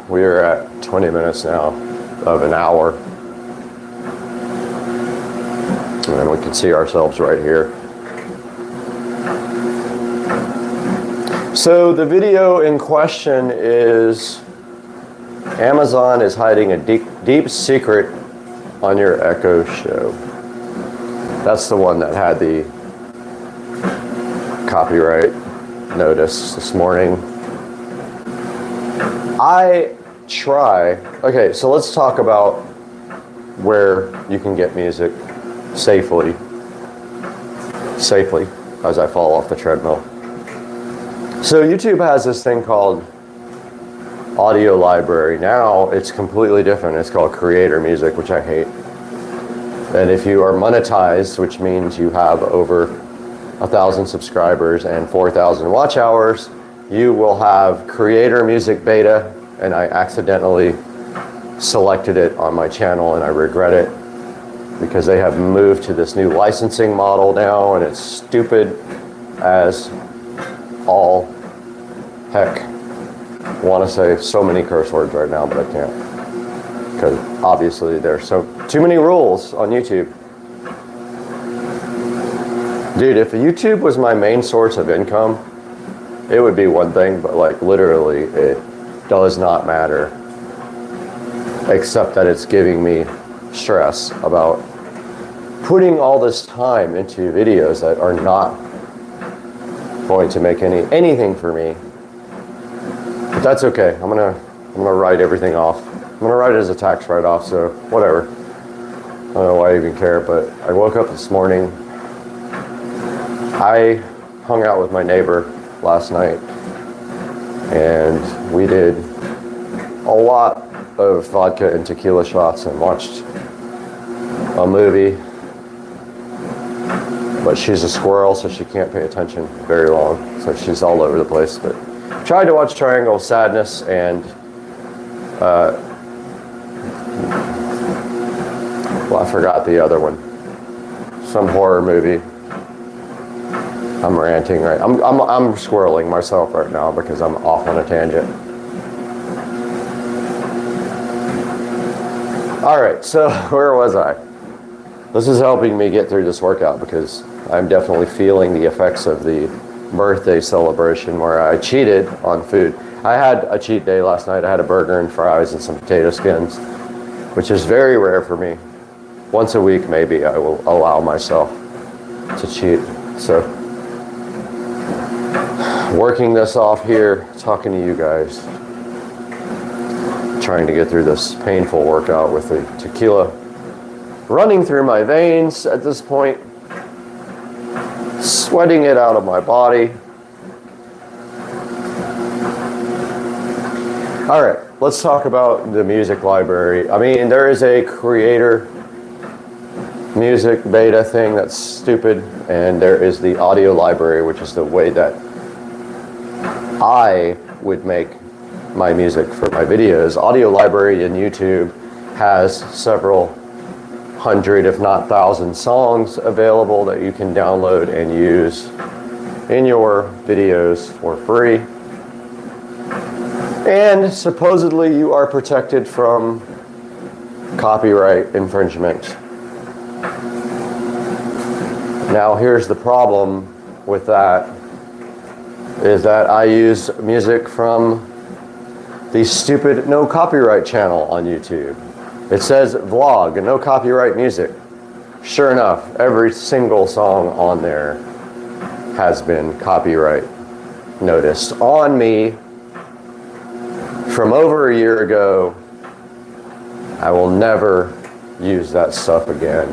We are at 20 minutes now of an hour. And we can see ourselves right here. So the video in question is Amazon is hiding a deep secret on your Echo Show. That's the one that had the copyright notice this morning. Okay, so let's talk about where you can get music safely as I fall off the treadmill. So YouTube has this thing called audio library. Now it's completely different. It's called creator music, which I hate. And if you are monetized, which means you have over 1,000 subscribers and 4,000 watch hours, you will have creator music beta, and I accidentally selected it on my channel and I regret it because they have moved to this new licensing model now, and it's stupid as all heck. I want to say so many curse words right now, but I can't, because obviously there's too many rules on YouTube. Dude, if YouTube was my main source of income, it would be one thing, but like literally it does not matter, except that it's giving me stress about putting all this time into videos that are not going to make anything for me. But that's okay. I'm gonna write everything off. I'm gonna write it as a tax write-off, so whatever. I don't know why I even care, but I woke up this morning. I hung out with my neighbor last night, and we did a lot of vodka and tequila shots and watched a movie. But she's a squirrel, so she can't pay attention very long, so she's all over the place. But tried to watch Triangle of Sadness and well, I forgot the other one. Some horror movie. I'm ranting, right? I'm squirreling myself right now because I'm off on a tangent. All right, so where was I? This is helping me get through this workout because I'm definitely feeling the effects of the birthday celebration where I cheated on food. I had a cheat day last night. I had a burger and fries and some potato skins, which is very rare for me. Once a week, maybe, I will allow myself to cheat. So, working this off here, talking to you guys, trying to get through this painful workout with the tequila running through my veins at this point, sweating it out of my body. All right, let's talk about the music library. I mean, there is a creator music beta thing that's stupid, and there is the audio library, which is the way that I would make my music for my videos. Audio library in YouTube has several hundred, if not thousand, songs available that you can download and use in your videos for free. And supposedly you are protected from copyright infringement. Now here's the problem with that, is that I use music from the stupid no copyright channel on YouTube. It says vlog and no copyright music. Sure enough, every single song on there has been copyright noticed on me from over a year ago. I will never use that stuff again.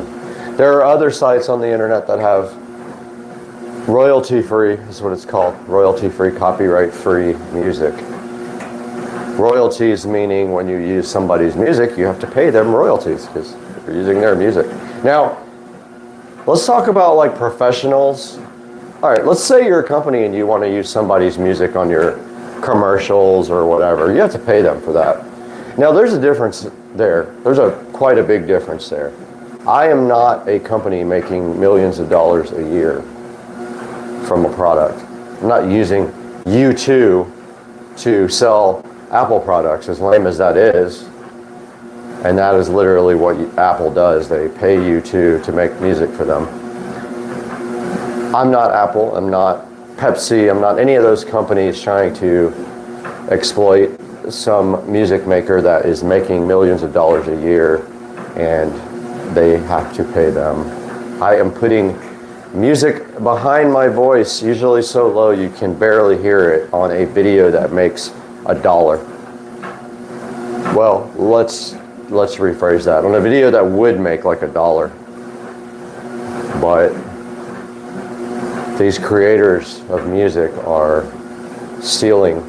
There are other sites on the internet that have royalty-free, is what it's called, royalty-free, copyright-free music. Royalties meaning when you use somebody's music, you have to pay them royalties because you're using their music. Now, let's talk about like professionals. All right, let's say you're a company and you want to use somebody's music on your commercials or whatever. You have to pay them for that. Now, there's a difference there. There's quite a big difference there. I am not a company making millions of dollars a year from a product. I'm not using U2 to sell Apple products, as lame as that is. And that is literally what Apple does. They pay U2 to make music for them. I'm not Apple, I'm not Pepsi, I'm not any of those companies trying to exploit some music maker that is making millions of dollars a year and they have to pay them. I am putting music behind my voice, usually so low you can barely hear it, on a video that makes $1. Well, let's rephrase that. On a video that would make like $1. But these creators of music are stealing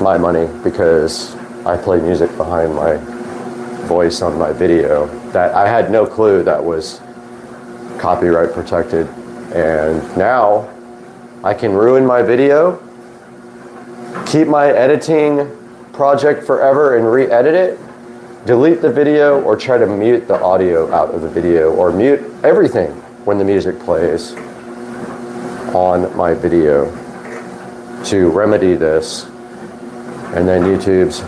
my money because I play music behind my voice on my video that I had no clue that was copyright protected. And now I can ruin my video, keep my editing project forever and re-edit it, delete the video, or try to mute the audio out of the video, or mute everything when the music plays on my video to remedy this. And then YouTube's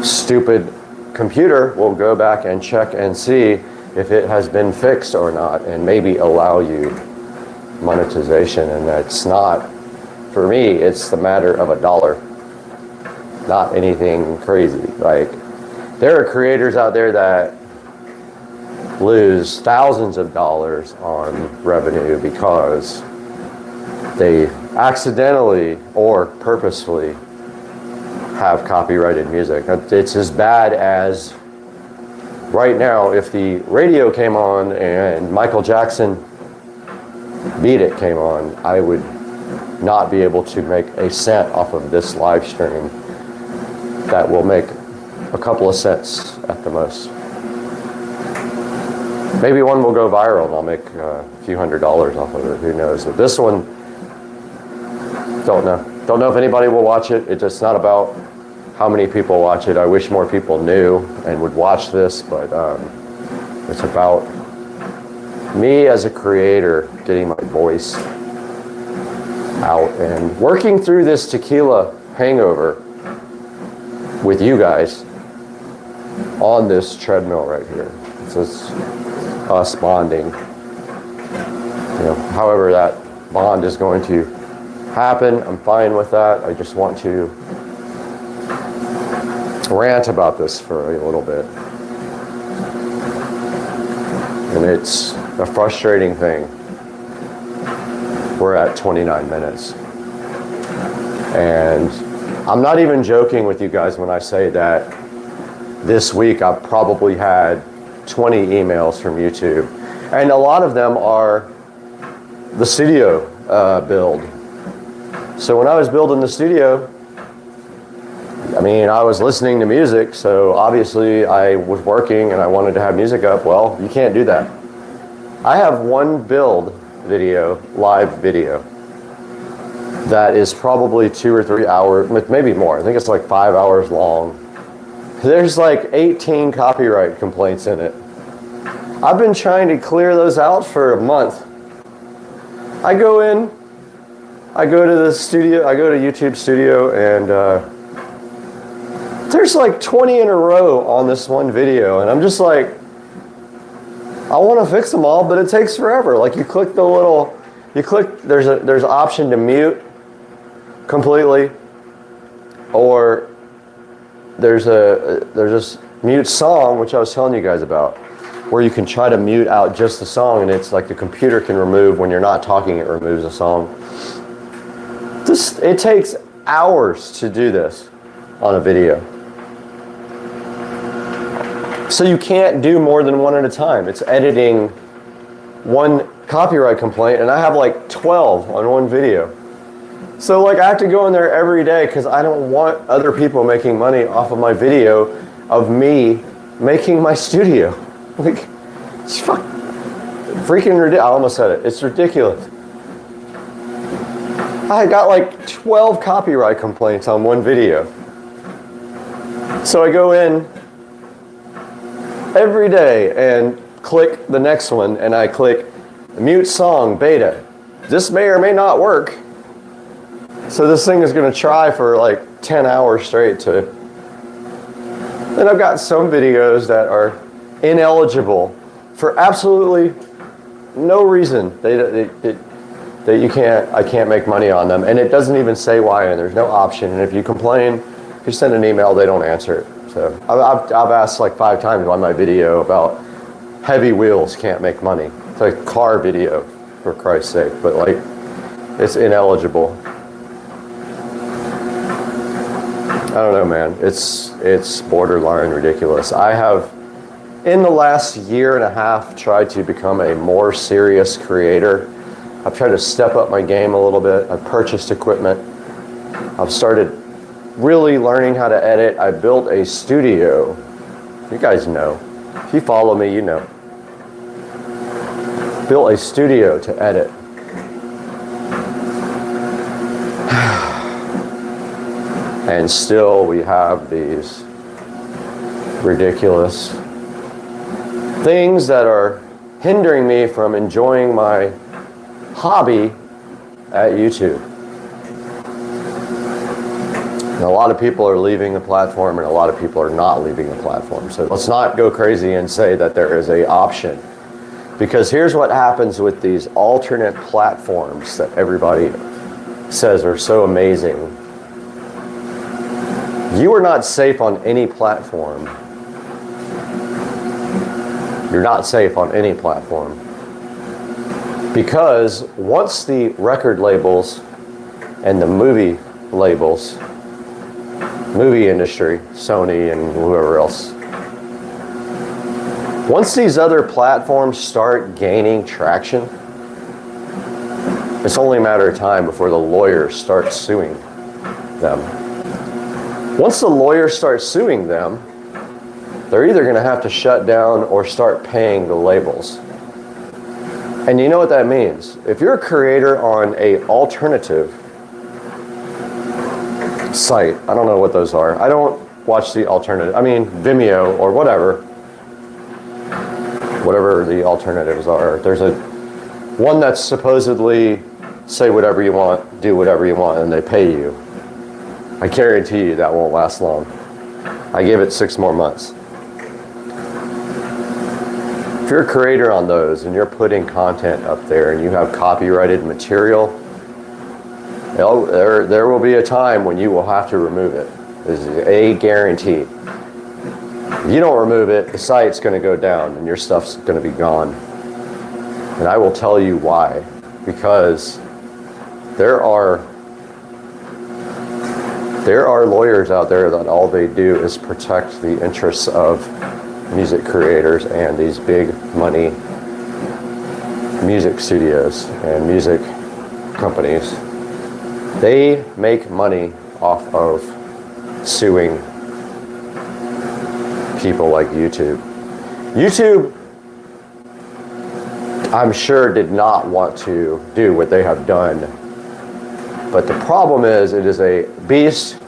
stupid computer will go back and check and see if it has been fixed or not, and maybe allow you monetization. And that's not, for me, it's the matter of $1, not anything crazy. Like, there are creators out there that lose thousands of dollars on revenue because they accidentally or purposefully have copyrighted music. It's as bad as right now if the radio came on and Michael Jackson Beat It came on, I would not be able to make a cent off of this live stream. That will make a couple of cents at the most. Maybe one will go viral and I'll make a few $100s off of it, who knows. But this one, don't know. Don't know if anybody will watch it. It's just not about how many people watch it. I wish more people knew and would watch this, but it's about me as a creator getting my voice out and working through this tequila hangover with you guys on this treadmill right here. This is us bonding. You know, however that bond is going to happen, I'm fine with that. I just want to rant about this for a little bit. And it's a frustrating thing. We're at 29 minutes. And I'm not even joking with you guys when I say that this week I've probably had 20 emails from YouTube. And a lot of them are the studio build. So when I was building the studio, I mean, I was listening to music, so obviously I was working and I wanted to have music up. Well, you can't do that. I have one build video, live video, that is probably 2 or 3 hours, maybe more. I think it's like 5 hours long. There's like 18 copyright complaints in it. I've been trying to clear those out for a month. I go in, I go to the studio, I go to YouTube Studio, and there's like 20 in a row on this one video, and I'm just like, I want to fix them all, but it takes forever. Like you click the little, there's an option to mute completely, or there's this mute song, which I was telling you guys about, where you can try to mute out just the song, and it's like the computer can remove, when you're not talking, it removes the song. It takes hours to do this on a video. So you can't do more than one at a time. It's editing one copyright complaint, and I have like 12 on one video. So like I have to go in there every day because I don't want other people making money off of my video of me making my studio. Like, it's freaking ridiculous. I almost said it. It's ridiculous. I got like 12 copyright complaints on one video. So I go in every day and click the next one, and I click mute song beta. This may or may not work. So this thing is going to try for like 10 hours straight to. Then I've got some videos that are ineligible for absolutely no reason. I can't make money on them, and it doesn't even say why, and there's no option. And if you complain, if you send an email, they don't answer it. So I've asked like 5 times on my video about heavy wheels can't make money. It's like a car video, for Christ's sake, but like it's ineligible. I don't know, man. It's borderline ridiculous. I have, in the last year and a half, tried to become a more serious creator. I've tried to step up my game a little bit. I've purchased equipment. I've started really learning how to edit. I built a studio. You guys know. If you follow me, you know. Built a studio to edit. And still we have these ridiculous things that are hindering me from enjoying my hobby at YouTube. And a lot of people are leaving the platform, and a lot of people are not leaving the platform. So let's not go crazy and say that there is an option. Because here's what happens with these alternate platforms that everybody says are so amazing. You are not safe on any platform. You're not safe on any platform. Because once the record labels and the movie labels, movie industry, Sony and whoever else, once these other platforms start gaining traction, it's only a matter of time before the lawyers start suing them. Once the lawyers start suing them, they're either going to have to shut down or start paying the labels. And you know what that means? If you're a creator on an alternative site, I don't know what those are. I don't watch the alternative. I mean, Vimeo or whatever the alternatives are. There's one that's supposedly say whatever you want, do whatever you want, and they pay you. I guarantee you that won't last long. I give it 6 more months. If you're a creator on those and you're putting content up there and you have copyrighted material, there will be a time when you will have to remove it. This is a guarantee. If you don't remove it, the site's going to go down and your stuff's going to be gone. And I will tell you why. Because there are lawyers out there that all they do is protect the interests of music creators and these big money music studios and music companies. They make money off of suing people like YouTube. YouTube, I'm sure, did not want to do what they have done. But the problem is, it is a beast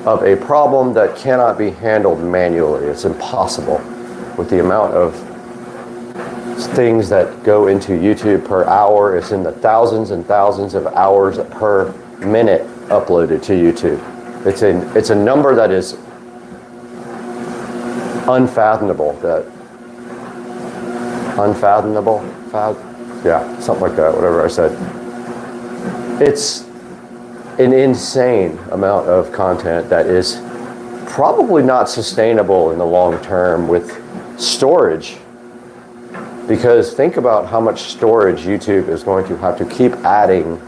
of a problem that cannot be handled manually. It's impossible with the amount of things that go into YouTube per hour. It's in the thousands and thousands of hours per minute uploaded to YouTube. It's a number that is unfathomable. Yeah, something like that, whatever I said. It's an insane amount of content that is probably not sustainable in the long term with storage. Because think about how much storage YouTube is going to have to keep adding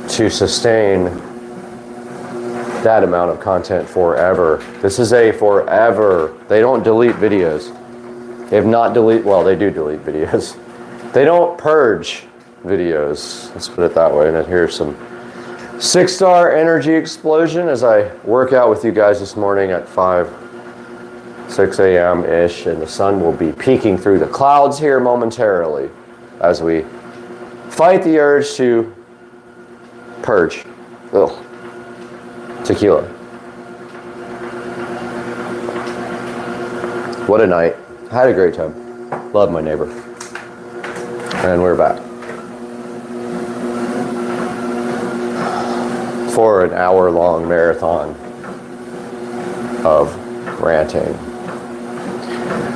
to sustain that amount of content forever. This is a forever. They don't delete videos. They have not well, they do delete videos. They don't purge videos. Let's put it that way. And then here's some 6-star energy explosion as I work out with you guys this morning at 6 a.m.-ish, and the sun will be peeking through the clouds here momentarily as we fight the urge to purge. Ugh. Tequila. What a night. I had a great time. Love my neighbor. And we're back for an hour-long marathon of ranting.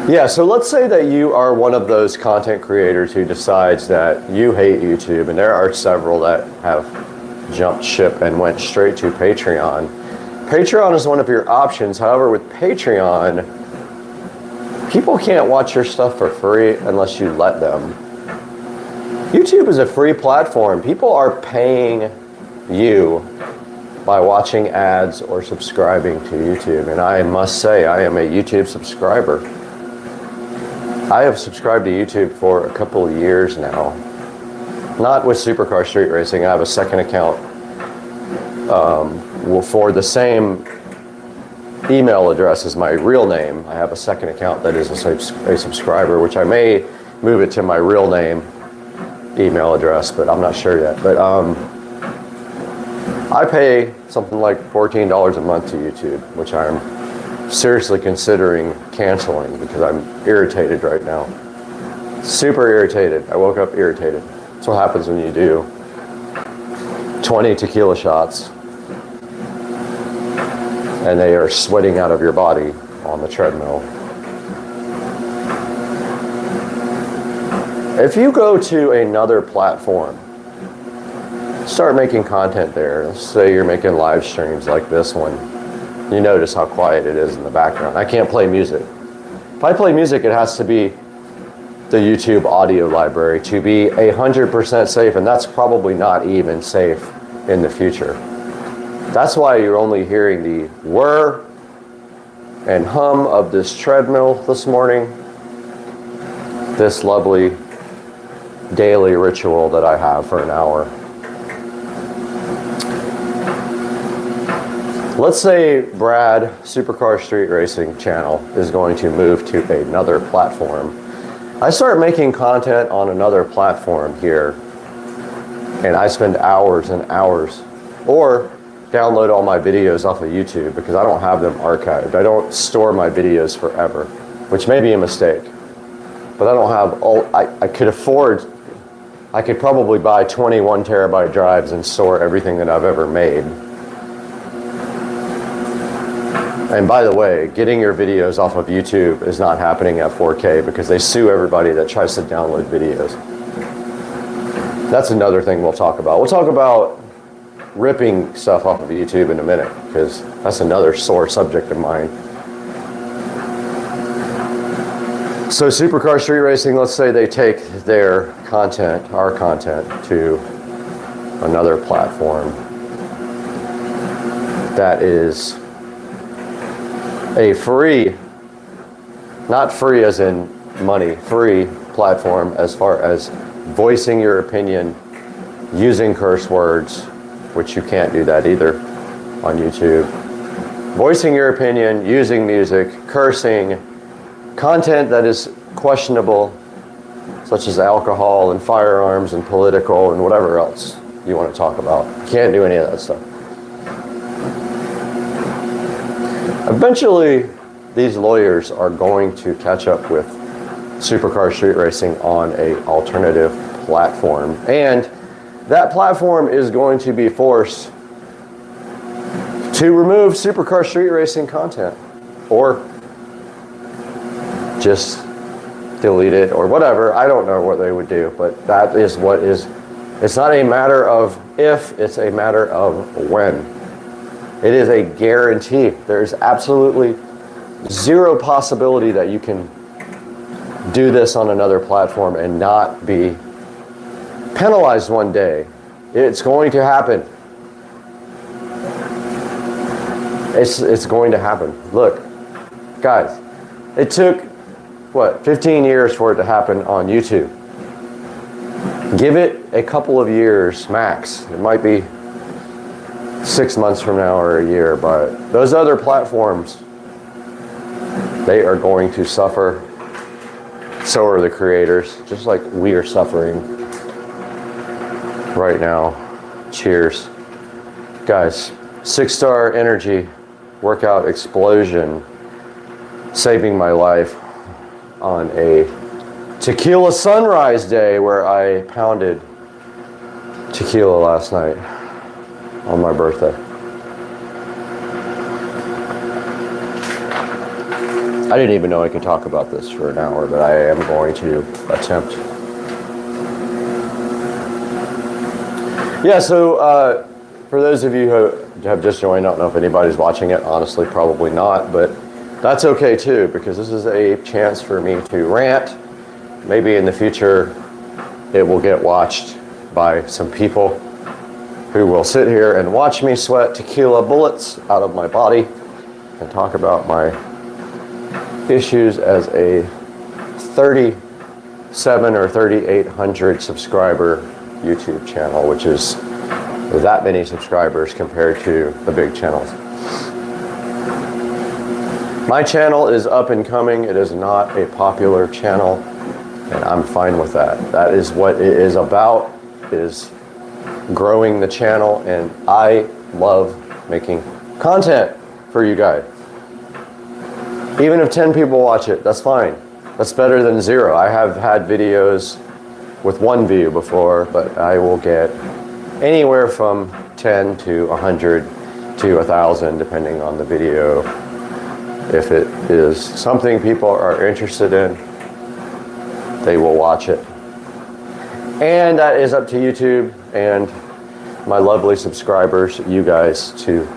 Yeah, so let's say that you are one of those content creators who decides that you hate YouTube, and there are several that have jumped ship and went straight to Patreon. Patreon is one of your options. However, with Patreon, people can't watch your stuff for free unless you let them. YouTube is a free platform. People are paying you by watching ads or subscribing to YouTube. And I must say, I am a YouTube subscriber. I have subscribed to YouTube for a couple of years now. Not with Supercar Street Racing. I have a second account for the same email address as my real name. I have a second account that is a subscriber, which I may move it to my real name email address, but I'm not sure yet. But I pay something like $14 a month to YouTube, which I'm seriously considering canceling because I'm irritated right now. Super irritated. I woke up irritated. That's what happens when you do 20 tequila shots and they are sweating out of your body on the treadmill. If you go to another platform, start making content there. Let's say you're making live streams like this one. You notice how quiet it is in the background. I can't play music. If I play music, it has to be the YouTube audio library to be 100% safe, and that's probably not even safe in the future. That's why you're only hearing the whir and hum of this treadmill this morning, this lovely daily ritual that I have for an hour. Let's say Brad Supercar Street Racing channel is going to move to another platform. I start making content on another platform here, and I spend hours and hours, or download all my videos off of YouTube because I don't have them archived. I don't store my videos forever, which may be a mistake. But I don't have all, I could probably buy 21 terabyte drives and store everything that I've ever made. And by the way, getting your videos off of YouTube is not happening at 4K because they sue everybody that tries to download videos. That's another thing we'll talk about. We'll talk about ripping stuff off of YouTube in a minute because that's another sore subject of mine. So Supercar Street Racing, let's say they take their content, our content, to another platform that is a free, not free as in money, free platform as far as voicing your opinion using curse words, which you can't do that either on YouTube. Voicing your opinion, using music, cursing, content that is questionable, such as alcohol and firearms and political and whatever else you want to talk about. You can't do any of that stuff. Eventually, these lawyers are going to catch up with Supercar Street Racing on an alternative platform. And that platform is going to be forced to remove Supercar Street Racing content, or just delete it, or whatever. I don't know what they would do, but that is what is. It's not a matter of if, it's a matter of when. It is a guarantee. There's absolutely zero possibility that you can do this on another platform and not be penalized one day. It's going to happen. It's going to happen. Look, guys, it took, what, 15 years for it to happen on YouTube. Give it a couple of years max. It might be 6 months from now or a year, but those other platforms, they are going to suffer. So are the creators, just like we are suffering right now. Cheers. Guys, 6-star energy workout explosion saving my life on a tequila sunrise day where I pounded tequila last night on my birthday. I didn't even know I could talk about this for an hour, but I am going to attempt. Yeah, so for those of you who have just joined, I don't know if anybody's watching it, honestly, probably not, but that's okay too, because this is a chance for me to rant. Maybe in the future, it will get watched by some people who will sit here and watch me sweat tequila bullets out of my body and talk about my issues as a 37 or 3,800 subscriber YouTube channel, which is that many subscribers compared to the big channels. My channel is up and coming. It is not a popular channel, and I'm fine with that. That is what it is about, is growing the channel, and I love making content for you guys. Even if 10 people watch it, that's fine. That's better than 0. I have had videos with 1 view before, but I will get anywhere from 10 to 100 to 1,000, depending on the video. If it is something people are interested in, they will watch it. And that is up to YouTube and my lovely subscribers, you guys, to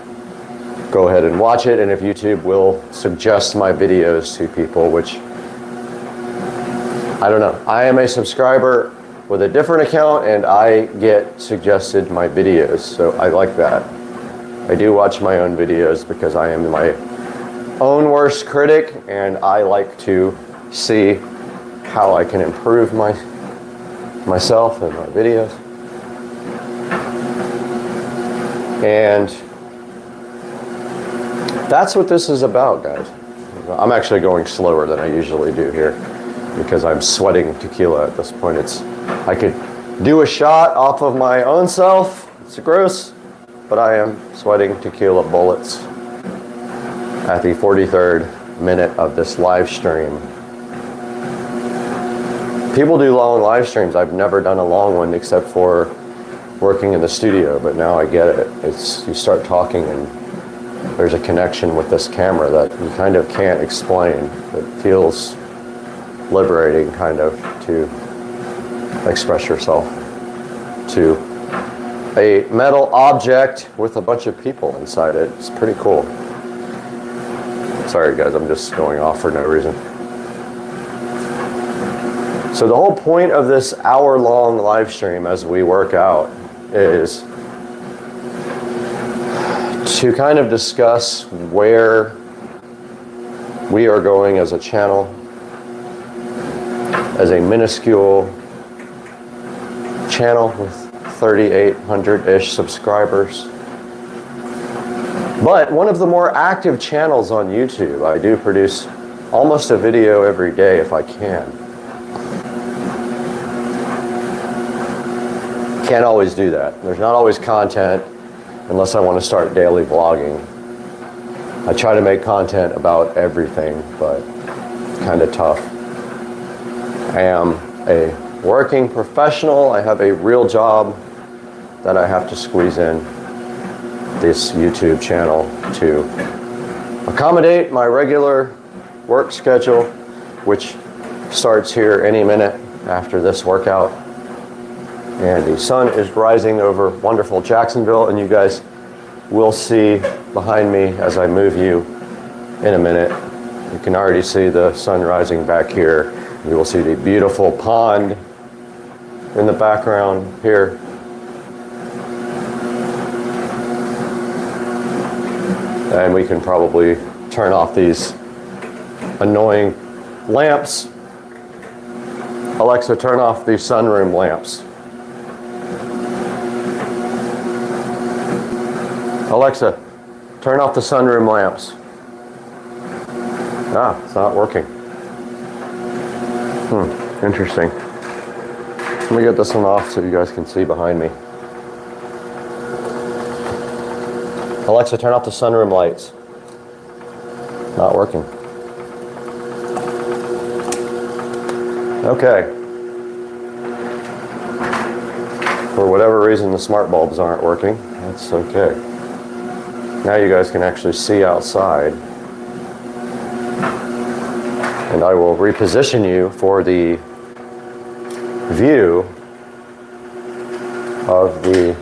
go ahead and watch it. And if YouTube will suggest my videos to people, which I don't know. I am a subscriber with a different account and I get suggested my videos, so I like that. I do watch my own videos because I am my own worst critic, and I like to see how I can improve myself and my videos. And that's what this is about, guys. I'm actually going slower than I usually do here because I'm sweating tequila at this point. I could do a shot off of my own self. It's gross, but I am sweating tequila bullets at the 43rd minute of this live stream. People do long live streams. I've never done a long one except for working in the studio, but now I get it. You start talking and there's a connection with this camera that you kind of can't explain. It feels liberating, kind of, to express yourself to a metal object with a bunch of people inside it. It's pretty cool. Sorry guys, I'm just going off for no reason. So the whole point of this hour-long live stream as we work out is to kind of discuss where we are going as a channel, as a minuscule channel with 3,800-ish subscribers. But one of the more active channels on YouTube. I do produce almost a video every day if I can. Can't always do that. There's not always content unless I want to start daily vlogging. I try to make content about everything, but kind of tough. I am a working professional. I have a real job that I have to squeeze in this YouTube channel to accommodate my regular work schedule, which starts here any minute after this workout. And the sun is rising over wonderful Jacksonville, and you guys will see behind me as I move you in a minute. You can already see the sun rising back here. You will see the beautiful pond in the background here. And we can probably turn off these annoying lamps. Alexa, turn off the sunroom lamps. Alexa, turn off the sunroom lamps. Ah, it's not working. Interesting. Let me get this one off so you guys can see behind me. Alexa, turn off the sunroom lights. Not working. Okay. For whatever reason, the smart bulbs aren't working. That's okay. Now you guys can actually see outside. And I will reposition you for the view of the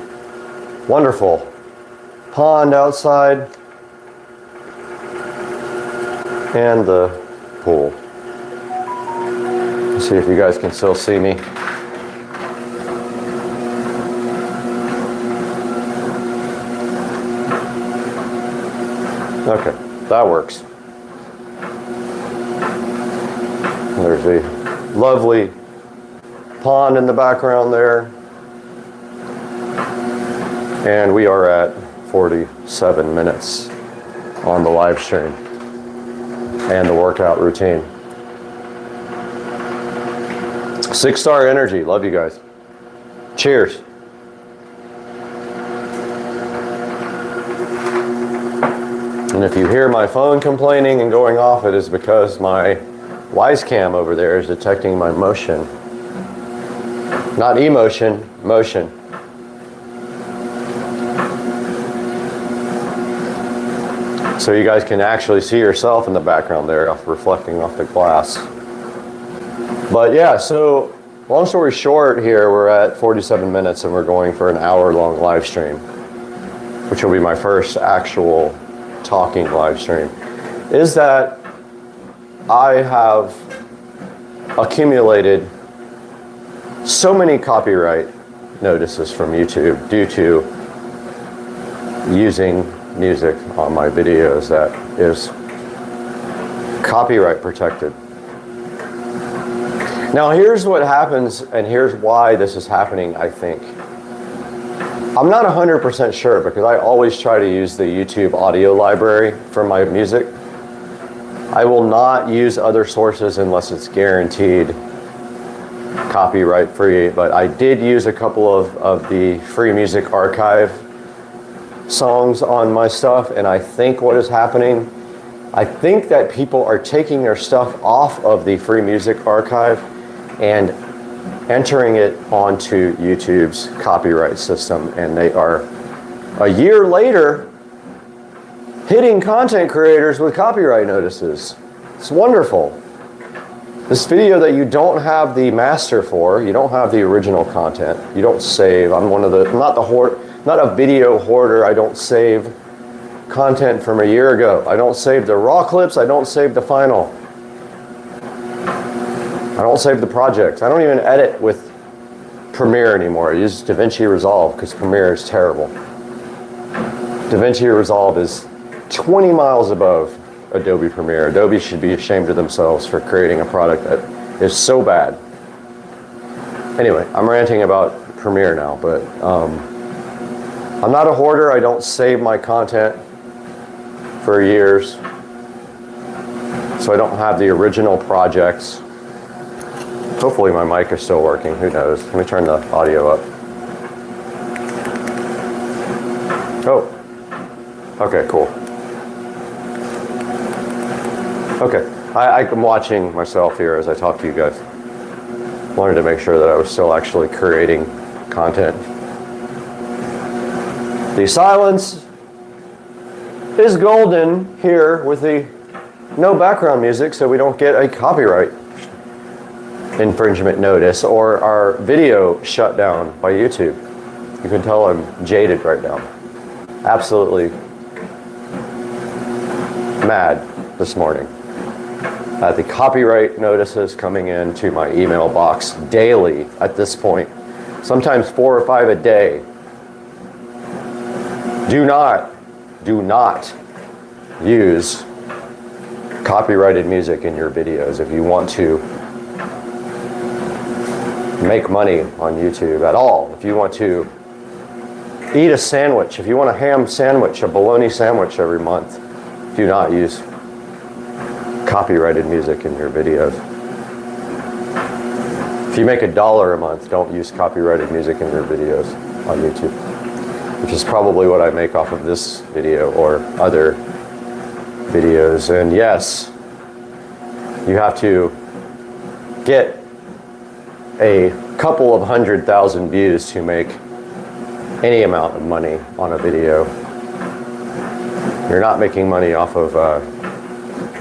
wonderful pond outside and the pool. Let's see if you guys can still see me. Okay, that works. There's a lovely pond in the background there. And we are at 47 minutes on the live stream and the workout routine. 6-star energy. Love you guys. Cheers. And if you hear my phone complaining and going off, it is because my Wisecam over there is detecting my motion. Not emotion, motion. So you guys can actually see yourself in the background there, reflecting off the glass. But yeah, so long story short here, we're at 47 minutes and we're going for an hour-long live stream, which will be my first actual talking live stream, is that I have accumulated so many copyright notices from YouTube due to using music on my videos that is copyright protected. Now here's what happens, and here's why this is happening, I think. I'm not 100% sure because I always try to use the YouTube audio library for my music. I will not use other sources unless it's guaranteed copyright free, but I did use a couple of the Free Music Archive songs on my stuff, and I think what is happening, I think that people are taking their stuff off of the Free Music Archive and entering it onto YouTube's copyright system, and they are a year later hitting content creators with copyright notices. It's wonderful. This video that you don't have the master for, you don't have the original content, you don't save. I'm one of the, not a video hoarder. I don't save content from a year ago. I don't save the raw clips, I don't save the final. I don't save the projects. I don't even edit with Premiere anymore. I use DaVinci Resolve because Premiere is terrible. DaVinci Resolve is 20 miles above Adobe Premiere. Adobe should be ashamed of themselves for creating a product that is so bad. Anyway, I'm ranting about Premiere now, but I'm not a hoarder. I don't save my content for years, so I don't have the original projects. Hopefully my mic is still working. Who knows? Let me turn the audio up. Oh, okay, cool. Okay, I'm watching myself here as I talk to you guys. Wanted to make sure that I was still actually creating content. The silence is golden here with the no background music, so we don't get a copyright infringement notice or our video shut down by YouTube. You can tell I'm jaded right now. Absolutely mad this morning at the copyright notices coming into my email box daily at this point, sometimes 4 or 5 a day. Do not use copyrighted music in your videos if you want to make money on YouTube at all. If you want to eat a sandwich, if you want a ham sandwich, a bologna sandwich every month, do not use copyrighted music in your videos. If you make $1 a month, don't use copyrighted music in your videos on YouTube, which is probably what I make off of this video or other videos. And yes, you have to get a couple of 100,000 views to make any amount of money on a video. You're not making money off of a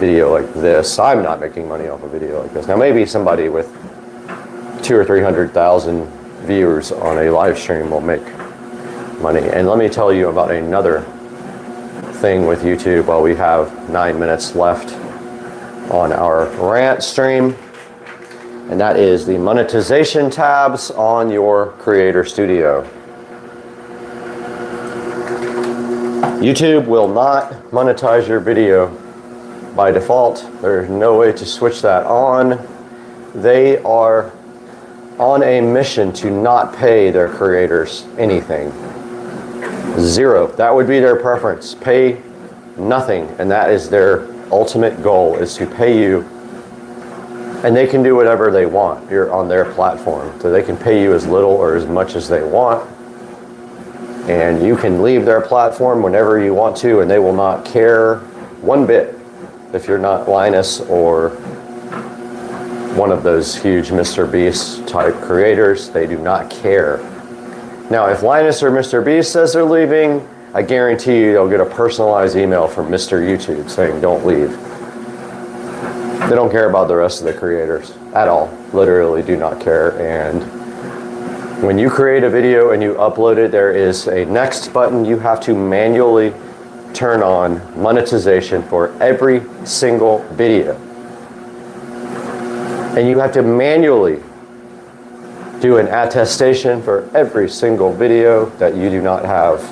video like this. I'm not making money off a video like this. Now maybe somebody with 200,000 or 300,000 viewers on a live stream will make money. And let me tell you about another thing with YouTube while we have 9 minutes left on our rant stream. And that is the monetization tabs on your Creator Studio. YouTube will not monetize your video by default. There's no way to switch that on. They are on a mission to not pay their creators anything. Zero. That would be their preference. Pay nothing. And that is their ultimate goal, is to pay you. And they can do whatever they want. You're on their platform. So they can pay you as little or as much as they want. And you can leave their platform whenever you want to, and they will not care one bit if you're not Linus or one of those huge Mr. Beast type creators. They do not care. Now, if Linus or Mr. Beast says they're leaving, I guarantee you they'll get a personalized email from Mr. YouTube saying don't leave. They don't care about the rest of the creators at all. Literally do not care. And when you create a video and you upload it, there is a next button. You have to manually turn on monetization for every single video. And you have to manually do an attestation for every single video that you do not have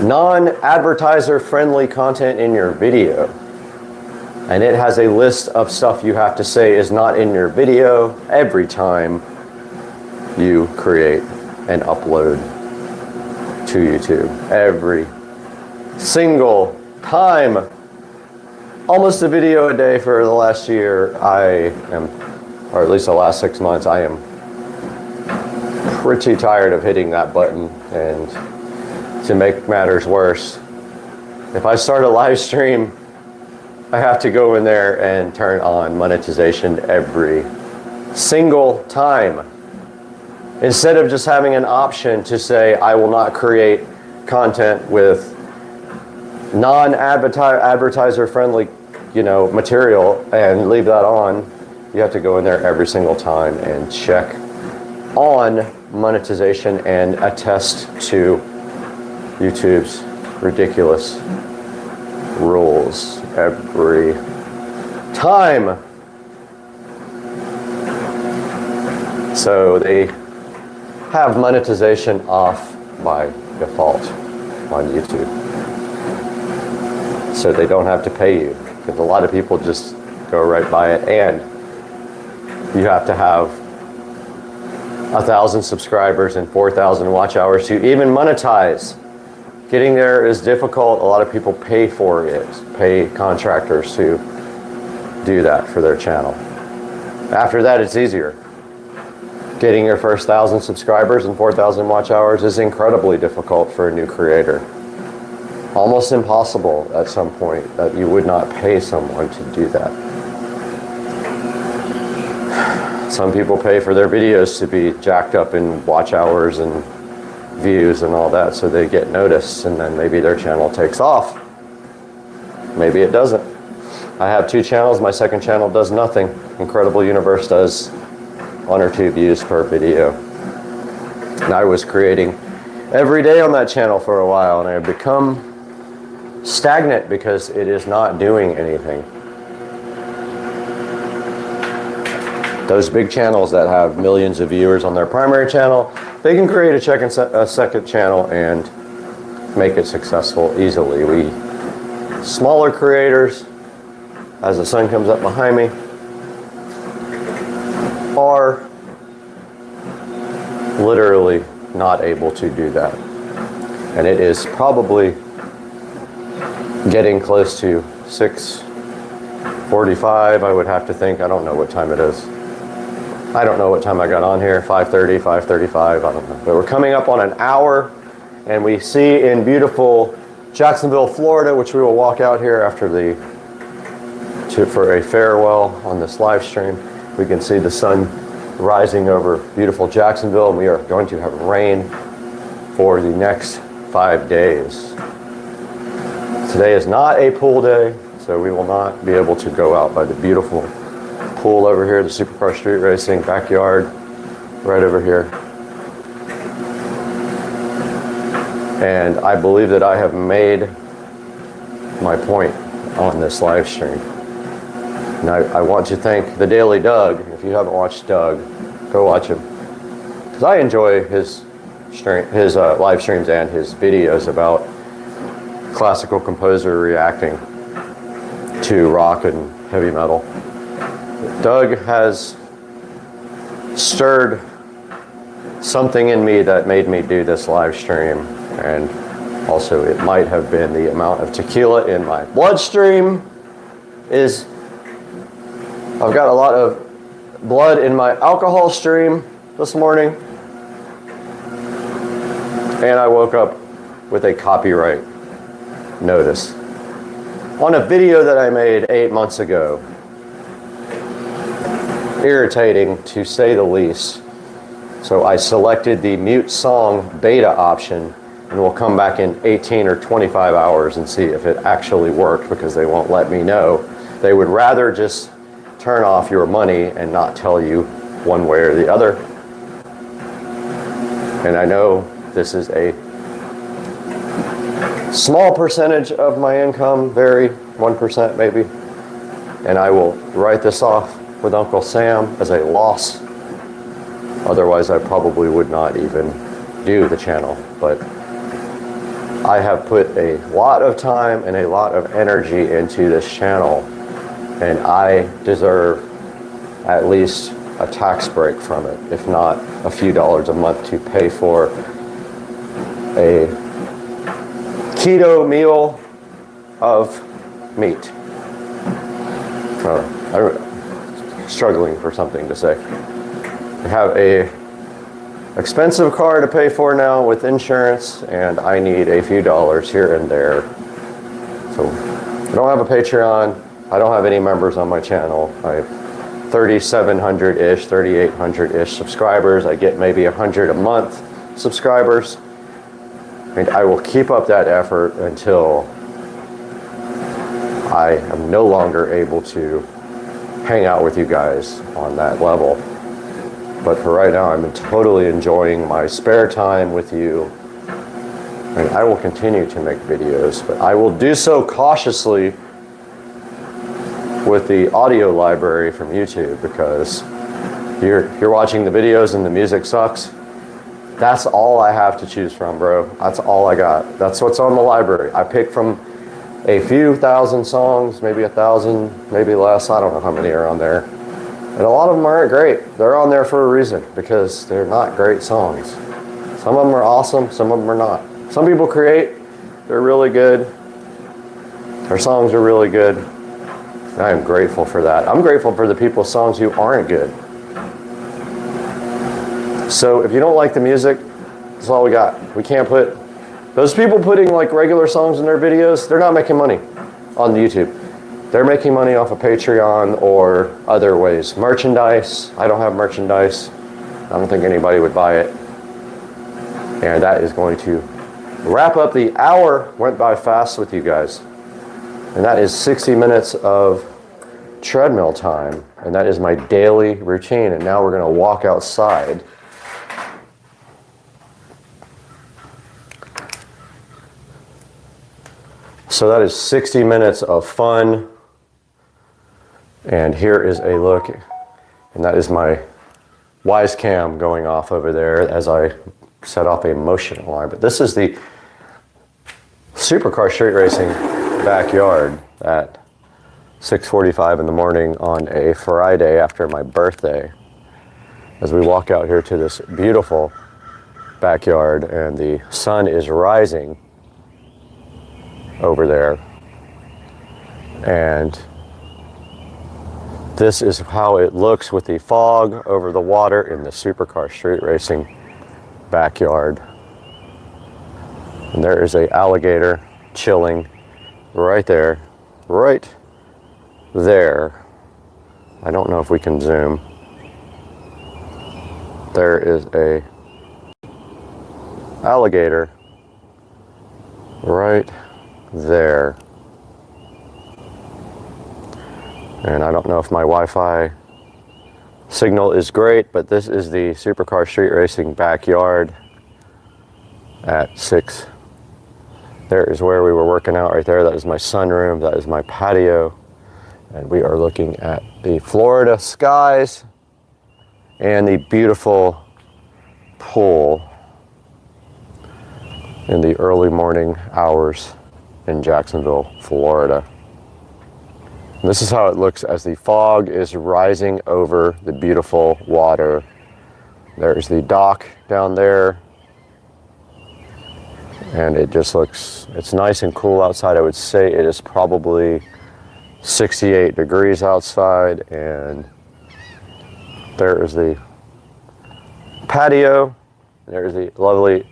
non-advertiser friendly content in your video. And it has a list of stuff you have to say is not in your video every time you create and upload to YouTube. Every single time. Almost a video a day for the last year. I am, or at least the last 6 months, I am pretty tired of hitting that button. And to make matters worse, if I start a live stream, I have to go in there and turn on monetization every single time. Instead of just having an option to say, I will not create content with non-advertiser friendly, material and leave that on, you have to go in there every single time and check on monetization and attest to YouTube's ridiculous rules every time. So they have monetization off by default on YouTube. So they don't have to pay you, because a lot of people just go right by it, and you have to have 1,000 subscribers and 4,000 watch hours to even monetize. Getting there is difficult. A lot of people pay for it, pay contractors to do that for their channel. After that, it's easier. Getting your first 1,000 subscribers and 4,000 watch hours is incredibly difficult for a new creator. Almost impossible at some point that you would not pay someone to do that. Some people pay for their videos to be jacked up in watch hours and views and all that, so they get noticed, and then maybe their channel takes off. Maybe it doesn't. I have 2 channels. My second channel does nothing. Incredible Universe does 1 or 2 views per video. And I was creating every day on that channel for a while, and I have become stagnant because it is not doing anything. Those big channels that have millions of viewers on their primary channel, they can create a second channel and make it successful easily. We smaller creators, as the sun comes up behind me, are literally not able to do that. And it is probably getting close to 6:45, I would have to think. I don't know what time it is. I don't know what time I got on here, 5:30, 5:35, I don't know. But we're coming up on an hour, and we see in beautiful Jacksonville, Florida, which we will walk out here after for a farewell on this live stream. We can see the sun rising over beautiful Jacksonville, and we are going to have rain for the next 5 days. Today is not a pool day, so we will not be able to go out by the beautiful pool over here, the Supercar Street Racing backyard, right over here. And I believe that I have made my point on this live stream. And I want to thank the Daily Doug. If you haven't watched Doug, go watch him. Because I enjoy his live streams and his videos about classical composer reacting to rock and heavy metal. Doug has stirred something in me that made me do this live stream, and also it might have been the amount of tequila in my bloodstream. I've got a lot of blood in my alcohol stream this morning, and I woke up with a copyright notice on a video that I made 8 months ago. Irritating, to say the least. So I selected the mute song beta option, and we'll come back in 18 or 25 hours and see if it actually worked, because they won't let me know. They would rather just turn off your money and not tell you one way or the other. And I know this is a small percentage of my income, 1% maybe, and I will write this off with Uncle Sam as a loss. Otherwise, I probably would not even do the channel. But I have put a lot of time and a lot of energy into this channel, and I deserve at least a tax break from it, if not a few dollars a month to pay for a keto meal of meat. I'm struggling for something to say. I have a expensive car to pay for now with insurance, and I need a few dollars here and there. So I don't have a Patreon. I don't have any members on my channel. I have 3,700-ish, 3,800-ish subscribers. I get maybe 100 a month subscribers. And I will keep up that effort until I am no longer able to hang out with you guys on that level. But for right now, I'm totally enjoying my spare time with you. And I will continue to make videos, but I will do so cautiously with the audio library from YouTube, because you're watching the videos and the music sucks, that's all I have to choose from, bro. That's all I got. That's what's on the library. I pick from a few thousand songs, maybe 1,000, maybe less. I don't know how many are on there. And a lot of them aren't great. They're on there for a reason, because they're not great songs. Some of them are awesome, some of them are not. Some people create, they're really good. Their songs are really good. And I am grateful for that. I'm grateful for the people's songs who aren't good. So if you don't like the music, that's all we got. We can't put, those people putting like regular songs in their videos, they're not making money on YouTube. They're making money off of Patreon or other ways. Merchandise, I don't have merchandise. I don't think anybody would buy it. And that is going to wrap up the hour. Went by fast with you guys. And that is 60 minutes of treadmill time. And that is my daily routine. And now we're going to walk outside. So that is 60 minutes of fun. And here is a look. And that is my Wise Cam going off over there as I set off a motion alarm. But this is the Supercar Street Racing backyard at 6:45 in the morning on a Friday after my birthday, as we walk out here to this beautiful backyard, and the sun is rising over there. And this is how it looks with the fog over the water in the Supercar Street Racing backyard. And there is an alligator chilling right there, right there. I don't know if we can zoom. There is a alligator right there. And I don't know if my Wi-Fi signal is great, but this is the Supercar Street Racing backyard at 6. There is where we were working out right there. That is my sunroom. That is my patio. And we are looking at the Florida skies and the beautiful pool in the early morning hours in Jacksonville, Florida. And this is how it looks as the fog is rising over the beautiful water. There's the dock down there. And it just looks, it's nice and cool outside. I would say it is probably 68 degrees outside. And there is the patio. There's the lovely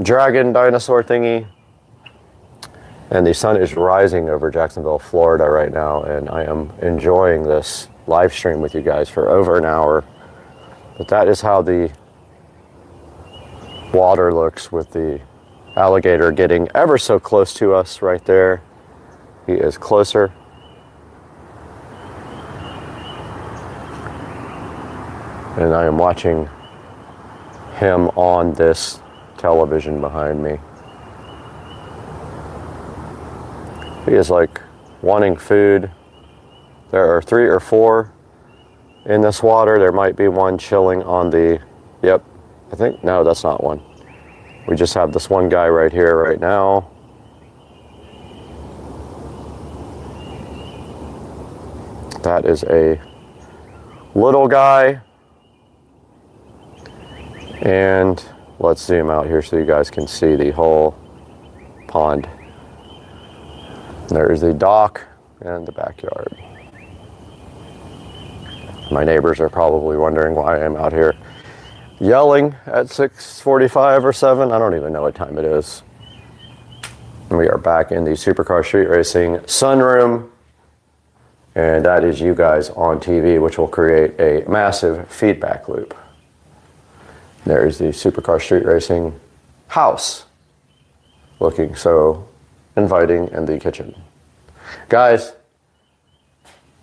dragon dinosaur thingy. And the sun is rising over Jacksonville, Florida right now. And I am enjoying this live stream with you guys for over an hour. But that is how the water looks with the alligator getting ever so close to us right there. He is closer. And I am watching him on this television behind me. He is like wanting food. There are 3 or 4 in this water. There might be one chilling on the, yep, I think, no, that's not one. We just have this one guy right here right now. That is a little guy. And let's zoom out here so you guys can see the whole pond. There is the dock and the backyard. My neighbors are probably wondering why I'm out here yelling at 6:45 or 7. I don't even know what time it is. We are back in the Supercar Street Racing sunroom. And that is you guys on TV, which will create a massive feedback loop. There is the Supercar Street Racing house, looking so inviting in the kitchen. Guys,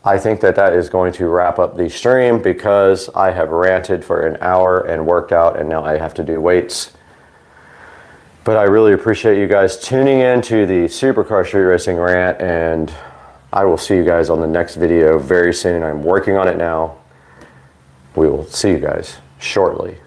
I think that that is going to wrap up the stream because I have ranted for an hour and worked out, and now I have to do weights. But I really appreciate you guys tuning in to the Supercar Street Racing rant, and I will see you guys on the next video very soon. I'm working on it now. we will see you guys shortly.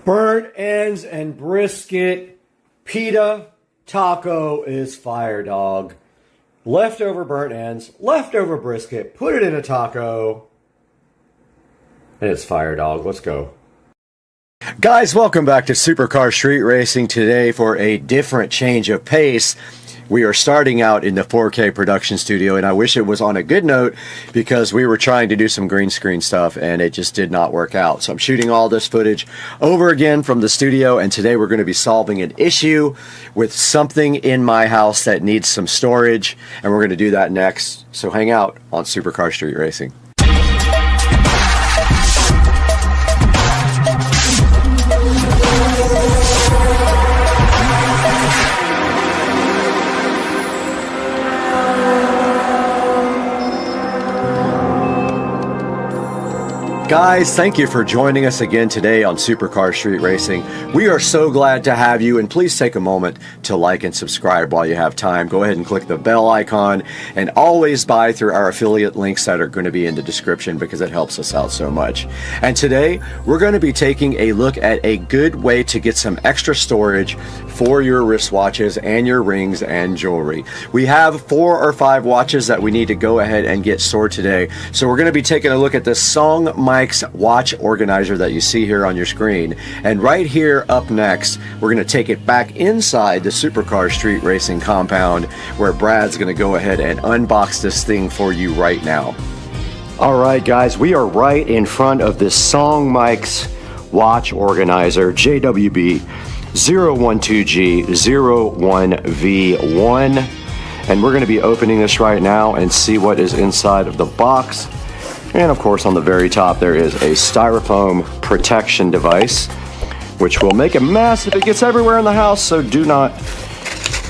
Burnt ends and brisket. Pita taco is fire, dog. Leftover burnt ends, leftover brisket, put it in a taco. And it's fire, dog. Let's go. Guys, welcome back to Supercar Street Racing. Today, for a different change of pace, we are starting out in the 4K production studio, and I wish it was on a good note because we were trying to do some green screen stuff and it just did not work out. So I'm shooting all this footage over again from the studio, and today we're going to be solving an issue with something in my house that needs some storage, and we're going to do that next. So hang out on Supercar Street Racing. Guys, thank you for joining us again today on Supercar Street Racing. We are so glad to have you, and please take a moment to like and subscribe while you have time. Go ahead and click the bell icon, and always buy through our affiliate links that are going to be in the description because it helps us out so much. And today, we're going to be taking a look at a good way to get some extra storage for your wristwatches and your rings and jewelry. We have 4 or 5 watches that we need to go ahead and get stored today. So we're going to be taking a look at the Song Mike's watch organizer that you see here on your screen. And right here up next, we're going to take it back inside the Supercar Street Racing compound, where Brad's going to go ahead and unbox this thing for you right now. All right, guys, we are right in front of this Song Mike's watch organizer, JWB 012G01V1, and we're going to be opening this right now and see what is inside of the box. And of course, on the very top there is a styrofoam protection device, which will make a mess if it gets everywhere in the house, so do not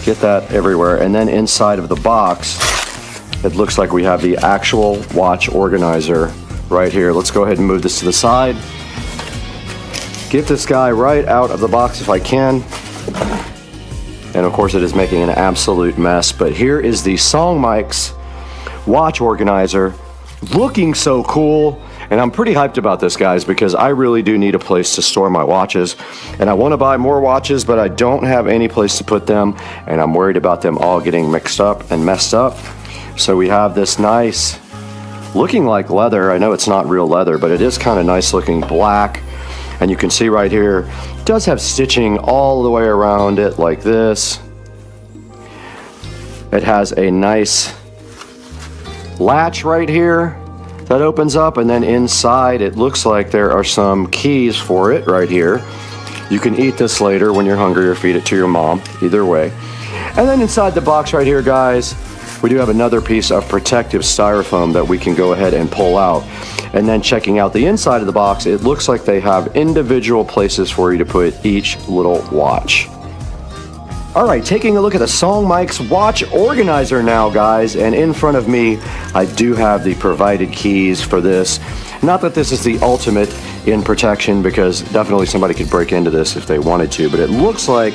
get that everywhere. And then inside of the box, it looks like we have the actual watch organizer right here. Let's go ahead and move this to the side. Get this guy right out of the box if I can. And of course it is making an absolute mess, but here is the Song Mike's watch organizer, looking so cool. And I'm pretty hyped about this, guys, because I really do need a place to store my watches, and I want to buy more watches, but I don't have any place to put them, and I'm worried about them all getting mixed up and messed up. So we have this nice, looking like leather. I know it's not real leather, but it is kind of nice looking black. And you can see right here, it does have stitching all the way around it like this. It has a nice latch right here that opens up, and then inside it looks like there are some keys for it right here. You can eat this later when you're hungry, or feed it to your mom, either way. And then inside the box right here, guys, we do have another piece of protective styrofoam that we can go ahead and pull out. And then checking out the inside of the box, it looks like they have individual places for you to put each little watch. All right, taking a look at the Song Mike's watch organizer now, guys, and in front of me, I do have the provided keys for this. Not that this is the ultimate in protection, because definitely somebody could break into this if they wanted to, but it looks like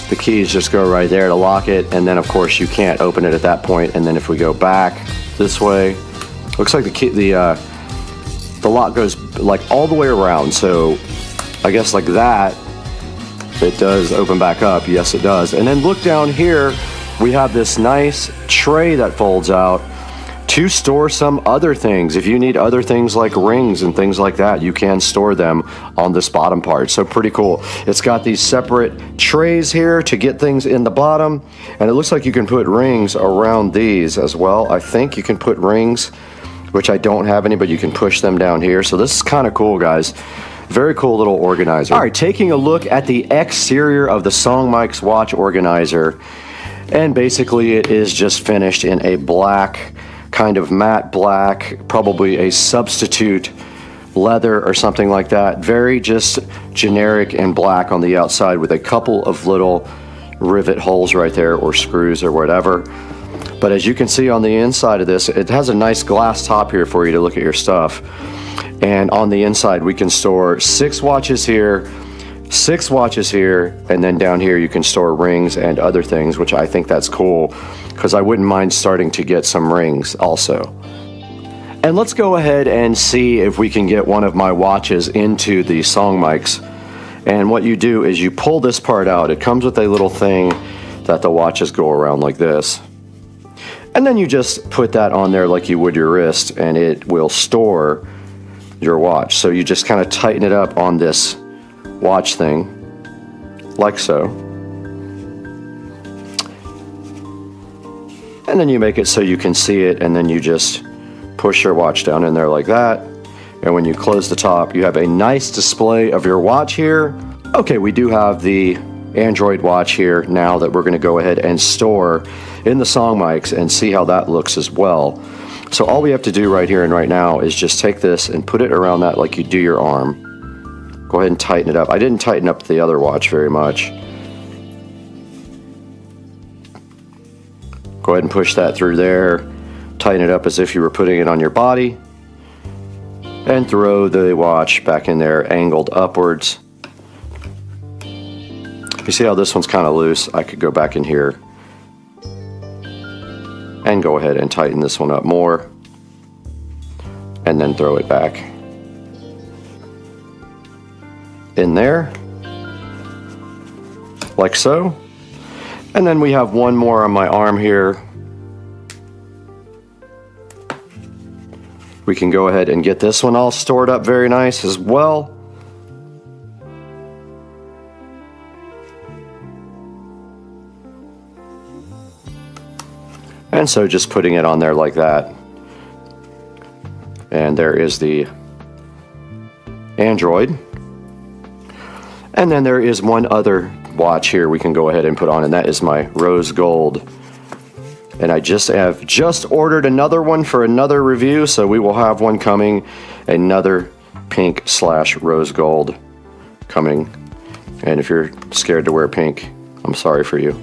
the keys just go right there to lock it, and then of course you can't open it at that point. And then if we go back this way, looks like the key, the lock goes like all the way around. So I guess like that, it does open back up. Yes, it does. And then look down here, we have this nice tray that folds out to store some other things. If you need other things like rings and things like that, you can store them on this bottom part. So pretty cool. It's got these separate trays here to get things in the bottom, and it looks like you can put rings around these as well. I think you can put rings, which I don't have any, but you can push them down here. So this is kind of cool, guys. Very cool little organizer. All right, taking a look at the exterior of the Song Mike's watch organizer, and basically it is just finished in a black, kind of matte black, probably a substitute leather or something like that. Very just generic and black on the outside, with a couple of little rivet holes right there, or screws or whatever. But as you can see on the inside of this, it has a nice glass top here for you to look at your stuff. And on the inside, we can store 6 watches here, 6 watches here, and then down here you can store rings and other things, which I think that's cool because I wouldn't mind starting to get some rings also. And let's go ahead and see if we can get one of my watches into the song mics. And what you do is you pull this part out. It comes with a little thing that the watches go around like this. And then you just put that on there like you would your wrist, and it will store your watch. So you just kind of tighten it up on this watch thing, like so. And then you make it so you can see it, and then you just push your watch down in there like that. And when you close the top, you have a nice display of your watch here. Okay, we do have the Android watch here now that we're going to go ahead and store in the song mics and see how that looks as well. So all we have to do right here and right now is just take this and put it around that like you do your arm. Go ahead and tighten it up. I didn't tighten up the other watch very much. Go ahead and push that through there. Tighten it up as if you were putting it on your body. And throw the watch back in there, angled upwards. You see how this one's kind of loose? I could go back in here and go ahead and tighten this one up more, and then throw it back in there, like so. And then we have one more on my arm here. We can go ahead and get this one all stored up very nice as well. And so just putting it on there like that. And there is the Android. And then there is one other watch here we can go ahead and put on, and that is my rose gold. And I have just ordered another one for another review, so we will have one coming, another pink / rose gold coming. And if you're scared to wear pink, I'm sorry for you,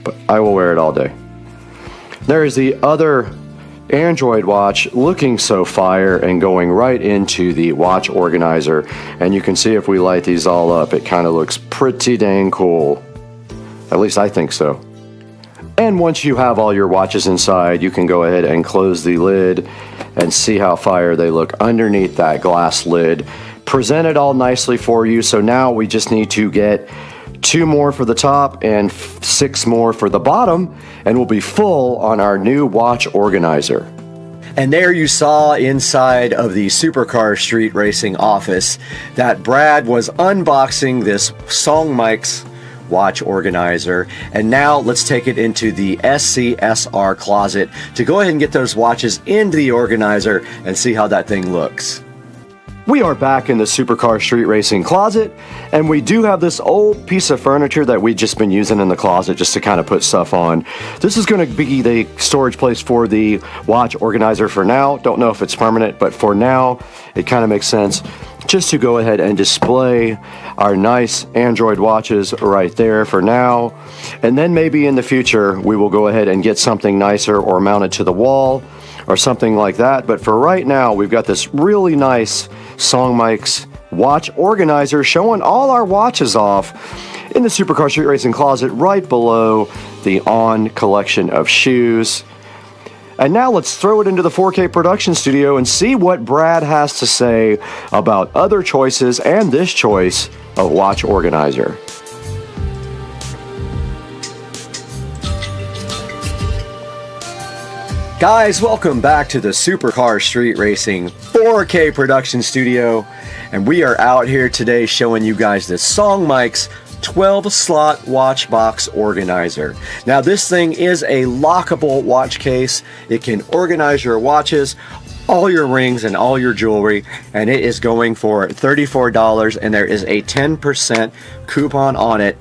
but I will wear it all day. There is the other Android watch looking so fire and going right into the watch organizer. And you can see if we light these all up, it kind of looks pretty dang cool. At least I think so. And once you have all your watches inside, you can go ahead and close the lid and see how fire they look underneath that glass lid. Presented all nicely for you. So now we just need to get 2 more for the top and 6 more for the bottom, and we'll be full on our new watch organizer. And there you saw inside of the Supercar Street Racing office that Brad was unboxing this Song Mics watch organizer. And now let's take it into the SCSR closet to go ahead and get those watches into the organizer and see how that thing looks. We are back in the Supercar Street Racing closet, and we do have this old piece of furniture that we've just been using in the closet just to kind of put stuff on. This is going to be the storage place for the watch organizer for now. Don't know if it's permanent, but for now, it kind of makes sense just to go ahead and display our nice Android watches right there for now. And then maybe in the future, we will go ahead and get something nicer or mount it to the wall or something like that. But for right now, we've got this really nice Song Mics watch organizer showing all our watches off in the Supercar Street Racing closet right below the On collection of shoes. And now let's throw it into the 4K production studio and see what Brad has to say about other choices and this choice of watch organizer. Guys, welcome back to the Supercar Street Racing 4K production studio, and we are out here today showing you guys this Song Mics 12-slot watch box organizer. Now this thing is a lockable watch case. It can organize your watches, all your rings, and all your jewelry, and it is going for $34, and there is a 10% coupon on it.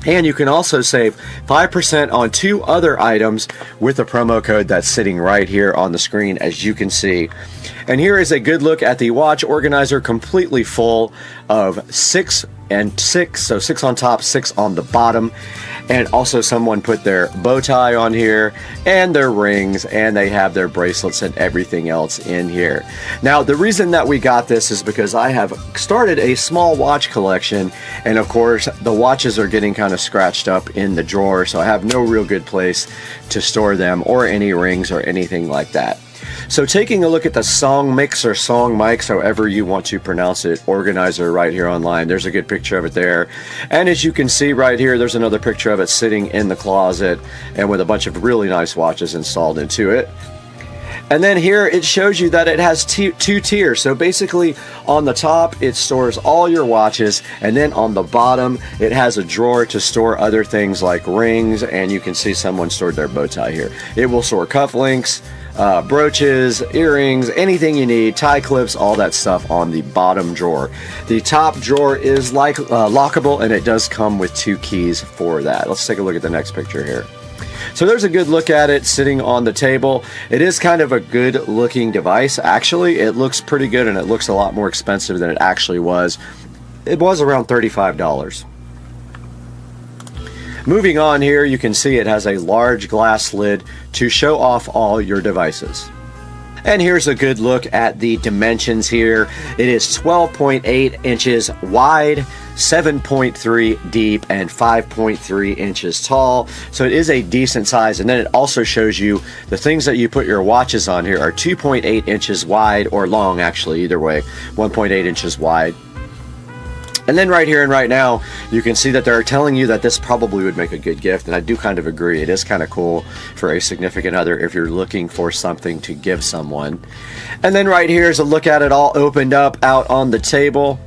And you can also save 5% on 2 other items with a promo code that's sitting right here on the screen, as you can see. And here is a good look at the watch organizer, completely full of 6 and 6, so 6 on top, 6 on the bottom. And also someone put their bow tie on here and their rings, and they have their bracelets and everything else in here. Now, the reason that we got this is because I have started a small watch collection, and of course the watches are getting kind of scratched up in the drawer, so I have no real good place to store them or any rings or anything like that. So taking a look at the Song Mix or Song Mix, however you want to pronounce it, organizer right here online. There's a good picture of it there. And as you can see right here, there's another picture of it sitting in the closet and with a bunch of really nice watches installed into it. And then here it shows you that it has two tiers. So basically on the top it stores all your watches, and then on the bottom it has a drawer to store other things like rings, and you can see someone stored their bow tie here. It will store cufflinks, brooches, earrings, anything you need, tie clips, all that stuff on the bottom drawer. The top drawer is like lockable, and it does come with 2 keys for that. Let's take a look at the next picture here. So there's a good look at it sitting on the table. It is kind of a good looking device. Actually, it looks pretty good, and it looks a lot more expensive than it actually was. It was around $35. Moving on here, you can see it has a large glass lid to show off all your devices. And here's a good look at the dimensions here. It is 12.8 inches wide, 7.3 deep, and 5.3 inches tall. So it is a decent size. And then it also shows you the things that you put your watches on here are 2.8 inches wide, or long actually, either way, 1.8 inches wide. And then right here and right now, you can see that they're telling you that this probably would make a good gift, and I do kind of agree. It is kind of cool for a significant other if you're looking for something to give someone. And then right here is a look at it all opened up out on the table.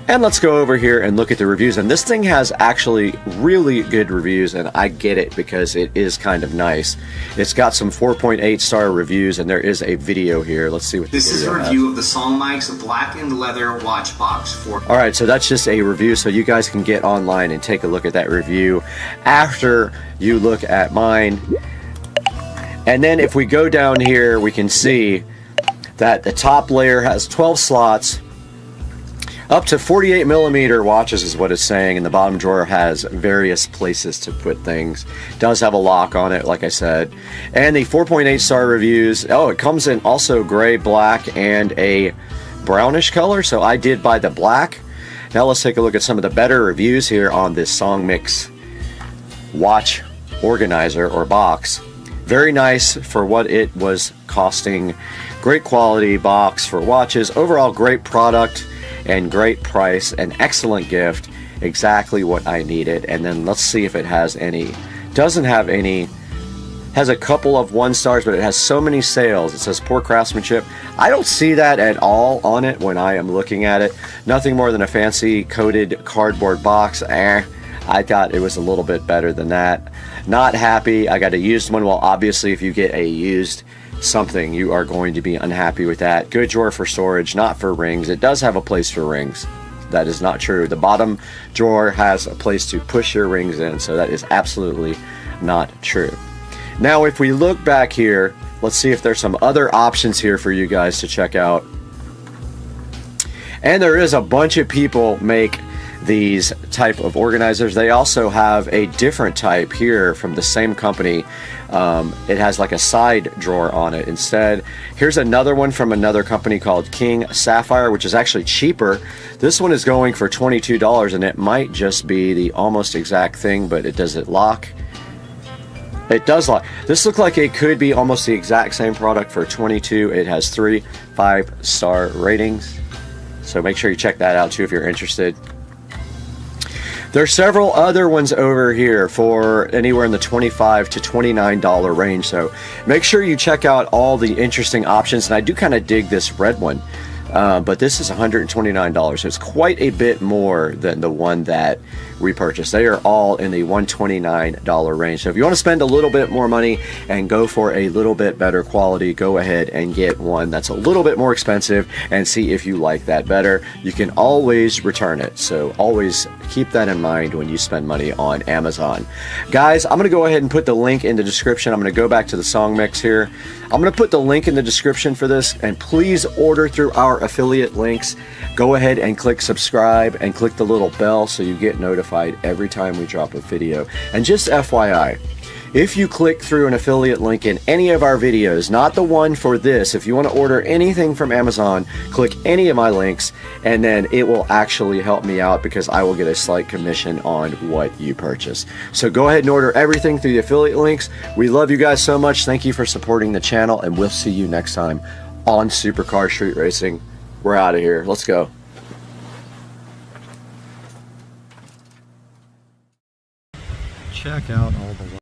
And let's go over here and look at the reviews. And this thing has actually really good reviews, and I get it because it is kind of nice. It's got some 4.8 star reviews, and there is a video here. Let's see what this is. A review of the Song Mix blackened leather watch box for. All right, so that's just a review, so you guys can get online and take a look at that review after you look at mine. And then if we go down here, we can see that the top layer has 12 slots. Up to 48 millimeter watches is what it's saying, and the bottom drawer has various places to put things. It does have a lock on it, like I said. And the 4.8 star reviews, oh, it comes in also gray, black, and a brownish color, so I did buy the black. Now let's take a look at some of the better reviews here on this Song Mix watch organizer or box. Very nice for what it was costing. Great quality box for watches. Overall, great product and great price, an excellent gift, exactly what I needed. And then let's see if it has any. Doesn't have any. Has a couple of 1 stars, but it has so many sales. It says poor craftsmanship. I don't see that at all on it when I am looking at it. Nothing more than a fancy coated cardboard box. I thought it was a little bit better than that. Not happy. I got a used one. Well, obviously if you get a used something, you are going to be unhappy with that. Good drawer for storage, not for rings. It does have a place for rings. That is not true. The bottom drawer has a place to push your rings in, so that is absolutely not true. Now if we look back here, let's see if there's some other options here for you guys to check out. And there is a bunch of people make these type of organizers. They also have a different type here from the same company. It has like a side drawer on it instead. Here's another one from another company called King Sapphire, which is actually cheaper. This one is going for $22, and it might just be the almost exact thing, but does it lock? It does lock. This looks like it could be almost the exact same product for $22. It has 3 5-star ratings, so make sure you check that out too if you're interested. There's several other ones over here for anywhere in the $25 to $29 range, so make sure you check out all the interesting options. And I do kind of dig this red one, but this is $129, so it's quite a bit more than the one that we purchased. They are all in the $129 range, so if you want to spend a little bit more money and go for a little bit better quality, go ahead and get one that's a little bit more expensive and see if you like that better. You can always return it, so always keep that in mind when you spend money on Amazon. Guys, I'm going to go ahead and put the link in the description. I'm going to go back to the Song Mix here. I'm going to put the link in the description for this, and please order through our our affiliate links, go ahead and click subscribe and click the little bell so you get notified every time we drop a video. And just FYI, if you click through an affiliate link in any of our videos, not the one for this, if you want to order anything from Amazon, click any of my links and then it will actually help me out because I will get a slight commission on what you purchase. So go ahead and order everything through the affiliate links. We love you guys so much. Thank you for supporting the channel and we'll see you next time on Supercar Street Racing. We're out of here. Let's go. Check out all the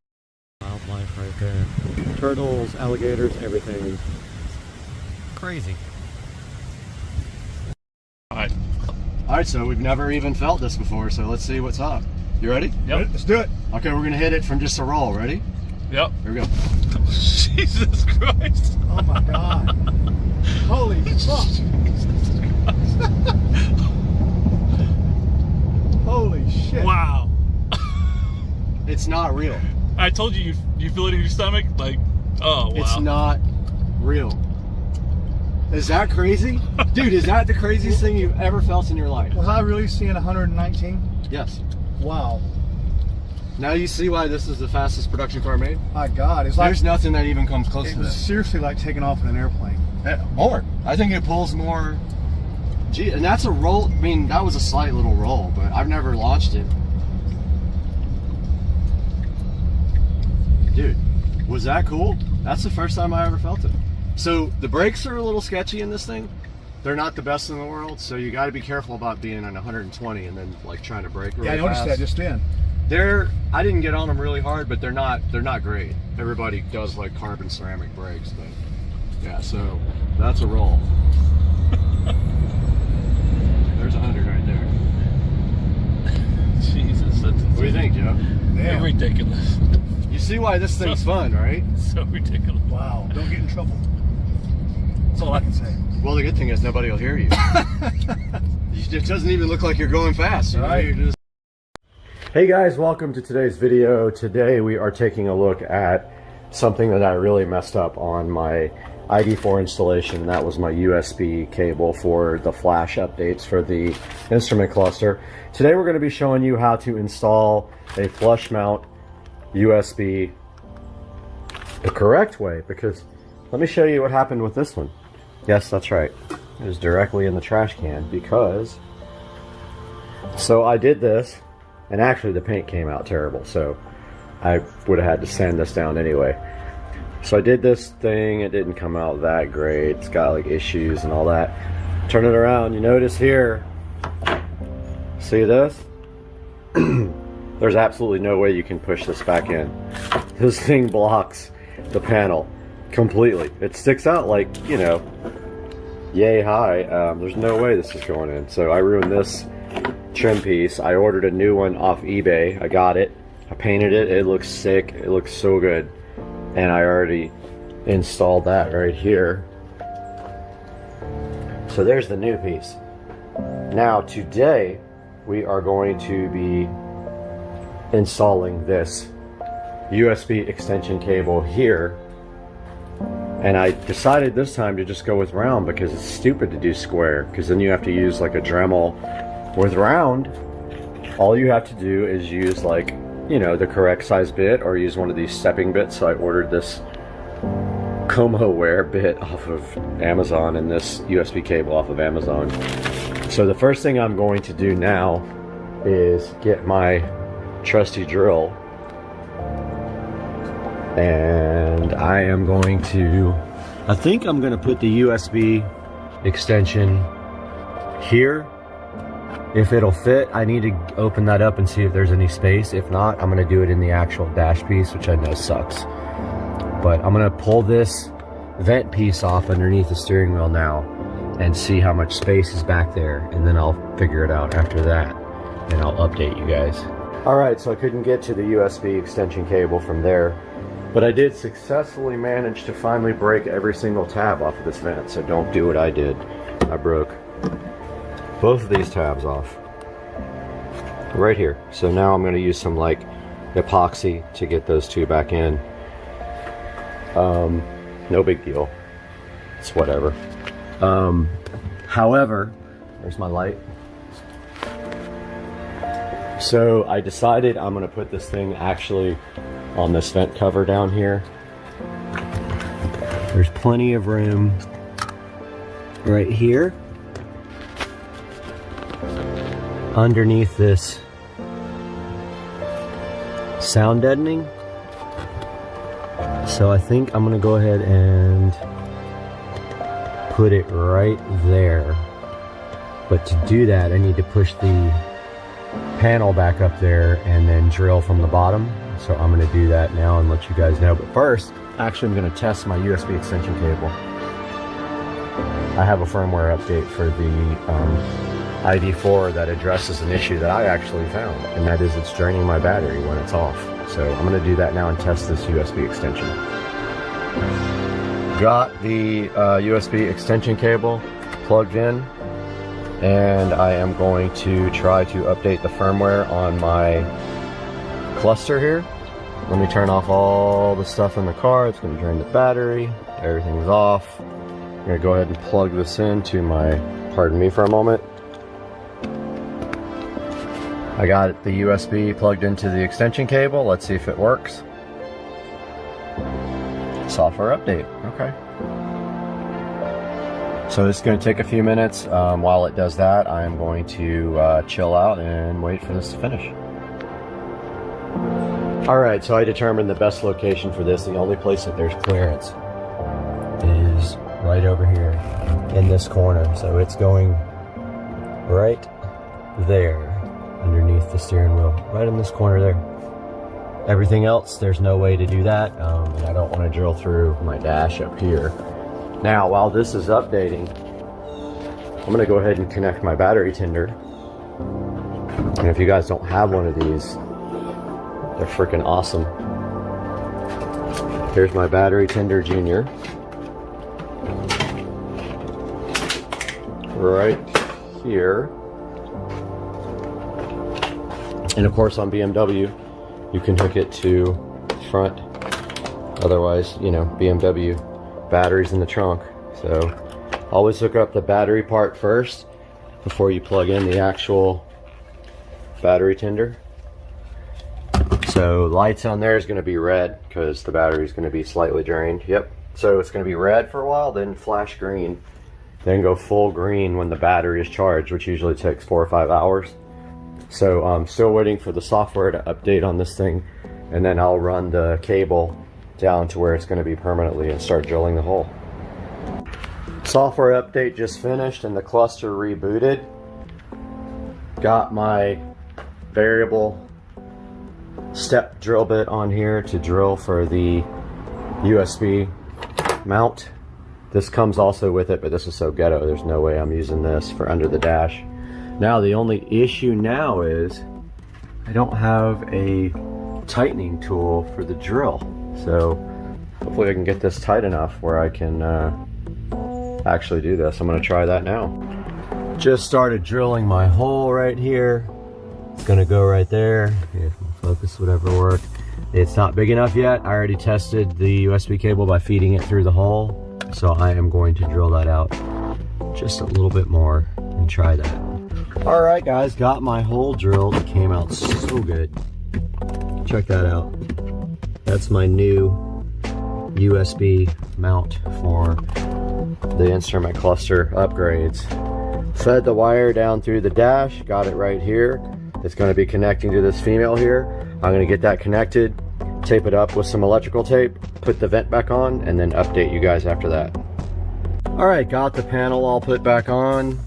wildlife right there. Turtles, alligators, everything. Crazy. Alright, so we've never even felt this before, so let's see what's up. You ready? Yep. Let's do it. Okay, we're gonna hit it from just a roll. Ready? Yep. Here we go. Jesus Christ. Oh my God. Holy fuck. Holy shit. Wow. It's not real. I told you, you feel it in your stomach? Like, oh, wow. It's not real. Is that crazy? Dude, is that the craziest thing you've ever felt in your life? Was I really seeing 119? Yes. Wow. Now you see why this is the fastest production car made? My God. It's There's nothing that even comes close it to was this. seriously like taking off in an airplane. More. I think it pulls more. Gee, and that's a roll. I mean, that was a slight little roll, but I've never launched it. Dude, was that cool? That's the first time I ever felt it. So the brakes are a little sketchy in this thing. They're not the best in the world, so you got to be careful about being on 120 and then like trying to brake really fast. Yeah, I noticed that just then. I didn't get on them really hard, but they're not great. Everybody does like carbon ceramic brakes, but yeah, so that's a roll. There's 100 right there. Jesus, that's What do you think, Joe? Damn. Ridiculous. You see why this thing's fun, right? So ridiculous. Wow. Don't get in trouble. That's all I can say. Well, the good thing is nobody will hear you. It doesn't even look like you're going fast. You know? Right. You're just... Hey guys, welcome to today's video. Today we are taking a look at something that I really messed up on my ID4 installation. That was my USB cable for the flash updates for the instrument cluster. Today we're going to be showing you how to install a flush mount USB the correct way, because let me show you what happened with this one. Yes, that's right. It was directly in the trash can because so I did this and actually the paint came out terrible, so I would have had to sand this down anyway. So I did this thing, it didn't come out that great. It's got like issues and all that. Turn it around, you notice here, see this? There's absolutely no way you can push this back in. This thing blocks the panel completely. It sticks out like, you know, yay high. There's no way this is going in. So I ruined this trim piece. I ordered a new one off eBay. I got it. I painted it. It looks sick. It looks so good. And I already installed that right here. So there's the new piece. Now today we are going to be installing this USB extension cable here, and I decided this time to just go with round because it's stupid to do square, because then you have to use like a Dremel. With round, all you have to do is use like, you know, the correct size bit or use one of these stepping bits. So I ordered this ComoWare bit off of Amazon and this USB cable off of Amazon. So the first thing I'm going to do now is get my trusty drill, and I am going to, I think I'm going to put the USB extension here. If it'll fit, I need to open that up and see if there's any space. If not, I'm going to do it in the actual dash piece, which I know sucks. But I'm going to pull this vent piece off underneath the steering wheel now and see how much space is back there, and then I'll figure it out after that, and I'll update you guys. Alright, so I couldn't get to the USB extension cable from there, but I did successfully manage to finally break every single tab off of this vent, so don't do what I did. I broke both of these tabs off. Right here. So now I'm going to use some like epoxy to get those two back in. No big deal. It's whatever. However, there's my light. So I decided I'm gonna put this thing actually on this vent cover down here. There's plenty of room right here underneath this sound deadening. So I think I'm gonna go ahead and put it right there. But to do that, I need to push the panel back up there and then drill from the bottom. So I'm gonna do that now and let you guys know. But first, actually I'm gonna test my USB extension cable. I have a firmware update for the ID4 that addresses an issue that I actually found, and that is it's draining my battery when it's off. So I'm gonna do that now and test this USB extension. Got the USB extension cable plugged in, and I am going to try to update the firmware on my cluster here. Let me turn off all the stuff in the car. It's gonna drain the battery. Everything's off. I'm gonna go ahead and plug this into my, pardon me for a moment. I got the USB plugged into the extension cable. Let's see if it works. Software update, okay. So it's going to take a few minutes. While it does that, I'm going to chill out and wait for this to finish. Alright, so I determined the best location for this. The only place that there's clearance is right over here in this corner. So it's going right there underneath the steering wheel, right in this corner there. Everything else, there's no way to do that, and I don't want to drill through my dash up here. Now, while this is updating, I'm going to go ahead and connect my battery tender. And if you guys don't have one of these, they're freaking awesome. Here's my battery tender junior. Right here. And of course on BMW, you can hook it to front. Otherwise, you know, BMW batteries in the trunk. So always hook up the battery part first before you plug in the actual battery tender. So lights on there is going to be red because the battery is going to be slightly drained. Yep. So it's going to be red for a while, then flash green, then go full green when the battery is charged, which usually takes 4 or 5 hours. So I'm still waiting for the software to update on this thing, and then I'll run the cable down to where it's going to be permanently and start drilling the hole. Software update just finished and the cluster rebooted. Got my variable step drill bit on here to drill for the USB mount. This comes also with it, but this is so ghetto, there's no way I'm using this for under the dash. Now the only issue now is I don't have a tightening tool for the drill. So hopefully I can get this tight enough where I can actually do this. I'm going to try that now. Just started drilling my hole right here. It's going to go right there. If my focus would ever work. It's not big enough yet. I already tested the USB cable by feeding it through the hole. So I am going to drill that out just a little bit more and try that. Alright guys, got my hole drilled. It came out so good. Check that out. That's my new USB mount for the instrument cluster upgrades. Fed the wire down through the dash, got it right here. It's going to be connecting to this female here. I'm going to get that connected, tape it up with some electrical tape, put the vent back on, and then update you guys after that. Alright, got the panel all put back on.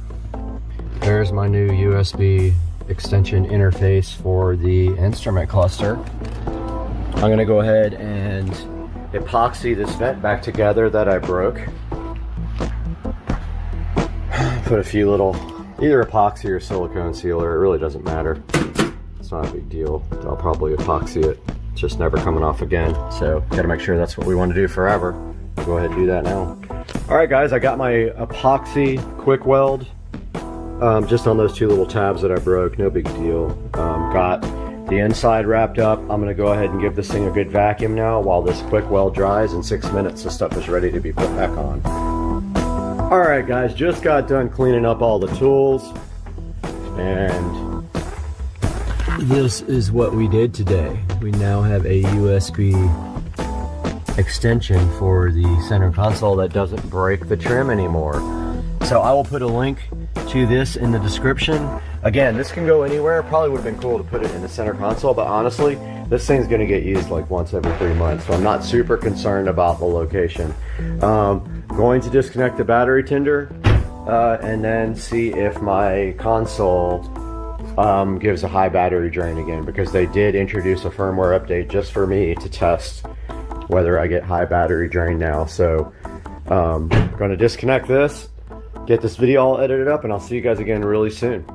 There's my new USB extension interface for the instrument cluster. I'm going to go ahead and epoxy this vent back together that I broke. Put a few little, either epoxy or silicone sealer, it really doesn't matter. It's not a big deal. I'll probably epoxy it. It's just never coming off again. So gotta make sure that's what we want to do forever. I'll go ahead and do that now. Alright guys, I got my epoxy quick weld. Just on those two little tabs that I broke, no big deal. Got the inside wrapped up. I'm gonna go ahead and give this thing a good vacuum now while this quick weld dries. In 6 minutes, the stuff is ready to be put back on. Alright guys, just got done cleaning up all the tools, and this is what we did today. We now have a USB extension for the center console that doesn't break the trim anymore. So I will put a link to this in the description. Again, this can go anywhere. Probably would have been cool to put it in the center console, but honestly, this thing's going to get used like once every 3 months, so I'm not super concerned about the location. Going to disconnect the battery tender and then see if my console gives a high battery drain again, because they did introduce a firmware update just for me to test whether I get high battery drain now. So going to disconnect this, get this video all edited up, and I'll see you guys again really soon.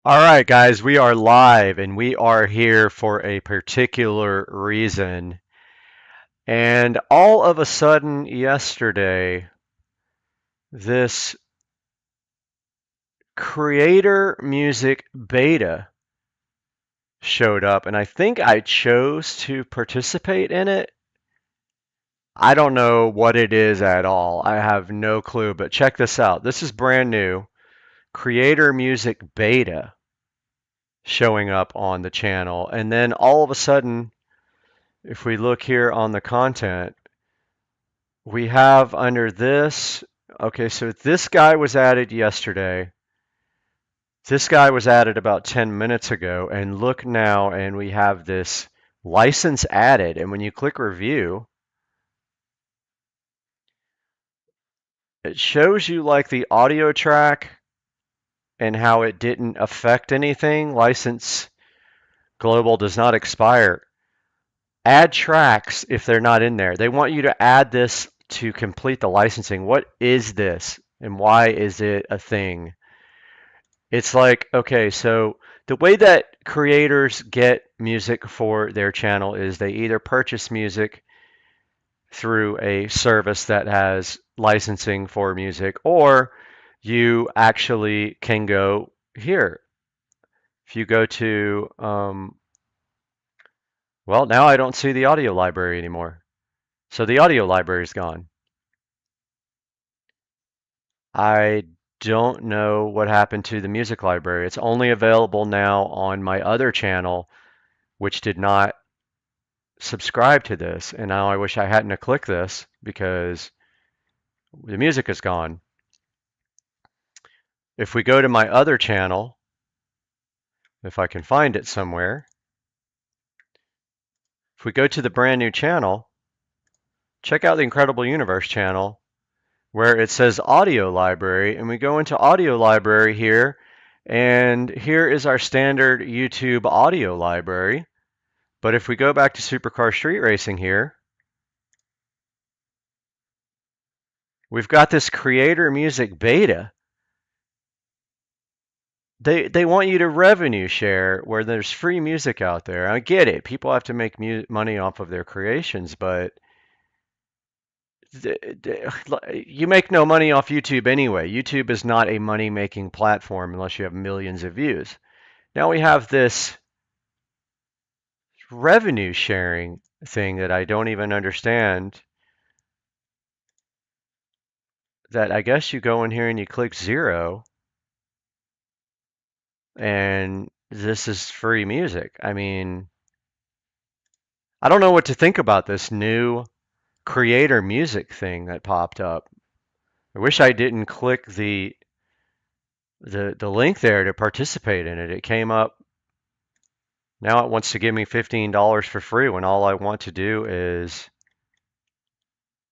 All right, guys, we are live, and we are here for a particular reason. And all of a sudden yesterday, this creator music beta showed up, and I think I chose to participate in it. I don't know what it is at all. I have no clue, but check this out. This is brand new. Creator music beta showing up on the channel, and then all of a sudden, if we look here on the content, we have under this, okay, so this guy was added yesterday. This guy was added about 10 minutes ago, and look now, and we have this license added, and when you click review, it shows you like the audio track and how it didn't affect anything. License global does not expire. Add tracks if they're not in there. They want you to add this to complete the licensing. What is this and why is it a thing? It's like, okay, so the way that creators get music for their channel is they either purchase music through a service that has licensing for music, or you actually can go here. If you go to, well, now I don't see the audio library anymore. So the audio library is gone. I don't know what happened to the music library. It's only available now on my other channel, which did not subscribe to this. And now I wish I hadn't have clicked this because the music is gone. If we go to my other channel, if I can find it somewhere, if we go to the brand new channel, check out the Incredible Universe channel where it says audio library, and we go into audio library here, and here is our standard YouTube audio library. But if we go back to Supercar Street Racing here, we've got this creator music beta. They want you to revenue share where there's free music out there. I get it. People have to make money off of their creations, but you make no money off YouTube anyway. YouTube is not a money-making platform unless you have millions of views. Now we have this revenue sharing thing that I don't even understand. That I guess you go in here and you click 0. And this is free music. I mean, I don't know what to think about this new creator music thing that popped up. I wish I didn't click the link there to participate in it. It came up. Now it wants to give me $15 for free when all I want to do is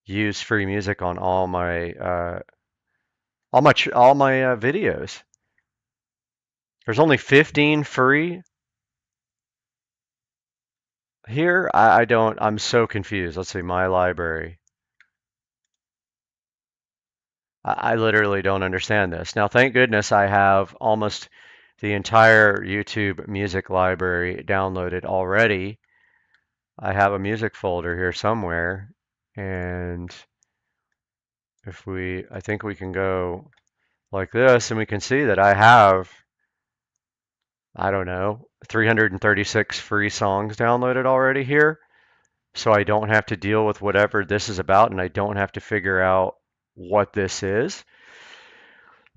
use free music on all my videos. There's only 15 free here. I'm so confused. Let's see, my library. I literally don't understand this. Now, thank goodness I have almost the entire YouTube music library downloaded already. I have a music folder here somewhere, and I think we can go like this, and we can see that I have, I don't know, 336 free songs downloaded already here. So I don't have to deal with whatever this is about, and I don't have to figure out what this is.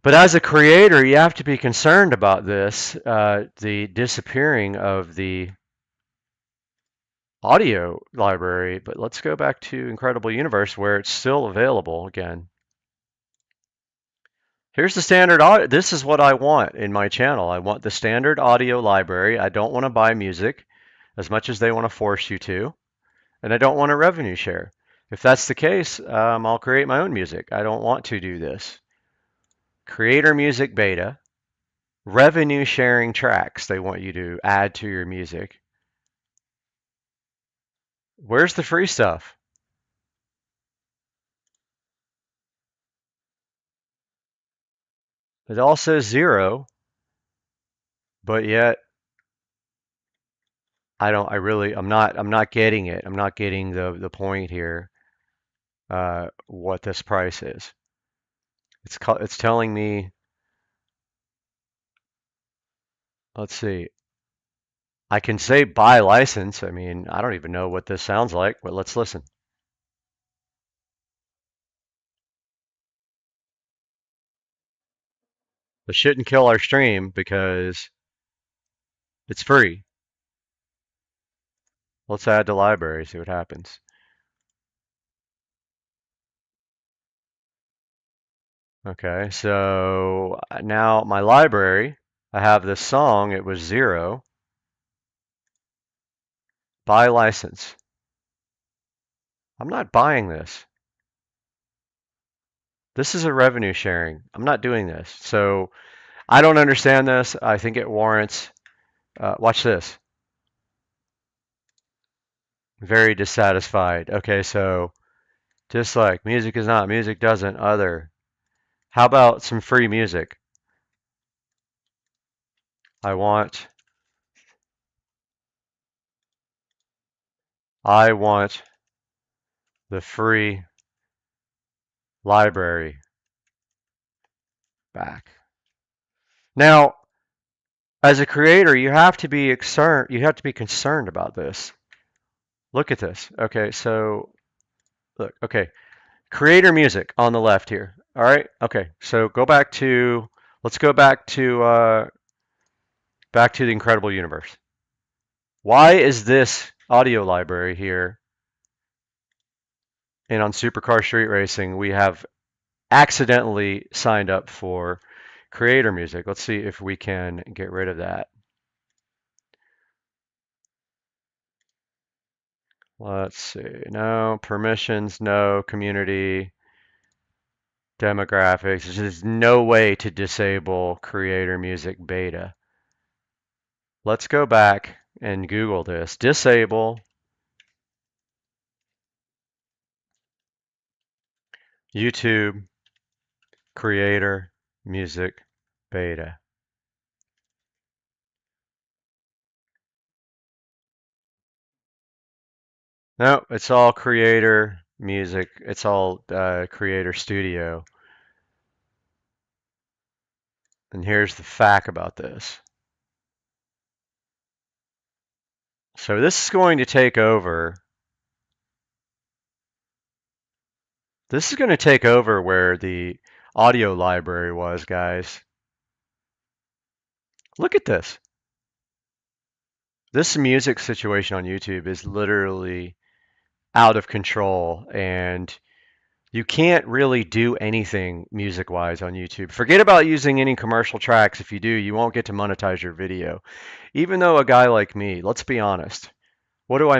But as a creator, you have to be concerned about this, the disappearing of the audio library. But let's go back to Incredible Universe where it's still available again. Here's the standard audio. This is what I want in my channel. I want the standard audio library. I don't want to buy music as much as they want to force you to. And I don't want a revenue share. If that's the case, I'll create my own music. I don't want to do this. Creator music beta. Revenue sharing tracks they want you to add to your music. Where's the free stuff? It all says 0, but yet I'm not getting it. I'm not getting the point here, what this price is. It's telling me, let's see. I can say buy license. I mean, I don't even know what this sounds like, but let's listen. This shouldn't kill our stream because it's free. Let's add to library, see what happens. Okay, so now my library, I have this song, it was 0. Buy license. I'm not buying this. This is a revenue sharing. I'm not doing this. So I don't understand this. I think it warrants, watch this. Very dissatisfied. Okay, so just like music is not, music doesn't, other. How about some free music? I want the free library back. Now, as a creator, you have to be concerned about this. Look at this. Okay, so look, okay. Creator music on the left here. All right. Okay. So go back to, let's go back to the Incredible Universe. Why is this audio library here? And on Supercar Street Racing, we have accidentally signed up for creator music. Let's see if we can get rid of that. Let's see. No permissions, no community, demographics. There's no way to disable creator music beta. Let's go back and Google this. Disable YouTube creator music beta. No, it's all creator music. It's all creator studio. And here's the fact about this. So this is going to take over. This is going to take over where the audio library was, guys. Look at this. This music situation on YouTube is literally out of control, and you can't really do anything music-wise on YouTube. Forget about using any commercial tracks. If you do, you won't get to monetize your video. Even though a guy like me, let's be honest, what do I make?